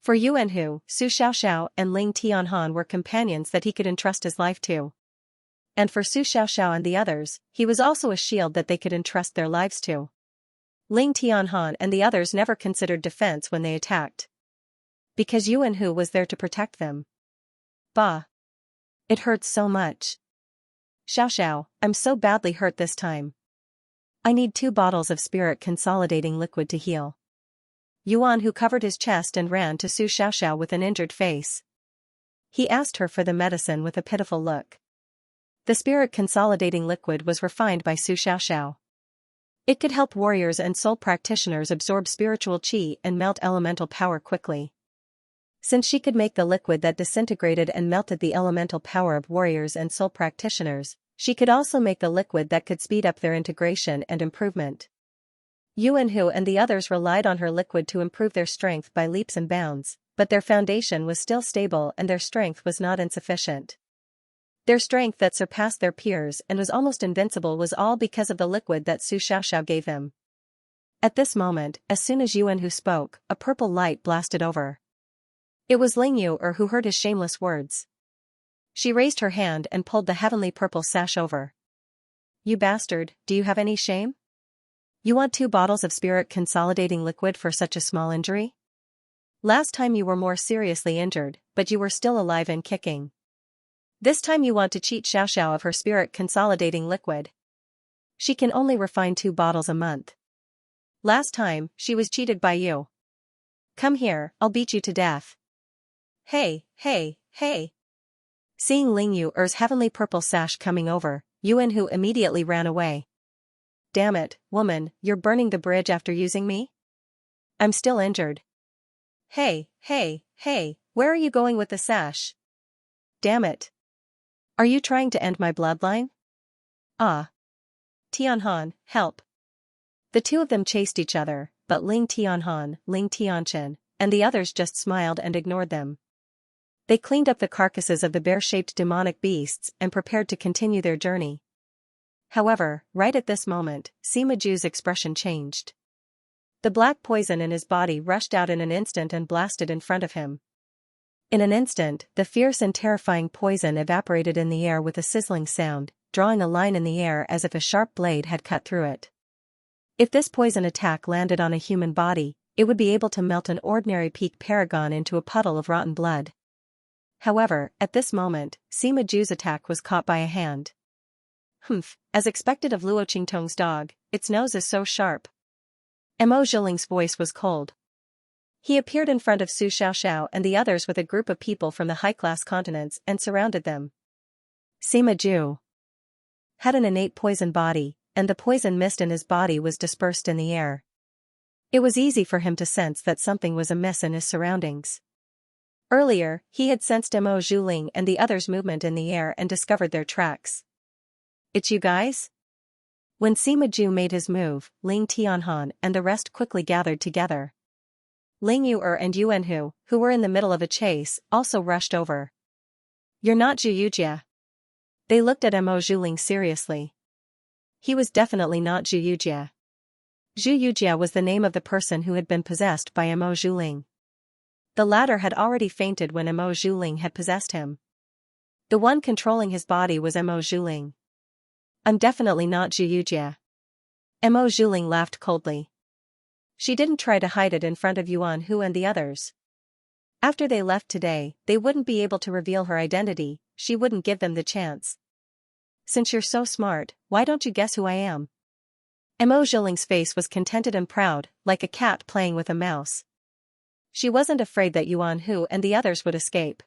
For Yuan Hu, Su Xiaoxiao and Ling Tianhan were companions that he could entrust his life to. And for Su Xiaoxiao and the others, he was also a shield that they could entrust their lives to. Ling Tianhan and the others never considered defense when they attacked. Because Yuan Hu was there to protect them. Bah! It hurts so much. Xiaoxiao, I'm so badly hurt this time. I need 2 bottles of spirit consolidating liquid to heal. Yuan Hu covered his chest and ran to Su Xiaoxiao with an injured face. He asked her for the medicine with a pitiful look. The spirit consolidating liquid was refined by Su Xiaoxiao. It could help warriors and soul practitioners absorb spiritual qi and melt elemental power quickly. Since she could make the liquid that disintegrated and melted the elemental power of warriors and soul practitioners, she could also make the liquid that could speed up their integration and improvement. Yuan Hu and the others relied on her liquid to improve their strength by leaps and bounds, but their foundation was still stable and their strength was not insufficient. Their strength that surpassed their peers and was almost invincible was all because of the liquid that Su Xiaoxiao gave them. At this moment, as soon as Yuan Hu spoke, a purple light blasted over. It was Ling Yu'er who heard his shameless words. She raised her hand and pulled the heavenly purple sash over. You bastard, do you have any shame? You want 2 bottles of spirit consolidating liquid for such a small injury? Last time you were more seriously injured, but you were still alive and kicking. This time you want to cheat Xiaoxiao of her spirit consolidating liquid. She can only refine 2 bottles a month. Last time, she was cheated by you. Come here, I'll beat you to death. Hey, hey, hey. Seeing Ling Yuer's heavenly purple sash coming over, Yuan Hu immediately ran away. Damn it, woman, you're burning the bridge after using me? I'm still injured. Hey, hey, hey, where are you going with the sash? Damn it. Are you trying to end my bloodline? Ah. Tianhan, help. The 2 of them chased each other, but Ling Tianhan, Ling Tianchen, and the others just smiled and ignored them. They cleaned up the carcasses of the bear-shaped demonic beasts and prepared to continue their journey. However, right at this moment, Sima Ju's expression changed. The black poison in his body rushed out in an instant and blasted in front of him. In an instant, the fierce and terrifying poison evaporated in the air with a sizzling sound, drawing a line in the air as if a sharp blade had cut through it. If this poison attack landed on a human body, it would be able to melt an ordinary peak paragon into a puddle of rotten blood. However, at this moment, Sima Ju's attack was caught by a hand. Humph, as expected of Luo Qingtong's dog, its nose is so sharp. Mo Zhiling's voice was cold. He appeared in front of Su Xiaoxiao and the others with a group of people from the high-class continents and surrounded them. Sima Ju had an innate poison body, and the poison mist in his body was dispersed in the air. It was easy for him to sense that something was amiss in his surroundings. Earlier, he had sensed Mo Zhiling and the others' movement in the air and discovered their tracks. It's you guys? When Sima Ju made his move, Ling Tianhan and the rest quickly gathered together. Ling Yuer and Yuan Hu, who were in the middle of a chase, also rushed over. You're not Zhu Yujia. They looked at Mo Zhiling seriously. He was definitely not Zhu Yujia. Zhu Yujia was the name of the person who had been possessed by Mo Zhiling. The latter had already fainted when Mo Zhiling had possessed him. The one controlling his body was Mo Zhiling. I'm definitely not Zhu Yujia. Mo Zhiling laughed coldly. She didn't try to hide it in front of Yuan Hu and the others. After they left today, they wouldn't be able to reveal her identity, she wouldn't give them the chance. Since you're so smart, why don't you guess who I am? Mo Zhiling's face was contented and proud, like a cat playing with a mouse. She wasn't afraid that Yuan Hu and the others would escape.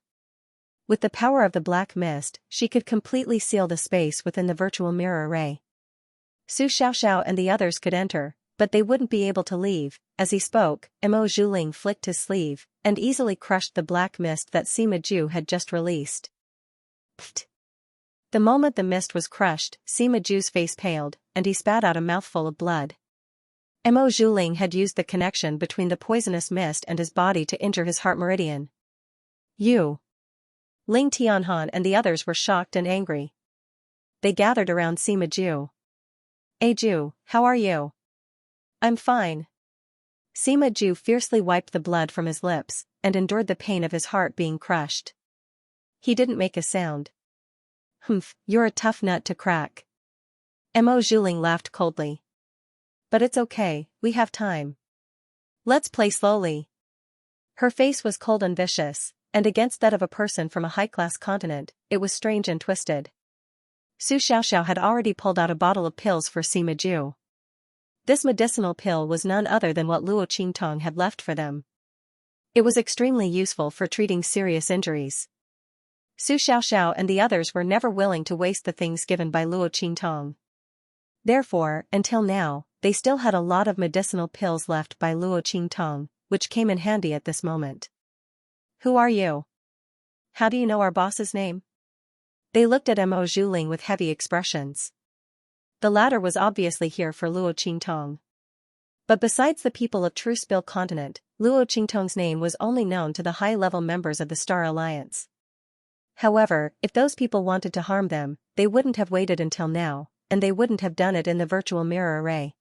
With the power of the black mist, she could completely seal the space within the virtual mirror array. Su Xiaoxiao and the others could enter, but they wouldn't be able to leave. As he spoke, Mo Zhiling flicked his sleeve, and easily crushed the black mist that Sima Ju had just released. Pfft. The moment the mist was crushed, Sima Ju's face paled, and he spat out a mouthful of blood. Mo Zhiling had used the connection between the poisonous mist and his body to injure his heart meridian. You. Ling Tianhan and the others were shocked and angry. They gathered around Sima Ju. Hey Ju, how are you? I'm fine. Sima Ju fiercely wiped the blood from his lips, and endured the pain of his heart being crushed. He didn't make a sound. Humph, you're a tough nut to crack. Mo Zhiling laughed coldly. But it's okay, we have time. Let's play slowly. Her face was cold and vicious, and against that of a person from a high-class continent, it was strange and twisted. Su Xiaoxiao had already pulled out a bottle of pills for Sima Ju. This medicinal pill was none other than what Luo Qingtong had left for them. It was extremely useful for treating serious injuries. Su Xiaoxiao and the others were never willing to waste the things given by Luo Qingtong. Therefore, until now, they still had a lot of medicinal pills left by Luo Qingtong, which came in handy at this moment. Who are you? How do you know our boss's name? They looked at Mo Zhiling with heavy expressions. The latter was obviously here for Luo Qingtong. But besides the people of Truespill Continent, Luo Qingtong's name was only known to the high-level members of the Star Alliance. However, if those people wanted to harm them, they wouldn't have waited until now, and they wouldn't have done it in the virtual mirror array.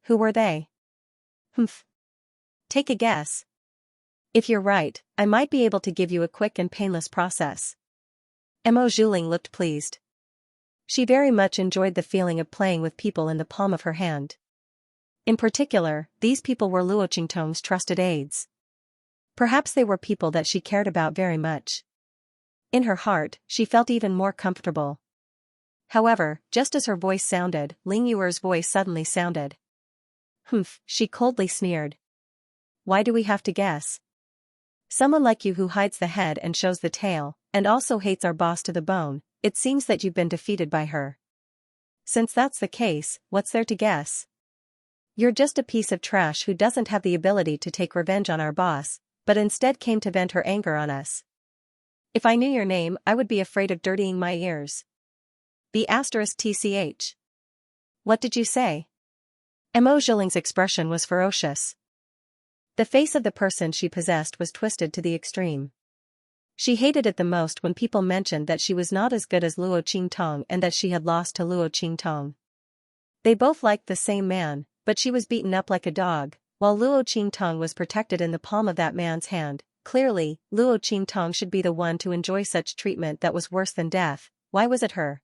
Who were they? Humph. Take a guess. If you're right, I might be able to give you a quick and painless process. Mo Zhuling looked pleased. She very much enjoyed the feeling of playing with people in the palm of her hand. In particular, these people were Luo Qingtong's trusted aides. Perhaps they were people that she cared about very much. In her heart, she felt even more comfortable. However, just as her voice sounded, Ling Yuer's voice suddenly sounded. Humph, she coldly sneered. Why do we have to guess? Someone like you who hides the head and shows the tail, and also hates our boss to the bone, it seems that you've been defeated by her. Since that's the case, what's there to guess? You're just a piece of trash who doesn't have the ability to take revenge on our boss, but instead came to vent her anger on us. If I knew your name, I would be afraid of dirtying my ears. B*TCH. What did you say? Mo Zhuling's expression was ferocious. The face of the person she possessed was twisted to the extreme. She hated it the most when people mentioned that she was not as good as Luo Qingtong and that she had lost to Luo Qingtong. They both liked the same man, but she was beaten up like a dog, while Luo Qingtong was protected in the palm of that man's hand. Clearly, Luo Qingtong should be the one to enjoy such treatment that was worse than death. Why was it her?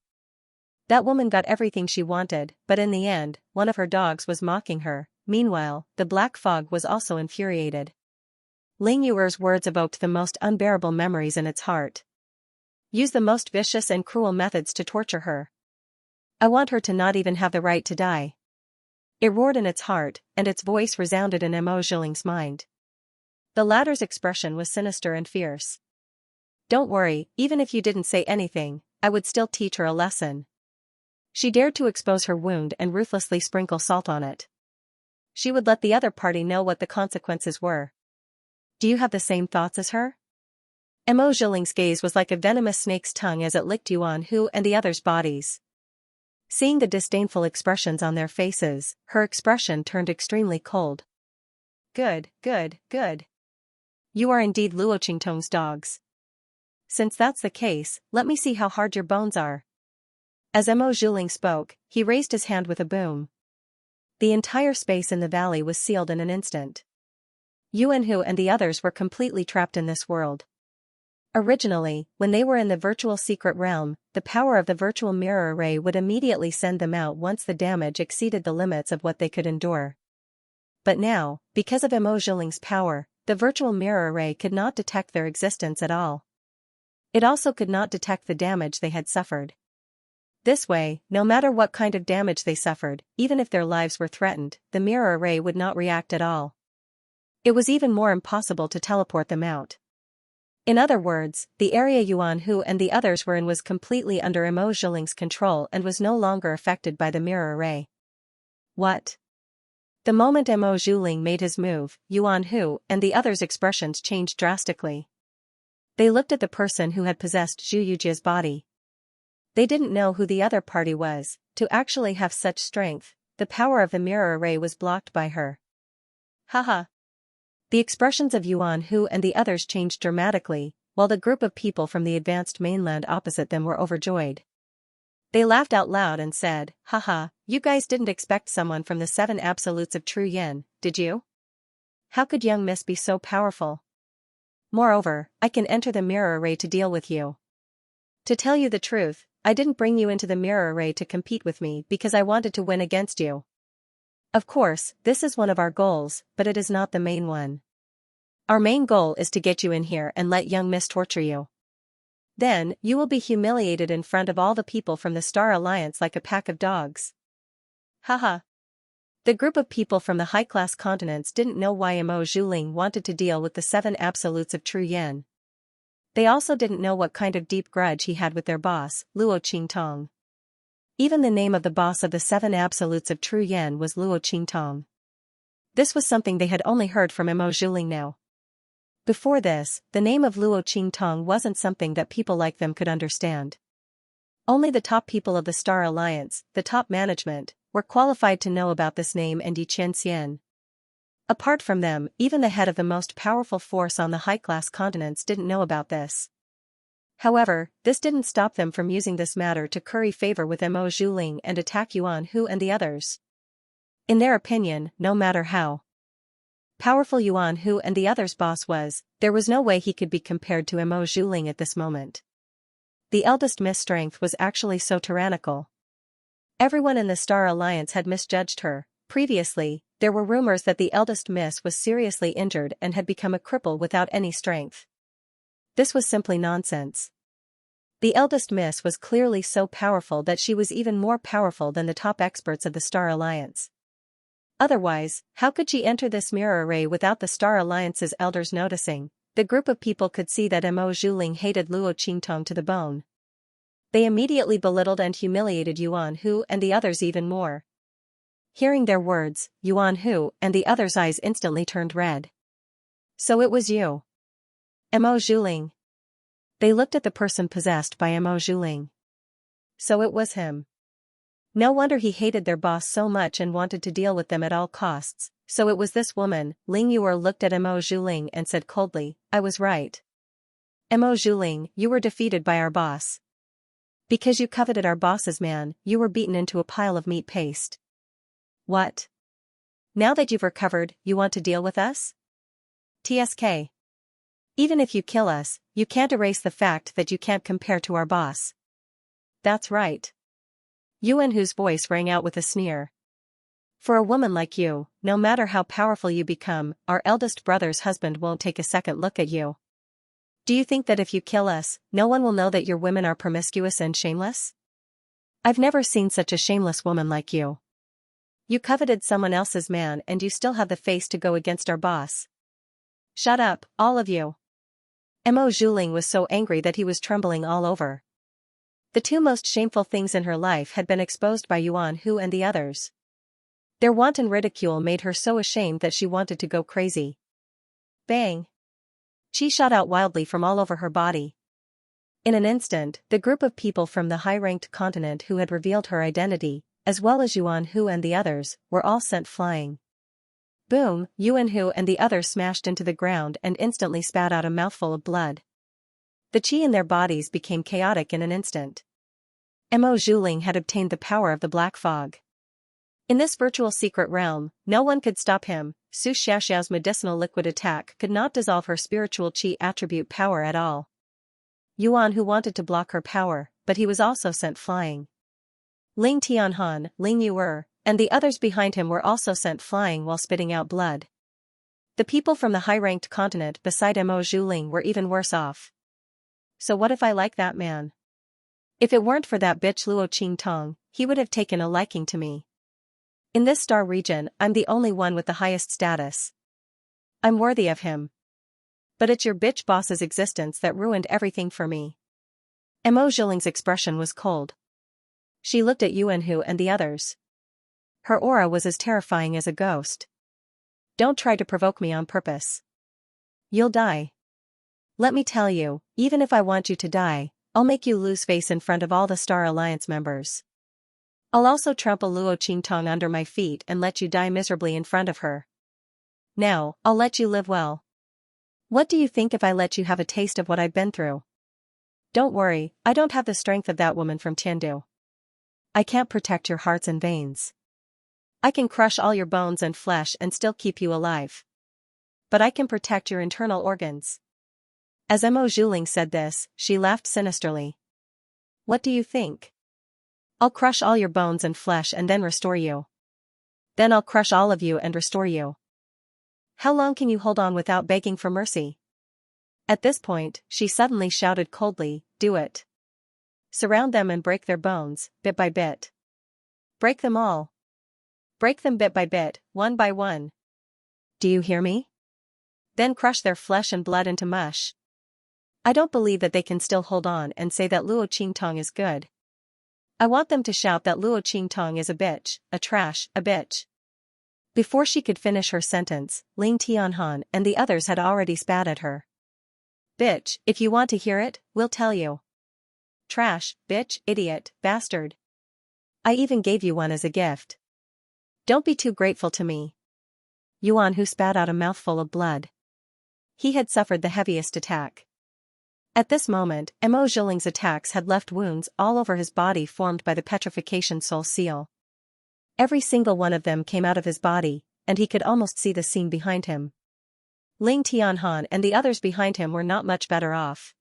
That woman got everything she wanted, but in the end, one of her dogs was mocking her. Meanwhile, the black fog was also infuriated. Ling Yuer's words evoked the most unbearable memories in its heart. Use the most vicious and cruel methods to torture her. I want her to not even have the right to die. It roared in its heart, and its voice resounded in Mo Zhuling's mind. The latter's expression was sinister and fierce. Don't worry, even if you didn't say anything, I would still teach her a lesson. She dared to expose her wound and ruthlessly sprinkle salt on it. She would let the other party know what the consequences were. Do you have the same thoughts as her? Mo Zhuling's gaze was like a venomous snake's tongue as it licked Yuan Hu and the others' bodies. Seeing the disdainful expressions on their faces, her expression turned extremely cold. Good, good, good. You are indeed Luo Qingtong's dogs. Since that's the case, let me see how hard your bones are. As Mo Zhuling spoke, he raised his hand with a boom. The entire space in the valley was sealed in an instant. Yuan Hu and the others were completely trapped in this world. Originally, when they were in the virtual secret realm, the power of the virtual mirror array would immediately send them out once the damage exceeded the limits of what they could endure. But now, because of Mo Zhuling's power, the virtual mirror array could not detect their existence at all. It also could not detect the damage they had suffered. This way, no matter what kind of damage they suffered, even if their lives were threatened, the mirror array would not react at all. It was even more impossible to teleport them out. In other words, the area Yuan Hu and the others were in was completely under Mo Zhuling's control and was no longer affected by the mirror array. What? The moment Mo Zhuling made his move, Yuan Hu and the others' expressions changed drastically. They looked at the person who had possessed Zhu Yujia's body. They didn't know who the other party was. To actually have such strength, the power of the mirror array was blocked by her. Haha. The expressions of Yuan Hu and the others changed dramatically, while the group of people from the advanced mainland opposite them were overjoyed. They laughed out loud and said, haha, you guys didn't expect someone from the 7 absolutes of true yin, did you? How could young miss be so powerful? Moreover, I can enter the mirror array to deal with you. To tell you the truth, I didn't bring you into the mirror array to compete with me because I wanted to win against you. Of course, this is one of our goals, but it is not the main one. Our main goal is to get you in here and let young miss torture you. Then, you will be humiliated in front of all the people from the Star Alliance like a pack of dogs. Haha. The group of people from the high-class continents didn't know why Mo Zhuling wanted to deal with the 7 absolutes of true yin. They also didn't know what kind of deep grudge he had with their boss, Luo Qingtong. Even the name of the boss of the 7 absolutes of true yin was Luo Qingtong. This was something they had only heard from Mo Zhuling now. Before this, the name of Luo Qingtong wasn't something that people like them could understand. Only the top people of the Star Alliance, the top management, were qualified to know about this name and Xianxia. Apart from them, even the head of the most powerful force on the high-class continents didn't know about this. However, this didn't stop them from using this matter to curry favor with Mo Zhuling and attack Yuan Hu and the others. In their opinion, no matter how powerful Yuan Hu and the others' boss was, there was no way he could be compared to Mo Zhuling at this moment. The eldest Miss' strength was actually so tyrannical. Everyone in the Star Alliance had misjudged her. Previously, there were rumors that the eldest Miss was seriously injured and had become a cripple without any strength. This was simply nonsense. The eldest Miss was clearly so powerful that she was even more powerful than the top experts of the Star Alliance. Otherwise, how could she enter this mirror array without the Star Alliance's elders noticing? The group of people could see that Mo Zhuling hated Luo Qingtong to the bone. They immediately belittled and humiliated Yuan Hu and the others even more. Hearing their words, Yuan Hu and the others' eyes instantly turned red. So it was you. Mo Zhuling. They looked at the person possessed by Mo Zhuling. So it was him. No wonder he hated their boss so much and wanted to deal with them at all costs. So it was this woman. Ling Yuer looked at Mo Zhuling and said coldly, I was right. Mo Zhuling, you were defeated by our boss. Because you coveted our boss's man, you were beaten into a pile of meat paste. What? Now that you've recovered, you want to deal with us? TSK. Even if you kill us, you can't erase the fact that you can't compare to our boss. That's right. Yuan Hu's voice rang out with a sneer. For a woman like you, no matter how powerful you become, our eldest brother's husband won't take a second look at you. Do you think that if you kill us, no one will know that your women are promiscuous and shameless? I've never seen such a shameless woman like you. You coveted someone else's man and you still have the face to go against our boss. Shut up, all of you. Mo Zhuling was so angry that he was trembling all over. The two most shameful things in her life had been exposed by Yuan Hu and the others. Their wanton ridicule made her so ashamed that she wanted to go crazy. Bang! Qi shot out wildly from all over her body. In an instant, the group of people from the high-ranked continent who had revealed her identity, as well as Yuan Hu and the others, were all sent flying. Boom! Yuan Hu and the others smashed into the ground and instantly spat out a mouthful of blood. The qi in their bodies became chaotic in an instant. Mo Zhuling had obtained the power of the black fog. In this virtual secret realm, no one could stop him. Su Xiaoxiao's medicinal liquid attack could not dissolve her spiritual qi attribute power at all. Yuan Hu wanted to block her power, but he was also sent flying. Ling Tianhan, Ling Yuer, and the others behind him were also sent flying while spitting out blood. The people from the high-ranked continent beside Mo Zhuling were even worse off. So what if I like that man? If it weren't for that bitch Luo Qingtong, he would have taken a liking to me. In this star region, I'm the only one with the highest status. I'm worthy of him. But it's your bitch boss's existence that ruined everything for me. Mo Zhuling's expression was cold. She looked at Yuan Hu and the others. Her aura was as terrifying as a ghost. Don't try to provoke me on purpose. You'll die. Let me tell you, even if I want you to die, I'll make you lose face in front of all the Star Alliance members. I'll also trample Luo Qingtong under my feet and let you die miserably in front of her. Now, I'll let you live well. What do you think if I let you have a taste of what I've been through? Don't worry, I don't have the strength of that woman from Tiandu. I can't protect your hearts and veins. I can crush all your bones and flesh and still keep you alive. But I can protect your internal organs. As Mo Zhuling said this, she laughed sinisterly. What do you think? I'll crush all your bones and flesh and then restore you. Then I'll crush all of you and restore you. How long can you hold on without begging for mercy? At this point, she suddenly shouted coldly, do it. Surround them and break their bones, bit by bit. Break them all. Break them bit by bit, one by one. Do you hear me? Then crush their flesh and blood into mush. I don't believe that they can still hold on and say that Luo Qingtong is good. I want them to shout that Luo Qingtong is a bitch, a trash, a bitch. Before she could finish her sentence, Ling Tianhan and the others had already spat at her. Bitch, if you want to hear it, we'll tell you. Trash, bitch, idiot, bastard. I even gave you one as a gift. Don't be too grateful to me. Yuan Hu spat out a mouthful of blood. He had suffered the heaviest attack. At this moment, Mo Zhuling's attacks had left wounds all over his body formed by the petrification soul seal. Every single one of them came out of his body, and he could almost see the scene behind him. Ling Tianhan and the others behind him were not much better off.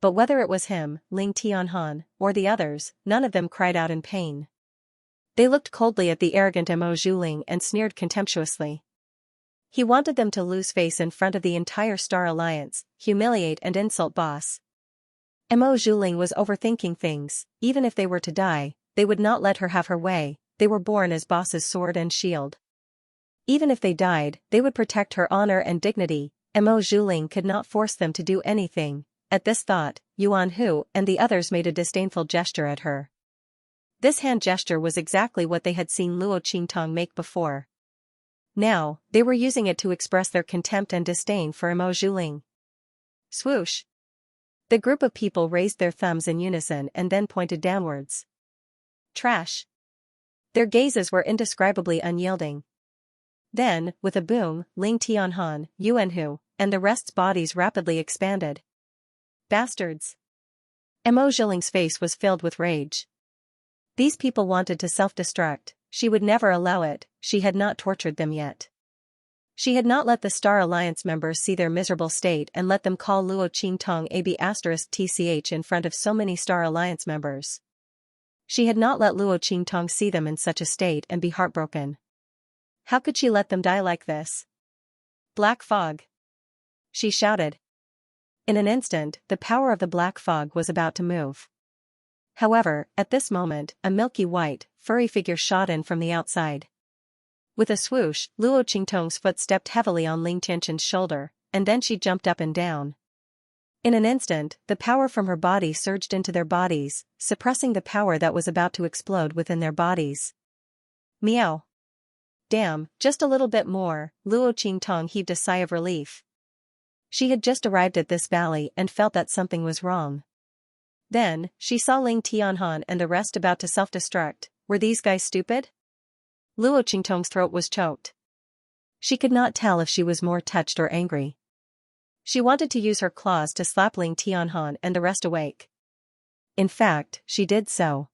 but whether it was him, Ling Tianhan, or the others, none of them cried out in pain. They looked coldly at the arrogant Mo Zhuling and sneered contemptuously. He wanted them to lose face in front of the entire Star Alliance, humiliate and insult boss. Mo Zhuling was overthinking things. Even if they were to die, they would not let her have her way. They were born as boss's sword and shield. Even if they died, they would protect her honor and dignity. Mo Zhuling could not force them to do anything. At this thought, Yuan Hu and the others made a disdainful gesture at her. This hand gesture was exactly what they had seen Luo Qingtong make before. Now, they were using it to express their contempt and disdain for Mo Zhuling. Swoosh! The group of people raised their thumbs in unison and then pointed downwards. Trash! Their gazes were indescribably unyielding. Then, with a boom, Ling Tianhan, Yuan Hu, and the rest's bodies rapidly expanded. Bastards! Mo Zhuling's face was filled with rage. These people wanted to self-destruct. She would never allow it. She had not tortured them yet. She had not let the Star Alliance members see their miserable state and let them call Luo Qingtong *TCH in front of so many Star Alliance members. She had not let Luo Qingtong see them in such a state and be heartbroken. How could she let them die like this? Black fog! She shouted. In an instant, the power of the black fog was about to move. However, at this moment, a milky white, furry figure shot in from the outside. With a swoosh, Luo Qingtong's foot stepped heavily on Ling Tianqian's shoulder, and then she jumped up and down. In an instant, the power from her body surged into their bodies, suppressing the power that was about to explode within their bodies. Meow! Damn, just a little bit more. Luo Qingtong heaved a sigh of relief. She had just arrived at this valley and felt that something was wrong. Then, she saw Ling Tianhan and the rest about to self-destruct. Were these guys stupid? Luo Qingtong's throat was choked. She could not tell if she was more touched or angry. She wanted to use her claws to slap Ling Tianhan and the rest awake. In fact, she did so.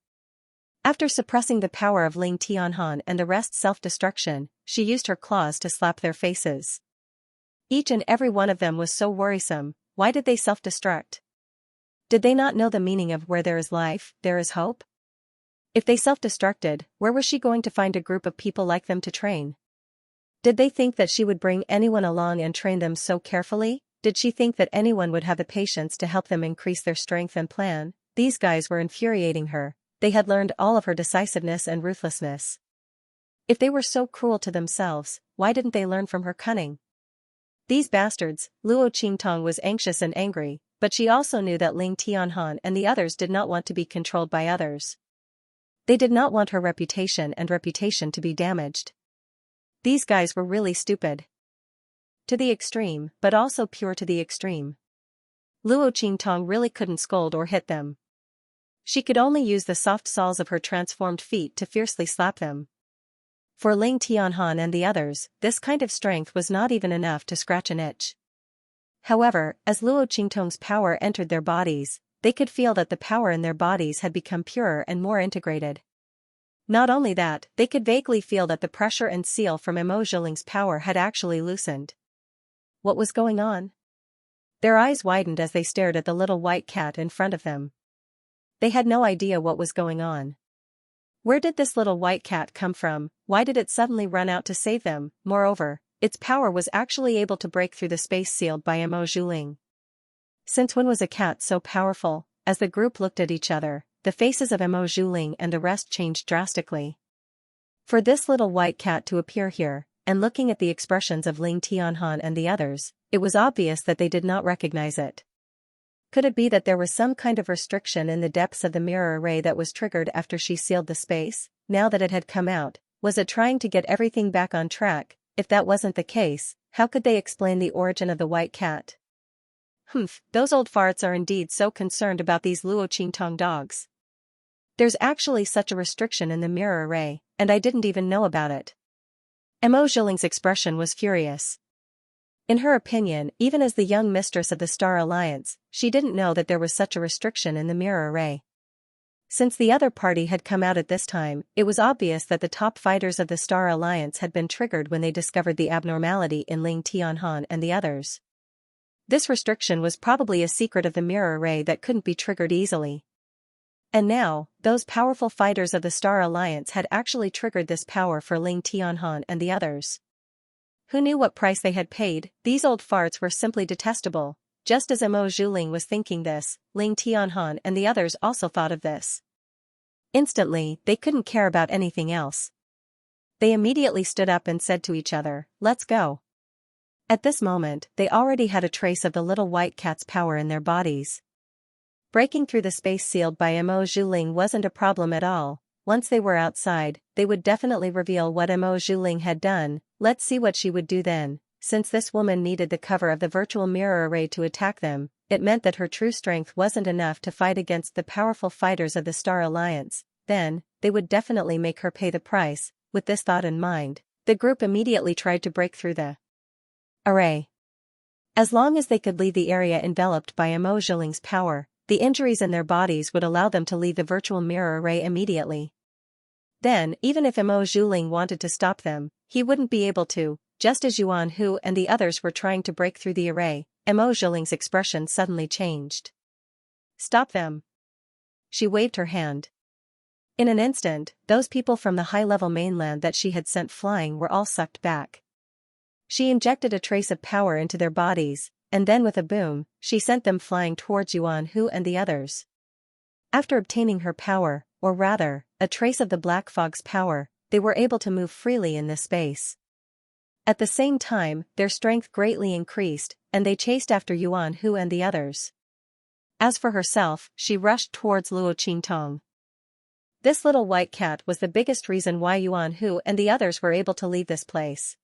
After suppressing the power of Ling Tianhan and the rest's self-destruction, she used her claws to slap their faces. Each and every one of them was so worrisome. Why did they self-destruct? Did they not know the meaning of where there is life, there is hope? If they self-destructed, where was she going to find a group of people like them to train? Did they think that she would bring anyone along and train them so carefully? Did she think that anyone would have the patience to help them increase their strength and plan? These guys were infuriating her. They had learned all of her decisiveness and ruthlessness. If they were so cruel to themselves, why didn't they learn from her cunning? These bastards. Luo Qingtong was anxious and angry, but she also knew that Ling Tianhan and the others did not want to be controlled by others. They did not want her reputation to be damaged. These guys were really stupid. To the extreme, but also pure to the extreme. Luo Qingtong really couldn't scold or hit them. She could only use the soft soles of her transformed feet to fiercely slap them. For Ling Tianhan and the others, this kind of strength was not even enough to scratch an itch. However, as Luo Qingtong's power entered their bodies, they could feel that the power in their bodies had become purer and more integrated. Not only that, they could vaguely feel that the pressure and seal from Mo Zhuling's power had actually loosened. What was going on? Their eyes widened as they stared at the little white cat in front of them. They had no idea what was going on. Where did this little white cat come from? Why did it suddenly run out to save them? Moreover, its power was actually able to break through the space sealed by Mo Zhuling. Since when was a cat so powerful? As the group looked at each other, the faces of Mo Zhuling and the rest changed drastically. For this little white cat to appear here, and looking at the expressions of Ling Tianhan and the others, it was obvious that they did not recognize it. Could it be that there was some kind of restriction in the depths of the mirror array that was triggered after she sealed the space? Now that it had come out, was it trying to get everything back on track? If that wasn't the case, how could they explain the origin of the white cat? Humph, those old farts are indeed so concerned about these Luo Qingtong dogs. There's actually such a restriction in the mirror array, and I didn't even know about it. Mo Zhuling's expression was furious. In her opinion, even as the young mistress of the Star Alliance, she didn't know that there was such a restriction in the mirror array. Since the other party had come out at this time, it was obvious that the top fighters of the Star Alliance had been triggered when they discovered the abnormality in Ling Tianhan and the others. This restriction was probably a secret of the mirror array that couldn't be triggered easily. And now, those powerful fighters of the Star Alliance had actually triggered this power for Ling Tianhan and the others. Who knew what price they had paid? These old farts were simply detestable. Just as Mo Zhuling was thinking this, Ling Tianhan and the others also thought of this. Instantly, they couldn't care about anything else. They immediately stood up and said to each other, "Let's go." At this moment, they already had a trace of the little white cat's power in their bodies. Breaking through the space sealed by Mo Zhuling wasn't a problem at all. Once they were outside, they would definitely reveal what Mo Zhuling had done. Let's see what she would do then. Since this woman needed the cover of the virtual mirror array to attack them, it meant that her true strength wasn't enough to fight against the powerful fighters of the Star Alliance. Then, they would definitely make her pay the price. With this thought in mind, the group immediately tried to break through the array. As long as they could leave the area enveloped by Mo Zhuling's power, the injuries in their bodies would allow them to leave the virtual mirror array immediately. Then, even if Mo Zhuling wanted to stop them, he wouldn't be able to. Just as Yuan Hu and the others were trying to break through the array, Mo Zhuling's expression suddenly changed. "Stop them." She waved her hand. In an instant, those people from the high-level mainland that she had sent flying were all sucked back. She injected a trace of power into their bodies, and then with a boom, she sent them flying towards Yuan Hu and the others. After obtaining her power, or rather, a trace of the Black Fog's power, they were able to move freely in this space. At the same time, their strength greatly increased, and they chased after Yuan Hu and the others. As for herself, she rushed towards Luo Qingtong. This little white cat was the biggest reason why Yuan Hu and the others were able to leave this place.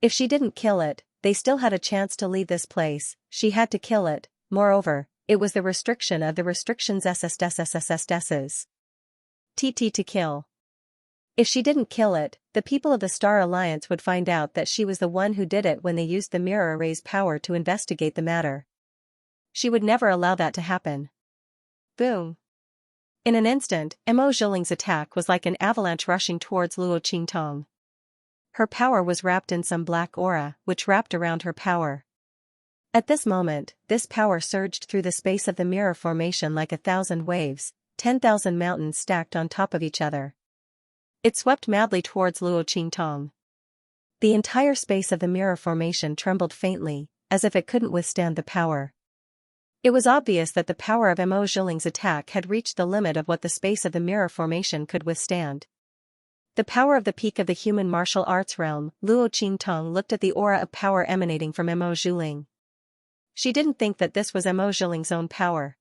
If she didn't kill it, they still had a chance to leave this place. She had to kill it. Moreover, it was the restriction of the restrictions SSSSSSSs. TT to kill. If she didn't kill it, the people of the Star Alliance would find out that she was the one who did it when they used the mirror array's power to investigate the matter. She would never allow that to happen. Boom. In an instant, Mo Zhuling's attack was like an avalanche rushing towards Luo Qingtong. Her power was wrapped in some black aura, which wrapped around her power. At this moment, this power surged through the space of the mirror formation like 1,000 waves, 10,000 mountains stacked on top of each other. It swept madly towards Luo Qingtong. The entire space of the mirror formation trembled faintly, as if it couldn't withstand the power. It was obvious that the power of Mo Zhuling's attack had reached the limit of what the space of the mirror formation could withstand. The power of the peak of the human martial arts realm. Luo Qingtong looked at the aura of power emanating from Mo Zhuling. She didn't think that this was Mo Zhuling's own power.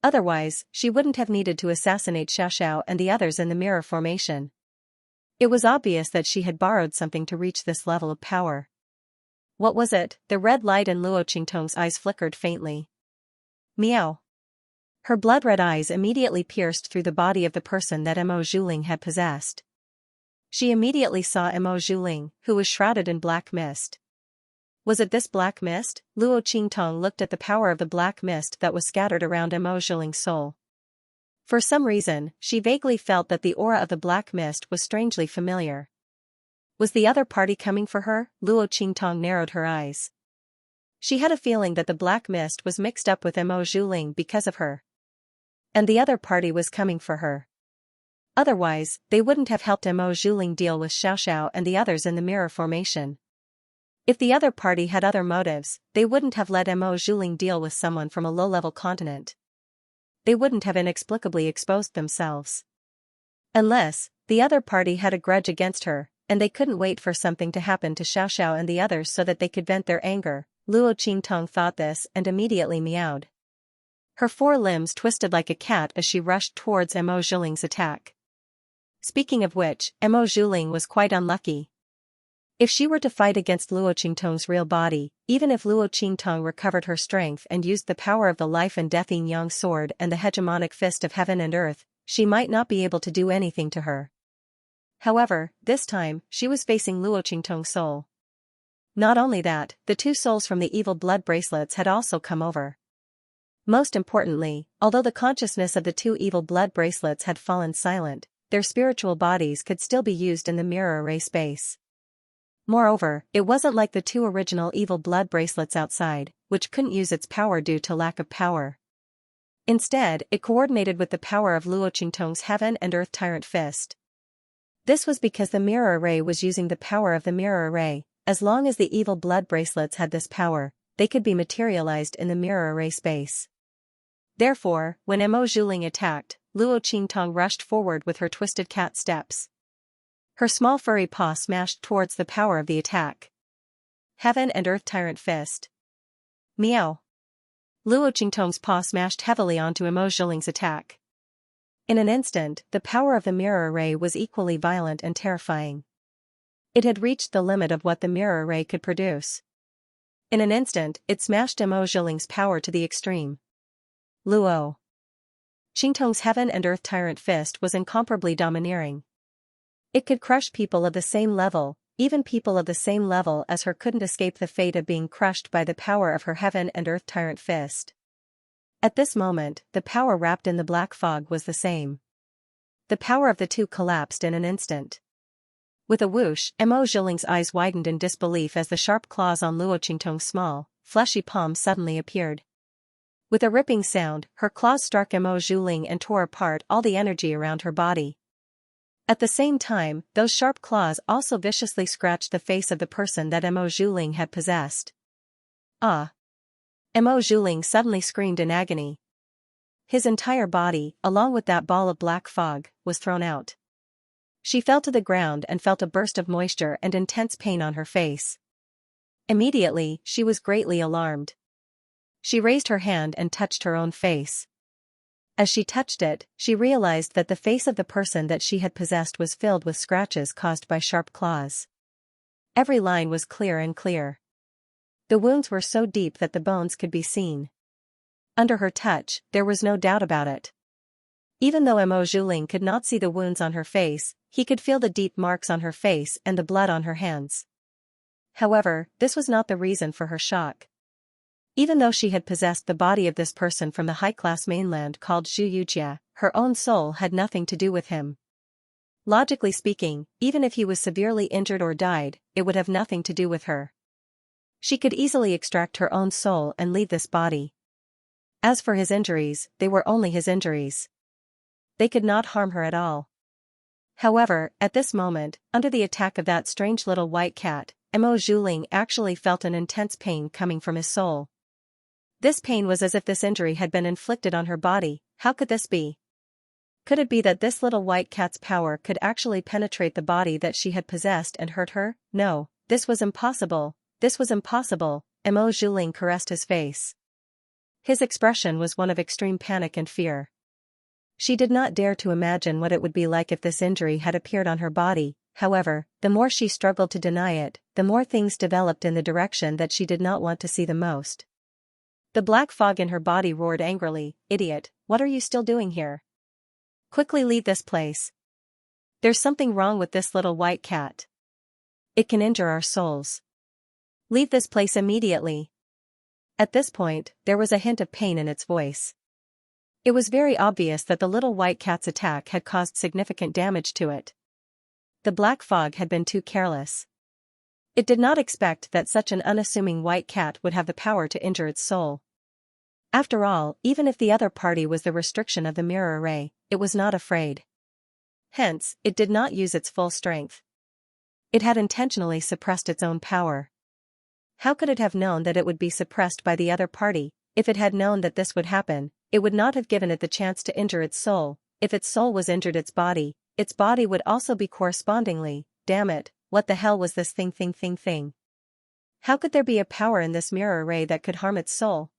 Otherwise, she wouldn't have needed to assassinate Xiaoxiao and the others in the mirror formation. It was obvious that she had borrowed something to reach this level of power. What was it? The red light in Luo Qingtong's eyes flickered faintly. Meow. Her blood-red eyes immediately pierced through the body of the person that Mo Zhuling had possessed. She immediately saw Mo Zhuling, who was shrouded in black mist. Was it this black mist? Luo Qingtong looked at the power of the black mist that was scattered around Mo Zhuling's soul. For some reason, she vaguely felt that the aura of the black mist was strangely familiar. Was the other party coming for her? Luo Qingtong narrowed her eyes. She had a feeling that the black mist was mixed up with Mo Zhuling because of her. And the other party was coming for her. Otherwise, they wouldn't have helped Mo Zhuling deal with Xiaoxiao and the others in the mirror formation. If the other party had other motives, they wouldn't have let Mo Zhuling deal with someone from a low-level continent. They wouldn't have inexplicably exposed themselves. Unless, the other party had a grudge against her, and they couldn't wait for something to happen to Xiaoxiao and the others so that they could vent their anger. Luo Qingtong thought this and immediately meowed. Her four limbs twisted like a cat as she rushed towards Mo Zhuling's attack. Speaking of which, Mo Zhuling was quite unlucky. If she were to fight against Luo Qingtong's real body, even if Luo Qingtong recovered her strength and used the power of the life and death yin yang sword and the hegemonic fist of heaven and earth, she might not be able to do anything to her. However, this time, she was facing Luo Qingtong's soul. Not only that, the two souls from the evil blood bracelets had also come over. Most importantly, although the consciousness of the two evil blood bracelets had fallen silent, their spiritual bodies could still be used in the mirror array space. Moreover, it wasn't like the two original evil blood bracelets outside, which couldn't use its power due to lack of power. Instead, it coordinated with the power of Luo Qingtong's Heaven and Earth Tyrant Fist. This was because the mirror array was using the power of the mirror array. As long as the evil blood bracelets had this power, they could be materialized in the mirror array space. Therefore, when Mo Zhuling attacked, Luo Qingtong rushed forward with her twisted cat steps. Her small furry paw smashed towards the power of the attack. Heaven and Earth Tyrant Fist. Meow. Luo Qingtong's paw smashed heavily onto Mo Zhuling's attack. In an instant, the power of the mirror array was equally violent and terrifying. It had reached the limit of what the mirror array could produce. In an instant, it smashed Mo Zhuling's power to the extreme. Luo Qingtong's Heaven and Earth Tyrant Fist was incomparably domineering. It could crush people of the same level, even people of the same level as her couldn't escape the fate of being crushed by the power of her Heaven and Earth Tyrant Fist. At this moment, the power wrapped in the black fog was the same. The power of the two collapsed in an instant. With a whoosh, Mo Zhuling's eyes widened in disbelief as the sharp claws on Luo Qingtong's small, fleshy palm suddenly appeared. With a ripping sound, her claws struck Mo Zhuling and tore apart all the energy around her body. At the same time, those sharp claws also viciously scratched the face of the person that Mo Zhuling had possessed. Ah! Mo Zhuling suddenly screamed in agony. His entire body, along with that ball of black fog, was thrown out. She fell to the ground and felt a burst of moisture and intense pain on her face. Immediately, she was greatly alarmed. She raised her hand and touched her own face. As she touched it, she realized that the face of the person that she had possessed was filled with scratches caused by sharp claws. Every line was clear and clear. The wounds were so deep that the bones could be seen. Under her touch, there was no doubt about it. Even though Mo Zhuling could not see the wounds on her face, he could feel the deep marks on her face and the blood on her hands. However, this was not the reason for her shock. Even though she had possessed the body of this person from the high-class mainland called Xianxia, her own soul had nothing to do with him. Logically speaking, even if he was severely injured or died, it would have nothing to do with her. She could easily extract her own soul and leave this body. As for his injuries, they were only his injuries. They could not harm her at all. However, at this moment, under the attack of that strange little white cat, Mo Zhuling actually felt an intense pain coming from his soul. This pain was as if this injury had been inflicted on her body. How could this be? Could it be that this little white cat's power could actually penetrate the body that she had possessed and hurt her? No, this was impossible. This was impossible. Mo Zhuling caressed his face. His expression was one of extreme panic and fear. She did not dare to imagine what it would be like if this injury had appeared on her body. However, the more she struggled to deny it, the more things developed in the direction that she did not want to see the most. The black fog in her body roared angrily, "Idiot, what are you still doing here? Quickly leave this place. There's something wrong with this little white cat. It can injure our souls. Leave this place immediately." At this point, there was a hint of pain in its voice. It was very obvious that the little white cat's attack had caused significant damage to it. The black fog had been too careless. It did not expect that such an unassuming white cat would have the power to injure its soul. After all, even if the other party was the restriction of the mirror array, it was not afraid. Hence, it did not use its full strength. It had intentionally suppressed its own power. How could it have known that it would be suppressed by the other party? If it had known that this would happen, it would not have given it the chance to injure its soul. If its soul was injured, its body would also be correspondingly. Damn it, what the hell was this thing? How could there be a power in this mirror array that could harm its soul?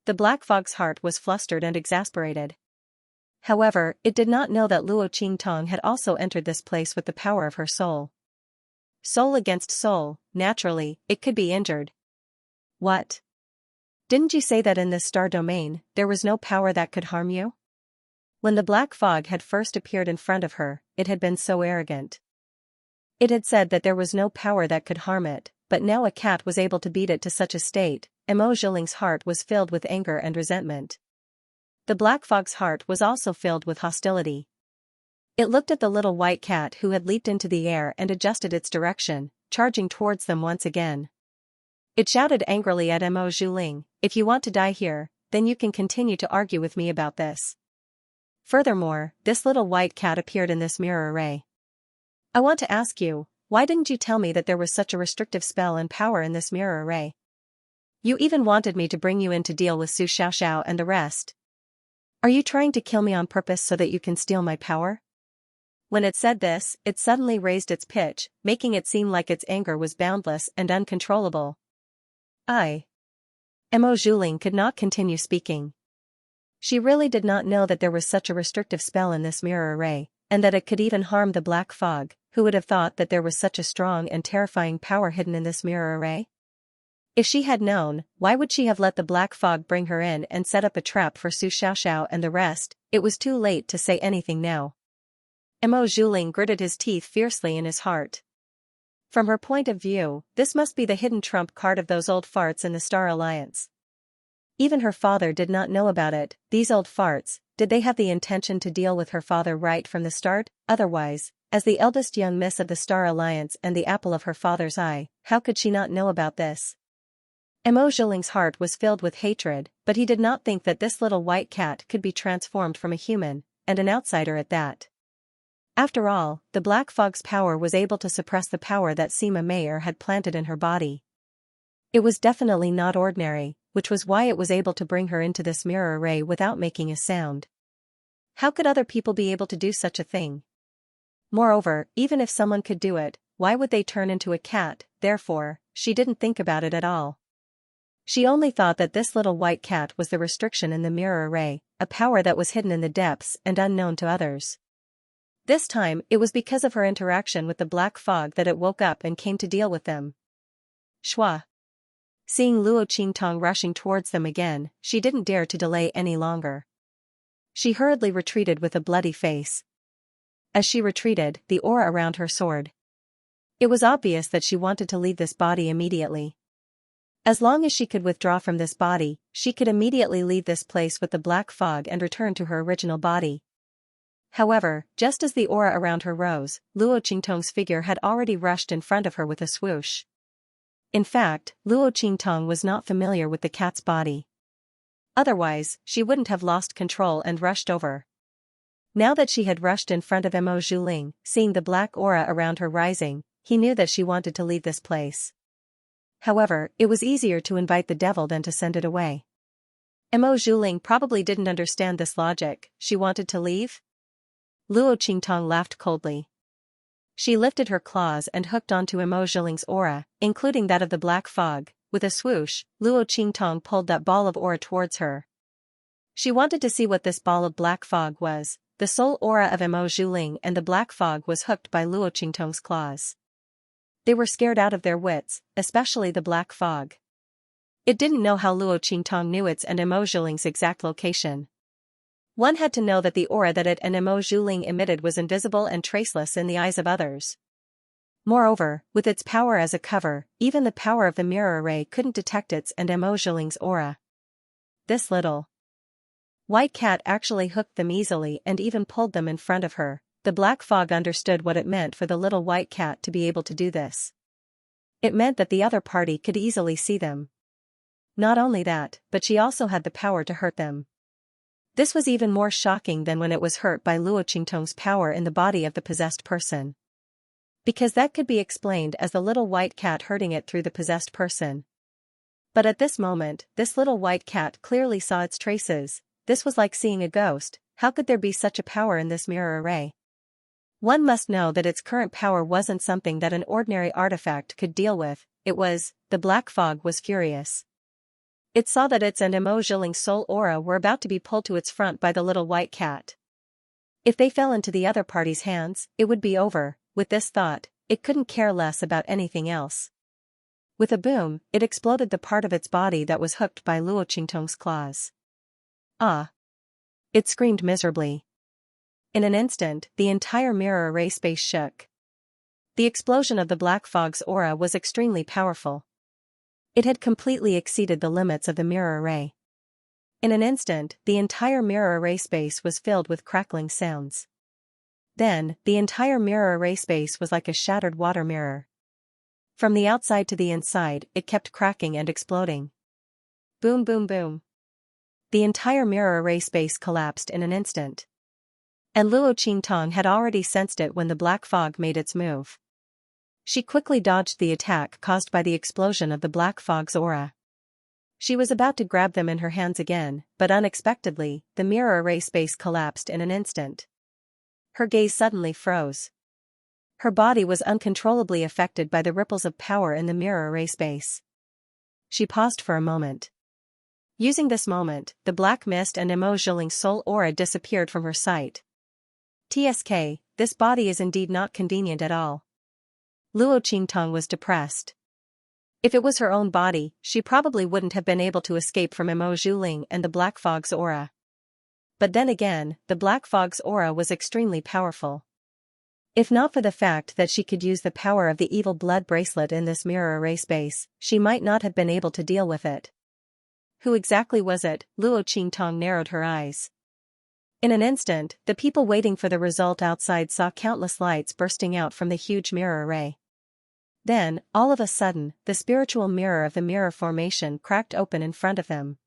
The black fog's heart was flustered and exasperated. However, it did not know that Luo Qingtong had also entered this place with the power of her soul. Soul against soul, naturally, it could be injured. What? Didn't you say that in this star domain, there was no power that could harm you? When the black fog had first appeared in front of her, it had been so arrogant. It had said that there was no power that could harm it, but now a cat was able to beat it to such a state. Mo Zhuling's heart was filled with anger and resentment. The black fog's heart was also filled with hostility. It looked at the little white cat who had leaped into the air and adjusted its direction, charging towards them once again. It shouted angrily at Mo Zhuling, "If you want to die here, then you can continue to argue with me about this." Furthermore, this little white cat appeared in this mirror array. "I want to ask you, why didn't you tell me that there was such a restrictive spell and power in this mirror array? You even wanted me to bring you in to deal with Su Xiaoxiao and the rest. Are you trying to kill me on purpose so that you can steal my power?" When it said this, it suddenly raised its pitch, making it seem like its anger was boundless and uncontrollable. Mo Zhuling could not continue speaking. She really did not know that there was such a restrictive spell in this mirror array, and that it could even harm the black fog. Who would have thought that there was such a strong and terrifying power hidden in this mirror array? If she had known, why would she have let the black fog bring her in and set up a trap for Su Xiaoxiao and the rest? It was too late to say anything now. Mo Zhuling gritted his teeth fiercely in his heart. From her point of view, this must be the hidden trump card of those old farts in the Star Alliance. Even her father did not know about it. These old farts, did they have the intention to deal with her father right from the start? Otherwise, as the eldest young miss of the Star Alliance and the apple of her father's eye, how could she not know about this? Mo Zhuling's heart was filled with hatred, but he did not think that this little white cat could be transformed from a human, and an outsider at that. After all, the black fog's power was able to suppress the power that Sima Meyer had planted in her body. It was definitely not ordinary, which was why it was able to bring her into this mirror array without making a sound. How could other people be able to do such a thing? Moreover, even if someone could do it, why would they turn into a cat? Therefore, she didn't think about it at all. She only thought that this little white cat was the restriction in the mirror array, a power that was hidden in the depths and unknown to others. This time, it was because of her interaction with the black fog that it woke up and came to deal with them. Shua. Seeing Luo Qingtong rushing towards them again, she didn't dare to delay any longer. She hurriedly retreated with a bloody face. As she retreated, the aura around her soared. It was obvious that she wanted to leave this body immediately. As long as she could withdraw from this body, she could immediately leave this place with the black fog and return to her original body. However, just as the aura around her rose, Luo Qingtong's figure had already rushed in front of her with a swoosh. In fact, Luo Qingtong was not familiar with the cat's body. Otherwise, she wouldn't have lost control and rushed over. Now that she had rushed in front of Mo Zhuling, seeing the black aura around her rising, he knew that she wanted to leave this place. However, it was easier to invite the devil than to send it away. Mo Zhuling probably didn't understand this logic. She wanted to leave? Luo Qingtong laughed coldly. She lifted her claws and hooked onto Mo Zhuling's aura, including that of the black fog. With a swoosh, Luo Qingtong pulled that ball of aura towards her. She wanted to see what this ball of black fog was. The soul aura of Mo Zhuling and the black fog was hooked by Luo Qingtong's claws. They were scared out of their wits, especially the black fog. It didn't know how Luo Qingtong knew its and Mo Zhuling's exact location. One had to know that the aura that it and Mo Zhuling emitted was invisible and traceless in the eyes of others. Moreover, with its power as a cover, even the power of the mirror array couldn't detect its and Mo Zhuling's aura. This little white cat actually hooked them easily and even pulled them in front of her. The black fog understood what it meant for the little white cat to be able to do this. It meant that the other party could easily see them. Not only that, but she also had the power to hurt them. This was even more shocking than when it was hurt by Luo Qingtong's power in the body of the possessed person. Because that could be explained as the little white cat hurting it through the possessed person. But at this moment, this little white cat clearly saw its traces. This was like seeing a ghost. How could there be such a power in this mirror array? One must know that its current power wasn't something that an ordinary artifact could deal with. The black fog was furious. It saw that its and Mo Zhuling's soul aura were about to be pulled to its front by the little white cat. If they fell into the other party's hands, it would be over. With this thought, it couldn't care less about anything else. With a boom, it exploded the part of its body that was hooked by Luo Qingtong's claws. Ah! It screamed miserably. In an instant, the entire mirror array space shook. The explosion of the black fog's aura was extremely powerful. It had completely exceeded the limits of the mirror array. In an instant, the entire mirror array space was filled with crackling sounds. Then, the entire mirror array space was like a shattered water mirror. From the outside to the inside, it kept cracking and exploding. Boom boom boom. The entire mirror array space collapsed in an instant. And Luo Qingtong had already sensed it when the black fog made its move. She quickly dodged the attack caused by the explosion of the black fog's aura. She was about to grab them in her hands again, but unexpectedly, the mirror array space collapsed in an instant. Her gaze suddenly froze. Her body was uncontrollably affected by the ripples of power in the mirror array space. She paused for a moment. Using this moment, the black mist and Emo Zhiling's soul aura disappeared from her sight. TSK, this body is indeed not convenient at all. Luo Qingtong was depressed. If it was her own body, she probably wouldn't have been able to escape from Emo Zhiling and the black fog's aura. But then again, the black fog's aura was extremely powerful. If not for the fact that she could use the power of the evil blood bracelet in this mirror array space, she might not have been able to deal with it. Who exactly was it? Luo Qingtong narrowed her eyes. In an instant, the people waiting for the result outside saw countless lights bursting out from the huge mirror array. Then, all of a sudden, the spiritual mirror of the mirror formation cracked open in front of them.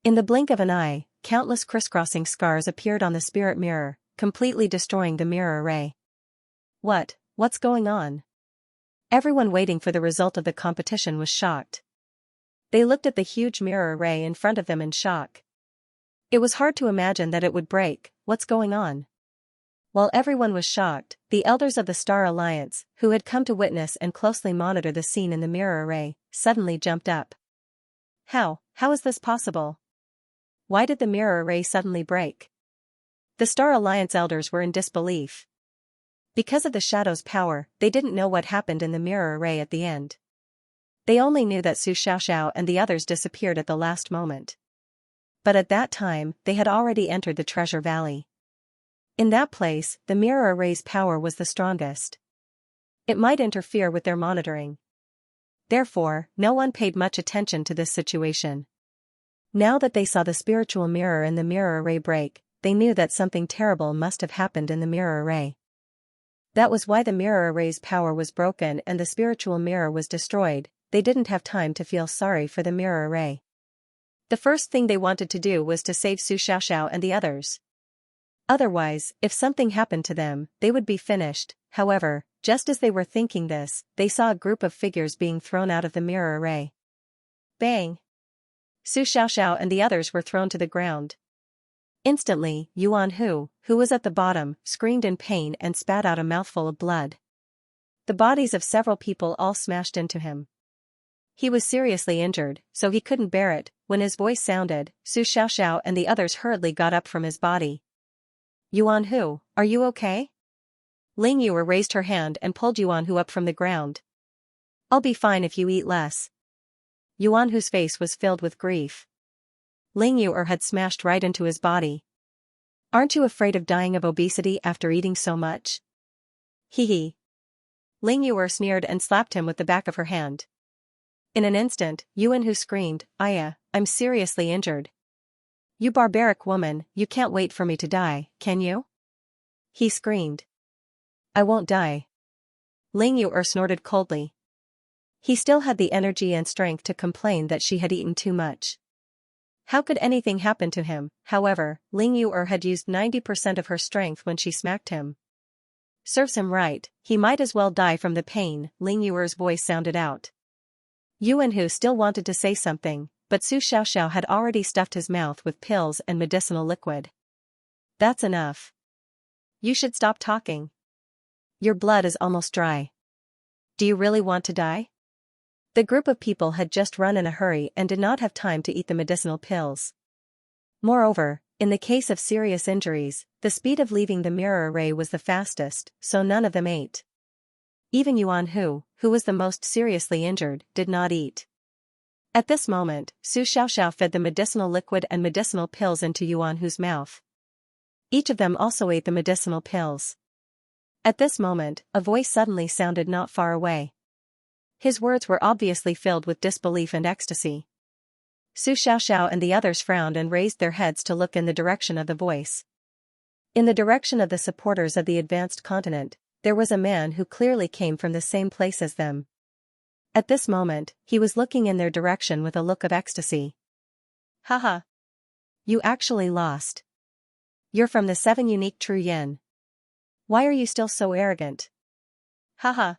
In the blink of an eye, countless crisscrossing scars appeared on the spirit mirror, completely destroying the mirror array. What's going on? Everyone waiting for the result of the competition was shocked. They looked at the huge mirror array in front of them in shock. It was hard to imagine that it would break. What's going on? While everyone was shocked, the elders of the Star Alliance, who had come to witness and closely monitor the scene in the mirror array, suddenly jumped up. How is this possible? Why did the mirror array suddenly break? The Star Alliance elders were in disbelief. Because of the shadow's power, they didn't know what happened in the mirror array at the end. They only knew that Su Xiaoxiao and the others disappeared at the last moment. But at that time, they had already entered the Treasure Valley. In that place, the mirror array's power was the strongest. It might interfere with their monitoring. Therefore, no one paid much attention to this situation. Now that they saw the spiritual mirror in the mirror array break, they knew that something terrible must have happened in the mirror array. That was why the mirror array's power was broken and the spiritual mirror was destroyed. They didn't have time to feel sorry for the mirror array. The first thing they wanted to do was to save Su Xiaoxiao and the others. Otherwise, if something happened to them, they would be finished. However, just as they were thinking this, they saw a group of figures being thrown out of the mirror array. Bang! Su Xiaoxiao and the others were thrown to the ground. Instantly, Yuan Hu was at the bottom, screamed in pain and spat out a mouthful of blood. The bodies of several people all smashed into him. He was seriously injured, so he couldn't bear it. When his voice sounded, Su Xiaoxiao and the others hurriedly got up from his body. Yuan Hu, are you okay? Ling Yuer raised her hand and pulled Yuan Hu up from the ground. I'll be fine if you eat less. Yuan Hu's face was filled with grief. Ling Yuer had smashed right into his body. Aren't you afraid of dying of obesity after eating so much? Hee hee. Ling Yuer sneered and slapped him with the back of her hand. In an instant, Yuan Hu screamed, Aya, I'm seriously injured. You barbaric woman, you can't wait for me to die, can you? He screamed. I won't die. Ling Yuer snorted coldly. He still had the energy and strength to complain that she had eaten too much. How could anything happen to him? However, Ling Yuer had used 90% of her strength when she smacked him. Serves him right, he might as well die from the pain, Ling Yuer's voice sounded out. Yuan Hu still wanted to say something, but Su Xiaoxiao had already stuffed his mouth with pills and medicinal liquid. That's enough. You should stop talking. Your blood is almost dry. Do you really want to die? The group of people had just run in a hurry and did not have time to eat the medicinal pills. Moreover, in the case of serious injuries, the speed of leaving the mirror array was the fastest, so none of them ate. Even Yuan Hu was the most seriously injured, did not eat. At this moment, Su Xiaoxiao fed the medicinal liquid and medicinal pills into Yuan Hu's mouth. Each of them also ate the medicinal pills. At this moment, a voice suddenly sounded not far away. His words were obviously filled with disbelief and ecstasy. Su Xiaoxiao and the others frowned and raised their heads to look in the direction of the voice. In the direction of the supporters of the advanced continent, there was a man who clearly came from the same place as them. At this moment, he was looking in their direction with a look of ecstasy. Haha. You actually lost. You're from the 7 unique true yin. Why are you still so arrogant? Haha.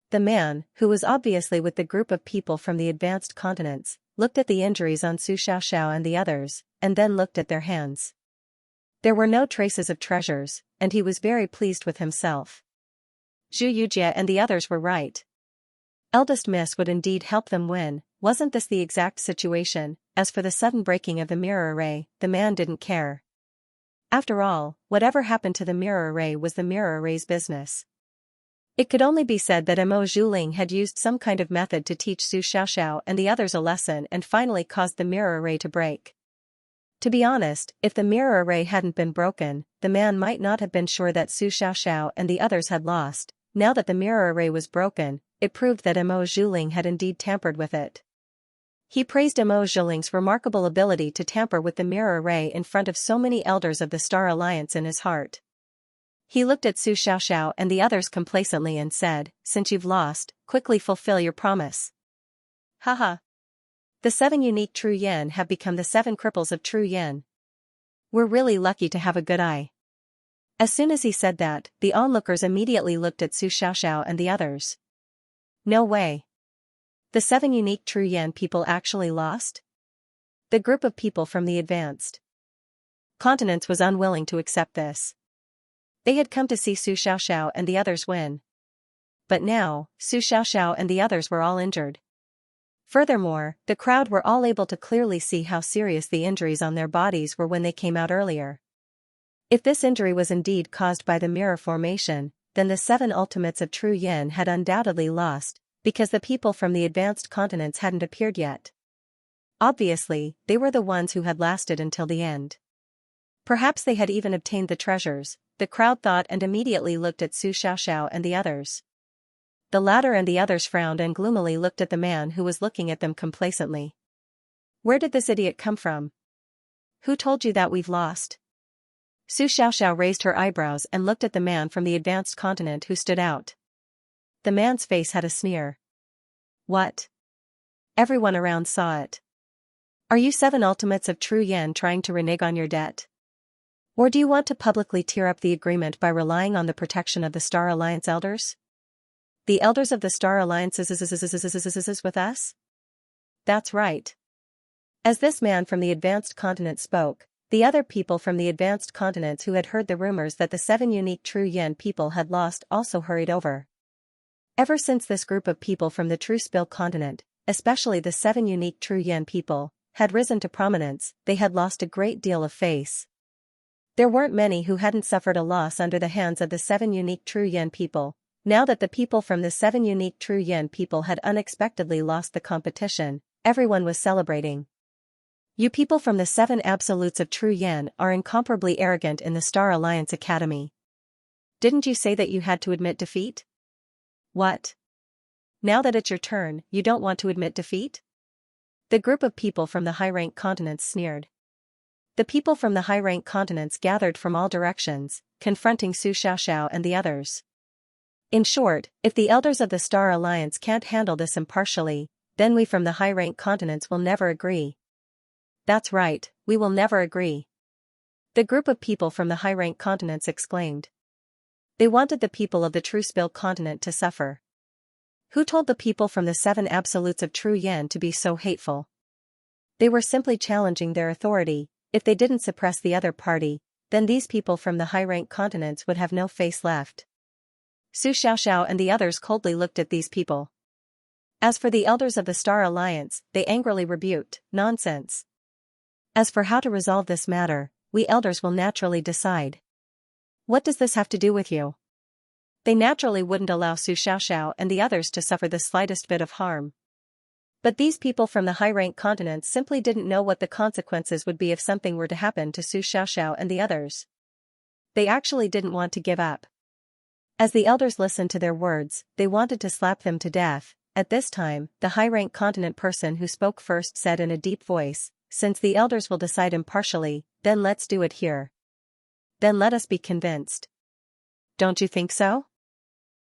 The man, who was obviously with the group of people from the advanced continents, looked at the injuries on Su Xiaoxiao and the others, and then looked at their hands. There were no traces of treasures, and he was very pleased with himself. Zhu Yujie and the others were right. Eldest Miss would indeed help them win. Wasn't this the exact situation? As for the sudden breaking of the mirror array, the man didn't care. After all, whatever happened to the mirror array was the mirror array's business. It could only be said that Mo Zhuling had used some kind of method to teach Su Xiaoxiao and the others a lesson and finally caused the mirror array to break. To be honest, if the mirror array hadn't been broken, the man might not have been sure that Su Xiaoxiao and the others had lost. Now that the mirror array was broken, it proved that Mo Zhuling had indeed tampered with it. He praised Mo Zhuling's remarkable ability to tamper with the mirror array in front of so many elders of the Star Alliance in his heart. He looked at Su Xiaoxiao and the others complacently and said, "Since you've lost, quickly fulfill your promise." Haha. The 7 unique true yin have become the 7 cripples of true yin. We're really lucky to have a good eye. As soon as he said that, the onlookers immediately looked at Su Xiaoxiao and the others. No way. The 7 unique true yin people actually lost? The group of people from the advanced continents was unwilling to accept this. They had come to see Su Xiaoxiao and the others win. But now, Su Xiaoxiao and the others were all injured. Furthermore, the crowd were all able to clearly see how serious the injuries on their bodies were when they came out earlier. If this injury was indeed caused by the mirror formation, then the 7 ultimates of true yin had undoubtedly lost, because the people from the advanced continents hadn't appeared yet. Obviously, they were the ones who had lasted until the end. Perhaps they had even obtained the treasures, the crowd thought, and immediately looked at Su Xiaoxiao and the others. The latter and the others frowned and gloomily looked at the man who was looking at them complacently. Where did this idiot come from? Who told you that we've lost? Su Xiaoxiao raised her eyebrows and looked at the man from the advanced continent who stood out. The man's face had a sneer. What? Everyone around saw it. Are you 7 ultimates of true yin trying to renege on your debt? Or do you want to publicly tear up the agreement by relying on the protection of the Star Alliance elders? The elders of the Star Alliance is with us? That's right. As this man from the advanced continent spoke, the other people from the advanced continents who had heard the rumors that the 7 unique true yin people had lost also hurried over. Ever since this group of people from the True Spill continent, especially the 7 unique true yin people, had risen to prominence, they had lost a great deal of face. There weren't many who hadn't suffered a loss under the hands of the 7 unique true yin people. Now that the people from the 7 unique true yin people had unexpectedly lost the competition, everyone was celebrating. You people from the 7 absolutes of true yin are incomparably arrogant in the Star Alliance Academy. Didn't you say that you had to admit defeat? What? Now that it's your turn, you don't want to admit defeat? The group of people from the high-rank continents sneered. The people from the high-rank continents gathered from all directions, confronting Su Xiaoxiao and the others. In short, if the elders of the Star Alliance can't handle this impartially, then we from the high-rank continents will never agree. That's right, we will never agree. The group of people from the high-rank continents exclaimed. They wanted the people of the True Spill continent to suffer. Who told the people from the 7 absolutes of true yin to be so hateful? They were simply challenging their authority. If they didn't suppress the other party, then these people from the high-rank continents would have no face left. Su Xiaoxiao and the others coldly looked at these people. As for the elders of the Star Alliance, they angrily rebuked, "Nonsense. As for how to resolve this matter, we elders will naturally decide." What does this have to do with you? They naturally wouldn't allow Su Xiaoxiao and the others to suffer the slightest bit of harm. But these people from the high-rank continents simply didn't know what the consequences would be if something were to happen to Su Xiaoxiao and the others. They actually didn't want to give up. As the elders listened to their words, they wanted to slap them to death. At this time, the high-rank continent person who spoke first said in a deep voice, "Since the elders will decide impartially, then let's do it here. Then let us be convinced. Don't you think so?"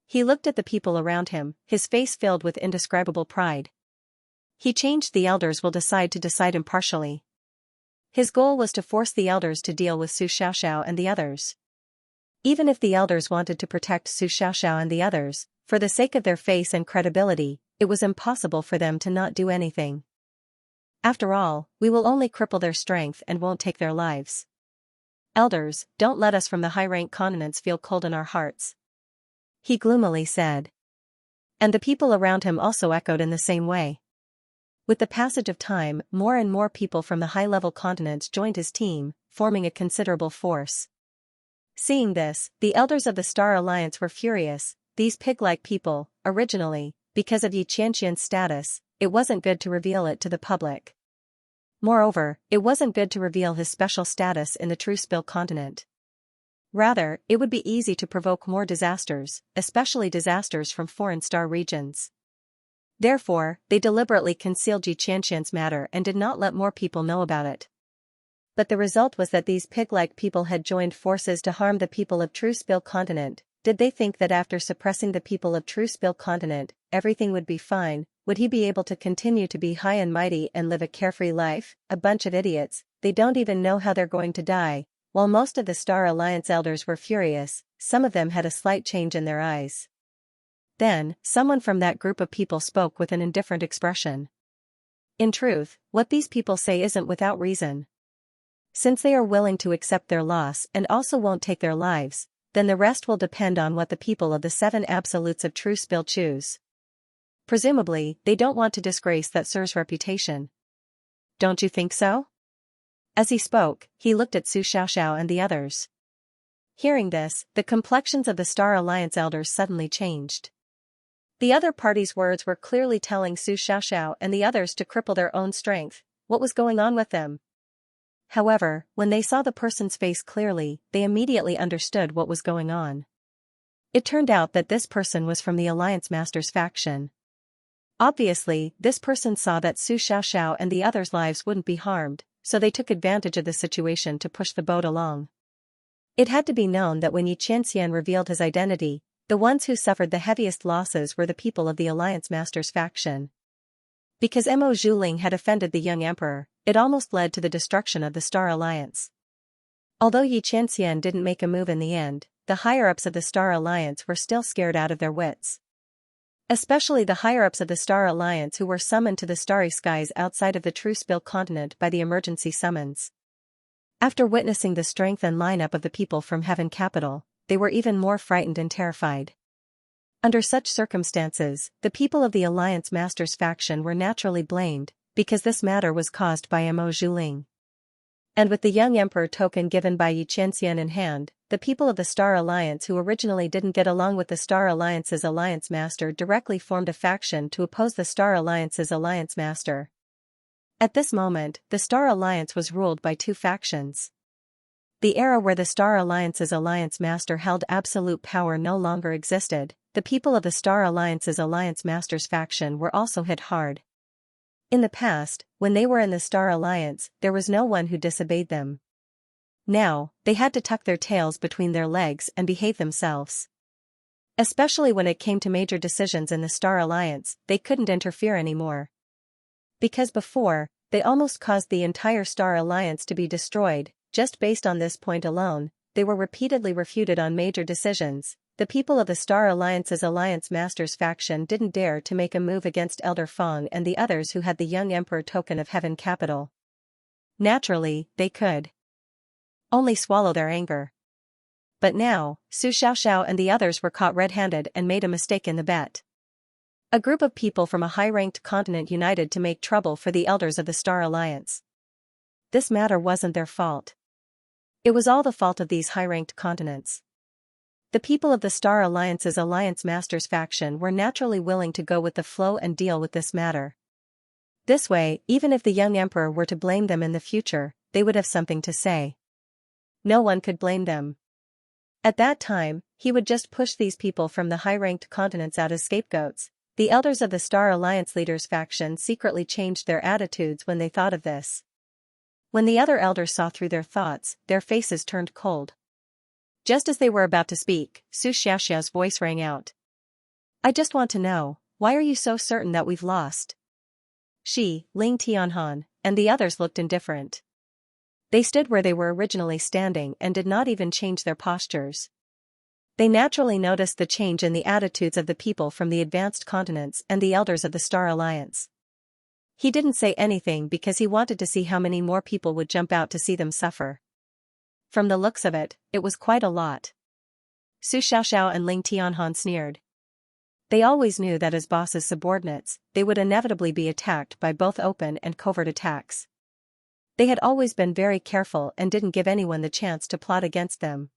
He looked at the people around him, his face filled with indescribable pride. He changed the elders will decide impartially. His goal was to force the elders to deal with Su Xiaoxiao and the others. Even if the elders wanted to protect Su Xiaoxiao and the others, for the sake of their face and credibility, it was impossible for them to not do anything. After all, we will only cripple their strength and won't take their lives. Elders, don't let us from the high-rank continents feel cold in our hearts. He gloomily said. And the people around him also echoed in the same way. With the passage of time, more and more people from the high-level continents joined his team, forming a considerable force. Seeing this, the elders of the Star Alliance were furious. These pig-like people, originally, because of Xianxia's status, it wasn't good to reveal it to the public. Moreover, it wasn't good to reveal his special status in the True Spill continent. Rather, it would be easy to provoke more disasters, especially disasters from foreign star regions. Therefore, they deliberately concealed Xianxia's matter and did not let more people know about it. But the result was that these pig-like people had joined forces to harm the people of True Spill continent. Did they think that after suppressing the people of True Spill continent, everything would be fine? Would he be able to continue to be high and mighty and live a carefree life? A bunch of idiots, they don't even know how they're going to die. While most of the Star Alliance elders were furious, some of them had a slight change in their eyes. Then, someone from that group of people spoke with an indifferent expression. In truth, what these people say isn't without reason. Since they are willing to accept their loss and also won't take their lives, then the rest will depend on what the people of the 7 absolutes of True Spill choose. Presumably, they don't want to disgrace that Sir's reputation. Don't you think so? As he spoke, he looked at Su Xiaoxiao and the others. Hearing this, the complexions of the Star Alliance elders suddenly changed. The other party's words were clearly telling Su Xiaoxiao and the others to cripple their own strength. What was going on with them? However, when they saw the person's face clearly, they immediately understood what was going on. It turned out that this person was from the Alliance Master's faction. Obviously, this person saw that Su Xiaoxiao and the others' lives wouldn't be harmed, so they took advantage of the situation to push the boat along. It had to be known that when Xianxia revealed his identity, the ones who suffered the heaviest losses were the people of the Alliance Master's faction. Because Mo Zhuling had offended the young emperor, it almost led to the destruction of the Star Alliance. Although Xianxia didn't make a move in the end, the higher-ups of the Star Alliance were still scared out of their wits. Especially the higher-ups of the Star Alliance who were summoned to the starry skies outside of the True Spill continent by the emergency summons. After witnessing the strength and lineup of the people from Heaven Capital, they were even more frightened and terrified. Under such circumstances, the people of the Alliance Master's faction were naturally blamed, because this matter was caused by Mo Zhuling. And with the young emperor token given by Xianxia in hand, the people of the Star Alliance who originally didn't get along with the Star Alliance's Alliance Master directly formed a faction to oppose the Star Alliance's Alliance Master. At this moment, the Star Alliance was ruled by 2 factions. The era where the Star Alliance's Alliance Master held absolute power no longer existed. The people of the Star Alliance's Alliance Master's faction were also hit hard. In the past, when they were in the Star Alliance, there was no one who disobeyed them. Now, they had to tuck their tails between their legs and behave themselves. Especially when it came to major decisions in the Star Alliance, they couldn't interfere anymore. Because before, they almost caused the entire Star Alliance to be destroyed. Just based on this point alone, they were repeatedly refuted on major decisions. The people of the Star Alliance's Alliance Master's faction didn't dare to make a move against Elder Feng and the others who had the young emperor token of Heaven Capital. Naturally, they could only swallow their anger. But now, Su Xiaoxiao and the others were caught red-handed and made a mistake in the bet. A group of people from a high-ranked continent united to make trouble for the elders of the Star Alliance. This matter wasn't their fault. It was all the fault of these high-ranked continents. The people of the Star Alliance's Alliance Master's faction were naturally willing to go with the flow and deal with this matter. This way, even if the young emperor were to blame them in the future, they would have something to say. No one could blame them. At that time, he would just push these people from the high-ranked continents out as scapegoats. The elders of the Star Alliance leaders' faction secretly changed their attitudes when they thought of this. When the other elders saw through their thoughts, their faces turned cold. Just as they were about to speak, Su Xiaoxiao's voice rang out. I just want to know, why are you so certain that we've lost? She, Ling Tianhan, and the others looked indifferent. They stood where they were originally standing and did not even change their postures. They naturally noticed the change in the attitudes of the people from the advanced continents and the elders of the Star Alliance. He didn't say anything because he wanted to see how many more people would jump out to see them suffer. From the looks of it, it was quite a lot. Su Xiaoxiao and Ling Tianhan sneered. They always knew that as boss's subordinates, they would inevitably be attacked by both open and covert attacks. They had always been very careful and didn't give anyone the chance to plot against them.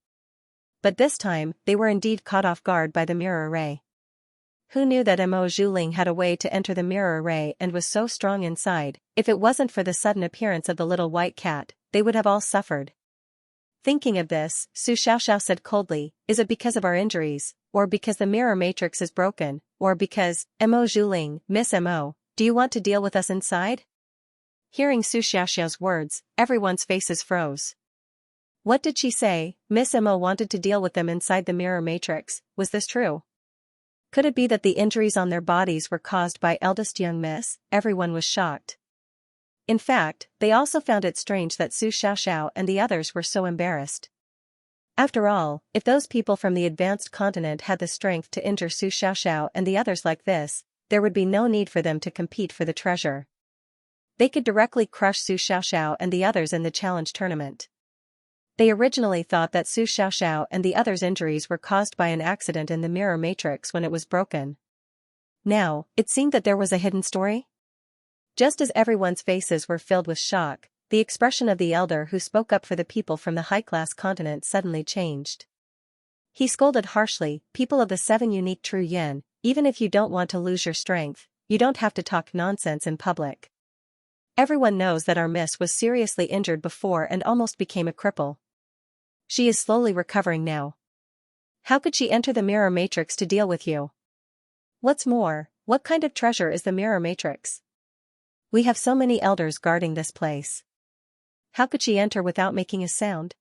But this time, they were indeed caught off guard by the mirror array. Who knew that Mo Zhuling had a way to enter the mirror array and was so strong inside? If it wasn't for the sudden appearance of the little white cat, they would have all suffered. Thinking of this, Su Xiaoxiao said coldly, is it because of our injuries, or because the mirror matrix is broken, or because, Mo Zhuling, Miss Mo, do you want to deal with us inside? Hearing Su Xiaoxiao's words, everyone's faces froze. What did she say? Miss Mo wanted to deal with them inside the mirror matrix, was this true? Could it be that the injuries on their bodies were caused by eldest young miss? Everyone was shocked. In fact, they also found it strange that Su Xiaoxiao and the others were so embarrassed. After all, if those people from the advanced continent had the strength to injure Su Xiaoxiao and the others like this, there would be no need for them to compete for the treasure. They could directly crush Su Xiaoxiao and the others in the challenge tournament. They originally thought that Su Xiaoxiao and the others' injuries were caused by an accident in the mirror matrix when it was broken. Now, it seemed that there was a hidden story? Just as everyone's faces were filled with shock, the expression of the elder who spoke up for the people from the high-class continent suddenly changed. He scolded harshly, people of the 7 unique true yen, even if you don't want to lose your strength, you don't have to talk nonsense in public. Everyone knows that our miss was seriously injured before and almost became a cripple. She is slowly recovering now. How could she enter the mirror matrix to deal with you? What's more, what kind of treasure is the mirror matrix? We have so many elders guarding this place. How could she enter without making a sound?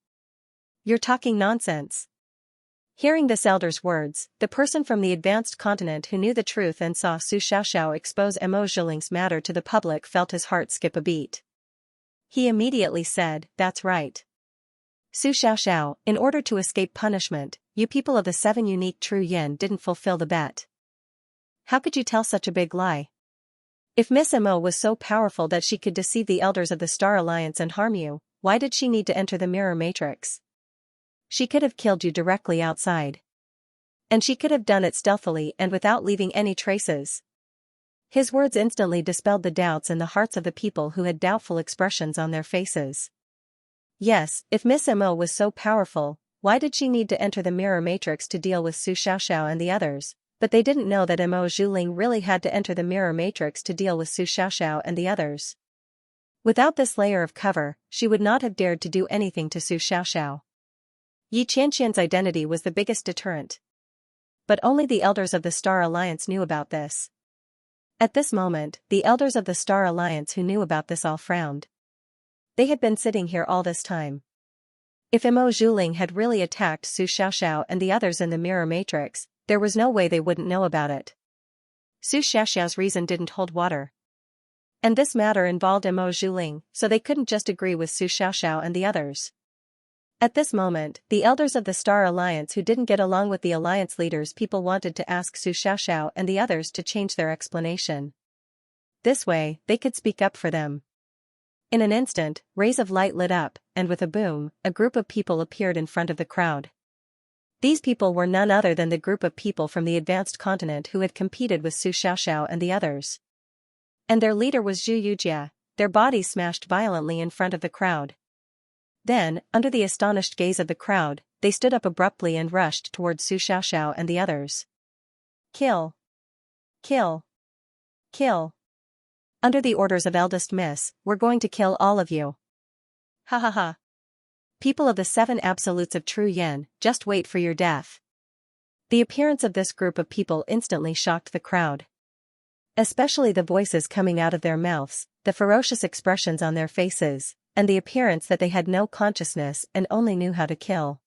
You're talking nonsense. Hearing this elder's words, the person from the advanced continent who knew the truth and saw Su Xiaoxiao expose Mo Zhuling's matter to the public felt his heart skip a beat. He immediately said, that's right. Su Xiaoxiao, in order to escape punishment, you people of the 7 unique true yen didn't fulfill the bet. How could you tell such a big lie? If Miss Mo was so powerful that she could deceive the elders of the Star Alliance and harm you, why did she need to enter the mirror matrix? She could have killed you directly outside. And she could have done it stealthily and without leaving any traces. His words instantly dispelled the doubts in the hearts of the people who had doubtful expressions on their faces. Yes, if Miss Mo was so powerful, why did she need to enter the mirror matrix to deal with Su Xiaoxiao and the others? But they didn't know that Mo Zhuling really had to enter the mirror matrix to deal with Su Xiaoxiao and the others. Without this layer of cover, she would not have dared to do anything to Su Xiaoxiao. Yi Qianxian's identity was the biggest deterrent. But only the elders of the Star Alliance knew about this. At this moment, the elders of the Star Alliance who knew about this all frowned. They had been sitting here all this time. If Mo Zhuling had really attacked Su Xiaoxiao and the others in the mirror matrix, there was no way they wouldn't know about it. Su Xiaoxiao's reason didn't hold water. And this matter involved Mo Zhuling, so they couldn't just agree with Su Xiaoxiao and the others. At this moment, the elders of the Star Alliance who didn't get along with the alliance leaders people wanted to ask Su Xiaoxiao and the others to change their explanation. This way, they could speak up for them. In an instant, rays of light lit up, and with a boom, a group of people appeared in front of the crowd. These people were none other than the group of people from the advanced continent who had competed with Su Xiaoxiao and the others. And their leader was Zhu Yujia, their bodies smashed violently in front of the crowd. Then, under the astonished gaze of the crowd, they stood up abruptly and rushed towards Su Xiaoxiao and the others. Kill! Kill! Kill! Under the orders of Eldest Miss, we're going to kill all of you. Ha ha ha. People of the 7 absolutes of true yen, just wait for your death. The appearance of this group of people instantly shocked the crowd. Especially the voices coming out of their mouths, the ferocious expressions on their faces, and the appearance that they had no consciousness and only knew how to kill.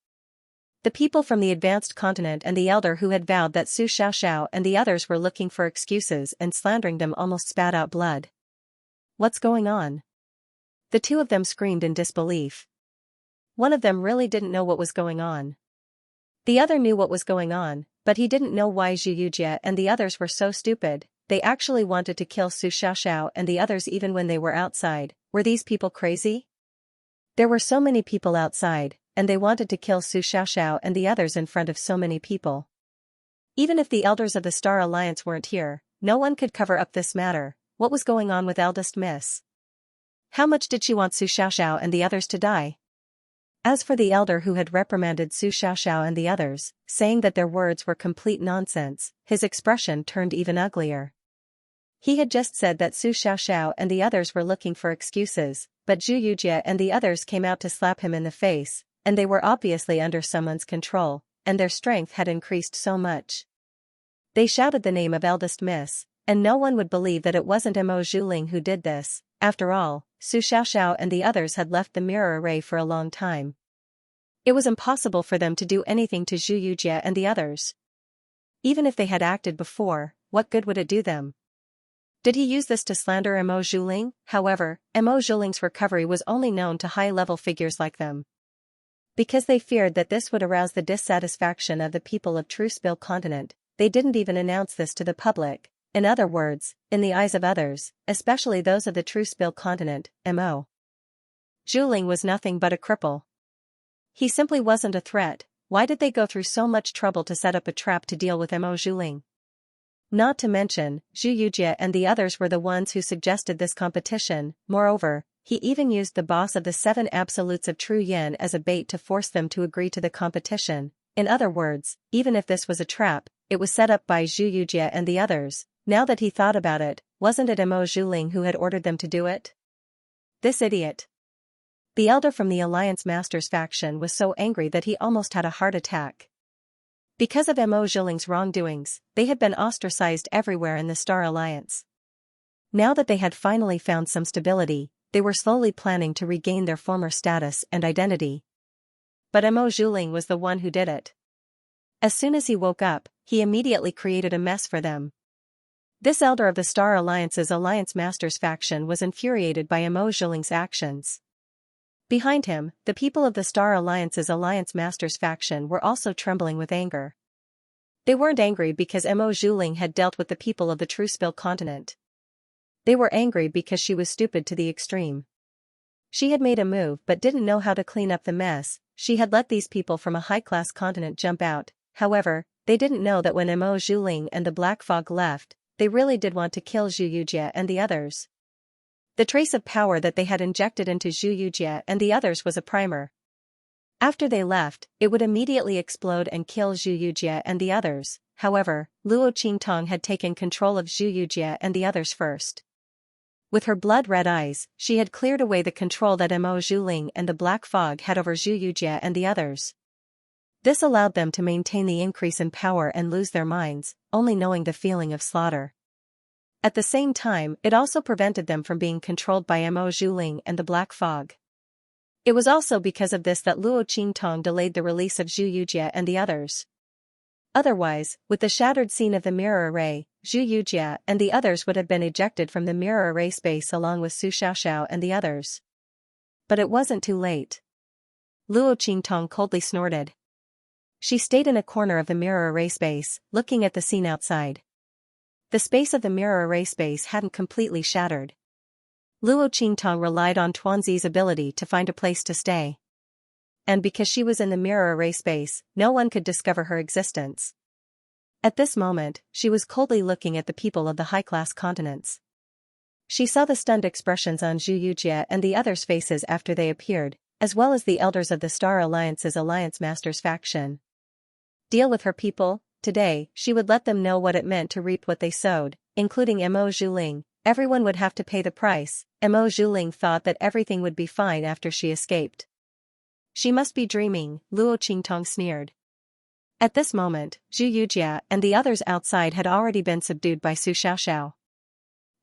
The people from the advanced continent and the elder who had vowed that Su Xiaoxiao and the others were looking for excuses and slandering them almost spat out blood. What's going on? The two of them screamed in disbelief. One of them really didn't know what was going on. The other knew what was going on, but he didn't know why Xianxia and the others were so stupid. They actually wanted to kill Su Xiaoxiao and the others even when they were outside. Were these people crazy? There were so many people outside, and they wanted to kill Su Xiaoxiao and the others in front of so many people. Even if the elders of the Star Alliance weren't here, no one could cover up this matter. What was going on with Eldest Miss? How much did she want Su Xiaoxiao and the others to die? As for the elder who had reprimanded Su Xiaoxiao and the others, saying that their words were complete nonsense, his expression turned even uglier. He had just said that Su Xiaoxiao and the others were looking for excuses, but Xianxia and the others came out to slap him in the face, and they were obviously under someone's control, and their strength had increased so much. They shouted the name of Eldest Miss, and no one would believe that it wasn't Mo Zhuling who did this. After all, Su Xiaoxiao and the others had left the mirror array for a long time. It was impossible for them to do anything to Xianxia and the others. Even if they had acted before, what good would it do them? Did he use this to slander Mo Zhuling? However, Mo Zhuling's recovery was only known to high-level figures like them. Because they feared that this would arouse the dissatisfaction of the people of Truespill continent, they didn't even announce this to the public. In other words, in the eyes of others, especially those of the Truespill continent, Mo Zhuling was nothing but a cripple. He simply wasn't a threat. Why did they go through so much trouble to set up a trap to deal with Mo Zhuling? Not to mention, Xianxia and the others were the ones who suggested this competition. Moreover, he even used the boss of the 7 Absolutes of True Yin as a bait to force them to agree to the competition. In other words, even if this was a trap, it was set up by Xianxia and the others. Now that he thought about it, wasn't it Mo Zhuling who had ordered them to do it? This idiot. The elder from the Alliance Masters faction was so angry that he almost had a heart attack. Because of Mo Zhuling's wrongdoings, they had been ostracized everywhere in the Star Alliance. Now that they had finally found some stability, they were slowly planning to regain their former status and identity. But Mo Zhuling was the one who did it. As soon as he woke up, he immediately created a mess for them. This elder of the Star Alliance's Alliance Masters faction was infuriated by Mo Zhuling's actions. Behind him, the people of the Star Alliance's Alliance Masters faction were also trembling with anger. They weren't angry because Mo Zhuling had dealt with the people of the Truespill continent. They were angry because she was stupid to the extreme. She had made a move but didn't know how to clean up the mess. She had let these people from a high-class continent jump out. However, they didn't know that when Mo Zhuling and the Black Fog left, they really did want to kill Xianxia and the others. The trace of power that they had injected into Xianxia and the others was a primer. After they left, it would immediately explode and kill Xianxia and the others. However, Luo Qingtong had taken control of Xianxia and the others first. With her blood-red eyes, she had cleared away the control that Mo Zhuling and the Black Fog had over Xianxia and the others. This allowed them to maintain the increase in power and lose their minds, only knowing the feeling of slaughter. At the same time, it also prevented them from being controlled by Mo Zhuling and the Black Fog. It was also because of this that Luo Qingtong delayed the release of Xianxia and the others. Otherwise, with the shattered scene of the mirror array, Xianxia and the others would have been ejected from the mirror array space along with Su Xiaoxiao and the others. But it wasn't too late. Luo Qingtong coldly snorted. She stayed in a corner of the mirror array space, looking at the scene outside. The space of the mirror array space hadn't completely shattered. Luo Qingtong relied on Tuanzi's ability to find a place to stay. And because she was in the mirror array space, no one could discover her existence. At this moment, she was coldly looking at the people of the high-class continents. She saw the stunned expressions on Xianxia and the others' faces after they appeared, as well as the elders of the Star Alliance's Alliance Masters faction. Deal with her people. Today, she would let them know what it meant to reap what they sowed, including Mo Zhuling. Everyone would have to pay the price. Mo Zhuling thought that everything would be fine after she escaped. She must be dreaming, Luo Qingtong sneered. At this moment, Xianxia and the others outside had already been subdued by Su Xiaoxiao.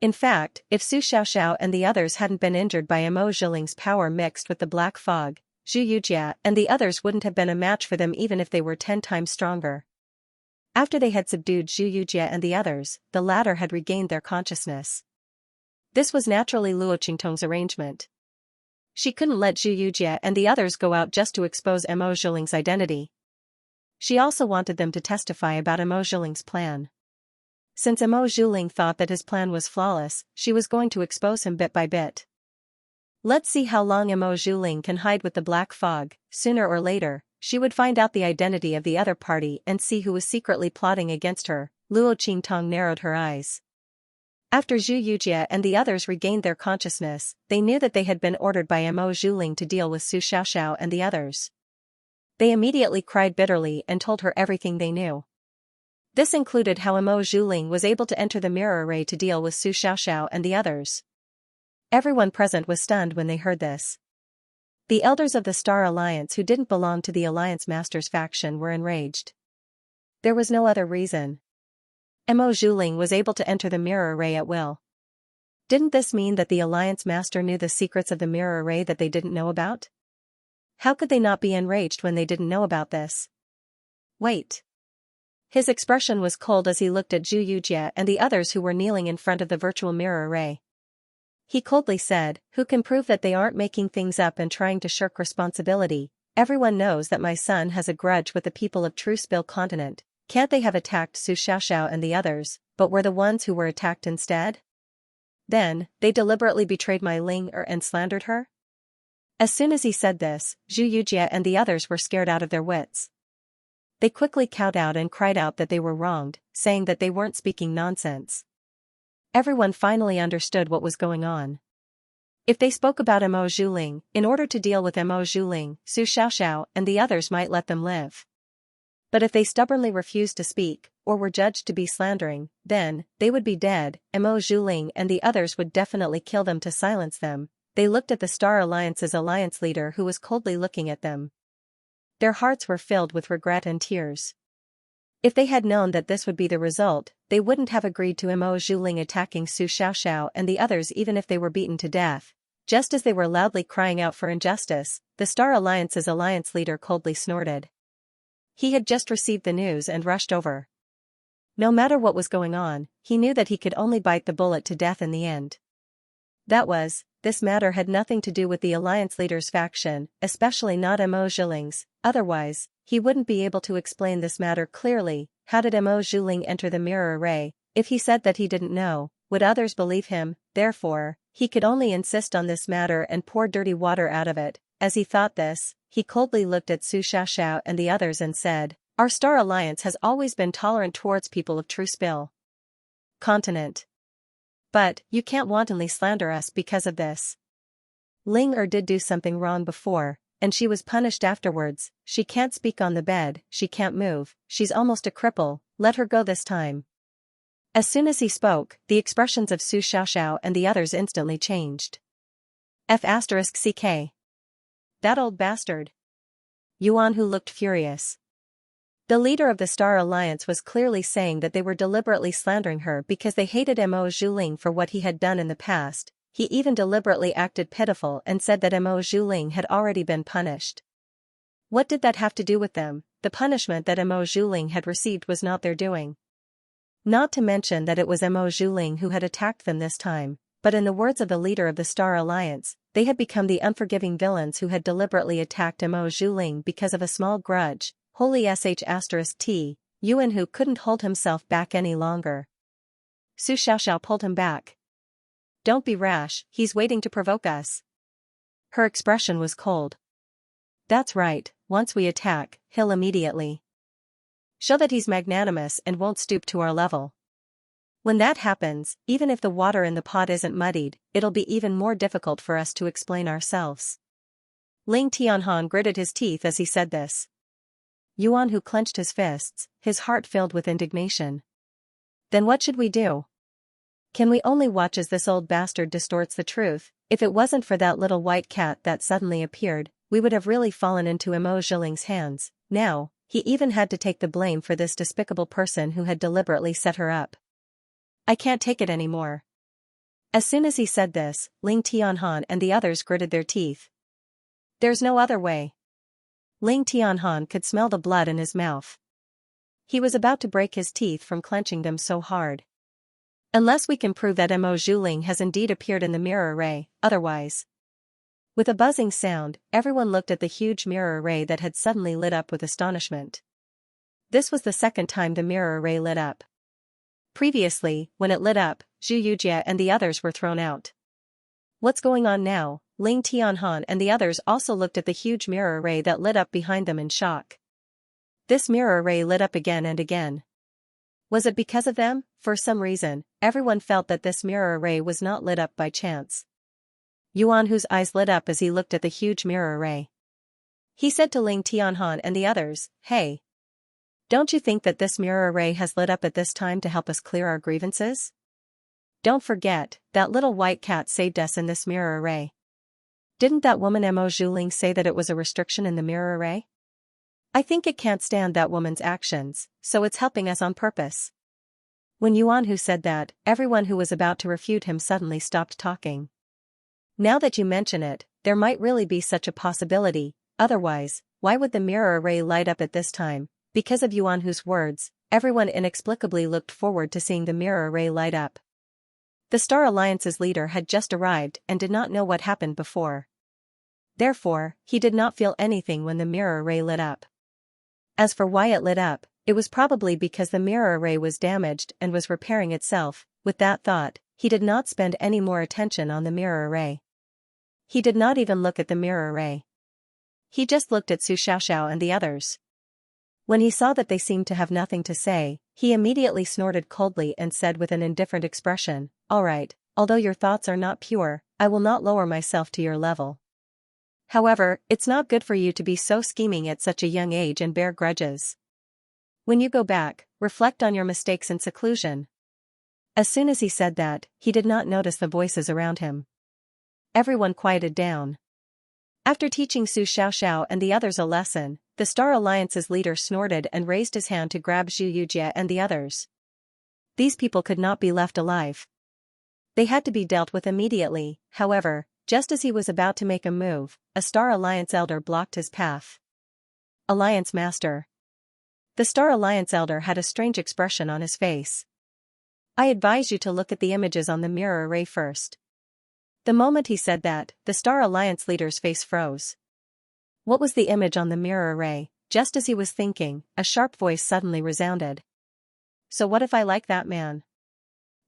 In fact, if Su Xiaoxiao and the others hadn't been injured by Mo Zhuling's power mixed with the Black Fog, Zhu Yujia and the others wouldn't have been a match for them even if they were 10 times stronger. After they had subdued Zhu Yujia and the others, the latter had regained their consciousness. This was naturally Luo Qingtong's arrangement. She couldn't let Zhu Yujia and the others go out just to expose Mo Zhiling's identity. She also wanted them to testify about Mo Zhiling's plan. Since Mo Zhiling thought that his plan was flawless, she was going to expose him bit by bit. Let's see how long Mo Zhiling can hide with the black fog. Sooner or later, she would find out the identity of the other party and see who was secretly plotting against her. Luo Qingtong narrowed her eyes. After Zhu Yujia and the others regained their consciousness, they knew that they had been ordered by Mo Zhiling to deal with Su Xiaoxiao and the others. They immediately cried bitterly and told her everything they knew. This included how Mo Zhiling was able to enter the mirror array to deal with Su Xiaoxiao and the others. Everyone present was stunned when they heard this. The elders of the Star Alliance who didn't belong to the Alliance Masters faction were enraged. There was no other reason. Mo Zhiling was able to enter the mirror array at will. Didn't this mean that the Alliance Master knew the secrets of the mirror array that they didn't know about? How could they not be enraged when they didn't know about this? Wait. His expression was cold as he looked at Zhu Yujia and the others who were kneeling in front of the virtual mirror array. He coldly said, "Who can prove that they aren't making things up and trying to shirk responsibility? Everyone knows that my son has a grudge with the people of True Spill Continent. Can't they have attacked Su Xiaoxiao and the others, but were the ones who were attacked instead? Then, they deliberately betrayed my Ling and slandered her?" As soon as he said this, Zhu Yujia and the others were scared out of their wits. They quickly kowtowed and cried out that they were wronged, saying that they weren't speaking nonsense. Everyone finally understood what was going on. If they spoke about Mo Zhiling, in order to deal with Mo Zhiling, Su Xiaoxiao and the others might let them live. But if they stubbornly refused to speak, or were judged to be slandering, then, they would be dead. Mo Zhiling and the others would definitely kill them to silence them. They looked at the Star Alliance's alliance leader who was coldly looking at them. Their hearts were filled with regret and tears. If they had known that this would be the result, they wouldn't have agreed to Mo Zhiling attacking Su Xiaoxiao and the others even if they were beaten to death. Just as they were loudly crying out for injustice, the Star Alliance's alliance leader coldly snorted. He had just received the news and rushed over. No matter what was going on, he knew that he could only bite the bullet to death in the end. This matter had nothing to do with the alliance leader's faction, especially not Mo Zhiling's. Otherwise, he wouldn't be able to explain this matter clearly. How did Mo Zhiling enter the mirror array? If he said that he didn't know, would others believe him? Therefore, he could only insist on this matter and pour dirty water out of it. As he thought this, he coldly looked at Su Xiaoxiao and the others and said, "Our Star Alliance has always been tolerant towards people of True Spill Continent. But, you can't wantonly slander us because of this. Ling did do something wrong before, and she was punished afterwards. She can't speak on the bed, she can't move, she's almost a cripple, let her go this time." As soon as he spoke, the expressions of Su Xiaoxiao and the others instantly changed. F***ck. That old bastard. Yuan Hu looked furious. The leader of the Star Alliance was clearly saying that they were deliberately slandering her because they hated Mo Zhiling for what he had done in the past. He even deliberately acted pitiful and said that Mo Zhiling had already been punished. What did that have to do with them? The punishment that Mo Zhiling had received was not their doing. Not to mention that it was Mo Zhiling who had attacked them this time, but in the words of the leader of the Star Alliance, they had become the unforgiving villains who had deliberately attacked Mo Zhiling because of a small grudge. Holy **T, Yuan Hu couldn't hold himself back any longer. Su Xiaoxiao pulled him back. "Don't be rash, he's waiting to provoke us." Her expression was cold. "That's right, once we attack, he'll immediately show that he's magnanimous and won't stoop to our level. When that happens, even if the water in the pot isn't muddied, it'll be even more difficult for us to explain ourselves." Ling Tianhan gritted his teeth as he said this. Yuan Hu clenched his fists, his heart filled with indignation. "Then what should we do? Can we only watch as this old bastard distorts the truth? If it wasn't for that little white cat that suddenly appeared, we would have really fallen into Mo Zhiling's hands. Now, he even had to take the blame for this despicable person who had deliberately set her up. I can't take it anymore." As soon as he said this, Ling Tianhan and the others gritted their teeth. There's no other way. Ling Tianhan could smell the blood in his mouth. He was about to break his teeth from clenching them so hard. Unless we can prove that Mo Zhuling has indeed appeared in the mirror array, otherwise. With a buzzing sound, everyone looked at the huge mirror array that had suddenly lit up with astonishment. This was the second time the mirror array lit up. Previously, when it lit up, Zhu Yujie and the others were thrown out. What's going on now? Ling Tianhan and the others also looked at the huge mirror array that lit up behind them in shock. This mirror array lit up again and again. Was it because of them? For some reason, everyone felt that this mirror array was not lit up by chance. Yuan, whose eyes lit up as he looked at the huge mirror array. He said to Ling Tianhan and the others, "Hey! Don't you think that this mirror array has lit up at this time to help us clear our grievances? Don't forget, that little white cat saved us in this mirror array. Didn't that woman Mo Zhuling say that it was a restriction in the mirror array? I think it can't stand that woman's actions, so it's helping us on purpose." When Yuan Hu said that, everyone who was about to refute him suddenly stopped talking. Now that you mention it, there might really be such a possibility, otherwise, why would the mirror array light up at this time? Because of Yuan Hu's words, everyone inexplicably looked forward to seeing the mirror array light up. The Star Alliance's leader had just arrived and did not know what happened before. Therefore, he did not feel anything when the mirror array lit up. As for why it lit up, it was probably because the mirror array was damaged and was repairing itself. With that thought, he did not spend any more attention on the mirror array. He did not even look at the mirror array. He just looked at Su Xiaoxiao and the others. When he saw that they seemed to have nothing to say, he immediately snorted coldly and said with an indifferent expression, "All right, although your thoughts are not pure, I will not lower myself to your level. However, it's not good for you to be so scheming at such a young age and bear grudges. When you go back, reflect on your mistakes in seclusion." As soon as he said that, he did not notice the voices around him. Everyone quieted down. After teaching Su Xiaoxiao and the others a lesson, the Star Alliance's leader snorted and raised his hand to grab Zhu Yujie and the others. These people could not be left alive. They had to be dealt with immediately. However, just as he was about to make a move, a Star Alliance elder blocked his path. Alliance Master. The Star Alliance elder had a strange expression on his face. "I advise you to look at the images on the mirror array first." The moment he said that, the Star Alliance leader's face froze. What was the image on the mirror array? Just as he was thinking, a sharp voice suddenly resounded. "So what if I like that man?"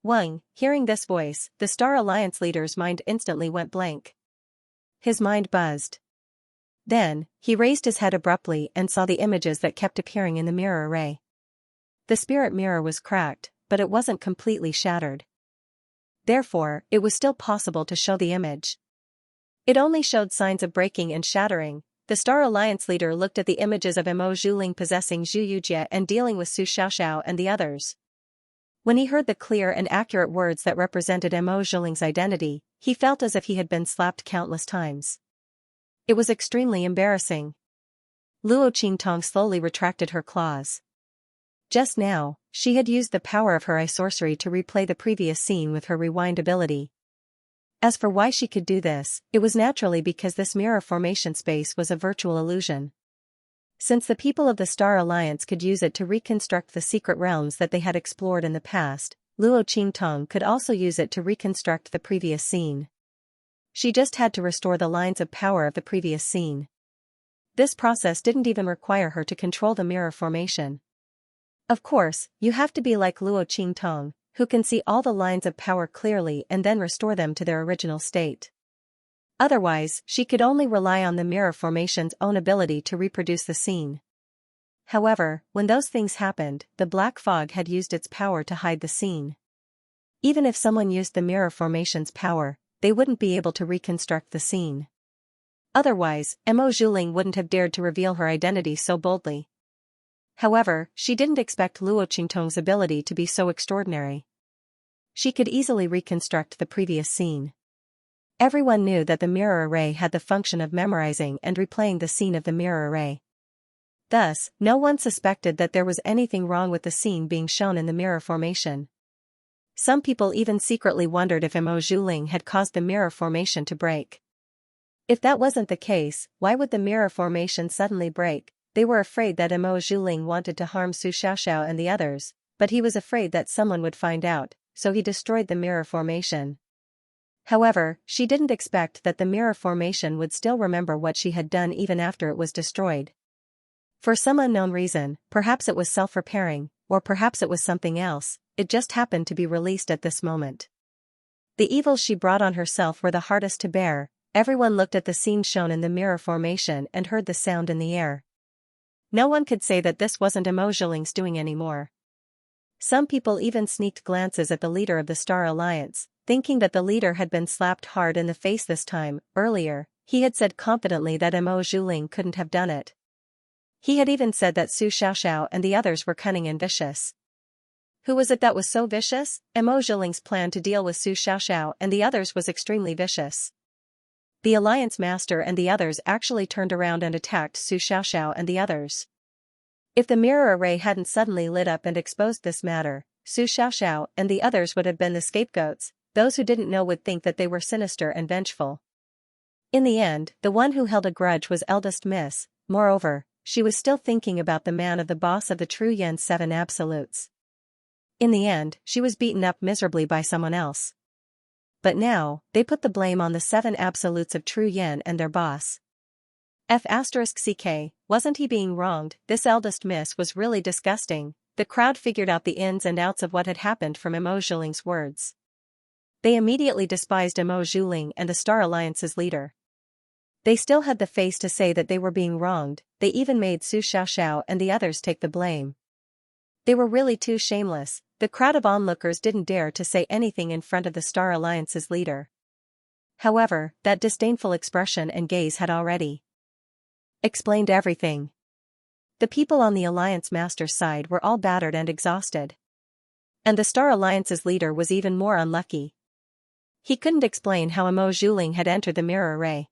Wang, hearing this voice, the Star Alliance leader's mind instantly went blank. His mind buzzed. Then, he raised his head abruptly and saw the images that kept appearing in the mirror array. The spirit mirror was cracked, but it wasn't completely shattered. Therefore, it was still possible to show the image. It only showed signs of breaking and shattering. The Star Alliance leader looked at the images of Mo Zhuling possessing Zhu Yujie and dealing with Su Xiaoxiao and the others. When he heard the clear and accurate words that represented Mo Zhuling's identity, he felt as if he had been slapped countless times. It was extremely embarrassing. Luo Qingtong slowly retracted her claws. Just now, she had used the power of her eye sorcery to replay the previous scene with her rewind ability. As for why she could do this, it was naturally because this mirror formation space was a virtual illusion. Since the people of the Star Alliance could use it to reconstruct the secret realms that they had explored in the past, Luo Qingtong could also use it to reconstruct the previous scene. She just had to restore the lines of power of the previous scene. This process didn't even require her to control the mirror formation. Of course, you have to be like Luo Qingtong, who can see all the lines of power clearly and then restore them to their original state. Otherwise, she could only rely on the mirror formation's own ability to reproduce the scene. However, when those things happened, the black fog had used its power to hide the scene. Even if someone used the mirror formation's power, they wouldn't be able to reconstruct the scene. Otherwise, Mo Zhuling wouldn't have dared to reveal her identity so boldly. However, she didn't expect Luo Qingtong's ability to be so extraordinary. She could easily reconstruct the previous scene. Everyone knew that the mirror array had the function of memorizing and replaying the scene of the mirror array. Thus, no one suspected that there was anything wrong with the scene being shown in the mirror formation. Some people even secretly wondered if Mo Zhuling had caused the mirror formation to break. If that wasn't the case, why would the mirror formation suddenly break? They were afraid that Mo Zhuling wanted to harm Su Xiaoxiao and the others, but he was afraid that someone would find out, so he destroyed the mirror formation. However, she didn't expect that the mirror formation would still remember what she had done even after it was destroyed. For some unknown reason, perhaps it was self-repairing, or perhaps it was something else, it just happened to be released at this moment. The evils she brought on herself were the hardest to bear. Everyone looked at the scene shown in the mirror formation and heard the sound in the air. No one could say that this wasn't Mo Zhuling's doing anymore. Some people even sneaked glances at the leader of the Star Alliance, thinking that the leader had been slapped hard in the face this time. Earlier, he had said confidently that Mo Zhuling couldn't have done it. He had even said that Su Xiaoxiao and the others were cunning and vicious. Who was it that was so vicious? Mo Zhuling's plan to deal with Su Xiaoxiao and the others was extremely vicious. The Alliance Master and the others actually turned around and attacked Su Xiaoxiao and the others. If the mirror array hadn't suddenly lit up and exposed this matter, Su Xiaoxiao and the others would have been the scapegoats. Those who didn't know would think that they were sinister and vengeful. In the end, the one who held a grudge was Eldest Miss. Moreover, she was still thinking about the man of the boss of the True Yen 7 Absolutes. In the end, she was beaten up miserably by someone else. But now, they put the blame on the 7 Absolutes of True Yen and their boss. F***ck, wasn't he being wronged? This Eldest Miss was really disgusting. The crowd figured out the ins and outs of what had happened from Mo Zhuling's words. They immediately despised Mo Zhuling and the Star Alliance's leader. They still had the face to say that they were being wronged. They even made Su Xiaoxiao and the others take the blame. They were really too shameless. The crowd of onlookers didn't dare to say anything in front of the Star Alliance's leader. However, that disdainful expression and gaze had already explained everything. The people on the Alliance Master's side were all battered and exhausted. And the Star Alliance's leader was even more unlucky. He couldn't explain how Mo Zhuling had entered the mirror array.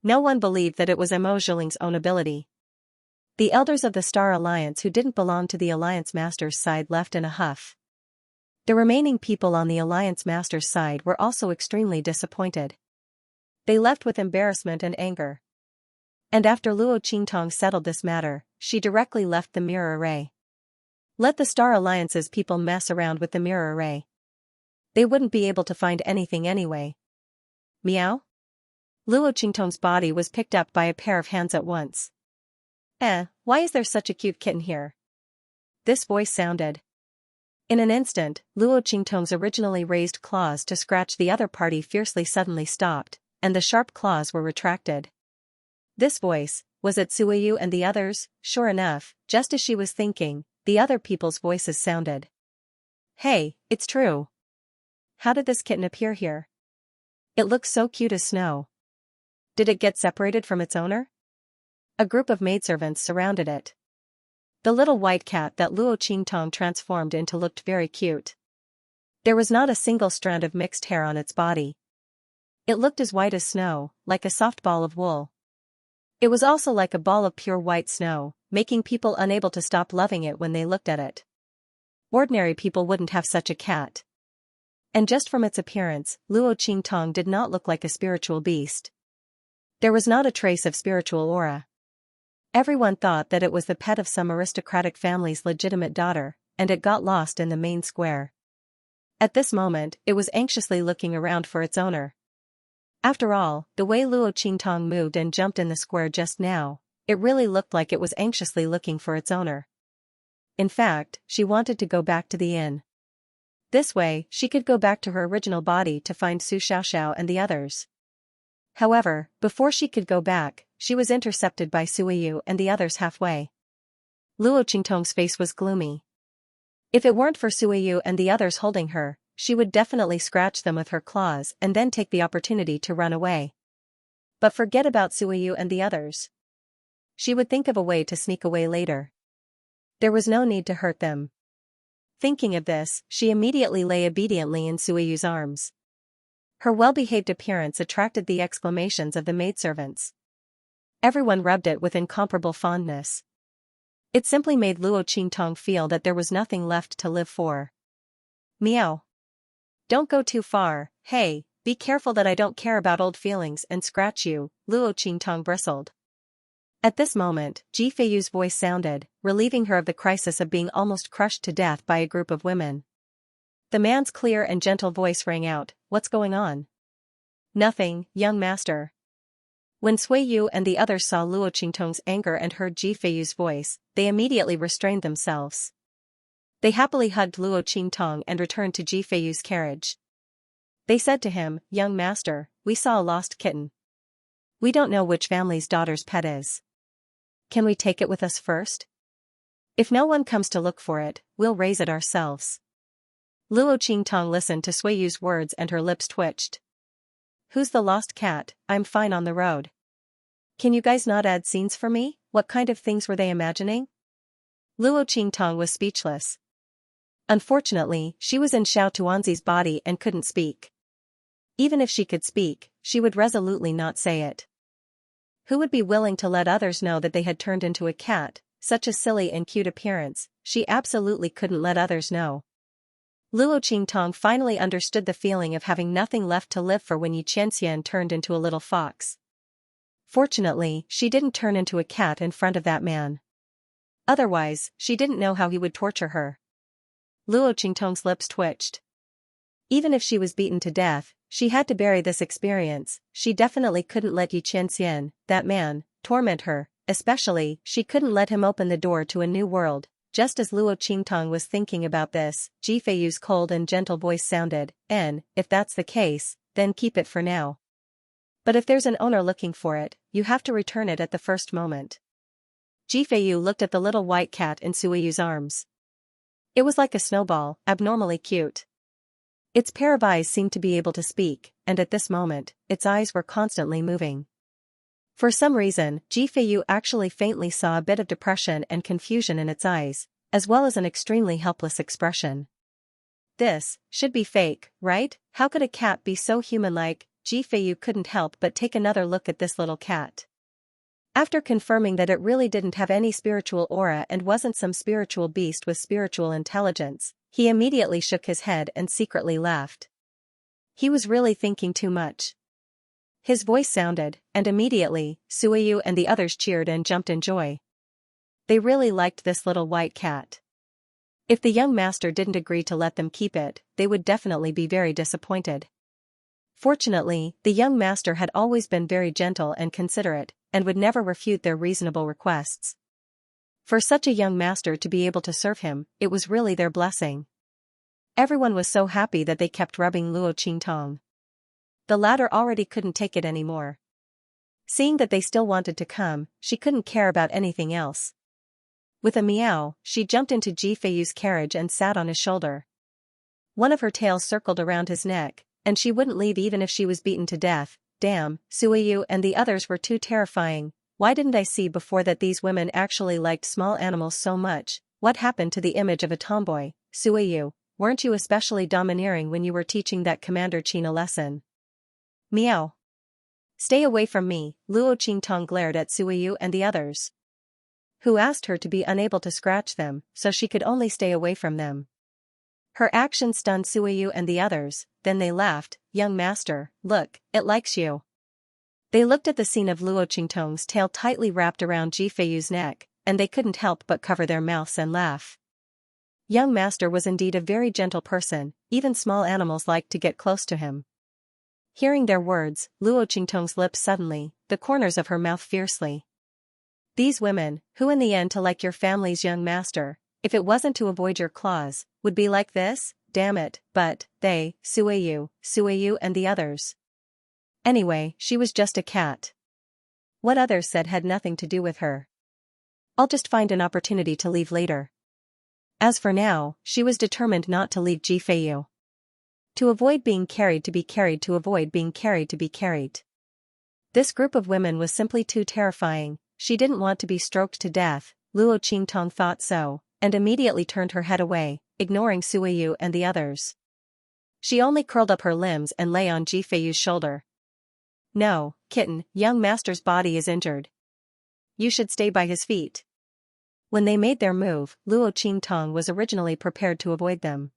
No one believed that it was Mo Zhuling's own ability. The elders of the Star Alliance who didn't belong to the Alliance Master's side left in a huff. The remaining people on the Alliance Master's side were also extremely disappointed. They left with embarrassment and anger. And after Luo Qingtong settled this matter, she directly left the mirror array. Let the Star Alliance's people mess around with the mirror array. They wouldn't be able to find anything anyway. Meow? Luo Qingtong's body was picked up by a pair of hands at once. Why is there such a cute kitten here? This voice sounded. In an instant, Luo Qingtong's originally raised claws to scratch the other party fiercely suddenly stopped, and the sharp claws were retracted. This voice, was it Suiyu and the others? Sure enough, just as she was thinking, the other people's voices sounded. Hey, it's true. How did this kitten appear here? It looks so cute as snow. Did it get separated from its owner? A group of maidservants surrounded it. The little white cat that Luo Qingtong transformed into looked very cute. There was not a single strand of mixed hair on its body. It looked as white as snow, like a soft ball of wool. It was also like a ball of pure white snow, making people unable to stop loving it when they looked at it. Ordinary people wouldn't have such a cat. And just from its appearance, Luo Qingtong did not look like a spiritual beast. There was not a trace of spiritual aura. Everyone thought that it was the pet of some aristocratic family's legitimate daughter, and it got lost in the main square. At this moment, it was anxiously looking around for its owner. After all, the way Luo Qingtong moved and jumped in the square just now, it really looked like it was anxiously looking for its owner. In fact, she wanted to go back to the inn. This way, she could go back to her original body to find Su Xiaoxiao and the others. However, before she could go back, she was intercepted by Suiyu and the others halfway. Luo Qingtong's face was gloomy. If it weren't for Suiyu and the others holding her, she would definitely scratch them with her claws and then take the opportunity to run away. But forget about Suiyu and the others. She would think of a way to sneak away later. There was no need to hurt them. Thinking of this, she immediately lay obediently in Suiyu's arms. Her well-behaved appearance attracted the exclamations of the maidservants. Everyone rubbed it with incomparable fondness. It simply made Luo Qingtong feel that there was nothing left to live for. Meow. Don't go too far, hey, be careful that I don't care about old feelings and scratch you, Luo Qingtong bristled. At this moment, Ji Feiyu's voice sounded, relieving her of the crisis of being almost crushed to death by a group of women. The man's clear and gentle voice rang out, "What's going on?" "Nothing, young master." When Sui Yu and the others saw Luo Qingtong's anger and heard Ji Feiyu's voice, they immediately restrained themselves. They happily hugged Luo Qingtong and returned to Ji Feiyu's carriage. They said to him, "Young master, we saw a lost kitten. We don't know which family's daughter's pet is. Can we take it with us first? If no one comes to look for it, we'll raise it ourselves." Luo Qingtong listened to Sui Yu's words and her lips twitched. "Who's the lost cat? I'm fine on the road. Can you guys not add scenes for me? What kind of things were they imagining?" Luo Qingtong was speechless. Unfortunately, she was in Xiao Tuanzi's body and couldn't speak. Even if she could speak, she would resolutely not say it. Who would be willing to let others know that they had turned into a cat? Such a silly and cute appearance, she absolutely couldn't let others know. Luo Qingtong finally understood the feeling of having nothing left to live for when Xianxia turned into a little fox. Fortunately, she didn't turn into a cat in front of that man. Otherwise, she didn't know how he would torture her. Luo Qingtong's lips twitched. Even if she was beaten to death, she had to bury this experience. She definitely couldn't let Xianxia, that man, torment her, especially, she couldn't let him open the door to a new world. Just as Luo Qingtong was thinking about this, Ji Feiyu's cold and gentle voice sounded, "If that's the case, then keep it for now. But if there's an owner looking for it, you have to return it at the first moment." Ji Feiyu looked at the little white cat in Sui Yu's arms. It was like a snowball, abnormally cute. Its pair of eyes seemed to be able to speak, and at this moment, its eyes were constantly moving. For some reason, Ji Feiyu actually faintly saw a bit of depression and confusion in its eyes, as well as an extremely helpless expression. This should be fake, right? How could a cat be so human-like? Ji Feiyu couldn't help but take another look at this little cat. After confirming that it really didn't have any spiritual aura and wasn't some spiritual beast with spiritual intelligence, he immediately shook his head and secretly laughed. He was really thinking too much. His voice sounded, and immediately, Sui Yu and the others cheered and jumped in joy. They really liked this little white cat. If the young master didn't agree to let them keep it, they would definitely be very disappointed. Fortunately, the young master had always been very gentle and considerate, and would never refute their reasonable requests. For such a young master to be able to serve him, it was really their blessing. Everyone was so happy that they kept rubbing Luo Qingtong. The latter already couldn't take it anymore. Seeing that they still wanted to come, she couldn't care about anything else. With a meow, she jumped into Ji Feiyu's carriage and sat on his shoulder. One of her tails circled around his neck, and she wouldn't leave even if she was beaten to death. Damn, Sui Yu and the others were too terrifying. Why didn't I see before that these women actually liked small animals so much? What happened to the image of a tomboy? Sui Yu, weren't you especially domineering when you were teaching that Commander Qin a lesson? Meow. Stay away from me, Luo Qingtong glared at Sui Yu and the others, who asked her to be unable to scratch them, so she could only stay away from them. Her action stunned Sui Yu and the others, then they laughed. Young master, look, it likes you. They looked at the scene of Luo Qingtong's tail tightly wrapped around Ji Feiyu's neck, and they couldn't help but cover their mouths and laugh. Young master was indeed a very gentle person, even small animals liked to get close to him. Hearing their words, Luo Qingtong's lips suddenly, the corners of her mouth fiercely. These women, who in the end to like your family's young master, if it wasn't to avoid your claws, would be like this? Damn it, but, they, Sui Yu and the others. Anyway, she was just a cat. What others said had nothing to do with her. I'll just find an opportunity to leave later. As for now, she was determined not to leave Ji Feiyu. To avoid being carried to be carried to avoid being carried to be carried. This group of women was simply too terrifying. She didn't want to be stroked to death. Luo Qingtong thought so, and immediately turned her head away, ignoring Sui Yu and the others. She only curled up her limbs and lay on Ji Feiyu's shoulder. No, kitten, young master's body is injured. You should stay by his feet. When they made their move, Luo Qingtong was originally prepared to avoid them.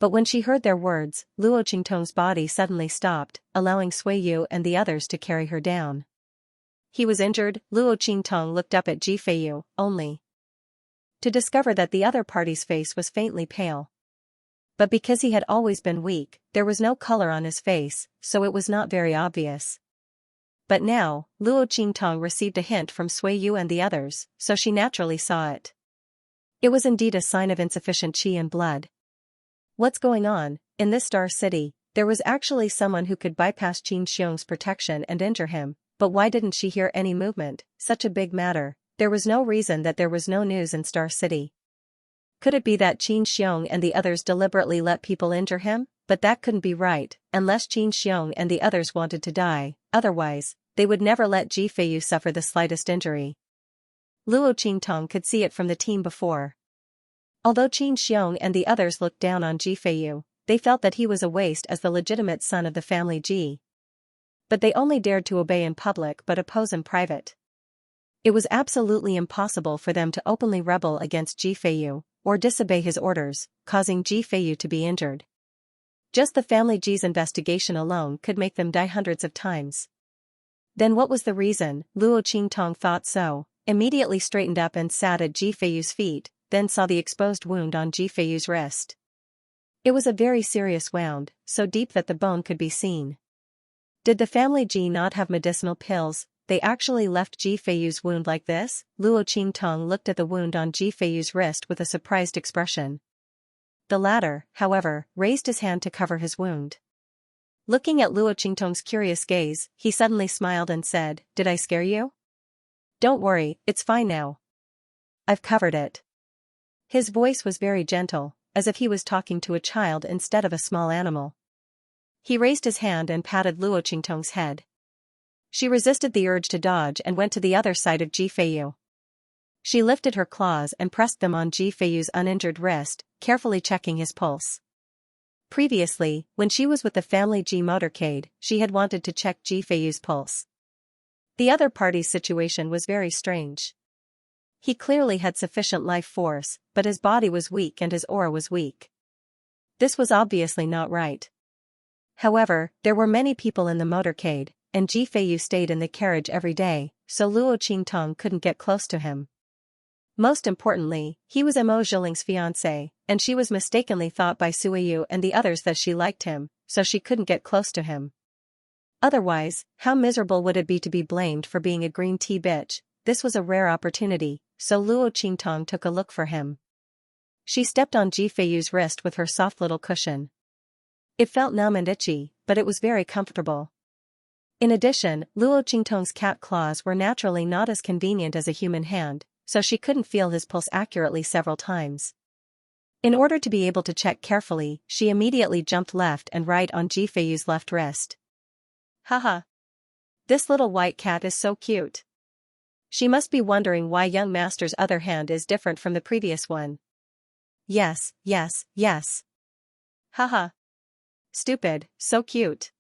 But when she heard their words, Luo Qingtong's body suddenly stopped, allowing Sui Yu and the others to carry her down. He was injured. Luo Qingtong looked up at Ji Feiyu, only to discover that the other party's face was faintly pale. But because he had always been weak, there was no color on his face, so it was not very obvious. But now, Luo Qingtong received a hint from Sui Yu and the others, so she naturally saw it. It was indeed a sign of insufficient qi and blood. What's going on? In this star city, there was actually someone who could bypass Qin Xiong's protection and injure him, but why didn't she hear any movement? Such a big matter. There was no reason that there was no news in Star City. Could it be that Qin Xiong and the others deliberately let people injure him? But that couldn't be right, unless Qin Xiong and the others wanted to die, otherwise, they would never let Ji Feiyu suffer the slightest injury. Luo Qingtong could see it from the team before. Although Qin Xiong and the others looked down on Ji Feiyu, they felt that he was a waste as the legitimate son of the family Ji. But they only dared to obey in public but oppose in private. It was absolutely impossible for them to openly rebel against Ji Feiyu, or disobey his orders, causing Ji Feiyu to be injured. Just the family Ji's investigation alone could make them die hundreds of times. Then what was the reason? Luo Qingtong thought so, immediately straightened up and sat at Ji Feiyu's feet, then saw the exposed wound on Ji Feiyu's wrist. It was a very serious wound, so deep that the bone could be seen. Did the family Ji not have medicinal pills? They actually left Ji Feiyu's wound like this? Luo Qingtong looked at the wound on Ji Feiyu's wrist with a surprised expression. The latter, however, raised his hand to cover his wound. Looking at Luo Qingtong's curious gaze, he suddenly smiled and said, "Did I scare you? Don't worry, it's fine now. I've covered it." His voice was very gentle, as if he was talking to a child instead of a small animal. He raised his hand and patted Luo Qingtong's head. She resisted the urge to dodge and went to the other side of Ji Feiyu. She lifted her claws and pressed them on Ji Feiyu's uninjured wrist, carefully checking his pulse. Previously, when she was with the family Ji motorcade, she had wanted to check Ji Feiyu's pulse. The other party's situation was very strange. He clearly had sufficient life force, but his body was weak and his aura was weak. This was obviously not right. However, there were many people in the motorcade, and Ji Feiyu stayed in the carriage every day, so Luo Qingtong couldn't get close to him. Most importantly, he was Mo Zhiling's fiancé, and she was mistakenly thought by Sui Yu and the others that she liked him, so she couldn't get close to him. Otherwise, how miserable would it be to be blamed for being a green tea bitch? This was a rare opportunity, so Luo Qingtong took a look for him. She stepped on Ji Feiyu's wrist with her soft little cushion. It felt numb and itchy, but it was very comfortable. In addition, Luo Qingtong's cat claws were naturally not as convenient as a human hand, so she couldn't feel his pulse accurately several times. In order to be able to check carefully, she immediately jumped left and right on Ji Feiyu's left wrist. Haha. This little white cat is so cute. She must be wondering why young master's other hand is different from the previous one. Yes, yes, yes. Haha. Stupid, so cute.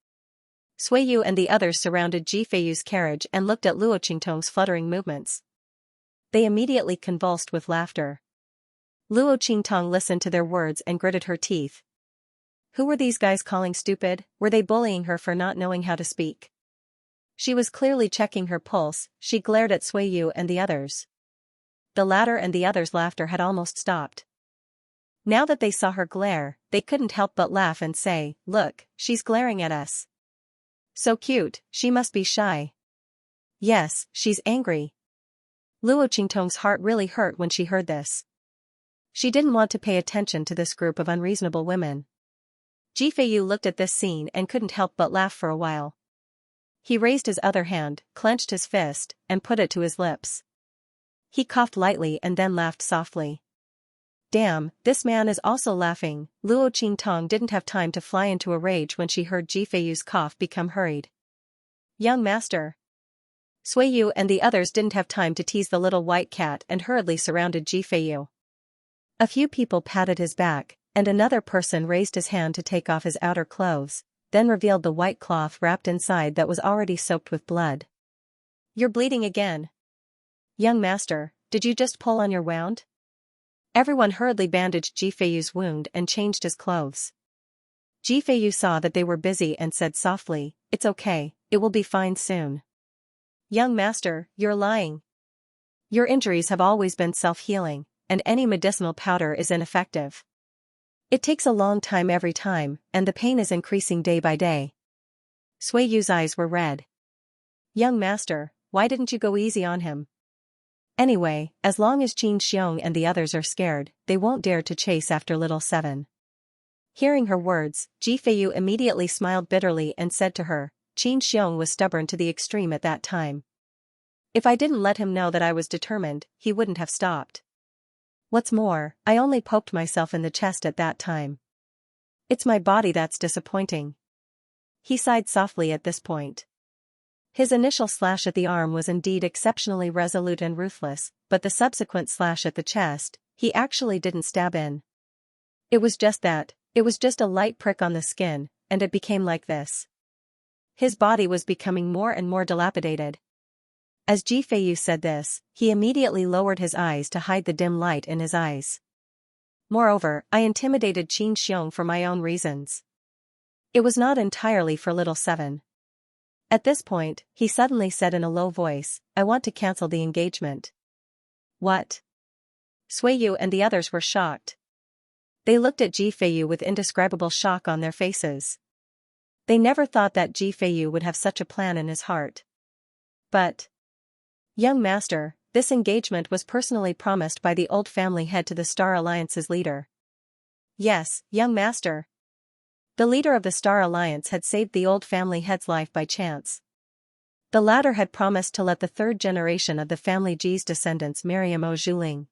Sui Yu and the others surrounded Ji Feiyu's carriage and looked at Luo Qingtong's fluttering movements. They immediately convulsed with laughter. Luo Qingtong listened to their words and gritted her teeth. Who were these guys calling stupid? Were they bullying her for not knowing how to speak? She was clearly checking her pulse. She glared at Sui Yu and the others. The latter and the others' laughter had almost stopped. Now that they saw her glare, they couldn't help but laugh and say, "Look, she's glaring at us. So cute, she must be shy. Yes, she's angry." Luo Qingtong's heart really hurt when she heard this. She didn't want to pay attention to this group of unreasonable women. Ji Feiyu looked at this scene and couldn't help but laugh for a while. He raised his other hand, clenched his fist, and put it to his lips. He coughed lightly and then laughed softly. Damn, this man is also laughing. Luo Qingtong didn't have time to fly into a rage when she heard Ji Feiyu's cough become hurried. Young master. Sui Yu and the others didn't have time to tease the little white cat and hurriedly surrounded Ji Feiyu. A few people patted his back, and another person raised his hand to take off his outer clothes, then revealed the white cloth wrapped inside that was already soaked with blood. You're bleeding again. Young master, did you just pull on your wound? Everyone hurriedly bandaged Jifeiyu's wound and changed his clothes. Jifeiyu saw that they were busy and said softly, "It's okay, it will be fine soon." "Young master, you're lying. Your injuries have always been self-healing, and any medicinal powder is ineffective. It takes a long time every time, and the pain is increasing day by day." Suiyu's eyes were red. "Young master, why didn't you go easy on him? Anyway, as long as Xianxia and the others are scared, they won't dare to chase after little Seven." Hearing her words, Jifeiyu immediately smiled bitterly and said to her, "Xianxia was stubborn to the extreme at that time. If I didn't let him know that I was determined, he wouldn't have stopped. What's more, I only poked myself in the chest at that time. It's my body that's disappointing." He sighed softly at this point. His initial slash at the arm was indeed exceptionally resolute and ruthless, but the subsequent slash at the chest, he actually didn't stab in. It was just a light prick on the skin, and it became like this. His body was becoming more and more dilapidated. As Jifeiyu said this, he immediately lowered his eyes to hide the dim light in his eyes. "Moreover, I intimidated Xianxia for my own reasons. It was not entirely for little Seven." At this point, he suddenly said in a low voice, "I want to cancel the engagement." "What?" Suiyu and the others were shocked. They looked at Jifeiyu with indescribable shock on their faces. They never thought that Jifeiyu would have such a plan in his heart. "But, young master, this engagement was personally promised by the old family head to the Star Alliance's leader." "Yes, young master. The leader of the Star Alliance had saved the old family head's life by chance. The latter had promised to let the third generation of the family Ji's descendants marry Mo Zhuling.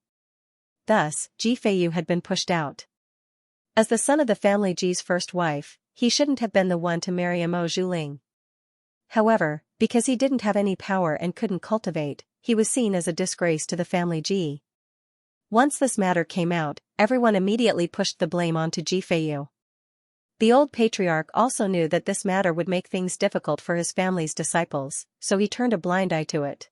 Thus, Jifeiyu had been pushed out. As the son of the family Ji's first wife, he shouldn't have been the one to marry Mo Zhuling. However, because he didn't have any power and couldn't cultivate, he was seen as a disgrace to the family Ji. Once this matter came out, everyone immediately pushed the blame onto Jifeiyu. The old patriarch also knew that this matter would make things difficult for his family's disciples, so he turned a blind eye to it.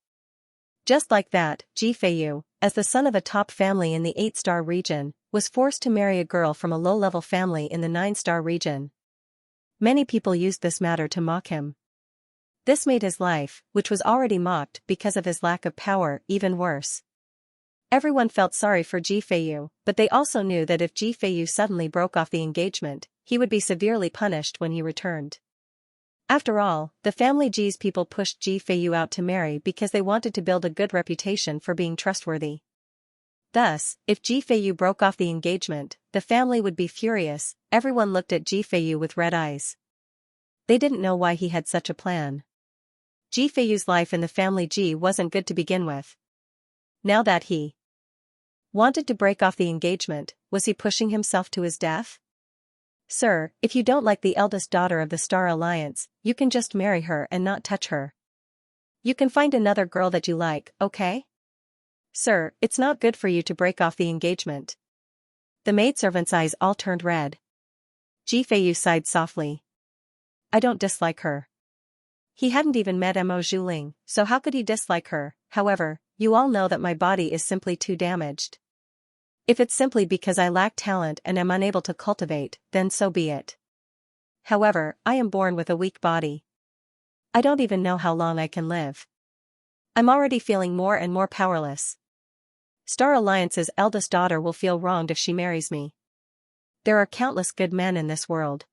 Just like that, Jifeiyu, as the son of a top family in the 8-star region, was forced to marry a girl from a low-level family in the 9-star region. Many people used this matter to mock him. This made his life, which was already mocked because of his lack of power, even worse. Everyone felt sorry for Jifeiyu, but they also knew that if Jifeiyu suddenly broke off the engagement, he would be severely punished when he returned. After all, the family Ji's people pushed Jifeiyu out to marry because they wanted to build a good reputation for being trustworthy. Thus, if Jifeiyu broke off the engagement, the family would be furious. Everyone looked at Jifeiyu with red eyes. They didn't know why he had such a plan. Jifeiyu's life in the family Ji wasn't good to begin with. Now that he wanted to break off the engagement, was he pushing himself to his death? "Sir, if you don't like the eldest daughter of the Star Alliance, you can just marry her and not touch her. You can find another girl that you like, okay? Sir, it's not good for you to break off the engagement." The maidservant's eyes all turned red. Jifeiyu sighed softly. "I don't dislike her." He hadn't even met Mo Zhuling, so how could he dislike her? However, you all know that my body is simply too damaged. If it's simply because I lack talent and am unable to cultivate, then so be it. However, I am born with a weak body. I don't even know how long I can live. I'm already feeling more and more powerless. Star Alliance's eldest daughter will feel wronged if she marries me. There are countless good men in this world.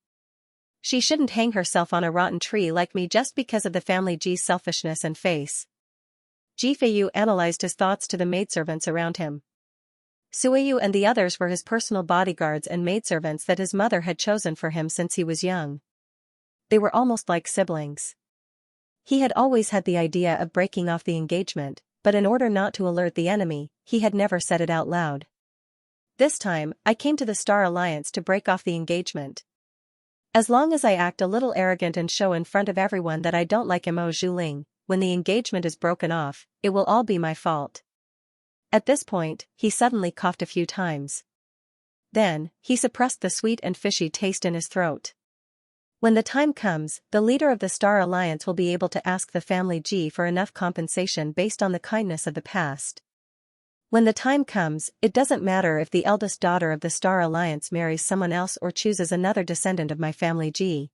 She shouldn't hang herself on a rotten tree like me just because of the family Ji's selfishness and face. Jifeiyu analyzed his thoughts to the maidservants around him. Suiyu and the others were his personal bodyguards and maidservants that his mother had chosen for him since he was young. They were almost like siblings. He had always had the idea of breaking off the engagement, but in order not to alert the enemy, he had never said it out loud. This time, I came to the Star Alliance to break off the engagement. As long as I act a little arrogant and show in front of everyone that I don't like Mo Zhuling, when the engagement is broken off, it will all be my fault. At this point, he suddenly coughed a few times. Then, he suppressed the sweet and fishy taste in his throat. When the time comes, the leader of the Star Alliance will be able to ask the family Ji for enough compensation based on the kindness of the past. When the time comes, it doesn't matter if the eldest daughter of the Star Alliance marries someone else or chooses another descendant of my family G.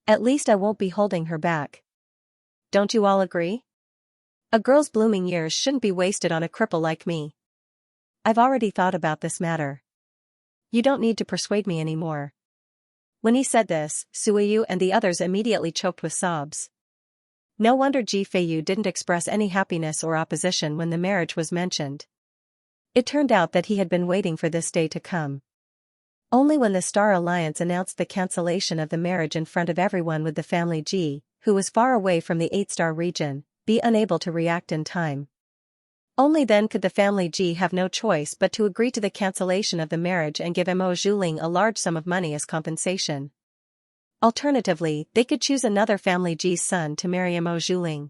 At least I won't be holding her back. Don't you all agree? A girl's blooming years shouldn't be wasted on a cripple like me. I've already thought about this matter. You don't need to persuade me anymore. When he said this, Suiyu and the others immediately choked with sobs. No wonder Ji Feiyu didn't express any happiness or opposition when the marriage was mentioned. It turned out that he had been waiting for this day to come. Only when the Star Alliance announced the cancellation of the marriage in front of everyone would the family Ji, who was far away from the 8-star region, be unable to react in time. Only then could the family Ji have no choice but to agree to the cancellation of the marriage and give Mo Zhuling a large sum of money as compensation. Alternatively, they could choose another family Ji's son to marry Mo Zhuling.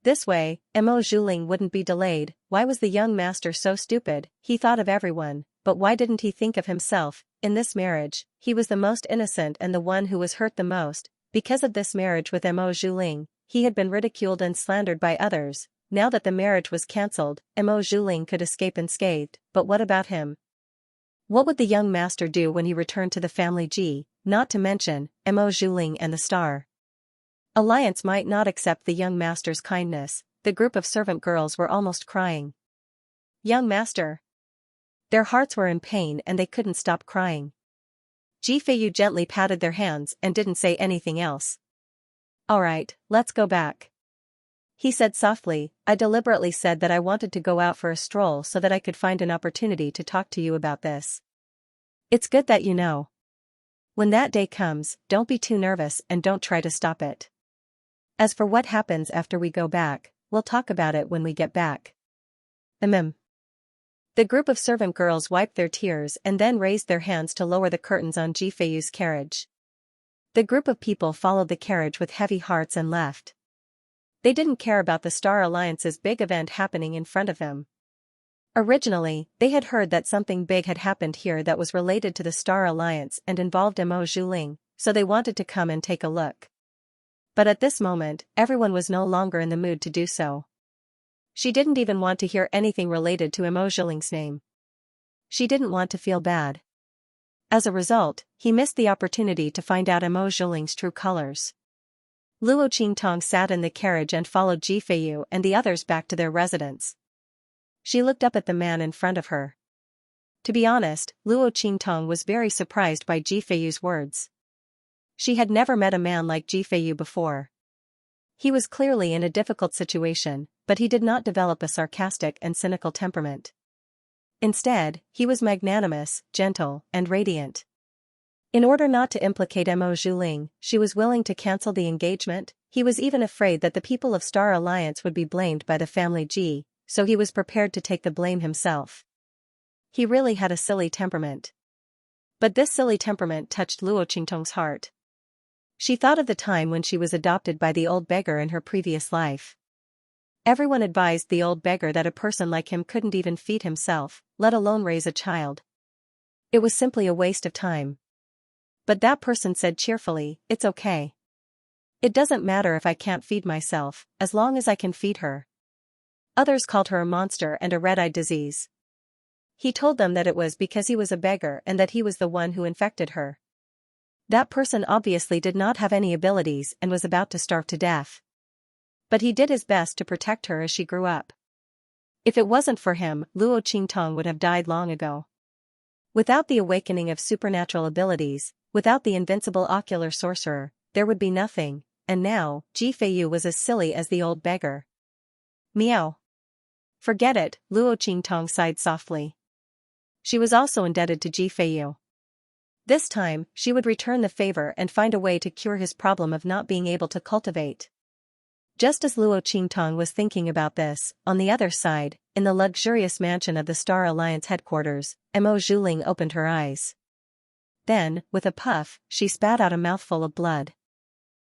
This way, Mo Zhuling wouldn't be delayed. Why was the young master so stupid? He thought of everyone, but why didn't he think of himself? In this marriage, he was the most innocent and the one who was hurt the most. Because of this marriage with Mo Zhuling, he had been ridiculed and slandered by others. Now that the marriage was cancelled, Mo Zhuling could escape unscathed, but what about him? What would the young master do when he returned to the family Ji, not to mention, Mo Zhuling and the Star Alliance might not accept the young master's kindness? The group of servant girls were almost crying. Young master! Their hearts were in pain and they couldn't stop crying. Ji Feiyu gently patted their hands and didn't say anything else. Alright, let's go back. He said softly, I deliberately said that I wanted to go out for a stroll so that I could find an opportunity to talk to you about this. It's good that you know. When that day comes, don't be too nervous and don't try to stop it. As for what happens after we go back, we'll talk about it when we get back. The group of servant girls wiped their tears and then raised their hands to lower the curtains on Ji Feiyu's carriage. The group of people followed the carriage with heavy hearts and left. They didn't care about the Star Alliance's big event happening in front of them. Originally, they had heard that something big had happened here that was related to the Star Alliance and involved Mo Zhuling, so they wanted to come and take a look. But at this moment, everyone was no longer in the mood to do so. She didn't even want to hear anything related to Mo Zhuling's name. She didn't want to feel bad. As a result, he missed the opportunity to find out Mo Zhuling's true colors. Luo Qingtong sat in the carriage and followed Ji Feiyu and the others back to their residence. She looked up at the man in front of her. To be honest, Luo Qingtong was very surprised by Ji Feiyu's words. She had never met a man like Ji Feiyu before. He was clearly in a difficult situation, but he did not develop a sarcastic and cynical temperament. Instead, he was magnanimous, gentle, and radiant. In order not to implicate Mo Zhuling, she was willing to cancel the engagement. He was even afraid that the people of Star Alliance would be blamed by the family Ji, so he was prepared to take the blame himself. He really had a silly temperament. But this silly temperament touched Luo Qingtong's heart. She thought of the time when she was adopted by the old beggar in her previous life. Everyone advised the old beggar that a person like him couldn't even feed himself, let alone raise a child. It was simply a waste of time. But that person said cheerfully, it's okay. It doesn't matter if I can't feed myself, as long as I can feed her. Others called her a monster and a red-eye disease. He told them that it was because he was a beggar and that he was the one who infected her. That person obviously did not have any abilities and was about to starve to death. But he did his best to protect her as she grew up. If it wasn't for him, Luo Qingtong would have died long ago. Without the awakening of supernatural abilities, without the invincible ocular sorcerer, there would be nothing, and now, Ji Feiyu was as silly as the old beggar. Meow. Forget it, Luo Qingtong sighed softly. She was also indebted to Ji Feiyu. This time, she would return the favor and find a way to cure his problem of not being able to cultivate. Just as Luo Qingtong was thinking about this, on the other side, in the luxurious mansion of the Star Alliance headquarters, Mo Zhuling opened her eyes. Then, with a puff, she spat out a mouthful of blood.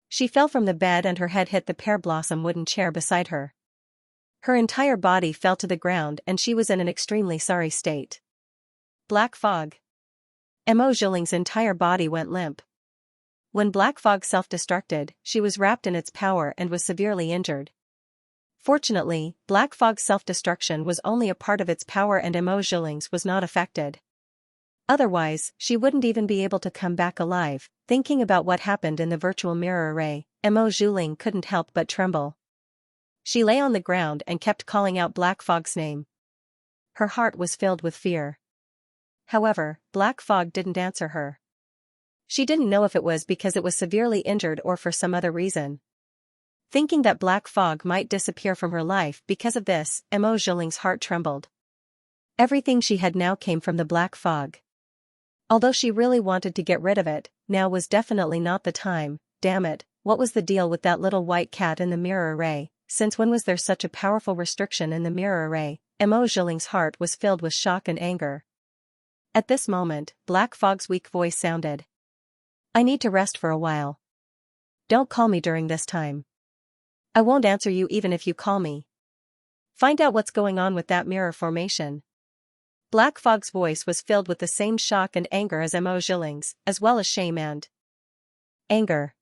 She fell from the bed and her head hit the pear blossom wooden chair beside her. Her entire body fell to the ground and she was in an extremely sorry state. Black fog. Mo Zhuling's entire body went limp. When black fog self-destructed, she was wrapped in its power and was severely injured. Fortunately, Black Fog's self-destruction was only a part of its power and Emo Zhiling's was not affected. Otherwise, she wouldn't even be able to come back alive. Thinking about what happened in the virtual mirror array, Emo Zhiling couldn't help but tremble. She lay on the ground and kept calling out Black Fog's name. Her heart was filled with fear. However, Black Fog didn't answer her. She didn't know if it was because it was severely injured or for some other reason. Thinking that Black Fog might disappear from her life because of this, Emo Zhiling's heart trembled. Everything she had now came from the Black Fog. Although she really wanted to get rid of it, now was definitely not the time. Damn it, what was the deal with that little white cat in the mirror array? Since when was there such a powerful restriction in the mirror array? Emo Zhiling's heart was filled with shock and anger. At this moment, Black Fog's weak voice sounded. I need to rest for a while. Don't call me during this time. I won't answer you even if you call me. Find out what's going on with that mirror formation. Black Fog's voice was filled with the same shock and anger as Emo Zhiling's, as well as shame and anger.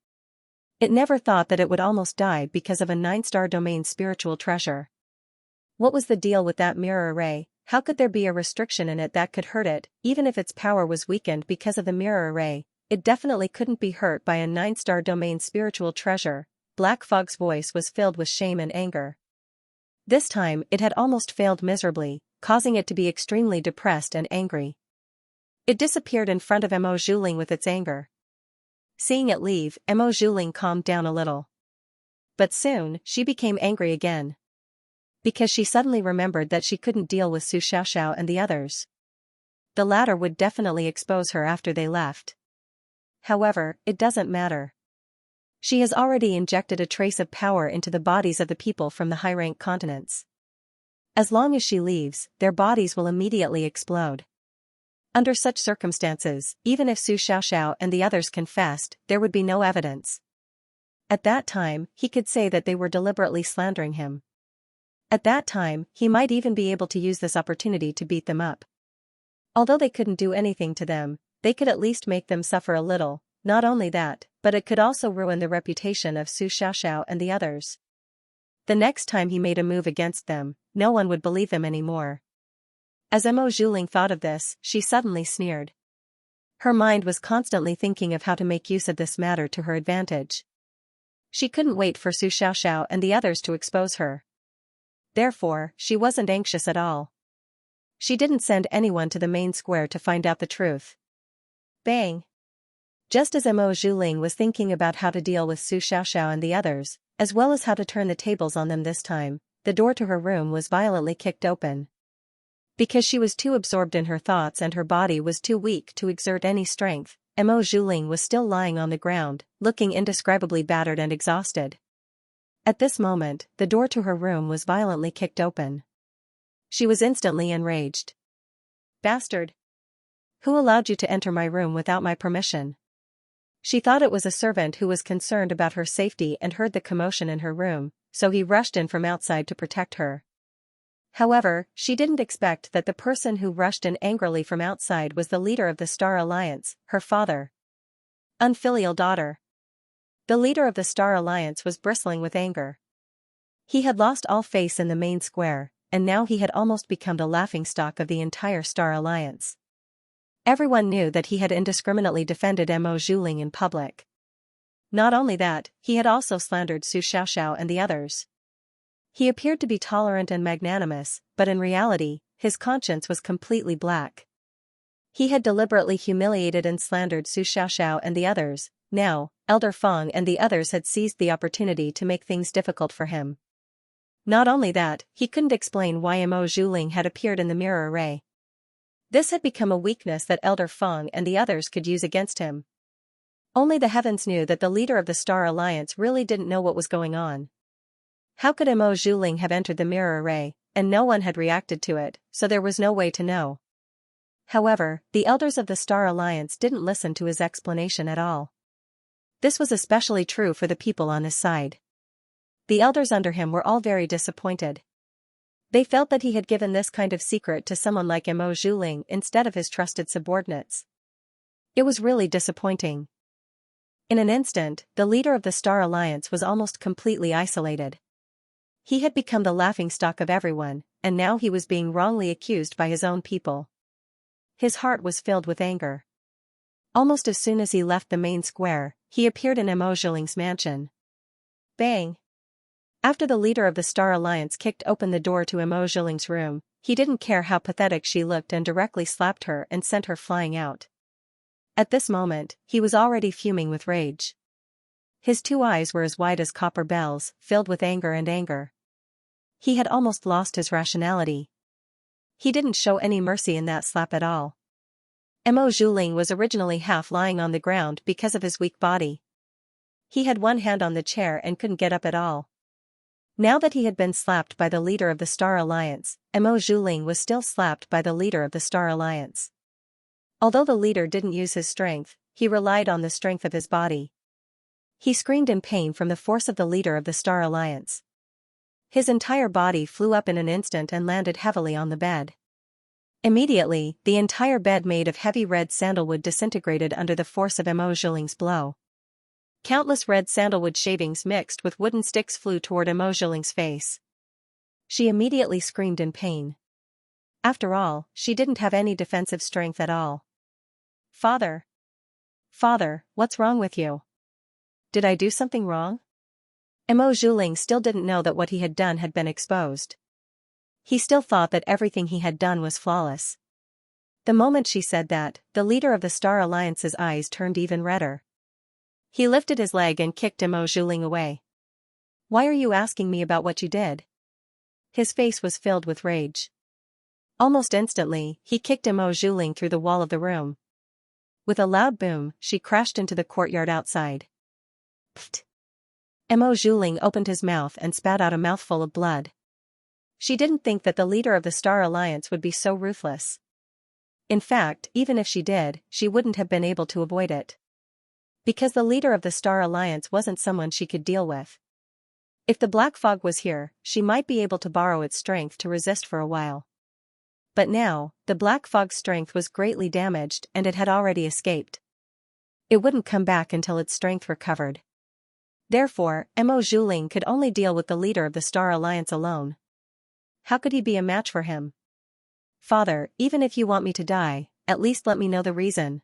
It never thought that it would almost die because of a 9-star domain spiritual treasure. What was the deal with that mirror array? How could there be a restriction in it that could hurt it? Even if its power was weakened because of the mirror array, it definitely couldn't be hurt by a 9-star domain spiritual treasure. Black Fog's voice was filled with shame and anger. This time it had almost failed miserably, causing it to be extremely depressed and angry. It disappeared in front of Emo Zhiling with its anger. Seeing it leave, Emo Zhiling calmed down a little. But soon, she became angry again. Because she suddenly remembered that she couldn't deal with Su Xiaoxiao and the others. The latter would definitely expose her after they left. However, it doesn't matter. She has already injected a trace of power into the bodies of the people from the high-rank continents. As long as she leaves, their bodies will immediately explode. Under such circumstances, even if Su Xiaoxiao and the others confessed, there would be no evidence. At that time, he could say that they were deliberately slandering him. At that time, he might even be able to use this opportunity to beat them up. Although they couldn't do anything to them, they could at least make them suffer a little. Not only that, but it could also ruin the reputation of Su Xiaoxiao and the others. The next time he made a move against them, no one would believe them anymore. As Emo Zhiling thought of this, she suddenly sneered. Her mind was constantly thinking of how to make use of this matter to her advantage. She couldn't wait for Su Xiaoxiao and the others to expose her. Therefore, she wasn't anxious at all. She didn't send anyone to the main square to find out the truth. Bang! Just as Emo Zhiling was thinking about how to deal with Su Xiaoxiao and the others, as well as how to turn the tables on them this time, the door to her room was violently kicked open. Because she was too absorbed in her thoughts and her body was too weak to exert any strength, Emo Zhiling was still lying on the ground, looking indescribably battered and exhausted. At this moment, the door to her room was violently kicked open. She was instantly enraged. Bastard! Who allowed you to enter my room without my permission? She thought it was a servant who was concerned about her safety and heard the commotion in her room, so he rushed in from outside to protect her. However, she didn't expect that the person who rushed in angrily from outside was the leader of the Star Alliance, her father. Unfilial daughter. The leader of the Star Alliance was bristling with anger. He had lost all face in the main square, and now he had almost become the laughingstock of the entire Star Alliance. Everyone knew that he had indiscriminately defended Emo Zhiling in public. Not only that, he had also slandered Su Xiaoxiao and the others. He appeared to be tolerant and magnanimous, but in reality, his conscience was completely black. He had deliberately humiliated and slandered Su Xiaoxiao and the others. Now, Elder Feng and the others had seized the opportunity to make things difficult for him. Not only that, he couldn't explain why Emo Zhiling had appeared in the mirror array. This had become a weakness that Elder Feng and the others could use against him. Only the heavens knew that the leader of the Star Alliance really didn't know what was going on. How could Emo Zhiling have entered the mirror array, and no one had reacted to it, so there was no way to know. However, the elders of the Star Alliance didn't listen to his explanation at all. This was especially true for the people on his side. The elders under him were all very disappointed. They felt that he had given this kind of secret to someone like Emo Zhiling instead of his trusted subordinates. It was really disappointing. In an instant, the leader of the Star Alliance was almost completely isolated. He had become the laughingstock of everyone, and now he was being wrongly accused by his own people. His heart was filled with anger. Almost as soon as he left the main square, he appeared in Zhiling's mansion. Bang! After the leader of the Star Alliance kicked open the door to Zhiling's room, he didn't care how pathetic she looked and directly slapped her and sent her flying out. At this moment, he was already fuming with rage. His two eyes were as wide as copper bells, filled with anger. He had almost lost his rationality. He didn't show any mercy in that slap at all. Zhiling was originally half lying on the ground because of his weak body. He had one hand on the chair and couldn't get up at all. Now that he had been slapped by the leader of the Star Alliance, Zhiling was still slapped by the leader of the Star Alliance. Although the leader didn't use his strength, he relied on the strength of his body. He screamed in pain from the force of the leader of the Star Alliance. His entire body flew up in an instant and landed heavily on the bed. Immediately, the entire bed made of heavy red sandalwood disintegrated under the force of Zhiling's blow. Countless red sandalwood shavings mixed with wooden sticks flew toward Zhiling's face. She immediately screamed in pain. After all, she didn't have any defensive strength at all. Father! Father, what's wrong with you? Did I do something wrong? Zhiling still didn't know that what he had done had been exposed. He still thought that everything he had done was flawless. The moment she said that, the leader of the Star Alliance's eyes turned even redder. He lifted his leg and kicked Zhiling away. Why are you asking me about what you did? His face was filled with rage. Almost instantly, he kicked Zhiling through the wall of the room. With a loud boom, she crashed into the courtyard outside. Pfft! Zhiling opened his mouth and spat out a mouthful of blood. She didn't think that the leader of the Star Alliance would be so ruthless. In fact, even if she did, she wouldn't have been able to avoid it. Because the leader of the Star Alliance wasn't someone she could deal with. If the Black Fog was here, she might be able to borrow its strength to resist for a while. But now, the Black Fog's strength was greatly damaged and it had already escaped. It wouldn't come back until its strength recovered. Therefore, Zhiling could only deal with the leader of the Star Alliance alone. How could he be a match for him? Father, even if you want me to die, at least let me know the reason.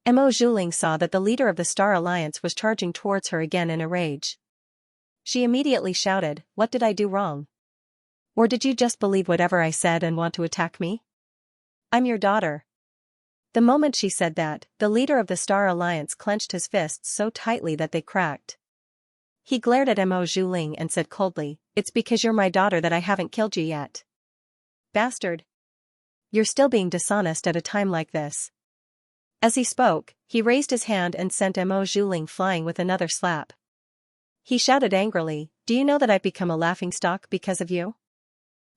Zhiling saw that the leader of the Star Alliance was charging towards her again in a rage. She immediately shouted, "What did I do wrong? Or did you just believe whatever I said and want to attack me? I'm your daughter." The moment she said that, the leader of the Star Alliance clenched his fists so tightly that they cracked. He glared at Zhiling and said coldly, "It's because you're my daughter that I haven't killed you yet. Bastard! You're still being dishonest at a time like this." As he spoke, he raised his hand and sent Zhiling flying with another slap. He shouted angrily, "Do you know that I've become a laughingstock because of you?"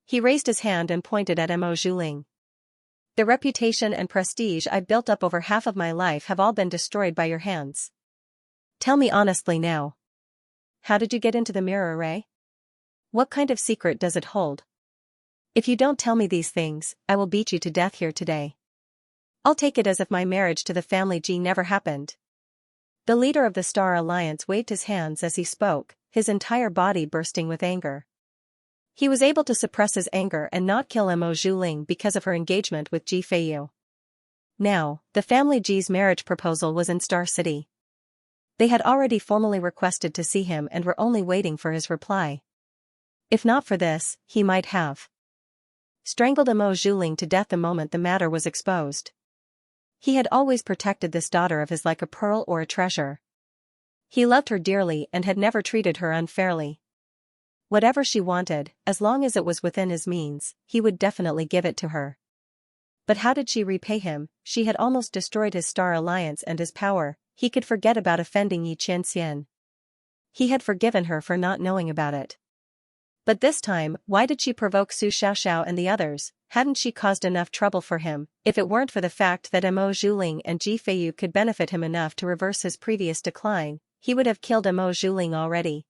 He raised his hand and pointed at Zhiling. "The reputation and prestige I've built up over half of my life have all been destroyed by your hands. Tell me honestly now. How did you get into the mirror array? What kind of secret does it hold? If you don't tell me these things, I will beat you to death here today. I'll take it as if my marriage to the family G never happened." The leader of the Star Alliance waved his hands as he spoke, his entire body bursting with anger. He was able to suppress his anger and not kill Zhiling because of her engagement with Ji Feiyu. Now, the family G's marriage proposal was in Star City. They had already formally requested to see him and were only waiting for his reply. If not for this, he might have strangled Zhiling to death the moment the matter was exposed. He had always protected this daughter of his like a pearl or a treasure. He loved her dearly and had never treated her unfairly. Whatever she wanted, as long as it was within his means, he would definitely give it to her. But how did she repay him? She had almost destroyed his Star Alliance and his power. He could forget about offending Xianxia. He had forgiven her for not knowing about it. But this time, why did she provoke Su Xiaoxiao and the others? Hadn't she caused enough trouble for him? If it weren't for the fact that Zhiling and Ji Feiyu could benefit him enough to reverse his previous decline, he would have killed Zhiling already.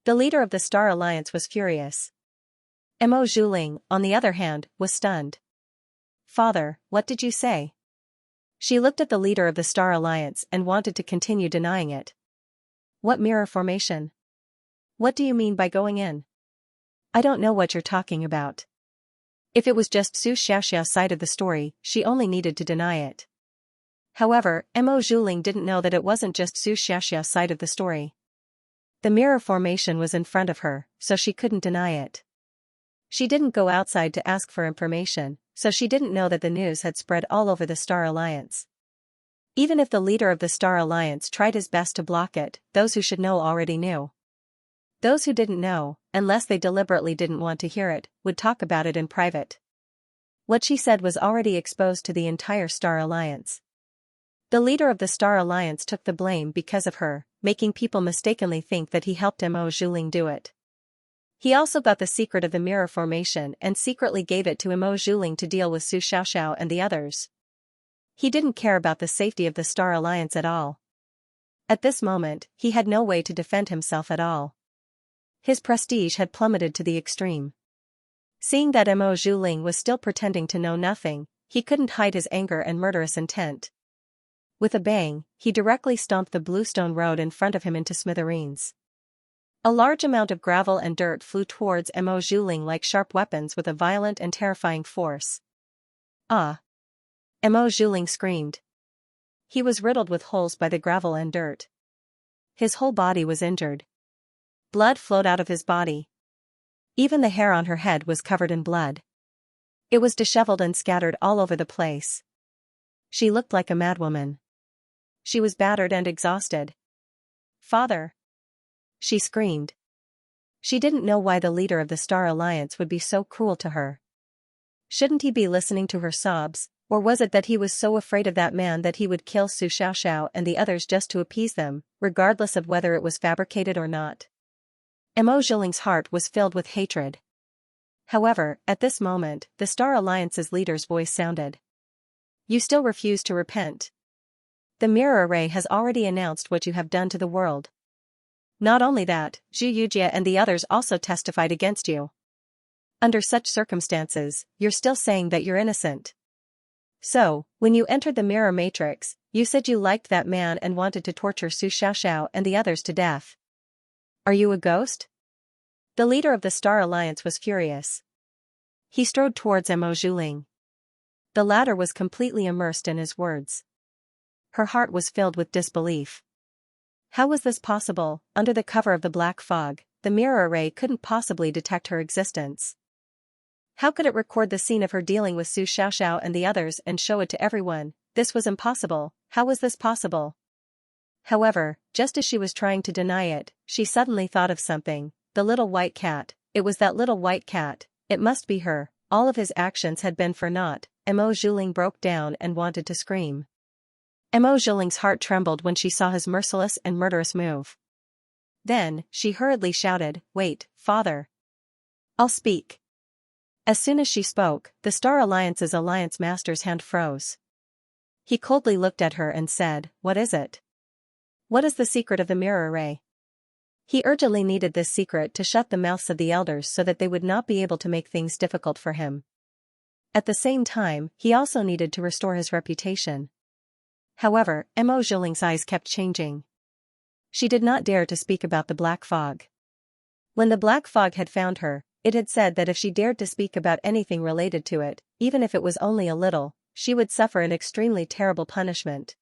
The leader of the Star Alliance was furious. Zhiling, on the other hand, was stunned. "Father, what did you say?" She looked at the leader of the Star Alliance and wanted to continue denying it. "What mirror formation? What do you mean by going in?" I don't know what you're talking about. If it was just Su Xiaoxia's side of the story, she only needed to deny it. However, Mo Zhuling didn't know that it wasn't just Su Xiaoxia's side of the story. The mirror formation was in front of her, so she couldn't deny it. She didn't go outside to ask for information, so she didn't know that the news had spread all over the Star Alliance. Even if the leader of the Star Alliance tried his best to block it, those who should know already knew. Those who didn't know, unless they deliberately didn't want to hear it, would talk about it in private. What she said was already exposed to the entire Star Alliance. The leader of the Star Alliance took the blame because of her, making people mistakenly think that he helped Mo Zhuling do it. He also got the secret of the mirror formation and secretly gave it to Mo Zhuling to deal with Su Xiaoxiao and the others. He didn't care about the safety of the Star Alliance at all. At this moment, he had no way to defend himself at all. His prestige had plummeted to the extreme. Seeing that Mo Zhuling was still pretending to know nothing, he couldn't hide his anger and murderous intent. With a bang, he directly stomped the bluestone road in front of him into smithereens. A large amount of gravel and dirt flew towards Mo Zhuling like sharp weapons with a violent and terrifying force. Ah! Mo Zhuling screamed. He was riddled with holes by the gravel and dirt. His whole body was injured. Blood flowed out of his body. Even the hair on her head was covered in blood. It was disheveled and scattered all over the place. She looked like a madwoman. She was battered and exhausted. "Father!" she screamed. She didn't know why the leader of the Star Alliance would be so cruel to her. Shouldn't he be listening to her sobs, or was it that he was so afraid of that man that he would kill Su Xiaoxiao and the others just to appease them, regardless of whether it was fabricated or not? Mo Zhuling's heart was filled with hatred. However, at this moment, the Star Alliance's leader's voice sounded. "You still refuse to repent. The mirror array has already announced what you have done to the world. Not only that, Zhu Yujie and the others also testified against you. Under such circumstances, you're still saying that you're innocent. So, when you entered the mirror matrix, you said you liked that man and wanted to torture Su Xiaoxiao and the others to death. Are you a ghost?" The leader of the Star Alliance was furious. He strode towards Mo Zhuling. The latter was completely immersed in his words. Her heart was filled with disbelief. How was this possible? Under the cover of the black fog, the mirror array couldn't possibly detect her existence. How could it record the scene of her dealing with Su Xiaoxiao and the others and show it to everyone? This was impossible. How was this possible? However, just as she was trying to deny it, she suddenly thought of something. The little white cat. It was that little white cat. It must be her. All of his actions had been for naught. Mo Zhuling broke down and wanted to scream. Mo Zhuling's heart trembled when she saw his merciless and murderous move. Then, she hurriedly shouted, "Wait, father. I'll speak." As soon as she spoke, the Star Alliance's alliance master's hand froze. He coldly looked at her and said, "What is it? What is the secret of the mirror array?" He urgently needed this secret to shut the mouths of the elders so that they would not be able to make things difficult for him. At the same time, he also needed to restore his reputation. However, Mo Zhuling's eyes kept changing. She did not dare to speak about the black fog. When the black fog had found her, it had said that if she dared to speak about anything related to it, even if it was only a little, she would suffer an extremely terrible punishment.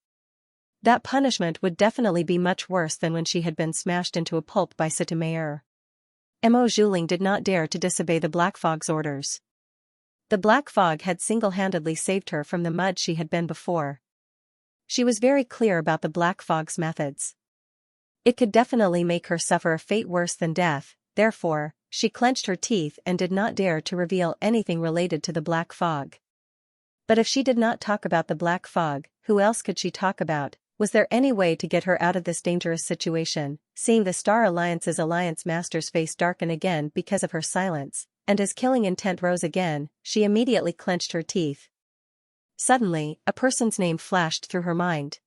That punishment would definitely be much worse than when she had been smashed into a pulp by Sitameyer. Mo Zhuling did not dare to disobey the black fog's orders. The black fog had single-handedly saved her from the mud she had been before. She was very clear about the black fog's methods. It could definitely make her suffer a fate worse than death, therefore, she clenched her teeth and did not dare to reveal anything related to the black fog. But if she did not talk about the black fog, who else could she talk about? Was there any way to get her out of this dangerous situation? Seeing the Star Alliance's alliance master's face darken again because of her silence, and his killing intent rose again, she immediately clenched her teeth. Suddenly, a person's name flashed through her mind.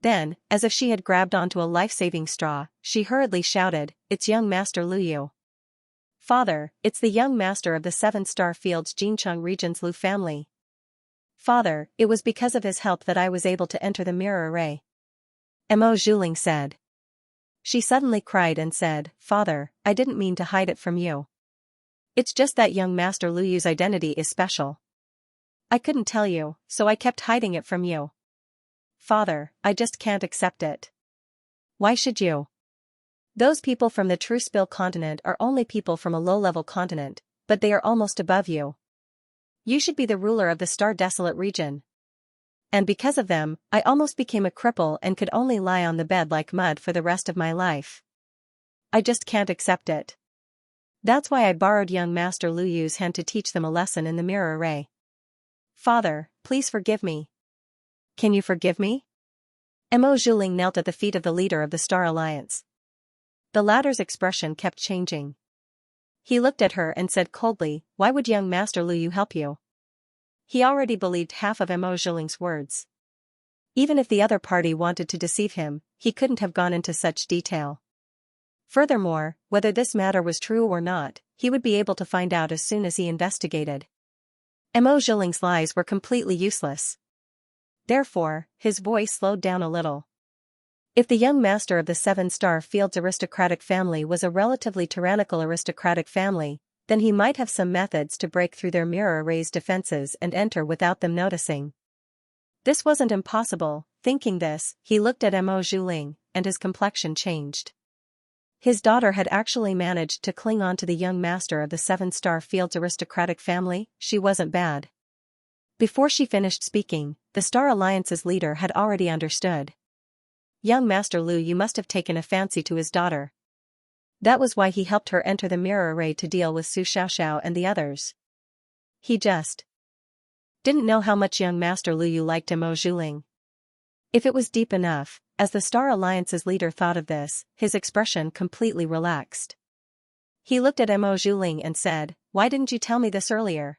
Then, as if she had grabbed onto a life-saving straw, she hurriedly shouted, "It's young Master Lu Yu. Father, it's the young master of the 7-star Fields Jincheng region's Lu family. Father, it was because of his help that I was able to enter the mirror array." Mo Zhuling said. She suddenly cried and said, "Father, I didn't mean to hide it from you. It's just that young Master Lu Yu's identity is special. I couldn't tell you, so I kept hiding it from you. Father, I just can't accept it. Why should you? Those people from the True Spill continent are only people from a low-level continent, but they are almost above you. You should be the ruler of the star-desolate region. And because of them, I almost became a cripple and could only lie on the bed like mud for the rest of my life. I just can't accept it. That's why I borrowed young Master Lu Yu's hand to teach them a lesson in the mirror array. Father, please forgive me. Can you forgive me? Mo Zhuling knelt at the feet of the leader of the Star Alliance. The latter's expression kept changing. He looked at her and said coldly, "Why would young Master Lu Yu help you?" He already believed half of Mo Zhuling's words. Even if the other party wanted to deceive him, he couldn't have gone into such detail. Furthermore, whether this matter was true or not, he would be able to find out as soon as he investigated. Mo Zhuling's lies were completely useless. Therefore, his voice slowed down a little. If the young master of the Seven-Star Field's aristocratic family was a relatively tyrannical aristocratic family, then he might have some methods to break through their mirror array's defenses and enter without them noticing. This wasn't impossible. Thinking this, he looked at Mo Zhuling, and his complexion changed. His daughter had actually managed to cling on to the young master of the Seven-Star Field's aristocratic family. She wasn't bad. Before she finished speaking, the Star Alliance's leader had already understood. Young Master Lu Yu must have taken a fancy to his daughter. That was why he helped her enter the mirror array to deal with Su Xiaoxiao and the others. He just didn't know how much young Master Lu Yu liked Mo Zhuling. If it was deep enough, as the Star Alliance's leader thought of this, his expression completely relaxed. He looked at Mo Zhuling and said, "Why didn't you tell me this earlier?"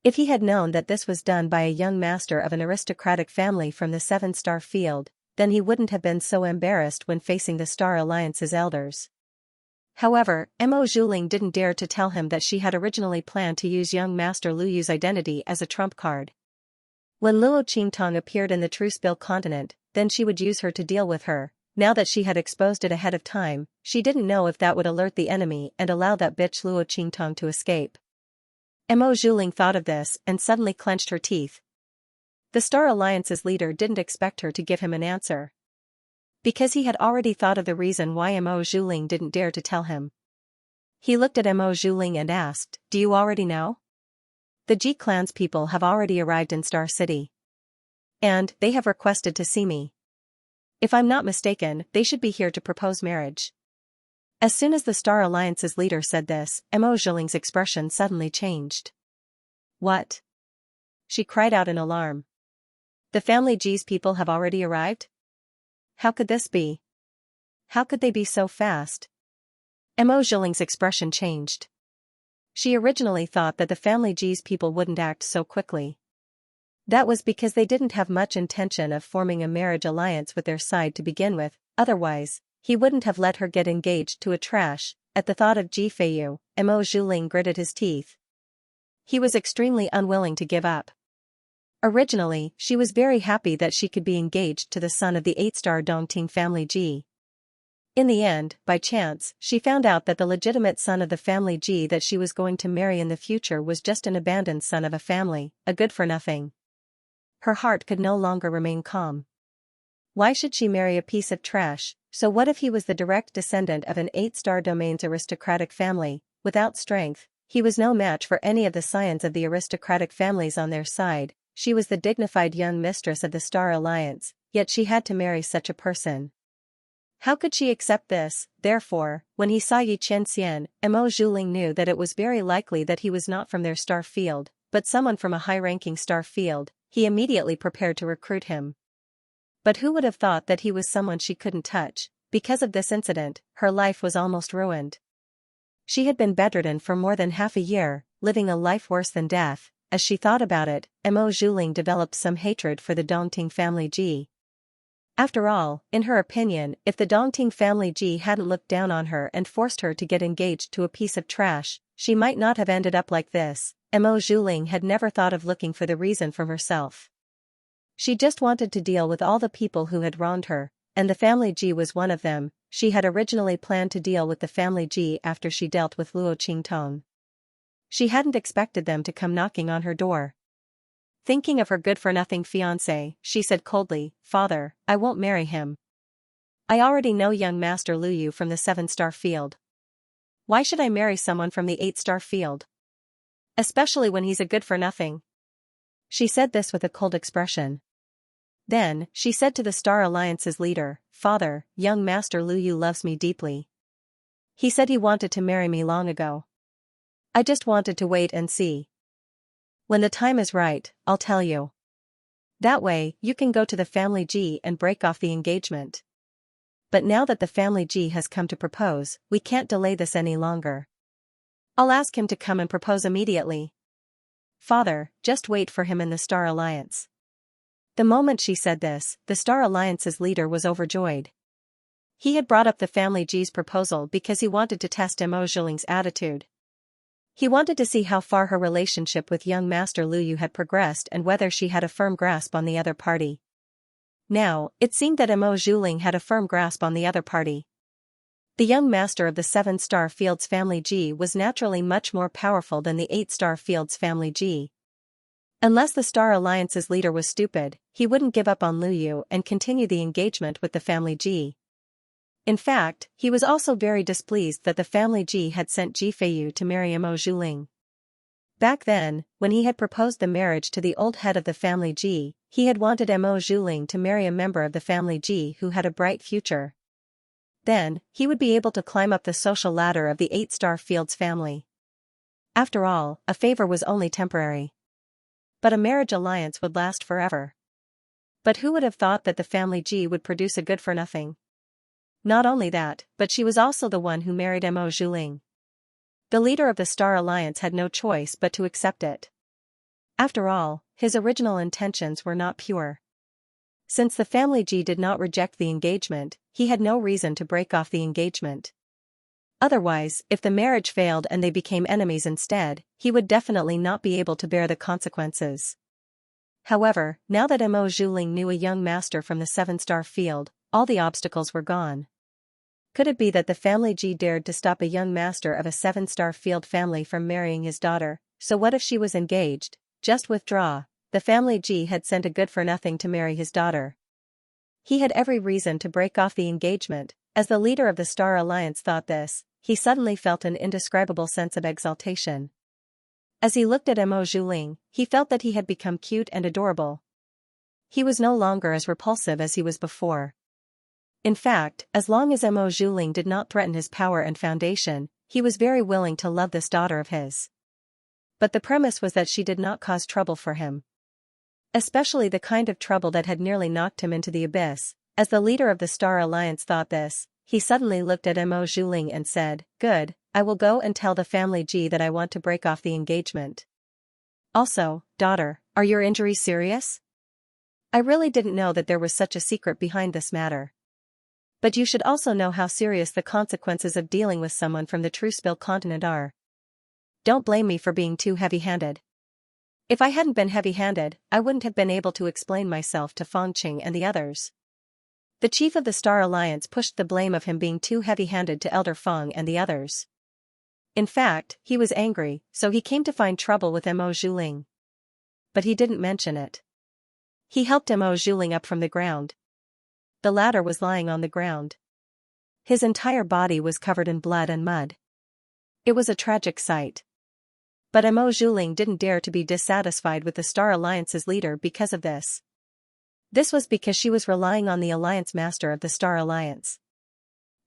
If he had known that this was done by a young master of an aristocratic family from the Seven-Star Field, then he wouldn't have been so embarrassed when facing the Star Alliance's elders. However, Mo Zhuling didn't dare to tell him that she had originally planned to use young Master Lu Yu's identity as a trump card. When Luo Qingtong appeared in the True Spill continent, then she would use her to deal with her. Now that she had exposed it ahead of time, she didn't know if that would alert the enemy and allow that bitch Luo Qingtong to escape. Mo Zhuling thought of this and suddenly clenched her teeth. The Star Alliance's leader didn't expect her to give him an answer. Because he had already thought of the reason why Mo Zhuling didn't dare to tell him. He looked at Mo Zhuling and asked, "Do you already know? The Ji Clan's people have already arrived in Star City. And they have requested to see me. If I'm not mistaken, they should be here to propose marriage." As soon as the Star Alliance's leader said this, Mo Zhuling's expression suddenly changed. "What?" she cried out in alarm. "The family Ji's people have already arrived? How could this be? How could they be so fast?" Mo Zhuling's expression changed. She originally thought that the family Ji's people wouldn't act so quickly. That was because they didn't have much intention of forming a marriage alliance with their side to begin with, otherwise, he wouldn't have let her get engaged to a trash. At the thought of Ji Feiyu, Mo Zhuling gritted his teeth. He was extremely unwilling to give up. Originally, she was very happy that she could be engaged to the son of the 8-star Dongting family Ji. In the end, by chance, she found out that the legitimate son of the family Ji that she was going to marry in the future was just an abandoned son of a family, a good-for-nothing. Her heart could no longer remain calm. Why should she marry a piece of trash? So what if he was the direct descendant of an 8-star domain's aristocratic family? Without strength, he was no match for any of the scions of the aristocratic families on their side. She was the dignified young mistress of the Star Alliance, yet she had to marry such a person. How could she accept this? Therefore, when he saw Yi Qianxian, Mo Zhuling knew that it was very likely that he was not from their star field, but someone from a high-ranking star field. He immediately prepared to recruit him. But who would have thought that he was someone she couldn't touch? Because of this incident, her life was almost ruined. She had been bedridden for more than half a year, living a life worse than death. As she thought about it, Mo Zhuling developed some hatred for the Dongting family Ji. After all, in her opinion, if the Dongting family Ji hadn't looked down on her and forced her to get engaged to a piece of trash, she might not have ended up like this. Mo Zhuling had never thought of looking for the reason from herself. She just wanted to deal with all the people who had wronged her, and the family Ji was one of them. She had originally planned to deal with the family Ji after she dealt with Luo Qingtong. She hadn't expected them to come knocking on her door. Thinking of her good-for-nothing fiancé, she said coldly, "Father, I won't marry him. I already know young Master Luyu from the 7-star field. Why should I marry someone from the 8-star field? Especially when he's a good-for-nothing." She said this with a cold expression. Then, she said to the Star Alliance's leader, "Father, young Master Luyu loves me deeply. He said he wanted to marry me long ago. I just wanted to wait and see. When the time is right, I'll tell you. That way, you can go to the family G and break off the engagement. But now that the family G has come to propose, we can't delay this any longer. I'll ask him to come and propose immediately. Father, just wait for him in the Star Alliance." The moment she said this, the Star Alliance's leader was overjoyed. He had brought up the family G's proposal because he wanted to test Mo Zhuling's attitude. He wanted to see how far her relationship with young Master Luyu had progressed and whether she had a firm grasp on the other party. Now, it seemed that Mo Zhuling had a firm grasp on the other party. The young master of the 7-star field's family G was naturally much more powerful than the 8-star field's family G. Unless the Star Alliance's leader was stupid, he wouldn't give up on Luyu and continue the engagement with the family G. In fact, he was also very displeased that the family G had sent Ji Feiyu to marry Mo Zhuling. Back then, when he had proposed the marriage to the old head of the family G, he had wanted Mo Zhuling to marry a member of the family G who had a bright future. Then, he would be able to climb up the social ladder of the 8-star field's family. After all, a favor was only temporary. But a marriage alliance would last forever. But who would have thought that the family G would produce a good-for-nothing? Not only that, but she was also the one who married Mo Zhuling. The leader of the Star Alliance had no choice but to accept it. After all, his original intentions were not pure. Since the family G did not reject the engagement, he had no reason to break off the engagement. Otherwise, if the marriage failed and they became enemies instead, he would definitely not be able to bear the consequences. However, now that Mo Zhuling knew a young master from the 7-star field, all the obstacles were gone. Could it be that the family G dared to stop a young master of a 7-star field family from marrying his daughter? So what if she was engaged? Just withdraw. The family G had sent a good-for-nothing to marry his daughter. He had every reason to break off the engagement. As the leader of the Star Alliance thought this, he suddenly felt an indescribable sense of exaltation. As he looked at Mo Zhuling, he felt that he had become cute and adorable. He was no longer as repulsive as he was before. In fact, as long as Mo Zhuling did not threaten his power and foundation, he was very willing to love this daughter of his. But the premise was that she did not cause trouble for him. Especially the kind of trouble that had nearly knocked him into the abyss. As the leader of the Star Alliance thought this, he suddenly looked at Mo Zhuling and said, "Good, I will go and tell the family G that I want to break off the engagement. Also, daughter, are your injuries serious? I really didn't know that there was such a secret behind this matter. But you should also know how serious the consequences of dealing with someone from the Truespill continent are. Don't blame me for being too heavy-handed. If I hadn't been heavy-handed, I wouldn't have been able to explain myself to Fangqing and the others." The chief of the Star Alliance pushed the blame of him being too heavy-handed to Elder Feng and the others. In fact, he was angry, so he came to find trouble with Mo Zhuling. But he didn't mention it. He helped Mo Zhuling up from the ground. The latter was lying on the ground. His entire body was covered in blood and mud. It was a tragic sight. But Mo Zhuling didn't dare to be dissatisfied with the Star Alliance's leader because of this. This was because she was relying on the Alliance Master of the Star Alliance.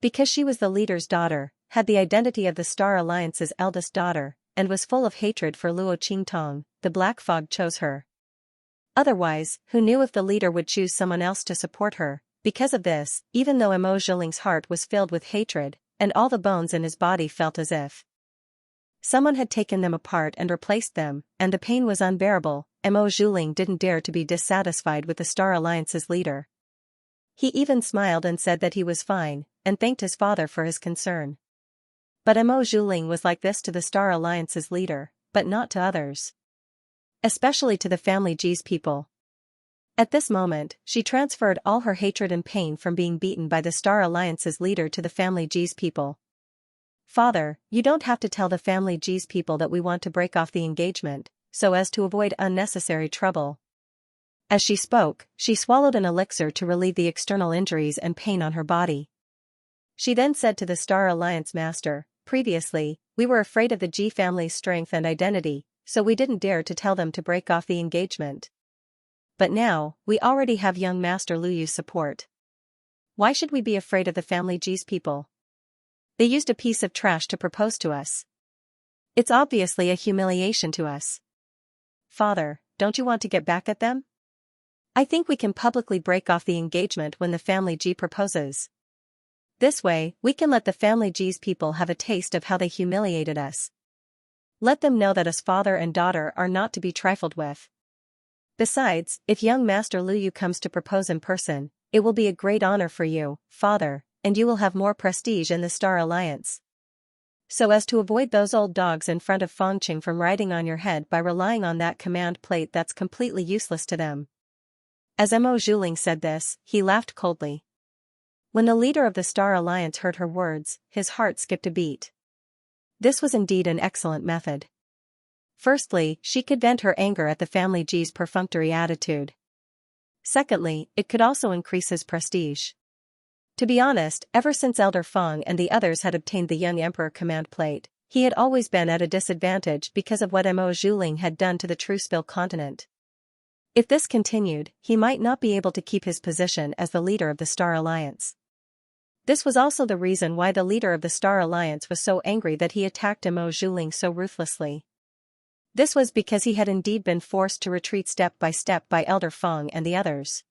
Because she was the leader's daughter, had the identity of the Star Alliance's eldest daughter, and was full of hatred for Luo Qingtong, the Black Fog chose her. Otherwise, who knew if the leader would choose someone else to support her? Because of this, even though Mo Zhuling's heart was filled with hatred, and all the bones in his body felt as if someone had taken them apart and replaced them, and the pain was unbearable, Mo Zhuling didn't dare to be dissatisfied with the Star Alliance's leader. He even smiled and said that he was fine, and thanked his father for his concern. But Mo Zhuling was like this to the Star Alliance's leader, but not to others. Especially to the family G's people. At this moment, she transferred all her hatred and pain from being beaten by the Star Alliance's leader to the family G's people. Father, you don't have to tell the family G's people that we want to break off the engagement, so as to avoid unnecessary trouble. As she spoke, she swallowed an elixir to relieve the external injuries and pain on her body. She then said to the Star Alliance master, previously, we were afraid of the G family's strength and identity, so we didn't dare to tell them to break off the engagement. But now, we already have young Master Luyu's support. Why should we be afraid of the family G's people? They used a piece of trash to propose to us. It's obviously a humiliation to us. Father, don't you want to get back at them? I think we can publicly break off the engagement when the family G proposes. This way, we can let the family G's people have a taste of how they humiliated us. Let them know that us father and daughter are not to be trifled with. Besides, if young Master Luyu comes to propose in person, it will be a great honor for you, father, and you will have more prestige in the Star Alliance. So as to avoid those old dogs in front of Fengqing from riding on your head by relying on that command plate that's completely useless to them. As Mo Zhuling said this, he laughed coldly. When the leader of the Star Alliance heard her words, his heart skipped a beat. This was indeed an excellent method. Firstly, she could vent her anger at the family G's perfunctory attitude. Secondly, it could also increase his prestige. To be honest, ever since Elder Feng and the others had obtained the young emperor command plate, he had always been at a disadvantage because of what Mo Zhuling had done to the Truespill continent. If this continued, he might not be able to keep his position as the leader of the Star Alliance. This was also the reason why the leader of the Star Alliance was so angry that he attacked Mo Zhuling so ruthlessly. This was because he had indeed been forced to retreat step by step by Elder Feng and the others.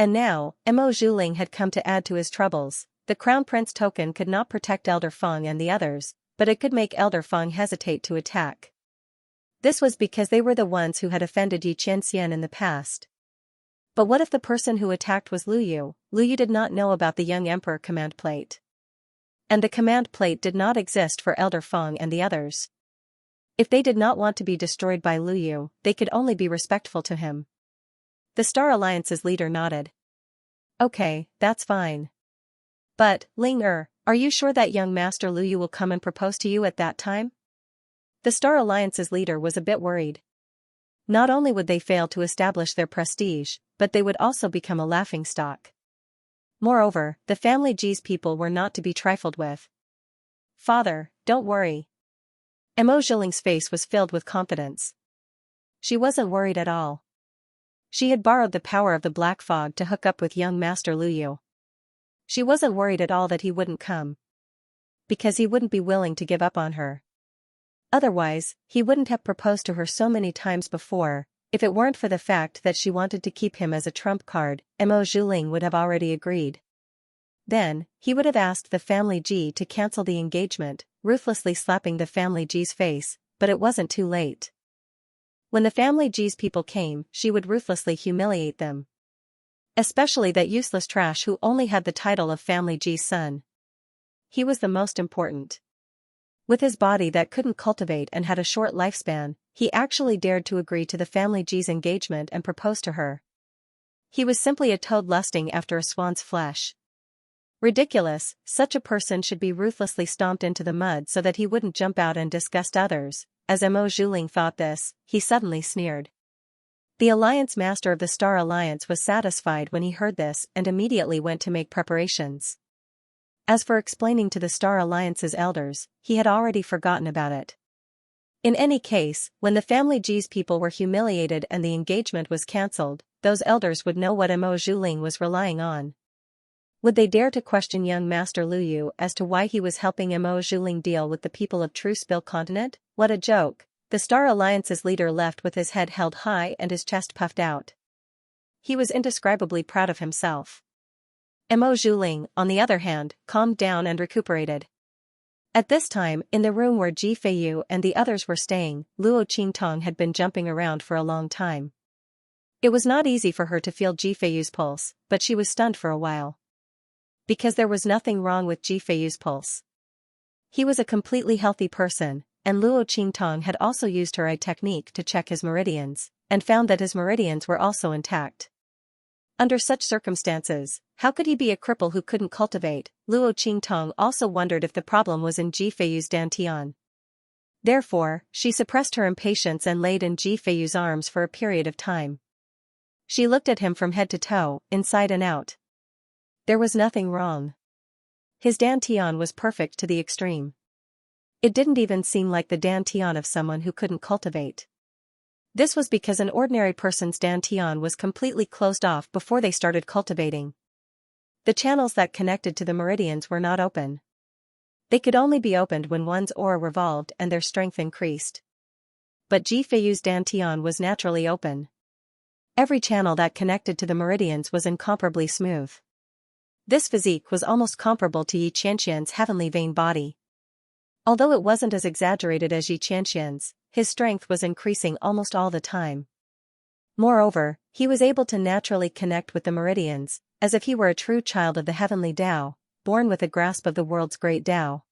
And now, Mo Zhuling had come to add to his troubles. The Crown Prince token could not protect Elder Feng and the others, but it could make Elder Feng hesitate to attack. This was because they were the ones who had offended Xianxia in the past. But what if the person who attacked was Luyu? Luyu did not know about the young emperor command plate. And the command plate did not exist for Elder Feng and the others. If they did not want to be destroyed by Luyu, they could only be respectful to him. The Star Alliance's leader nodded. Okay, that's fine. But, Ling Er, are you sure that young Master Luyu will come and propose to you at that time? The Star Alliance's leader was a bit worried. Not only would they fail to establish their prestige, but they would also become a laughingstock. Moreover, the family G's people were not to be trifled with. Father, don't worry. Mo Zhuling's face was filled with confidence. She wasn't worried at all. She had borrowed the power of the black fog to hook up with young Master Luyu. She wasn't worried at all that he wouldn't come. Because he wouldn't be willing to give up on her. Otherwise, he wouldn't have proposed to her so many times before. If it weren't for the fact that she wanted to keep him as a trump card, Mo Zhuling would have already agreed. Then, he would have asked the family G to cancel the engagement, ruthlessly slapping the family G's face, but it wasn't too late. When the family G's people came, she would ruthlessly humiliate them. Especially that useless trash who only had the title of family G's son. He was the most important. With his body that couldn't cultivate and had a short lifespan, he actually dared to agree to the family G's engagement and propose to her. He was simply a toad lusting after a swan's flesh. Ridiculous, such a person should be ruthlessly stomped into the mud so that he wouldn't jump out and disgust others. As Mo Zhuling thought this, he suddenly sneered. The Alliance Master of the Star Alliance was satisfied when he heard this and immediately went to make preparations. As for explaining to the Star Alliance's elders, he had already forgotten about it. In any case, when the family G's people were humiliated and the engagement was cancelled, those elders would know what Mo Zhuling was relying on. Would they dare to question young Master Luyu as to why he was helping Mo Zhuling deal with the people of Truespill continent? What a joke. The Star Alliance's leader left with his head held high and his chest puffed out. He was indescribably proud of himself. Mo Zhuling, on the other hand, calmed down and recuperated. At this time, in the room where Ji Feiyu and the others were staying, Luo Qingtong had been jumping around for a long time. It was not easy for her to feel Ji Feiyu's pulse, but she was stunned for a while. Because there was nothing wrong with Ji Feiyu's pulse. He was a completely healthy person, and Luo Qingtong had also used her eye technique to check his meridians, and found that his meridians were also intact. Under such circumstances, how could he be a cripple who couldn't cultivate? Luo Qingtong also wondered if the problem was in Ji Feiyu's dantian. Therefore, she suppressed her impatience and laid in Ji Feiyu's arms for a period of time. She looked at him from head to toe, inside and out. There was nothing wrong. His dantian was perfect to the extreme. It didn't even seem like the dantian of someone who couldn't cultivate. This was because an ordinary person's dantian was completely closed off before they started cultivating. The channels that connected to the meridians were not open. They could only be opened when one's aura revolved and their strength increased. But Ji Feiyu's dantian was naturally open. Every channel that connected to the meridians was incomparably smooth. This physique was almost comparable to Yi Qianxian's heavenly vein body. Although it wasn't as exaggerated as Yi Qianxian's, his strength was increasing almost all the time. Moreover, he was able to naturally connect with the meridians, as if he were a true child of the heavenly Tao, born with a grasp of the world's great Tao.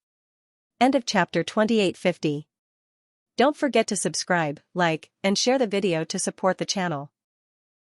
End of chapter 2850. Don't forget to subscribe, like, and share the video to support the channel.